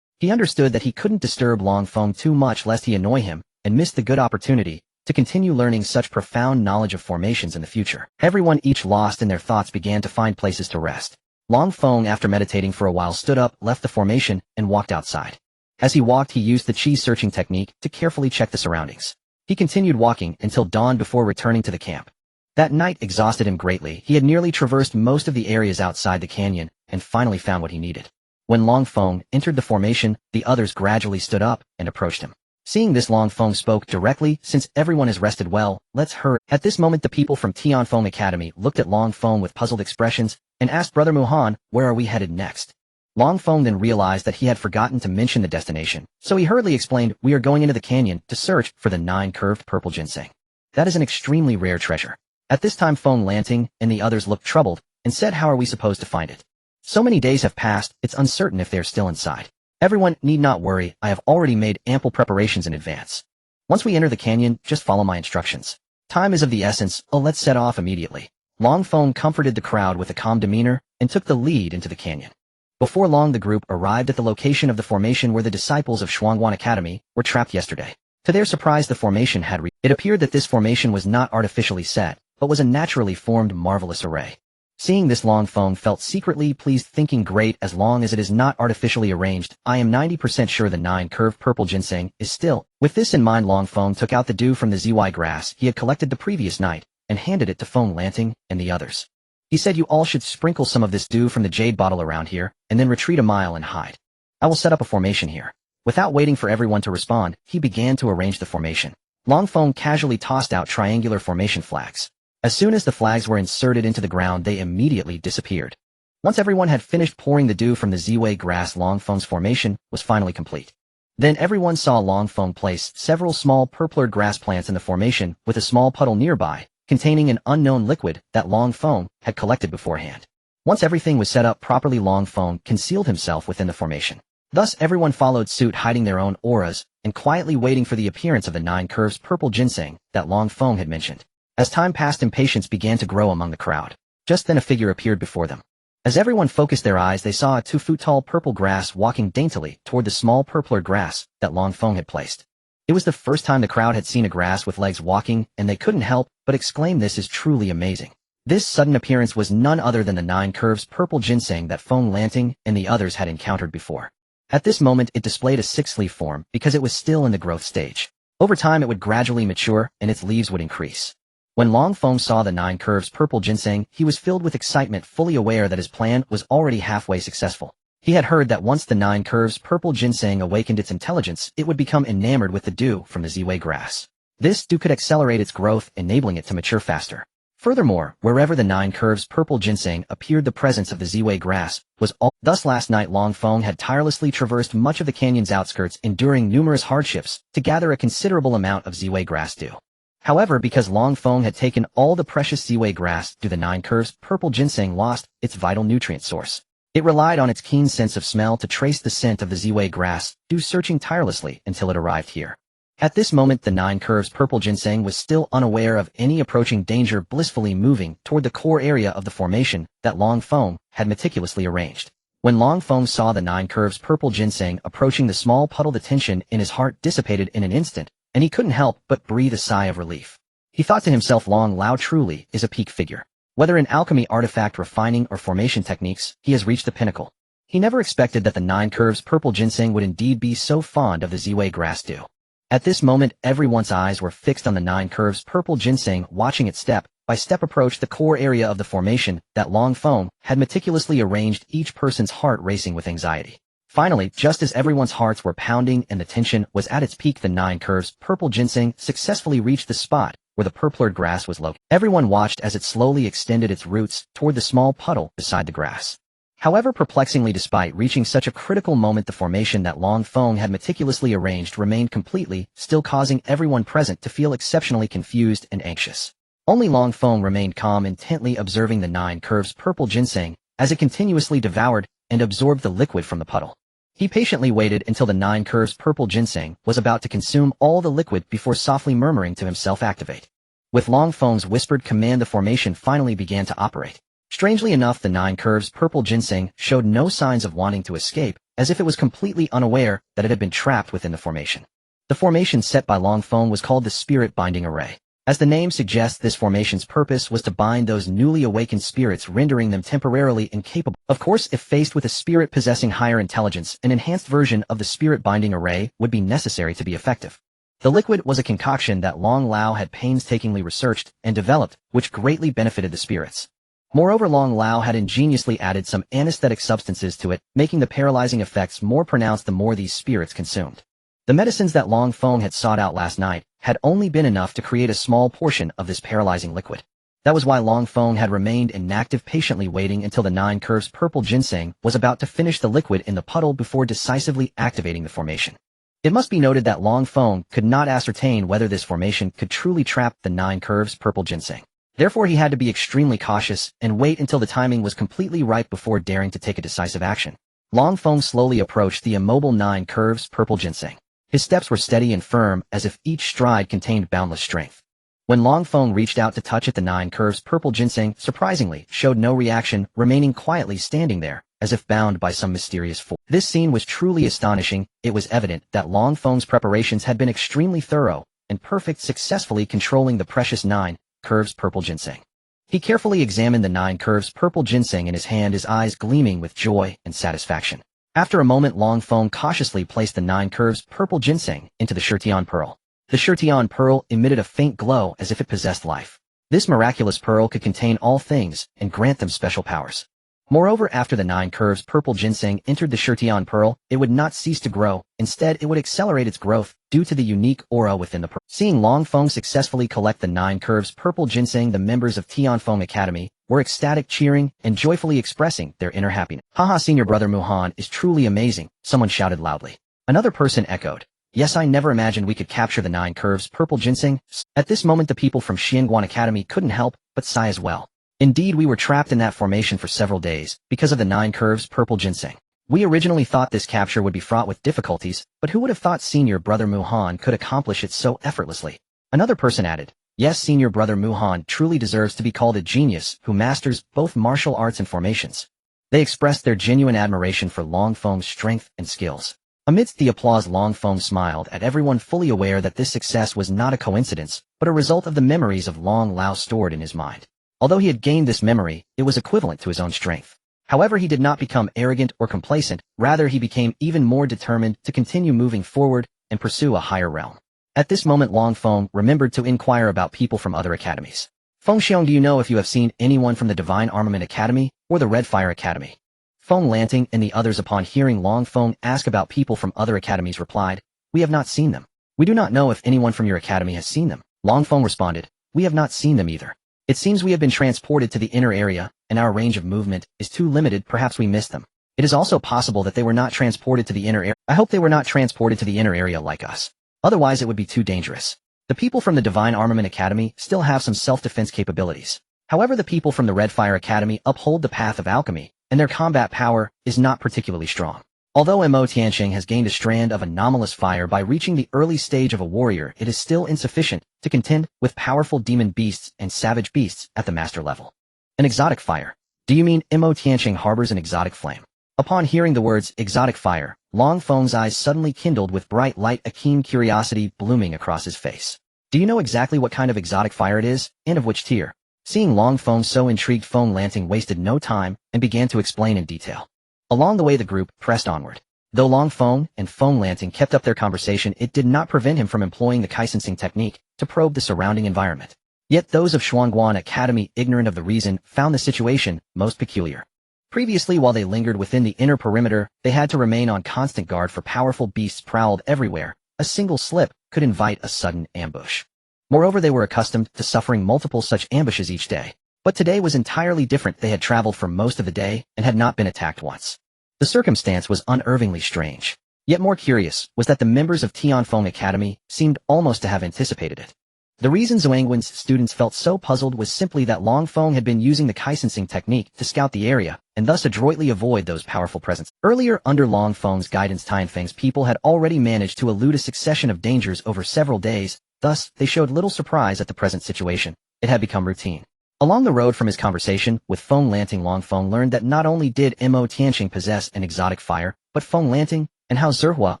He understood that he couldn't disturb Long Feng too much lest he annoy him and miss the good opportunity to continue learning such profound knowledge of formations in the future. Everyone, each lost in their thoughts, began to find places to rest. Long Feng, after meditating for a while, stood up, left the formation, and walked outside. As he walked, he used the chi searching technique to carefully check the surroundings. He continued walking until dawn before returning to the camp. That night exhausted him greatly. He had nearly traversed most of the areas outside the canyon and finally found what he needed. When Long Feng entered the formation, the others gradually stood up and approached him. Seeing this, Long Feng spoke directly, "Since everyone has rested well, let's hurry." At this moment the people from Tianfeng Academy looked at Long Feng with puzzled expressions and asked Brother Muhan, "Where are we headed next?" Long Feng then realized that he had forgotten to mention the destination, so he hurriedly explained, "We are going into the canyon to search for the 9 curved purple ginseng. That is an extremely rare treasure." At this time Feng Lanting and the others looked troubled and said, "How are we supposed to find it? So many days have passed, it's uncertain if they're still inside." "Everyone need not worry, I have already made ample preparations in advance. Once we enter the canyon, just follow my instructions. Time is of the essence, let's set off immediately." Long Feng comforted the crowd with a calm demeanor and took the lead into the canyon. Before long the group arrived at the location of the formation where the disciples of Shuangguan Academy were trapped yesterday. To their surprise the formation had It appeared that this formation was not artificially set, but was a naturally formed marvelous array. Seeing this, Long Feng felt secretly pleased, thinking, "Great, as long as it is not artificially arranged, I am 90% sure the 9 curved purple ginseng is still." With this in mind, Long Feng took out the dew from the ZY grass he had collected the previous night and handed it to Feng Lanting and the others. He said, "You all should sprinkle some of this dew from the jade bottle around here, and then retreat a mile and hide. I will set up a formation here." Without waiting for everyone to respond, he began to arrange the formation. Long Feng casually tossed out triangular formation flags. As soon as the flags were inserted into the ground, they immediately disappeared. Once everyone had finished pouring the dew from the Ziwei grass, Long Feng's formation was finally complete. Then everyone saw Long Feng place several small purpler grass plants in the formation with a small puddle nearby, containing an unknown liquid that Long Feng had collected beforehand. Once everything was set up properly, Long Feng concealed himself within the formation. Thus everyone followed suit, hiding their own auras and quietly waiting for the appearance of the 9 curves purple ginseng that Long Feng had mentioned. As time passed, impatience began to grow among the crowd. Just then a figure appeared before them. As everyone focused their eyes, they saw a 2-foot-tall purple grass walking daintily toward the small purpler grass that Long Feng had placed. It was the first time the crowd had seen a grass with legs walking, and they couldn't help but exclaim, "This is truly amazing." This sudden appearance was none other than the 9 curves purple ginseng that Feng Lanting and the others had encountered before. At this moment it displayed a 6-leaf form because it was still in the growth stage. Over time it would gradually mature and its leaves would increase. When Long Feng saw the 9 curves purple ginseng, he was filled with excitement, fully aware that his plan was already halfway successful. He had heard that once the 9 curves purple ginseng awakened its intelligence, it would become enamored with the dew from the Ziwei grass. This dew could accelerate its growth, enabling it to mature faster. Furthermore, wherever the 9 curves purple ginseng appeared, the presence of the Ziwei grass was all. Thus last night Long Feng had tirelessly traversed much of the canyon's outskirts, enduring numerous hardships to gather a considerable amount of Ziwei grass dew. However, because Long Feng had taken all the precious Ziwei grass dew, the 9 curves purple ginseng lost its vital nutrient source. It relied on its keen sense of smell to trace the scent of the Ziwei grass dew, searching tirelessly until it arrived here. At this moment the 9 curves purple ginseng was still unaware of any approaching danger, blissfully moving toward the core area of the formation that Long Feng had meticulously arranged. When Long Feng saw the 9 curves purple ginseng approaching the small puddle, the tension in his heart dissipated in an instant, and he couldn't help but breathe a sigh of relief. He thought to himself, Long Lao truly is a peak figure. Whether in alchemy, artifact refining, or formation techniques, he has reached the pinnacle. He never expected that the 9 curves purple ginseng would indeed be so fond of the Ziwei grass dew. At this moment everyone's eyes were fixed on the 9 curves purple ginseng, watching it step by step approach the core area of the formation that Long Feng had meticulously arranged, each person's heart racing with anxiety. Finally, just as everyone's hearts were pounding and the tension was at its peak, the 9 curves purple ginseng successfully reached the spot where the purpler grass was located. Everyone watched as it slowly extended its roots toward the small puddle beside the grass. However, perplexingly, despite reaching such a critical moment, the formation that Long Feng had meticulously arranged remained completely still, causing everyone present to feel exceptionally confused and anxious. Only Long Feng remained calm, intently observing the 9 curves purple ginseng as it continuously devoured and absorbed the liquid from the puddle. He patiently waited until the 9 curves purple ginseng was about to consume all the liquid before softly murmuring to himself, "Activate." With Long Feng's whispered command, the formation finally began to operate. Strangely enough, the 9 curves purple ginseng showed no signs of wanting to escape, as if it was completely unaware that it had been trapped within the formation. The formation set by Long Feng was called the Spirit Binding Array. As the name suggests, this formation's purpose was to bind those newly awakened spirits, rendering them temporarily incapable. Of course, if faced with a spirit possessing higher intelligence, an enhanced version of the Spirit Binding Array would be necessary to be effective. The liquid was a concoction that Long Lao had painstakingly researched and developed, which greatly benefited the spirits. Moreover, Long Lao had ingeniously added some anesthetic substances to it, making the paralyzing effects more pronounced the more these spirits consumed. The medicines that Long Feng had sought out last night had only been enough to create a small portion of this paralyzing liquid. That was why Long Feng had remained inactive, patiently waiting until the 9 curves purple ginseng was about to finish the liquid in the puddle before decisively activating the formation. It must be noted that Long Feng could not ascertain whether this formation could truly trap the 9 curves purple ginseng. Therefore, he had to be extremely cautious and wait until the timing was completely right before daring to take a decisive action. Long Feng slowly approached the immobile 9 curves purple ginseng. His steps were steady and firm, as if each stride contained boundless strength. When Long Feng reached out to touch at the 9 curves purple ginseng, surprisingly, showed no reaction, remaining quietly standing there, as if bound by some mysterious force. This scene was truly astonishing. It was evident that Long Feng's preparations had been extremely thorough and perfect, successfully controlling the precious 9 curves purple ginseng. He carefully examined the 9 curves purple ginseng in his hand, his eyes gleaming with joy and satisfaction. After a moment, Long Feng cautiously placed the 9 curves purple ginseng into the Shirtian pearl. The Shirtian pearl emitted a faint glow as if it possessed life. This miraculous pearl could contain all things and grant them special powers. Moreover, after the 9 curves purple ginseng entered the Shirtian pearl, it would not cease to grow. Instead, it would accelerate its growth due to the unique aura within the pearl. Seeing Long Feng successfully collect the 9 curves purple ginseng, the members of Tianfeng Academy were ecstatic, cheering and joyfully expressing their inner happiness. Haha, senior brother Muhan is truly amazing, someone shouted loudly. Another person echoed, yes, I never imagined we could capture the 9 curves purple ginseng. At this moment, the people from Xianguan Academy couldn't help but sigh as well. Indeed, we were trapped in that formation for several days because of the 9 curves purple ginseng. We originally thought this capture would be fraught with difficulties, but who would have thought senior brother Muhan could accomplish it so effortlessly? Another person added, yes, senior brother Muhan truly deserves to be called a genius who masters both martial arts and formations. They expressed their genuine admiration for Long Feng's strength and skills. Amidst the applause, Long Feng smiled at everyone, fully aware that this success was not a coincidence, but a result of the memories of Long Lao stored in his mind. Although he had gained this memory, it was equivalent to his own strength. However, he did not become arrogant or complacent, rather he became even more determined to continue moving forward and pursue a higher realm. At this moment, Long Feng remembered to inquire about people from other academies. Feng Xiong, do you know if you have seen anyone from the Divine Armament Academy or the Red Fire Academy? Feng Lanting and the others, upon hearing Long Feng ask about people from other academies, replied, we have not seen them. We do not know if anyone from your academy has seen them. Long Feng responded, we have not seen them either. It seems we have been transported to the inner area, and our range of movement is too limited. Perhaps we missed them. It is also possible that they were not transported to the inner area. I hope they were not transported to the inner area like us. Otherwise it would be too dangerous. The people from the Divine Armament Academy still have some self-defense capabilities. However, the people from the Red Fire Academy uphold the path of alchemy, and their combat power is not particularly strong. Although Mo Tianqing has gained a strand of anomalous fire by reaching the early stage of a warrior, it is still insufficient to contend with powerful demon beasts and savage beasts at the master level. An exotic fire. Do you mean Mo Tianqing harbors an exotic flame? Upon hearing the words exotic fire, Long Feng's eyes suddenly kindled with bright light, a keen curiosity blooming across his face. Do you know exactly what kind of exotic fire it is, and of which tier? Seeing Long Feng so intrigued, Feng Lanting wasted no time and began to explain in detail. Along the way, the group pressed onward. Though Long Feng and Feng Lanting kept up their conversation, it did not prevent him from employing the Kaisensing technique to probe the surrounding environment. Yet those of Xuanguan Academy, ignorant of the reason, found the situation most peculiar. Previously, while they lingered within the inner perimeter, they had to remain on constant guard, for powerful beasts prowled everywhere. A single slip could invite a sudden ambush. Moreover, they were accustomed to suffering multiple such ambushes each day. But today was entirely different. They had traveled for most of the day and had not been attacked once. The circumstance was unnervingly strange. Yet more curious was that the members of Tianfeng Academy seemed almost to have anticipated it. The reason Zhuangguan's students felt so puzzled was simply that Long Feng had been using the Kaisensing technique to scout the area and thus adroitly avoid those powerful presence. Earlier, under Long Feng's guidance, Tianfeng's people had already managed to elude a succession of dangers over several days. Thus, they showed little surprise at the present situation. It had become routine. Along the road from his conversation with Feng Lanting, Long Feng learned that not only did Mo Tianqing possess an exotic fire, but Feng Lanting and Hao Zihua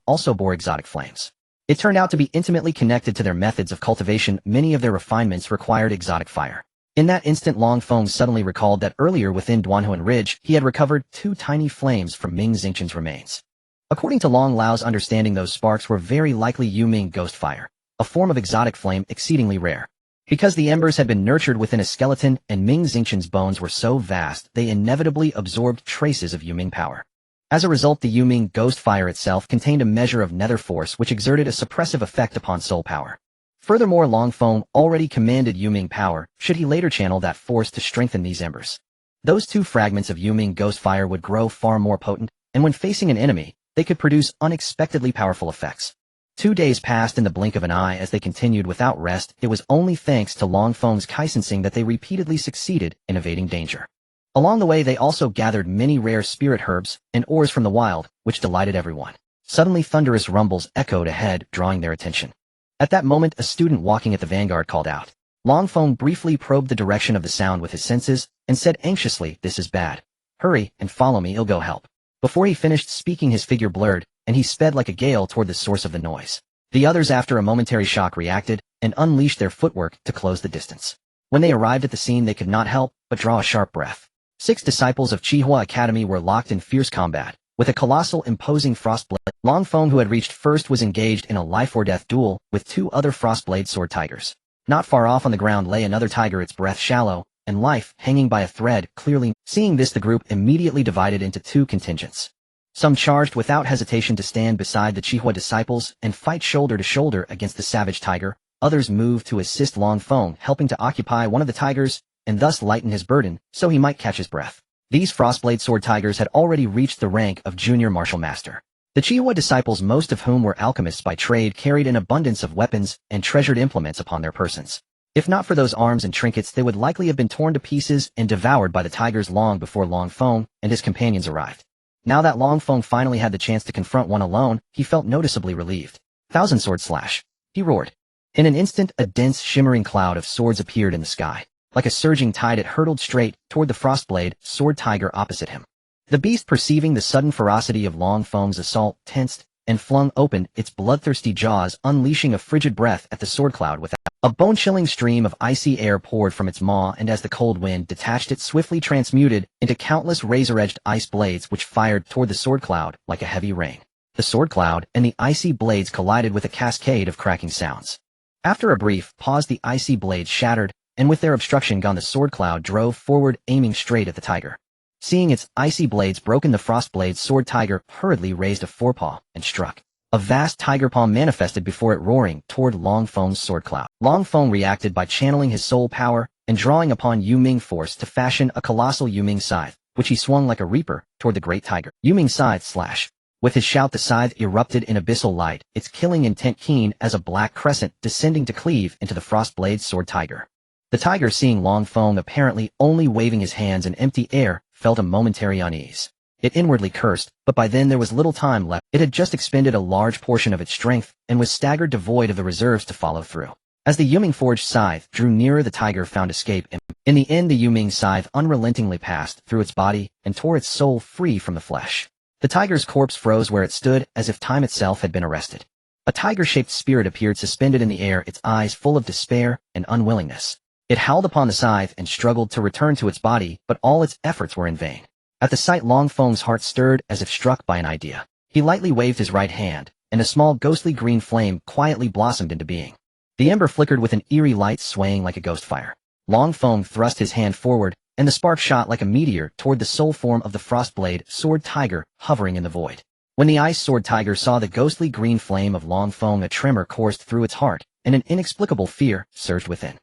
also bore exotic flames. It turned out to be intimately connected to their methods of cultivation. Many of their refinements required exotic fire. In that instant, Long Feng suddenly recalled that earlier within Duanhuan Ridge, he had recovered 2 tiny flames from Ming Xingchen's remains. According to Long Lao's understanding, those sparks were very likely Yu Ming ghost fire, a a form of exotic flame exceedingly rare. Because the embers had been nurtured within a skeleton and Ming Xingqian's bones were so vast, they inevitably absorbed traces of Yuming power. As a result, the Yuming ghost fire itself contained a measure of nether force which exerted a suppressive effect upon soul power. Furthermore, Long Feng already commanded Yuming power, should he later channel that force to strengthen these embers. Those two fragments of Yuming ghost fire would grow far more potent, and when facing an enemy, they could produce unexpectedly powerful effects. 2 days passed in the blink of an eye as they continued without rest. It was only thanks to Long Feng's Kaisensing that they repeatedly succeeded in evading danger. Along the way, they also gathered many rare spirit herbs and ores from the wild, which delighted everyone. Suddenly, thunderous rumbles echoed ahead, drawing their attention. At that moment, a student walking at the vanguard called out. Long Feng briefly probed the direction of the sound with his senses and said anxiously, "This is bad. Hurry and follow me, I'll go help." Before he finished speaking, his figure blurred, and he sped like a gale toward the source of the noise. The others, after a momentary shock, reacted and unleashed their footwork to close the distance. When they arrived at the scene, they could not help but draw a sharp breath. 6 disciples of Chihua Academy were locked in fierce combat. With a colossal, imposing frostblade, Long Feng, who had reached first, was engaged in a life-or-death duel with 2 other frostblade sword tigers. Not far off on the ground lay another tiger, its breath shallow, and life hanging by a thread clearly. Seeing this, the group immediately divided into 2 contingents. Some charged without hesitation to stand beside the Chihua disciples and fight shoulder to shoulder against the savage tiger. Others moved to assist Long Feng, helping to occupy one of the tigers and thus lighten his burden so he might catch his breath. These frostblade sword tigers had already reached the rank of junior martial master. The Chihua disciples, most of whom were alchemists by trade, carried an abundance of weapons and treasured implements upon their persons. If not for those arms and trinkets, they would likely have been torn to pieces and devoured by the tigers long before Long Feng and his companions arrived. Now that Long Feng finally had the chance to confront one alone, he felt noticeably relieved. "Thousand sword slash!" he roared. In an instant, a dense, shimmering cloud of swords appeared in the sky. Like a surging tide, it hurtled straight toward the frostblade sword tiger opposite him. The beast, perceiving the sudden ferocity of Long Feng's assault, tensed and flung open its bloodthirsty jaws, unleashing a frigid breath at the sword cloud. With a bone-chilling stream of icy air poured from its maw, and as the cold wind detached it, swiftly transmuted into countless razor-edged ice blades which fired toward the sword cloud like a heavy rain. The sword cloud and the icy blades collided with a cascade of cracking sounds. After a brief pause, the icy blades shattered, and with their obstruction gone, the sword cloud drove forward, aiming straight at the tiger. Seeing its icy blades broken, the frostblade sword tiger hurriedly raised a forepaw and struck. A vast tiger paw manifested before it, roaring toward Long Feng's sword cloud. Long Feng reacted by channeling his soul power and drawing upon Yuming force to fashion a colossal Yuming scythe, which he swung like a reaper toward the great tiger. Yuming scythe slash. With his shout, the scythe erupted in abyssal light, its killing intent keen as a black crescent descending to cleave into the frostblade sword tiger. The tiger, seeing Long Feng apparently only waving his hands in empty air, felt a momentary unease. It inwardly cursed, but by then there was little time left. It had just expended a large portion of its strength and was staggered, devoid of the reserves to follow through. As the Yuming forged scythe drew nearer, the tiger found escape. In the end, the Yuming scythe unrelentingly passed through its body and tore its soul free from the flesh. The tiger's corpse froze where it stood, as if time itself had been arrested. A tiger-shaped spirit appeared suspended in the air, its eyes full of despair and unwillingness. It howled upon the scythe and struggled to return to its body, but all its efforts were in vain. At the sight, Long Feng's heart stirred as if struck by an idea. He lightly waved his right hand, and a small ghostly green flame quietly blossomed into being. The ember flickered with an eerie light, swaying like a ghost fire. Long Feng thrust his hand forward, and the spark shot like a meteor toward the soul form of the frostblade sword tiger hovering in the void. When the ice sword tiger saw the ghostly green flame of Long Feng, a tremor coursed through its heart, and an inexplicable fear surged within.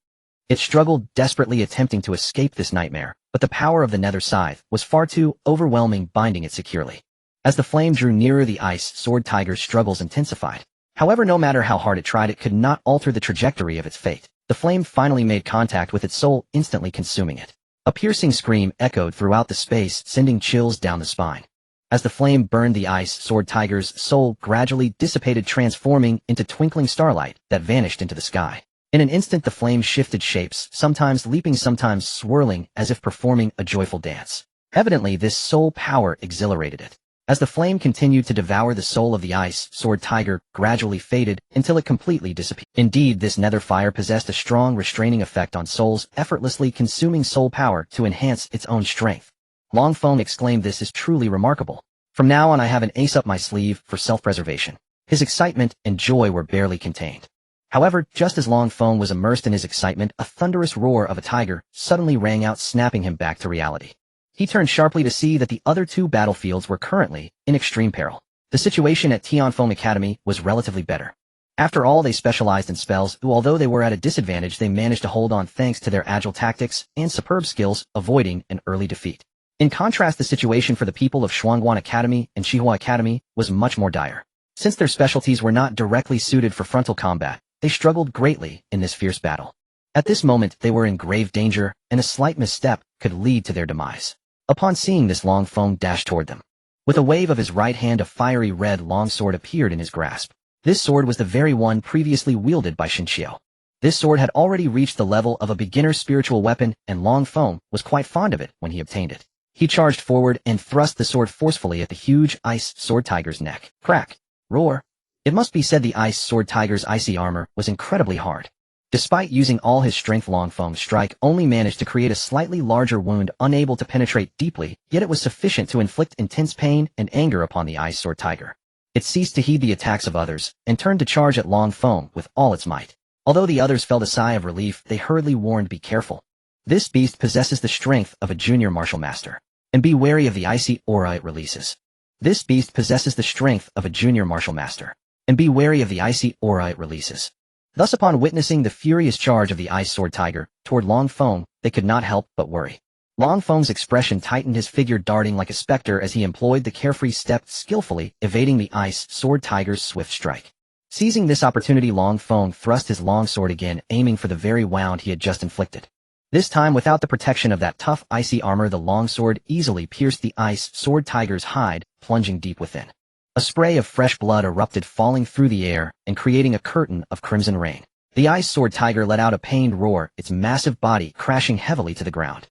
It struggled, desperately attempting to escape this nightmare, but the power of the nether scythe was far too overwhelming, binding it securely. As the flame drew nearer, the ice sword tiger's struggles intensified. However, no matter how hard it tried, it could not alter the trajectory of its fate. The flame finally made contact with its soul, instantly consuming it. A piercing scream echoed throughout the space, sending chills down the spine. As the flame burned, the ice sword tiger's soul gradually dissipated, transforming into twinkling starlight that vanished into the sky. In an instant, the flame shifted shapes, sometimes leaping, sometimes swirling, as if performing a joyful dance. Evidently, this soul power exhilarated it. As the flame continued to devour, the soul of the ice sword tiger gradually faded until it completely disappeared. Indeed, this nether fire possessed a strong restraining effect on souls, effortlessly consuming soul power to enhance its own strength. Long Feng exclaimed, "This is truly remarkable. From now on, I have an ace up my sleeve for self-preservation." His excitement and joy were barely contained. However, just as Long Feng was immersed in his excitement, a thunderous roar of a tiger suddenly rang out, snapping him back to reality. He turned sharply to see that the other two battlefields were currently in extreme peril. The situation at Tianfeng Academy was relatively better. After all, they specialized in spells, who although they were at a disadvantage, they managed to hold on thanks to their agile tactics and superb skills, avoiding an early defeat. In contrast, the situation for the people of Shuangguan Academy and Shihua Academy was much more dire. Since their specialties were not directly suited for frontal combat, they struggled greatly in this fierce battle. At this moment, they were in grave danger, and a slight misstep could lead to their demise. Upon seeing this, Long Feng dashed toward them. With a wave of his right hand, a fiery red longsword appeared in his grasp. This sword was the very one previously wielded by Shinqiu. This sword had already reached the level of a beginner's spiritual weapon, and Long Feng was quite fond of it when he obtained it. He charged forward and thrust the sword forcefully at the huge ice sword tiger's neck. Crack! Roar! It must be said the ice sword tiger's icy armor was incredibly hard. Despite using all his strength, Long Feng's strike only managed to create a slightly larger wound, unable to penetrate deeply, yet it was sufficient to inflict intense pain and anger upon the ice sword tiger. It ceased to heed the attacks of others, and turned to charge at Long Feng with all its might. Although the others felt a sigh of relief, they hurriedly warned, "Be careful. This beast possesses the strength of a junior martial master. And be wary of the icy aura it releases. This beast possesses the strength of a junior martial master. And be wary of the icy aura it releases." Thus, upon witnessing the furious charge of the ice sword tiger toward Long Feng, they could not help but worry. Long Feng's expression tightened, his figure darting like a specter as he employed the carefree step, skillfully evading the ice sword tiger's swift strike. Seizing this opportunity, Long Feng thrust his long sword again, aiming for the very wound he had just inflicted. This time, without the protection of that tough icy armor, the long sword easily pierced the ice sword tiger's hide, plunging deep within. A spray of fresh blood erupted, falling through the air and creating a curtain of crimson rain. The ice sword tiger let out a pained roar, its massive body crashing heavily to the ground.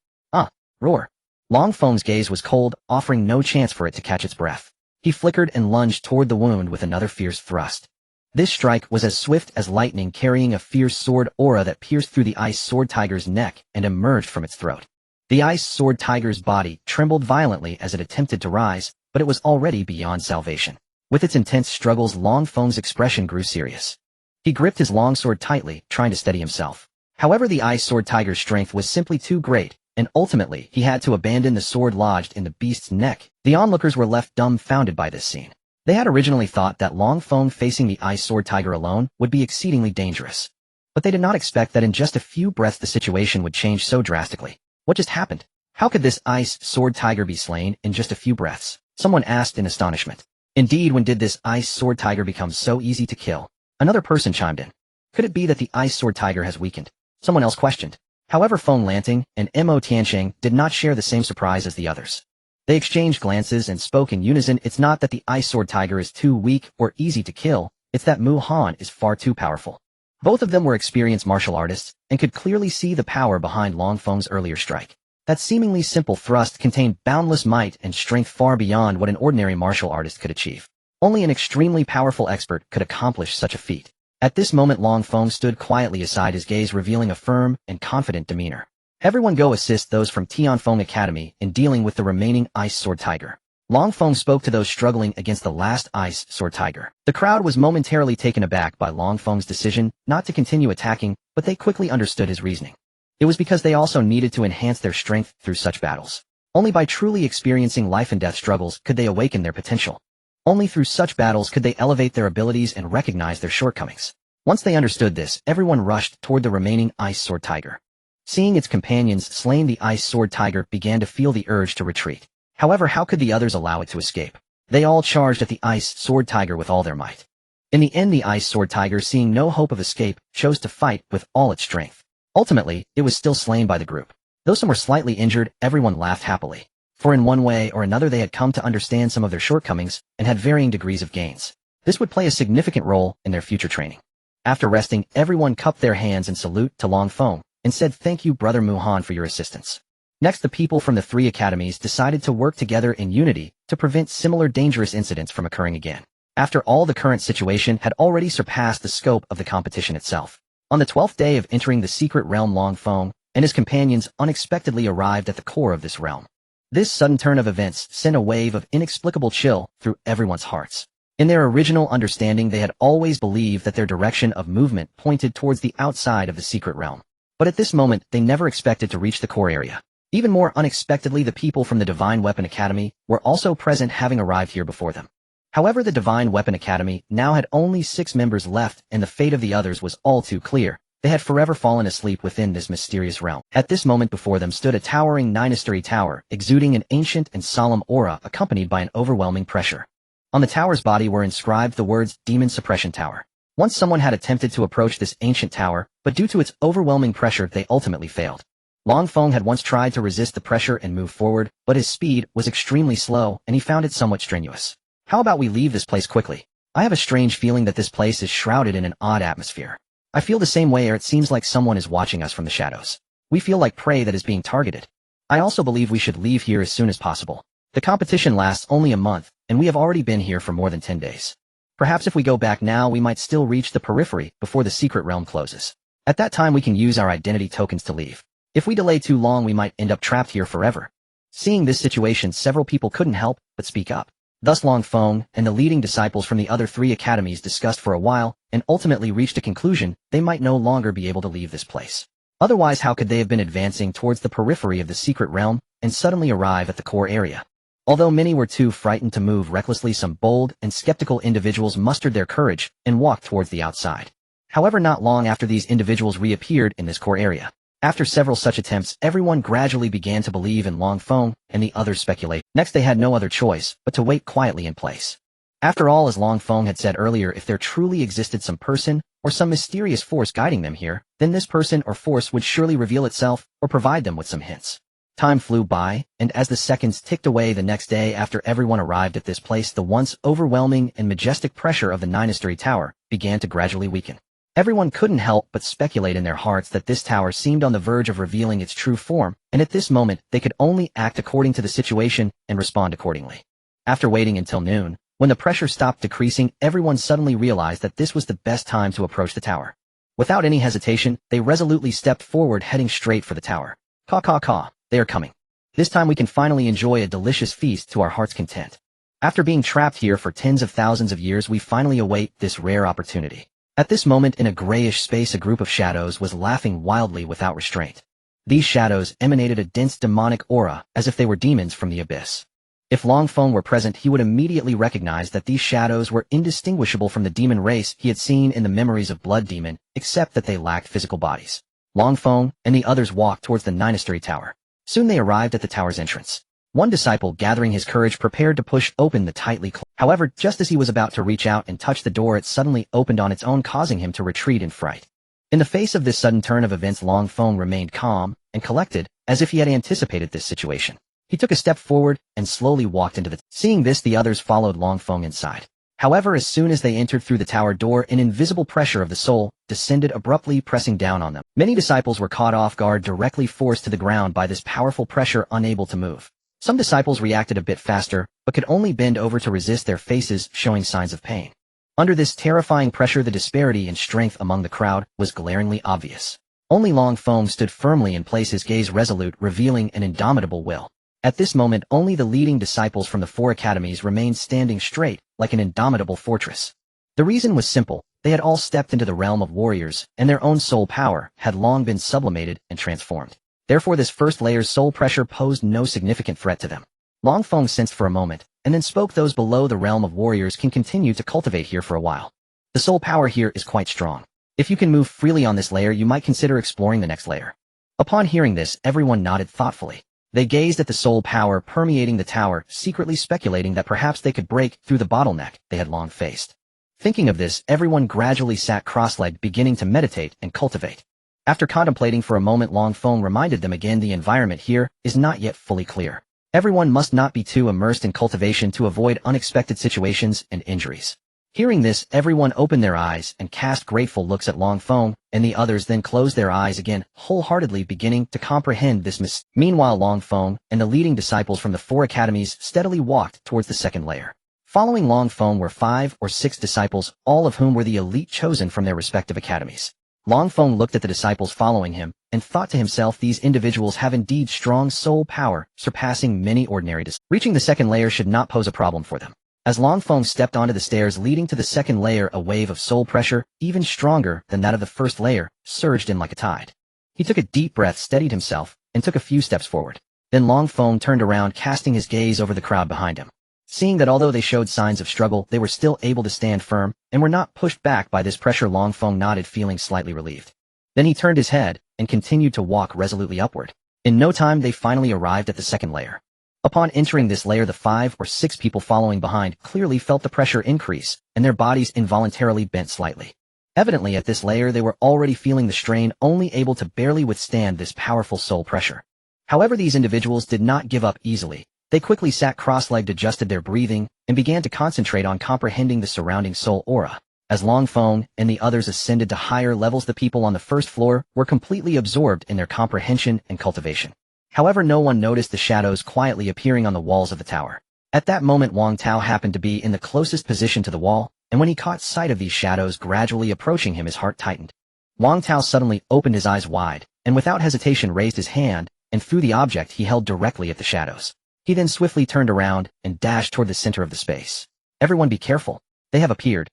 Roar! Long Feng's gaze was cold, offering no chance for it to catch its breath. He flickered and lunged toward the wound with another fierce thrust. This strike was as swift as lightning, carrying a fierce sword aura that pierced through the ice sword tiger's neck and emerged from its throat. The ice sword tiger's body trembled violently as it attempted to rise, but it was already beyond salvation. With its intense struggles, Long Feng's expression grew serious. He gripped his longsword tightly, trying to steady himself. However, the ice sword tiger's strength was simply too great, and ultimately he had to abandon the sword lodged in the beast's neck. The onlookers were left dumbfounded by this scene. They had originally thought that Long Feng facing the ice sword tiger alone would be exceedingly dangerous. But they did not expect that in just a few breaths the situation would change so drastically. What just happened? How could this ice sword tiger be slain in just a few breaths? Someone asked in astonishment. Indeed, when did this ice sword tiger become so easy to kill? Another person chimed in. Could it be that the ice sword tiger has weakened? Someone else questioned. However, Feng Lanting and Mo Tiansheng did not share the same surprise as the others. They exchanged glances and spoke in unison. It's not that the ice sword tiger is too weak or easy to kill, it's that Mu Han is far too powerful. Both of them were experienced martial artists and could clearly see the power behind Long Feng's earlier strike. That seemingly simple thrust contained boundless might and strength far beyond what an ordinary martial artist could achieve. Only an extremely powerful expert could accomplish such a feat. At this moment, Long Feng stood quietly aside, his gaze revealing a firm and confident demeanor. Everyone go assist those from Tianfeng Academy in dealing with the remaining ice sword tiger. Long Feng spoke to those struggling against the last ice sword tiger. The crowd was momentarily taken aback by Long Feng's decision not to continue attacking, but they quickly understood his reasoning. It was because they also needed to enhance their strength through such battles. Only by truly experiencing life and death struggles could they awaken their potential. Only through such battles could they elevate their abilities and recognize their shortcomings. Once they understood this, everyone rushed toward the remaining ice sword tiger. Seeing its companions slain, the ice sword tiger began to feel the urge to retreat. However, how could the others allow it to escape? They all charged at the ice sword tiger with all their might. In the end, the ice sword tiger, seeing no hope of escape, chose to fight with all its strength. Ultimately, it was still slain by the group. Though some were slightly injured, everyone laughed happily. For in one way or another they had come to understand some of their shortcomings and had varying degrees of gains. This would play a significant role in their future training. After resting, everyone cupped their hands in salute to Long Feng and said, "Thank you, Brother Mu Han, for your assistance." Next, the people from the three academies decided to work together in unity to prevent similar dangerous incidents from occurring again. After all, the current situation had already surpassed the scope of the competition itself. On the 12th day of entering the secret realm, Long Feng and his companions unexpectedly arrived at the core of this realm. This sudden turn of events sent a wave of inexplicable chill through everyone's hearts. In their original understanding, they had always believed that their direction of movement pointed towards the outside of the secret realm. But at this moment, they never expected to reach the core area. Even more unexpectedly, the people from the Divine Weapon Academy were also present, having arrived here before them. However, the Divine Weapon Academy now had only 6 members left, and the fate of the others was all too clear. They had forever fallen asleep within this mysterious realm. At this moment before them stood a towering 9-story tower, exuding an ancient and solemn aura accompanied by an overwhelming pressure. On the tower's body were inscribed the words Demon Suppression Tower. Once someone had attempted to approach this ancient tower, but due to its overwhelming pressure they ultimately failed. Long Feng had once tried to resist the pressure and move forward, but his speed was extremely slow and he found it somewhat strenuous. How about we leave this place quickly? I have a strange feeling that this place is shrouded in an odd atmosphere. I feel the same way, or it seems like someone is watching us from the shadows. We feel like prey that is being targeted. I also believe we should leave here as soon as possible. The competition lasts only a month, and we have already been here for more than 10 days. Perhaps if we go back now, we might still reach the periphery before the secret realm closes. At that time we can use our identity tokens to leave. If we delay too long, we might end up trapped here forever. Seeing this situation, several people couldn't help but speak up. Thus Long Feng and the leading disciples from the other 3 academies discussed for a while and ultimately reached a conclusion: they might no longer be able to leave this place. Otherwise, how could they have been advancing towards the periphery of the secret realm and suddenly arrive at the core area? Although many were too frightened to move recklessly, some bold and skeptical individuals mustered their courage and walked towards the outside. However, not long after, these individuals reappeared in this core area. After several such attempts, everyone gradually began to believe in Long Feng and the others speculate. Next, they had no other choice but to wait quietly in place. After all, as Long Feng had said earlier, if there truly existed some person or some mysterious force guiding them here, then this person or force would surely reveal itself or provide them with some hints. Time flew by, and as the seconds ticked away, the next day after everyone arrived at this place, the once overwhelming and majestic pressure of the 9-story tower began to gradually weaken. Everyone couldn't help but speculate in their hearts that this tower seemed on the verge of revealing its true form, and at this moment they could only act according to the situation and respond accordingly. After waiting until noon, when the pressure stopped decreasing, everyone suddenly realized that this was the best time to approach the tower. Without any hesitation, they resolutely stepped forward, heading straight for the tower. Caw caw caw, they are coming. This time we can finally enjoy a delicious feast to our heart's content. After being trapped here for tens of thousands of years, we finally await this rare opportunity. At this moment, in a grayish space, a group of shadows was laughing wildly without restraint. These shadows emanated a dense demonic aura, as if they were demons from the abyss. If Long Feng were present, he would immediately recognize that these shadows were indistinguishable from the demon race he had seen in the memories of Blood Demon, except that they lacked physical bodies. Long Feng and the others walked towards the 9-story tower. Soon they arrived at the tower's entrance. One disciple, gathering his courage, prepared to push open the tightly closed. However, just as he was about to reach out and touch the door, it suddenly opened on its own, causing him to retreat in fright. In the face of this sudden turn of events, Long Feng remained calm and collected, as if he had anticipated this situation. He took a step forward and slowly walked into the... Seeing this, the others followed Long Feng inside. However, as soon as they entered through the tower door, an invisible pressure of the soul descended abruptly, pressing down on them. Many disciples were caught off guard, directly forced to the ground by this powerful pressure, unable to move. Some disciples reacted a bit faster, but could only bend over to resist, their faces showing signs of pain. Under this terrifying pressure, the disparity in strength among the crowd was glaringly obvious. Only Long Feng stood firmly in place, his gaze resolute, revealing an indomitable will. At this moment, only the leading disciples from the 4 academies remained standing straight, like an indomitable fortress. The reason was simple: they had all stepped into the realm of warriors, and their own soul power had long been sublimated and transformed. Therefore, this first layer's soul pressure posed no significant threat to them. Long Feng sensed for a moment, and then spoke. Those below the realm of warriors can continue to cultivate here for a while. The soul power here is quite strong. If you can move freely on this layer, you might consider exploring the next layer. Upon hearing this, everyone nodded thoughtfully. They gazed at the soul power permeating the tower, secretly speculating that perhaps they could break through the bottleneck they had long faced. Thinking of this, everyone gradually sat cross-legged, beginning to meditate and cultivate. After contemplating for a moment, Long Feng reminded them again the environment here is not yet fully clear. Everyone must not be too immersed in cultivation to avoid unexpected situations and injuries. Hearing this, everyone opened their eyes and cast grateful looks at Long Feng, and the others then closed their eyes again, wholeheartedly beginning to comprehend this Meanwhile, Long Feng and the leading disciples from the 4 academies steadily walked towards the second layer. Following Long Feng were 5 or 6 disciples, all of whom were the elite chosen from their respective academies. Long Feng looked at the disciples following him and thought to himself, these individuals have indeed strong soul power, surpassing many ordinary disciples. Reaching the second layer should not pose a problem for them. As Long Feng stepped onto the stairs leading to the second layer, a wave of soul pressure, even stronger than that of the first layer, surged in like a tide. He took a deep breath, steadied himself, and took a few steps forward. Then Long Feng turned around, casting his gaze over the crowd behind him. Seeing that although they showed signs of struggle, they were still able to stand firm, and were not pushed back by this pressure, Long Feng nodded, feeling slightly relieved. Then he turned his head, and continued to walk resolutely upward. In no time they finally arrived at the second layer. Upon entering this layer, the 5 or 6 people following behind clearly felt the pressure increase, and their bodies involuntarily bent slightly. Evidently at this layer they were already feeling the strain, only able to barely withstand this powerful soul pressure. However, these individuals did not give up easily. They quickly sat cross-legged, adjusted their breathing, and began to concentrate on comprehending the surrounding soul aura. As Long Feng and the others ascended to higher levels, the people on the first floor were completely absorbed in their comprehension and cultivation. However, no one noticed the shadows quietly appearing on the walls of the tower. At that moment, Wang Tao happened to be in the closest position to the wall, and when he caught sight of these shadows gradually approaching him, his heart tightened. Wang Tao suddenly opened his eyes wide, and without hesitation raised his hand, and threw the object he held directly at the shadows. He then swiftly turned around and dashed toward the center of the space. Everyone be careful. They have appeared.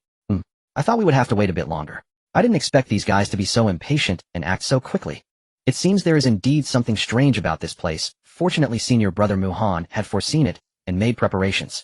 I thought we would have to wait a bit longer. I didn't expect these guys to be so impatient and act so quickly. It seems there is indeed something strange about this place. Fortunately, Senior Brother Muhan had foreseen it and made preparations.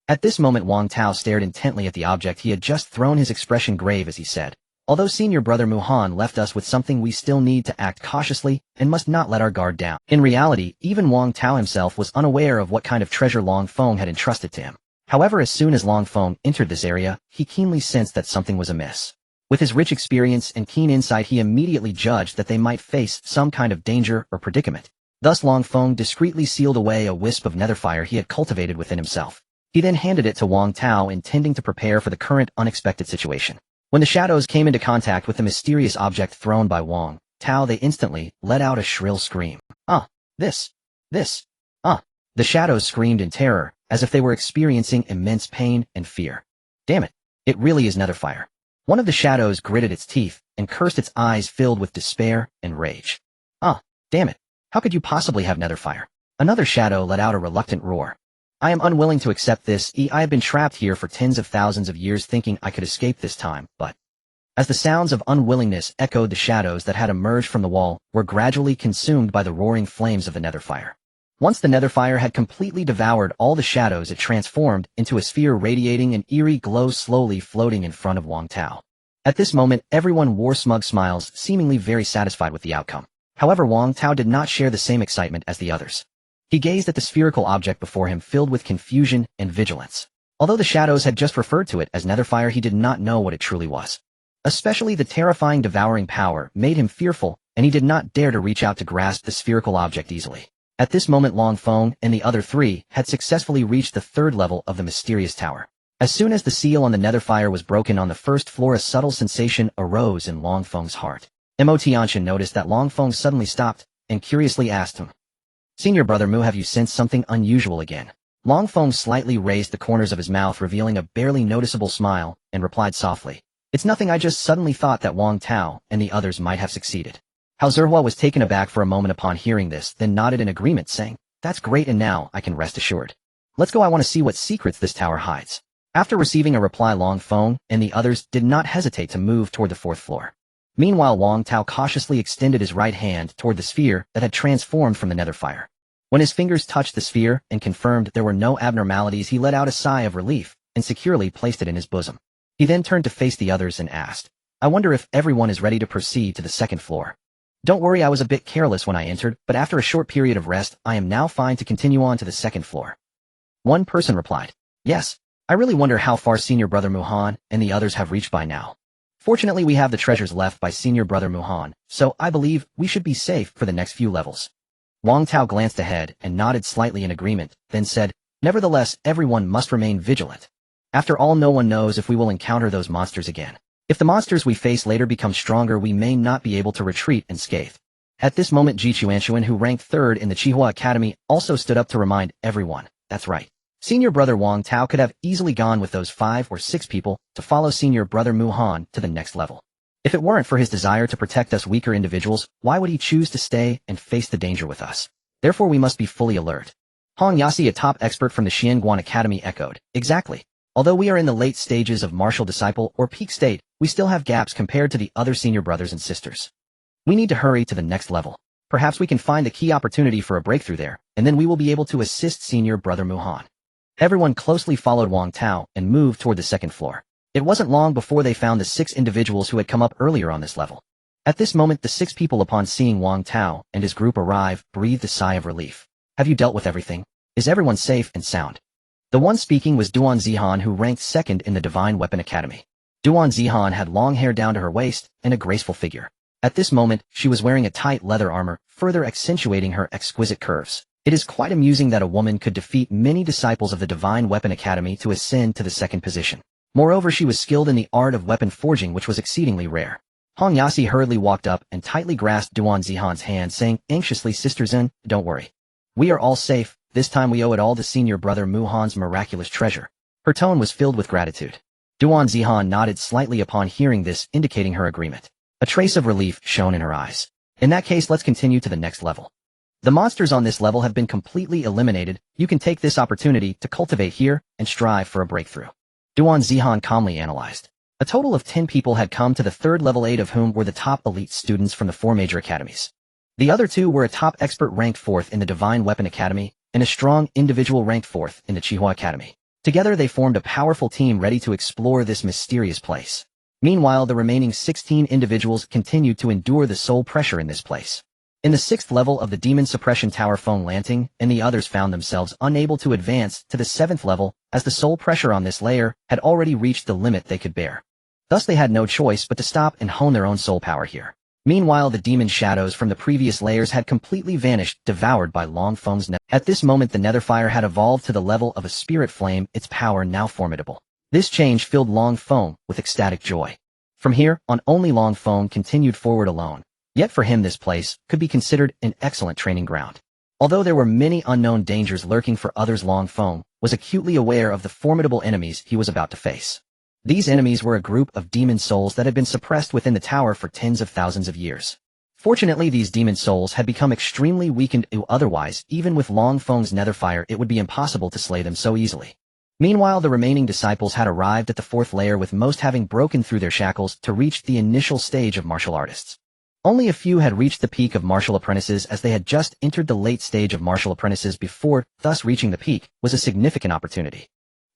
At this moment, Wang Tao stared intently at the object he had just thrown, his expression grave as he said, "Although Senior Brother Muhan left us with something, we still need to act cautiously and must not let our guard down." In reality, even Wang Tao himself was unaware of what kind of treasure Long Feng had entrusted to him. However, as soon as Long Feng entered this area, he keenly sensed that something was amiss. With his rich experience and keen insight, he immediately judged that they might face some kind of danger or predicament. Thus Long Feng discreetly sealed away a wisp of netherfire he had cultivated within himself. He then handed it to Wang Tao, intending to prepare for the current unexpected situation. When the shadows came into contact with the mysterious object thrown by Wang Tao, they instantly let out a shrill scream. This. The shadows screamed in terror, as if they were experiencing immense pain and fear. Damn it. It really is netherfire. One of the shadows gritted its teeth and cursed, its eyes filled with despair and rage. Damn it. How could you possibly have netherfire? Another shadow let out a reluctant roar. I am unwilling to accept this. I have been trapped here for tens of thousands of years, thinking I could escape this time, but... As the sounds of unwillingness echoed, the shadows that had emerged from the wall were gradually consumed by the roaring flames of the netherfire. Once the netherfire had completely devoured all the shadows, it transformed into a sphere radiating an eerie glow, slowly floating in front of Wang Tao. At this moment, everyone wore smug smiles, seemingly very satisfied with the outcome. However, Wang Tao did not share the same excitement as the others. He gazed at the spherical object before him, filled with confusion and vigilance. Although the shadows had just referred to it as netherfire, he did not know what it truly was. Especially the terrifying devouring power made him fearful, and he did not dare to reach out to grasp the spherical object easily. At this moment, Long Feng and the other 3 had successfully reached the 3rd level of the mysterious tower. As soon as the seal on the netherfire was broken on the first floor, a subtle sensation arose in Long Feng's heart. Mo Tianxian noticed that Long Feng suddenly stopped, and curiously asked him, "Senior Brother Mu, have you sensed something unusual again?" Long Feng slightly raised the corners of his mouth, revealing a barely noticeable smile, and replied softly, "It's nothing, I just suddenly thought that Wang Tao and the others might have succeeded." Hao Zihua was taken aback for a moment upon hearing this, then nodded in agreement, saying, "That's great, and now I can rest assured. Let's go, I want to see what secrets this tower hides." After receiving a reply, Long Feng and the others did not hesitate to move toward the 4th floor. Meanwhile, Wang Tao cautiously extended his right hand toward the sphere that had transformed from the netherfire. When his fingers touched the sphere and confirmed there were no abnormalities, he let out a sigh of relief and securely placed it in his bosom. He then turned to face the others and asked, "I wonder if everyone is ready to proceed to the 2nd floor. Don't worry, I was a bit careless when I entered, but after a short period of rest, I am now fine to continue on to the 2nd floor." One person replied, "Yes, I really wonder how far Senior Brother Muhan and the others have reached by now. Fortunately, we have the treasures left by Senior Brother Muhan, so I believe we should be safe for the next few levels." Wang Tao glanced ahead and nodded slightly in agreement, then said, "Nevertheless, everyone must remain vigilant. After all, no one knows if we will encounter those monsters again. If the monsters we face later become stronger, we may not be able to retreat unscathed." At this moment, Ji Chuanshuan, who ranked 3rd in the Qihua Academy, also stood up to remind everyone, "That's right. Senior Brother Wang Tao could have easily gone with those 5 or 6 people to follow Senior Brother Muhan to the next level. If it weren't for his desire to protect us weaker individuals, why would he choose to stay and face the danger with us? Therefore we must be fully alert." Hong Yasi, a top expert from the Xianguan Academy, echoed, "Exactly. Although we are in the late stages of martial disciple or peak state, we still have gaps compared to the other senior brothers and sisters. We need to hurry to the next level. Perhaps we can find the key opportunity for a breakthrough there, and then we will be able to assist senior brother Muhan. Everyone closely followed Wang Tao and moved toward the second floor. It wasn't long before they found the 6 individuals who had come up earlier on this level. At this moment, the 6 people, upon seeing Wang Tao and his group arrive, breathed a sigh of relief. Have you dealt with everything? Is everyone safe and sound? The one speaking was Duan Zihan, who ranked second in the Divine Weapon Academy. Duan Zihan had long hair down to her waist and a graceful figure. At this moment, she was wearing a tight leather armor, further accentuating her exquisite curves. It is quite amusing that a woman could defeat many disciples of the Divine Weapon Academy to ascend to the second position. Moreover, she was skilled in the art of weapon forging, which was exceedingly rare. Hong Yasi hurriedly walked up and tightly grasped Duan Zihan's hand, saying anxiously, Sister Zhen, don't worry. We are all safe. This time we owe it all to senior brother Muhan's miraculous treasure. Her tone was filled with gratitude. Duan Zihan nodded slightly upon hearing this, indicating her agreement. A trace of relief shone in her eyes. In that case, let's continue to the next level. The monsters on this level have been completely eliminated. You can take this opportunity to cultivate here and strive for a breakthrough. Duan Zihan calmly analyzed. A total of 10 people had come to the third level, 8 of whom were the top elite students from the 4 major academies. The other 2 were a top expert ranked 4th in the Divine Weapon Academy and a strong individual ranked 4th in the Chihua Academy. Together they formed a powerful team ready to explore this mysterious place. Meanwhile, the remaining 16 individuals continued to endure the soul pressure in this place. In the 6th level of the Demon Suppression Tower, Feng Lanting and the others found themselves unable to advance to the 7th level, as the soul pressure on this layer had already reached the limit they could bear. Thus they had no choice but to stop and hone their own soul power here. Meanwhile, the demon shadows from the previous layers had completely vanished, devoured by Long Feng's nether. At this moment, the nether fire had evolved to the level of a spirit flame, its power now formidable. This change filled Long Feng with ecstatic joy. From here on, only Long Feng continued forward alone. Yet for him, this place could be considered an excellent training ground. Although there were many unknown dangers lurking for others, Long Feng was acutely aware of the formidable enemies he was about to face. These enemies were a group of demon souls that had been suppressed within the tower for tens of thousands of years. Fortunately, these demon souls had become extremely weakened, otherwise, even with Long Feng's nether fire, it would be impossible to slay them so easily. Meanwhile, the remaining disciples had arrived at the 4th layer, with most having broken through their shackles to reach the initial stage of martial artists. Only a few had reached the peak of martial apprentices, as they had just entered the late stage of martial apprentices before, thus reaching the peak was a significant opportunity.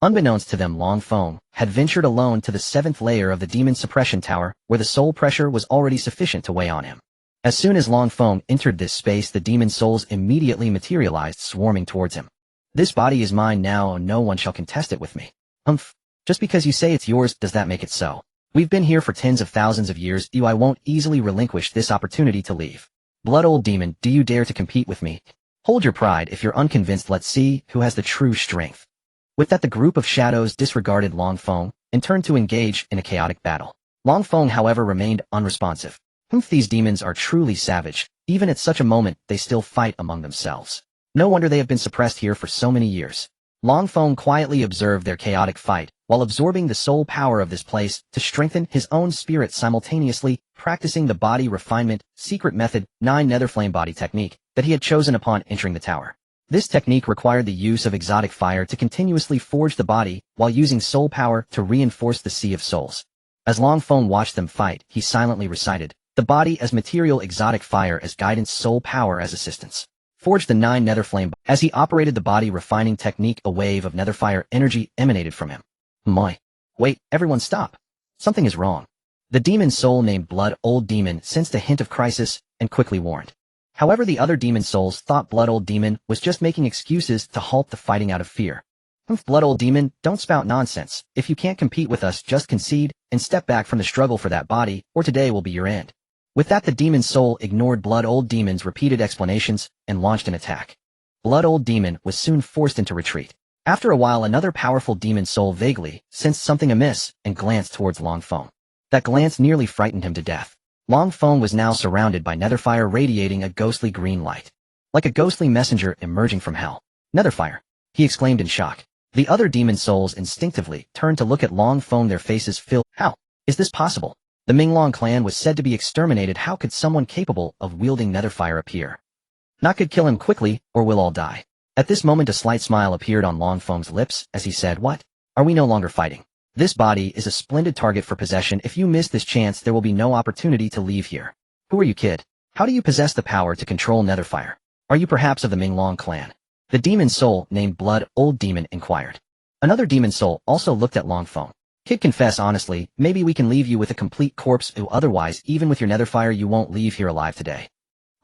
Unbeknownst to them, Long Feng had ventured alone to the 7th layer of the Demon Suppression Tower, where the soul pressure was already sufficient to weigh on him. As soon as Long Feng entered this space, the demon souls immediately materialized, swarming towards him. This body is mine now, and no one shall contest it with me. Just because you say it's yours, does that make it so? We've been here for tens of thousands of years, I won't easily relinquish this opportunity to leave. Blood old demon, do you dare to compete with me? Hold your pride. If you're unconvinced, let's see who has the true strength. With that, the group of shadows disregarded Long Feng and turned to engage in a chaotic battle. Long Feng, however, remained unresponsive. These demons are truly savage. Even at such a moment, they still fight among themselves. No wonder they have been suppressed here for so many years. Long Feng quietly observed their chaotic fight, while absorbing the soul power of this place to strengthen his own spirit, simultaneously practicing the body refinement secret method 9 nether flame body technique that he had chosen upon entering the tower. This technique required the use of exotic fire to continuously forge the body while using soul power to reinforce the sea of souls. As Long Feng watched them fight, he silently recited, the body as material, exotic fire as guidance, soul power as assistance. Forge the 9 nether flame. As he operated the body refining technique, a wave of nether fire energy emanated from him. Wait, everyone stop. Something is wrong. The demon soul named Blood Old Demon sensed a hint of crisis and quickly warned. However, the other demon souls thought Blood Old Demon was just making excuses to halt the fighting out of fear. Blood Old Demon, don't spout nonsense. If you can't compete with us, just concede and step back from the struggle for that body, or today will be your end. With that, the demon soul ignored Blood Old Demon's repeated explanations and launched an attack. Blood Old Demon was soon forced into retreat. After a while, another powerful demon soul vaguely sensed something amiss and glanced towards Long Feng. That glance nearly frightened him to death. Long Feng was now surrounded by netherfire radiating a ghostly green light. Like a ghostly messenger emerging from hell. Netherfire! He exclaimed in shock. The other demon souls instinctively turned to look at Long Feng, their faces filled. How is this possible? The Minglong clan was said to be exterminated. How could someone capable of wielding netherfire appear? Not could kill him quickly, or we'll all die. At this moment, a slight smile appeared on Long Feng's lips as he said, what? Are we no longer fighting? This body is a splendid target for possession. If you miss this chance, there will be no opportunity to leave here. Who are you, kid? How do you possess the power to control Netherfire? Are you perhaps of the Minglong clan? The demon soul named Blood Old Demon inquired. Another demon soul also looked at Longfeng. Kid, confess honestly, maybe we can leave you with a complete corpse, otherwise even with your Netherfire you won't leave here alive today.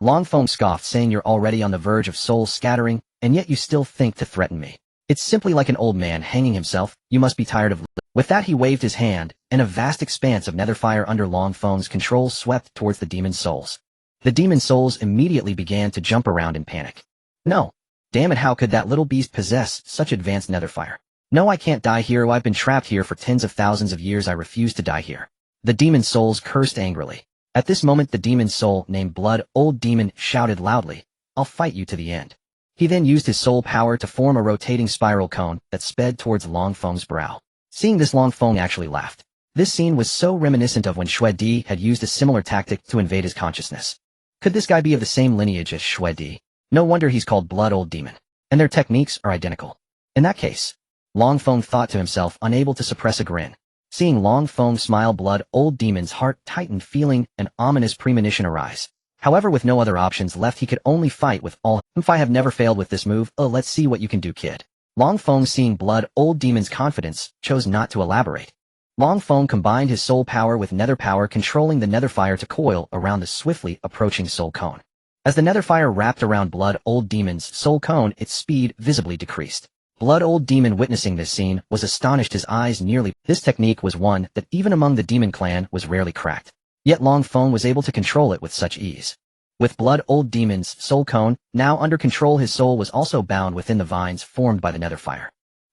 Longfeng scoffed, saying you're already on the verge of soul scattering, and yet you still think to threaten me. It's simply like an old man hanging himself. You must be tired of. With that he waved his hand, and a vast expanse of Netherfire under Longfeng's control swept towards the demon souls. The demon souls immediately began to jump around in panic. No. Damn it, how could that little beast possess such advanced Netherfire? No, I can't die here. I've been trapped here for tens of thousands of years. I refuse to die here. The demon souls cursed angrily. At this moment the demon soul named Blood Old Demon shouted loudly, I'll fight you to the end. He then used his soul power to form a rotating spiral cone that sped towards Longfeng's brow. Seeing this, Longfeng actually laughed. This scene was so reminiscent of when Xue Di had used a similar tactic to invade his consciousness. Could this guy be of the same lineage as Xue Di? No wonder he's called Blood Old Demon. And their techniques are identical. In that case, Longfeng thought to himself, unable to suppress a grin. Seeing Longfeng smile, Blood Old Demon's heart tightened, feeling an ominous premonition arise. However, with no other options left, he could only fight with all. If I have never failed with this move, let's see what you can do, kid. Longfeng, seeing Blood Old Demon's confidence, chose not to elaborate. Longfeng combined his soul power with nether power, controlling the Netherfire to coil around the swiftly approaching soul cone. As the Netherfire wrapped around Blood Old Demon's soul cone, its speed visibly decreased. Blood Old Demon, witnessing this scene, was astonished, his eyes nearly. This technique was one that even among the demon clan was rarely cracked. Yet Longfeng was able to control it with such ease. With Blood Old Demon's soul cone now under control, his soul was also bound within the vines formed by the Netherfire.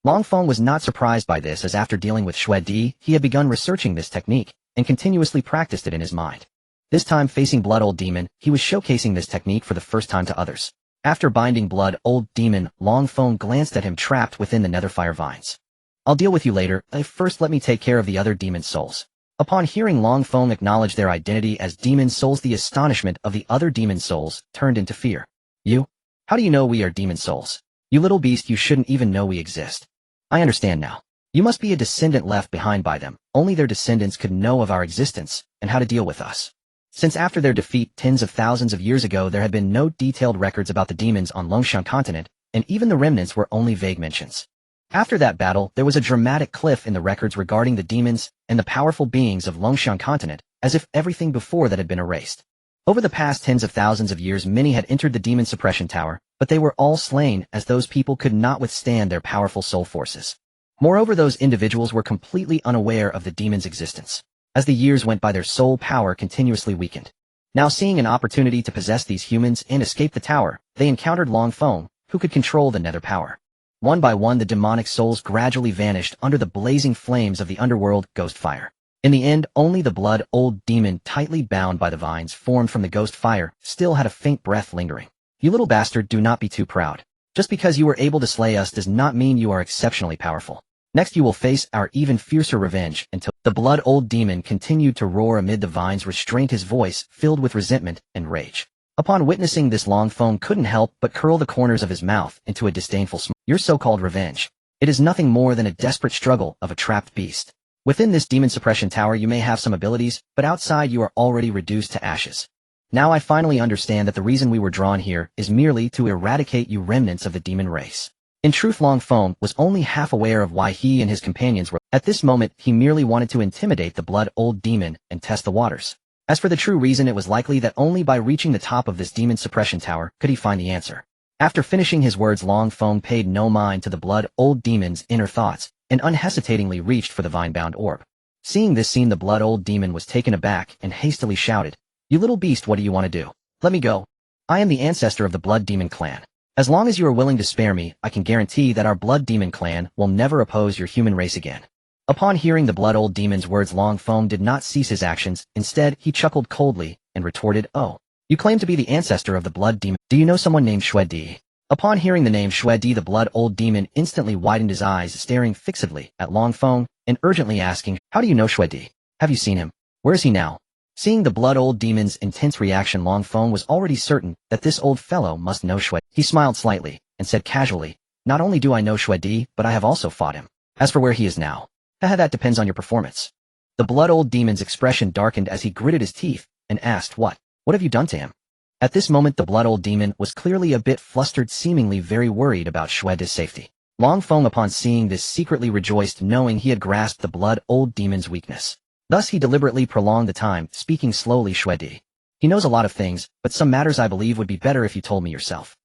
Longfeng was not surprised by this, as after dealing with Xue Di, he had begun researching this technique and continuously practiced it in his mind. This time, facing Blood Old Demon, he was showcasing this technique for the first time to others. After binding Blood Old Demon, Longfeng glanced at him trapped within the Netherfire vines. I'll deal with you later. First let me take care of the other demon souls. Upon hearing Longfeng acknowledge their identity as demon souls, the astonishment of the other demon souls turned into fear. You? How do you know we are demon souls? You little beast, you shouldn't even know we exist. I understand now. You must be a descendant left behind by them. Only their descendants could know of our existence and how to deal with us. Since after their defeat tens of thousands of years ago, there had been no detailed records about the demons on Longshan Continent, and even the remnants were only vague mentions. After that battle, there was a dramatic cliff in the records regarding the demons and the powerful beings of Longshan Continent, as if everything before that had been erased. Over the past tens of thousands of years, many had entered the demon suppression tower, but they were all slain, as those people could not withstand their powerful soul forces. Moreover, those individuals were completely unaware of the demon's existence. As the years went by, their soul power continuously weakened. Now, seeing an opportunity to possess these humans and escape the tower, they encountered Longfeng, who could control the nether power. One by one, the demonic souls gradually vanished under the blazing flames of the underworld ghost fire. In the end, only the Blood Old Demon, tightly bound by the vines formed from the ghost fire, still had a faint breath lingering. You little bastard, do not be too proud. Just because you were able to slay us does not mean you are exceptionally powerful. Next you will face our even fiercer revenge. Until the Blood Old Demon continued to roar amid the vines, restrained his voice, filled with resentment and rage. Upon witnessing this, Longfeng couldn't help but curl the corners of his mouth into a disdainful smile. Your so-called revenge. It is nothing more than a desperate struggle of a trapped beast. Within this demon suppression tower you may have some abilities, but outside you are already reduced to ashes. Now I finally understand that the reason we were drawn here is merely to eradicate you remnants of the demon race. In truth, Longfeng was only half aware of why he and his companions were. At this moment, he merely wanted to intimidate the Blood Old Demon and test the waters. As for the true reason, it was likely that only by reaching the top of this demon suppression tower could he find the answer. After finishing his words, Longfeng paid no mind to the Blood Old Demon's inner thoughts and unhesitatingly reached for the vine-bound orb. Seeing this scene, the Blood Old Demon was taken aback and hastily shouted, You little beast, what do you want to do? Let me go. I am the ancestor of the Blood Demon clan. As long as you are willing to spare me, I can guarantee that our Blood Demon clan will never oppose your human race again. Upon hearing the Blood Old Demon's words, Longfeng did not cease his actions. Instead, he chuckled coldly and retorted, Oh, you claim to be the ancestor of the Blood Demon. Do you know someone named Xue Di? Upon hearing the name Xue Di, the Blood Old Demon instantly widened his eyes, staring fixedly at Longfeng and urgently asking, How do you know Xue Di? Have you seen him? Where is he now? Seeing the Blood Old Demon's intense reaction, Longfeng was already certain that this old fellow must know Xue. He smiled slightly and said casually, Not only do I know Xue Di, but I have also fought him. As for where he is now, that depends on your performance. The blood old demon's expression darkened as he gritted his teeth and asked, What have you done to him? At this moment the blood old demon was clearly a bit flustered, seemingly very worried about Xuede's safety. Long Feng upon seeing this secretly rejoiced, knowing he had grasped the blood old demon's weakness. Thus he deliberately prolonged the time, speaking slowly. Xuede. He knows a lot of things, but some matters I believe would be better if you told me yourself.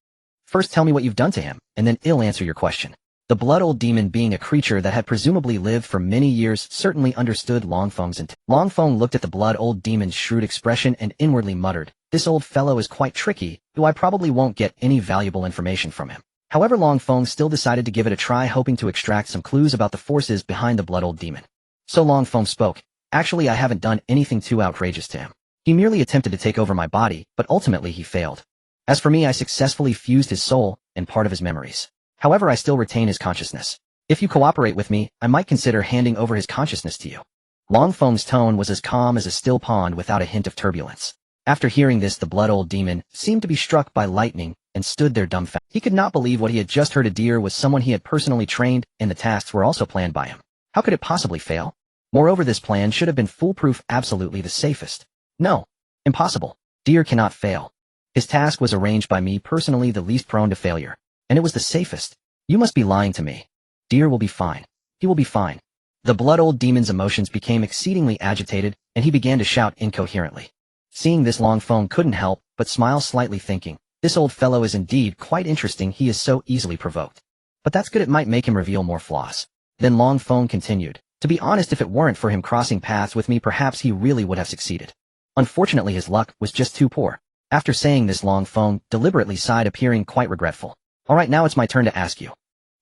First tell me what you've done to him, and then I'll answer your question. The blood old demon, being a creature that had presumably lived for many years, certainly understood Long Feng's intent. Long Feng looked at the blood old demon's shrewd expression and inwardly muttered, This old fellow is quite tricky, though I probably won't get any valuable information from him. However, Long Feng still decided to give it a try, hoping to extract some clues about the forces behind the blood old demon. So Long Feng spoke, Actually, I haven't done anything too outrageous to him. He merely attempted to take over my body, but ultimately he failed. As for me, I successfully fused his soul and part of his memories. However, I still retain his consciousness. If you cooperate with me, I might consider handing over his consciousness to you. Long Feng's tone was as calm as a still pond without a hint of turbulence. After hearing this, the blood old demon seemed to be struck by lightning and stood there dumbfounded. He could not believe what he had just heard. A deer was someone he had personally trained, and the tasks were also planned by him. How could it possibly fail? Moreover, this plan should have been foolproof, absolutely the safest. No. Impossible. Deer cannot fail. His task was arranged by me personally, the least prone to failure. And it was the safest. You must be lying to me. Deer will be fine. He will be fine. The blood old demon's emotions became exceedingly agitated, and he began to shout incoherently. Seeing this, Long Feng couldn't help but smile slightly, thinking, This old fellow is indeed quite interesting. He is so easily provoked. But that's good, it might make him reveal more flaws. Then Long Feng continued, To be honest, if it weren't for him crossing paths with me, perhaps he really would have succeeded. Unfortunately, his luck was just too poor. After saying this, Long Feng deliberately sighed, appearing quite regretful. Alright, now it's my turn to ask you.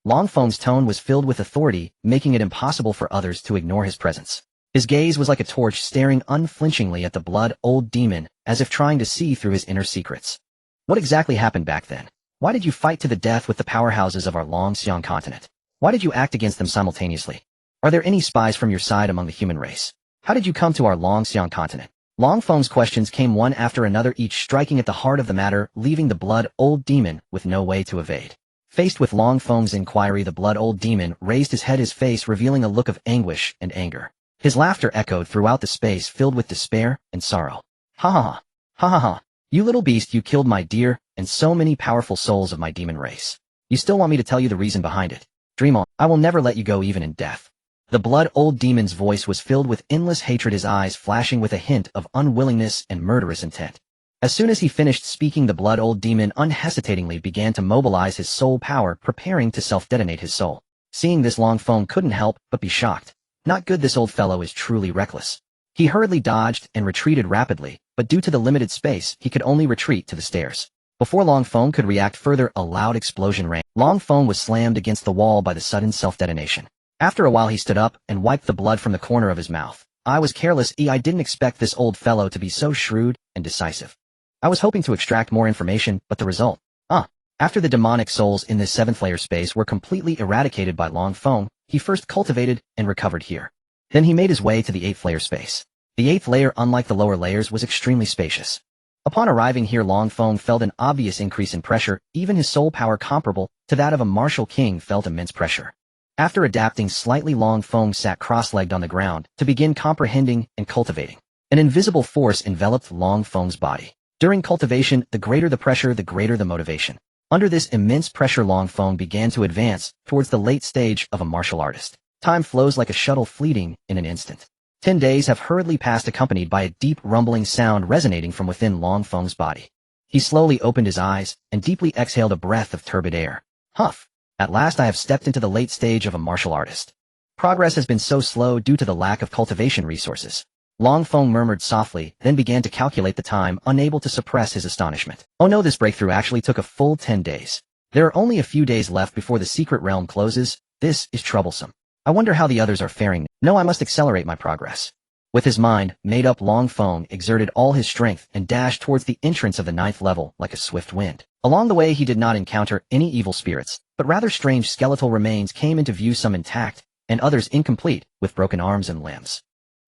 Long Feng's tone was filled with authority, making it impossible for others to ignore his presence. His gaze was like a torch, staring unflinchingly at the blood old demon, as if trying to see through his inner secrets. What exactly happened back then? Why did you fight to the death with the powerhouses of our Long Xiang continent? Why did you act against them simultaneously? Are there any spies from your side among the human race? How did you come to our Long Xiang continent? Long Feng's questions came one after another, each striking at the heart of the matter, leaving the blood old demon with no way to evade. Faced with Long Feng's inquiry, the blood old demon raised his head, his face revealing a look of anguish and anger. His laughter echoed throughout the space, filled with despair and sorrow. Ha ha ha. Ha ha ha. You little beast, you killed my dear and so many powerful souls of my demon race. You still want me to tell you the reason behind it? Dream on. I will never let you go, even in death. The blood old demon's voice was filled with endless hatred, his eyes flashing with a hint of unwillingness and murderous intent. As soon as he finished speaking, the blood old demon unhesitatingly began to mobilize his soul power, preparing to self-detonate his soul. Seeing this, Long Feng couldn't help but be shocked. Not good, this old fellow is truly reckless. He hurriedly dodged and retreated rapidly, but due to the limited space, he could only retreat to the stairs. Before Long Feng could react further, a loud explosion rang. Long Feng was slammed against the wall by the sudden self-detonation. After a while, he stood up and wiped the blood from the corner of his mouth. I was careless. I didn't expect this old fellow to be so shrewd and decisive. I was hoping to extract more information, but the result? After the demonic souls in this 7th layer space were completely eradicated by Long Feng, he first cultivated and recovered here. Then he made his way to the 8th layer space. The 8th layer, unlike the lower layers, was extremely spacious. Upon arriving here, Long Feng felt an obvious increase in pressure. Even his soul power, comparable to that of a martial king, felt immense pressure. After adapting slightly, Long Feng sat cross-legged on the ground to begin comprehending and cultivating. An invisible force enveloped Long Feng's body. During cultivation, the greater the pressure, the greater the motivation. Under this immense pressure, Long Feng began to advance towards the late stage of a martial artist. Time flows like a shuttle, fleeting in an instant. 10 days have hurriedly passed, accompanied by a deep rumbling sound resonating from within Long Feng's body. He slowly opened his eyes and deeply exhaled a breath of turbid air. Huff! At last I have stepped into the late stage of a martial artist. Progress has been so slow due to the lack of cultivation resources. Long Feng murmured softly, then began to calculate the time, unable to suppress his astonishment. Oh no, this breakthrough actually took a full 10 days. There are only a few days left before the secret realm closes. This is troublesome. I wonder how the others are faring. No, I must accelerate my progress. With his mind made up, Long Feng exerted all his strength and dashed towards the entrance of the 9th level like a swift wind. Along the way, he did not encounter any evil spirits, but rather strange skeletal remains came into view, some intact, and others incomplete, with broken arms and limbs.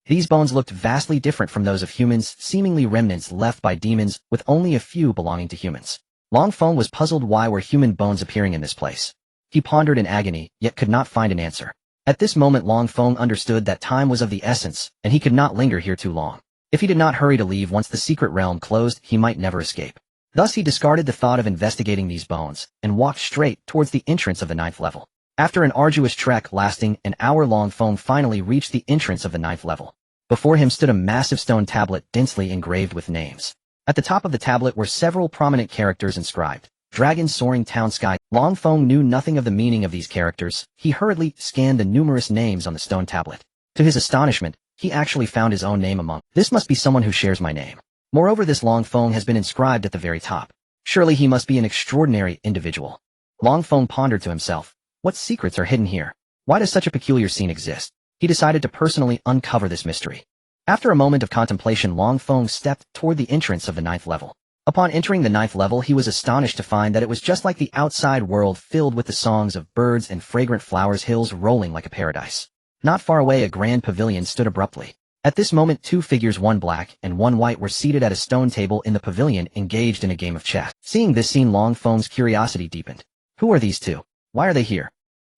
These bones looked vastly different from those of humans, seemingly remnants left by demons, with only a few belonging to humans. Long Feng was puzzled, why were human bones appearing in this place? He pondered in agony, yet could not find an answer. At this moment Long Feng understood that time was of the essence, and he could not linger here too long. If he did not hurry to leave once the secret realm closed, he might never escape. Thus he discarded the thought of investigating these bones, and walked straight towards the entrance of the 9th level. After an arduous trek lasting an hour, Long Feng finally reached the entrance of the 9th level. Before him stood a massive stone tablet densely engraved with names. At the top of the tablet were several prominent characters inscribed. Dragon Soaring Town Sky. Long Feng knew nothing of the meaning of these characters. He hurriedly scanned the numerous names on the stone tablet. To his astonishment, he actually found his own name among. This must be someone who shares my name. Moreover, this Long Feng has been inscribed at the very top. Surely he must be an extraordinary individual. Long Feng pondered to himself. What secrets are hidden here? Why does such a peculiar scene exist? He decided to personally uncover this mystery. After a moment of contemplation, Long Feng stepped toward the entrance of the 9th level. Upon entering the 9th level, he was astonished to find that it was just like the outside world, filled with the songs of birds and fragrant flowers, hills rolling like a paradise. Not far away, a grand pavilion stood abruptly. At this moment, 2 figures, one black and one white, were seated at a stone table in the pavilion, engaged in a game of chess. Seeing this scene, Long Feng's curiosity deepened. Who are these 2? Why are they here?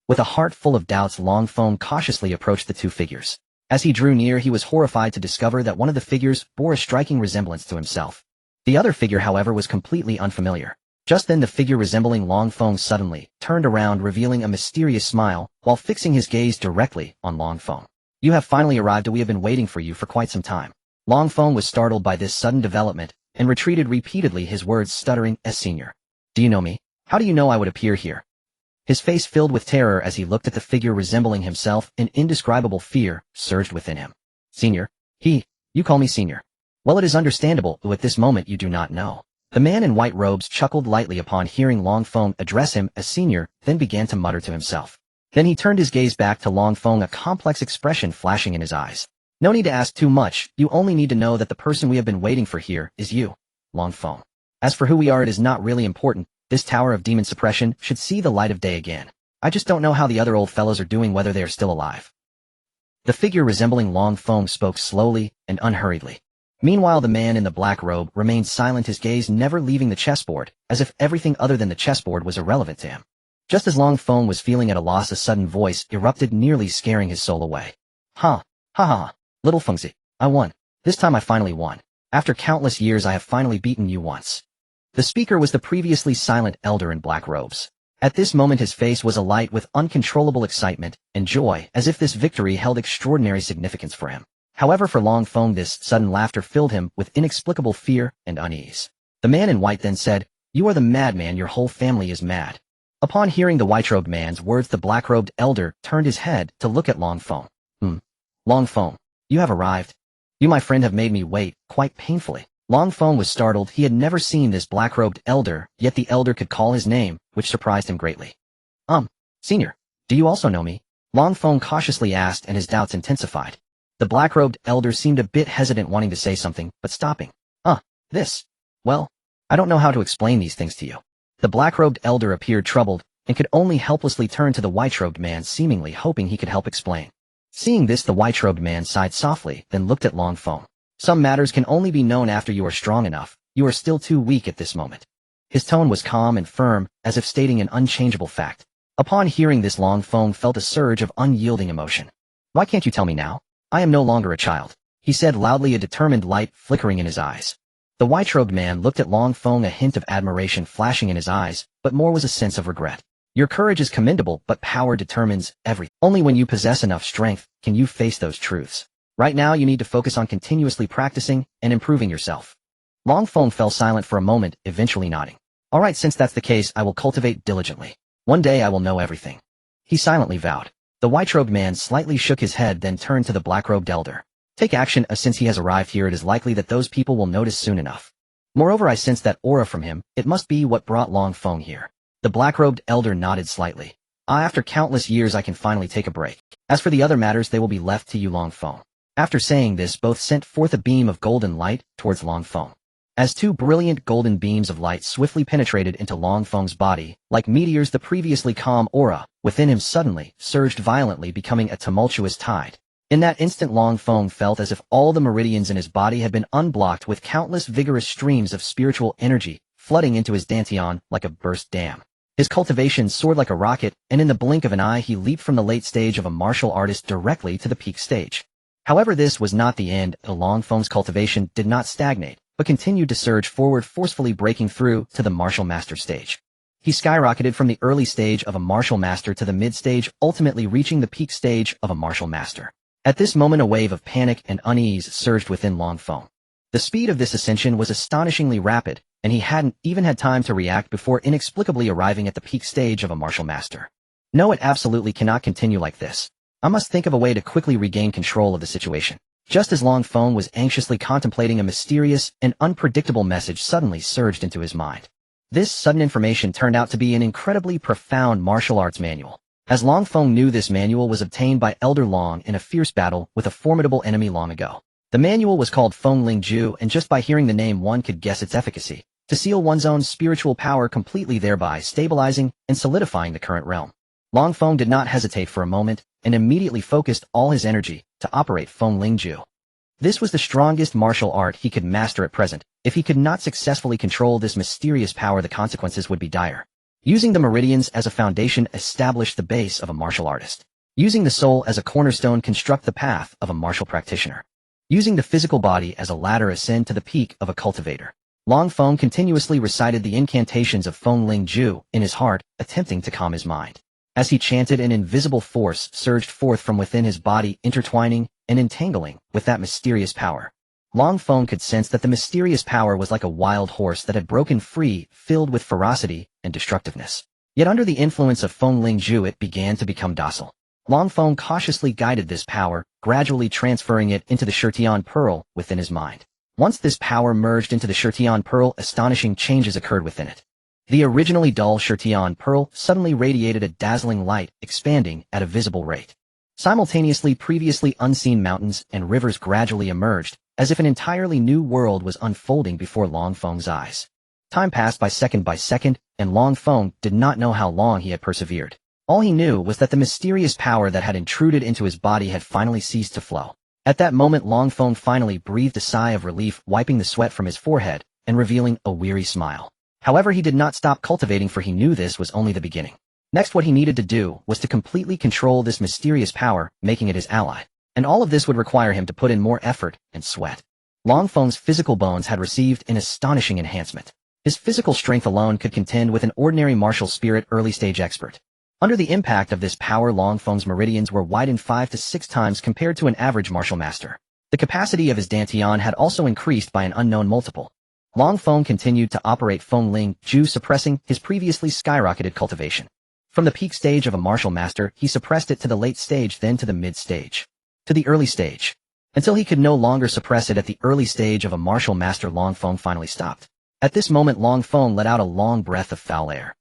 With a heart full of doubts, Long Feng cautiously approached the 2 figures. As he drew near, he was horrified to discover that one of the figures bore a striking resemblance to himself. The other figure, however, was completely unfamiliar. Just then the figure resembling Long Feng suddenly turned around, revealing a mysterious smile, while fixing his gaze directly on Long Feng. You have finally arrived. We have been waiting for you for quite some time. Long Feng was startled by this sudden development, and retreated repeatedly, his words stuttering. Senior. Do you know me? How do you know I would appear here? His face filled with terror as he looked at the figure resembling himself. An indescribable fear surged within him. Senior? You call me Senior. Well, it is understandable, though at this moment you do not know. The man in white robes chuckled lightly upon hearing Long Feng address him as Senior, then began to mutter to himself. Then he turned his gaze back to Long Feng, a complex expression flashing in his eyes. No need to ask too much, you only need to know that the person we have been waiting for here is you, Long Feng. As for who we are, it is not really important. This tower of demon suppression should see the light of day again. I just don't know how the other old fellows are doing, whether they are still alive. The figure resembling Long Feng spoke slowly and unhurriedly. Meanwhile, the man in the black robe remained silent, his gaze never leaving the chessboard, as if everything other than the chessboard was irrelevant to him. Just as Long Feng was feeling at a loss, a sudden voice erupted, nearly scaring his soul away. Ha! Ha ha! Little Fengzi, I won. This time I finally won. After countless years I have finally beaten you once. The speaker was the previously silent elder in black robes. At this moment his face was alight with uncontrollable excitement and joy, as if this victory held extraordinary significance for him. However, for Long Feng this sudden laughter filled him with inexplicable fear and unease. The man in white then said, You are the madman, your whole family is mad. Upon hearing the white-robed man's words, the black-robed elder turned his head to look at Long Feng. Long Feng, you have arrived. You, my friend, have made me wait, quite painfully. Long Feng was startled. He had never seen this black-robed elder, yet the elder could call his name, which surprised him greatly. Senior, do you also know me? Long Feng cautiously asked, and his doubts intensified. The black-robed elder seemed a bit hesitant, wanting to say something, but stopping. Well, I don't know how to explain these things to you. The black-robed elder appeared troubled, and could only helplessly turn to the white-robed man, seemingly hoping he could help explain. Seeing this, the white-robed man sighed softly, then looked at Long Feng. Some matters can only be known after you are strong enough. You are still too weak at this moment. His tone was calm and firm, as if stating an unchangeable fact. Upon hearing this, Long Feng felt a surge of unyielding emotion. Why can't you tell me now? I am no longer a child, he said loudly, a determined light flickering in his eyes. The white-robed man looked at Long Feng, a hint of admiration flashing in his eyes, but more was a sense of regret. Your courage is commendable, but power determines everything. Only when you possess enough strength can you face those truths. Right now you need to focus on continuously practicing and improving yourself. Long Feng fell silent for a moment, eventually nodding. All right, since that's the case, I will cultivate diligently. One day I will know everything. He silently vowed. The white-robed man slightly shook his head, then turned to the black-robed elder. Take action, since he has arrived here, it is likely that those people will notice soon enough. Moreover, I sense that aura from him. It must be what brought Long Feng here. The black-robed elder nodded slightly. After countless years I can finally take a break. As for the other matters, they will be left to you, Long Feng. After saying this, both sent forth a beam of golden light towards Long Feng. As two brilliant golden beams of light swiftly penetrated into Long Feng's body, like meteors, the previously calm aura within him suddenly surged violently, becoming a tumultuous tide. In that instant, Long Feng felt as if all the meridians in his body had been unblocked, with countless vigorous streams of spiritual energy flooding into his dantian like a burst dam. His cultivation soared like a rocket, and in the blink of an eye he leaped from the late stage of a martial artist directly to the peak stage. However, this was not the end. Long Feng's cultivation did not stagnate, but continued to surge forward, forcefully breaking through to the martial master stage. He skyrocketed from the early stage of a martial master to the mid-stage, ultimately reaching the peak stage of a martial master. At this moment a wave of panic and unease surged within Long Feng. The speed of this ascension was astonishingly rapid, and he hadn't even had time to react before inexplicably arriving at the peak stage of a martial master. No, it absolutely cannot continue like this. I must think of a way to quickly regain control of the situation. Just as Long Feng was anxiously contemplating, a mysterious and unpredictable message suddenly surged into his mind. This sudden information turned out to be an incredibly profound martial arts manual. As Long Feng knew, this manual was obtained by Elder Long in a fierce battle with a formidable enemy long ago. The manual was called Feng Ling Ju, and just by hearing the name one could guess its efficacy, to seal one's own spiritual power completely, thereby stabilizing and solidifying the current realm. Long Feng did not hesitate for a moment, and immediately focused all his energy to operate Feng Ling Ju. This was the strongest martial art he could master at present. If he could not successfully control this mysterious power, the consequences would be dire. Using the meridians as a foundation, establish the base of a martial artist. Using the soul as a cornerstone, construct the path of a martial practitioner. Using the physical body as a ladder, ascend to the peak of a cultivator. Long Feng continuously recited the incantations of Feng Ling Ju in his heart, attempting to calm his mind. As he chanted, an invisible force surged forth from within his body, intertwining and entangling with that mysterious power. Long Feng could sense that the mysterious power was like a wild horse that had broken free, filled with ferocity and destructiveness. Yet under the influence of Feng Ling Ju, it began to become docile. Long Feng cautiously guided this power, gradually transferring it into the Shirtian Pearl within his mind. Once this power merged into the Shirtian Pearl, astonishing changes occurred within it. The originally dull Shirtian Pearl suddenly radiated a dazzling light, expanding at a visible rate. Simultaneously, previously unseen mountains and rivers gradually emerged, as if an entirely new world was unfolding before Long Feng's eyes. Time passed by second, and Long Feng did not know how long he had persevered. All he knew was that the mysterious power that had intruded into his body had finally ceased to flow. At that moment, Long Feng finally breathed a sigh of relief, wiping the sweat from his forehead and revealing a weary smile. However, he did not stop cultivating, for he knew this was only the beginning. Next, what he needed to do was to completely control this mysterious power, making it his ally. And all of this would require him to put in more effort and sweat. Long Feng's physical bones had received an astonishing enhancement. His physical strength alone could contend with an ordinary martial spirit early-stage expert. Under the impact of this power, Long Feng's meridians were widened 5 to 6 times compared to an average martial master. The capacity of his dantian had also increased by an unknown multiple. Long Feng continued to operate Feng Ling Ju, suppressing his previously skyrocketed cultivation. From the peak stage of a martial master, he suppressed it to the late stage, then to the mid-stage, to the early stage. Until he could no longer suppress it at the early stage of a martial master, Long Feng finally stopped. At this moment, Long Feng let out a long breath of foul air.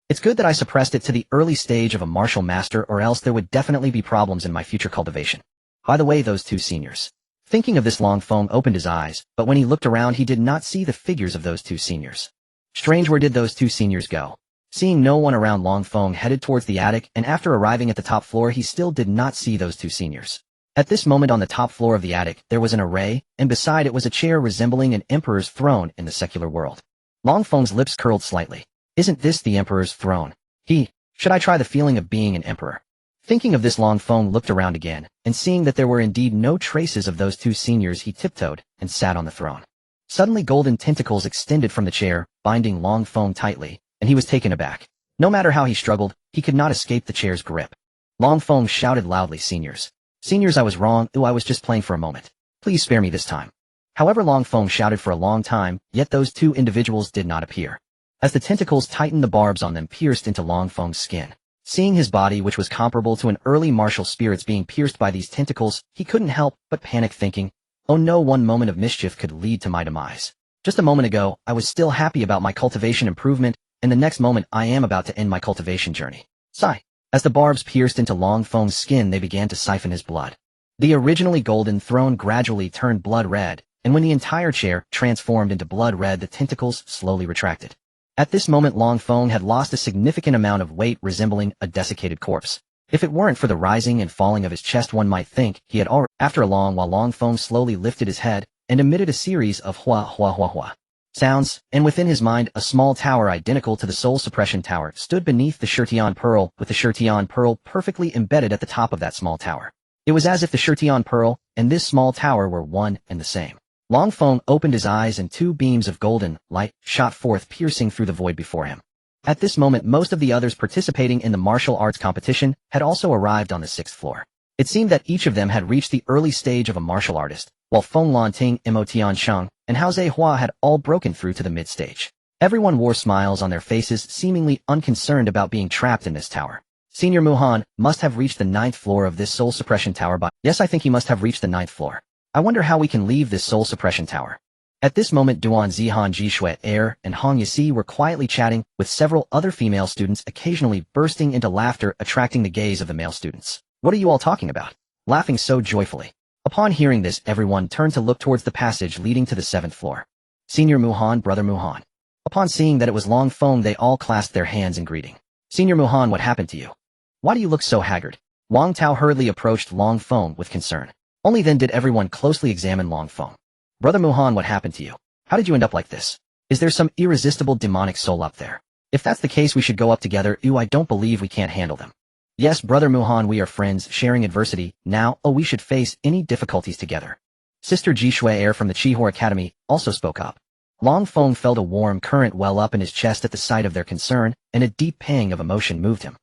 It's good that I suppressed it to the early stage of a martial master, or else there would definitely be problems in my future cultivation. By the way, those two seniors. Thinking of this, Long Feng opened his eyes, but when he looked around he did not see the figures of those two seniors. Strange, where did those two seniors go? Seeing no one around, Long Feng headed towards the attic, and after arriving at the top floor he still did not see those two seniors. At this moment, on the top floor of the attic there was an array, and beside it was a chair resembling an emperor's throne in the secular world. Long Feng's lips curled slightly. Isn't this the emperor's throne? Should I try the feeling of being an emperor? Thinking of this, Long Feng looked around again, and seeing that there were indeed no traces of those two seniors, he tiptoed and sat on the throne. Suddenly golden tentacles extended from the chair, binding Long Feng tightly, and he was taken aback. No matter how he struggled, he could not escape the chair's grip. Long Feng shouted loudly, Seniors, I was wrong, I was just playing for a moment. Please spare me this time. However, Long Feng shouted for a long time, yet those two individuals did not appear. As the tentacles tightened, the barbs on them pierced into Long Feng's skin. Seeing his body, which was comparable to an early martial spirit's, being pierced by these tentacles, he couldn't help but panic, thinking, oh no, one moment of mischief could lead to my demise. Just a moment ago, I was still happy about my cultivation improvement, and the next moment I am about to end my cultivation journey. Sigh. As the barbs pierced into Long Feng's skin, they began to siphon his blood. The originally golden throne gradually turned blood red, and when the entire chair transformed into blood red, the tentacles slowly retracted. At this moment, Long Feng had lost a significant amount of weight, resembling a desiccated corpse. If it weren't for the rising and falling of his chest, one might think he had already. After a long while, Long Feng slowly lifted his head and emitted a series of hua hua hua hua sounds, and within his mind a small tower identical to the soul suppression tower stood beneath the Shirtion Pearl, with the Shirtion Pearl perfectly embedded at the top of that small tower. It was as if the Shirtion Pearl and this small tower were one and the same. Long Feng opened his eyes and two beams of golden light shot forth, piercing through the void before him. At this moment most of the others participating in the martial arts competition had also arrived on the 6th floor. It seemed that each of them had reached the early stage of a martial artist, while Feng Lanting, Mo Tiansheng, and Hao Zehua had all broken through to the mid-stage. Everyone wore smiles on their faces, seemingly unconcerned about being trapped in this tower. Senior Muhan must have reached the 9th floor of this soul suppression tower by— Yes, I think he must have reached the 9th floor. I wonder how we can leave this soul suppression tower. At this moment Duan Zihan Jishui Air and Hong Yisi were quietly chatting, with several other female students occasionally bursting into laughter, attracting the gaze of the male students. What are you all talking about? Laughing so joyfully. Upon hearing this everyone turned to look towards the passage leading to the 7th floor. Senior Muhan, Brother Muhan. Upon seeing that it was Long Feng they all clasped their hands in greeting. Senior Muhan, what happened to you? Why do you look so haggard? Wang Tao hurriedly approached Long Feng with concern. Only then did everyone closely examine Long Feng. Brother Muhan, what happened to you? How did you end up like this? Is there some irresistible demonic soul up there? If that's the case we should go up together. I don't believe we can't handle them. Yes, Brother Muhan, we are friends, sharing adversity. Now, we should face any difficulties together. Sister Jishui Air from the Azure Academy also spoke up. Long Feng felt a warm current well up in his chest at the sight of their concern, and a deep pang of emotion moved him.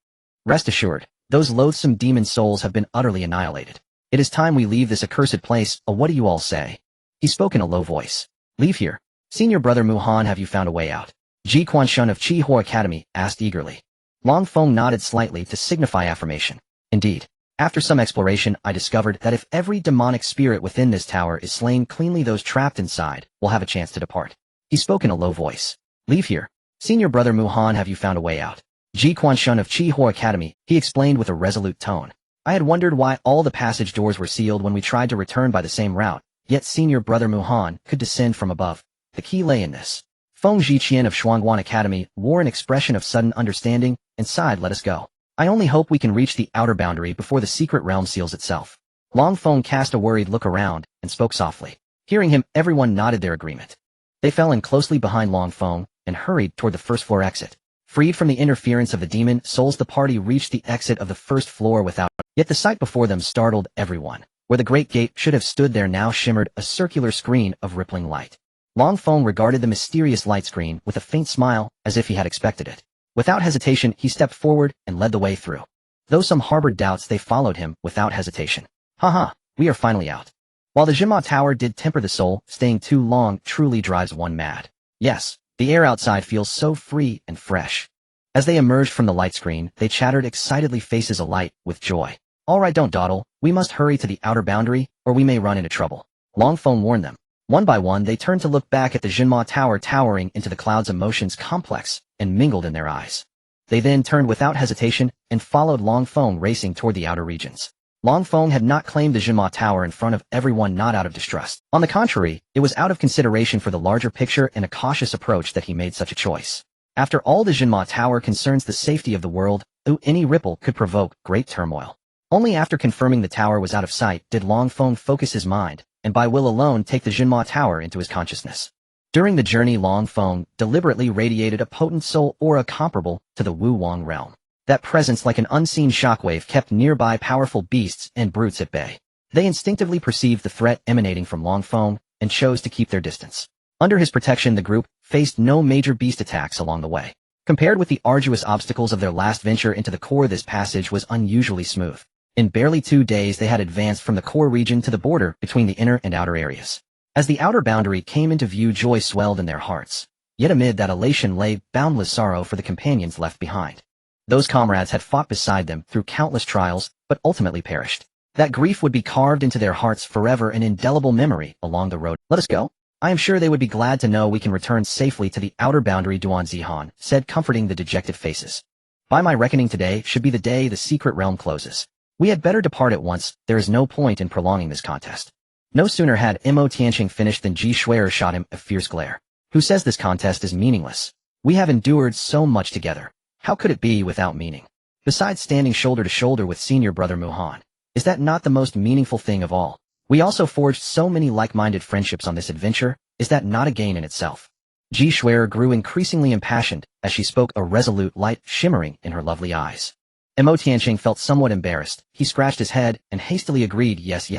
Rest assured, those loathsome demon souls have been utterly annihilated. It is time we leave this accursed place. What do you all say? He spoke in a low voice. Leave here. Senior Brother Muhan, have you found a way out? Ji Quanshun of Azure Academy asked eagerly. Long Feng nodded slightly to signify affirmation. Indeed. After some exploration I discovered that if every demonic spirit within this tower is slain cleanly, those trapped inside will have a chance to depart. He spoke in a low voice. Leave here. Senior Brother Muhan, have you found a way out? Ji Quanshun of Azure Academy, he explained with a resolute tone. I had wondered why all the passage doors were sealed when we tried to return by the same route, yet Senior Brother Muhan could descend from above. The key lay in this. Feng Jiqian of Shuangguan Academy wore an expression of sudden understanding and sighed, let us go. I only hope we can reach the outer boundary before the secret realm seals itself. Long Feng cast a worried look around and spoke softly. Hearing him, everyone nodded their agreement. They fell in closely behind Long Feng and hurried toward the first floor exit. Freed from the interference of the demon souls, the party reached the exit of the first floor without— Yet the sight before them startled everyone. Where the great gate should have stood there now shimmered a circular screen of rippling light. Long Feng regarded the mysterious light screen with a faint smile, as if he had expected it. Without hesitation, he stepped forward and led the way through. Though some harbored doubts, they followed him without hesitation. Haha, we are finally out. While the Jinma Tower did temper the soul, staying too long truly drives one mad. Yes, the air outside feels so free and fresh. As they emerged from the light screen, they chattered excitedly, faces alight with joy. All right, don't dawdle. We must hurry to the outer boundary, or we may run into trouble. Long Feng warned them. One by one, they turned to look back at the Jinma Tower towering into the clouds. Emotions complex and mingled in their eyes. They then turned without hesitation and followed Long Feng racing toward the outer regions. Long Feng had not claimed the Jinma Tower in front of everyone, not out of distrust. On the contrary, it was out of consideration for the larger picture and a cautious approach that he made such a choice. After all, the Jinma Tower concerns the safety of the world, any ripple could provoke great turmoil. Only after confirming the tower was out of sight did Long Feng focus his mind, and by will alone take the Jinma Tower into his consciousness. During the journey, Long Feng deliberately radiated a potent soul aura comparable to the Wu Wang realm. That presence, like an unseen shockwave, kept nearby powerful beasts and brutes at bay. They instinctively perceived the threat emanating from Long Feng and chose to keep their distance. Under his protection, the group faced no major beast attacks along the way. Compared with the arduous obstacles of their last venture into the core, this passage was unusually smooth. In barely 2 days they had advanced from the core region to the border between the inner and outer areas. As the outer boundary came into view, joy swelled in their hearts. Yet amid that elation lay boundless sorrow for the companions left behind. Those comrades had fought beside them through countless trials, but ultimately perished. That grief would be carved into their hearts forever, an indelible memory along the road. Let us go. I am sure they would be glad to know we can return safely to the outer boundary, Duan Zihan said, comforting the dejected faces. By my reckoning, today should be the day the secret realm closes. We had better depart at once. There is no point in prolonging this contest. No sooner had Mo Tianqing finished than Ji Shui'er shot him a fierce glare. Who says this contest is meaningless? We have endured so much together. How could it be without meaning? Besides standing shoulder to shoulder with Senior Brother Muhan, is that not the most meaningful thing of all? We also forged so many like-minded friendships on this adventure. Is that not a gain in itself? Ji Shuer grew increasingly impassioned as she spoke, a resolute light shimmering in her lovely eyes. Mo Tianqing felt somewhat embarrassed. He scratched his head and hastily agreed, yes,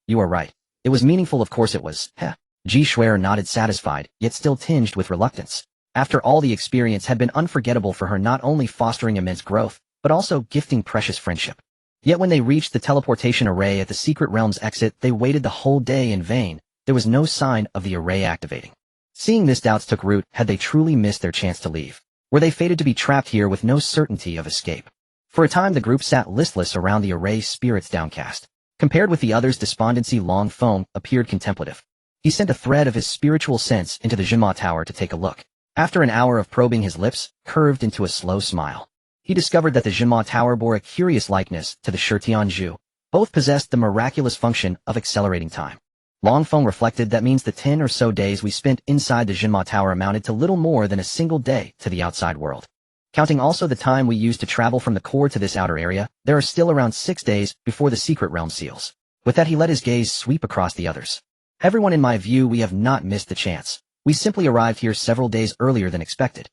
you are right. It was meaningful, of course it was. Heh. Ji Shuer nodded satisfied, yet still tinged with reluctance. After all, the experience had been unforgettable for her, not only fostering immense growth, but also gifting precious friendship. Yet when they reached the teleportation array at the secret realm's exit, they waited the whole day in vain. There was no sign of the array activating. Seeing this, doubts took root. Had they truly missed their chance to leave? Were they fated to be trapped here with no certainty of escape? For a time the group sat listless around the array, spirits downcast. Compared with the others' despondency, Long Feng appeared contemplative. He sent a thread of his spiritual sense into the Jinma Tower to take a look. After an hour of probing, his lips curved into a slow smile. He discovered that the Jinma Tower bore a curious likeness to the Shitianzhu. Both possessed the miraculous function of accelerating time. Long Feng reflected, that means the 10 or so days we spent inside the Jinma Tower amounted to little more than a single day to the outside world. Counting also the time we used to travel from the core to this outer area, there are still around 6 days before the secret realm seals. With that, he let his gaze sweep across the others. Everyone, in my view, we have not missed the chance. We simply arrived here several days earlier than expected.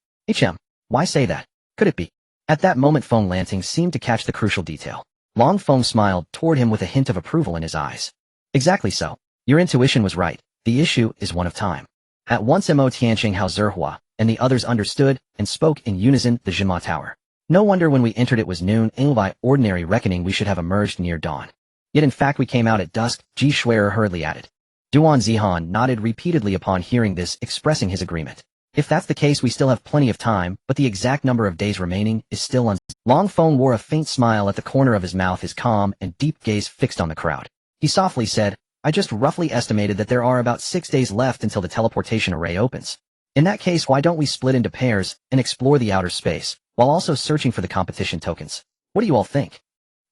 Why say that? Could it be? At that moment Feng Lanting seemed to catch the crucial detail. Long Feng smiled toward him with a hint of approval in his eyes. Exactly so. Your intuition was right. The issue is one of time. At once Mo Tianqing, Hao Zihua, and the others understood and spoke in unison. The Jinma Tower. No wonder when we entered it was noon, and by ordinary reckoning we should have emerged near dawn. Yet in fact we came out at dusk, Ji Shuer hurriedly added. Duan Zihan nodded repeatedly upon hearing this, expressing his agreement. If that's the case, we still have plenty of time, but the exact number of days remaining is still uncertain. Long Feng wore a faint smile at the corner of his mouth, his calm and deep gaze fixed on the crowd. He softly said, I just roughly estimated that there are about 6 days left until the teleportation array opens. In that case, why don't we split into pairs and explore the outer space, while also searching for the competition tokens? What do you all think?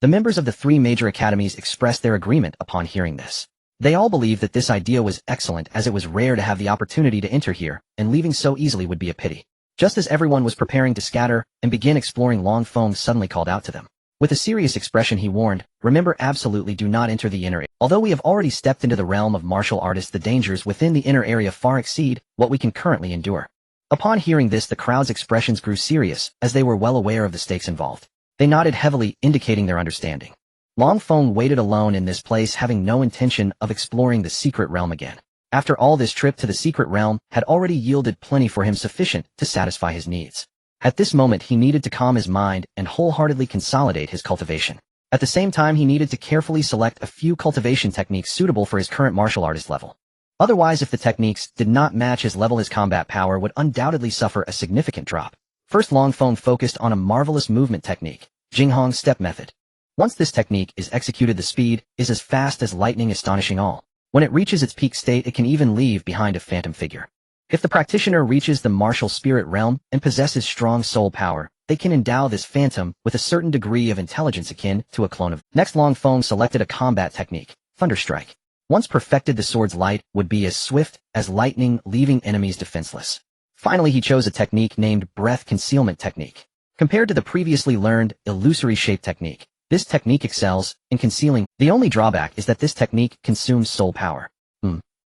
The members of the 3 major academies expressed their agreement upon hearing this. They all believed that this idea was excellent, as it was rare to have the opportunity to enter here, and leaving so easily would be a pity. Just as everyone was preparing to scatter and begin exploring, Long Feng suddenly called out to them. With a serious expression he warned, remember, absolutely do not enter the inner area. Although we have already stepped into the realm of martial artists, the dangers within the inner area far exceed what we can currently endure. Upon hearing this, the crowd's expressions grew serious, as they were well aware of the stakes involved. They nodded heavily, indicating their understanding. Long Feng waited alone in this place, having no intention of exploring the secret realm again. After all, this trip to the secret realm had already yielded plenty for him, sufficient to satisfy his needs. At this moment he needed to calm his mind and wholeheartedly consolidate his cultivation. At the same time, he needed to carefully select a few cultivation techniques suitable for his current martial artist level. Otherwise, if the techniques did not match his level, his combat power would undoubtedly suffer a significant drop. First, Long Feng focused on a marvelous movement technique, Jinghong Step Method. Once this technique is executed, the speed is as fast as lightning, astonishing all. When it reaches its peak state, it can even leave behind a phantom figure. If the practitioner reaches the martial spirit realm and possesses strong soul power, they can endow this phantom with a certain degree of intelligence akin to a clone of. Next, Long Feng selected a combat technique, Thunderstrike. Once perfected, the sword's light would be as swift as lightning, leaving enemies defenseless. Finally, he chose a technique named Breath Concealment Technique. Compared to the previously learned Illusory Shape Technique, this technique excels in concealing. The only drawback is that this technique consumes soul power.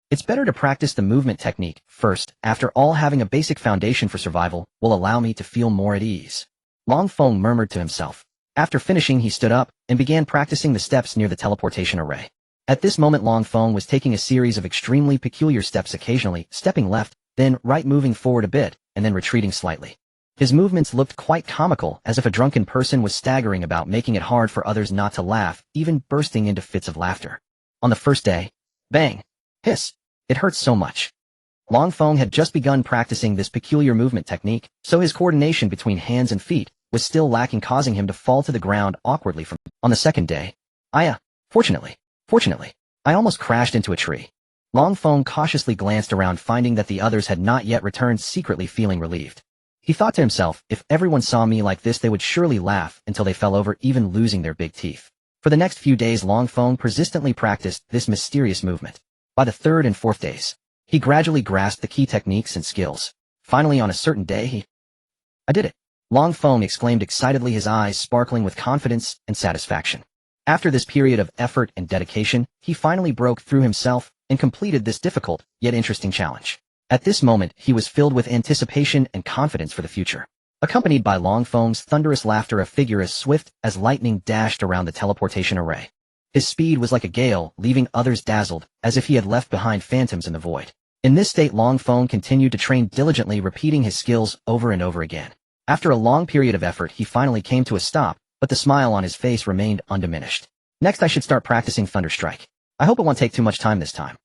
It's better to practice the movement technique first. After all, having a basic foundation for survival will allow me to feel more at ease. Long Feng murmured to himself. After finishing, he stood up and began practicing the steps near the teleportation array. At this moment, Long Feng was taking a series of extremely peculiar steps, occasionally stepping left, then right, moving forward a bit, and then retreating slightly. His movements looked quite comical, as if a drunken person was staggering about, making it hard for others not to laugh, even bursting into fits of laughter. On the first day, bang! Hiss! It hurts so much. Long Feng had just begun practicing this peculiar movement technique, so his coordination between hands and feet was still lacking, causing him to fall to the ground awkwardly from. On the second day, fortunately, I almost crashed into a tree. Long Feng cautiously glanced around, finding that the others had not yet returned, secretly feeling relieved. He thought to himself, if everyone saw me like this, they would surely laugh until they fell over, even losing their big teeth. For the next few days, Long Feng persistently practiced this mysterious movement. By the 3rd and 4th days, he gradually grasped the key techniques and skills. Finally, on a certain day, I did it! Long Feng exclaimed excitedly, his eyes sparkling with confidence and satisfaction. After this period of effort and dedication, he finally broke through himself and completed this difficult, yet interesting challenge. At this moment, he was filled with anticipation and confidence for the future. Accompanied by Long Feng's thunderous laughter, a figure as swift as lightning dashed around the teleportation array. His speed was like a gale, leaving others dazzled, as if he had left behind phantoms in the void. In this state, Long Feng continued to train diligently, repeating his skills over and over again. After a long period of effort, he finally came to a stop, but the smile on his face remained undiminished. Next, I should start practicing Thunder Strike. I hope it won't take too much time this time.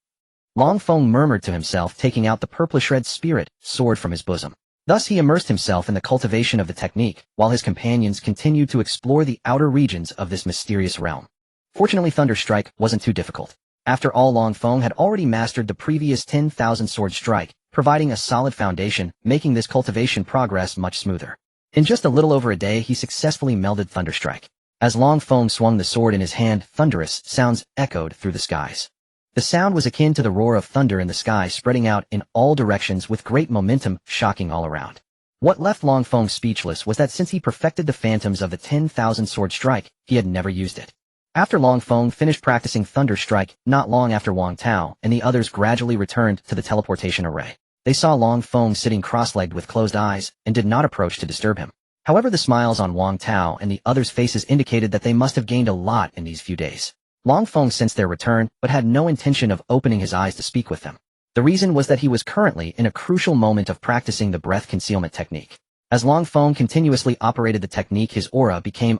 Long Feng murmured to himself, taking out the purplish-red spirit sword from his bosom. Thus he immersed himself in the cultivation of the technique, while his companions continued to explore the outer regions of this mysterious realm. Fortunately, Thunder Strike wasn't too difficult. After all, Long Feng had already mastered the previous 10,000 sword strike, providing a solid foundation, making this cultivation progress much smoother. In just a little over a day, he successfully melded Thunder Strike. As Long Feng swung the sword in his hand, thunderous sounds echoed through the skies. The sound was akin to the roar of thunder in the sky, spreading out in all directions with great momentum, shocking all around. What left Long Feng speechless was that since he perfected the phantoms of the 10,000 sword strike, he had never used it. After Long Feng finished practicing Thunder Strike, not long after Wang Tao and the others gradually returned to the teleportation array. They saw Long Feng sitting cross-legged with closed eyes and did not approach to disturb him. However, the smiles on Wang Tao and the others' faces indicated that they must have gained a lot in these few days. Long Feng sensed their return, but had no intention of opening his eyes to speak with them. The reason was that he was currently in a crucial moment of practicing the breath concealment technique. As Long Feng continuously operated the technique, his aura became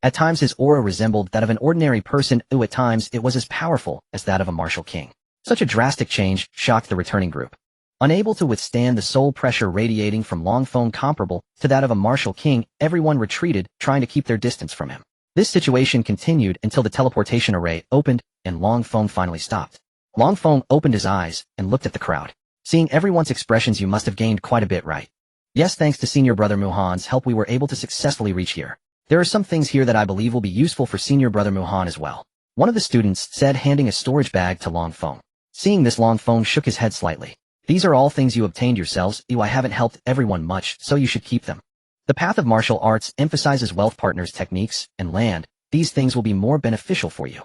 At times his aura resembled that of an ordinary person, at times it was as powerful as that of a martial king. Such a drastic change shocked the returning group. Unable to withstand the soul pressure radiating from Long Feng comparable to that of a martial king, everyone retreated, trying to keep their distance from him. This situation continued until the teleportation array opened and Long Feng finally stopped. Long Feng opened his eyes and looked at the crowd. Seeing everyone's expressions, you must have gained quite a bit, right? Yes, thanks to Senior Brother Muhan's help we were able to successfully reach here. There are some things here that I believe will be useful for Senior Brother Muhan as well. One of the students said, handing a storage bag to Long Feng. Seeing this, Long Feng shook his head slightly. These are all things you obtained yourselves. I haven't helped everyone much, so you should keep them. The path of martial arts emphasizes wealth partners techniques and land. These things will be more beneficial for you.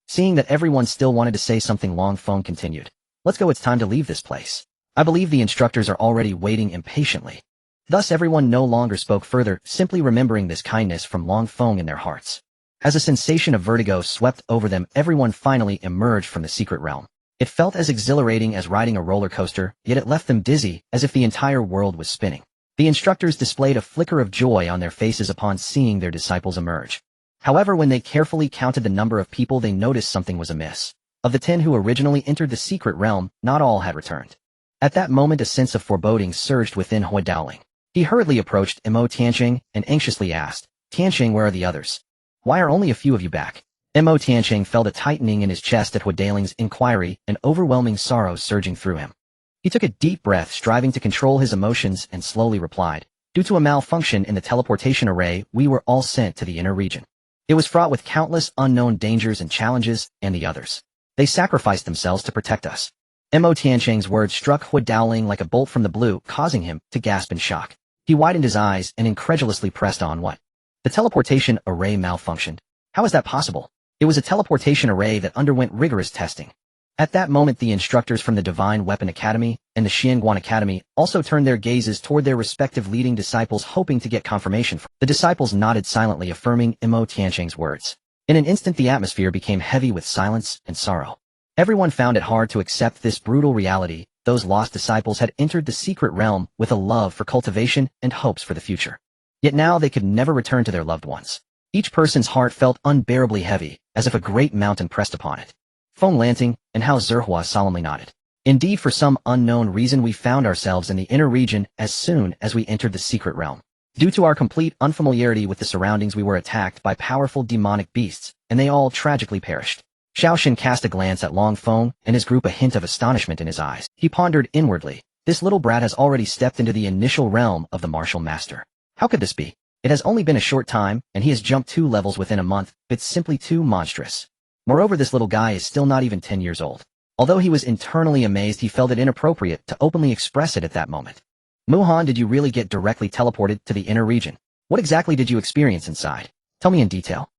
Seeing that everyone still wanted to say something, Long Feng continued. Let's go, it's time to leave this place. I believe the instructors are already waiting impatiently. Thus everyone no longer spoke further, simply remembering this kindness from Long Feng in their hearts. As a sensation of vertigo swept over them, everyone finally emerged from the secret realm. It felt as exhilarating as riding a roller coaster, yet it left them dizzy, as if the entire world was spinning. The instructors displayed a flicker of joy on their faces upon seeing their disciples emerge. However, when they carefully counted the number of people, they noticed something was amiss. Of the 10 who originally entered the secret realm, not all had returned. At that moment, a sense of foreboding surged within Hui Daoling. He hurriedly approached Mo Tianqing and anxiously asked, Tianqing, where are the others? Why are only a few of you back? Mo Tianqing felt a tightening in his chest at Hui Daoling's inquiry, and overwhelming sorrow surging through him. He took a deep breath, striving to control his emotions, and slowly replied, due to a malfunction in the teleportation array, we were all sent to the inner region. It was fraught with countless unknown dangers and challenges, and the others. They sacrificed themselves to protect us. Mo Tianqing's words struck Hui Daoling like a bolt from the blue, causing him to gasp in shock. He widened his eyes and incredulously pressed on. What? The teleportation array malfunctioned. How is that possible? It was a teleportation array that underwent rigorous testing. At that moment, the instructors from the Divine Weapon Academy and the Xianguan Academy also turned their gazes toward their respective leading disciples, hoping to get confirmation. The disciples nodded silently, affirming Mo Tianqing's words. In an instant, the atmosphere became heavy with silence and sorrow. Everyone found it hard to accept this brutal reality. Those lost disciples had entered the secret realm with a love for cultivation and hopes for the future. Yet now they could never return to their loved ones. Each person's heart felt unbearably heavy, as if a great mountain pressed upon it. Feng Lanting and Hao Zihua solemnly nodded. Indeed, for some unknown reason, we found ourselves in the inner region as soon as we entered the secret realm. Due to our complete unfamiliarity with the surroundings, we were attacked by powerful demonic beasts, and they all tragically perished. Xiaoshin cast a glance at Long Feng and his group, a hint of astonishment in his eyes. He pondered inwardly. This little brat has already stepped into the initial realm of the martial master. How could this be? It has only been a short time, and he has jumped 2 levels within a month. It's simply too monstrous. Moreover, this little guy is still not even 10 years old. Although he was internally amazed, he felt it inappropriate to openly express it at that moment. Muhan, did you really get directly teleported to the inner region? What exactly did you experience inside? Tell me in detail.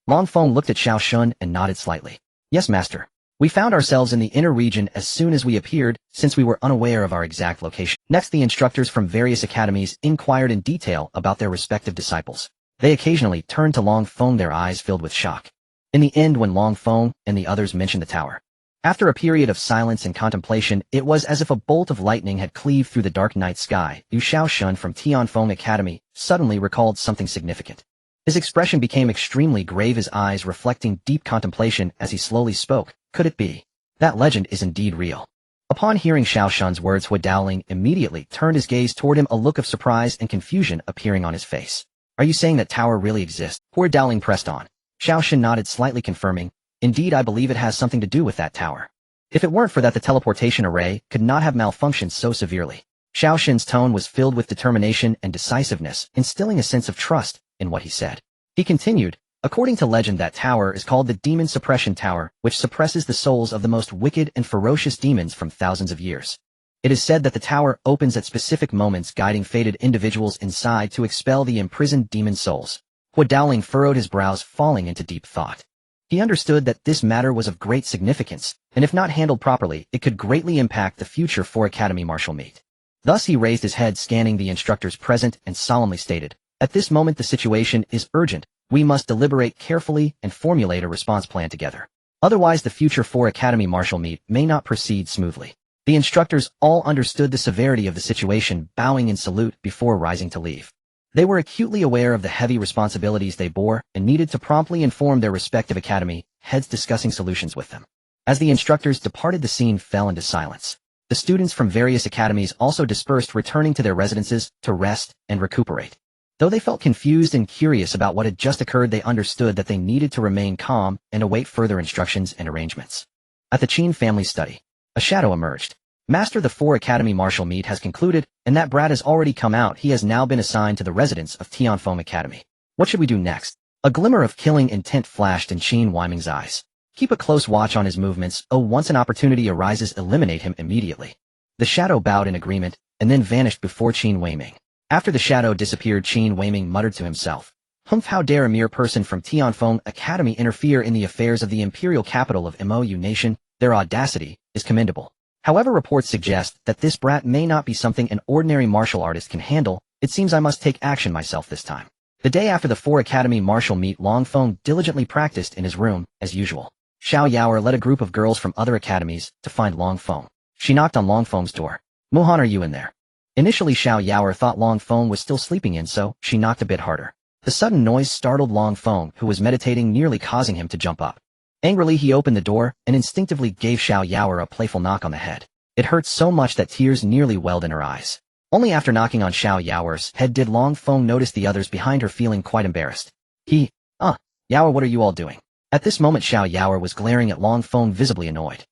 Long Feng looked at Xiao Shun and nodded slightly. Yes, master. We found ourselves in the inner region as soon as we appeared, since we were unaware of our exact location. Next, the instructors from various academies inquired in detail about their respective disciples. They occasionally turned to Long Feng, their eyes filled with shock. In the end, when Long Feng and the others mentioned the tower, after a period of silence and contemplation, it was as if a bolt of lightning had cleaved through the dark night sky. Yu Shaoshun from Tianfeng Academy suddenly recalled something significant. His expression became extremely grave, his eyes reflecting deep contemplation as he slowly spoke. Could it be? That legend is indeed real. Upon hearing Shaoshun's words, Hu Daoling immediately turned his gaze toward him, a look of surprise and confusion appearing on his face. Are you saying that tower really exists? Hu Daoling pressed on. Shaoshun nodded slightly, confirming, indeed, I believe it has something to do with that tower. If it weren't for that, the teleportation array could not have malfunctioned so severely. Shaoshun's tone was filled with determination and decisiveness, instilling a sense of trust in what he said. He continued, according to legend, that tower is called the Demon Suppression Tower, which suppresses the souls of the most wicked and ferocious demons from thousands of years. It is said that the tower opens at specific moments, guiding fated individuals inside to expel the imprisoned demon souls. Hu Daoling furrowed his brows, falling into deep thought. He understood that this matter was of great significance, and if not handled properly, it could greatly impact the future 4 Academy martial meet. Thus he raised his head, scanning the instructors present, and solemnly stated, at this moment the situation is urgent. We must deliberate carefully and formulate a response plan together. Otherwise the future 4 Academy martial meet may not proceed smoothly. The instructors all understood the severity of the situation, bowing in salute before rising to leave. They were acutely aware of the heavy responsibilities they bore and needed to promptly inform their respective academy heads, discussing solutions with them. As the instructors departed, the scene fell into silence. The students from various academies also dispersed, returning to their residences to rest and recuperate. Though they felt confused and curious about what had just occurred, they understood that they needed to remain calm and await further instructions and arrangements. At the Qin family study, a shadow emerged. Master, the 4 Academy martial meet has concluded, and that brat has already come out. He has now been assigned to the residence of Tianfeng Academy. What should we do next? A glimmer of killing intent flashed in Qin Weiming's eyes. Keep a close watch on his movements. Once an opportunity arises, eliminate him immediately. The shadow bowed in agreement, and then vanished before Qin Weiming. After the shadow disappeared, Qin Weiming muttered to himself, Humph, how dare a mere person from Tianfeng Academy interfere in the affairs of the imperial capital of Mou Nation? Their audacity is commendable. However, reports suggest that this brat may not be something an ordinary martial artist can handle. It seems I must take action myself this time. The day after the 4 Academy martial meet, Long Feng diligently practiced in his room, as usual. Xiao Yaoer led a group of girls from other academies to find Long Feng. She knocked on Long Feng's door. Mohan, are you in there? Initially, Xiao Yaoer thought Long Feng was still sleeping in, so she knocked a bit harder. The sudden noise startled Long Feng, who was meditating, nearly causing him to jump up. Angrily, he opened the door and instinctively gave Xiao Yaoer a playful knock on the head. It hurt so much that tears nearly welled in her eyes. Only after knocking on Xiao Yaoer's head did Long Feng notice the others behind her, feeling quite embarrassed. Yaoer, what are you all doing? At this moment, Xiao Yaoer was glaring at Long Feng, visibly annoyed.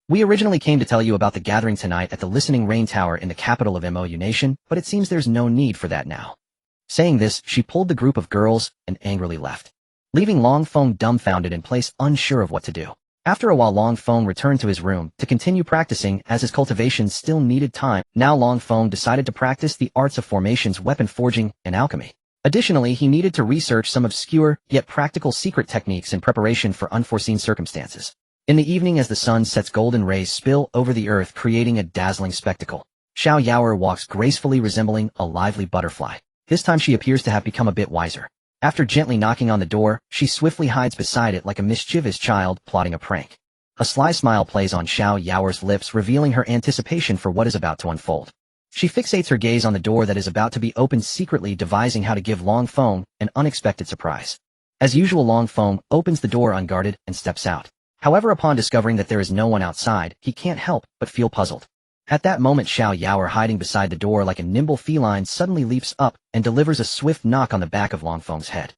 We originally came to tell you about the gathering tonight at the Listening Rain Tower in the capital of Mou Nation, but it seems there's no need for that now. Saying this, she pulled the group of girls and angrily left, leaving Long Feng dumbfounded in place, unsure of what to do. After a while, Long Feng returned to his room to continue practicing, as his cultivation still needed time. Now Long Feng decided to practice the arts of formations, weapon forging, and alchemy. Additionally, he needed to research some obscure, yet practical secret techniques in preparation for unforeseen circumstances. In the evening, as the sun sets, golden rays spill over the earth, creating a dazzling spectacle. Xiao Yaoer walks gracefully, resembling a lively butterfly. This time she appears to have become a bit wiser. After gently knocking on the door, she swiftly hides beside it like a mischievous child plotting a prank. A sly smile plays on Xiao Yaoer's lips, revealing her anticipation for what is about to unfold. She fixates her gaze on the door that is about to be opened, secretly devising how to give Long Feng an unexpected surprise. As usual, Long Feng opens the door unguarded and steps out. However, upon discovering that there is no one outside, he can't help but feel puzzled. At that moment, Xiao Yaoer, hiding beside the door like a nimble feline, suddenly leaps up and delivers a swift knock on the back of Long Feng's head.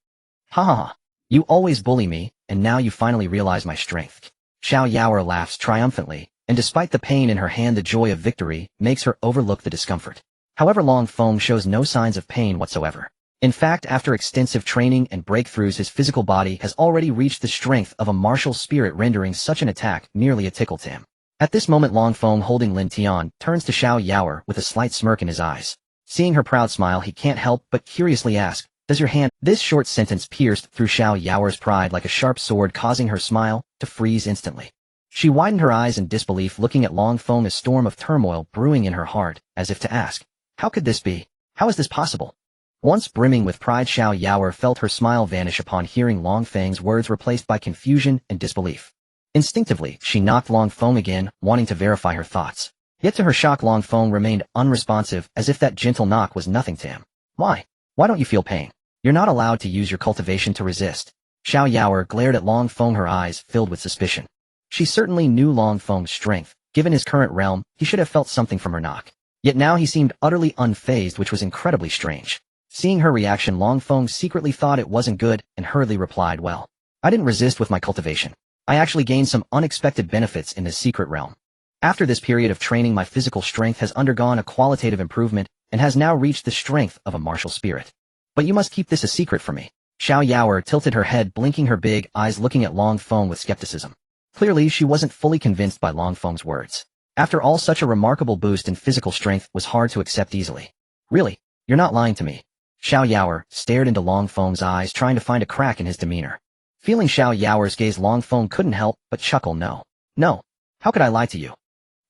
Ha ha ha. You always bully me, and now you finally realize my strength. Xiao Yaoer laughs triumphantly, and despite the pain in her hand, the joy of victory makes her overlook the discomfort. However, Long Feng shows no signs of pain whatsoever. In fact, after extensive training and breakthroughs, his physical body has already reached the strength of a martial spirit, rendering such an attack merely a tickle to him. At this moment, Long Feng, holding Lin Tian, turns to Xiao Yaoer with a slight smirk in his eyes. Seeing her proud smile, he can't help but curiously ask, does your hand— This short sentence pierced through Xiao Yaoer's pride like a sharp sword, causing her smile to freeze instantly. She widened her eyes in disbelief, looking at Long Feng, a storm of turmoil brewing in her heart, as if to ask, how could this be? How is this possible? Once brimming with pride, Xiao Yaoer felt her smile vanish upon hearing Long Feng's words replaced by confusion and disbelief. Instinctively, she knocked Long Feng again, wanting to verify her thoughts. Yet to her shock, Long Feng remained unresponsive, as if that gentle knock was nothing to him. Why? Why don't you feel pain? You're not allowed to use your cultivation to resist. Xiao Yaoer glared at Long Feng, her eyes filled with suspicion. She certainly knew Long Feng's strength. Given his current realm, he should have felt something from her knock. Yet now he seemed utterly unfazed, which was incredibly strange. Seeing her reaction, Long Feng secretly thought it wasn't good and hurriedly replied, well, I didn't resist with my cultivation. I actually gained some unexpected benefits in this secret realm. After this period of training, my physical strength has undergone a qualitative improvement and has now reached the strength of a martial spirit. But you must keep this a secret from me. Xiao Yaoer tilted her head, blinking her big eyes, looking at Long Feng with skepticism. Clearly, she wasn't fully convinced by Long Feng's words. After all, such a remarkable boost in physical strength was hard to accept easily. Really? You're not lying to me? Xiao Yaoer stared into Long Feng's eyes, trying to find a crack in his demeanor. Feeling Xiao Yaoer's gaze, Long Feng couldn't help but chuckle. No. How could I lie to you?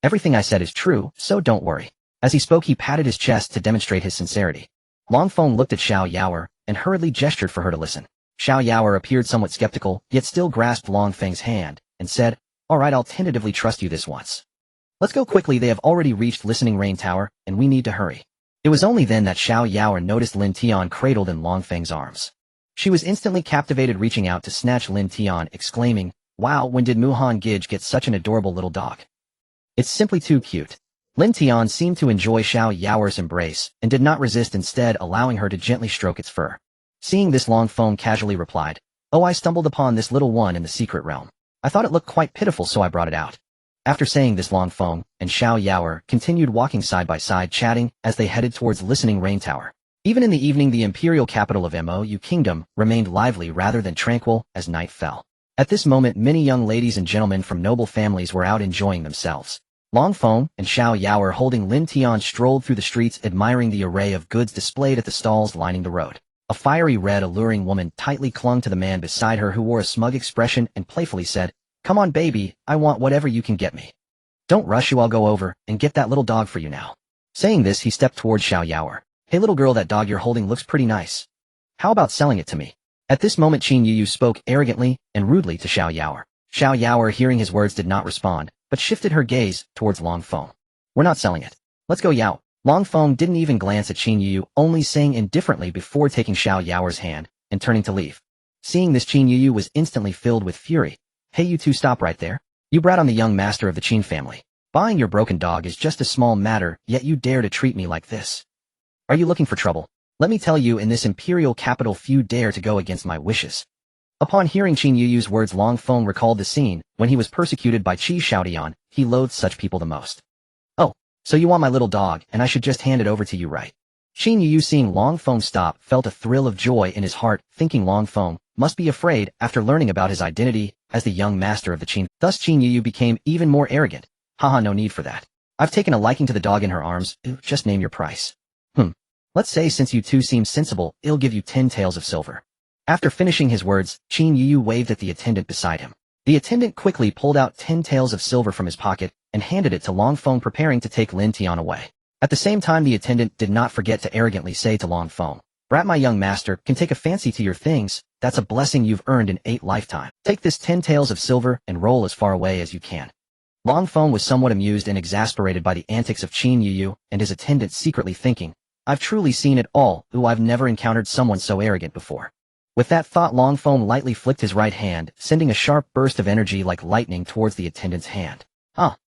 Everything I said is true, so don't worry. As he spoke, he patted his chest to demonstrate his sincerity. Long Feng looked at Xiao Yaoer and hurriedly gestured for her to listen. Xiao Yaoer appeared somewhat skeptical, yet still grasped Long Feng's hand and said, all right, I'll tentatively trust you this once. Let's go quickly. They have already reached Listening Rain Tower, and we need to hurry. It was only then that Xiao Yaoer noticed Lin Tian cradled in Long Feng's arms. She was instantly captivated, reaching out to snatch Lin Tian, exclaiming, wow, when did Muhan Gij get such an adorable little dog? It's simply too cute. Lin Tian seemed to enjoy Xiao Yaoer's embrace and did not resist, instead allowing her to gently stroke its fur. Seeing this, Long Feng casually replied, oh, I stumbled upon this little one in the secret realm. I thought it looked quite pitiful, so I brought it out. After saying this, Long Feng and Xiao Yaoer continued walking side by side, chatting as they headed towards Listening Rain Tower. Even in the evening, the imperial capital of Mou Kingdom remained lively rather than tranquil as night fell. At this moment, many young ladies and gentlemen from noble families were out enjoying themselves. Long Feng and Xiao Yaoer, holding Lin Tian, strolled through the streets, admiring the array of goods displayed at the stalls lining the road. A fiery red, alluring woman tightly clung to the man beside her, who wore a smug expression and playfully said, come on, baby, I want whatever you can get me. Don't rush, I'll go over and get that little dog for you now. Saying this, he stepped towards Xiao Yaoer. Hey little girl, that dog you're holding looks pretty nice. How about selling it to me? At this moment, Qin Yuyu spoke arrogantly and rudely to Xiao Yaoer. Xiao Yaoer, hearing his words, did not respond, but shifted her gaze towards Long Feng. We're not selling it. Let's go, Yao. Long Feng didn't even glance at Qin Yuyu, only saying indifferently before taking Xiao Yaoer's hand and turning to leave. Seeing this, Qin Yuyu was instantly filled with fury. Hey, you two, stop right there. You brat on the young master of the Qin family. Buying your broken dog is just a small matter, yet you dare to treat me like this. Are you looking for trouble? Let me tell you, in this imperial capital, few dare to go against my wishes. Upon hearing Qin Yuyu's words, Long Feng recalled the scene when he was persecuted by Qi Shaodian. He loathed such people the most. Oh, so you want my little dog, and I should just hand it over to you, right? Qin Yuyu, seeing Long Feng stop, felt a thrill of joy in his heart, thinking Long Feng must be afraid after learning about his identity as the young master of the Qin. Thus Qin Yuyu became even more arrogant. Haha, no need for that. I've taken a liking to the dog in her arms. Just name your price. Let's say, since you two seem sensible, I'll give you 10 taels of silver. After finishing his words, Qin Yuyu waved at the attendant beside him. The attendant quickly pulled out 10 taels of silver from his pocket and handed it to Long Feng, preparing to take Lin Tian away. At the same time, the attendant did not forget to arrogantly say to Long Feng, brat, my young master can take a fancy to your things. That's a blessing you've earned in 8 lifetimes. Take this 10 taels of silver and roll as far away as you can. Long Feng was somewhat amused and exasperated by the antics of Qin Yuyu and his attendant, secretly thinking, I've truly seen it all. I've never encountered someone so arrogant before. With that thought, Long Feng lightly flicked his right hand, sending a sharp burst of energy like lightning towards the attendant's hand.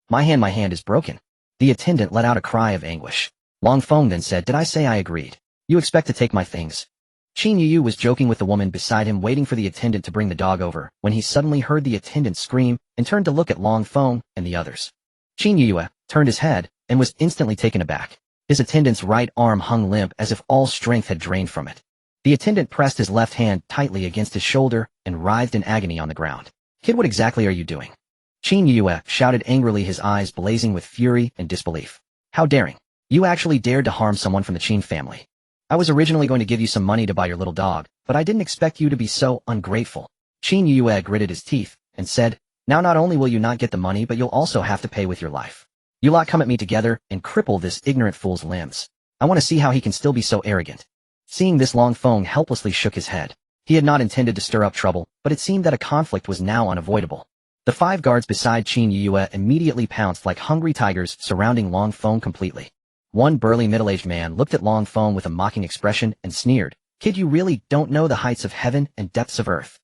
My hand is broken. The attendant let out a cry of anguish. Long Feng then said, did I say I agreed? You expect to take my things? Qin Yuyu was joking with the woman beside him, waiting for the attendant to bring the dog over, when he suddenly heard the attendant scream and turned to look at Long Feng and the others. Qin Yuyu turned his head and was instantly taken aback. His attendant's right arm hung limp as if all strength had drained from it. The attendant pressed his left hand tightly against his shoulder and writhed in agony on the ground. Kid, what exactly are you doing? Qin Yuyu shouted angrily, his eyes blazing with fury and disbelief. How daring! You actually dared to harm someone from the Qin family. I was originally going to give you some money to buy your little dog, but I didn't expect you to be so ungrateful. Qin Yuyu gritted his teeth and said, Now not only will you not get the money, but you'll also have to pay with your life. You lot come at me together and cripple this ignorant fool's limbs. I want to see how he can still be so arrogant. Seeing this, Feng helplessly shook his head. He had not intended to stir up trouble, but it seemed that a conflict was now unavoidable. The 5 guards beside Qin Yue immediately pounced like hungry tigers, surrounding Feng completely. One burly middle-aged man looked at Feng with a mocking expression and sneered, "Kid, you really don't know the heights of heaven and depths of earth.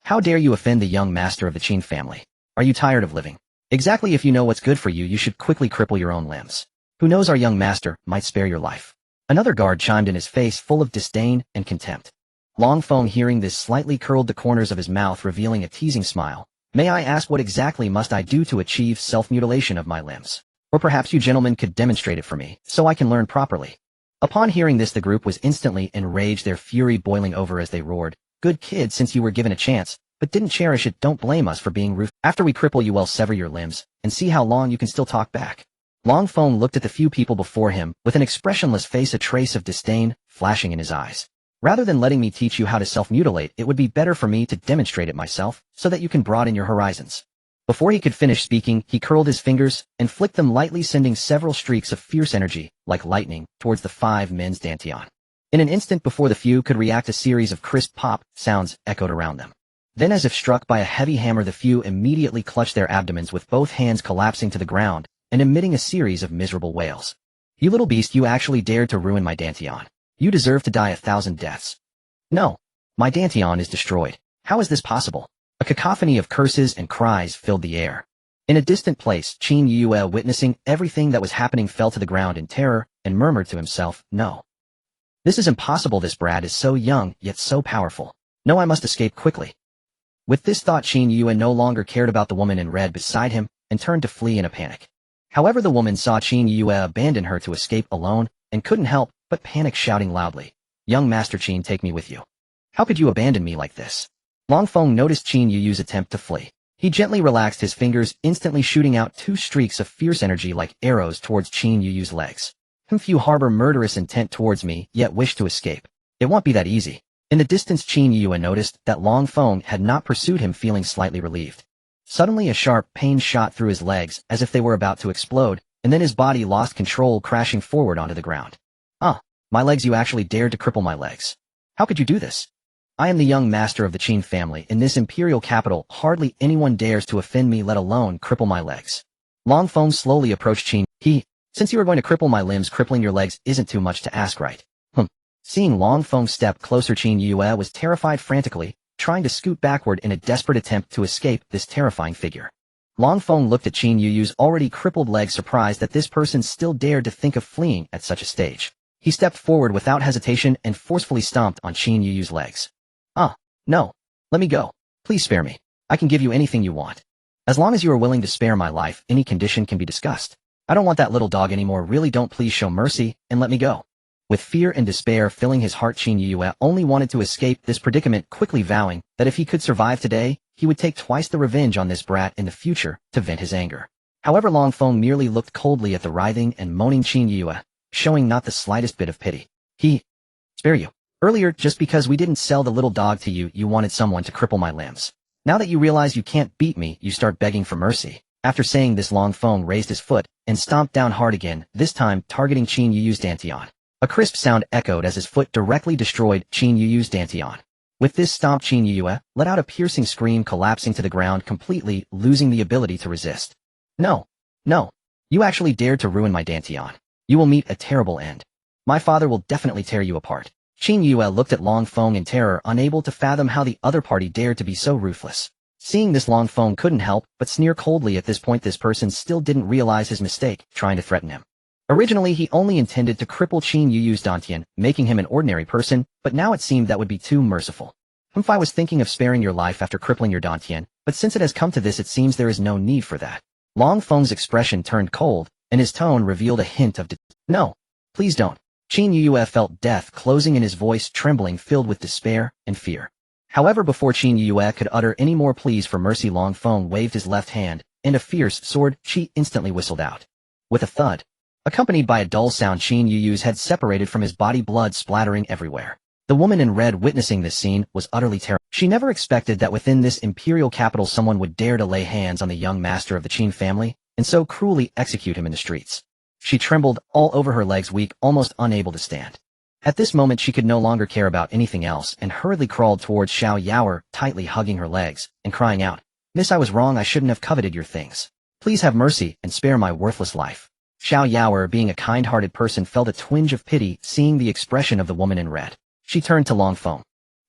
How dare you offend the young master of the Qin family? Are you tired of living? Exactly, if you know what's good for you, you should quickly cripple your own limbs. Who knows, our young master might spare your life." Another guard chimed in, his face full of disdain and contempt. Feng, hearing this, slightly curled the corners of his mouth, revealing a teasing smile. "May I ask, what exactly must I do to achieve self-mutilation of my limbs? Or perhaps you gentlemen could demonstrate it for me, so I can learn properly." Upon hearing this, the group was instantly enraged, their fury boiling over as they roared, "Good kid, since you were given a chance, but didn't cherish it, don't blame us for being rude. After we cripple you, we'll sever your limbs, and see how long you can still talk back." Feng looked at the few people before him, with an expressionless face, a trace of disdain flashing in his eyes. "Rather than letting me teach you how to self-mutilate, it would be better for me to demonstrate it myself, so that you can broaden your horizons." Before he could finish speaking, he curled his fingers and flicked them lightly, sending several streaks of fierce energy, like lightning, towards the 5 men's dantian. In an instant, before the few could react, a series of crisp pop sounds echoed around them. Then, as if struck by a heavy hammer, the few immediately clutched their abdomens, with both hands collapsing to the ground and emitting a series of miserable wails. "You little beast, you actually dared to ruin my dantian. You deserve to die 1,000 deaths." "No. My dantian is destroyed. How is this possible?" A cacophony of curses and cries filled the air. In a distant place, Qin Yue, witnessing everything that was happening, fell to the ground in terror and murmured to himself, "No. This is impossible. This brat is so young, yet so powerful. No, I must escape quickly." With this thought, Qin Yue no longer cared about the woman in red beside him and turned to flee in a panic. However, the woman saw Qin Yue abandon her to escape alone and couldn't help but panic, shouting loudly, "Young Master Qin, take me with you. How could you abandon me like this?" Feng noticed Qin Yue's attempt to flee. He gently relaxed his fingers, instantly shooting out 2 streaks of fierce energy like arrows towards Qin Yue's legs. "If you harbor murderous intent towards me, yet wish to escape, it won't be that easy." In the distance, Qin Yue noticed that Feng had not pursued him, feeling slightly relieved. Suddenly, a sharp pain shot through his legs as if they were about to explode, and then his body lost control, crashing forward onto the ground. "Ah, my legs, you actually dared to cripple my legs. How could you do this? I am the young master of the Qin family. In this imperial capital, hardly anyone dares to offend me, let alone cripple my legs." Feng slowly approached Qin. "Since you are going to cripple my limbs, crippling your legs isn't too much to ask, right?" Seeing Feng step closer, Qin Yue was terrified, frantically trying to scoot backward in a desperate attempt to escape this terrifying figure. Feng looked at Qin Yue's already crippled legs, surprised that this person still dared to think of fleeing at such a stage. He stepped forward without hesitation and forcefully stomped on Qin Yue's legs. "Ah, no. Let me go. Please spare me. I can give you anything you want. As long as you are willing to spare my life, any condition can be discussed. I don't want that little dog anymore. Really don't. Please show mercy and let me go." With fear and despair filling his heart, Qin Yue only wanted to escape this predicament, quickly vowing that if he could survive today, he would take twice the revenge on this brat in the future to vent his anger. However, Feng merely looked coldly at the writhing and moaning Qin Yue, showing not the slightest bit of pity. "He spare you. Earlier, just because we didn't sell the little dog to you, you wanted someone to cripple my limbs. Now that you realize you can't beat me, you start begging for mercy." After saying this, Feng raised his foot and stomped down hard again, this time targeting Qin Yue's dantian. A crisp sound echoed as his foot directly destroyed Qin Yue's dantian. With this stomp, Qin Yue let out a piercing scream, collapsing to the ground, completely losing the ability to resist. "No, no. You actually dared to ruin my dantian. You will meet a terrible end. My father will definitely tear you apart." Qin Yue looked at Feng in terror, unable to fathom how the other party dared to be so ruthless. Seeing this, Feng couldn't help but sneer coldly. At this point, this person still didn't realize his mistake, trying to threaten him. Originally, he only intended to cripple Qin Yue's dantian, making him an ordinary person, but now it seemed that would be too merciful. "I was thinking of sparing your life after crippling your dantian, but since it has come to this, it seems there is no need for that." Feng's expression turned cold, and his tone revealed a hint of "No, please don't." Qin Yue felt death closing in, his voice trembling, filled with despair and fear. However, before Qin Yue could utter any more pleas for mercy, Feng waved his left hand, and a fierce sword chi instantly whistled out. With a thud, accompanied by a dull sound, Qin Yue's head separated from his body, blood splattering everywhere. The woman in red witnessing this scene was utterly terrified. She never expected that within this imperial capital someone would dare to lay hands on the young master of the Qin family, and so cruelly execute him in the streets. She trembled, all over her legs weak, almost unable to stand. At this moment she could no longer care about anything else and hurriedly crawled towards Xiao Yaoer, tightly hugging her legs, and crying out, "Miss, I was wrong, I shouldn't have coveted your things. Please have mercy and spare my worthless life." Xiao Yaoer, being a kind-hearted person, felt a twinge of pity seeing the expression of the woman in red. She turned to Long Feng.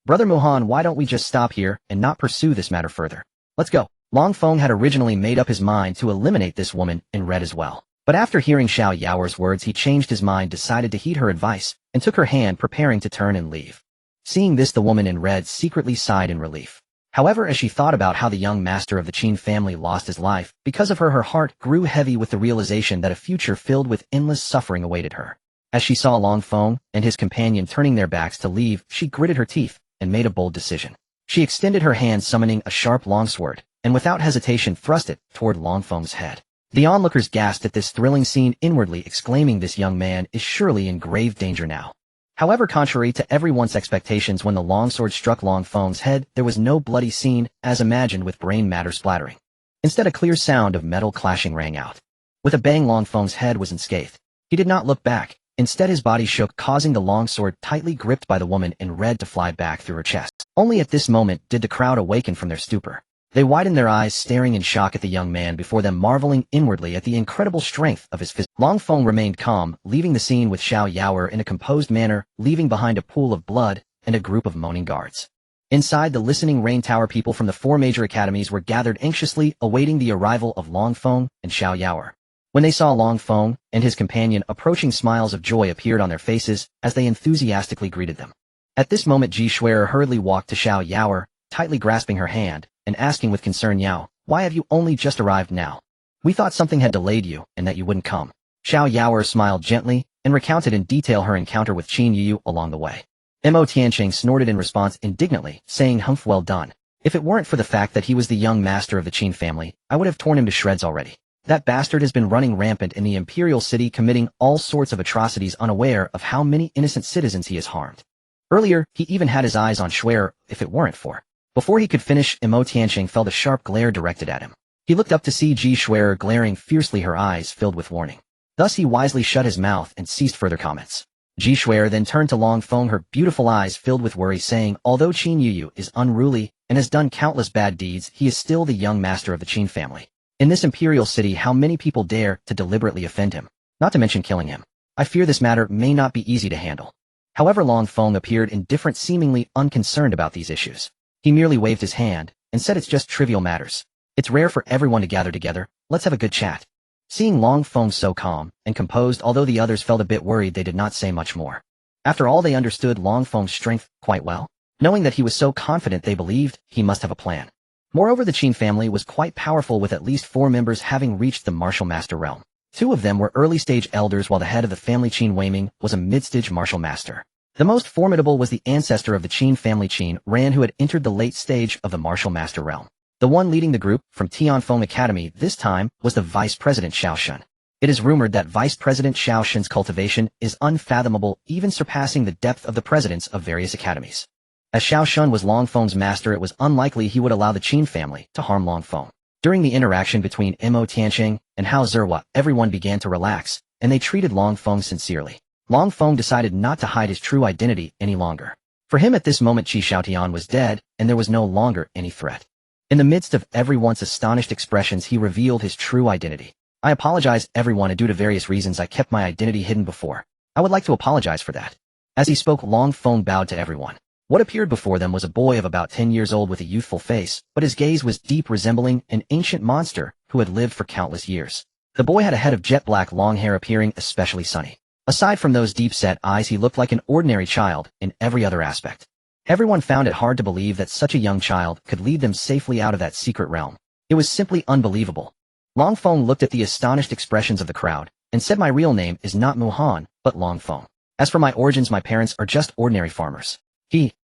"Brother Muhan, why don't we just stop here and not pursue this matter further? Let's go." Long Feng had originally made up his mind to eliminate this woman in red as well. But after hearing Xiao Yaoer's words he changed his mind, decided to heed her advice, and took her hand, preparing to turn and leave. Seeing this, the woman in red secretly sighed in relief. However, as she thought about how the young master of the Qin family lost his life, because of her heart grew heavy with the realization that a future filled with endless suffering awaited her. As she saw Long Feng and his companion turning their backs to leave, she gritted her teeth and made a bold decision. She extended her hand, summoning a sharp longsword, and without hesitation thrust it toward Long Feng's head. The onlookers gasped at this thrilling scene, inwardly exclaiming, "This young man is surely in grave danger now." However, contrary to everyone's expectations, when the longsword struck Long Feng's head, there was no bloody scene, as imagined, with brain matter splattering. Instead, a clear sound of metal clashing rang out. With a bang, Long Feng's head was unscathed. He did not look back. Instead, his body shook, causing the longsword tightly gripped by the woman in red to fly back through her chest. Only at this moment did the crowd awaken from their stupor. They widened their eyes, staring in shock at the young man before them, marveling inwardly at the incredible strength of his physique. Long Feng remained calm, leaving the scene with Xiao Yaoer in a composed manner, leaving behind a pool of blood and a group of moaning guards. Inside the listening Rain Tower, people from the 4 major academies were gathered anxiously, awaiting the arrival of Long Feng and Xiao Yaoer. When they saw Long Feng and his companion approaching, smiles of joy appeared on their faces as they enthusiastically greeted them. At this moment, Ji Shuer hurriedly walked to Xiao Yaoer, tightly grasping her hand, and asking with concern, "Yao, why have you only just arrived now? We thought something had delayed you and that you wouldn't come." Xiao Yaoer smiled gently and recounted in detail her encounter with Qin Yu along the way. Mo Tianqing snorted in response indignantly, saying, "Humph, well done. If it weren't for the fact that he was the young master of the Qin family, I would have torn him to shreds already. That bastard has been running rampant in the imperial city, committing all sorts of atrocities, unaware of how many innocent citizens he has harmed. Earlier, he even had his eyes on Shuer. If it weren't for..." Before he could finish, Mo Tianqing felt a sharp glare directed at him. He looked up to see Ji Shuer glaring fiercely, her eyes filled with warning. Thus he wisely shut his mouth and ceased further comments. Ji Shuer then turned to Long Feng, her beautiful eyes filled with worry, saying, "Although Qin Yu is unruly and has done countless bad deeds, he is still the young master of the Qin family. In this imperial city, how many people dare to deliberately offend him, not to mention killing him? I fear this matter may not be easy to handle." However, Long Feng appeared indifferent, seemingly unconcerned about these issues. He merely waved his hand and said, "It's just trivial matters. It's rare for everyone to gather together. Let's have a good chat." Seeing Long Feng so calm and composed, although the others felt a bit worried, they did not say much more. After all, they understood Long Feng's strength quite well. Knowing that he was so confident, they believed he must have a plan. Moreover, the Qin family was quite powerful, with at least 4 members having reached the martial master realm. 2 of them were early-stage elders, while the head of the family, Qin Weiming, was a mid-stage martial master. The most formidable was the ancestor of the Qin family, Qin Ran, who had entered the late stage of the martial master realm. The one leading the group from Tianfeng Academy this time was the vice president Xiao Shun. It is rumored that Vice President Xiao Shun's cultivation is unfathomable, even surpassing the depth of the presidents of various academies. As Xiao Shun was Long Feng's master, it was unlikely he would allow the Qin family to harm Long Feng. During the interaction between Mo Tianqing and Hao Zerhua, everyone began to relax, and they treated Long Feng sincerely. Long Feng decided not to hide his true identity any longer. For him at this moment, Qi Xiaotian was dead, and there was no longer any threat. In the midst of everyone's astonished expressions, he revealed his true identity. "I apologize, everyone, and due to various reasons I kept my identity hidden before. I would like to apologize for that." As he spoke, Long Feng bowed to everyone. What appeared before them was a boy of about 10 years old with a youthful face, but his gaze was deep, resembling an ancient monster who had lived for countless years. The boy had a head of jet black long hair, appearing especially sunny. Aside from those deep-set eyes, he looked like an ordinary child in every other aspect. Everyone found it hard to believe that such a young child could lead them safely out of that secret realm. It was simply unbelievable. Long Feng looked at the astonished expressions of the crowd and said, "My real name is not Muhan, but Long Feng. As for my origins, my parents are just ordinary farmers.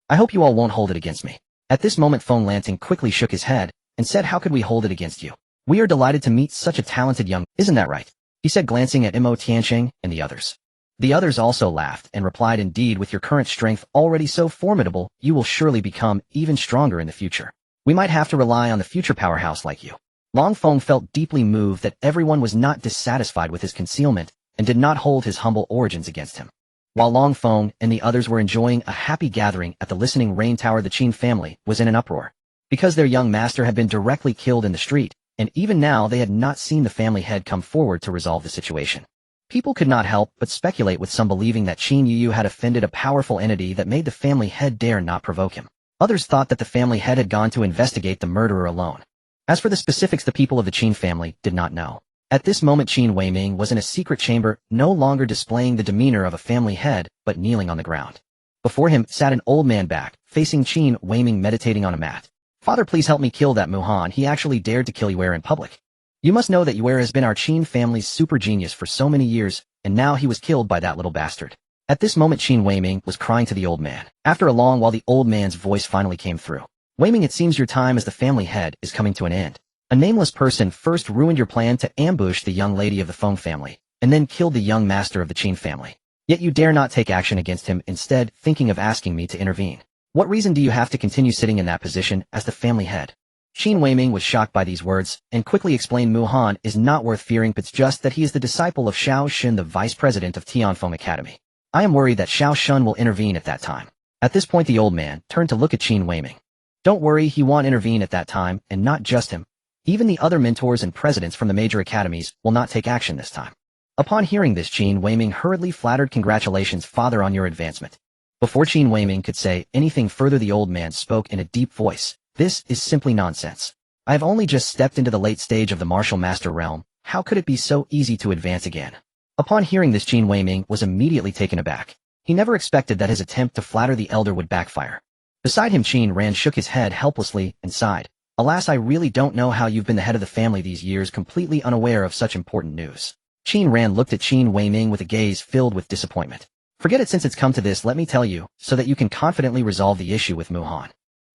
I hope you all won't hold it against me." At this moment, Feng Lanting quickly shook his head and said, "How could we hold it against you? We are delighted to meet such a talented young... Isn't that right?" he said, glancing at Mo Tianqing and the others. The others also laughed and replied, indeed, with your current strength already so formidable, you will surely become even stronger in the future. We might have to rely on the future powerhouse like you. Long Feng felt deeply moved that everyone was not dissatisfied with his concealment and did not hold his humble origins against him. While Long Feng and the others were enjoying a happy gathering at the Listening Rain Tower, the Qin family was in an uproar. Because their young master had been directly killed in the street, and even now they had not seen the family head come forward to resolve the situation. People could not help but speculate, with some believing that Qin Yu had offended a powerful entity that made the family head dare not provoke him. Others thought that the family head had gone to investigate the murderer alone. As for the specifics, the people of the Qin family did not know. At this moment, Qin Weiming was in a secret chamber, no longer displaying the demeanor of a family head, but kneeling on the ground. Before him sat an old man back, facing Qin Weiming, meditating on a mat. Father, please help me kill that Muhan. He actually dared to kill Yuer in public. You must know that Yuer has been our Qin family's super genius for so many years, and now he was killed by that little bastard. At this moment, Qin Weiming was crying to the old man. After a long while, the old man's voice finally came through. Weiming, it seems your time as the family head is coming to an end. A nameless person first ruined your plan to ambush the young lady of the Feng family, and then killed the young master of the Qin family. Yet you dare not take action against him, instead thinking of asking me to intervene. What reason do you have to continue sitting in that position as the family head? Qin Weiming was shocked by these words, and quickly explained, Muhan is not worth fearing, it's just that he is the disciple of Xiao Shun, the vice president of Tianfeng Academy. I am worried that Xiao Shun will intervene at that time. At this point, the old man turned to look at Qin Weiming. Don't worry, he won't intervene at that time, and not just him. Even the other mentors and presidents from the major academies will not take action this time. Upon hearing this, Qin Weiming hurriedly flattered, congratulations, father, on your advancement. Before Qin Weiming could say anything further, the old man spoke in a deep voice. This is simply nonsense. I have only just stepped into the late stage of the martial master realm. How could it be so easy to advance again? Upon hearing this, Qin Weiming was immediately taken aback. He never expected that his attempt to flatter the elder would backfire. Beside him, Qin Ran shook his head helplessly and sighed. Alas, I really don't know how you've been the head of the family these years, completely unaware of such important news. Qin Ran looked at Qin Weiming with a gaze filled with disappointment. Forget it, since it's come to this, let me tell you, so that you can confidently resolve the issue with Muhan.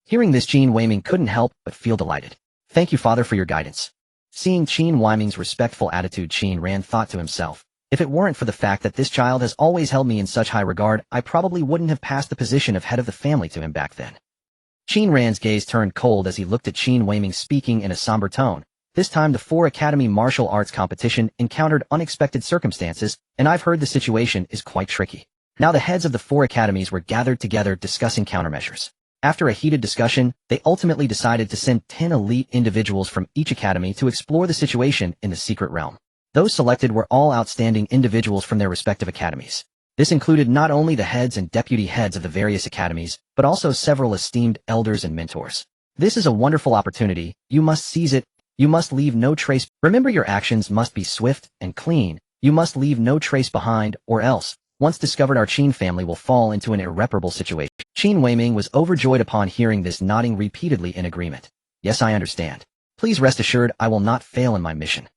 Hearing this, Qin Weiming couldn't help but feel delighted. Thank you, father, for your guidance. Seeing Qin Weiming's respectful attitude, Qin Ran thought to himself, if it weren't for the fact that this child has always held me in such high regard, I probably wouldn't have passed the position of head of the family to him back then. Qin Ran's gaze turned cold as he looked at Qin Weiming, speaking in a somber tone. This time the 4 Academy martial arts competition encountered unexpected circumstances, and I've heard the situation is quite tricky. Now the heads of the 4 academies were gathered together discussing countermeasures. After a heated discussion, they ultimately decided to send 10 elite individuals from each academy to explore the situation in the secret realm. Those selected were all outstanding individuals from their respective academies. This included not only the heads and deputy heads of the various academies, but also several esteemed elders and mentors. This is a wonderful opportunity. You must seize it. You must leave no trace. Remember, your actions must be swift and clean. You must leave no trace behind, or else, once discovered, our Qin family will fall into an irreparable situation. Qin Weiming was overjoyed upon hearing this, nodding repeatedly in agreement. Yes, I understand. Please rest assured I will not fail in my mission.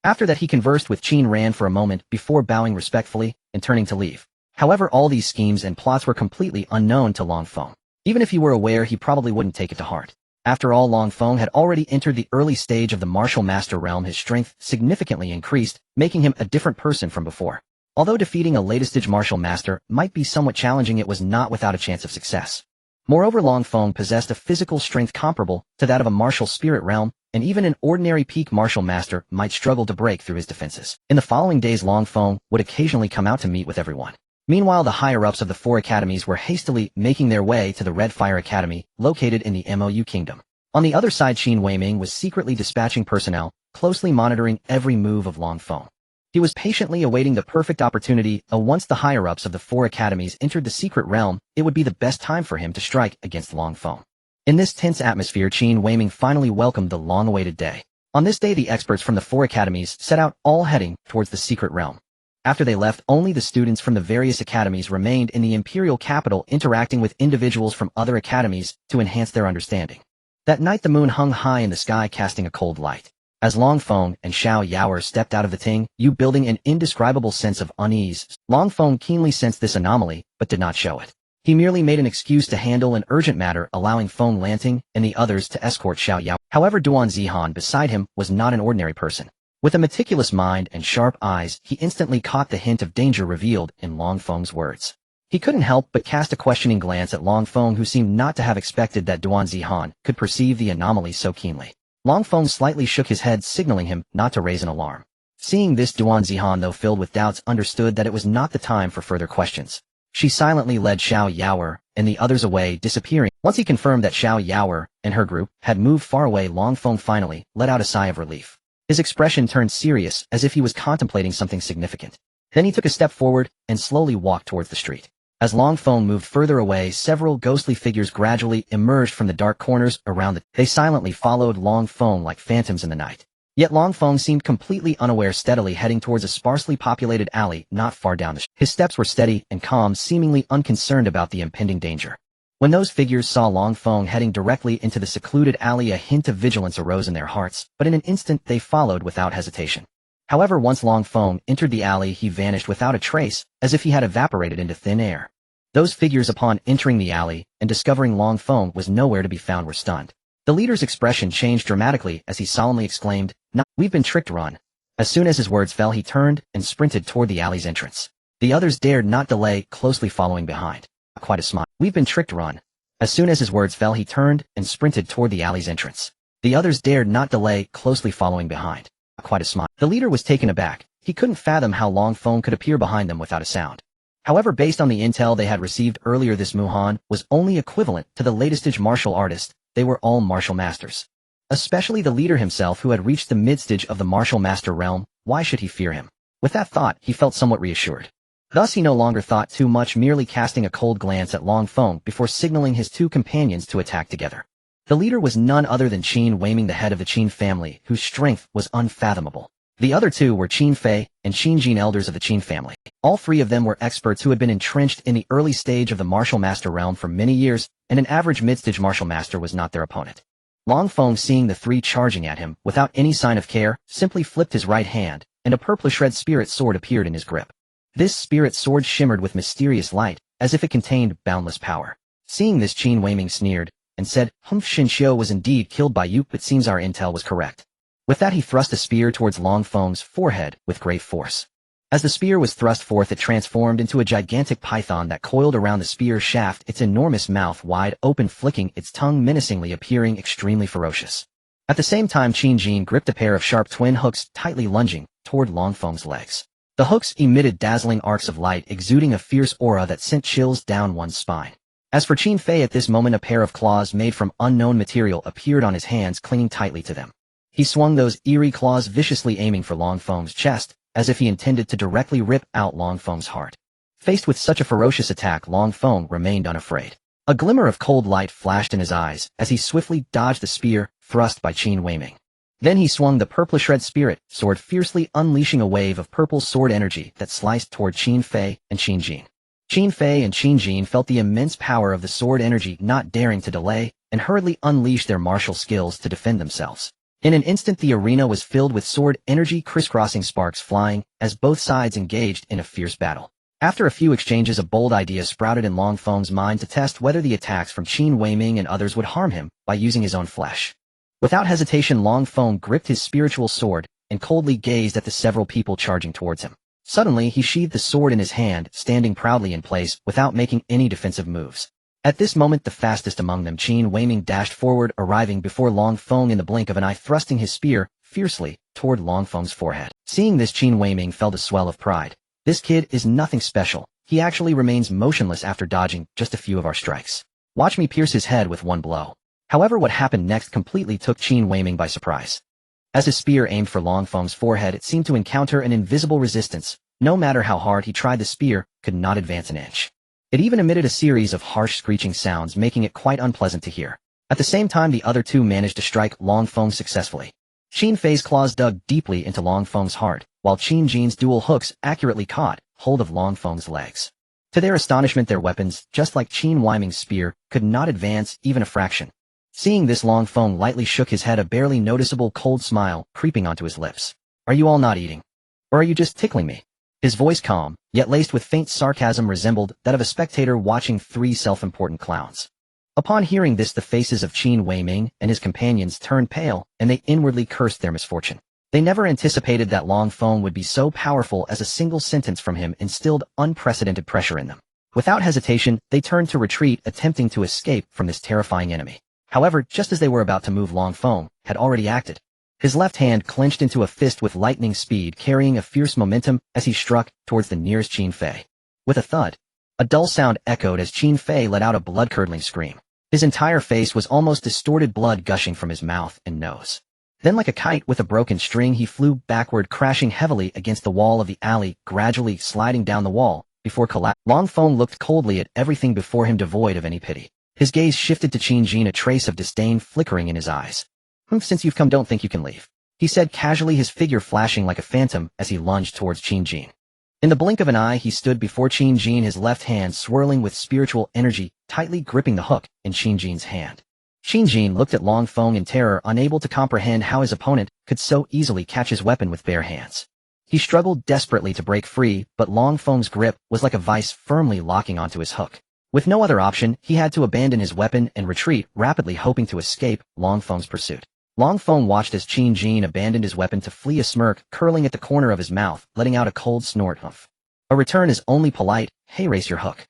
After that, he conversed with Qin Ran for a moment before bowing respectfully and turning to leave. However, all these schemes and plots were completely unknown to Long Feng. Even if he were aware, he probably wouldn't take it to heart. After all, Long Feng had already entered the early stage of the martial master realm. His strength significantly increased, making him a different person from before. Although defeating a latest-stage martial master might be somewhat challenging, it was not without a chance of success. Moreover, Long Feng possessed a physical strength comparable to that of a martial spirit realm, and even an ordinary peak martial master might struggle to break through his defenses. In the following days, Long Feng would occasionally come out to meet with everyone. Meanwhile, the higher-ups of the 4 academies were hastily making their way to the Red Fire Academy, located in the Mou Kingdom. On the other side, Qin Weiming was secretly dispatching personnel, closely monitoring every move of Long Feng. He was patiently awaiting the perfect opportunity. Once the higher-ups of the 4 academies entered the secret realm, it would be the best time for him to strike against Long Feng. In this tense atmosphere, Qin Weiming finally welcomed the long-awaited day. On this day, the experts from the 4 academies set out, all heading towards the secret realm. After they left, only the students from the various academies remained in the imperial capital, interacting with individuals from other academies to enhance their understanding. That night, the moon hung high in the sky, casting a cold light. As Long Feng and Xiao Yaoer stepped out of the Ting Yu building, an indescribable sense of unease. Long Feng keenly sensed this anomaly, but did not show it. He merely made an excuse to handle an urgent matter, allowing Feng Lanting and the others to escort Xiao Yao. However, Duan Zihan beside him was not an ordinary person. With a meticulous mind and sharp eyes, he instantly caught the hint of danger revealed in Long Feng's words. He couldn't help but cast a questioning glance at Long Feng, who seemed not to have expected that Duan Zihan could perceive the anomaly so keenly. Long Feng slightly shook his head, signaling him not to raise an alarm. Seeing this, Duan Zihan, though filled with doubts, understood that it was not the time for further questions. She silently led Xiao Yaoer and the others away, disappearing. Once he confirmed that Xiao Yaoer and her group had moved far away, Long Feng finally let out a sigh of relief. His expression turned serious, as if he was contemplating something significant. Then he took a step forward and slowly walked towards the street. As Long Feng moved further away, several ghostly figures gradually emerged from the dark corners around it. They silently followed Long Feng like phantoms in the night. Yet Long Feng seemed completely unaware, steadily heading towards a sparsely populated alley not far down the street. His steps were steady and calm, seemingly unconcerned about the impending danger. When those figures saw Long Feng heading directly into the secluded alley, a hint of vigilance arose in their hearts, but in an instant they followed without hesitation. However, once Long Feng entered the alley, he vanished without a trace, as if he had evaporated into thin air. Those figures, upon entering the alley and discovering Long Feng was nowhere to be found, were stunned. The leader's expression changed dramatically as he solemnly exclaimed, "No, we've been tricked, run." As soon as his words fell, he turned and sprinted toward the alley's entrance. The others dared not delay, closely following behind. Quite a smile. "We've been tricked, run." As soon as his words fell, he turned and sprinted toward the alley's entrance. The others dared not delay, closely following behind. Quite a smile. The leader was taken aback. He couldn't fathom how Long Feng could appear behind them without a sound. However, based on the intel they had received earlier, this Muhan was only equivalent to the latest martial artist. They were all martial masters. Especially the leader himself, who had reached the mid-stage of the martial master realm. Why should he fear him? With that thought, he felt somewhat reassured. Thus he no longer thought too much, merely casting a cold glance at Long Feng before signaling his two companions to attack together. The leader was none other than Qin Weiming, the head of the Qin family, whose strength was unfathomable. The other two were Qin Fei and Qin Jin, elders of the Qin family. All three of them were experts who had been entrenched in the early stage of the martial master realm for many years, and an average mid-stage martial master was not their opponent. Long Feng, seeing the three charging at him without any sign of care, simply flipped his right hand, and a purplish red spirit sword appeared in his grip. This spirit sword shimmered with mysterious light, as if it contained boundless power. Seeing this, Qin Weiming sneered and said, Shinshio was indeed killed by you, but seems our intel was correct." With that, he thrust a spear towards Long Feng's forehead with great force. As the spear was thrust forth, it transformed into a gigantic python that coiled around the spear shaft, its enormous mouth wide open, flicking its tongue menacingly, appearing extremely ferocious. At the same time, Qin Jin gripped a pair of sharp twin hooks, tightly lunging toward Long Feng's legs. The hooks emitted dazzling arcs of light, exuding a fierce aura that sent chills down one's spine. As for Qin Fei, at this moment a pair of claws made from unknown material appeared on his hands, clinging tightly to them. He swung those eerie claws viciously, aiming for Long Feng's chest, as if he intended to directly rip out Long Feng's heart. Faced with such a ferocious attack, Long Feng remained unafraid. A glimmer of cold light flashed in his eyes as he swiftly dodged the spear thrust by Qin Weiming. Then he swung the purplish red spirit sword fiercely, unleashing a wave of purple sword energy that sliced toward Qin Fei and Qin Jin. Qin Fei and Qin Jin felt the immense power of the sword energy, not daring to delay, and hurriedly unleashed their martial skills to defend themselves. In an instant, the arena was filled with sword energy, crisscrossing, sparks flying, as both sides engaged in a fierce battle. After a few exchanges, a bold idea sprouted in Long Feng's mind to test whether the attacks from Qin Weiming and others would harm him by using his own flesh. Without hesitation, Long Feng gripped his spiritual sword and coldly gazed at the several people charging towards him. Suddenly, he sheathed the sword in his hand, standing proudly in place without making any defensive moves. At this moment, the fastest among them, Qin Weiming, dashed forward, arriving before Long Feng in the blink of an eye, thrusting his spear fiercely toward Long Feng's forehead. Seeing this, Qin Weiming felt a swell of pride. This kid is nothing special. He actually remains motionless after dodging just a few of our strikes. Watch me pierce his head with one blow. However, what happened next completely took Qin Weiming by surprise. As his spear aimed for Long Feng's forehead, it seemed to encounter an invisible resistance. No matter how hard he tried, the spear could not advance an inch. It even emitted a series of harsh screeching sounds, making it quite unpleasant to hear. At the same time, the other two managed to strike Long Feng successfully. Qin Fei's claws dug deeply into Long Feng's heart, while Qin Jin's dual hooks accurately caught hold of Long Feng's legs. To their astonishment, their weapons, just like Qin Weiming's spear, could not advance even a fraction. Seeing this, Long Feng lightly shook his head, a barely noticeable cold smile creeping onto his lips. "Are you all not eating? Or are you just tickling me?" His voice, calm, yet laced with faint sarcasm, resembled that of a spectator watching three self-important clowns. Upon hearing this, the faces of Qin Weiming and his companions turned pale, and they inwardly cursed their misfortune. They never anticipated that Long Feng would be so powerful as a single sentence from him instilled unprecedented pressure in them. Without hesitation, they turned to retreat, attempting to escape from this terrifying enemy. However, just as they were about to move, Long Feng had already acted. His left hand clenched into a fist with lightning speed, carrying a fierce momentum as he struck towards the nearest Qin Fei. With a thud, a dull sound echoed as Qin Fei let out a blood-curdling scream. His entire face was almost distorted, blood gushing from his mouth and nose. Then, like a kite with a broken string, he flew backward, crashing heavily against the wall of the alley, gradually sliding down the wall before collapsing. Long Feng looked coldly at everything before him, devoid of any pity. His gaze shifted to Qin Jin, a trace of disdain flickering in his eyes. Since you've come, don't think you can leave," he said casually, his figure flashing like a phantom as he lunged towards Qin Jin. In the blink of an eye, he stood before Qin Jin, his left hand swirling with spiritual energy, tightly gripping the hook in Qin Jin's hand. Qin Jin looked at Long Feng in terror, unable to comprehend how his opponent could so easily catch his weapon with bare hands. He struggled desperately to break free, but Long Feng's grip was like a vice, firmly locking onto his hook. With no other option, he had to abandon his weapon and retreat rapidly, hoping to escape Long Feng's pursuit. Long Feng watched as Qin Jin abandoned his weapon to flee, a smirk curling at the corner of his mouth, letting out a cold snort. "A return is only polite. Hey, raise your hook."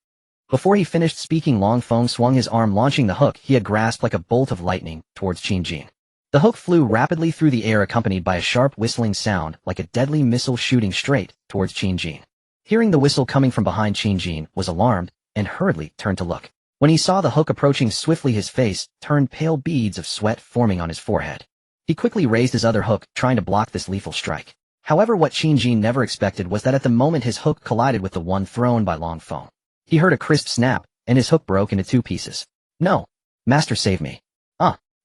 Before he finished speaking, Long Feng swung his arm, launching the hook he had grasped like a bolt of lightning towards Qin Jin. The hook flew rapidly through the air, accompanied by a sharp whistling sound like a deadly missile shooting straight towards Qin Jin. Hearing the whistle coming from behind, Qin Jin was alarmed and hurriedly turned to look. When he saw the hook approaching swiftly, his face turned pale, beads of sweat forming on his forehead. He quickly raised his other hook, trying to block this lethal strike. However, what Qin Jin never expected was that at the moment his hook collided with the one thrown by Long Feng, he heard a crisp snap, and his hook broke into two pieces. "No! Master, save me!"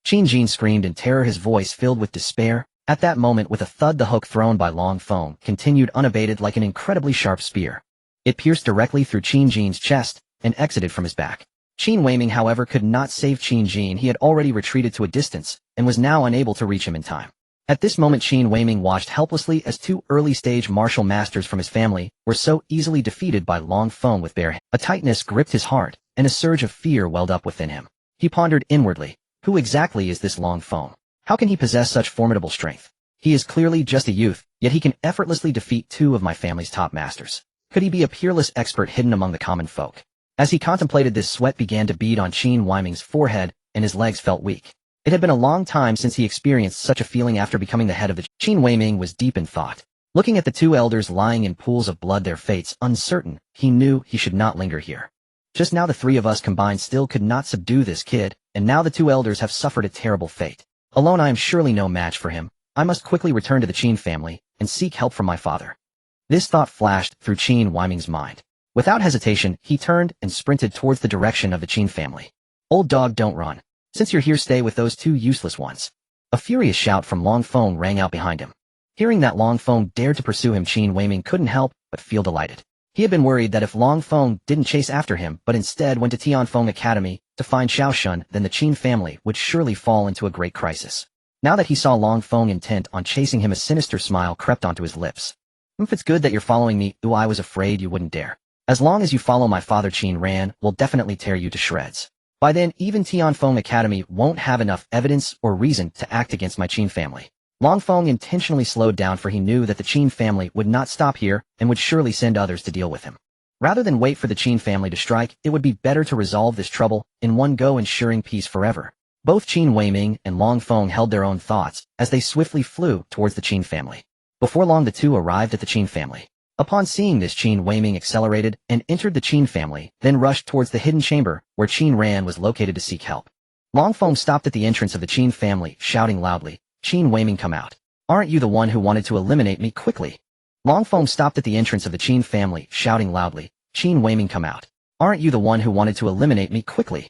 Qin Jin screamed in terror, his voice filled with despair. At that moment, with a thud, the hook thrown by Long Feng continued unabated like an incredibly sharp spear. It pierced directly through Qin Jin's chest and exited from his back. Qin Weiming, however, could not save Qin Jin. He had already retreated to a distance and was now unable to reach him in time. At this moment, Qin Weiming watched helplessly as two early-stage martial masters from his family were so easily defeated by Long Feng with bare hands. A tightness gripped his heart, and a surge of fear welled up within him. He pondered inwardly, who exactly is this Long Feng? How can he possess such formidable strength? He is clearly just a youth, yet he can effortlessly defeat two of my family's top masters. Could he be a peerless expert hidden among the common folk? As he contemplated this, sweat began to bead on Qin Weiming's forehead, and his legs felt weak. It had been a long time since he experienced such a feeling after becoming the head of the Qin Weiming was deep in thought. Looking at the two elders lying in pools of blood, their fates uncertain, he knew he should not linger here. Just now the three of us combined still could not subdue this kid, and now the two elders have suffered a terrible fate. Alone I am surely no match for him. I must quickly return to the Qin family and seek help from my father. This thought flashed through Qin Weiming's mind. Without hesitation, he turned and sprinted towards the direction of the Qin family. "Old dog, don't run. Since you're here, stay with those two useless ones." A furious shout from Long Feng rang out behind him. Hearing that Long Feng dared to pursue him, Qin Weiming couldn't help but feel delighted. He had been worried that if Long Feng didn't chase after him, but instead went to Tianfeng Academy to find Xiaoshun, then the Qin family would surely fall into a great crisis. Now that he saw Long Feng intent on chasing him, a sinister smile crept onto his lips. "If it's good that you're following me, I was afraid you wouldn't dare. As long as you follow my father, Qin Ran will definitely tear you to shreds. By then, even Tianfeng Academy won't have enough evidence or reason to act against my Qin family." Long Feng intentionally slowed down, for he knew that the Qin family would not stop here and would surely send others to deal with him. Rather than wait for the Qin family to strike, it would be better to resolve this trouble in one go, ensuring peace forever. Both Qin Weiming and Long Feng held their own thoughts as they swiftly flew towards the Qin family. Before long, the two arrived at the Qin family. Upon seeing this, Qin Weiming accelerated and entered the Qin family, then rushed towards the hidden chamber where Qin Ran was located to seek help. Long Feng stopped at the entrance of the Qin family, shouting loudly, "Qin Weiming, come out. Aren't you the one who wanted to eliminate me? Quickly." Long Feng stopped at the entrance of the Qin family, shouting loudly, "Qin Weiming, come out. Aren't you the one who wanted to eliminate me? Quickly."